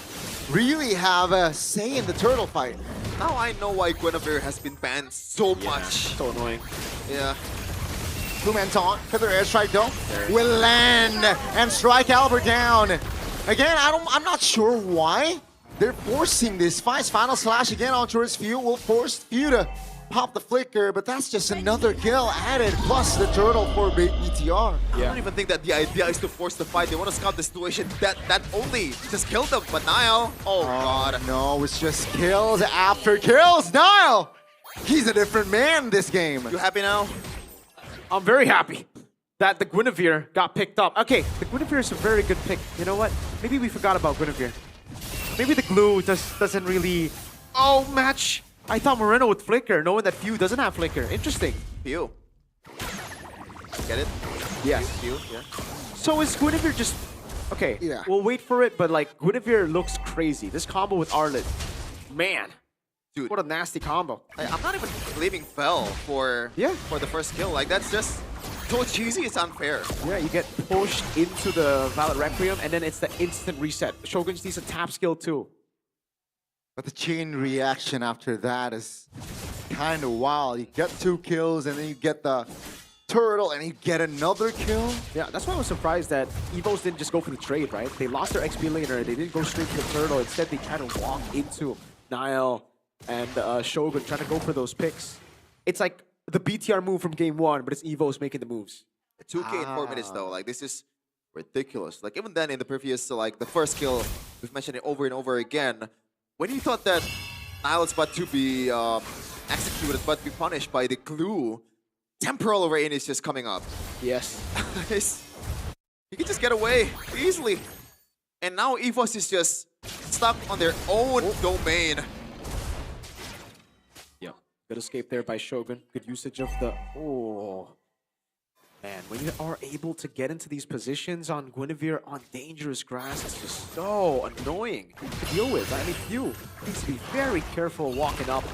really have a say in the turtle fight. Now I know why Guinevere has been banned so much. So annoying. Yeah. 2-man taunt. Feather airstrike though will land and strike Albert down. Again, I'm not sure why they're forcing this. Five's final slash again on towards Few will force Few to pop the flicker, but that's just another kill added, plus the turtle for BTR. I don't even think that the idea is to force the fight. They want to scout the situation. That only just killed them. But Niall, oh god. No, it's just kills after kills. Niall, he's a different man this game. You happy now? I'm very happy that the Guinevere got picked up. Okay, the Guinevere is a very good pick. You know what? Maybe we forgot about Guinevere. Maybe the glue doesn't really match. I thought Moreno would flicker, knowing that Few doesn't have flicker. Interesting. Few. Get it? Yes. Few, yeah. So is Guinevere just... Okay, yeah. We'll wait for it, but like, Guinevere looks crazy. This combo with Arlet, man. Dude. What a nasty combo. I'm not even blaming Fell for the first kill. Like, that's just so cheesy, it's unfair. Yeah, you get pushed into the Valid Requiem, and then it's the instant reset. Shogun just needs a tap skill too. But the chain reaction after that is kind of wild. You get 2 kills, and then you get the turtle, and you get another kill. Yeah, that's why I was surprised that Evos didn't just go for the trade, right? They lost their XP laner, they didn't go straight to the turtle. Instead, they tried to walk into Niall and Shogun, trying to go for those picks. It's like the BTR move from game 1, but it's Evos making the moves. 2K in 4 minutes though, like this is ridiculous. Like even then in the previous, like the first kill, we've mentioned it over and over again. When you thought that Niall is about to be executed but be punished by the glue, Temporal Rain is just coming up. Yes. You can just get away easily. And now EVOS is just stuck on their own domain. Yeah. Good escape there by Shogun. Good usage of the... Oh. Man, when you are able to get into these positions on Guinevere on dangerous grass, it's just so annoying to deal with. I mean, Few needs to be very careful walking up.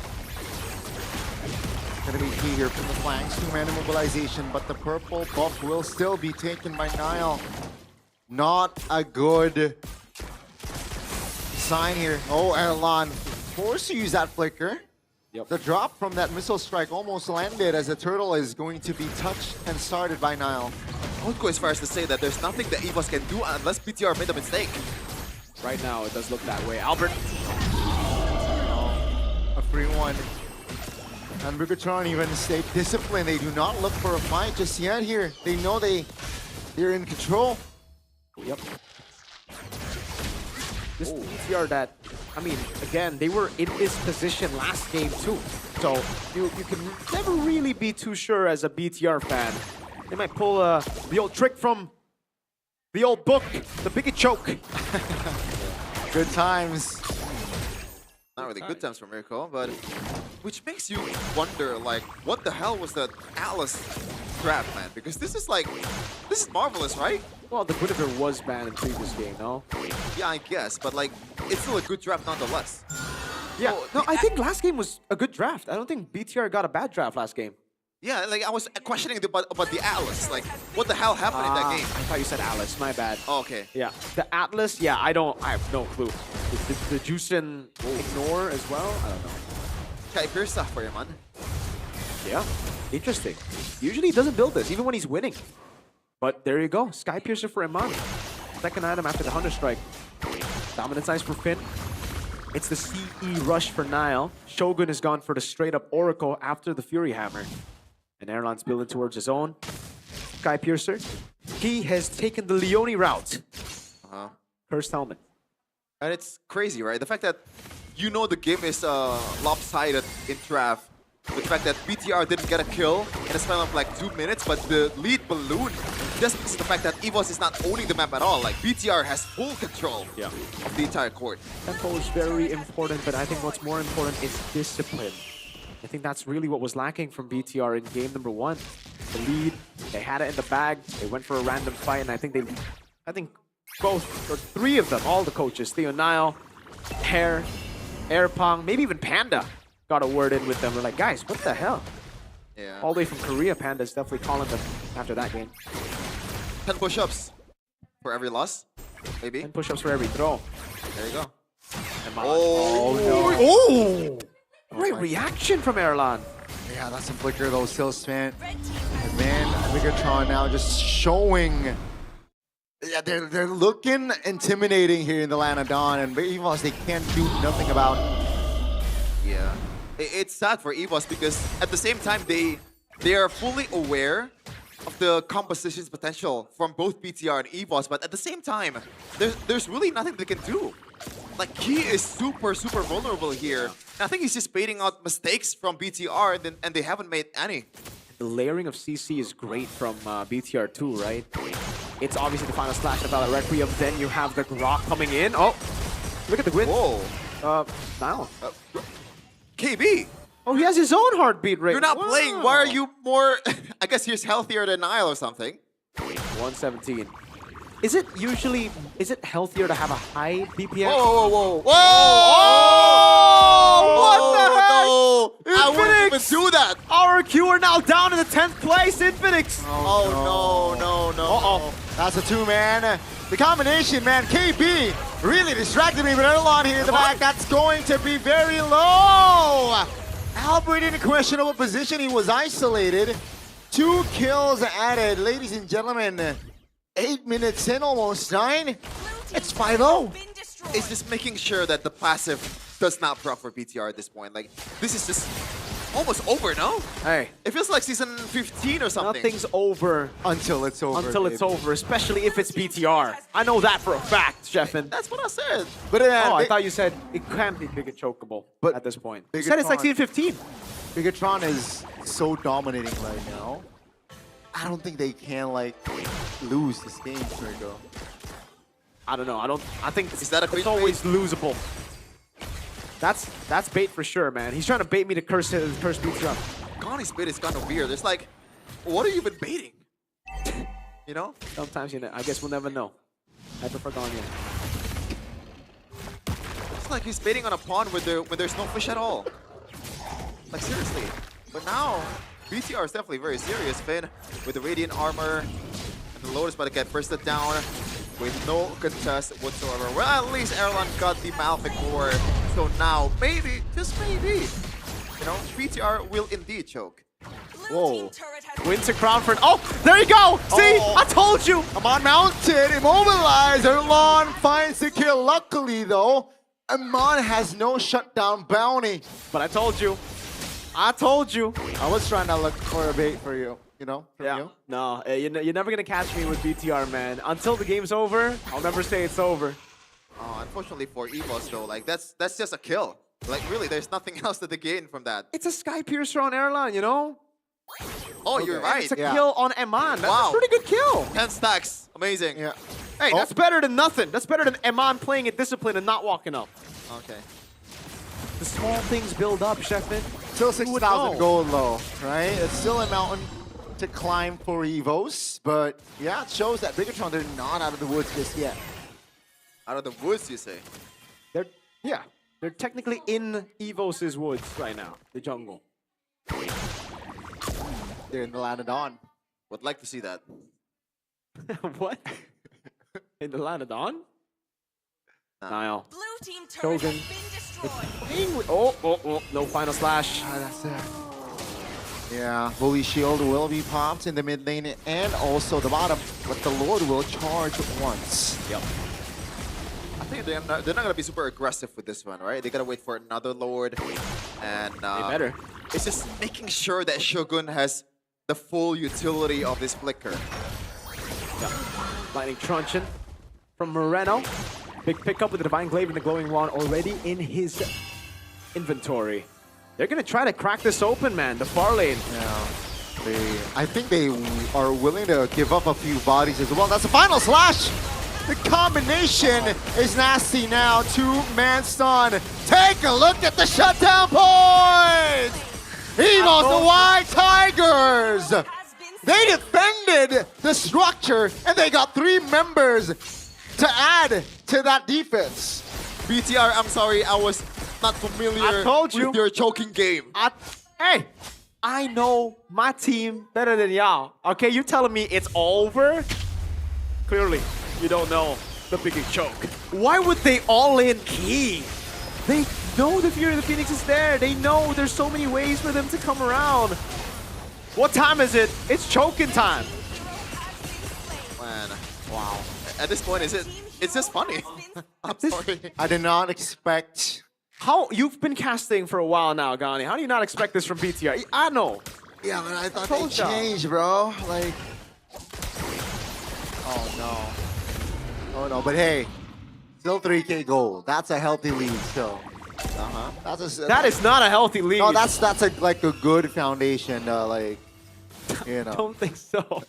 Gonna be key here from the flanks. 2-man immobilization, but the purple buff will still be taken by Niall. Not a good sign here. Oh, Erlan forced to use that flicker. Yep. The drop from that missile strike almost landed as the turtle is going to be touched and started by Niall. I would go as far as to say that there's nothing that EVOS can do unless BTR made a mistake. Right now, it does look that way. Albert. A free one. And Brigatron even stayed disciplined. They do not look for a fight just yet here. They know they're in control. Yep. This BTR that, I mean, again, they were in this position last game too. So you can never really be too sure as a BTR fan. They might pull the old trick from the old book, the Biggie Choke. Good times. Not really good times for Miracle, but which makes you wonder, like, what the hell was the Atlas draft, man? Because this is marvelous, right? Well, the Guinevere was banned in the previous game, no? Yeah, I guess, but like, it's still a good draft nonetheless. Yeah, no, I think last game was a good draft. I don't think BTR got a bad draft last game. Yeah, like I was questioning about the Atlas. Like, what the hell happened in that game? I thought you said Atlas, my bad. Oh, okay. Yeah, the Atlas, yeah, I have no clue. The Juicin ignore as well? I don't know. Sky Pierce stuff for you, man. Yeah, interesting. Usually he doesn't build this, even when he's winning. But there you go, Sky Piercer for Iman. Second item after the Hunter Strike. Dominance Ice for Finn. It's the CE Rush for Niall. Shogun has gone for the straight up Oracle after the Fury Hammer. And Erlan's building towards his own. Sky Piercer. He has taken the Leone route. Cursed Helmet. And it's crazy, right? The fact that you know the game is lopsided in draft. The fact that BTR didn't get a kill in a span of like 2 minutes, but the lead balloon just because of the fact that EVOS is not owning the map at all. Like BTR has full control of the entire court. Tempo is very important, but I think what's more important is discipline. I think that's really what was lacking from BTR in game number 1. The lead, they had it in the bag, they went for a random fight, and I think both, or 3 of them, all the coaches, Theo Niall, Hair, Airpong, maybe even Panda, got a word in with them. We're like, guys, what the hell? Yeah. All the way from Korea, Panda's definitely calling them after that game. 10 push-ups for every loss, maybe. 10 push-ups for every throw. There you go. Oh, no. Oh! Great reaction from Erlan. Yeah, that's some flicker though, still spent. And man, Bigatron now just showing. Yeah, they're looking intimidating here in the land of Dawn, and EVOS, they can't do nothing about it. Yeah. It's sad for EVOS because at the same time, they are fully aware of the composition's potential from both BTR and EVOS, but at the same time, there's really nothing they can do. Like, he is super vulnerable here. And I think he's just baiting out mistakes from BTR, and they haven't made any. The layering of CC is great from BTR too, right? It's obviously the final slash of Valor Requiem, then you have the Grok coming in. Oh, look at the Gwyn. Whoa. Now. KB! Oh, he has his own heartbeat rate. You're not playing. Why are you more... I guess he's healthier than Nile or something. 117. Is it healthier to have a high BPM? Whoa! What the heck? No. I wouldn't even do that. RQ are now down in the 10th place. Infinix. Oh, no. Uh-oh. That's a two-man. The combination, man. KB really distracted me with Erlon here in the back. That's going to be very low. Albert in a questionable position. He was isolated. 2 kills added. Ladies and gentlemen, 8 minutes in, almost 9. It's 5-0. It's just making sure that the passive does not proc for BTR at this point. Like, this is just almost over, no? Hey. It feels like season 15 or something. Nothing's over. Until it's over. Until it's over, especially if it's BTR. I know that for a fact, Sheffin. That's what I said. But I thought you said it can't be Big and chokeable at this point. You said it's like season 15. Bigatron is so dominating right now. I don't think they can, like, lose this game, Trigo. I don't know. I think is that it's always losable. That's bait for sure, man. He's trying to bait me to curse BTR. Connie's bait is kind of weird. It's like, what are you even baiting? You know? Sometimes, I guess we'll never know. I prefer Ganya. It's like he's baiting on a pawn where there's no fish at all. Like, seriously. But now, BTR is definitely very serious, Finn, with the Radiant Armor. And the Lotus about to get bursted down with no contest whatsoever. Well, at least Erlan got the Malefic War. So now, maybe, just maybe, BTR will indeed choke. Whoa. Winter Crawford. Oh, there you go. See, I told you. Amon mounted, immobilized. Erlon finds the kill. Luckily, though, Amon has no shutdown bounty. But I told you. I told you. I was trying to look for a bait for you, from you. No, you're never going to catch me with BTR, man. Until the game's over, I'll never say it's over. Oh, unfortunately for EVOS, though, like, that's just a kill. Like, really, there's nothing else that they gain from that. It's a Sky Piercer on Erlan, Oh, okay. You're right. It's a kill on Eman. That's a pretty good kill. 10 stacks. Amazing. Yeah. Hey, that's better than nothing. That's better than Eman playing it disciplined and not walking up. Okay. The small things build up, Sheffin. Still 6,000 gold low, right? It's still a mountain to climb for EVOS, but yeah, it shows that Bigatron, they're not out of the woods just yet. Out of the woods, you say? They're technically in EVOS' woods right now, the jungle. They're in the land of Dawn. Would like to see that. What? In the land of Dawn? Nile. Blue team turret Shogun. has been destroyed. Oh, no final slash. That's it. Yeah, Bully Shield will be popped in the mid lane and also the bottom, but the Lord will charge once. Yep. I think they're not going to be super aggressive with this one, right? They got to wait for another Lord. And they better. It's just making sure that Shogun has the full utility of this flicker. Yeah. Lightning Truncheon from Moreno. Big pickup with the Divine Glaive and the Glowing Wand already in his inventory. They're going to try to crack this open, man. The far lane. Yeah. I think they are willing to give up a few bodies as well. That's the final slash. The combination is nasty now. 2-man stun. Take a look at the shutdown points. EVOS, the White Tigers. They defended the structure and they got 3 members to add to that defense. BTR, I'm sorry, I was not familiar with your choking game. Hey, I know my team better than y'all. Okay, you telling me it's over? Clearly, you don't know the biggest choke. Why would they all in key? They know the Fury of the Phoenix is there. They know there's so many ways for them to come around. What time is it? It's choking time. Man, wow. At this point, it's just funny. I'm sorry. I did not expect. How you've been casting for a while now, Gani. How do you not expect this from BTR? I know. Yeah, man, I thought they changed, bro. Like, oh no. Oh no, but hey, still 3K gold. That's a healthy lead still. That is not a healthy lead. No, that's like a good foundation. Like, you know. Don't think so.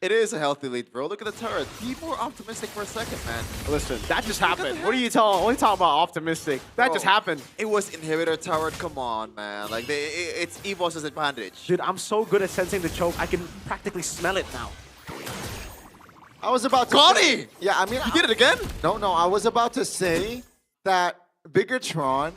It is a healthy lead, bro. Look at the turret. Be more optimistic for a second, man. Listen, that just happened. What are you talking about optimistic? That just happened. It was inhibitor turret. Come on, man. Like it's EVOS' advantage. Dude, I'm so good at sensing the choke. I can practically smell it now. I was about to Gani! Yeah, I mean, you did it again? No, I was about to say that Bigatron,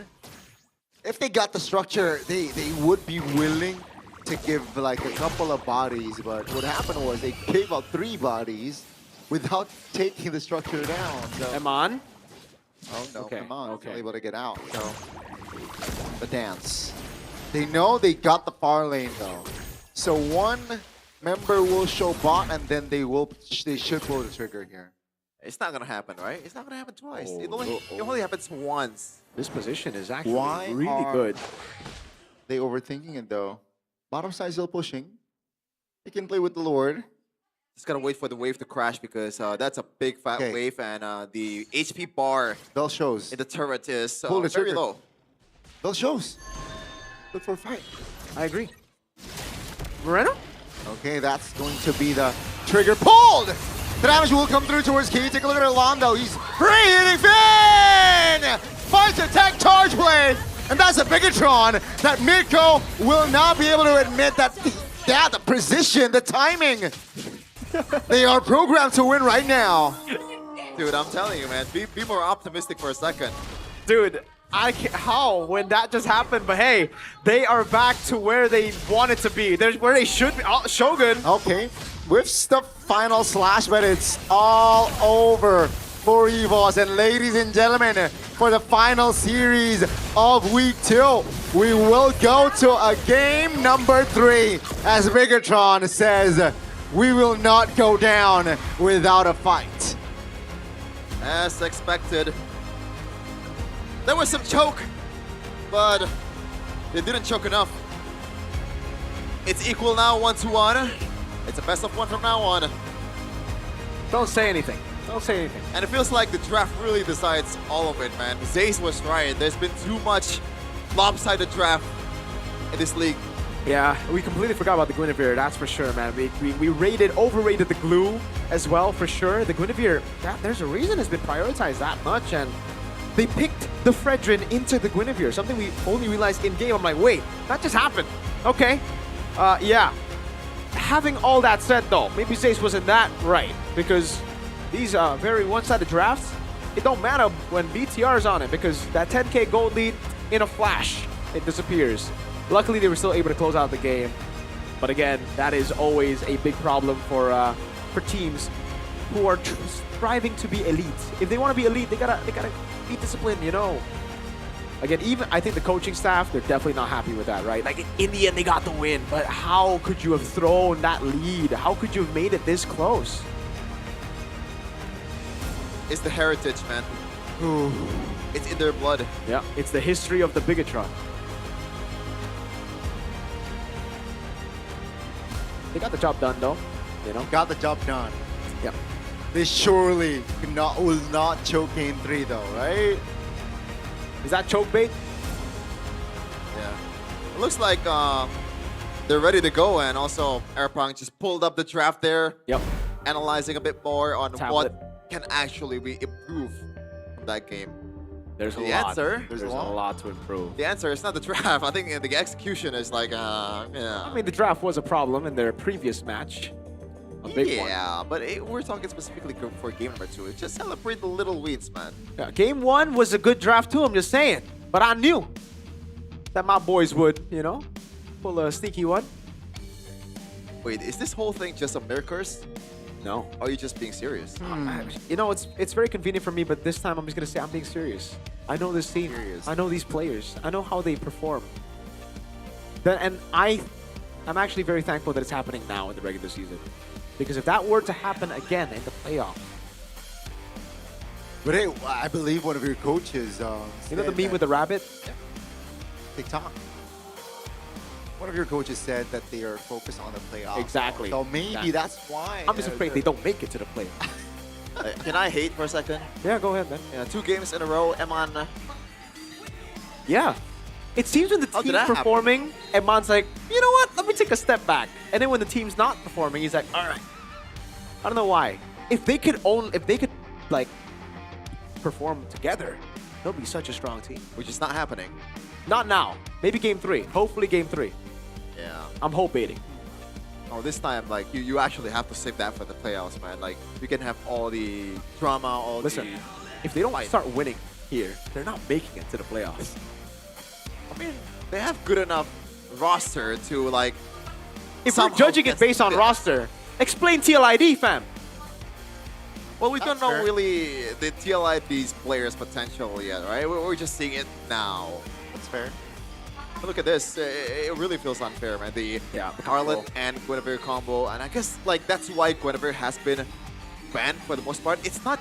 if they got the structure, they would be willing to give like a couple of bodies, but what happened was they gave out 3 bodies without taking the structure down. So. Eman? Oh no, okay. come on, okay. Able to get out. So the dance. They know they got the far lane though. So one member will show bot and then they should pull the trigger here. It's not gonna happen, right? It's not gonna happen twice. It only happens once. This position is actually really good. They overthinking it though. Bottom side still pushing. They can play with the Lord. Just gotta wait for the wave to crash because that's a big fat wave and the HP bar They'll shows in the turret is Pull the very trigger. low. They'll shows. Look for a fight. I agree. Moreno? Okay, that's going to be the trigger pulled. The damage will come through towards Key. Take a look at Orlando. He's free-hitting Finn! Finds a tech charge play. And that's a Bigatron that Mirko will not be able to admit that the precision, the timing. They are programmed to win right now. Dude, I'm telling you, man. Be more optimistic for a second. Dude, how when that just happened? But hey, they are back to where they wanted to be. They're where they should be. Oh, Shogun. Okay, whiffs the final slash, but it's all over for EVOS. And ladies and gentlemen, for the final series of Week 2, we will go to a game number 3. As Bigatron says, we will not go down without a fight. As expected. There was some choke, but they didn't choke enough. It's equal now, 1-1. It's a best of 1 from now on. Don't say anything. Don't say anything. And it feels like the draft really decides all of it, man. Zace was right. There's been too much lopsided draft in this league. Yeah, we completely forgot about the Guinevere, that's for sure, man. We overrated the glue as well, for sure. The Guinevere, there's a reason it's been prioritized that much, and they picked the Fredrin into the Guinevere, something we only realized in-game. I'm like, wait, that just happened. Okay, yeah. Having all that said, though, maybe Zace wasn't that right, because these very one-sided drafts, it don't matter when BTR is on it, because that 10K gold lead, in a flash, it disappears. Luckily, they were still able to close out the game. But again, that is always a big problem for teams who are striving to be elite. If they want to be elite, they gotta be disciplined, you know. Again, even I think the coaching staff, they're definitely not happy with that, right? Like in the end, they got the win, but how could you have thrown that lead? How could you have made it this close? It's the heritage, man. Ooh. It's in their blood. Yeah, it's the history of the Bigatron. They got the job done, though. You know, got the job done. Yep. They surely will not choke game 3, though, right? Is that choke bait? Yeah. It looks like they're ready to go, and also Airpunk just pulled up the draft there. Yep. Analyzing a bit more on Tablet. what can actually be improved from that game. There's the a lot. answer. There's a lot to improve. The answer is not the draft. I think the execution is like, yeah. I mean, the draft was a problem in their previous match. A big one. Yeah, but we're talking specifically for game number 2. Just celebrate the little wins, man. Yeah, game 1 was a good draft too, I'm just saying. But I knew that my boys would, you know, pull a sneaky one. Wait, is this whole thing just a mirror curse? No. Or are you just being serious? You know, it's very convenient for me, but this time I'm just going to say I'm being serious. I know this team. I know these players. I know how they perform. And I'm actually very thankful that it's happening now in the regular season. Because if that were to happen again in the playoffs. But hey, I believe one of your coaches. You know the meme with the rabbit? TikTok. One of your coaches said that they are focused on the playoffs. Exactly. So maybe that's why. I'm just afraid they don't make it to the playoffs. Can I hate for a second? Yeah, go ahead, man. Yeah, 2 games in a row, Eman. Yeah. It seems when the How did team's that happen? performing, Eman's like, you know what? Let me take a step back. And then when the team's not performing, he's like, all right. I don't know why. If they could like perform together, they'll be such a strong team. Which is not happening. Not now. Maybe game 3. Hopefully game 3. Yeah. I'm hoping. Oh, this time, like, you actually have to save that for the playoffs, man. Like, you can have all the drama, all Listen, the... if they don't start winning here, they're not making it to the playoffs. I mean, they have good enough roster to, like... If we're judging it based on roster, explain TLID, fam. Well, we don't know really the TLID's players' potential yet, right? We're just seeing it now. That's fair. But look at this. It really feels unfair, man. The Harlan and Guinevere combo. And I guess, like, that's why Guinevere has been banned for the most part. It's not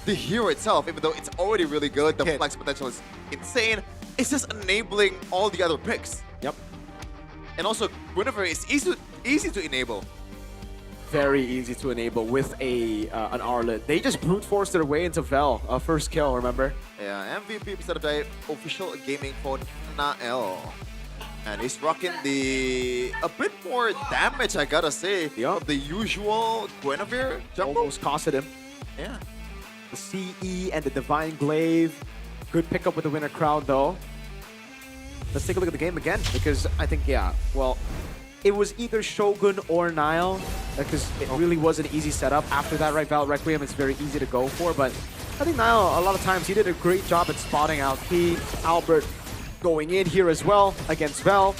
the hero itself, even though it's already really good. The flex potential is insane. It's just enabling all the other picks. Yep. And also, Guinevere is easy to enable. Very easy to enable with an Arlet. They just brute forced their way into Vel. First kill, remember? Yeah, MVP instead of the official gaming phone Nael. And he's rocking a bit more damage, I gotta say, of the usual Guinevere jump. Almost costed him. Yeah. The CE and the Divine Glaive. Good pickup with the winner crowd, though. Let's take a look at the game again, because I think, well, it was either Shogun or Nile, because it really was an easy setup. After that, right, Val Requiem is very easy to go for, but I think Nile, a lot of times, he did a great job at spotting out Key. Albert going in here as well against Vel.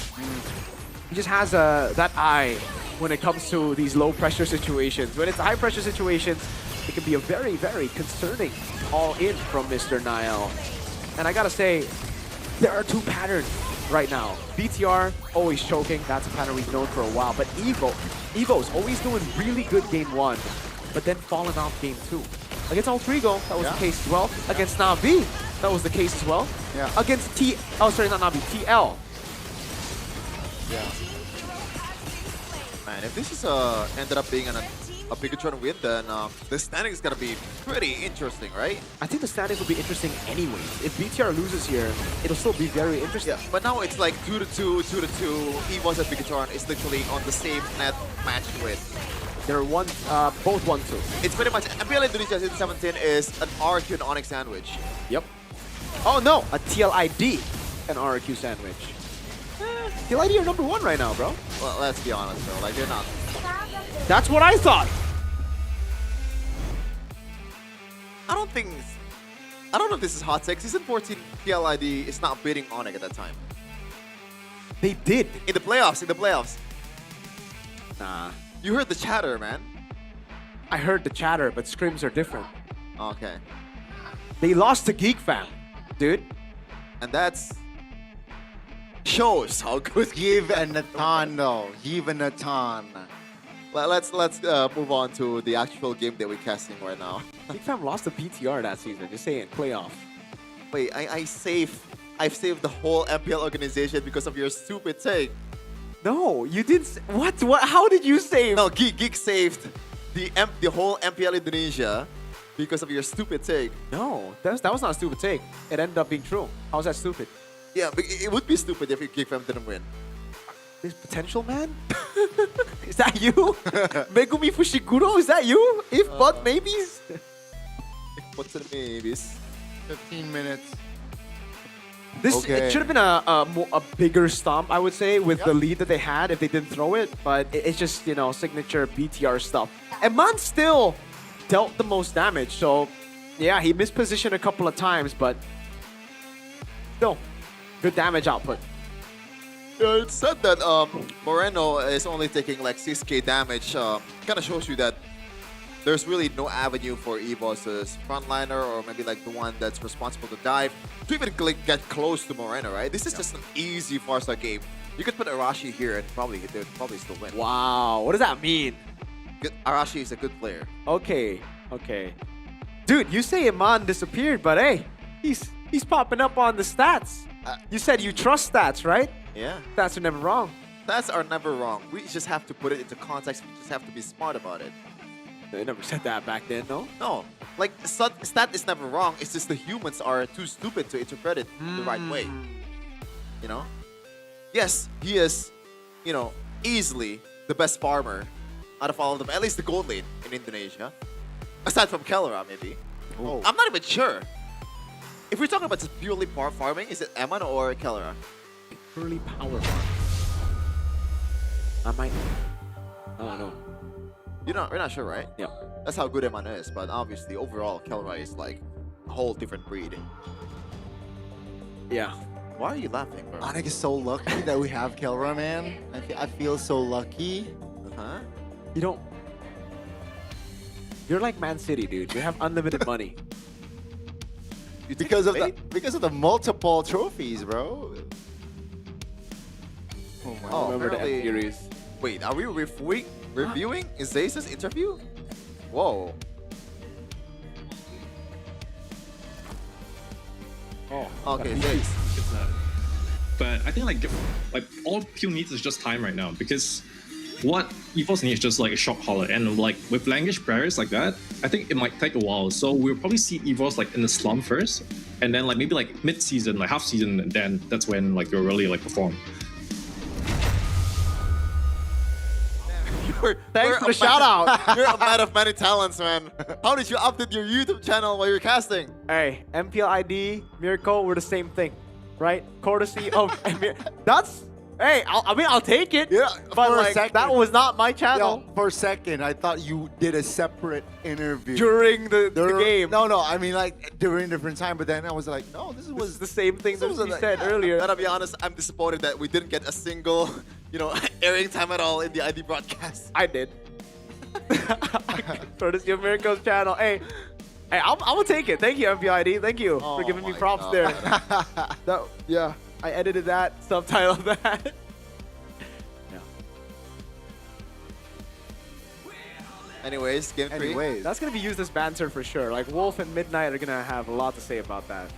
He just has that eye when it comes to these low-pressure situations. When it's high-pressure situations, it can be a very, very concerning all-in from Mr. Nile. And I gotta say, there are 2 patterns right now. BTR, always choking. That's a pattern we've known for a while. But Evo's always doing really good game 1, but then falling off game 2. Against Altrigo, that was the case as well. Against Navi, that was the case as well. Yeah. Against not Navi, TL. Yeah. Man, if this is ended up being a Bigatron win, then the standing is gonna be pretty interesting, right? I think the standings will be interesting anyway. If BTR loses here, it'll still be very interesting. Yeah, but now it's like 2-2, 2-2. Evo's and Bigatron is literally on the same net match win. They're both 1-2. It's pretty much MPL Indonesia S17 is an RQ and Onyx sandwich. Yep. Oh no, a TLID and RQ sandwich. TLID are number 1 right now, bro. Well, let's be honest, though. Like, they're not. That's what I thought. I don't know if this is hot take. Season 14 TLID is not beating Onyx at that time. They did. In the playoffs. Nah. You heard the chatter, man. I heard the chatter, but scrims are different. Okay. They lost to Geek Fam, dude. And that's... shows how good Give a Nathan, though. Give a Nathan. Let's move on to the actual game that we're casting right now. Geek Fam lost to BTR that season. Just saying, playoff. Wait, I've saved the whole MPL organization because of your stupid take. No, you did. What? How did you save? No, Geek saved the whole MPL Indonesia because of your stupid take. No, that was not a stupid take. It ended up being true. How's that stupid? Yeah, but it would be stupid if Geek Fam didn't win. There's potential, man. Is that you? Megumi Fushiguro? Is that you? If but maybes. What's the maybes? 15 minutes. It should have been a bigger stomp, I would say, with the lead that they had if they didn't throw it. But it's just, signature BTR stuff. And Man still dealt the most damage. So, yeah, he mispositioned a couple of times, but still, good damage output. Yeah, it's said that Moreno is only taking like 6k damage. Kind of shows you that there's really no avenue for EVOS' frontliner or maybe like the one that's responsible to dive to even like, get close to Moreno, right? This is just an easy Farsa game. You could put Arashi here and they would probably still win. Wow, what does that mean? Arashi is a good player. Okay, okay. Dude, you say Iman disappeared, but hey, he's popping up on the stats. You said you trust stats, right? Yeah. Stats are never wrong. Stats are never wrong. We just have to put it into context. We just have to be smart about it. They never said that back then, no? No. Like, stat is never wrong. It's just the humans are too stupid to interpret it the right way. You know? Yes, he is, you know, easily the best farmer out of all of them. At least the gold lane in Indonesia. Aside from Kellera, maybe. Oh. I'm not even sure. If we're talking about just purely power farming, is it Eman or Kellera? Purely power farming. I don't know. We're not sure, right? Yeah. That's how good Eman is, but obviously overall Kellera is like a whole different breed. Yeah. Why are you laughing, bro? Onyx is so lucky that we have Kellera, man. I feel so lucky. Huh? You don't. You're like Man City, dude. You have unlimited money. Because of the multiple trophies, bro. Oh my! Oh, Remember the apparently- series. Wait, are we reviewing Zeus's interview? Whoa. Oh. Okay, Zeus. But I think like all Pew needs is just time right now, because what EVOS needs is just like a shock collar, and like with language barriers like that, I think it might take a while. So we'll probably see EVOS like in the slump first, and then like maybe like mid-season, like half season, and then that's when like they'll really like perform. Thanks for the shout out. You're a man of many talents, man. How did you update your YouTube channel while you're casting? Hey, MPL ID, Miracle, we're the same thing, right? Courtesy of that's. Hey, I'll take it. Yeah, but for a like second. that was not my channel. Yo, for a second, I thought you did a separate interview During the game. No, I mean like during a different time. But then I was like, no, this was the same thing that was we like- said earlier. Gotta be honest, I'm disappointed that we didn't get a single, airing time at all in the ID broadcast. I did. Courtesy of Miracle's channel. Hey, I'm gonna take it. Thank you, MPL ID. Thank you for giving me props there. Yeah, I edited that, subtitled that. Anyways, game 3. That's gonna be used as banter for sure. Like Wolf and Midnight are gonna have a lot to say about that.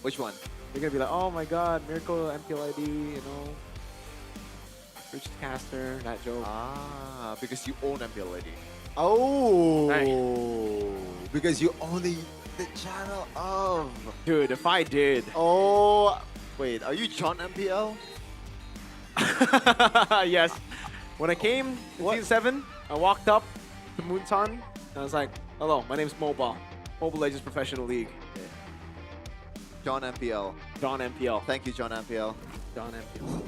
Which one? They're gonna be like, oh my god, Miracle, MPL ID, Rich Caster, that joke. Ah, because you own MPL ID. Oh, because you own the channel of. Dude, if I did. Oh, wait, are you John MPL? Yes. When I came in Season 7, I walked up to Moonton, and I was like, hello, my name's Mobile Legends Professional League. John MPL. John MPL. Thank you, John MPL. John MPL.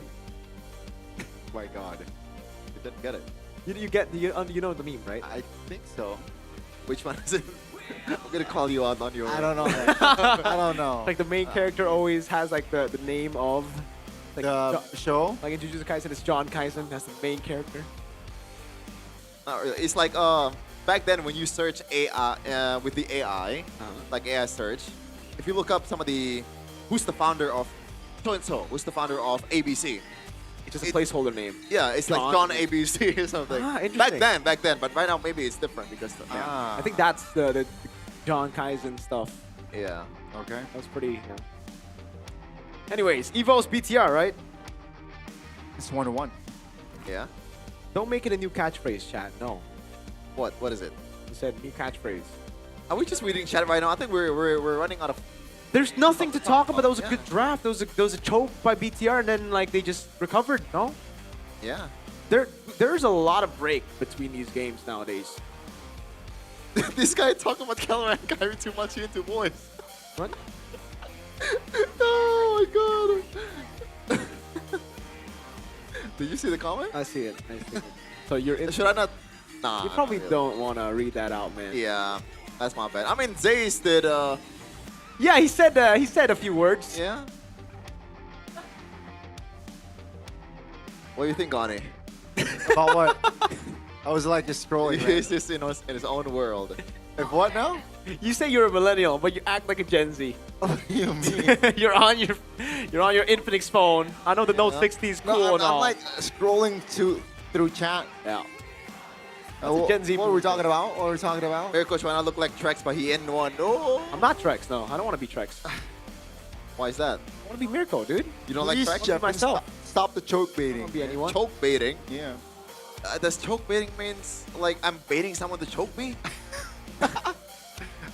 My God. You didn't get it. You know the meme, right? I think so. Which one is it? I'm gonna call you out on your... I don't know. I don't know. Like the main character always has like the name of like the show. Like in Jujutsu Kaisen, it's John Kaisen. That's the main character. Not really. It's like back then when you search AI with the AI, like AI search, if you look up some of the who's the founder of so-and-so, who's the founder of ABC, it's just a placeholder name. Yeah, it's like John ABC or something. Interesting. Back then, but right now maybe it's different because I think that's the John Kaisen stuff. Yeah. Okay. That's pretty. Yeah. Anyways, EVO's BTR, right? It's 1-1. Yeah. Don't make it a new catchphrase, chat. No. What is it? You said new catchphrase. Are we just reading chat right now? I think we're running out of. There's nothing to talk about. That was a good draft. There was a choke by BTR, and then like they just recovered. No. Yeah. There's a lot of break between these games nowadays. This guy talking about Keller and Kyrie too much into boys. What? Oh my God. Did you see the comment? I see it. So you're in. Should I not? Nah. You probably not really. don't want to read that out, man. Yeah, that's my bad. I mean, Zays did. Yeah, he said a few words. Yeah. What do you think, Gani? About what? I was like just scrolling. He's just in his own world. If what now? You say you're a millennial, but you act like a Gen Z. What do you mean? you're on your Infinix phone. I know the Note 60 is cool and all. I'm like scrolling through chat. Yeah. What Gen Z were we move, talking about? What were we talking about? Mirko trying to look like Trex, but he in one. No. I'm not Trex, no. I don't want to be Trex. Why is that? I want to be Mirko, dude. You don't Please, like Trex? Jeff, myself. Stop the choke I baiting. don't be anyone. Choke baiting? Yeah. Does choke baiting means like I'm baiting someone to choke me?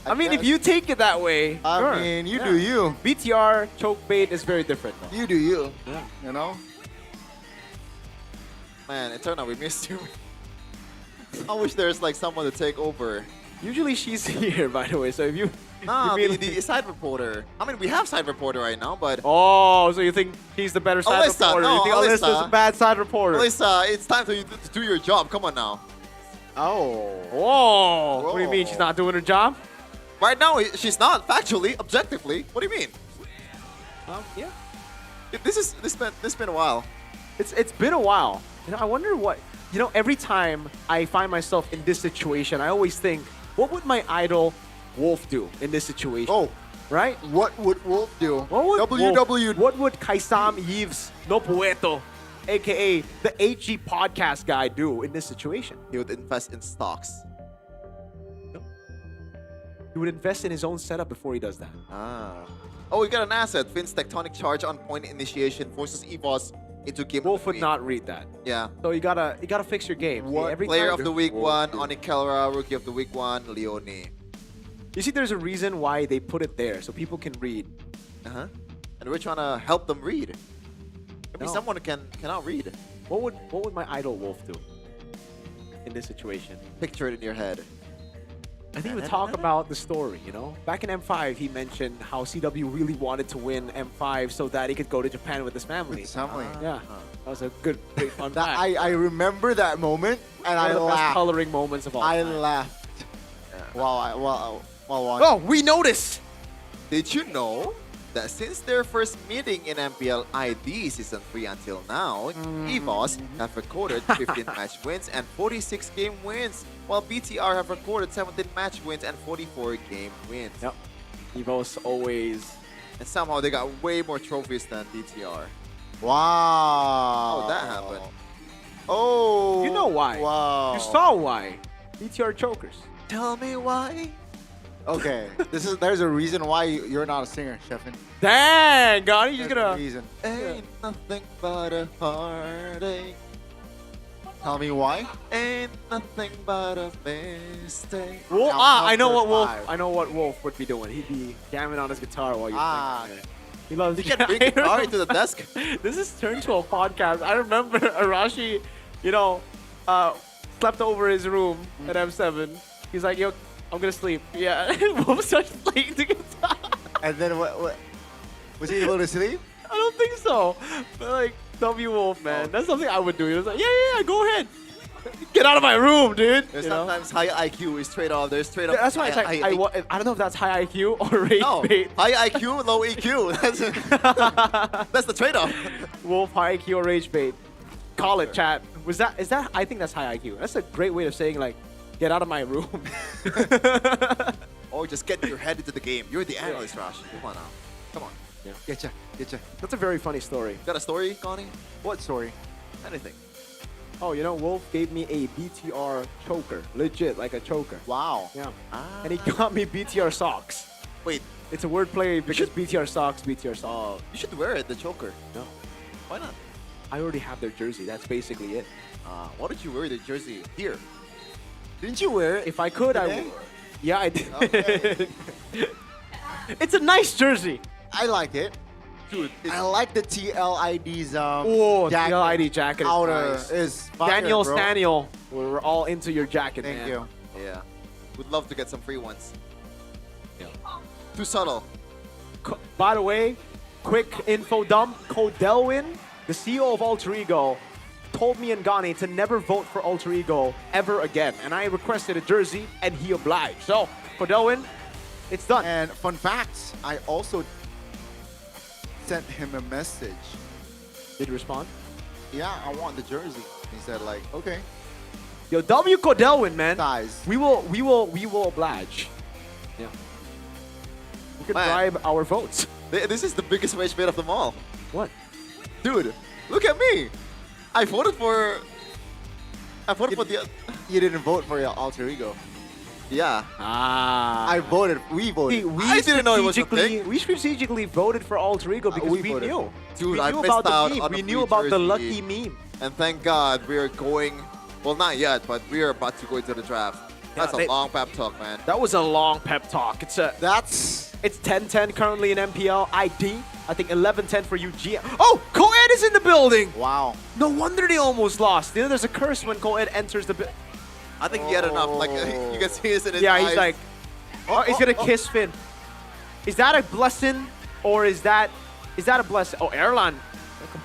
I mean, if you take it that way, I sure. mean, you do you. BTR choke bait is very different. Though. You do you. Yeah. You know? Man, it turned out we missed you. I wish there's like someone to take over. Usually she's here, by the way. So if you, Nah, you mean the side reporter. I mean, we have side reporter right now, but oh, so you think he's the better side Alyssa, reporter? no, You think Alyssa's Alyssa. a bad side reporter? Alyssa, it's time for you to do your job. Come on now. Oh. Whoa. What do you mean she's not doing her job? Right now, she's not factually, objectively. What do you mean? Yeah. This been a while. It's been a while. You know, I wonder what. You know, every time I find myself in this situation, I always think, what would my idol Wolf do in this situation? Oh, right? What would Wolf do? What would WW. What would Kaisam Yves No Poeto, aka the HG podcast guy, do in this situation? He would invest in stocks. He would invest in his own setup before he does that. Ah. Oh, we got an asset. Finn's tectonic charge on point initiation forces EVOS into game. Wolf would not read that. Yeah. So you gotta fix your game. What Every player time- of the week 1, Onikelra, rookie of the week 1, Leone. You see, there's a reason why they put it there, so people can read. Uh-huh. And we're trying to help them read. Maybe No. someone cannot read. What would my idol Wolf do in this situation? Picture it in your head. I think we talk about the story, you know? Back in M5, he mentioned how CW really wanted to win M5 so that he could go to Japan with his family. With his family. Yeah. That was a good, great fun fact. I remember that moment and One I of the best laughed. coloring moments of all I time. laughed while watching. Oh, we noticed! Did you know that since their first meeting in MPL ID Season 3 until now, EVOS have recorded 15 match wins and 46 game wins, while BTR have recorded 17 match wins and 44 game wins. Yep. EVOS always... And somehow they got way more trophies than BTR. Wow. How did that happen? Oh. You know why. Wow. You saw why. BTR chokers. Tell me why. Okay. There's a reason why you're not a singer, Sheffin. Dang, God, you're just There's a gonna... reason. Ain't nothing but a heartache. Tell me why. Ain't nothing but a mistake. Wolf, Now, I know what number Wolf. 5. I know what Wolf would be doing. He'd be jamming on his guitar while you're playing. He loves. You can bring guitar into the desk. This has turned to a podcast. I remember Arashi, you know, slept over his room at M7. He's like, "Yo, I'm gonna sleep." Yeah, Wolf starts playing the guitar. And then what? Was he able to sleep? I don't think so. But like, W Wolf, man, that's something I would do. He was like, "Yeah, go ahead. Get out of my room, dude." There's You know? sometimes high IQ is straight off. There's straight up. That's why it's like, I don't know if that's high IQ or rage No, bait. high IQ, low EQ. That's the trade-off. Wolf, high IQ or rage bait. Call it, chat. Is that? I think that's high IQ. That's a great way of saying like, get out of my room. Or just get your head into the game. You're the analyst, Rash. Come on now. Come on. Yeah. Getcha. That's a very funny story. Got a story, Connie? What story? Anything. Oh, you know, Wolf gave me a BTR choker. Legit, like a choker. Wow. Yeah. And he got me BTR socks. Wait. It's a wordplay because BTR socks, BTR socks. You should wear it, the choker. No. Why not? I already have their jersey. That's basically it. Why don't you wear the jersey here? Didn't you wear it? If I could, I today? would. Yeah, I did. Okay. It's a nice jersey. I like it. Dude, I like the TLID's Oh, jacket. TLID jacket is Outer nice. is fire, Daniel bro. Staniel, we're all into your jacket, Thank man. you. Yeah. Would love to get some free ones. Yeah. Too subtle. By the way, quick info dump. Codelwin, the CEO of Alter Ego, told me and Gani to never vote for Alter Ego ever again. And I requested a jersey, and he obliged. So, Codelwin, it's done. And fun facts, I also sent him a message. Did he respond? Yeah, I want the jersey. He said like, okay. Yo, W Codelwin, man. Guys. We will oblige. Yeah. We can bribe our votes. This is the biggest rage bait of them all. What? Dude, look at me. I voted for the... You didn't vote for your alter ego. Yeah. I voted. We voted. See, I didn't know it was a thing. We strategically voted for alter ego because we voted. knew. Dude, we I knew missed about out the meme. on We a knew free about the jersey. lucky meme. And thank God we are going... Well, not yet, but we are about to go into the draft. That's a long pep talk, man. That was a long pep talk. It's 10-10 currently in MPL. ID. I think 11-10 for UG. Oh, Coed is in the building. Wow. No wonder they almost lost. You know, there's a curse when Coed enters the building. I think he had enough. Like, you can see this in his Yeah, eyes. he's like, he's gonna kiss Finn. Is that a blessing or is that a blessing? Oh, Erlan.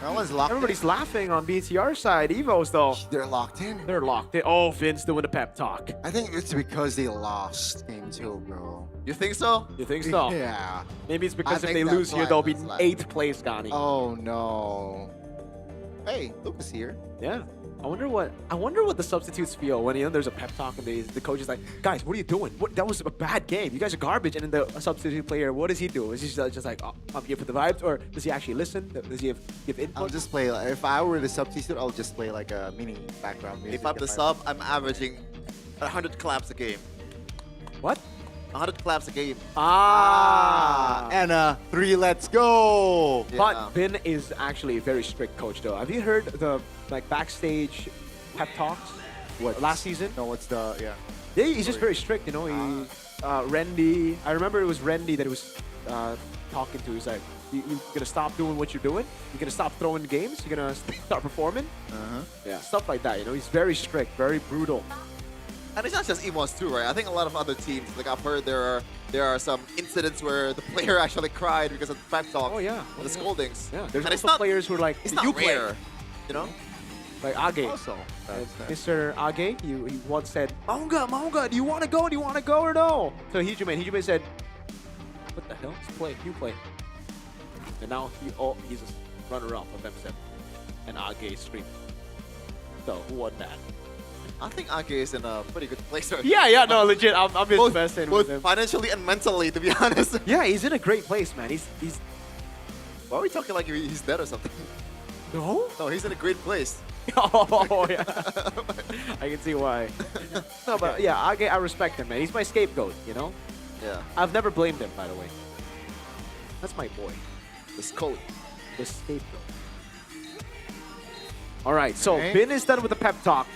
That one's locked Everybody's laughing on BTR side. Evos though. They're locked in. They're locked in. Oh, Finn's doing the pep talk. I think it's because they lost game 2, bro. You think so? You think so? Yeah. Maybe it's because I if think they lose that's here, why, they'll be that's why. 8th place, Gani. Oh no. Hey, Lucas here. Yeah. I wonder what the substitutes feel when there's a pep talk and the coach is like, guys, what are you doing? That was a bad game. You guys are garbage. And then the substitute player, what does he do? Is he just like, oh, I'm here for the vibes, or does he actually listen? Does he give input? I'll just play. If I were the substitute, I'll just play like a mini background music. If I'm the sub, I'm averaging 100 claps a game. What? 100 claps a game. And 3, let's go. Yeah. But Vin is actually a very strict coach, though. Have you heard the backstage pep talks? What last season? No, what's the Yeah, he's just very strict. You know, Randy. I remember it was Randy that he was talking to. He's like, "You gonna stop doing what you're doing? You're gonna stop throwing games? You're gonna start performing?" Yeah, stuff like that. You know, he's very strict, very brutal. And it's not just Emos too, right? I think a lot of other teams, like I've heard there are some incidents where the player actually cried because of the pep talk. Oh yeah. The scoldings. Yeah. There's and it's also not players who are like, it's not you play. rare, you know? Like Age. Also, Mr. Age, he once said, Maunga, do you want to go? Do you want to go or no? So Hijume said, what the hell? Just play. You play. And now he's a runner-up of M7. And Age screamed. So who won that? I think Ake is in a pretty good place right Yeah, no, legit. I'm his best friend with both him. financially and mentally, to be honest. Yeah, he's in a great place, man. He's. Why are we talking like he's dead or something? No? No, he's in a great place. Oh, yeah. I can see why. No, but yeah, I respect him, man. He's my scapegoat, you know? Yeah. I've never blamed him, by the way. That's my boy. The Scully. The scapegoat. All right, so Okay. Bin is done with the pep talk.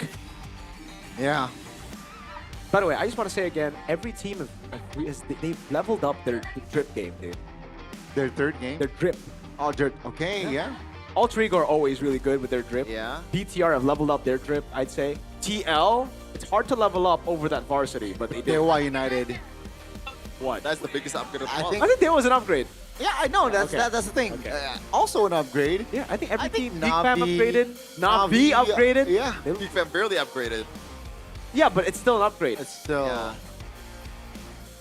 Yeah. By the way, I just want to say again, every team they've leveled up their drip game, dude. Their third game? Their drip. Oh, drip. Okay, yeah. Alter Ego are always really good with their drip. Yeah. BTR have leveled up their drip, I'd say. TL, it's hard to level up over that varsity, but they did. Dewa United. What? That's the biggest upgrade of I all. think- I think there was an upgrade. Yeah, I know. That's Okay. that's the thing. Okay. Also an upgrade. Yeah, I think every team, Big Navi- Fam upgraded, Navi upgraded. Yeah. Big Fam barely upgraded. Yeah, but it's still an upgrade. It's still. Yeah.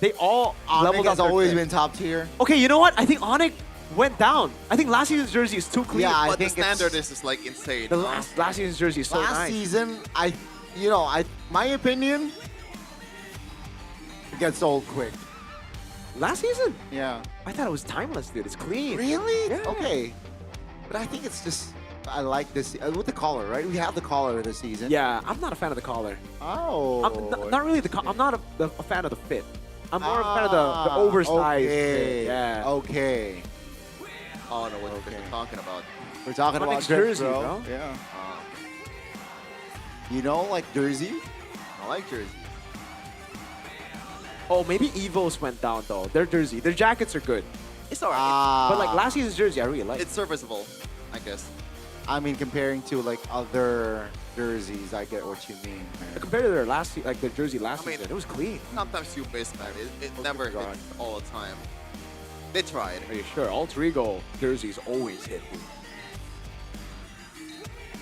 They all Onyx leveled up has their always drip. been top tier. Okay, you know what? I think Onyx went down. I think last season's jersey is too clean. Yeah, I But the think it's- standard is just like insane. The last season's jersey is so Last nice. season, my opinion, it gets old quick. Last season? Yeah. I thought it was timeless, dude. It's clean. Really? Yeah. Okay. But I think it's just, I like this, with the collar, right? We have the collar this season. Yeah, I'm not a fan of the collar. Oh. I'm not really I'm not a fan of the fit. I'm more a fan of the oversized Okay. fit. Yeah. Okay. Oh no, what you're talking about. We're talking about Onyx drip, jersey, bro. bro. Yeah. You know, like jersey? I like jersey. Oh, maybe Evos went down though. Their jersey, their jackets are good. It's alright. But like last season's jersey, I really like. It's serviceable, I guess. I mean, comparing to like other jerseys, I get what you mean, man. Compared to their their jersey last I mean, season, it was clean. Sometimes you miss, man. It never hits all the time. They tried. Are you sure? Alter Ego jerseys always hit. Dude.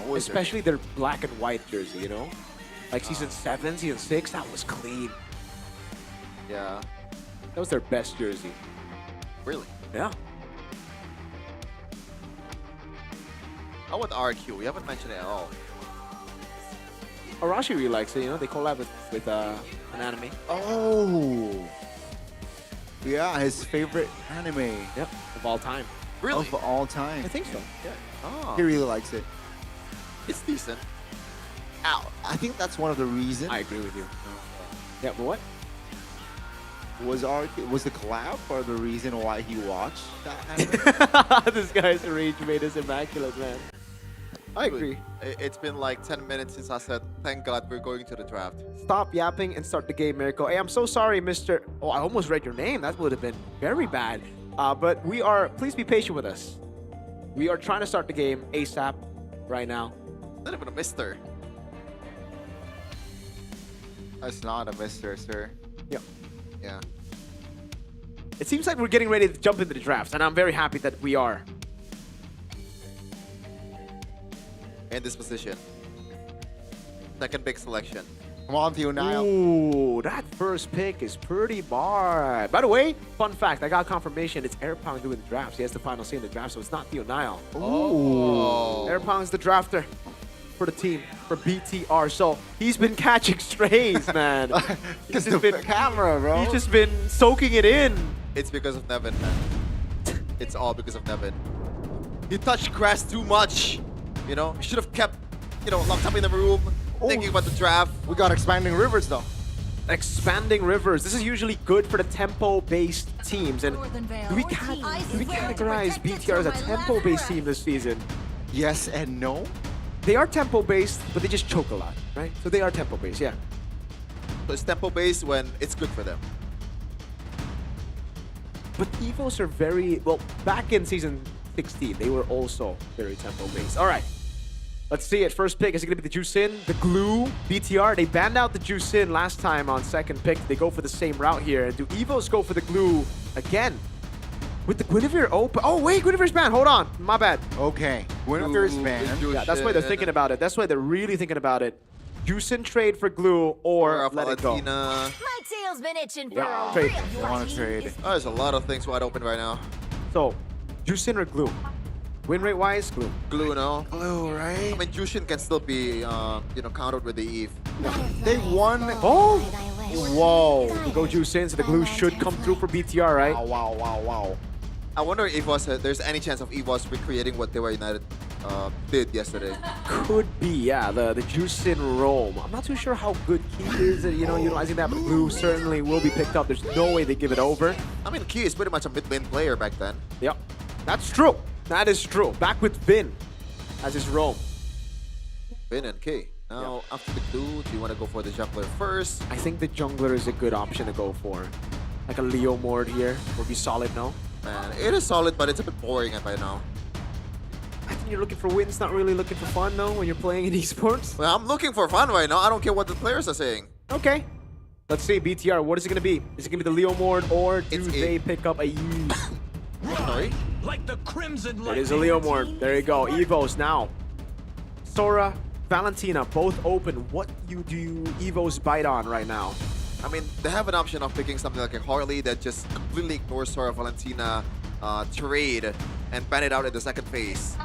Always Especially their black and white jersey, you know? Like season 7, season 6, that was clean. Yeah. That was their best jersey. Really? Yeah. How about RQ? We haven't mentioned it at all. Arashi really likes it, you know, they collab with an anime. Oh. Yeah, his favorite anime. Yep, of all time. Really? Of all time. I think so, yeah. Oh. He really likes it. It's decent. Ow. I think that's one of the reasons. I agree with you. Yeah, but what? Was the collab or the reason why he watched that anime? This guy's rage made is immaculate, man. I agree. It's been like 10 minutes since I said, thank God we're going to the draft. Stop yapping and start the game, Miracle. Hey, I'm so sorry, Mr. Oh, I almost read your name. That would have been very bad. But we are, please be patient with us. We are trying to start the game ASAP right now. Not even a mister. That's not a mister, sir. Yep. Yeah. It seems like we're getting ready to jump into the draft, and I'm very happy that we are. In this position. Second big selection. Come on, Theo now. Ooh, that first pick is pretty bad. By the way, fun fact, I got confirmation it's Airpong doing the drafts. He has the final say in the draft, so it's not Theo Nile. Oh. Airpong's the drafter for the team, for BTR. So he's been catching strays, man. He's just been camera, bro. He's just been soaking it in. It's because of Nevin, man. It's all because of Nevin. He touched grass too much. You know, he should have kept, you know, locked up in the room, thinking about the draft. We got expanding rivers, though. Expanding rivers. This is usually good for the tempo-based teams. And do we categorize BTR as a tempo-based team this season? Yes and no. They are tempo-based, but they just choke a lot, right? So they are tempo-based, yeah. So it's tempo-based when it's good for them. But Evos are very, well, back in season 16, they were also very tempo-based. All right. Let's see it. First pick, is it going to be the Juicin, the Glue, BTR? They banned out the Juicin last time on second pick. They go for the same route here. Do Evos go for the Glue again? With the Guinevere open. Oh, wait, Guinevere's banned. Hold on. My bad. Okay. Guinevere's banned. Yeah, that's why they're thinking about it. That's why they're really thinking about it. Juicin trade for Glue or let it go. My tail's been itching for Yeah, a trade. real I want to trade. Oh, there's a lot of things wide open right now. So, Juicin or Glue? Win rate wise, Glue. Glue, no? Glue, right? I mean, Jushin can still be, you know, countered with the Eve. They won. Oh! Whoa. We go Juicin, so the Glue should come through for BTR, right? Wow. I wonder if there's any chance of EVOS recreating what they were United did yesterday. Could be, yeah. The Juicin roam. I'm not too sure how good Key is at, you know, utilizing that, but Glue certainly will be picked up. There's no way they give it over. I mean, Key is pretty much a mid-lane player back then. Yep. That's true. That is true. Back with Vin as his roam. Vin and Key. Now, after the Glue, do you want to go for the jungler first? I think the jungler is a good option to go for. Like a Leo Mord here would be solid, no? Man, it is solid, but it's a bit boring by now. I think you're looking for wins, not really looking for fun, no, when you're playing in esports. Well, I'm looking for fun right now. I don't care what the players are saying. Okay. Let's see, BTR, what is it going to be? Is it going to be the Leo Mord, or do they pick up a Yi? Sorry? Like the crimson It is a Leo Mord. There you go. Evos now. Sora, Valentina, both open. What do you Evos bite on right now? I mean, they have an option of picking something like a Harley that just completely ignores Sora Valentina trade and ban it out in the second phase.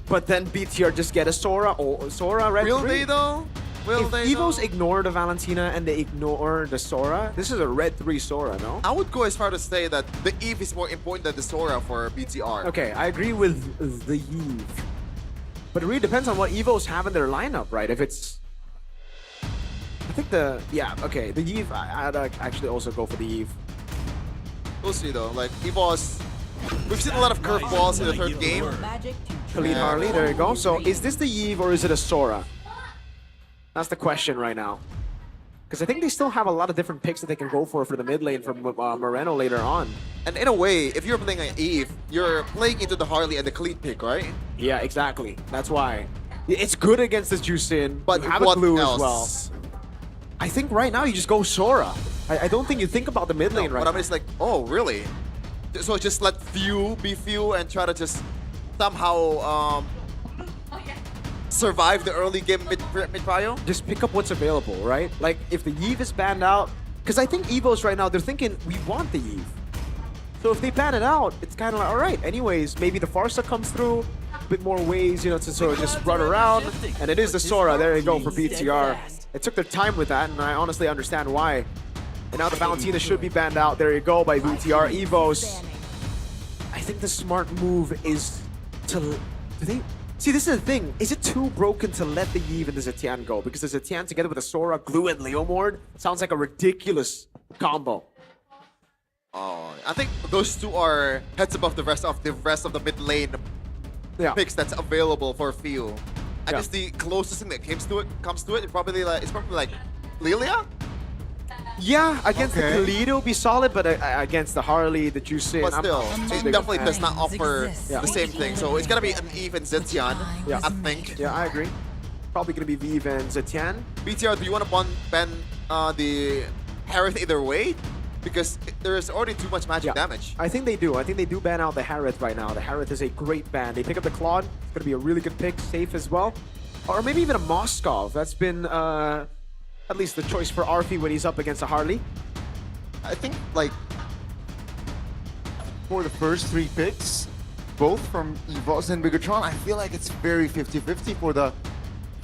But then BTR just get a Sora or Sora red. Will they though? Will if they Evos though? ignore the Valentina and they ignore the Sora, this is a red 3 Sora, no? I would go as far to say that the Eve is more important than the Sora for BTR. Okay, I agree with the Eve. But it really depends on what Evos have in their lineup, right? If it's... I think the... Yeah, okay, the Eve, I'd actually also go for the Eve. We'll see though. Like, EVOS, we've seen a lot of curveballs in the third game. Khalid Harley, there you go. So is this the Eve or is it a Sora? That's the question right now. Because I think they still have a lot of different picks that they can go for the mid lane from Moreno later on. And in a way, if you're playing an Eve, you're playing into the Harley and the Khalid pick, right? Yeah, exactly. That's why. It's good against this Juicin, but you have what a Glue else? as well. I think right now you just go Sora. I don't think you think about the mid lane right but now. I mean, it's like, oh, really? So just let few be few and try to just somehow survive the early game mid-prio? Just pick up what's available, right? Like, if the Eve is banned out, because I think Evos right now, they're thinking, we want the Eve. So if they ban it out, it's kind of like, all right, anyways, maybe the Farsa comes through, a bit more ways, you know, to sort of just run around, and it is the Sora. There you go for BTR. They took their time with that, and I honestly understand why. And now the Valentina should be banned out. There you go by BTR. Evos. I think the smart move is to... Do they... See, this is the thing. Is it too broken to let the Yves and the Zetian go? Because the Zetian together with the Sora, Glue, and Leomord sounds like a ridiculous combo. Oh, I think those two are heads above the rest of the mid lane picks that's available for Feel. I guess the closest thing that comes to it is probably like Lilia. Yeah, against the Khalid it would be solid, but against the Harley, the Juicin, but still, it definitely does not offer the same thing. So it's gonna be an Eve and Zetian, I think. Yeah, I agree. Probably gonna be Vive and Zetian. BTR, do you want to ban the Harith either way? Because there's already too much magic damage. I think they do. I think they do ban out the Harith right now. The Harith is a great ban. They pick up the Claude. It's gonna be a really good pick, safe as well. Or maybe even a Moskov. That's been at least the choice for Arfi when he's up against a Harley. I think, like, for the first 3 picks, both from EVOS and Bigatron, I feel like it's very 50-50 for the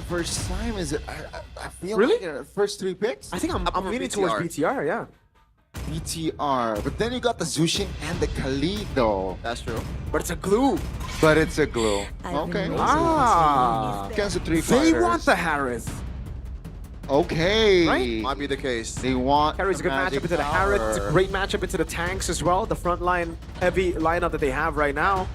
first time. Is it? I feel like first 3 picks? I think I'm leaning towards BTR, yeah. BTR. But then you got the Zushin and the Khalid, though. That's true. But it's a Glue. But it's a Glue. Okay. Against the 3 They fighters. want the Harith. Okay. Right? Might be the case. They want Carries a good matchup into the Harith. It's a great matchup into the tanks as well. The front line heavy lineup that they have right now.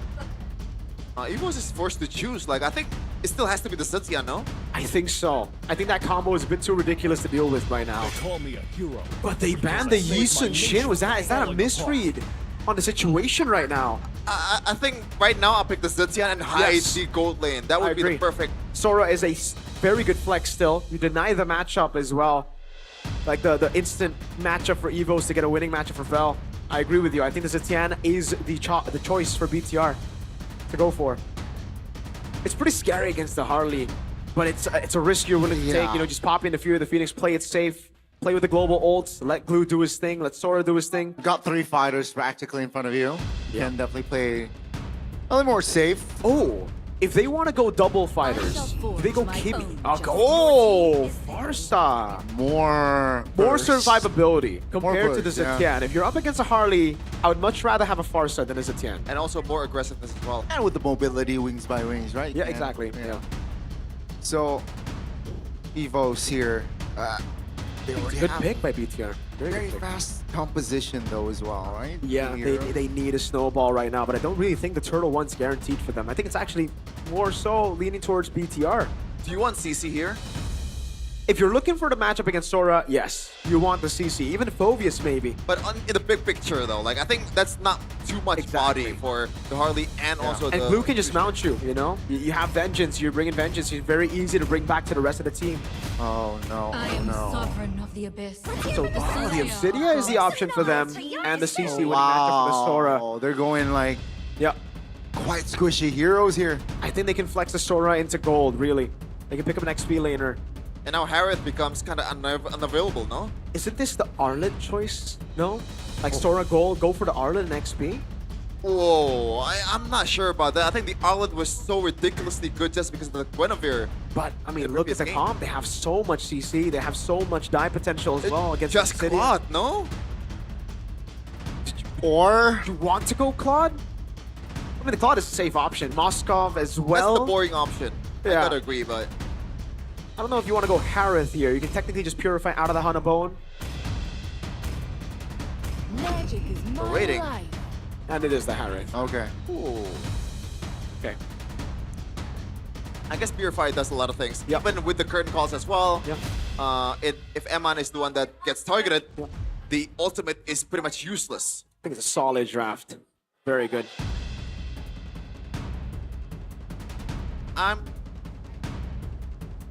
Evos is forced to choose. Like, I think it still has to be the Zetian, no? I think so. I think that combo is a bit too ridiculous to deal with right now. Call me a hero. But they banned the Yisun Shin. Is that a misread on the situation right now? I think right now I'll pick the Zetian and hide the gold lane. That would be the perfect. Sora is a very good flex still. You deny the matchup as well. Like the instant matchup for Evos to get a winning matchup for Vel. I agree with you. I think the Zetian is the choice for BTR to go for. It's pretty scary against the Harley, but it's a risk you're willing to take. You know, just pop in a few of the Phoenix, play it safe, play with the global ults, let Glue do his thing, let Sora do his thing. Got 3 fighters practically in front of you. You can definitely play a little more safe. Oh, if they want to go double fighters, if they go Kimi. Oh, Farsa. More survivability compared to the burst, yeah. Zetian. If you're up against a Harley, I would much rather have a Farsa than a Zetian. And also more aggressiveness as well. And with the mobility, wings by wings, right? Yeah, exactly. Yeah. So, Evos here. Good pick by BTR. Very fast composition though as well, right? Yeah, they need a snowball right now, but I don't really think the Turtle one's guaranteed for them. I think it's actually more so leaning towards BTR. Do you want CC here? If you're looking for the matchup against Sora, yes, you want the CC, even Phovius maybe. But in the big picture though, like I think that's not too much body for the Harley and also and Glue can just mount you, you know? You have Vengeance, you're bringing Vengeance, it's very easy to bring back to the rest of the team. Oh no, Sovereign of the Abyss. So the Obsidia is the option for them, and the CC winning matchup for the Sora. Oh, they're going like quite squishy heroes here. I think they can flex the Sora into gold, really. They can pick up an XP laner. And now Harith becomes kind of unavailable, no? Isn't this the Arlet choice? No? Like Sora gold, go for the Arlet and XP? Whoa, I'm not sure about that. I think the Arlet was so ridiculously good just because of the Guinevere. But, I mean, look at the comp. They have so much CC. They have so much die potential as well against just Claude, no? Or... You want to go Claude? I mean, the Claude is a safe option. Moskov as well. That's the boring option. I gotta agree, but... I don't know if you want to go Harith here. You can technically just purify out of the Hanabone. Magic is We're waiting. And it is the Harith. Okay. Ooh. Okay. I guess Purify does a lot of things. Even with the curtain calls as well. If Eman is the one that gets targeted, the ultimate is pretty much useless. I think it's a solid draft. Very good.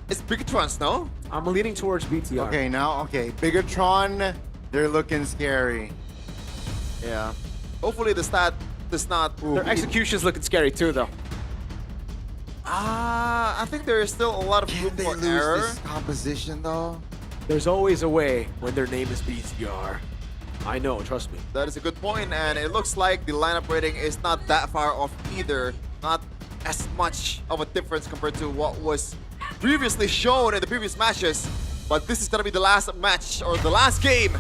It's Bigatrons, no? I'm leaning towards BTR. Okay, now, Bigatron, they're looking scary. Yeah. Hopefully the stat does not... Their execution's looking scary too, though. I think there is still a lot of room for error. This composition, though? There's always a way when their name is BTR. I know, trust me. That is a good point, and it looks like the lineup rating is not that far off either. Not as much of a difference compared to what was previously shown in the previous matches. But this is gonna be the last match or the last game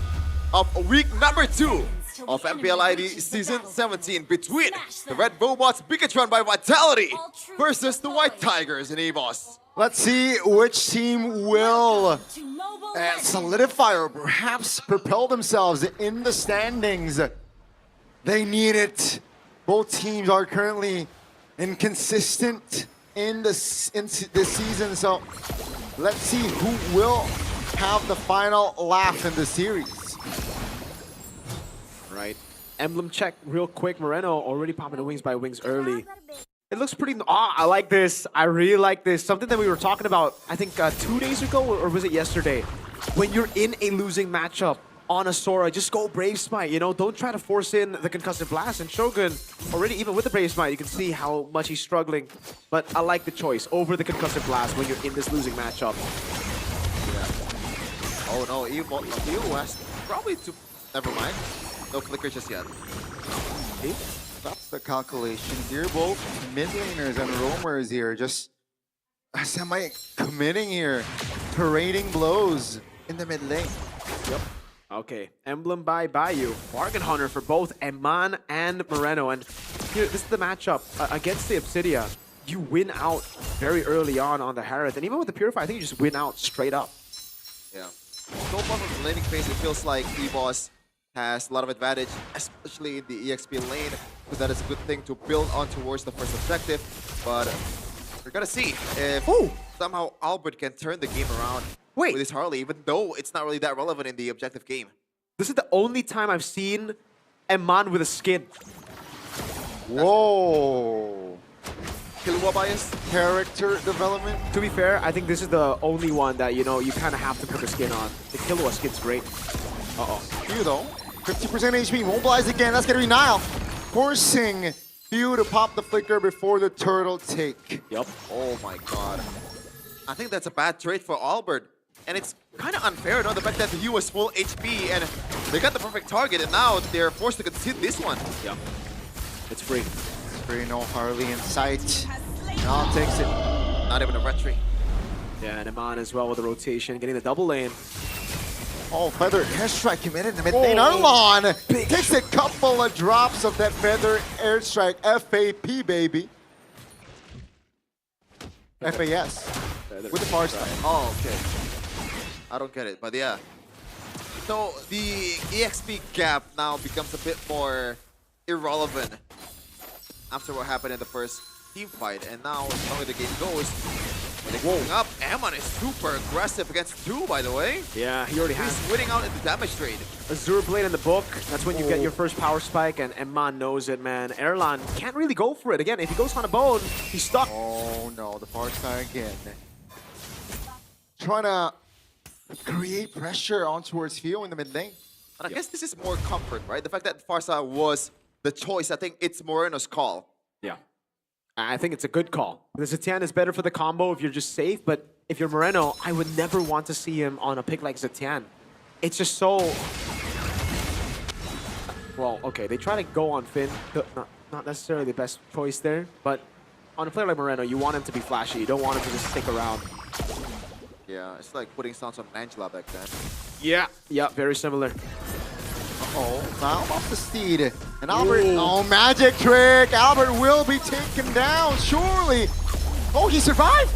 of week number 2 of MPL ID Season 17 between the Red Robots Bigatron by Vitality versus the White Tigers in EVOS. Let's see which team will solidify or perhaps propel themselves in the standings. They need it. Both teams are currently inconsistent in this season, so let's see who will have the final laugh in the series. Right. Emblem check real quick. Moreno already popping the wings by wings early. It looks pretty... I like this. I really like this. Something that we were talking about, I think 2 days ago, or was it yesterday? When you're in a losing matchup on a Sora, just go Brave Smite, you know? Don't try to force in the Concussive Blast. And Shogun, already even with the Brave Smite, you can see how much he's struggling. But I like the choice over the Concussive Blast when you're in this losing matchup. Yeah. Oh no, EVOS probably to... Never mind. No clicker just yet. Okay. That's the calculation here. Both mid laners and roamers here just semi-committing here. Parading blows in the mid lane. Yep. Okay, Emblem by Bayou. Bargain Hunter for both Eman and Moreno. And here, this is the matchup against the Obsidia. You win out very early on the Harith. And even with the Purify, I think you just win out straight up. Yeah. So far from the laning phase, it feels like EVOS has a lot of advantage, especially in the EXP lane. So that is a good thing to build on towards the first objective. But we're gonna see if somehow Albert can turn the game around with his Harley, even though it's not really that relevant in the objective game. This is the only time I've seen Eman with a skin. Whoa. Killua bias? Character development? To be fair, I think this is the only one that, you know, you kind of have to put the skin on. The Killua skin's great. Uh-oh. Few though. 50% HP, mobilized again. That's gonna be Nile. Forcing Few to pop the flicker before the turtle take. Yep. Oh my god. I think that's a bad trade for Albert. And it's kind of unfair, no? The fact that he was full HP and they got the perfect target and now they're forced to concede this one. Yep. It's free. It's free, no Harley in sight. Now takes it. Not even a retry. Yeah, and Eman as well with the rotation, getting the double lane. Oh, Feather airstrike committed in the mid lane. Arlon takes a couple of drops of that Feather airstrike. FAP, baby. FAS. With the far side. Oh, okay. I don't get it, but yeah. So the EXP gap now becomes a bit more irrelevant after what happened in the first team fight. And now, as long as the game goes, going up, Eman is super aggressive against 2, by the way. Yeah, he already has. He's winning out in the damage trade. Azure Blade in the book. That's when you get your first power spike, and Eman knows it, man. Erlan can't really go for it. Again, if he goes on a bone, he's stuck. Oh no, the far side again. Trying to create pressure on towards Fio in the mid lane. And I guess this is more comfort, right? The fact that Farsa was the choice, I think it's Moreno's call. Yeah. I think it's a good call. The Zetian is better for the combo if you're just safe, but if you're Moreno, I would never want to see him on a pick like Zetian. It's just so... Well, okay, they try to go on Finn. Not necessarily the best choice there, but on a player like Moreno, you want him to be flashy. You don't want him to just stick around. Yeah, it's like putting sounds on Angela back then. Yeah, very similar. Uh-oh, now off the steed. And Albert, oh, magic trick. Albert will be taken down, surely. Oh, he survived.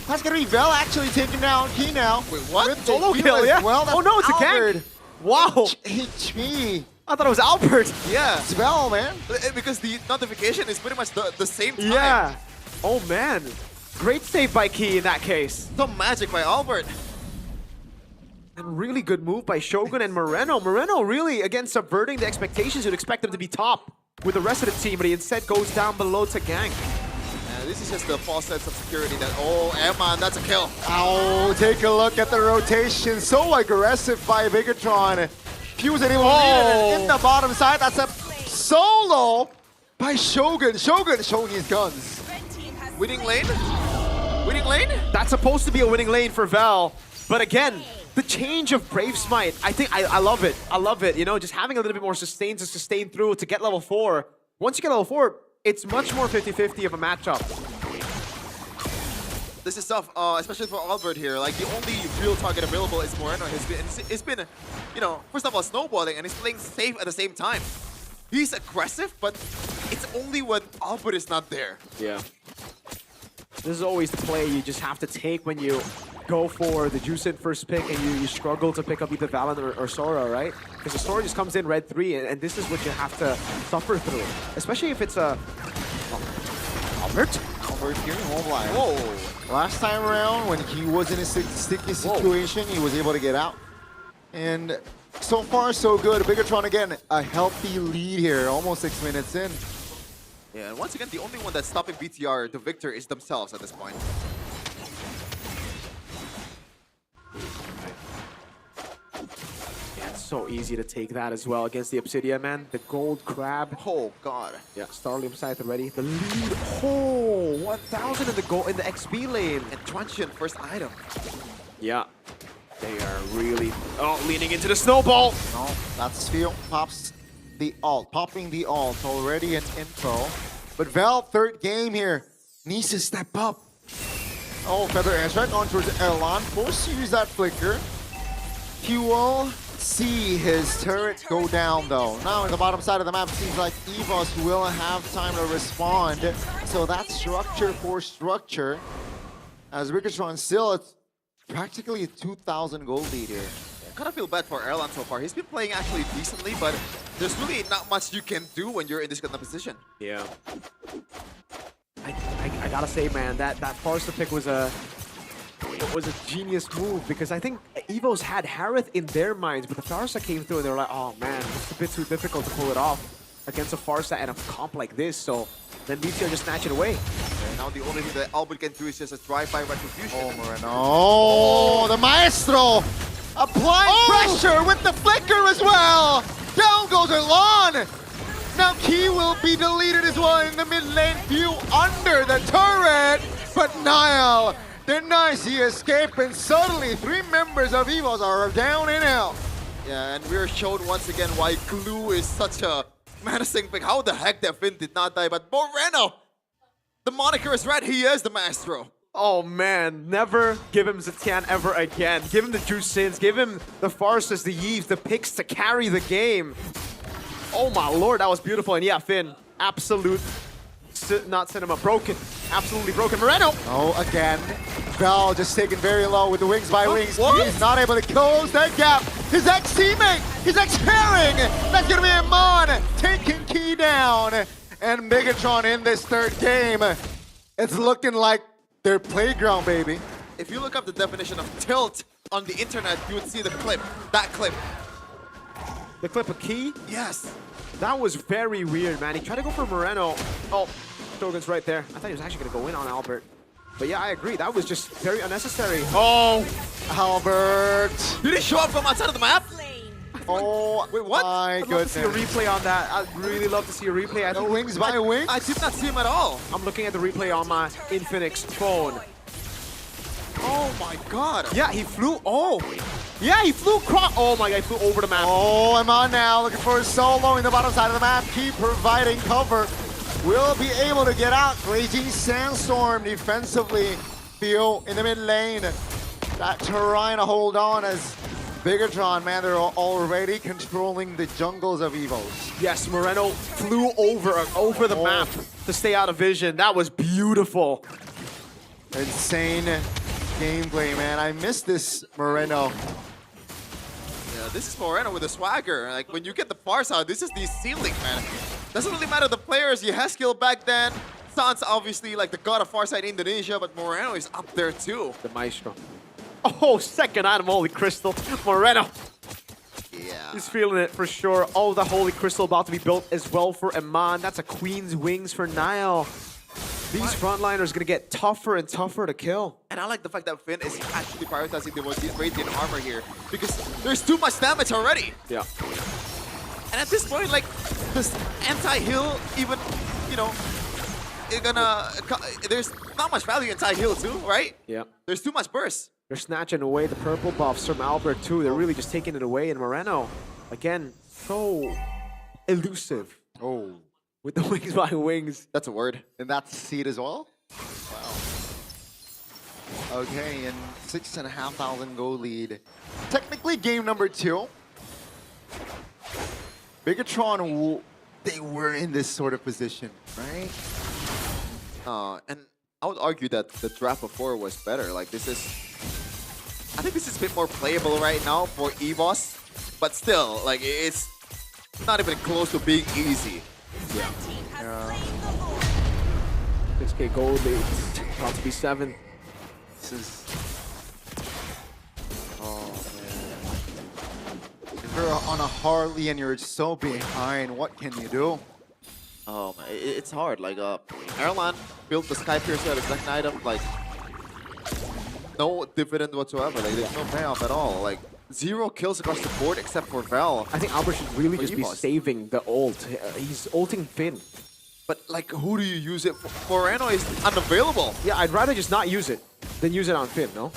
That's gonna be Vel actually taken down. Key now. Wait, what? Solo kill, yeah. Well, oh no, it's Albert. a gank. Wow. HP. I thought it was Albert. Yeah. It's Vel, man. Because the notification is pretty much the same time. Yeah. Oh, man. Great save by Key in that case. Some magic by Albert. And really good move by Shogun and Moreno. Moreno really, again, subverting the expectations. You'd expect him to be top with the rest of the team, but he instead goes down below to gank. And this is just the false sense of security that, oh, Eman, that's a kill. Oh, take a look at the rotation. So aggressive by Bigatron. Fuse able to read it in the bottom side. That's a solo by Shogun. Shogun showing his guns. Winning lane? Winning lane? That's supposed to be a winning lane for Vel. But again, the change of Brave Smite, I think I love it. I love it. You know, just having a little bit more sustain to sustain through to get level 4. Once you get level 4, it's much more 50-50 of a matchup. This is tough, especially for Albert here. Like, the only real target available is Moreno. It's been, you know, first of all, snowballing, and he's playing safe at the same time. He's aggressive, but it's only when Albert is not there. Yeah. This is always the play you just have to take when you go for the Juicent first pick and you struggle to pick up either Valen or Sora, right? Because the Sora just comes in red 3, and this is what you have to suffer through. Especially if it's a... Albert? Albert here, home line. Whoa! Last time around, when he was in a sticky situation, he was able to get out. And so far, so good. Bigatron again, a healthy lead here, almost 6 minutes in. Yeah, and once again, the only one that's stopping BTR to victor is themselves at this point. Yeah, it's so easy to take that as well against the Obsidian, man. The gold crab. Oh, God. Yeah, Starlium Scythe already. The lead. Oh, 1,000 in the goal in the XP lane. And Truncheon first item. Yeah. They are really leaning into the snowball. No, that's Sphere pops the ult, popping the ult already in info. But Valve, third game here, needs to step up. Oh, Feather Airstrike on towards Erlan, forced to use that flicker. He will see his turret go down though. Now in the bottom side of the map, it seems like EVOS will have time to respond. So that's structure for structure. As Bigatron still, it's practically a 2,000 gold lead here. I kind of feel bad for Erlan so far. He's been playing actually decently, but there's really not much you can do when you're in this kind of position. Yeah. I gotta say, man, that Forrester pick was a genius move, because I think EVOS had Harith in their minds, but the Farsa came through and they were like, oh man, it's a bit too difficult to pull it off against a Farsa and a comp like this, so then BTR just snatch it away. And now the only thing that Albert can do is just a drive-by retribution. Oh, Moreno. Oh, the Maestro! Applying pressure with the flicker as well! Down goes Erlan! Now Key will be deleted as well in the mid lane view under the turret! But Niall denies the escape, and suddenly 3 members of EVOS are down and out. Yeah, and we're shown once again why Glue is such a menacing pick. How the heck that Finn did not die, but Moreno! The moniker is red, he is the Maestro. Oh man, never give him Zetian ever again. Give him the Juicents, give him the Farses, the Yeeves, the picks to carry the game. Oh my lord, that was beautiful. And yeah, Finn, absolute, not cinema, broken. Absolutely broken. Moreno! Oh, again. Val just taken very low with the wings by wings. What? He's not able to close that gap. His ex-teammate, his ex-pairing. That's going to be Amon taking Key down. And Bigatron in this third game. It's looking like their playground, baby. If you look up the definition of tilt on the internet, you would see the clip, that clip. The clip of Key? Yes. That was very weird, man. He tried to go for Moreno. Oh, Shogun's right there. I thought he was actually going to go in on Albert. But yeah, I agree. That was just very unnecessary. Oh, Albert. Did he show up from outside of the map? Oh, wait, what? My I'd love to see a replay on that. I'd really love to see a replay. I think wings by wings? I did not see him at all. I'm looking at the replay on my Infinix phone. Oh my god. Yeah, he flew. Oh. Yeah, he flew across. Oh my god, he flew over the map. Oh, I'm on now. Looking for a solo in the bottom side of the map. Keep providing cover. Will be able to get out. Raging Sandstorm defensively. Theo in the mid lane. That trying to hold on as Bigatron, man, they're already controlling the jungles of EVOS. Yes, Moreno flew over the map to stay out of vision. That was beautiful. Insane gameplay, man. I miss this Moreno. Yeah, this is Moreno with a swagger. Like, when you get the far side, this is the ceiling, man. Doesn't really matter the players. He has skill back then. Sans obviously like the god of Farside Indonesia, but Moreno is up there too. The Maestro. Oh, second item, Holy Crystal. Moreno. Yeah. He's feeling it for sure. Oh, the Holy Crystal about to be built as well for Iman. That's a Queen's Wings for Niall. These frontliners are going to get tougher and tougher to kill. And I like the fact that Finn is actually prioritizing the Radiant armor here because there's too much damage already. Yeah. And at this point, like, this anti-heal even, you know, there's not much value in anti-heal too, right? Yeah. There's too much burst. They're snatching away the purple buffs from Albert too. They're really just taking it away. And Moreno, again, so elusive. Oh. With the wings by wings. That's a word. And that's seed as well? Okay, and 6,500 gold lead. Technically, game number 2. Bigatron, they were in this sort of position, right? And I would argue that the draft before was better. Like this is, I think this is a bit more playable right now for EVOS, but still, like it's not even close to being easy. Yeah. 6K gold lead, about to be 7. This is... Oh, man. If you're on a Harley and you're so behind, what can you do? Oh man, it's hard. Like Erlan built the Sky Piercer as a second item, like no dividend whatsoever. Like there's no payoff at all. Like 0 kills across the board except for Vel. I think Albert should really just be EVOS. saving the ult. He's ulting Finn. But like, who do you use it for? Moreno is unavailable. Yeah, I'd rather just not use it than use it on Finn, no?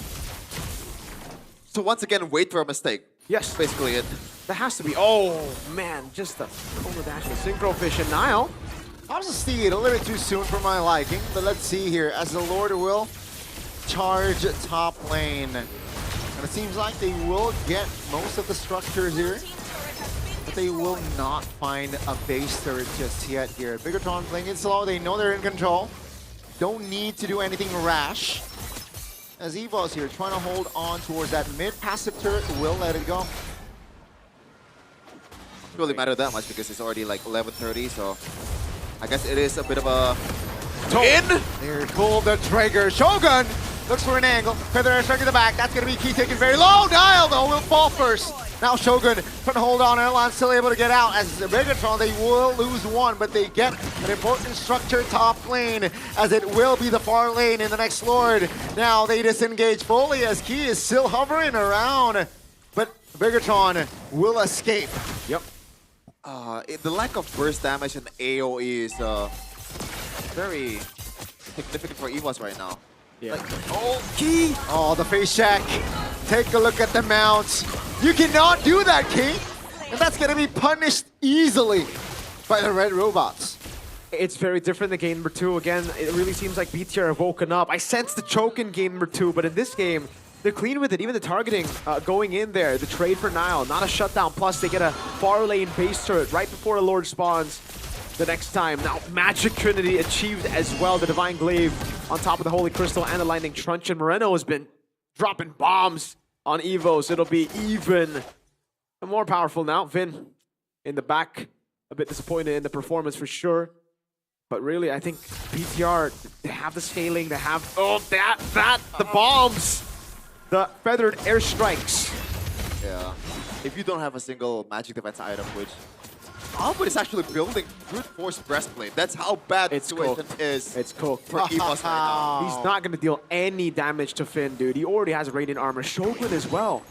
So once again, wait for a mistake. Yes. Basically it. That has to be. Oh, man. Just the over dash and synchro fish. And Nile. I was see it a little bit too soon for my liking, but let's see here. As the Lord will charge top lane. And it seems like they will get most of the structures here. But they will not find a base turret just yet here. Bigatron playing it slow. They know they're in control. Don't need to do anything rash. As EVO's here trying to hold on towards that mid passive turret, will let it go. Doesn't really matter that much because it's already like 11:30, so I guess it is a bit of a in. There, pull the trigger. Shogun looks for an angle. Feather airstrike in the back. That's gonna be key taken very low. Dial though will fall first. Now Shogun trying to hold on. Erlan still able to get out. As the Bigatron, they will lose one, but they get an important structure top lane, as it will be the far lane in the next Lord. Now they disengage fully as Key is still hovering around, but Bigatron will escape. Yep. The lack of burst damage and AoE is very significant for EVOS right now. Yeah. Like, oh, Key! Oh, the face check. Take a look at the mounts. You cannot do that, Key. And that's going to be punished easily by the red robots. It's very different than game number 2. Again, it really seems like BTR have woken up. I sense the choke in game number 2, but in this game, they're clean with it. Even the targeting going in there, the trade for Nile, not a shutdown. Plus, they get a far lane base turret right before the Lord spawns the next time. Now, Magic Trinity achieved as well. The Divine Glaive on top of the Holy Crystal and the Lightning Truncheon. Moreno has been dropping bombs on EVOs. It'll be even more powerful now. Vin in the back, a bit disappointed in the performance for sure. But really, I think BTR, they have the scaling, they have, the bombs! The feathered airstrikes. Yeah. If you don't have a single magic defense item, which Albert is actually building brute force breastplate. That's how bad the situation is. It's cooked for EVOS right now. He's not going to deal any damage to Finn, dude. He already has radiant armor. Shogun as well.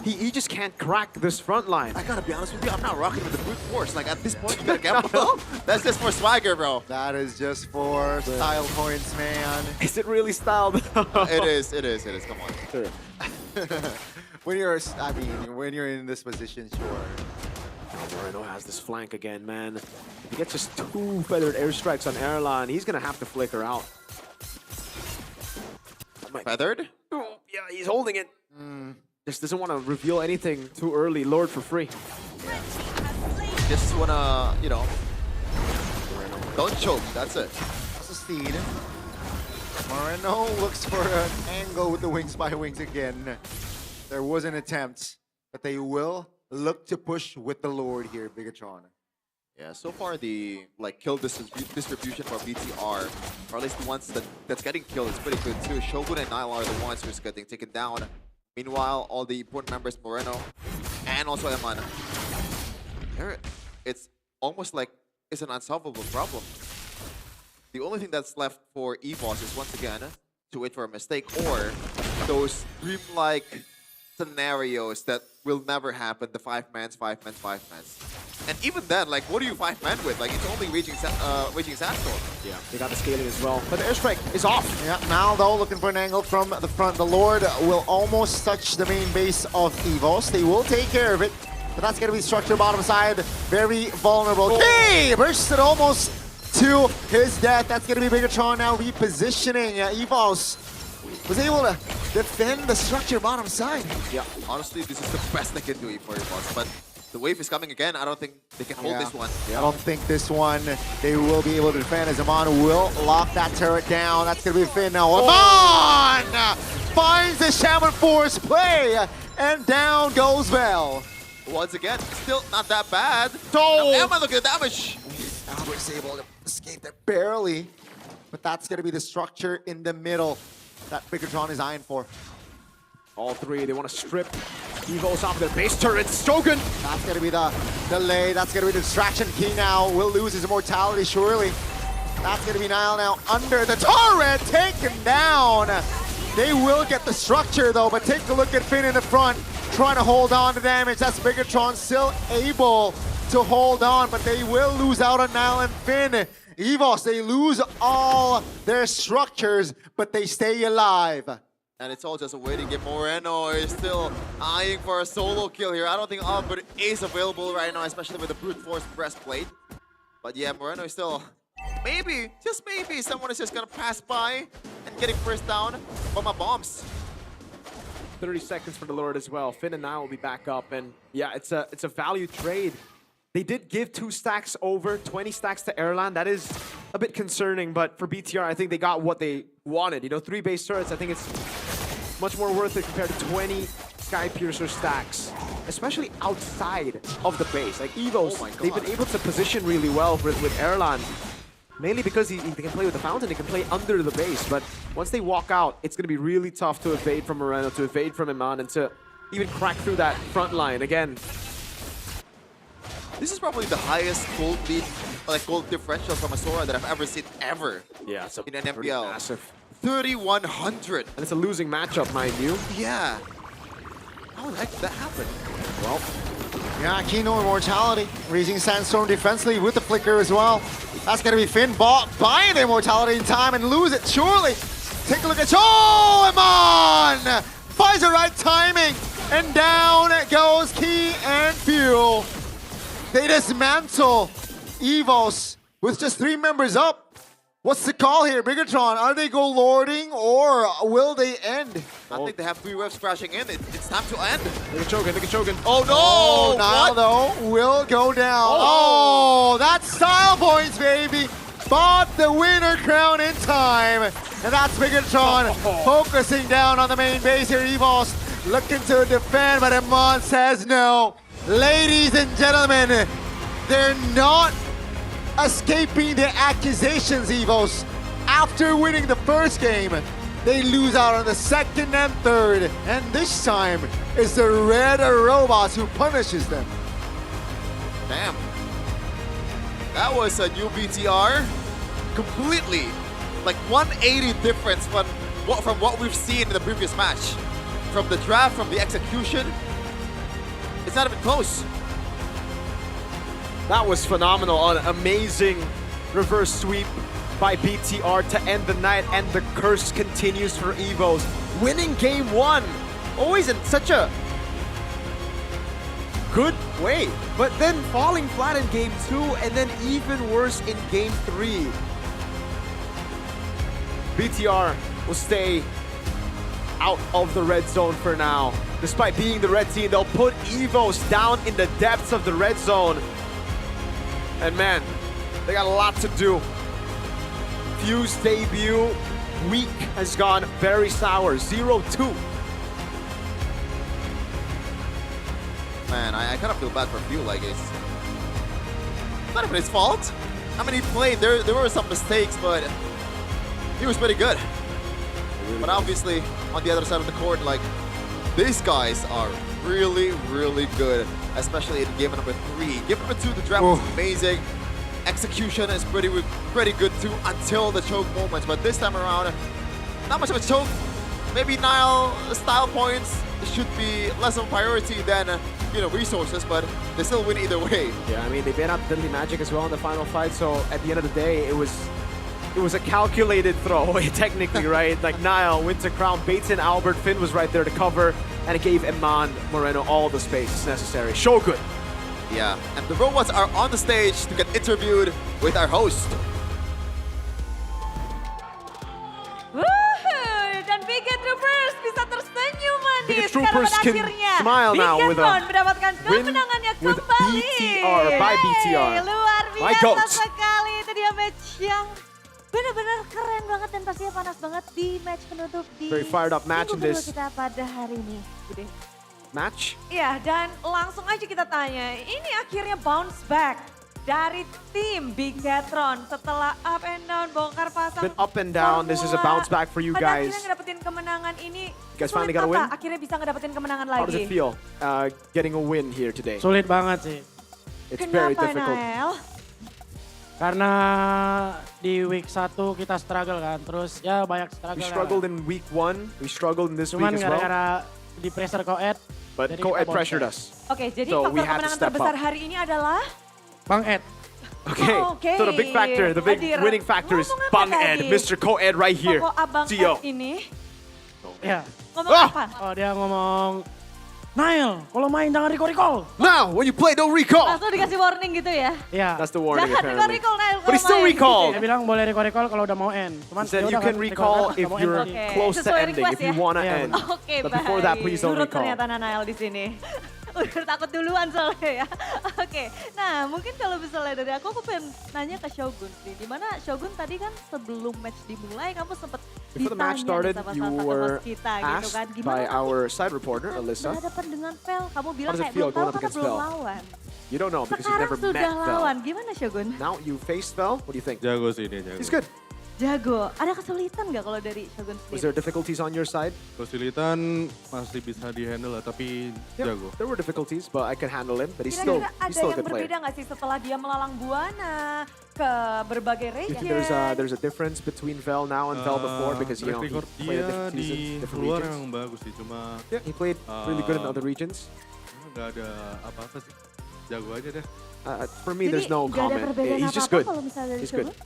He just can't crack this front line. I gotta be honest with you, I'm not rocking with the brute force. Like at this point, you gotta gamble. That's just for swagger, bro. That is just for style points, man. Is it really styled? It is. Come on. Sure. When you're in this position, sure. Moreno has this flank again, man. If he gets just 2 feathered airstrikes on Erlan, he's gonna have to flicker out. Feathered? Oh, yeah, he's holding it. Just doesn't want to reveal anything too early. Lord for free. Yeah. Just wanna, you know, don't choke. That's it. That's a steed. Moreno looks for an angle with the wings by wings again. There was an attempt, but they will look to push with the Lord here, Bigatron. Yeah, so far the kill distribution for BTR, or at least the ones that's getting killed, is pretty good too. Shogun and Nile are the ones who's getting taken down. Meanwhile, all the important members, Moreno and also Eman, it's almost like it's an unsolvable problem. The only thing that's left for EVOS is once again to wait for a mistake or those dreamlike scenarios that will never happen, the 5-mans. And even then, like, what do you 5-man with? Like, it's only Raging Sandstorm. Yeah, they got the scaling as well. But the airstrike is off. Yeah, now though, looking for an angle from the front. The Lord will almost touch the main base of EVOS. They will take care of it, but that's going to be structure bottom side. Very vulnerable. Okay, bursted almost to his death. That's going to be Bigatron now repositioning EVOS. was able to defend the structure bottom side. Yeah, honestly, this is the best they can do for Evols, but the wave is coming again. I don't think they can hold this one. I don't think this one they will be able to defend, as Amon will lock that turret down. That's going to be Finn now. Amon finds the Shaman Force play, and down goes Bell. Once again, still not that bad. Oh! Now, Emma, look at the damage. Albert's able to escape that barely, but that's going to be the structure in the middle that Bigatron is eyeing for. All three, they want to strip Evos off their base turrets. Shogun! That's going to be the delay. That's going to be the distraction. Key now will lose his immortality, surely. That's going to be Nile now under the turret, taken down. They will get the structure, though, but take a look at Finn in the front, trying to hold on to damage. That's Bigatron still able to hold on, but they will lose out on Nile and Finn. Evos, they lose all their structures, but they stay alive. And it's all just a waiting game. Moreno is still eyeing for a solo kill here. I don't think Albert is available right now, especially with the brute force breastplate. But yeah, Moreno is still, maybe, just maybe, someone is just gonna pass by and getting first down from my bombs. 30 seconds for the Lord as well. Finn and Nile will be back up, and yeah, it's a value trade. They did give 2 stacks over, 20 stacks to Erlan. That is a bit concerning, but for BTR, I think they got what they wanted. You know, 3 base turrets, I think it's much more worth it compared to 20 Sky Piercer stacks, especially outside of the base. Like Evos, they've been able to position really well with Erlan, mainly because they can play with the fountain, they can play under the base, but once they walk out, it's going to be really tough to evade from Moreno, to evade from Iman, and to even crack through that front line. Again, this is probably the highest gold lead, like gold differential from a Sora that I've ever seen ever. Yeah, it's in an MPL. Massive. 3,100. And it's a losing matchup, mind you. Yeah. How the heck did that happen? Well, yeah, Kino immortality. Raising Sandstorm defensively with the flicker as well. That's going to be Finn buying the immortality in time and lose it, surely. Take a look at... Oh, Iman! Finds the right timing. And down goes Key and Fuel. They dismantle Evos with just 3 members up. What's the call here, Bigatron? Are they go lording or will they end? I think they have 3 waves crashing in. It's time to end. Look at Chogan, look at Chogan. Oh no! Oh, Nile though will go down. Oh, that's style points, baby. Bought the winner crown in time. And that's Bigatron focusing down on the main base here. Evos looking to defend, but Iman says no. Ladies and gentlemen, they're not escaping the accusations, Evos. After winning the first game, they lose out on the second and third. And this time, it's the Red Robots who punishes them. Damn. That was a new BTR. Completely. Like 180 difference from what we've seen in the previous match. From the draft, from the execution. It's not even close. That was phenomenal. An amazing reverse sweep by BTR to end the night, and the curse continues for Evos. Winning game 1, always in such a good way, but then falling flat in game 2, and then even worse in game 3. BTR will stay out of the red zone for now. Despite being the red team, they'll put Evos down in the depths of the red zone. And man, they got a lot to do. Fuse debut week has gone very sour, 0-2. Man, I kind of feel bad for Fuel, like it's not even his fault. I mean, he played, there were some mistakes, but he was pretty good. But obviously, on the other side of the court, like, these guys are really, really good, especially in game number 3. Game number 2, the draft was amazing. Execution is pretty good too until the choke moments. But this time around, not much of a choke. Maybe Nile style points should be less of a priority than resources, but they still win either way. Yeah, I mean, they banned out Deadly Magic as well in the final fight, so at the end of the day, it was a calculated throwaway, technically, right? Like Nile wins the crown, baits in Albert, Finn was right there to cover, and it gave Iman Moreno all the space necessary. Shogun. Yeah, and the robots are on the stage to get interviewed with our host. Woohoo! Dan bigat Ticket Troopers pada can akhirnya smile now with a mendapatkan win kemenangannya with kembali. BTR, by BTR. Luar My biasa goats. sekali. Itu dia match yang benar-benar keren banget dan pastinya panas banget di match penutup di Very fired up match in minggu kedua this kita pada hari ini. Bude. match. Iya, dan langsung aja kita tanya, ini akhirnya bounce back dari tim Bigatron setelah up and down, bongkar pasang. Been up and down, this is a bounce back for you Pada guys. akhirnya ngedapetin kemenangan ini, You guys sulit finally got a apa? win? Akhirnya bisa ngedapetin kemenangan How does lagi. it feel getting a win here today? Sulit banget sih. It's very Kenapa, difficult. Nael? Karena di week 1 kita struggle kan, terus ya banyak struggle. We struggled in week 1, we struggled in this Cuman week as well. gara-gara di pressure co-ed. But jadi co-ed kita bounce pressured back. us. Oke, jadi So we faktor had to kemenangan step terbesar up. hari ini adalah Bang Ed. Okay, Oke. so the big factor, the big Hadir. winning factor is Ngomong apa Bang tadi? Ed, Mr. Co-ed right here. Koko Abang CEO. Ed ini Ya. ngomong Ah! apa? Oh dia ngomong, Nail, kalau main jangan recall. Now, when you play, don't recall. Langsung dikasih warning gitu ya? Iya. That's the warning Jangan apparently. recall Nael But he still main. recalled. Dia bilang boleh recall kalau udah mau end. He Cuman said you yaudah can kan, recall kan, if udah mau you're end tadi. Oke, close to sesuai ending, request if you ya? want to Iya, end. Oke, But before that, please don't Nurut recall. ternyata Nael di sini. Udah takut duluan soalnya ya. Oke, nah mungkin kalau misalnya dari aku pengen nanya ke Shogun sih. Dimana Shogun tadi kan sebelum match dimulai kamu sempet Before the match ditanya started, sama you salah satu were host kita gitu kan. asked by our side reporter, Alyssa. Berhadapan dengan Fel, kamu bilang does it kayak feel belum tahu going up karena against belum Fel? lawan. You don't know because you've Sekarang never sudah met lawan, Vel. gimana Shogun? Now you faced Vel, what do you think? Jago sih dia, jago. He's good. Jago, ada kesulitan nggak kalau dari Shogun Was there sendiri? difficulties on your side? Kesulitan masih bisa di-handle lah, tapi jago. There were difficulties, but I could handle him. But he's still Kira-kira ada a yang good player. berbeda nggak sih setelah dia melalang buana ke berbagai Do you region? think there's a difference between Vel now and Vel before because you know he record played dia different di seasons, different luar regions? yang bagus sih, cuma Yeah, he played really good in other regions. nggak ada apa-apa sih. Jago aja deh. For me, there's no Jadi nggak ada comment. perbedaan He's just apa-apa good. kalau misalnya dari He's good. Shogun?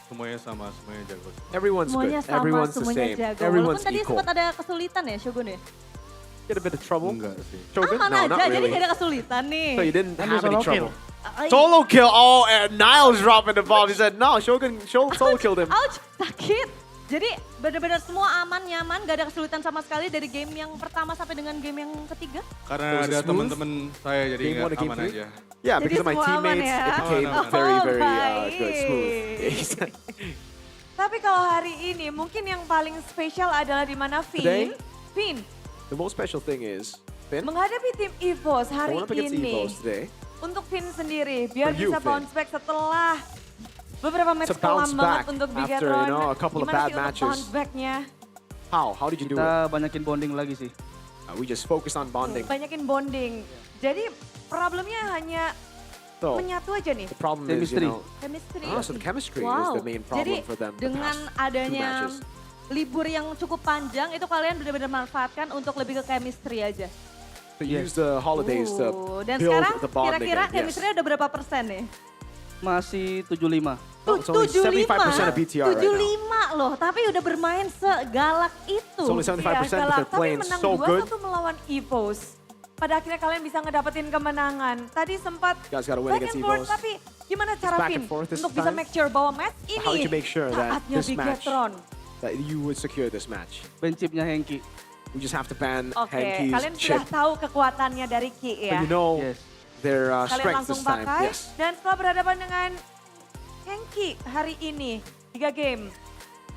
Semuanya sama, semuanya jago. Everyone's Semuanya good. sama, Everyone's the semuanya same. jago. Everyone's Walaupun tadi equal. sempat ada kesulitan ya Shogun ya? Get a bit of trouble. Enggak sih. Shogun? Aman No, aja, not jadi really. nggak ada kesulitan nih. So you didn't Kan have dia any solo trouble. Ay. Solo kill. Oh, and Niles dropping the bomb. He said, no, Shogun solo killed him. Ouch, sakit. Jadi benar-benar semua aman, nyaman, gak ada kesulitan sama sekali dari game yang pertama sampai dengan game yang ketiga? Karena ada teman-teman saya jadi Game nggak one to game aman three? aja. Yeah, Jadi because of my semua aman teammates, ya? it became Aman, aman. very, very baik. good, smooth. Tapi kalau hari ini mungkin yang paling spesial adalah di mana Today? Vin The most special thing is, Finn, menghadapi tim EVOS hari going up against ini. EVOS today. Untuk Vin sendiri, biar For you, bisa Vin. bounce back setelah beberapa match To bounce kelam banget back untuk after, Bigatron. you know, a couple of Gimana bad sih untuk matches. bounce back-nya? How did you do it? Kita banyakin bonding lagi sih. We just focused on bonding. Banyakin bonding. Jadi problemnya hanya So, menyatu aja nih. the problem is, you Chemistry. know, Chemistry. oh, so the chemistry is Wow. the main problem Jadi for them. the dengan past two adanya matches. libur yang cukup panjang itu kalian benar-benar manfaatkan untuk lebih ke chemistry aja. To use the holidays to Dan build sekarang the bond kira-kira again. chemistry udah berapa persen nih? Masih 75. Oh, it's only 75% of BTR right now. 75 loh, tapi udah bermain segalak itu. It's only 75%, but they're playing tapi menang so good. 2-1 melawan EVOS. Pada akhirnya kalian bisa ngedapetin kemenangan. Tadi sempat You guys gotta win back against and forth, EVOS. tapi gimana cara back Vin and forth this untuk bisa time. make sure bahwa match ini How did you make sure that saatnya this match, Bigatron. that you would secure this match? Prinsipnya Hengki. We just have to ban Oke, Henki's kalian chip. sudah tahu kekuatannya dari Ki ya. But you know their Kalian strengths langsung this time. pakai Yes. dan setelah berhadapan dengan Henki hari ini 3 game.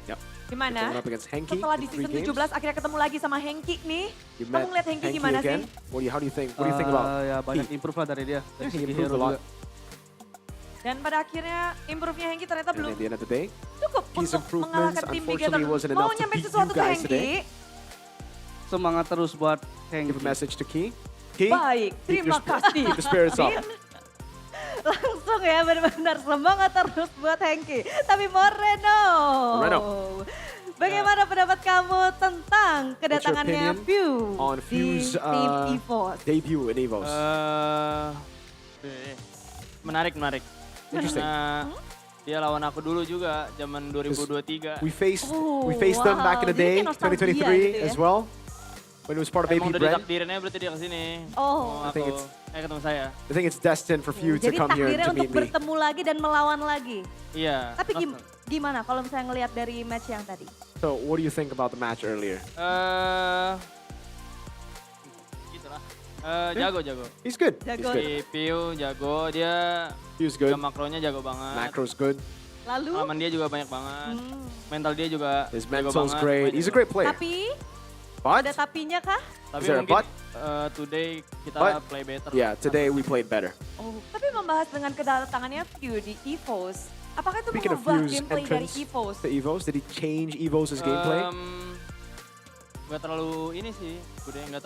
Yep. Gimana? Going up against Henki Setelah in di 3 season games. 17 akhirnya ketemu lagi sama Henki nih. You Kamu met ngeliat Henki Henki gimana again. sih? How do you think? What do you think about? Ya banyak Ki? improve lah dari dia. Yeah, Dari he segi improved hero a lot. juga. Dan pada akhirnya improve-nya Henki ternyata And belum at the end of the day, cukup His untuk improvements mengalahkan tim unfortunately Bigatron. wasn't Mau enough to nyampe beat you sesuatu ke guys Henki? today. Semangat terus buat Hengki. Give a message to Ki. Ki, Baik, keep terima your kasih. keep the spirits up. Vin. Langsung ya benar-benar semangat terus buat Henki. Tapi Moreno. Bagaimana pendapat kamu tentang kedatangannya opinion View on di Few's tim EVOS? debut in EVOS? Menarik. Interesting. Karena dia lawan aku dulu juga zaman 2023. We faced them back in the day, 2023 as well, when it was part of Emang AP udah Brand. ditakdirinnya berarti dia kesini. Oh. I think it's ketemu saya. I think it's destined for Few to Jadi come here takdirnya to untuk meet me. bertemu lagi dan melawan lagi. Iya. Tapi Gimana kalau misalnya ngelihat dari match yang tadi? So, what do you think about the match earlier? Gitulah. Jago. He's good. Jago. Si Piu jago, dia Piu's good. juga makronya jago banget. Macro's good. Lalu? Pengalaman dia juga banyak banget. Mental dia juga His jago mental's banget. great. He's a great player. Tapi But ada tapinya kah? Tapi Is there a mungkin but? Today kita But, play better. yeah, today we played better. Oh, tapi membahas dengan kedatangannya View di EVOS, apakah itu Speaking of mengubah Fuse gameplay dari entrance EVOS? to EVOS, did he change EVOS' gameplay? Nggak terlalu ini sih, belum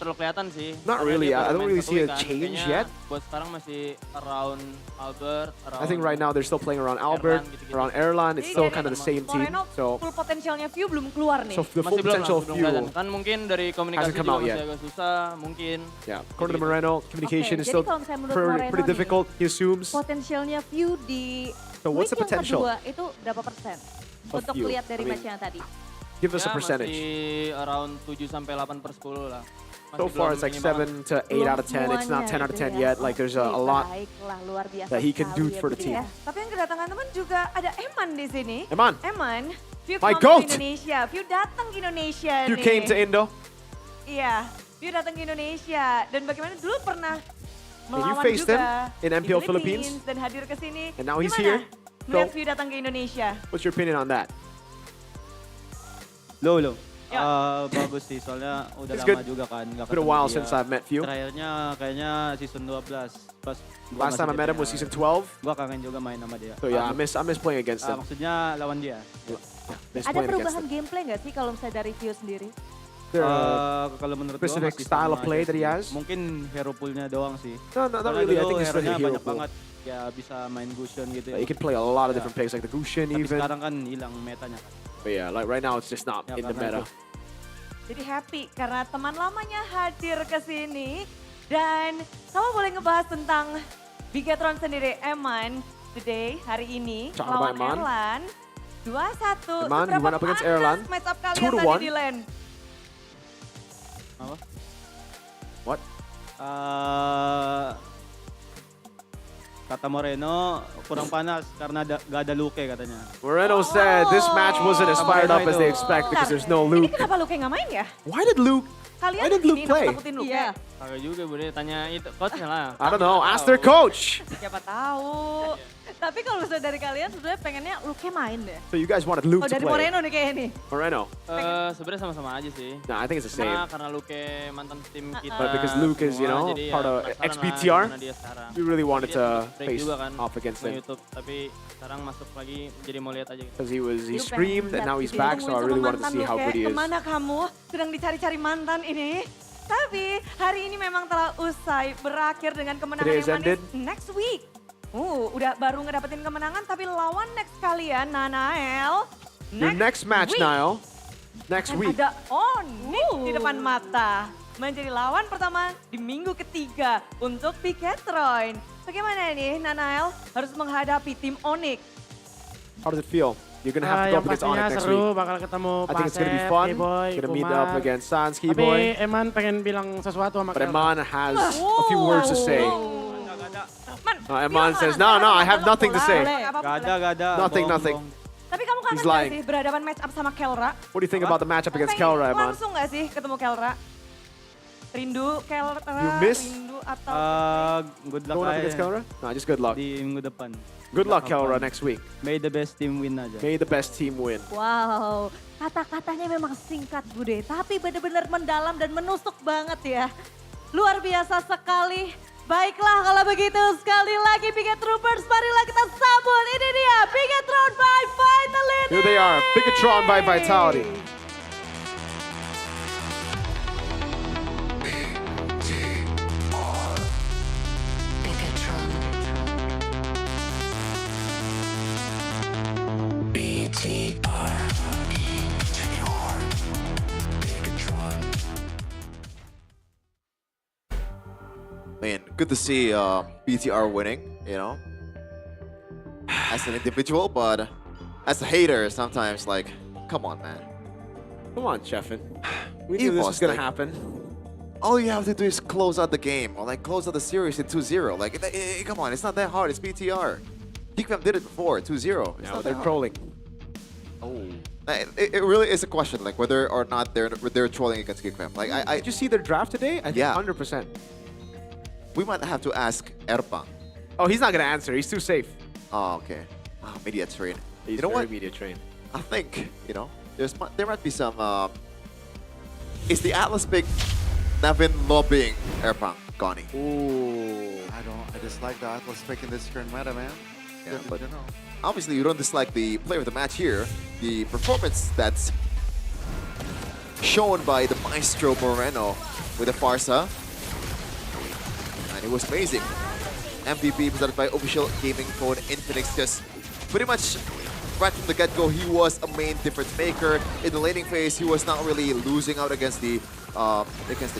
terlalu kelihatan sih. Not Karena really, dia I baru don't main really satu see a week kan. change Kayaknya yet. Buat sekarang masih around Albert, I think right now they're still playing around Albert, around Erlan. It's still kind of the same team. Moreno, So, full potensialnya View belum keluar nih. so the masih full potential of belum View. kelihatan. Kan mungkin dari komunikasi hasn't come juga out masih yet. agak susah, mungkin. Yeah, according to Moreno, communication is Oke, still jadi kalau misalnya menurut Moreno pretty nih, difficult, he assumes. Potensialnya View di So what's the week yang potential kedua itu berapa persen? of Untuk View? lihat dari I mean, match yang tadi. Give us a Ya, percentage. masih around 7-8/10 lah. So Masih far, belum it's like ini banget. 7 to 8 out of 10. It's not 10 out of 10 yet. Like, there's a lot Baiklah, luar biasa that he can do sekali ya, for the Budi team. ya. Tapi yang kedatangan teman juga ada Eman di sini. Eman. View My come goat. ke Indonesia. View datang ke Indonesia You nih. came to Indo. Iya, View datang ke Indonesia. Dan bagaimana dulu pernah you melawan faced juga him in di MPL Philippines. dan hadir ke sini. And now he's Gimana here. melihat So- View datang ke Indonesia? What's your opinion on that? Low. Ya. Bagus sih, soalnya udah It's lama good. juga kan. Nggak Been a ketemu while dia. since I've met View. Terakhirnya kayaknya season 12. Pas gua Last time I masih met him was DPR. season 12. Gua kangen juga main sama dia. So yeah, I miss playing against him. Maksudnya lawan dia. Miss Ada playing against perubahan him. gameplay nggak sih kalau misalnya dari View sendiri? There Kalau menurut gua specific masih style of sama play aja that he sih. has? Mungkin hero pool-nya doang sih. No, not Soalnya really. I dulu think it's really hero-nya hero banyak pool. banget. Ya bisa main Gusion gitu. You can play a lot of Ya. different plays like the Gushin Tapi even. sekarang kan hilang metanya kan. But yeah, like right now it's just not Ya, in the karena meta. itu. Jadi happy karena teman lamanya hadir ke sini. Dan kalau boleh ngebahas tentang Bigetron sendiri, Eman, today, hari ini, Talking lawan about Eman. Erlan, 2-1. Eman, you Seberapa went up against panas Erlan, match up kalian 2-1. tadi di lane? Apa? What? Kata Moreno kurang panas karena gak ada Luke katanya. Moreno said this match wasn't as fired up as they expect because there's no Ini Luke. kenapa Luke nggak main ya? Why did Luke Kalian Luke ini play? nakut-nakutin Luke Iya. Kagak juga, Bude. Tanya itu coachnya lah. I don't know, ask their coach. Siapa tahu. Tapi kalau misalnya dari kalian sebenarnya pengennya Luke main deh. So you guys wanted Luke Oh to dari play. Moreno nih kayaknya nih. Moreno. Sebenarnya sama-sama aja sih. Nah, I think it's the same. Cuma karena Luke mantan tim kita. But because Luke is, you semua, know, jadi ya part of penasaran lah XBTR, gimana dia sekarang. we really wanted Jadi dia to sempet break face juga kan off against him. YouTube, tapi sekarang masuk lagi jadi mau lihat aja gitu. Because he Lu streamed pengen and now he's lihat back, gitu, so I really wanted to mantan see how Luke, good he is. Kemana kamu sedang dicari-cari mantan ini? Tapi hari ini memang telah usai berakhir dengan kemenangan Today yang is manis ended. next week. Udah baru ngedapetin kemenangan tapi lawan next kalian Nanael. Your next match, week. Niall, next Dan week. ada Onyx di depan mata. Menjadi lawan pertama di minggu ketiga untuk Bigetron. Bagaimana nih Nanael harus menghadapi tim Onyx? How does it feel? You're gonna have to go Yang up against pastinya Onyx next seru, week. bakal ketemu I think it's gonna be Pasef, fun. Keyboy, Gonna meet Kumar. up against Sans, Tapi Keyboy. Eman pengen bilang sesuatu sama But Kelvin. Eman has a few words to say. Eman says, no, I have nothing to say. Gak ada. Nothing. Tapi kamu kangen He's gak lying. sih berhadapan match up sama Kelra? What do you think about the matchup against Pengen Kelra, Eman? langsung gak sih ketemu Kelra? Rindu Kelra, You miss? rindu atau... Good luck Going up aja. against Kelra? No, just good luck. Di minggu depan. Good luck, Kelra, next week. May the best team win aja. May the best team win. Wow, kata-katanya memang singkat Bude, tapi benar-benar mendalam dan menusuk banget ya. Luar biasa sekali. Baiklah kalau begitu sekali lagi Bigetroopers, marilah kita sambut. Ini dia Bigetron by Vitality. Here they are, Bigetron by Vitality. Man, good to see BTR winning, you know, as an individual, but as a hater, sometimes like, come on, man. Come on, Chefin. We knew this was gonna happen. All you have to do is close out the game, or like close out the series in 2-0. Like, come on, it's not that hard. It's BTR. Geekfam did it before, 2-0. Now they're trolling. Oh. It really is a question, like whether or not they're trolling against Geekfam. Like, Did you see their draft today? I think Yeah. 100%. We might have to ask Erpang. Oh, he's not going to answer. He's too safe. Oh, okay. Media train. He's you know very what? media trained. I think, there might be some... is the Atlas pick Nevin lobbying Erpang, Goni? Ooh. I dislike the Atlas pick in this current meta, man. Yeah, but obviously you don't dislike the player of the match here. The performance that's shown by the Maestro Moreno with the Farsa. And it was amazing. MVP presented by official gaming phone Infinix. Just pretty much right from the get-go, he was a main difference maker. In the laning phase, he was not really losing out against the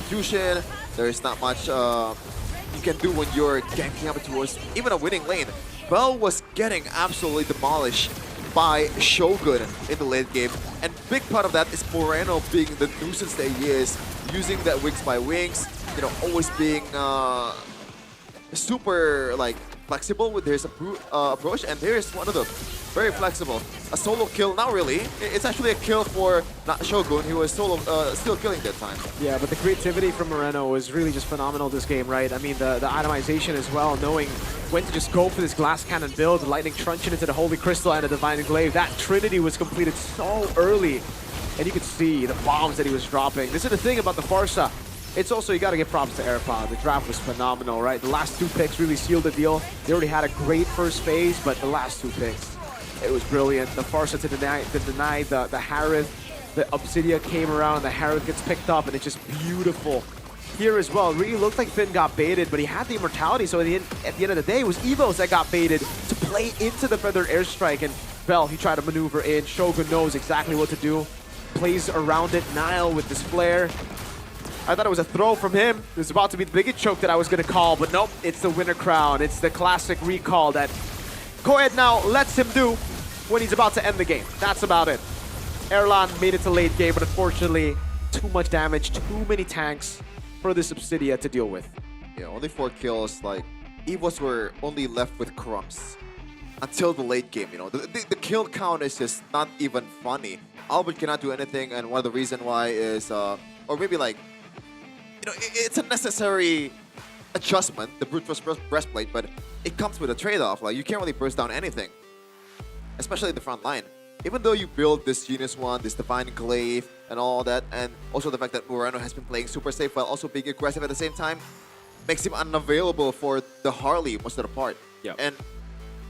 Jushin. There's not much you can do when you're ganking up towards even a winning lane. Bell was getting absolutely demolished by Shogun in the late game. And big part of that is Moreno being the nuisance that he is, using that wings by wings, always being super flexible with his approach, and here's one of them. Very flexible. A solo kill, not really. It's actually a kill for not Shogun, who was solo, still killing that time. Yeah, but the creativity from Moreno was really just phenomenal this game, right? I mean, the itemization as well, knowing when to just go for this glass cannon build, lightning truncheon into the Holy Crystal and a Divine Glaive. That trinity was completed so early, and you could see the bombs that he was dropping. This is the thing about the Farsa. It's also, you got to give props to Airpod. The draft was phenomenal, right? The last 2 picks really sealed the deal. They already had a great first phase, but the last 2 picks, it was brilliant. The Farsa to deny the Harith, the Obsidia came around, the Harith gets picked up, and it's just beautiful. Here as well, it really looked like Finn got baited, but he had the immortality, so at the end of the day, it was Evos that got baited to play into the Feathered Airstrike, and Bell, he tried to maneuver in. Shogun knows exactly what to do, plays around it. Nile with this flare. I thought it was a throw from him. It was about to be the biggest choke that I was going to call, but nope, it's the winner crown. It's the classic recall that Coed now lets him do when he's about to end the game. That's about it. Erlan made it to late game, but unfortunately, too much damage, too many tanks for this Obsidia to deal with. Yeah, only 4 kills. Evos were only left with crumbs until the late game, The kill count is just not even funny. Albert cannot do anything, and one of the reasons why is, or maybe it's a necessary adjustment, the Brute Force breastplate, but it comes with a trade-off. You can't really burst down anything, especially the front line. Even though you build this Genius One, this Divine Glaive, and all that, and also the fact that Moreno has been playing super safe while also being aggressive at the same time, makes him unavailable for the Harley most of the part. Yep. And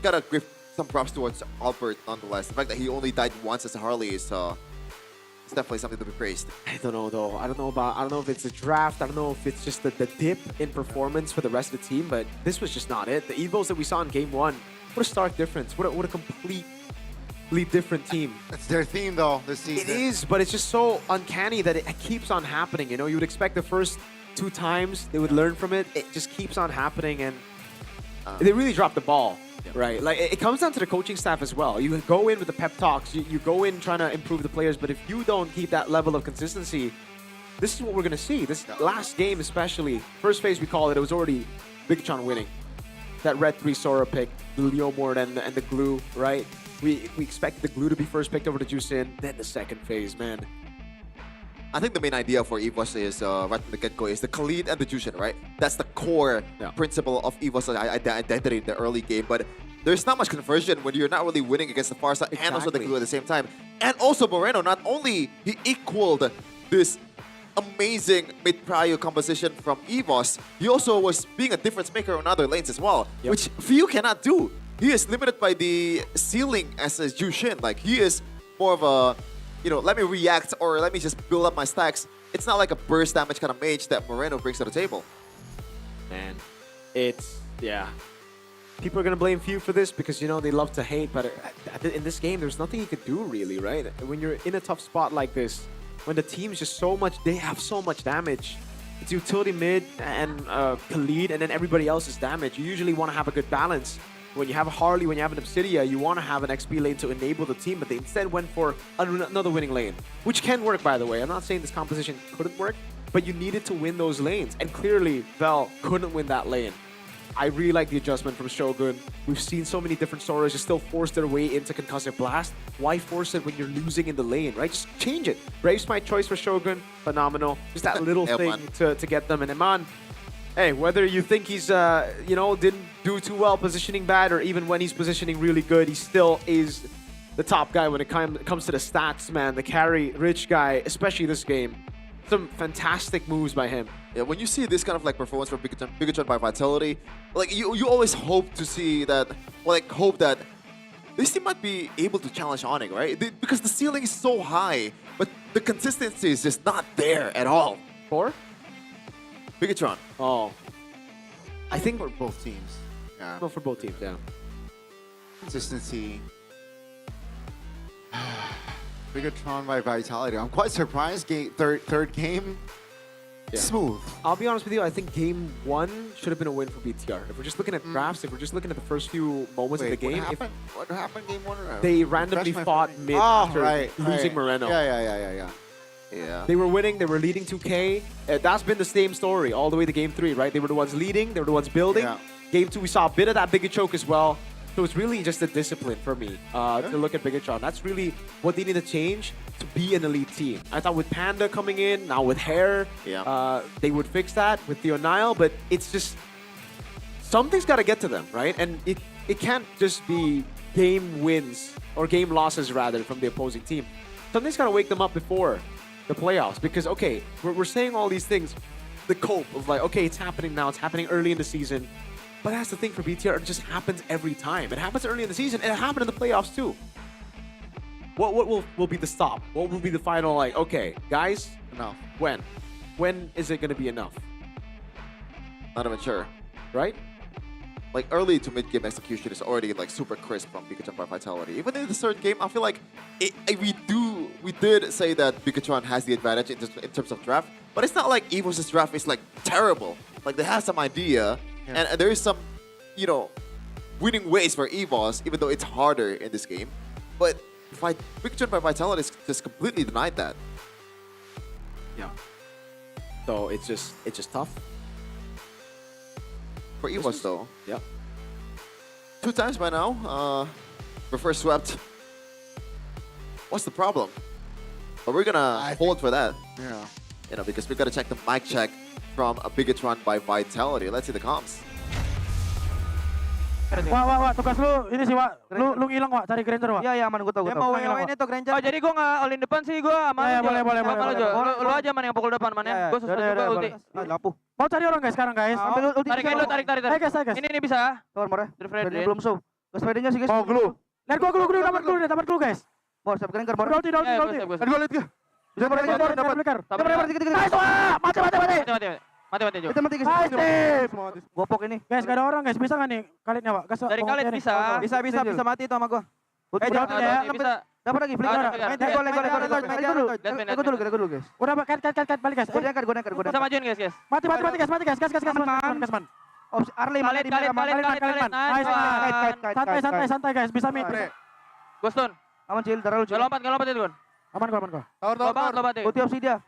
gotta give some props towards Albert nonetheless. The fact that he only died once as a Harley is it's definitely something to be praised. I don't know though. I don't know if it's a draft. I don't know if it's just the dip in performance for the rest of the team, but this was just not it. The Evos that we saw in game 1, what a stark difference. What a completely different team. It's their theme though this season. It is, but it's just so uncanny that it keeps on happening. You would expect the first 2 times they would learn from it. It just keeps on happening, and they really dropped the ball. Right, it comes down to the coaching staff as well. You go in with the pep talks, you go in trying to improve the players, but if you don't keep that level of consistency, this is what we're going to see. This last game especially, first phase we call it, it was already Big Chon winning. That red 3 Sora pick, the Leomord and the Glue, right? We expected the Glue to be first picked over to Jusin, then the second phase, man. I think the main idea for EVOS is, right from the get-go, is the Khalid and the Jushin, right? That's the core principle of EVOS identity in the early game, but there's not much conversion when you're not really winning against the Farsa and also the Glue at the same time. And also Moreno, not only he equaled this amazing mid-prio composition from EVOS, he also was being a difference maker on other lanes as well, which Few cannot do. He is limited by the ceiling as a Jushin. He is more of a, let me react or let me just build up my stacks. It's not like a burst damage kind of mage that Moreno brings to the table. Man, yeah. People are going to blame Few for this because, they love to hate, but in this game, there's nothing you could do really, right? When you're in a tough spot like this, when the team's just they have so much damage. It's utility mid and Khalid, and then everybody else's damage. You usually want to have a good balance. When you have a Harley, when you have an Obsidia, you want to have an XP lane to enable the team, but they instead went for another winning lane, which can work, by the way. I'm not saying this composition couldn't work, but you needed to win those lanes, and clearly Vel couldn't win that lane. I really like the adjustment from Shogun. We've seen so many different Soras just still force their way into Concussive Blast. Why force it when you're losing in the lane, right? Just change it. Brave's my choice for Shogun. Phenomenal. Just that little thing to get them. And Iman, hey, whether you think he's, you know, didn't do too well positioning bad, or even when he's positioning really good, he still is the top guy when it comes to the stats, man. The carry, rich guy, especially this game. Some fantastic moves by him. Yeah, when you see this kind of like performance from Bigatron by Vitality, like you always hope to see that, or like hope that this team might be able to challenge Onyx, right? Because the ceiling is so high, but the consistency is just not there at all. For? Bigatron. Oh. I think for both teams. Yeah. No, for both teams, yeah. Consistency. Bigatron by Vitality. I'm quite surprised. Third game. Yeah. Smooth. I'll be honest with you, I think game 1 should have been a win for BTR. If we're just looking at drafts, if we're just looking at the first few moments of the game, what happened game 1? They randomly fought mid after losing Moreno. Yeah. They were winning, they were leading 2K. That's been the same story all the way to game 3, right? They were the ones leading, they were the ones building. Yeah. Game 2, we saw a bit of that Big Choke as well. So it's really just a discipline for me to look at Bigatron. That's really what they need to change to be an elite team. I thought with Panda coming in, now with Hair, they would fix that with Theo Nile, but it's just, something's got to get to them, right? And it can't just be game wins, or game losses rather, from the opposing team. Something's got to wake them up before the playoffs, because, okay, we're saying all these things, the cope of like, okay, it's happening now, it's happening early in the season. But that's the thing for BTR, it just happens every time. It happens early in the season, and it happened in the playoffs too. What will be the stop? What will be the final, like, okay, guys, enough. When? When is it going to be enough? Not even sure. Right? Like early to mid-game execution is already like super crisp from Bigatron by Vitality. Even in the third game, I feel like we did say that Bigatron has the advantage in terms of draft, but it's not like EVOS' draft is like terrible. Like they have some idea. And there is some, you know, winning ways for EVOS, even though it's harder in this game. But Bigatron by Vitality just completely denied that. Yeah. So it's just tough. For EVOS though. Yeah. 2 times by now. We're first swept. What's the problem? But we're gonna hold for that. Yeah. You know, because we gotta check the mic check from a Bigatron by Vitality. Let's see the comms. Wah, tugas lu ini sih, Wak. Lu ngilang, Wak, cari Granger, Wak. Iya, aman, gue tau. Dia mau WA-in itu Granger. Oh, jadi gue nggak all in depan sih, gue aman. Iya, boleh. Lu aja man yang pukul depan, man ya. Gue susah juga ulti. Lapu. Mau cari orang, guys, sekarang, guys. Ambil ulti. Tarik. Ayo, guys. Ini bisa. Tawar, More. Freddy belum show. Gas Freddy-nya sih, guys. Oh, glue. Lihat gua glue, dapat glue, guys. More, siap Granger, More. Ulti. Aduh, lihat gua. Bisa dapat. Nice, Wak. Mati juga. Mati guys. Nice. Gopok ini. Guys, gak ada orang guys. Bisa gak nih kalitnya, Pak? Dari kalit bisa. Bisa mati itu sama gua. Ya. Bisa. Dapat lagi. Gue dulu guys. Udah, cut balik guys. Gue nangkar. Bisa majuin guys. Mati guys. Gas man. Arley, kalit. Nice. Santai guys. Bisa mid. Ghost Aman chill, terlalu chill. Gak lompat itu, Gun. Aman kok. Lompat. Ulti opsi dia.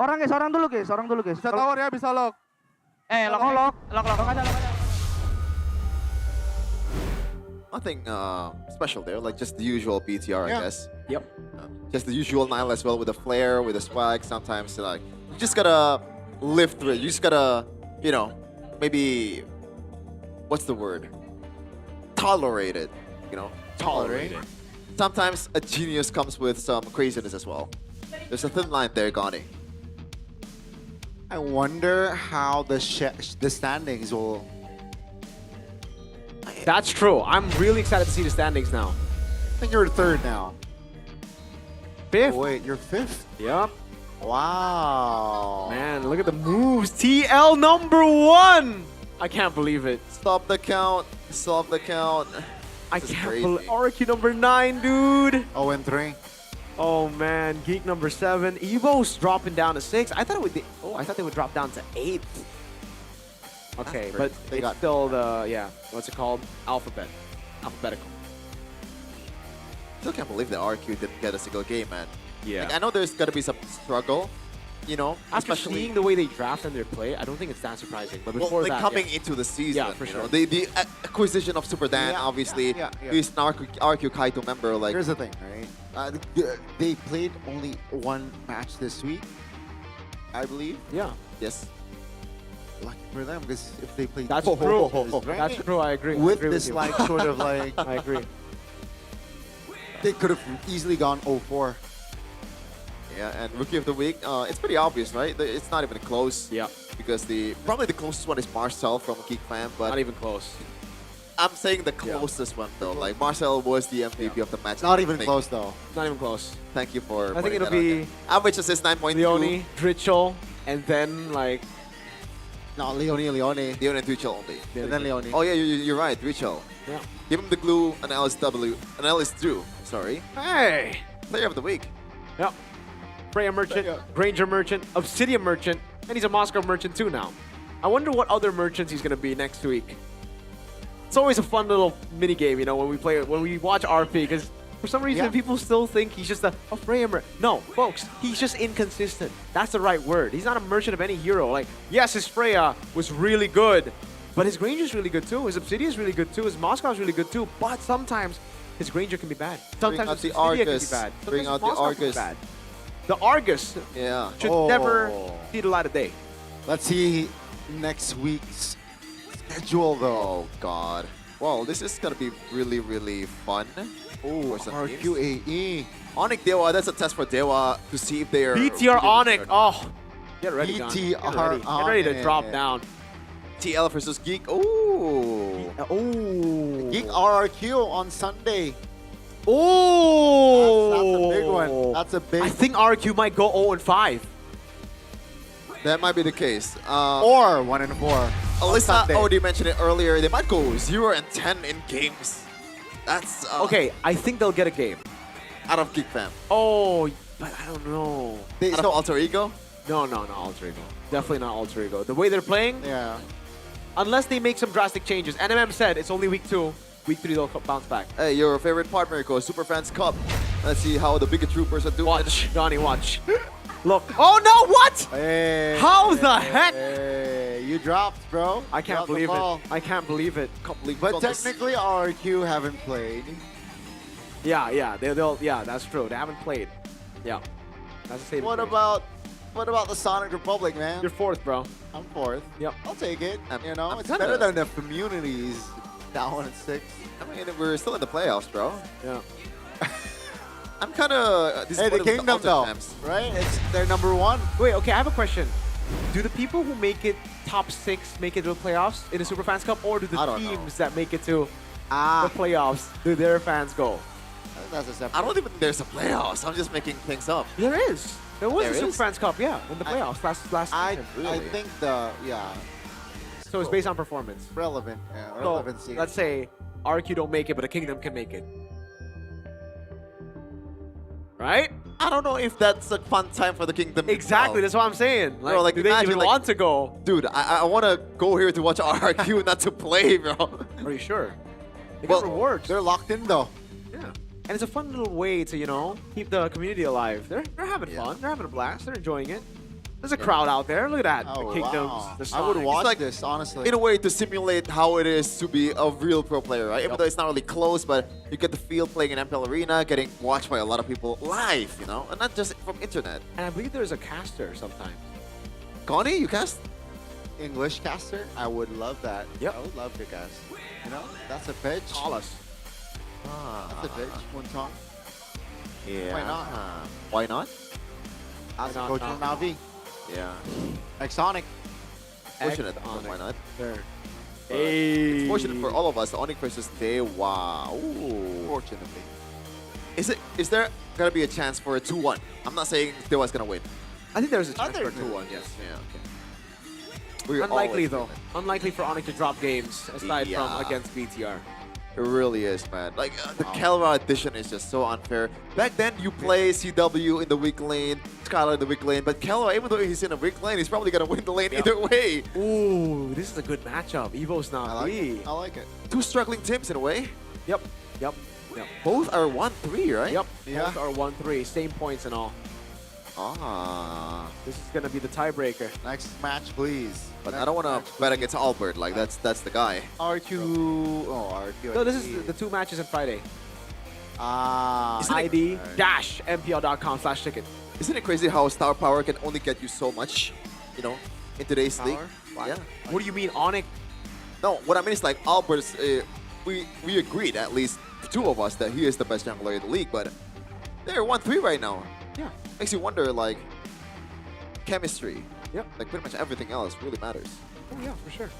Orang dulu guys. Bisa tower ya, bisa lock. Lock aja. Nothing special there, like just the usual BTR, I guess. Yep. Just the usual Nile as well, with a flare, with a swag. Sometimes like you just gotta live through it. You just gotta, you know, maybe what's the word? Tolerate it. You know, tolerate it. Sometimes a genius comes with some craziness as well. There's a thin line there, Gani. I wonder how the standings will... That's true. I'm really excited to see the standings now. I think you're third now. Fifth? Oh, wait, you're fifth? Yep. Wow. Man, look at the moves. TL #1! I can't believe it. Stop the count. I can't believe RQ #9, dude. 0-3. Oh man, Geek #7. Evo's dropping down to 6. I thought they would drop down to 8th. Okay, but it's still the what's it called? Alphabetical. Still can't believe that RQ didn't get a single game, man. Yeah. Like, I know there's gotta be some struggle, you know, After especially seeing the way they draft and their play, I don't think it's that surprising. But before like that, coming into the season, yeah, for you sure. know, the acquisition of Super Dan, obviously, he's an RQ Kaito member. Like, here's the thing, right? They played only one match this week, I believe. Yeah. Yes. Lucky for them, because if they played, That's true. That's true. I agree. With I agree this you. like sort of like, I agree. They could have easily gone 0-4. Yeah, and Rookie of the Week, it's pretty obvious, right? It's not even close. Yeah. Because probably the closest one is Marcel from Geek Fam, but Not even close. I'm saying the closest one though. Like Marcel was the MVP of the match. Not even close though. Not even close. Thank you for. I think pointing it'll that out be there. Average assist 9.2. Leone, Dritchel, and then like No, Leone. Leone and Dritchel only. And then Leone. Oh yeah, you're right, Dritchel. Yeah. Give him the glue, an LSW, an LS Drew. Sorry. Hey. Player of the week. Yep. Freya Merchant, Granger Merchant, Obsidian Merchant, and he's a Moscow Merchant too now. I wonder what other merchants he's gonna be next week. It's always a fun little mini game, you know, when we watch RP, because for some reason people still think he's just a Freya Merchant. No, folks, he's just inconsistent. That's the right word. He's not a merchant of any hero. Like, yes, his Freya was really good, but his Granger's really good too. His Obsidian's really good too. His Moscow's really good too. But sometimes his Granger can be bad. Sometimes his Obsidian can be bad. Bring out the Argus. The Argus should never see the light of day. Let's see next week's schedule though. Oh God. Well, this is gonna be really, really fun. Oh, RQAE. Onyx Dewa, that's a test for Dewa to see if they're BTR Onyx. Oh, get ready, Don. BTR Get ready to drop down. TL versus Geek. Ooh. Oh. Geek RRQ on Sunday. Oh. That's a big one. That's a big. I think RQ might go 0-5. That might be the case. Or 1-4. Alyssa already mentioned it earlier. They might go 0-10 in games. That's okay. I think they'll get a game out of Geek Fam. Oh, but I don't know. Out of Alter Ego? No, not Alter Ego. Definitely not Alter Ego. The way they're playing, unless they make some drastic changes. NMM said it's only week 2. Week 3 they'll bounce back. Hey, your favorite partner goes Super Fans Cup. Let's see how the bigger troopers are doing. Watch, Johnny, watch. Look. Oh no! What? Hey, how the heck? Hey, you dropped, bro. I can't believe it. I can't believe it. But technically, RQ haven't played. Yeah, they'll. Yeah, that's true. They haven't played. Yeah, that's the same. What about the Sonic Republic, man? You're 4th, bro. I'm 4th. Yep. I'll take it. You know, it's kinda- better than the communities down at 6. I mean, we're still in the playoffs, bro. Yeah. I'm kind of Hey, disappointed the with Kingdom Ultimate though, Champs. right? They're number 1. Wait, okay, I have a question. Do the people who make it top 6 make it to the playoffs in the Super Fans Cup, or do the teams that make it to the playoffs, do their fans go? That's a separate. I don't even think there's a playoffs. I'm just making things up. There is. There was There a Super is? Fans Cup, yeah, in the playoffs last I season. think So it's based on performance. relevant. So Relevancy. let's say RQ don't make it, but the Kingdom can make it. Right? I don't know if that's a fun time for the Kingdom. Exactly, that's what I'm saying. Like, Bro, like, do they imagine, even like- want to go? Dude, I want to go here to watch RQ, not to play, bro. Are you sure? They Well, got rewards. They're locked in though. Yeah. And it's a fun little way to, you know, keep the community alive. They're having fun. They're having a blast. They're enjoying it. There's a crowd out there. Look at that. Oh, the Kingdoms, wow. the I would Sonics. watch like- this, honestly. In a way to simulate how it is to be a real pro player, right? Even though it's not really close, but you get the feel playing in MPL Arena, getting watched by a lot of people live, you know? And not just from internet. And I believe there's a caster sometimes. Connie, you cast? English caster, I would love that. Yep. I would love to cast. You know, that's a pitch. Call us. That's a pitch. One time. Yeah. Why not? Why not? As a not, coach not. from Navi. Yeah. Exonic. Fortunate, but Onyx. why not? There. But it's fortunate for all of us. The Onyx versus Dewa. Ooh. Fortunately. Is there gonna be a chance for a 2-1? I'm not saying Dewa's gonna win. I think there's a chance think for a 2-1, yes. Yeah, okay. We're Unlikely, always though. doing Unlikely for Onyx to drop games, aside from Yeah. against BTR. It really is, man. Like, the Kelra edition is just so unfair. Back then, you play CW in the weak lane, Skylar in the weak lane, but Kelra, even though he's in a weak lane, he's probably gonna win the lane either way. Ooh, this is a good matchup. Evo's not I like it. Two struggling teams in a way. Yep. Both are 1-3, right? Yep. Yeah. Both are 1-3, same points and all. This is gonna be the tiebreaker. Next match, please. But I don't want to bet against Albert. Like that's the guy. RQ. Oh, RQ. No, this is the 2 matches on Friday. Isn't it- ID-MPL.com/ticket. Isn't it crazy how star power can only get you so much, you know, in today's league? Yeah. What do you mean, Onyx? No, what I mean is like Albert's. We agreed, at least the 2 of us, that he is the best jungler in the league. But they're 1-3 right now. Yeah. Makes you wonder, like, chemistry. Yep. Like pretty much everything else really matters. Oh yeah, for sure.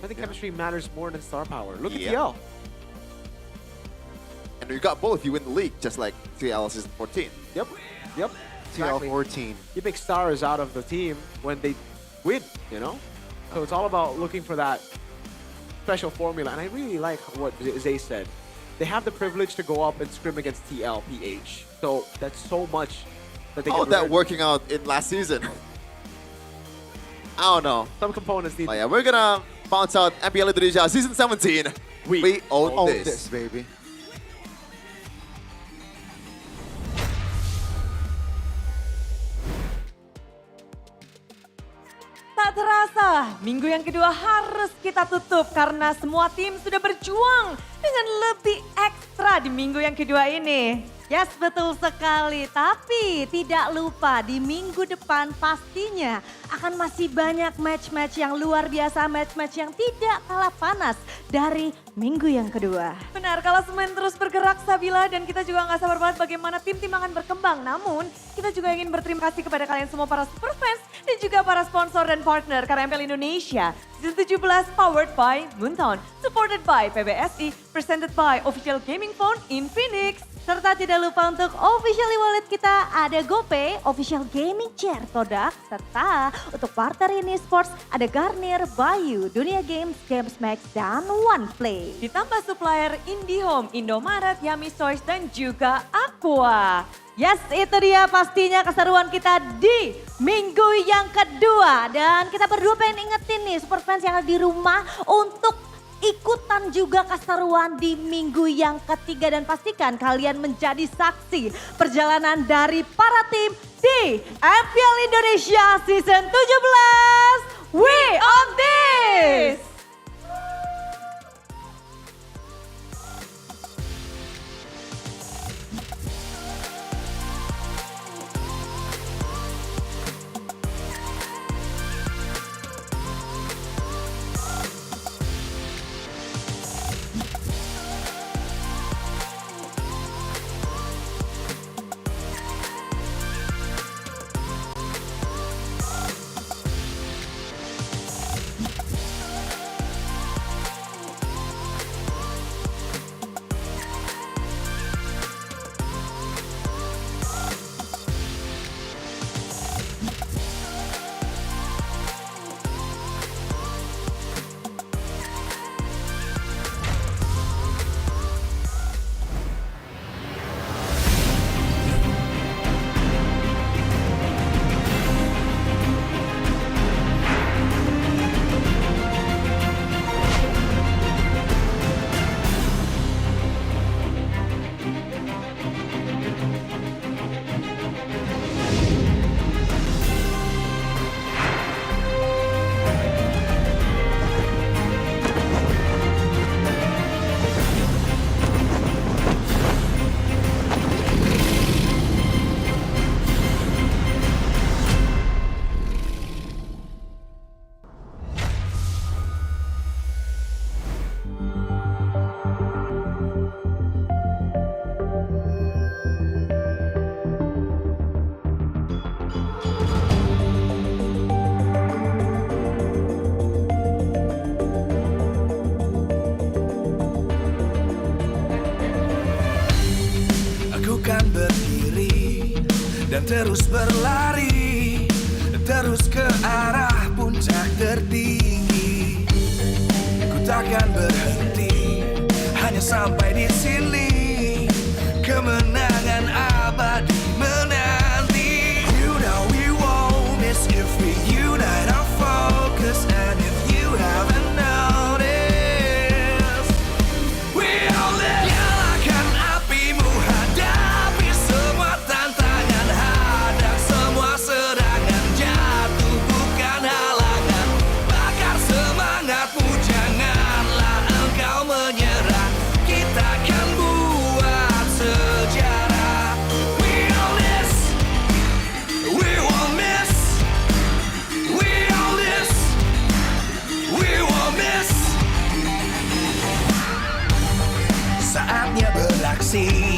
I think chemistry matters more than star power. Look at Yeah. TL. And you got both. You win the league, just like TL Season 14. Yep. Yep. TL 14. You make stars out of the team when they win, you know? So it's all about looking for that special formula. And I really like what Zay said. They have the privilege to go up and scrim against TL PH. So that's so much that they How can that learn. working out in last season? I don't know. Some components need. But yeah, we're gonna bounce out MPL Indonesia Season 17. We own this, baby. Tak terasa, minggu yang kedua harus kita tutup karena semua tim sudah berjuang dengan lebih ekstra di minggu yang kedua ini. Yes, betul sekali. Tapi tidak lupa di minggu depan pastinya akan masih banyak match-match yang luar biasa, match-match yang tidak kalah panas dari minggu yang kedua. Benar, kalau semen terus bergerak Sabila dan kita juga nggak sabar banget bagaimana tim-tim akan berkembang. Namun kita juga ingin berterima kasih kepada kalian semua para super fans dan juga para sponsor dan partner karena MPL Indonesia Season 17 powered by Moontown, supported by PBSI, presented by official gaming phone Infinix. Serta tidak lupa untuk official wallet kita ada GoPay, official gaming chair Kodak, serta untuk partner ini sports ada Garnier, Bayu, Dunia Games, Games Max, dan OnePlay. Ditambah supplier IndiHome, Indomaret, Yummy Toys, dan juga Aqua. Yes, itu dia pastinya keseruan kita di minggu yang kedua. Dan kita berdua pengen ingetin nih super fans yang ada di rumah untuk ikutan juga keseruan di minggu yang ketiga. Dan pastikan kalian menjadi saksi perjalanan dari para tim di MPL Indonesia Season 17. We on this! dan terus berlari, terus ke arah puncak tertinggi. Ku takkan berhenti, hanya sampai di sini. Kemenangan abadi menanti. You know we won't miss if we unite our focus. And if you haven't noticed, we all live. Nyalakan apimu, hadapi semua tantangan, hadang semua see.